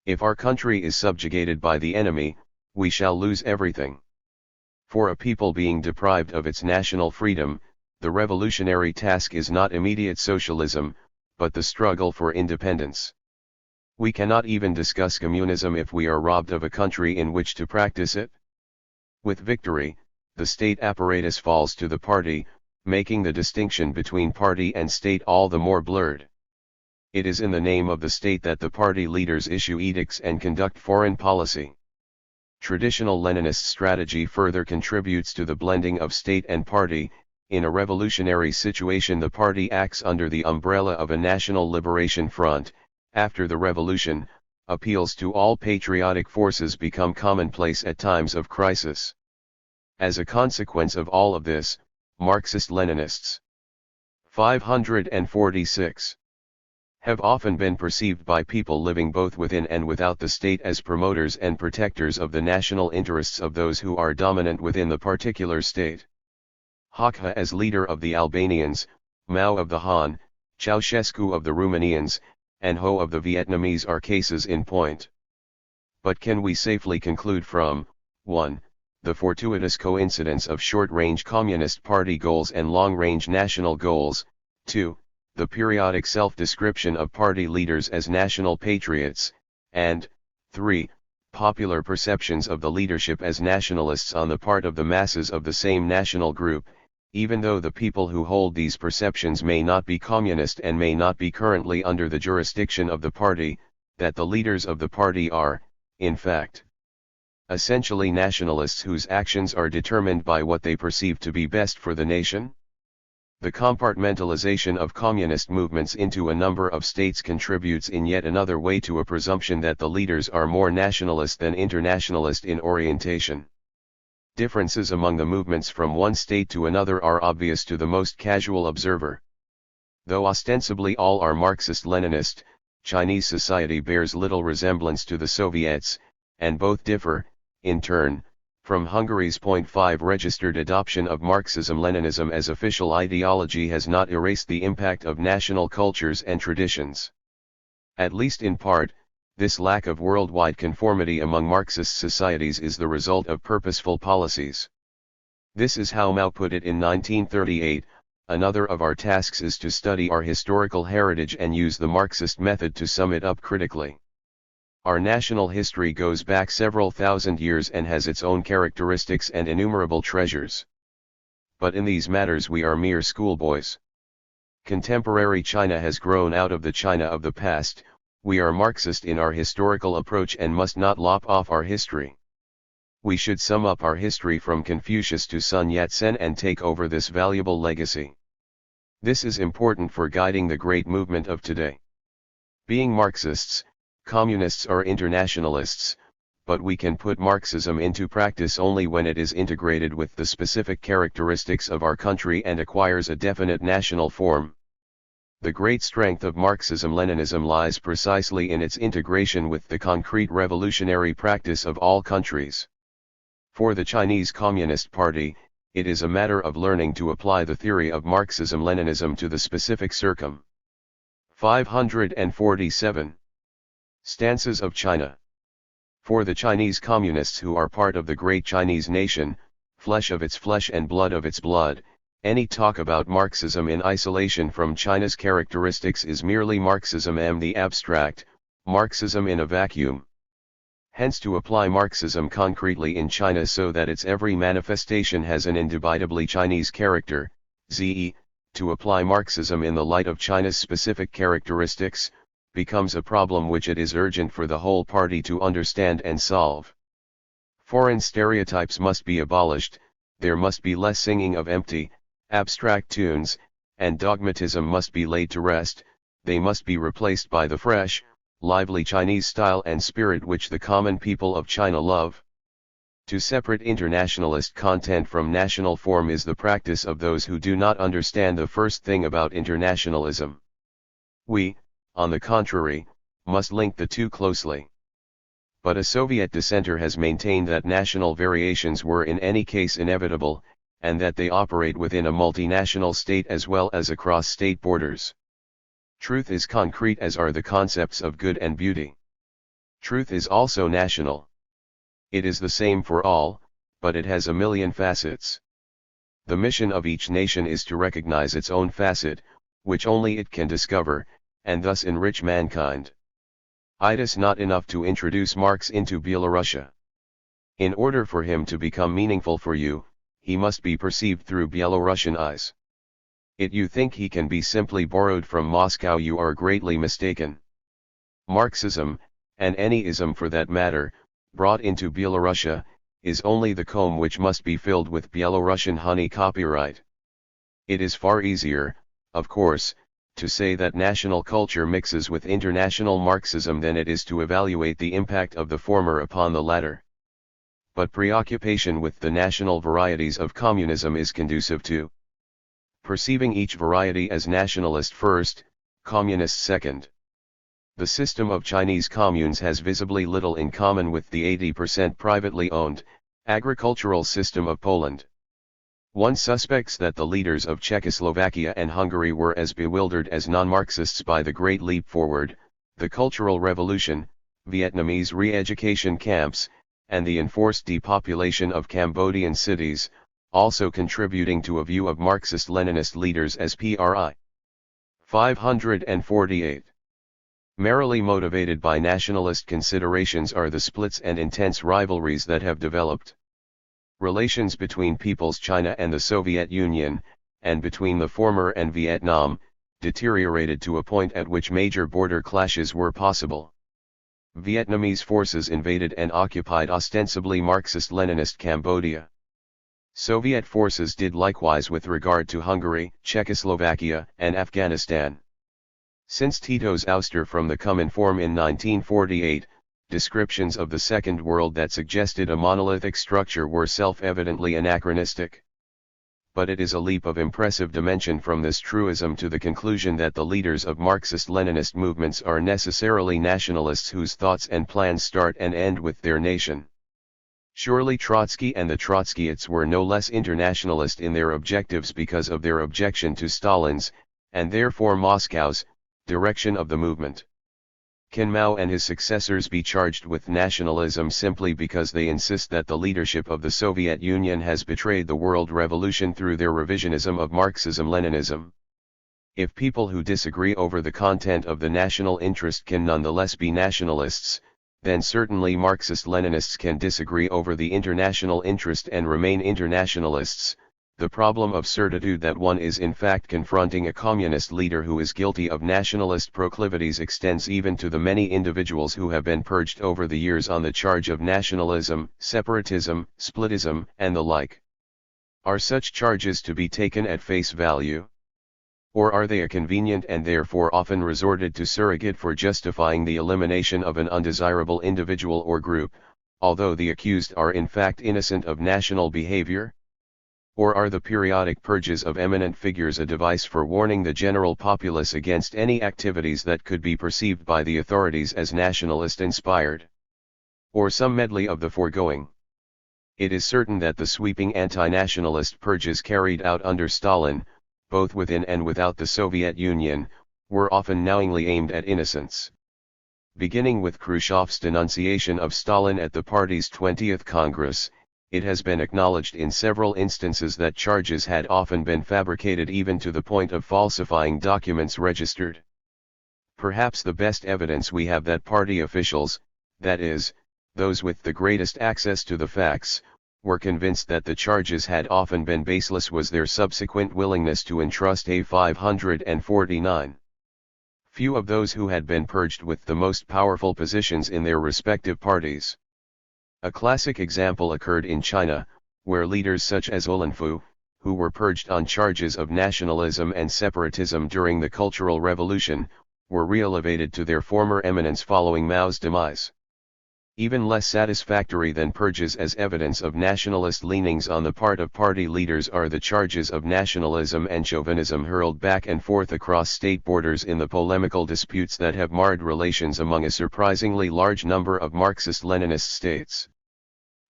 If our country is subjugated by the enemy, we shall lose everything. For a people being deprived of its national freedom, the revolutionary task is not immediate socialism, but the struggle for independence. We cannot even discuss communism if we are robbed of a country in which to practice it. With victory, the state apparatus falls to the party, making the distinction between party and state all the more blurred. It is in the name of the state that the party leaders issue edicts and conduct foreign policy. Traditional Leninist strategy further contributes to the blending of state and party. In a revolutionary situation, the party acts under the umbrella of a national liberation front. After the revolution, appeals to all patriotic forces become commonplace at times of crisis. As a consequence of all of this, Marxist-Leninists 546 have often been perceived by people living both within and without the state as promoters and protectors of the national interests of those who are dominant within the particular state. Hakha as leader of the Albanians, Mao of the Han, Ceausescu of the Romanians, and Ho of the Vietnamese are cases in point. But can we safely conclude from 1. The fortuitous coincidence of short-range Communist Party goals and long-range national goals, 2. The periodic self-description of party leaders as national patriots, and 3. Popular perceptions of the leadership as nationalists on the part of the masses of the same national group, even though the people who hold these perceptions may not be communist and may not be currently under the jurisdiction of the party, that the leaders of the party are, in fact, essentially nationalists whose actions are determined by what they perceive to be best for the nation? The compartmentalization of communist movements into a number of states contributes in yet another way to a presumption that the leaders are more nationalist than internationalist in orientation. Differences among the movements from one state to another are obvious to the most casual observer. Though ostensibly all are Marxist-Leninist, Chinese society bears little resemblance to the Soviets, and both differ, in turn, from Hungary's .5 registered adoption of Marxism-Leninism as official ideology has not erased the impact of national cultures and traditions. At least in part, this lack of worldwide conformity among Marxist societies is the result of purposeful policies. This is how Mao put it in 1938, another of our tasks is to study our historical heritage and use the Marxist method to sum it up critically. Our national history goes back several thousand years and has its own characteristics and innumerable treasures. But in these matters we are mere schoolboys. Contemporary China has grown out of the China of the past. We are Marxist in our historical approach and must not lop off our history. We should sum up our history from Confucius to Sun Yat-sen and take over this valuable legacy. This is important for guiding the great movement of today. Being Marxists, communists are internationalists, but we can put Marxism into practice only when it is integrated with the specific characteristics of our country and acquires a definite national form. The great strength of Marxism-Leninism lies precisely in its integration with the concrete revolutionary practice of all countries. For the Chinese Communist Party, it is a matter of learning to apply the theory of Marxism-Leninism to the specific 547. Stances of China. For the Chinese Communists who are part of the great Chinese nation, flesh of its flesh and blood of its blood, any talk about Marxism in isolation from China's characteristics is merely Marxism the abstract, Marxism in a vacuum. Hence to apply Marxism concretely in China so that its every manifestation has an indubitably Chinese character, i.e., to apply Marxism in the light of China's specific characteristics, becomes a problem which it is urgent for the whole party to understand and solve. Foreign stereotypes must be abolished, there must be less singing of empty, abstract tunes, and dogmatism must be laid to rest, they must be replaced by the fresh, lively Chinese style and spirit which the common people of China love. To separate internationalist content from national form is the practice of those who do not understand the first thing about internationalism. We, on the contrary, must link the two closely. But a Soviet dissenter has maintained that national variations were in any case inevitable, and that they operate within a multinational state as well as across state borders. Truth is concrete as are the concepts of good and beauty. Truth is also national. It is the same for all, but it has a million facets. The mission of each nation is to recognize its own facet, which only it can discover, and thus enrich mankind. It is not enough to introduce Marx into Belarusia. In order for him to become meaningful for you, he must be perceived through Belarusian eyes. If you think he can be simply borrowed from Moscow, you are greatly mistaken. Marxism, and any ism for that matter, brought into Belarusia, is only the comb which must be filled with Belarusian honey copyright. It is far easier, of course, to say that national culture mixes with international Marxism than it is to evaluate the impact of the former upon the latter. But preoccupation with the national varieties of communism is conducive to perceiving each variety as nationalist first, communist second. The system of Chinese communes has visibly little in common with the 80% privately owned, agricultural system of Poland. One suspects that the leaders of Czechoslovakia and Hungary were as bewildered as non-Marxists by the Great Leap Forward, the Cultural Revolution, Vietnamese re-education camps, and the enforced depopulation of Cambodian cities, also contributing to a view of Marxist-Leninist leaders as PRI. 548. Merely motivated by nationalist considerations are the splits and intense rivalries that have developed. Relations between People's China and the Soviet Union, and between the former and Vietnam, deteriorated to a point at which major border clashes were possible. Vietnamese forces invaded and occupied ostensibly Marxist-Leninist Cambodia. Soviet forces did likewise with regard to Hungary, Czechoslovakia, and Afghanistan. Since Tito's ouster from the Cominform in 1948, descriptions of the Second World that suggested a monolithic structure were self-evidently anachronistic. But it is a leap of impressive dimension from this truism to the conclusion that the leaders of Marxist-Leninist movements are necessarily nationalists whose thoughts and plans start and end with their nation. Surely Trotsky and the Trotskyists were no less internationalist in their objectives because of their objection to Stalin's, and therefore Moscow's, direction of the movement. Can Mao and his successors be charged with nationalism simply because they insist that the leadership of the Soviet Union has betrayed the world revolution through their revisionism of Marxism-Leninism? If people who disagree over the content of the national interest can nonetheless be nationalists, then certainly Marxist-Leninists can disagree over the international interest and remain internationalists. The problem of certitude that one is in fact confronting a communist leader who is guilty of nationalist proclivities extends even to the many individuals who have been purged over the years on the charge of nationalism, separatism, splitism, and the like. Are such charges to be taken at face value? Or are they a convenient and therefore often resorted to surrogate for justifying the elimination of an undesirable individual or group, although the accused are in fact innocent of national behavior? Or are the periodic purges of eminent figures a device for warning the general populace against any activities that could be perceived by the authorities as nationalist-inspired? Or some medley of the foregoing? It is certain that the sweeping anti-nationalist purges carried out under Stalin, both within and without the Soviet Union, were often knowingly aimed at innocents. Beginning with Khrushchev's denunciation of Stalin at the party's 20th Congress, it has been acknowledged in several instances that charges had often been fabricated even to the point of falsifying documents registered. Perhaps the best evidence we have that party officials, that is, those with the greatest access to the facts, were convinced that the charges had often been baseless was their subsequent willingness to entrust a 549. Few of those who had been purged with the most powerful positions in their respective parties. A classic example occurred in China, where leaders such as Olenfu, who were purged on charges of nationalism and separatism during the Cultural Revolution, were re-elevated to their former eminence following Mao's demise. Even less satisfactory than purges as evidence of nationalist leanings on the part of party leaders are the charges of nationalism and chauvinism hurled back and forth across state borders in the polemical disputes that have marred relations among a surprisingly large number of Marxist-Leninist states.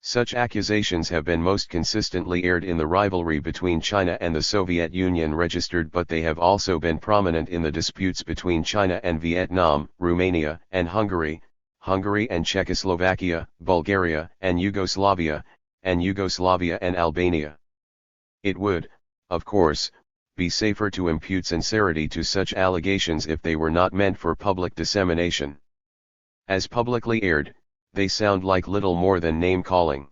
Such accusations have been most consistently aired in the rivalry between China and the Soviet Union registered, but they have also been prominent in the disputes between China and Vietnam, Romania and Hungary, Hungary and Czechoslovakia, Bulgaria and Yugoslavia and Albania. It would, of course, be safer to impute sincerity to such allegations if they were not meant for public dissemination. As publicly aired, they sound like little more than name-calling.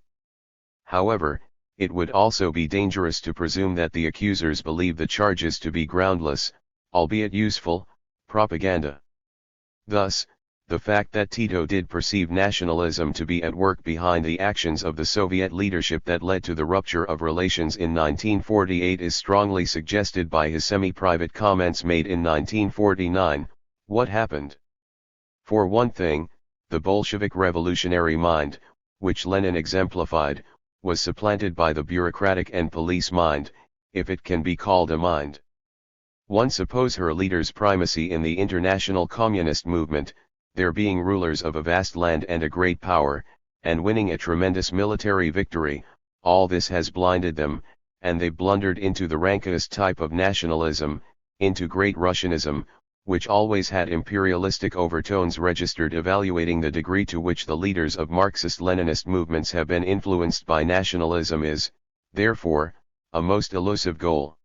However, it would also be dangerous to presume that the accusers believe the charges to be groundless, albeit useful, propaganda. Thus, the fact that Tito did perceive nationalism to be at work behind the actions of the Soviet leadership that led to the rupture of relations in 1948 is strongly suggested by his semi-private comments made in 1949, "What happened? For one thing, the Bolshevik revolutionary mind, which Lenin exemplified, was supplanted by the bureaucratic and police mind, if it can be called a mind. One suppose her leader's primacy in the international communist movement, their being rulers of a vast land and a great power, and winning a tremendous military victory, all this has blinded them, and they blundered into the rankest type of nationalism, into Great Russianism, which always had imperialistic overtones registered, evaluating the degree to which the leaders of Marxist-Leninist movements have been influenced by nationalism is, therefore, a most elusive goal.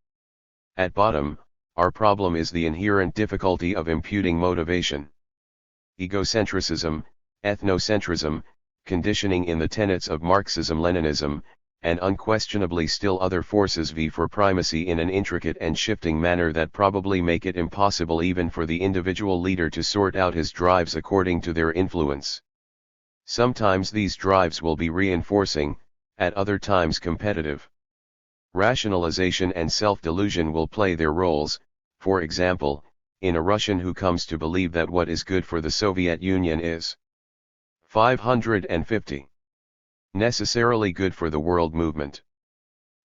At bottom, our problem is the inherent difficulty of imputing motivation. Egocentrism, ethnocentrism, conditioning in the tenets of Marxism-Leninism, and unquestionably still other forces vie for primacy in an intricate and shifting manner that probably make it impossible even for the individual leader to sort out his drives according to their influence. Sometimes these drives will be reinforcing, at other times competitive. Rationalization and self-delusion will play their roles, for example, in a Russian who comes to believe that what is good for the Soviet Union is 550 necessarily good for the world movement.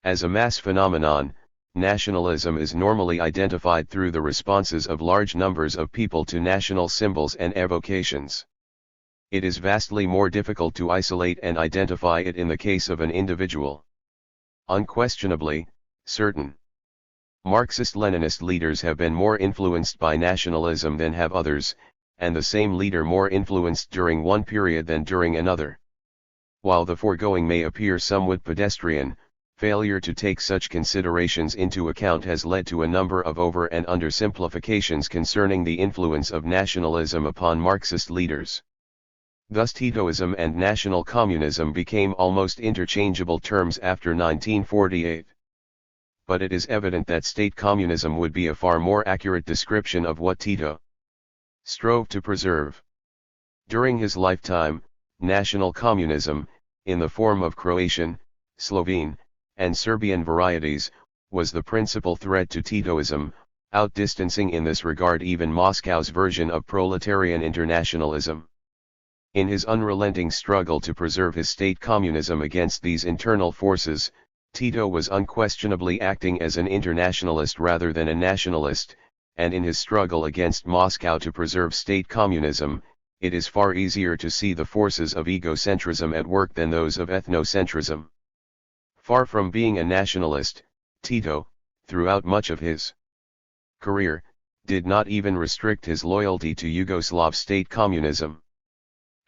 As a mass phenomenon, nationalism is normally identified through the responses of large numbers of people to national symbols and evocations. It is vastly more difficult to isolate and identify it in the case of an individual. Unquestionably, certain Marxist-Leninist leaders have been more influenced by nationalism than have others, and the same leader more influenced during one period than during another. While the foregoing may appear somewhat pedestrian, failure to take such considerations into account has led to a number of over- and undersimplifications concerning the influence of nationalism upon Marxist leaders. Thus Titoism and national communism became almost interchangeable terms after 1948. But it is evident that state communism would be a far more accurate description of what Tito strove to preserve. During his lifetime, national communism, in the form of Croatian, Slovene, and Serbian varieties, was the principal threat to Titoism, outdistancing in this regard even Moscow's version of proletarian internationalism. In his unrelenting struggle to preserve his state communism against these internal forces, Tito was unquestionably acting as an internationalist rather than a nationalist, and in his struggle against Moscow to preserve state communism, it is far easier to see the forces of egocentrism at work than those of ethnocentrism. Far from being a nationalist, Tito, throughout much of his career, did not even restrict his loyalty to Yugoslav state communism.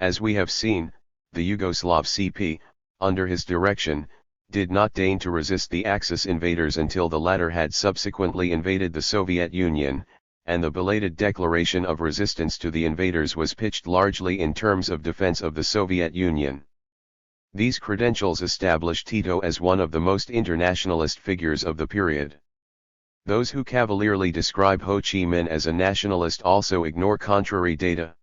As we have seen, the Yugoslav CP, under his direction, did not deign to resist the Axis invaders until the latter had subsequently invaded the Soviet Union, and the belated declaration of resistance to the invaders was pitched largely in terms of defense of the Soviet Union. These credentials established Tito as one of the most internationalist figures of the period. Those who cavalierly describe Ho Chi Minh as a nationalist also ignore contrary data.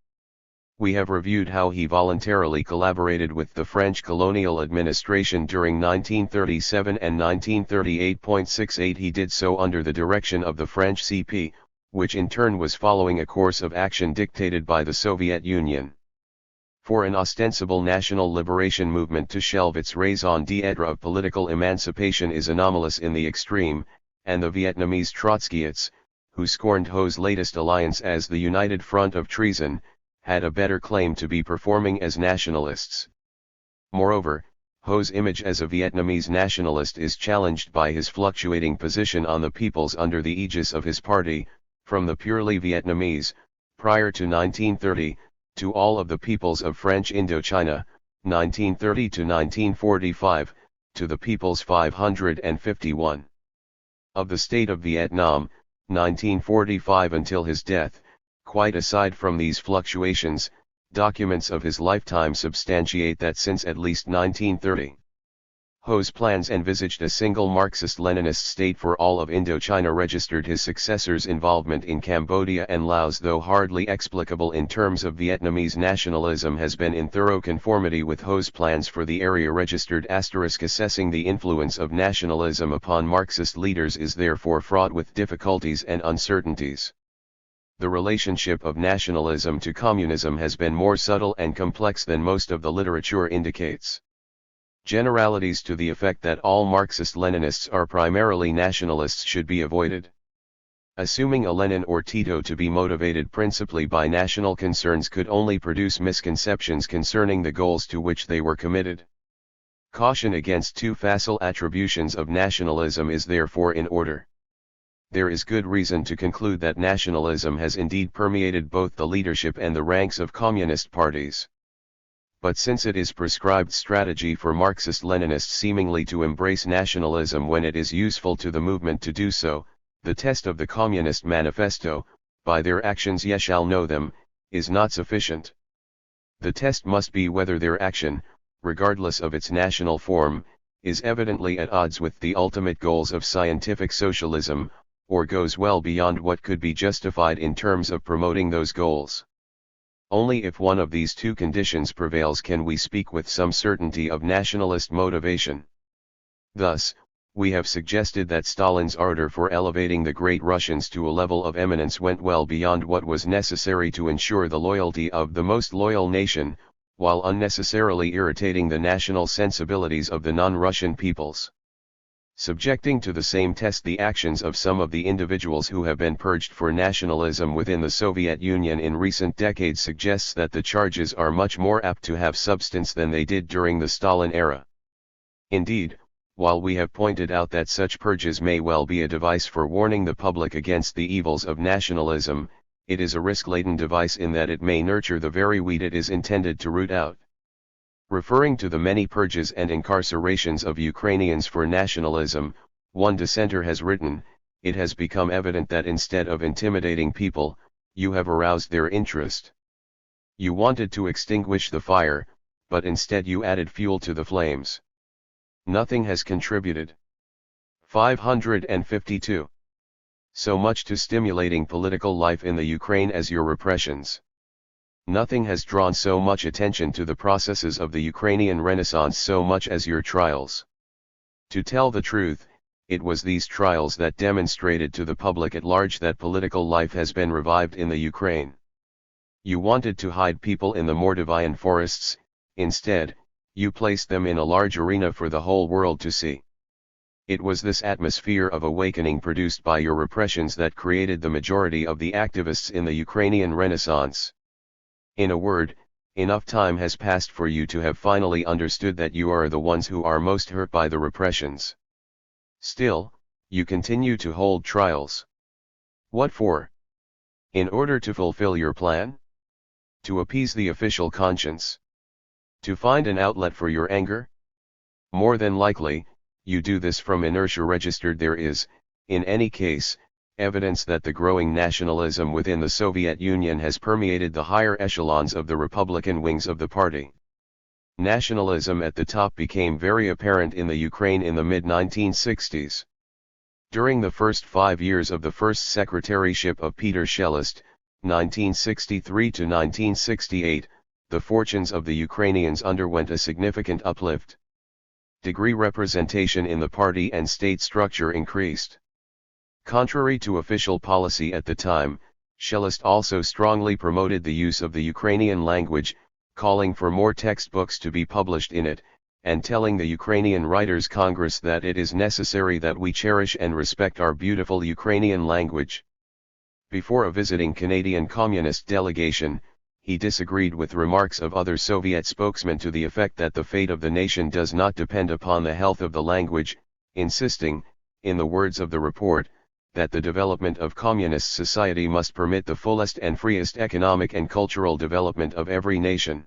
We have reviewed how he voluntarily collaborated with the French colonial administration during 1937 and 1938.68. He did so under the direction of the French CP, which in turn was following a course of action dictated by the Soviet Union. For an ostensible national liberation movement to shelve its raison d'etre of political emancipation is anomalous in the extreme, and the Vietnamese Trotskyists, who scorned Ho's latest alliance as the United Front of Treason, had a better claim to be performing as nationalists. Moreover, Ho's image as a Vietnamese nationalist is challenged by his fluctuating position on the peoples under the aegis of his party, from the purely Vietnamese, prior to 1930, to all of the peoples of French Indochina, 1930 to 1945, to the peoples 551. Of the state of Vietnam, 1945 until his death. Quite aside from these fluctuations, documents of his lifetime substantiate that since at least 1930, Ho's plans envisaged a single Marxist-Leninist state for all of Indochina registered his successor's involvement in Cambodia and Laos, though hardly explicable in terms of Vietnamese nationalism, has been in thorough conformity with Ho's plans for the area registered. Assessing the influence of nationalism upon Marxist leaders is therefore fraught with difficulties and uncertainties. The relationship of nationalism to communism has been more subtle and complex than most of the literature indicates. Generalities to the effect that all Marxist-Leninists are primarily nationalists should be avoided. Assuming a Lenin or Tito to be motivated principally by national concerns could only produce misconceptions concerning the goals to which they were committed. Caution against too facile attributions of nationalism is therefore in order. There is good reason to conclude that nationalism has indeed permeated both the leadership and the ranks of communist parties. But since it is prescribed strategy for Marxist-Leninists seemingly to embrace nationalism when it is useful to the movement to do so, the test of the Communist Manifesto, "By their actions ye shall know them," is not sufficient. The test must be whether their action, regardless of its national form, is evidently at odds with the ultimate goals of scientific socialism, or goes well beyond what could be justified in terms of promoting those goals. Only if one of these two conditions prevails can we speak with some certainty of nationalist motivation. Thus, we have suggested that Stalin's ardor for elevating the Great Russians to a level of eminence went well beyond what was necessary to ensure the loyalty of the most loyal nation, while unnecessarily irritating the national sensibilities of the non-Russian peoples. Subjecting to the same test the actions of some of the individuals who have been purged for nationalism within the Soviet Union in recent decades suggests that the charges are much more apt to have substance than they did during the Stalin era. Indeed, while we have pointed out that such purges may well be a device for warning the public against the evils of nationalism, it is a risk-laden device in that it may nurture the very weed it is intended to root out. Referring to the many purges and incarcerations of Ukrainians for nationalism, one dissenter has written, "It has become evident that instead of intimidating people, you have aroused their interest. You wanted to extinguish the fire, but instead you added fuel to the flames. Nothing has contributed." 552. So much to stimulating political life in the Ukraine as your repressions. Nothing has drawn so much attention to the processes of the Ukrainian Renaissance so much as your trials. To tell the truth, it was these trials that demonstrated to the public at large that political life has been revived in the Ukraine. You wanted to hide people in the Mordovian forests, instead, you placed them in a large arena for the whole world to see. It was this atmosphere of awakening produced by your repressions that created the majority of the activists in the Ukrainian Renaissance. In a word, enough time has passed for you to have finally understood that you are the ones who are most hurt by the repressions. Still, you continue to hold trials. What for? In order to fulfill your plan? To appease the official conscience? To find an outlet for your anger? More than likely, you do this from inertia registered. There is, in any case, evidence that the growing nationalism within the Soviet Union has permeated the higher echelons of the Republican wings of the party. Nationalism at the top became very apparent in the Ukraine in the mid-1960s. During the first 5 years of the first secretaryship of Peter Shellist, 1963 to 1968, the fortunes of the Ukrainians underwent a significant uplift. Degree representation in the party and state structure increased. Contrary to official policy at the time, Shellist also strongly promoted the use of the Ukrainian language, calling for more textbooks to be published in it, and telling the Ukrainian Writers' Congress that it is necessary that we cherish and respect our beautiful Ukrainian language. Before a visiting Canadian Communist delegation, he disagreed with remarks of other Soviet spokesmen to the effect that the fate of the nation does not depend upon the health of the language, insisting, in the words of the report, that the development of communist society must permit the fullest and freest economic and cultural development of every nation.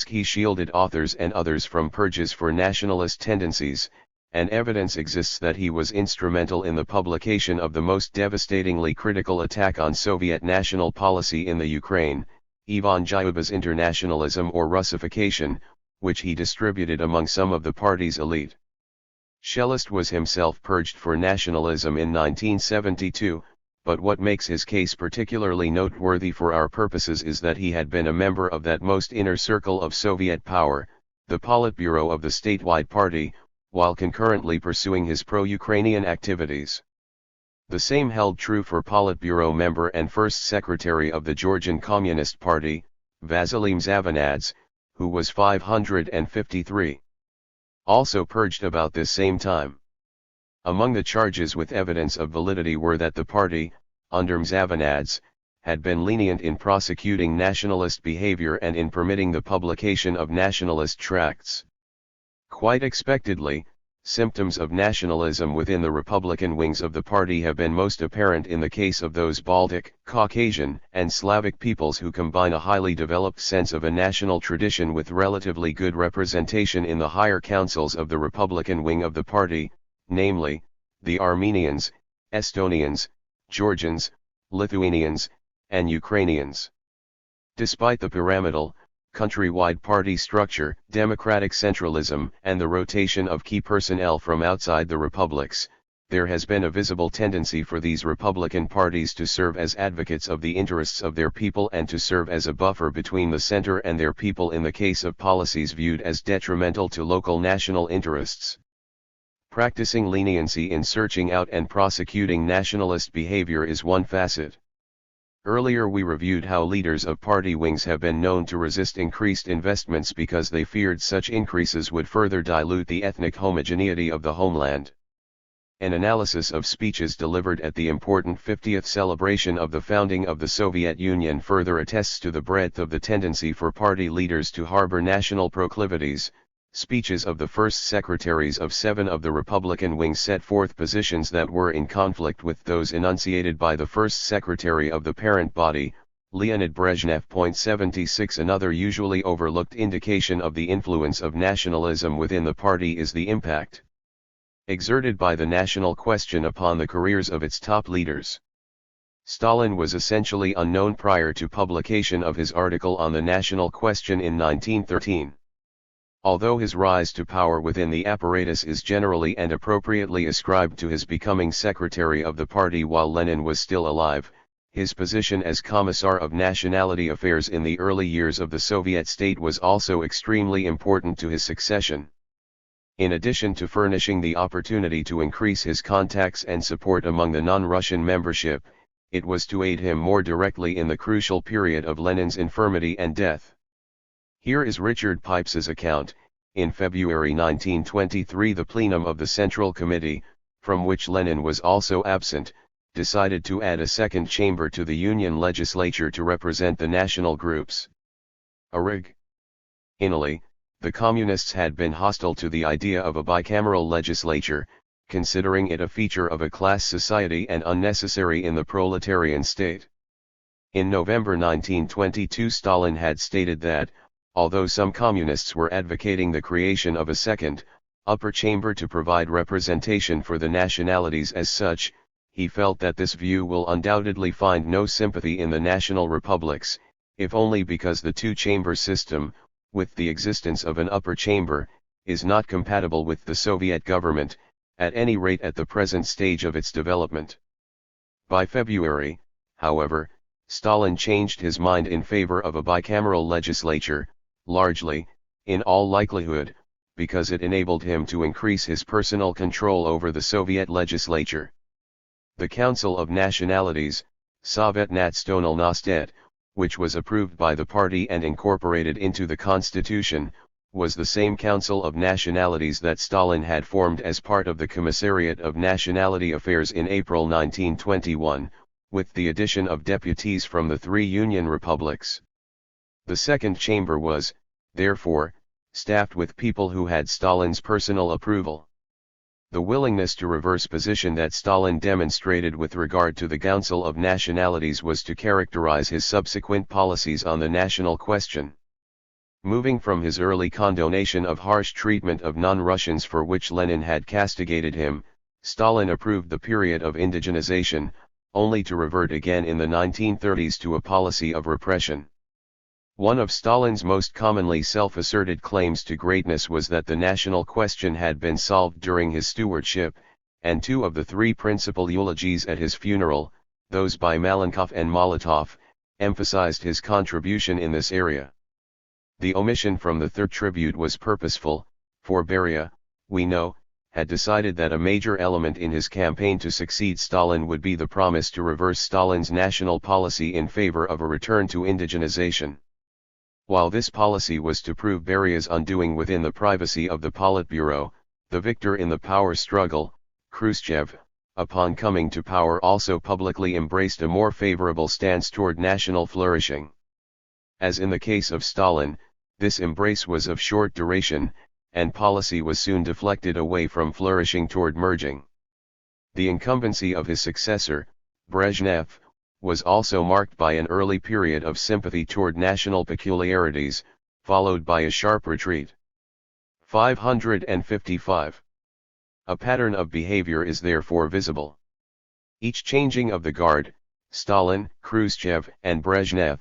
He shielded authors and others from purges for nationalist tendencies, and evidence exists that he was instrumental in the publication of the most devastatingly critical attack on Soviet national policy in the Ukraine, Ivan Gyuba's Internationalism or Russification, which he distributed among some of the party's elite. Shellist was himself purged for nationalism in 1972, but what makes his case particularly noteworthy for our purposes is that he had been a member of that most inner circle of Soviet power, the Politburo of the statewide party, while concurrently pursuing his pro-Ukrainian activities. The same held true for Politburo member and first secretary of the Georgian Communist Party, Vasily Mzavanadze, who was 553. Also purged about this same time. Among the charges with evidence of validity were that the party, under Mzavanadze, had been lenient in prosecuting nationalist behavior and in permitting the publication of nationalist tracts. Quite expectedly, symptoms of nationalism within the Republican wings of the party have been most apparent in the case of those Baltic, Caucasian, and Slavic peoples who combine a highly developed sense of a national tradition with relatively good representation in the higher councils of the Republican wing of the party, namely, the Armenians, Estonians, Georgians, Lithuanians, and Ukrainians. Despite the pyramidal, countrywide party structure, democratic centralism, and the rotation of key personnel from outside the republics, there has been a visible tendency for these Republican parties to serve as advocates of the interests of their people and to serve as a buffer between the center and their people in the case of policies viewed as detrimental to local national interests. Practicing leniency in searching out and prosecuting nationalist behavior is one facet. Earlier we reviewed how leaders of party wings have been known to resist increased investments because they feared such increases would further dilute the ethnic homogeneity of the homeland. An analysis of speeches delivered at the important 50th celebration of the founding of the Soviet Union further attests to the breadth of the tendency for party leaders to harbor national proclivities. Speeches of the first secretaries of 7 of the Republican wing set forth positions that were in conflict with those enunciated by the first secretary of the parent body, Leonid Brezhnev. 76 Another usually overlooked indication of the influence of nationalism within the party is the impact exerted by the national question upon the careers of its top leaders. Stalin was essentially unknown prior to publication of his article on the national question in 1913. Although his rise to power within the apparatus is generally and appropriately ascribed to his becoming secretary of the party while Lenin was still alive, his position as Commissar of Nationality Affairs in the early years of the Soviet state was also extremely important to his succession. In addition to furnishing the opportunity to increase his contacts and support among the non-Russian membership, it was to aid him more directly in the crucial period of Lenin's infirmity and death. Here is Richard Pipes's account. In February 1923 the plenum of the Central Committee, from which Lenin was also absent, decided to add a second chamber to the Union legislature to represent the national groups. Rig. Initially, the Communists had been hostile to the idea of a bicameral legislature, considering it a feature of a class society and unnecessary in the proletarian state. In November 1922 Stalin had stated that, although some communists were advocating the creation of a second, upper chamber to provide representation for the nationalities as such, he felt that this view will undoubtedly find no sympathy in the national republics, if only because the two-chamber system, with the existence of an upper chamber, is not compatible with the Soviet government, at any rate at the present stage of its development. By February, however, Stalin changed his mind in favor of a bicameral legislature, largely, in all likelihood, because it enabled him to increase his personal control over the Soviet legislature. The Council of Nationalities, Sovet Nationalnostet, which was approved by the party and incorporated into the constitution, was the same Council of Nationalities that Stalin had formed as part of the Commissariat of Nationality Affairs in April 1921, with the addition of deputies from the three Union republics. The second chamber was, therefore, staffed with people who had Stalin's personal approval. The willingness to reverse position that Stalin demonstrated with regard to the Council of Nationalities was to characterize his subsequent policies on the national question. Moving from his early condonation of harsh treatment of non-Russians for which Lenin had castigated him, Stalin approved the period of indigenization, only to revert again in the 1930s to a policy of repression. One of Stalin's most commonly self-asserted claims to greatness was that the national question had been solved during his stewardship, and two of the three principal eulogies at his funeral, those by Malenkov and Molotov, emphasized his contribution in this area. The omission from the third tribute was purposeful, for Beria, we know, had decided that a major element in his campaign to succeed Stalin would be the promise to reverse Stalin's national policy in favor of a return to indigenization. While this policy was to prove Beria's undoing within the privacy of the Politburo, the victor in the power struggle, Khrushchev, upon coming to power also publicly embraced a more favorable stance toward national flourishing. As in the case of Stalin, this embrace was of short duration, and policy was soon deflected away from flourishing toward merging. The incumbency of his successor, Brezhnev, was also marked by an early period of sympathy toward national peculiarities, followed by a sharp retreat. 555. A pattern of behavior is therefore visible. Each changing of the guard, Stalin, Khrushchev, and Brezhnev,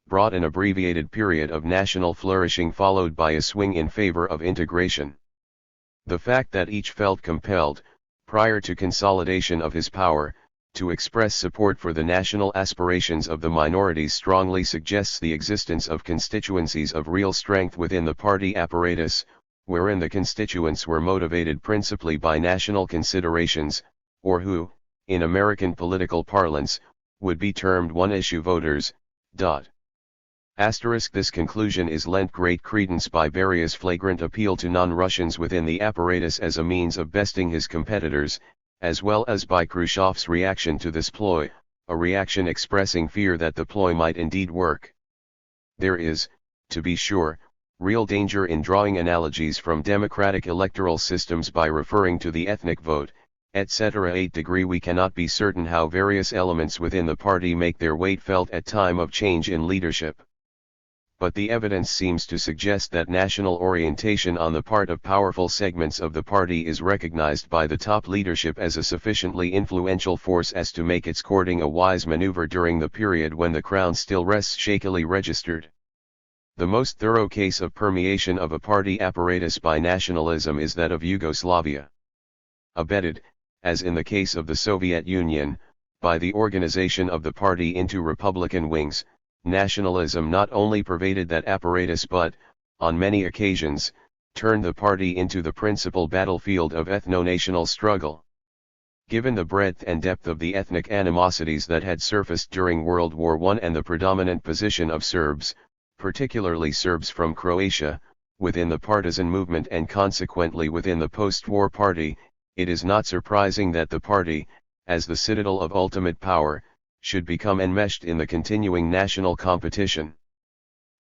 brought an abbreviated period of national flourishing followed by a swing in favor of integration. The fact that each felt compelled, prior to consolidation of his power, to express support for the national aspirations of the minorities strongly suggests the existence of constituencies of real strength within the party apparatus, wherein the constituents were motivated principally by national considerations, or who, in American political parlance, would be termed one-issue voters. This conclusion is lent great credence by Beria's flagrant appeal to non-Russians within the apparatus as a means of besting his competitors, as well as by Khrushchev's reaction to this ploy, a reaction expressing fear that the ploy might indeed work. There is, to be sure, real danger in drawing analogies from democratic electoral systems by referring to the ethnic vote, etc. 8 We cannot be certain how various elements within the party make their weight felt at time of change in leadership. But the evidence seems to suggest that national orientation on the part of powerful segments of the party is recognized by the top leadership as a sufficiently influential force as to make its courting a wise maneuver during the period when the crown still rests shakily registered. The most thorough case of permeation of a party apparatus by nationalism is that of Yugoslavia. Abetted, as in the case of the Soviet Union, by the organization of the party into republican wings, nationalism not only pervaded that apparatus but, on many occasions, turned the party into the principal battlefield of ethno-national struggle. Given the breadth and depth of the ethnic animosities that had surfaced during World War I and the predominant position of Serbs, particularly Serbs from Croatia, within the partisan movement and consequently within the post-war party, it is not surprising that the party, as the citadel of ultimate power, should become enmeshed in the continuing national competition.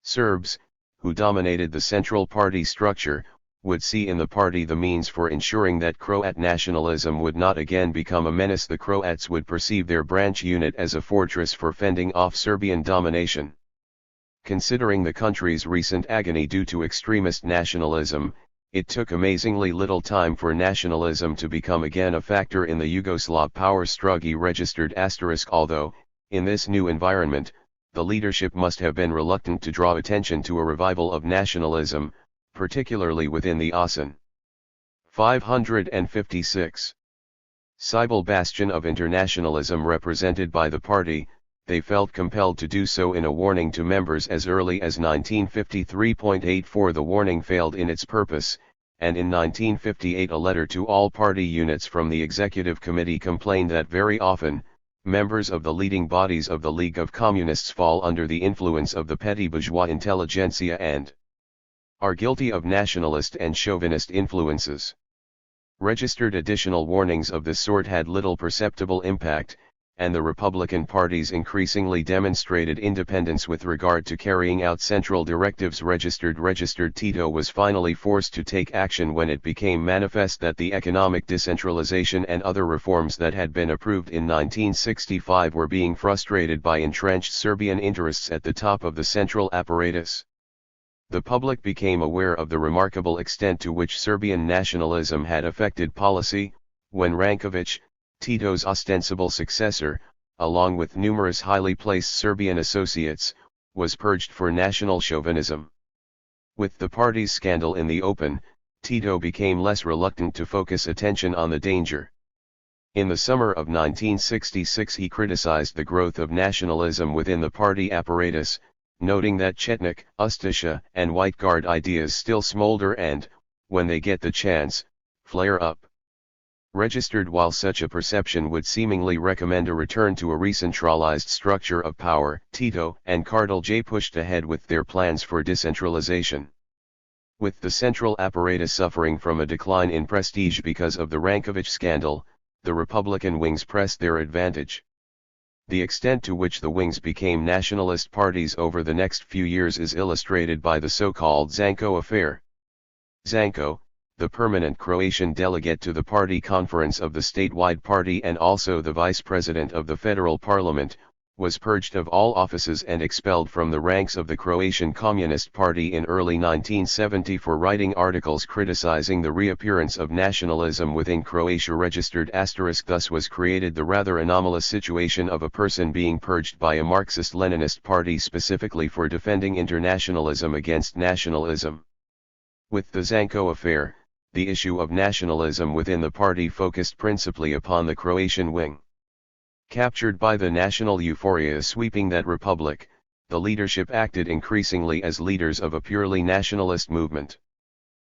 Serbs, who dominated the central party structure, would see in the party the means for ensuring that Croat nationalism would not again become a menace. The Croats would perceive their branch unit as a fortress for fending off Serbian domination. Considering the country's recent agony due to extremist nationalism, it took amazingly little time for nationalism to become again a factor in the Yugoslav power struggle. Registered *. Although, in this new environment, the leadership must have been reluctant to draw attention to a revival of nationalism, particularly within the ASEAN. 556. Civil bastion of internationalism represented by the party, they felt compelled to do so in a warning to members as early as 1953.84. The warning failed in its purpose, and in 1958 a letter to all party units from the Executive Committee complained that very often, members of the leading bodies of the League of Communists fall under the influence of the petty bourgeois intelligentsia and are guilty of nationalist and chauvinist influences. Registered additional warnings of this sort had little perceptible impact, and the Republican parties increasingly demonstrated independence with regard to carrying out central directives. Registered Tito was finally forced to take action when it became manifest that the economic decentralization and other reforms that had been approved in 1965 were being frustrated by entrenched Serbian interests at the top of the central apparatus. The public became aware of the remarkable extent to which Serbian nationalism had affected policy, when Ranković, Tito's ostensible successor, along with numerous highly placed Serbian associates, was purged for national chauvinism. With the party's scandal in the open, Tito became less reluctant to focus attention on the danger. In the summer of 1966 he criticized the growth of nationalism within the party apparatus, noting that Chetnik, Ustasha, and White Guard ideas still smolder and, when they get the chance, flare up. Registered while such a perception would seemingly recommend a return to a recentralized structure of power, Tito and Kardelj pushed ahead with their plans for decentralization. With the central apparatus suffering from a decline in prestige because of the Ranković scandal, the Republican wings pressed their advantage. The extent to which the wings became nationalist parties over the next few years is illustrated by the so-called Zanko affair. Zanko, the permanent Croatian delegate to the party conference of the statewide party and also the vice president of the federal parliament, was purged of all offices and expelled from the ranks of the Croatian Communist Party in early 1970 for writing articles criticizing the reappearance of nationalism within Croatia. Registered *. Thus was created the rather anomalous situation of a person being purged by a Marxist-Leninist party specifically for defending internationalism against nationalism. With the Zanko affair, the issue of nationalism within the party focused principally upon the Croatian wing. Captured by the national euphoria sweeping that republic, the leadership acted increasingly as leaders of a purely nationalist movement.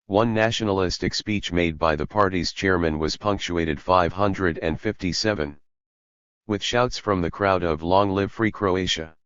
One nationalistic speech made by the party's chairman was punctuated 557 with shouts from the crowd of "Long live free Croatia."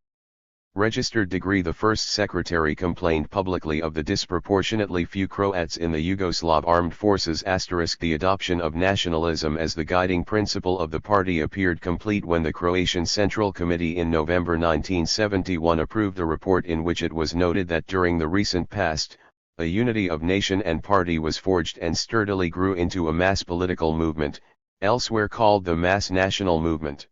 Registered degree The first secretary complained publicly of the disproportionately few Croats in the Yugoslav armed forces. The adoption of nationalism as the guiding principle of the party appeared complete when the Croatian Central Committee in November 1971 approved a report in which it was noted that during the recent past, a unity of nation and party was forged and sturdily grew into a mass political movement, elsewhere called the mass national movement.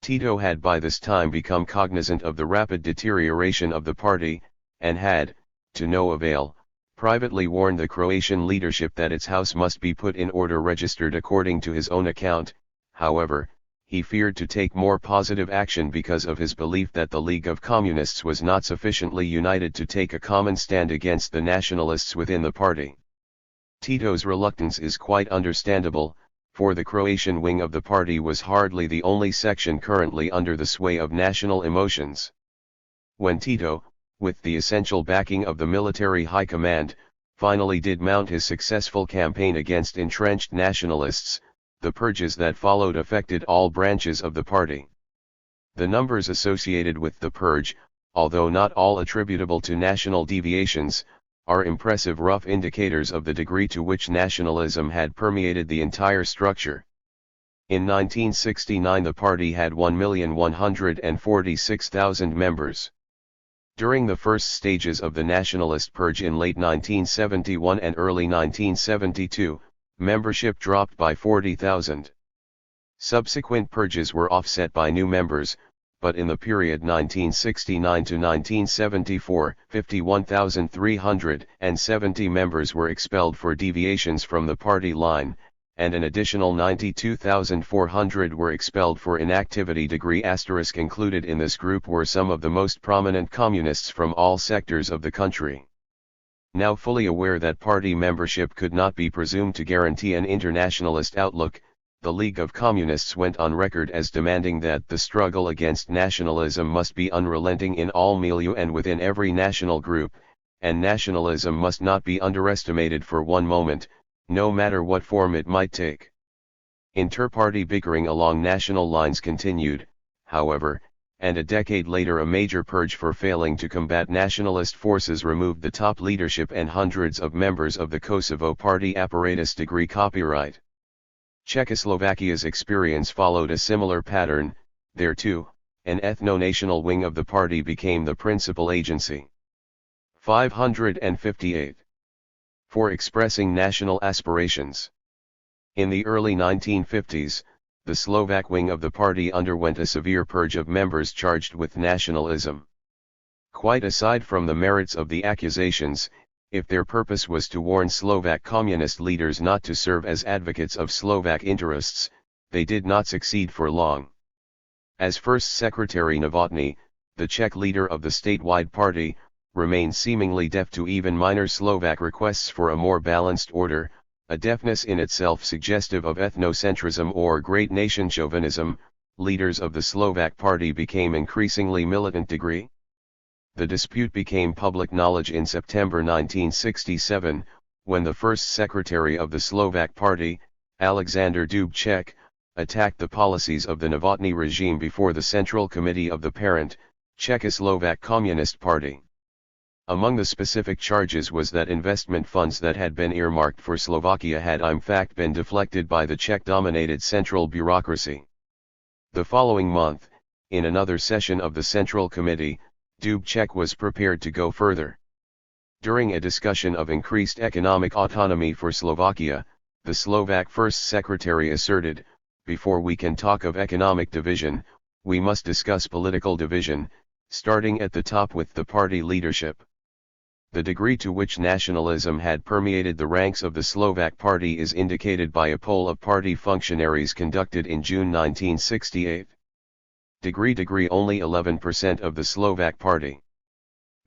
Tito had by this time become cognizant of the rapid deterioration of the party, and had, to no avail, privately warned the Croatian leadership that its house must be put in order. Registered according to his own account, however, he feared to take more positive action because of his belief that the League of Communists was not sufficiently united to take a common stand against the nationalists within the party. Tito's reluctance is quite understandable, for the Croatian wing of the party was hardly the only section currently under the sway of national emotions. When Tito, with the essential backing of the military high command, finally did mount his successful campaign against entrenched nationalists, the purges that followed affected all branches of the party. The numbers associated with the purge, although not all attributable to national deviations, are impressive rough indicators of the degree to which nationalism had permeated the entire structure. In 1969 the party had 1,146,000 members. During the first stages of the nationalist purge in late 1971 and early 1972, membership dropped by 40,000. Subsequent purges were offset by new members, but in the period 1969 to 1974, 51,370 members were expelled for deviations from the party line, and an additional 92,400 were expelled for inactivity. Included in this group were some of the most prominent communists from all sectors of the country. Now fully aware that party membership could not be presumed to guarantee an internationalist outlook, the League of Communists went on record as demanding that the struggle against nationalism must be unrelenting in all milieux and within every national group, and nationalism must not be underestimated for one moment, no matter what form it might take. Inter-party bickering along national lines continued, however, and a decade later a major purge for failing to combat nationalist forces removed the top leadership and hundreds of members of the Kosovo party apparatus. Copyright. Czechoslovakia's experience followed a similar pattern. There too, an ethno-national wing of the party became the principal agency. 558. For expressing national aspirations. In the early 1950s, the Slovak wing of the party underwent a severe purge of members charged with nationalism. Quite aside from the merits of the accusations, if their purpose was to warn Slovak communist leaders not to serve as advocates of Slovak interests, they did not succeed for long. As First Secretary Novotný, the Czech leader of the statewide party, remained seemingly deaf to even minor Slovak requests for a more balanced order, a deafness in itself suggestive of ethnocentrism or great nation chauvinism. Leaders of the Slovak party became increasingly militant. The dispute became public knowledge in September 1967, when the first secretary of the Slovak party, Alexander Dubček, attacked the policies of the Novotný regime before the Central Committee of the parent, Czechoslovak Communist Party. Among the specific charges was that investment funds that had been earmarked for Slovakia had in fact been deflected by the Czech-dominated central bureaucracy. The following month, in another session of the Central Committee, Dubček was prepared to go further. During a discussion of increased economic autonomy for Slovakia, the Slovak First Secretary asserted, "Before we can talk of economic division, we must discuss political division, starting at the top with the party leadership." The degree to which nationalism had permeated the ranks of the Slovak party is indicated by a poll of party functionaries conducted in June 1968. Only 11% of the Slovak party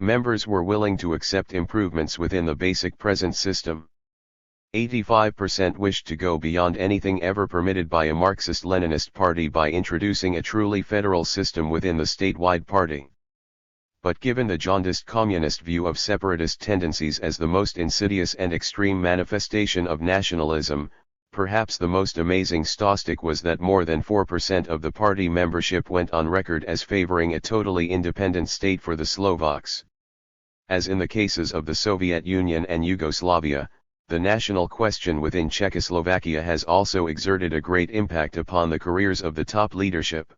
members were willing to accept improvements within the basic present system. 85% wished to go beyond anything ever permitted by a Marxist-Leninist party by introducing a truly federal system within the statewide party. But given the jaundiced communist view of separatist tendencies as the most insidious and extreme manifestation of nationalism, perhaps the most amazing statistic was that more than 4% of the party membership went on record as favoring a totally independent state for the Slovaks. As in the cases of the Soviet Union and Yugoslavia, the national question within Czechoslovakia has also exerted a great impact upon the careers of the top leadership.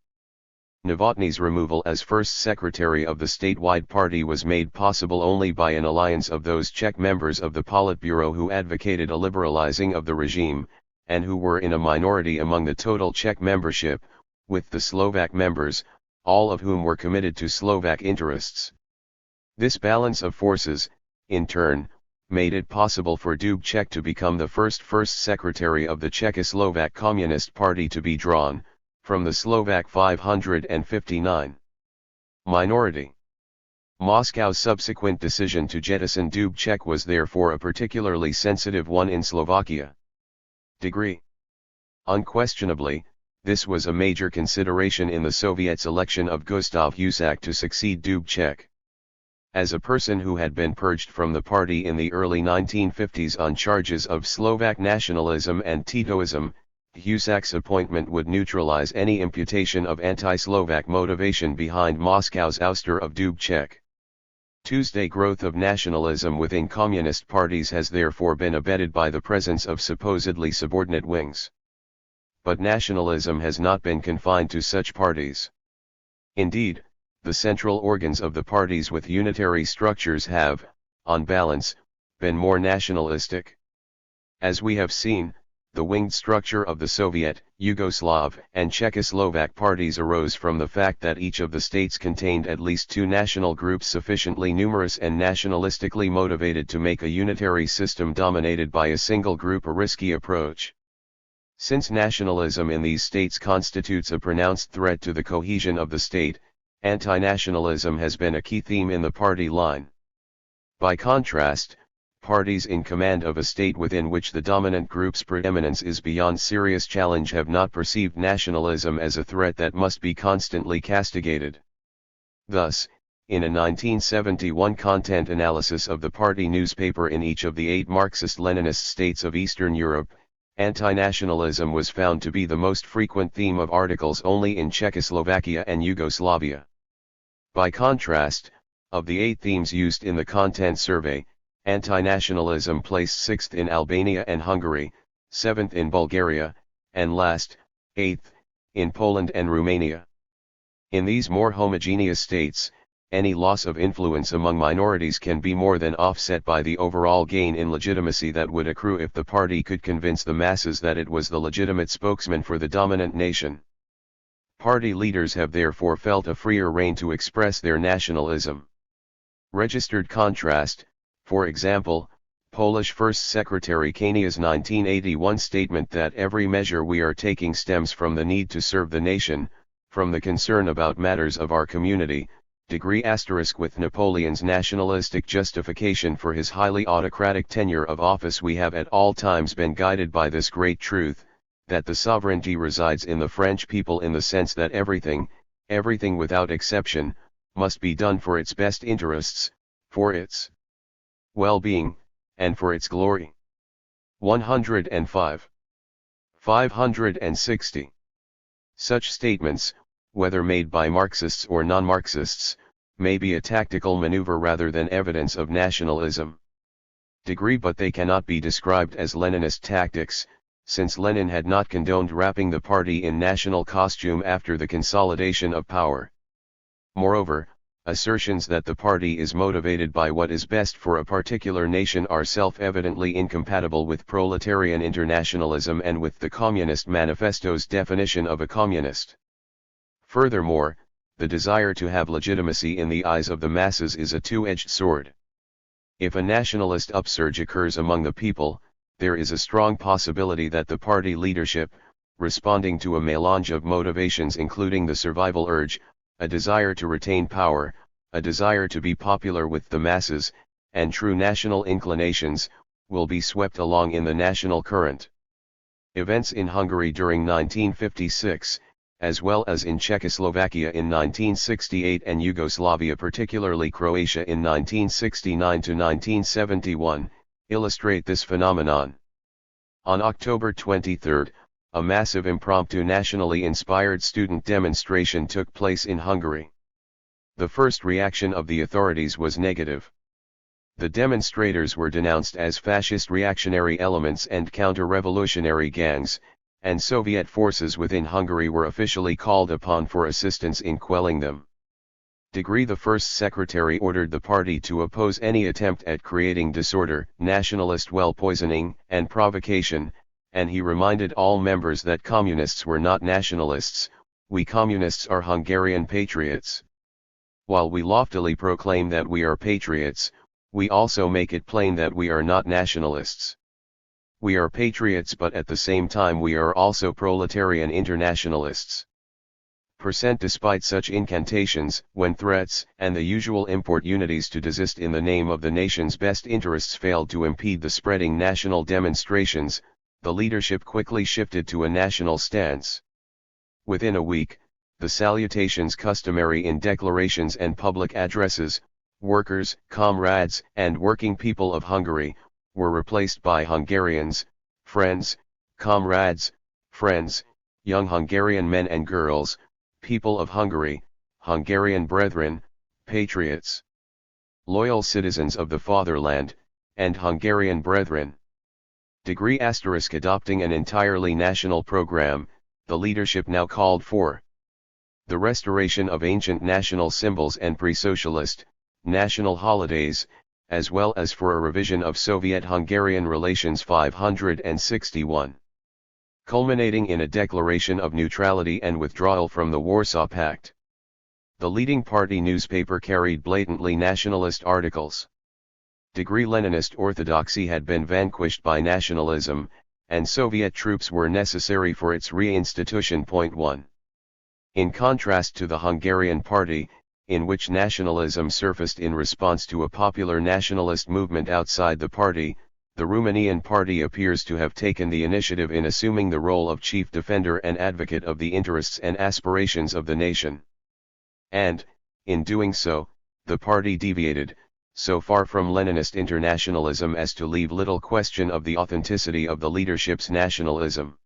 Novotny's removal as first secretary of the statewide party was made possible only by an alliance of those Czech members of the Politburo who advocated a liberalizing of the regime, and who were in a minority among the total Czech membership, with the Slovak members, all of whom were committed to Slovak interests. This balance of forces, in turn, made it possible for Dubček to become the first secretary of the Czechoslovak Communist Party to be drawn from the Slovak 559 minority. Moscow's subsequent decision to jettison Dubček was therefore a particularly sensitive one in Slovakia. Unquestionably, this was a major consideration in the Soviets' election of Gustav Husak to succeed Dubček. As a person who had been purged from the party in the early 1950s on charges of Slovak nationalism and Titoism, Husak's appointment would neutralize any imputation of anti-Slovak motivation behind Moscow's ouster of Dubček. Tuesday growth of nationalism within communist parties has therefore been abetted by the presence of supposedly subordinate wings. But nationalism has not been confined to such parties. Indeed, the central organs of the parties with unitary structures have, on balance, been more nationalistic. As we have seen, the winged structure of the Soviet, Yugoslav, and Czechoslovak parties arose from the fact that each of the states contained at least two national groups sufficiently numerous and nationalistically motivated to make a unitary system dominated by a single group a risky approach. Since nationalism in these states constitutes a pronounced threat to the cohesion of the state, anti-nationalism has been a key theme in the party line. By contrast, parties in command of a state within which the dominant group's preeminence is beyond serious challenge have not perceived nationalism as a threat that must be constantly castigated. Thus, in a 1971 content analysis of the party newspaper in each of the 8 Marxist-Leninist states of Eastern Europe, Anti-nationalism was found to be the most frequent theme of articles only in Czechoslovakia and Yugoslavia. By contrast, of the 8 themes used in the content survey, anti-nationalism placed 6th in Albania and Hungary, 7th in Bulgaria, and last, 8th, in Poland and Romania. In these more homogeneous states, any loss of influence among minorities can be more than offset by the overall gain in legitimacy that would accrue if the party could convince the masses that it was the legitimate spokesman for the dominant nation. Party leaders have therefore felt a freer rein to express their nationalism. Registered contrast, for example, Polish First Secretary Kania's 1981 statement that every measure we are taking stems from the need to serve the nation, from the concern about matters of our community, with Napoleon's nationalistic justification for his highly autocratic tenure of office. We have at all times been guided by this great truth, that the sovereignty resides in the French people in the sense that everything without exception, must be done for its best interests, for its well-being, and for its glory. 105. 560. Such statements, whether made by Marxists or non-Marxists, may be a tactical maneuver rather than evidence of nationalism. But they cannot be described as Leninist tactics, since Lenin had not condoned wrapping the party in national costume after the consolidation of power. Moreover, assertions that the party is motivated by what is best for a particular nation are self-evidently incompatible with proletarian internationalism and with the Communist Manifesto's definition of a communist. Furthermore, the desire to have legitimacy in the eyes of the masses is a two-edged sword. If a nationalist upsurge occurs among the people, there is a strong possibility that the party leadership, responding to a melange of motivations including the survival urge, a desire to retain power, a desire to be popular with the masses, and true national inclinations, will be swept along in the national current. Events in Hungary during 1956, as well as in Czechoslovakia in 1968 and Yugoslavia, particularly Croatia in 1969 to 1971, illustrate this phenomenon. On October 23, a massive impromptu nationally inspired student demonstration took place in Hungary. The first reaction of the authorities was negative. The demonstrators were denounced as fascist reactionary elements and counter-revolutionary gangs, and Soviet forces within Hungary were officially called upon for assistance in quelling them. The First Secretary ordered the party to oppose any attempt at creating disorder, nationalist well-poisoning, and provocation, and he reminded all members that communists were not nationalists. We communists are Hungarian patriots. While we loftily proclaim that we are patriots, we also make it plain that we are not nationalists. We are patriots, but at the same time we are also proletarian internationalists. Despite such incantations, when threats and the usual import unities to desist in the name of the nation's best interests failed to impede the spreading national demonstrations, the leadership quickly shifted to a national stance. Within a week, the salutations customary in declarations and public addresses, workers, comrades, and working people of Hungary, were replaced by Hungarians, friends, comrades, friends, young Hungarian men and girls, people of Hungary, Hungarian brethren, patriots, loyal citizens of the fatherland, and Hungarian brethren. Adopting an entirely national program, the leadership now called for the restoration of ancient national symbols and pre-socialist, national holidays, as well as for a revision of Soviet-Hungarian relations 561. Culminating in a declaration of neutrality and withdrawal from the Warsaw Pact. The leading party newspaper carried blatantly nationalist articles. Leninist orthodoxy had been vanquished by nationalism, and Soviet troops were necessary for its reinstitution. 1. In contrast to the Hungarian party, in which nationalism surfaced in response to a popular nationalist movement outside the party, the Romanian party appears to have taken the initiative in assuming the role of chief defender and advocate of the interests and aspirations of the nation. And, in doing so, the party deviated, so far from Leninist internationalism as to leave little question of the authenticity of the leadership's nationalism.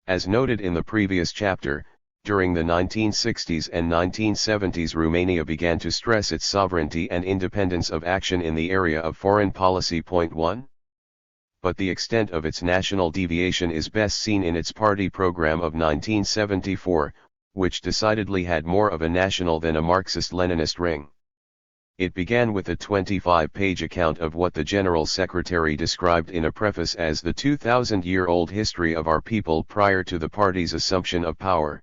As noted in the previous chapter, during the 1960s and 1970s Romania began to stress its sovereignty and independence of action in the area of foreign policy. 1. But the extent of its national deviation is best seen in its party program of 1974, which decidedly had more of a national than a Marxist-Leninist ring. It began with a 25-page account of what the General Secretary described in a preface as the 2,000-year-old history of our people prior to the party's assumption of power.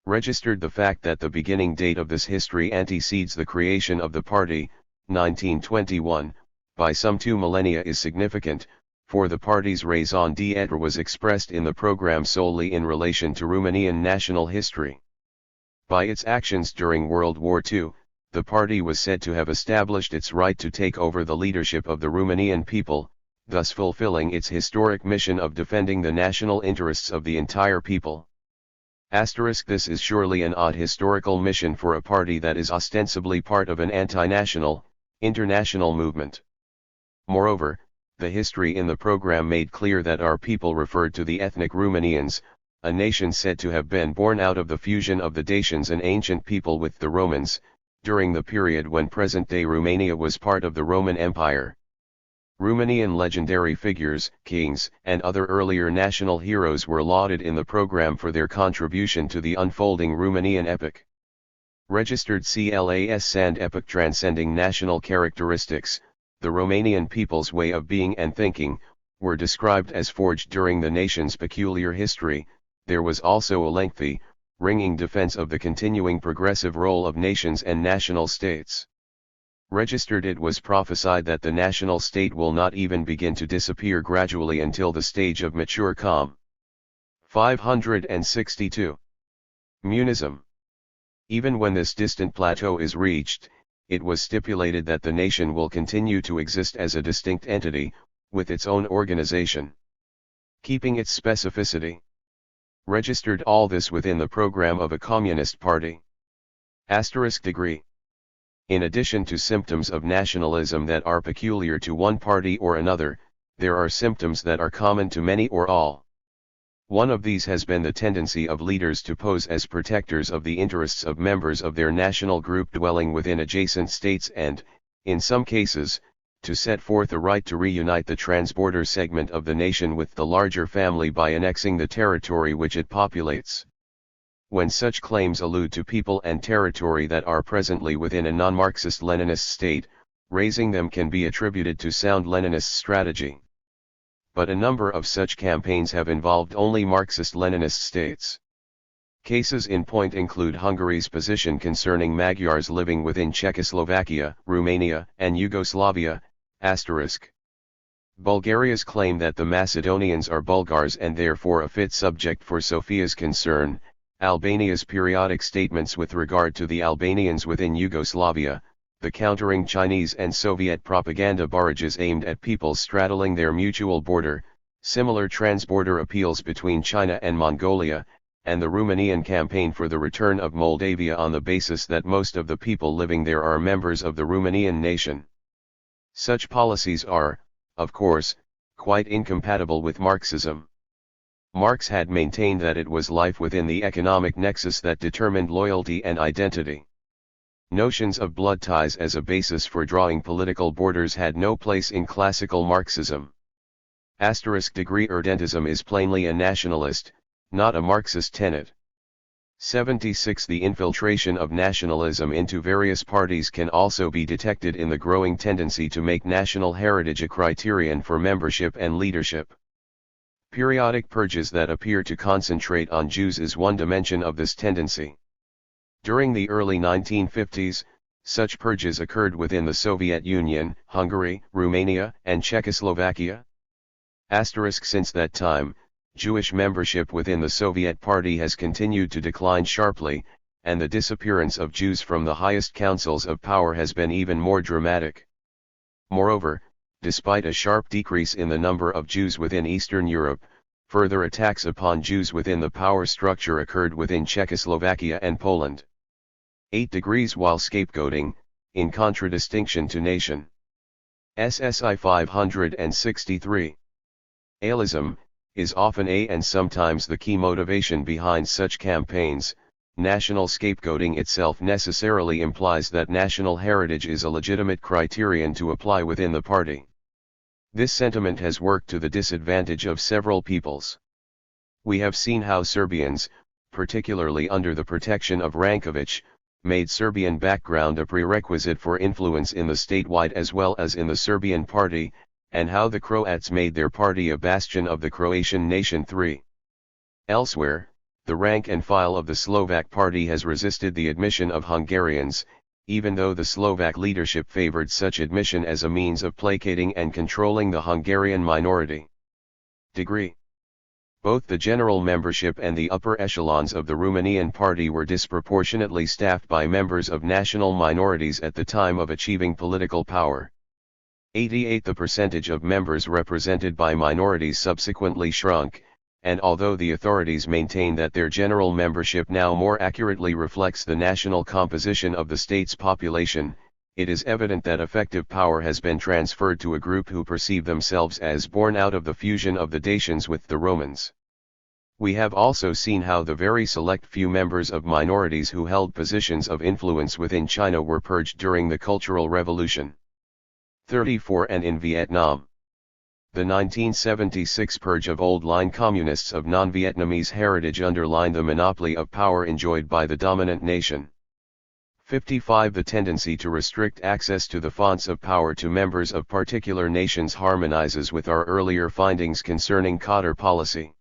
Registered the fact that the beginning date of this history antecedes the creation of the party, 1921, by some 2 millennia is significant, for the party's raison d'être was expressed in the program solely in relation to Romanian national history. By its actions during World War II, the party was said to have established its right to take over the leadership of the Romanian people, thus fulfilling its historic mission of defending the national interests of the entire people. This is surely an odd historical mission for a party that is ostensibly part of an anti-national, international movement. Moreover, the history in the program made clear that our people referred to the ethnic Romanians, a nation said to have been born out of the fusion of the Dacians, an ancient people, with the Romans, during the period when present-day Romania was part of the Roman Empire. Romanian legendary figures, kings, and other earlier national heroes were lauded in the program for their contribution to the unfolding Romanian epic. Registered CLAS Sand epic transcending national characteristics, the Romanian people's way of being and thinking, were described as forged during the nation's peculiar history. There was also a lengthy, ringing defense of the continuing progressive role of nations and national states. Registered it was prophesied that the national state will not even begin to disappear gradually until the stage of mature calm. 562. Munism. Even when this distant plateau is reached, it was stipulated that the nation will continue to exist as a distinct entity, with its own organization, keeping its specificity. Registered all this within the program of a communist party. Degree. In addition to symptoms of nationalism that are peculiar to one party or another, there are symptoms that are common to many or all. One of these has been the tendency of leaders to pose as protectors of the interests of members of their national group dwelling within adjacent states and, in some cases, to set forth a right to reunite the transborder segment of the nation with the larger family by annexing the territory which it populates. When such claims allude to people and territory that are presently within a non-Marxist-Leninist state, raising them can be attributed to sound Leninist strategy. But a number of such campaigns have involved only Marxist-Leninist states. Cases in point include Hungary's position concerning Magyars living within Czechoslovakia, Romania, and Yugoslavia, Bulgaria's claim that the Macedonians are Bulgars and therefore a fit subject for Sofia's concern, Albania's periodic statements with regard to the Albanians within Yugoslavia, the countering Chinese and Soviet propaganda barrages aimed at peoples straddling their mutual border, similar transborder appeals between China and Mongolia, and the Romanian campaign for the return of Moldavia on the basis that most of the people living there are members of the Romanian nation. Such policies are, of course, quite incompatible with Marxism. Marx had maintained that it was life within the economic nexus that determined loyalty and identity. Notions of blood ties as a basis for drawing political borders had no place in classical Marxism. Degree Irredentism is plainly a nationalist, not a Marxist tenet. 76. The infiltration of nationalism into various parties can also be detected in the growing tendency to make national heritage a criterion for membership and leadership. Periodic purges that appear to concentrate on Jews is one dimension of this tendency. During the early 1950s, such purges occurred within the Soviet Union, Hungary, Romania, and Czechoslovakia. Since that time, Jewish membership within the Soviet Party has continued to decline sharply, and the disappearance of Jews from the highest councils of power has been even more dramatic. Moreover, despite a sharp decrease in the number of Jews within Eastern Europe, further attacks upon Jews within the power structure occurred within Czechoslovakia and Poland. 8 degrees. While scapegoating, in contradistinction to nation. SSI 563. Alism is often a and sometimes the key motivation behind such campaigns. National scapegoating itself necessarily implies that national heritage is a legitimate criterion to apply within the party. This sentiment has worked to the disadvantage of several peoples. We have seen how Serbians, particularly under the protection of Ranković, made Serbian background a prerequisite for influence in the statewide as well as in the Serbian party, and how the Croats made their party a bastion of the Croatian nation. 3. Elsewhere, the rank and file of the Slovak party has resisted the admission of Hungarians, even though the Slovak leadership favored such admission as a means of placating and controlling the Hungarian minority. Degree. Both the general membership and the upper echelons of the Romanian party were disproportionately staffed by members of national minorities at the time of achieving political power. 88. The percentage of members represented by minorities subsequently shrunk, and although the authorities maintain that their general membership now more accurately reflects the national composition of the state's population, it is evident that effective power has been transferred to a group who perceive themselves as born out of the fusion of the Dacians with the Romans. We have also seen how the very select few members of minorities who held positions of influence within China were purged during the Cultural Revolution. 34. And in Vietnam. The 1976 purge of old-line communists of non-Vietnamese heritage underlined the monopoly of power enjoyed by the dominant nation. 55. The tendency to restrict access to the fonts of power to members of particular nations harmonizes with our earlier findings concerning Cotter policy.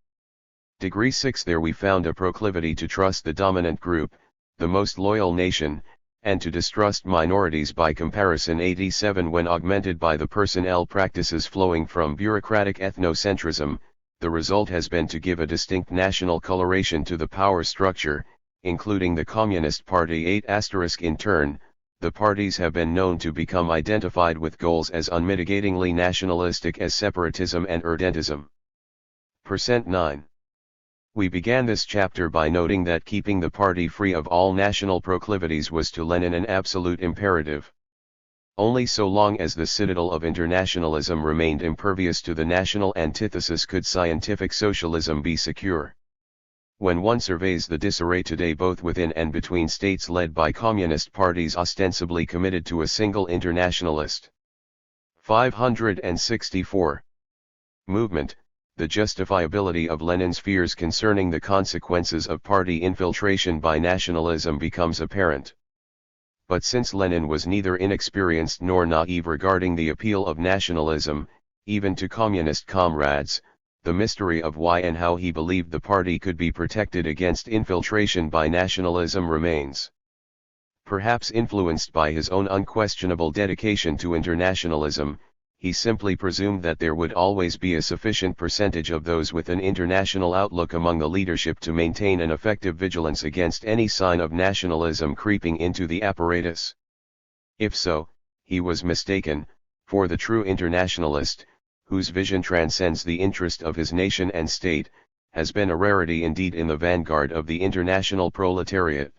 Degree 6. There we found a proclivity to trust the dominant group, the most loyal nation, and to distrust minorities by comparison. 87. When augmented by the personnel practices flowing from bureaucratic ethnocentrism, the result has been to give a distinct national coloration to the power structure, including the Communist Party. 8. In turn, the parties have been known to become identified with goals as unmitigatingly nationalistic as separatism and irredentism. 9. We began this chapter by noting that keeping the party free of all national proclivities was to Lenin an absolute imperative. Only so long as the citadel of internationalism remained impervious to the national antithesis could scientific socialism be secure. When one surveys the disarray today both within and between states led by communist parties ostensibly committed to a single internationalist. 564. Movement. The justifiability of Lenin's fears concerning the consequences of party infiltration by nationalism becomes apparent. But since Lenin was neither inexperienced nor naive regarding the appeal of nationalism, even to communist comrades, the mystery of why and how he believed the party could be protected against infiltration by nationalism remains. Perhaps influenced by his own unquestionable dedication to internationalism, he simply presumed that there would always be a sufficient percentage of those with an international outlook among the leadership to maintain an effective vigilance against any sign of nationalism creeping into the apparatus. If so, he was mistaken, for the true internationalist, whose vision transcends the interest of his nation and state, has been a rarity indeed in the vanguard of the international proletariat.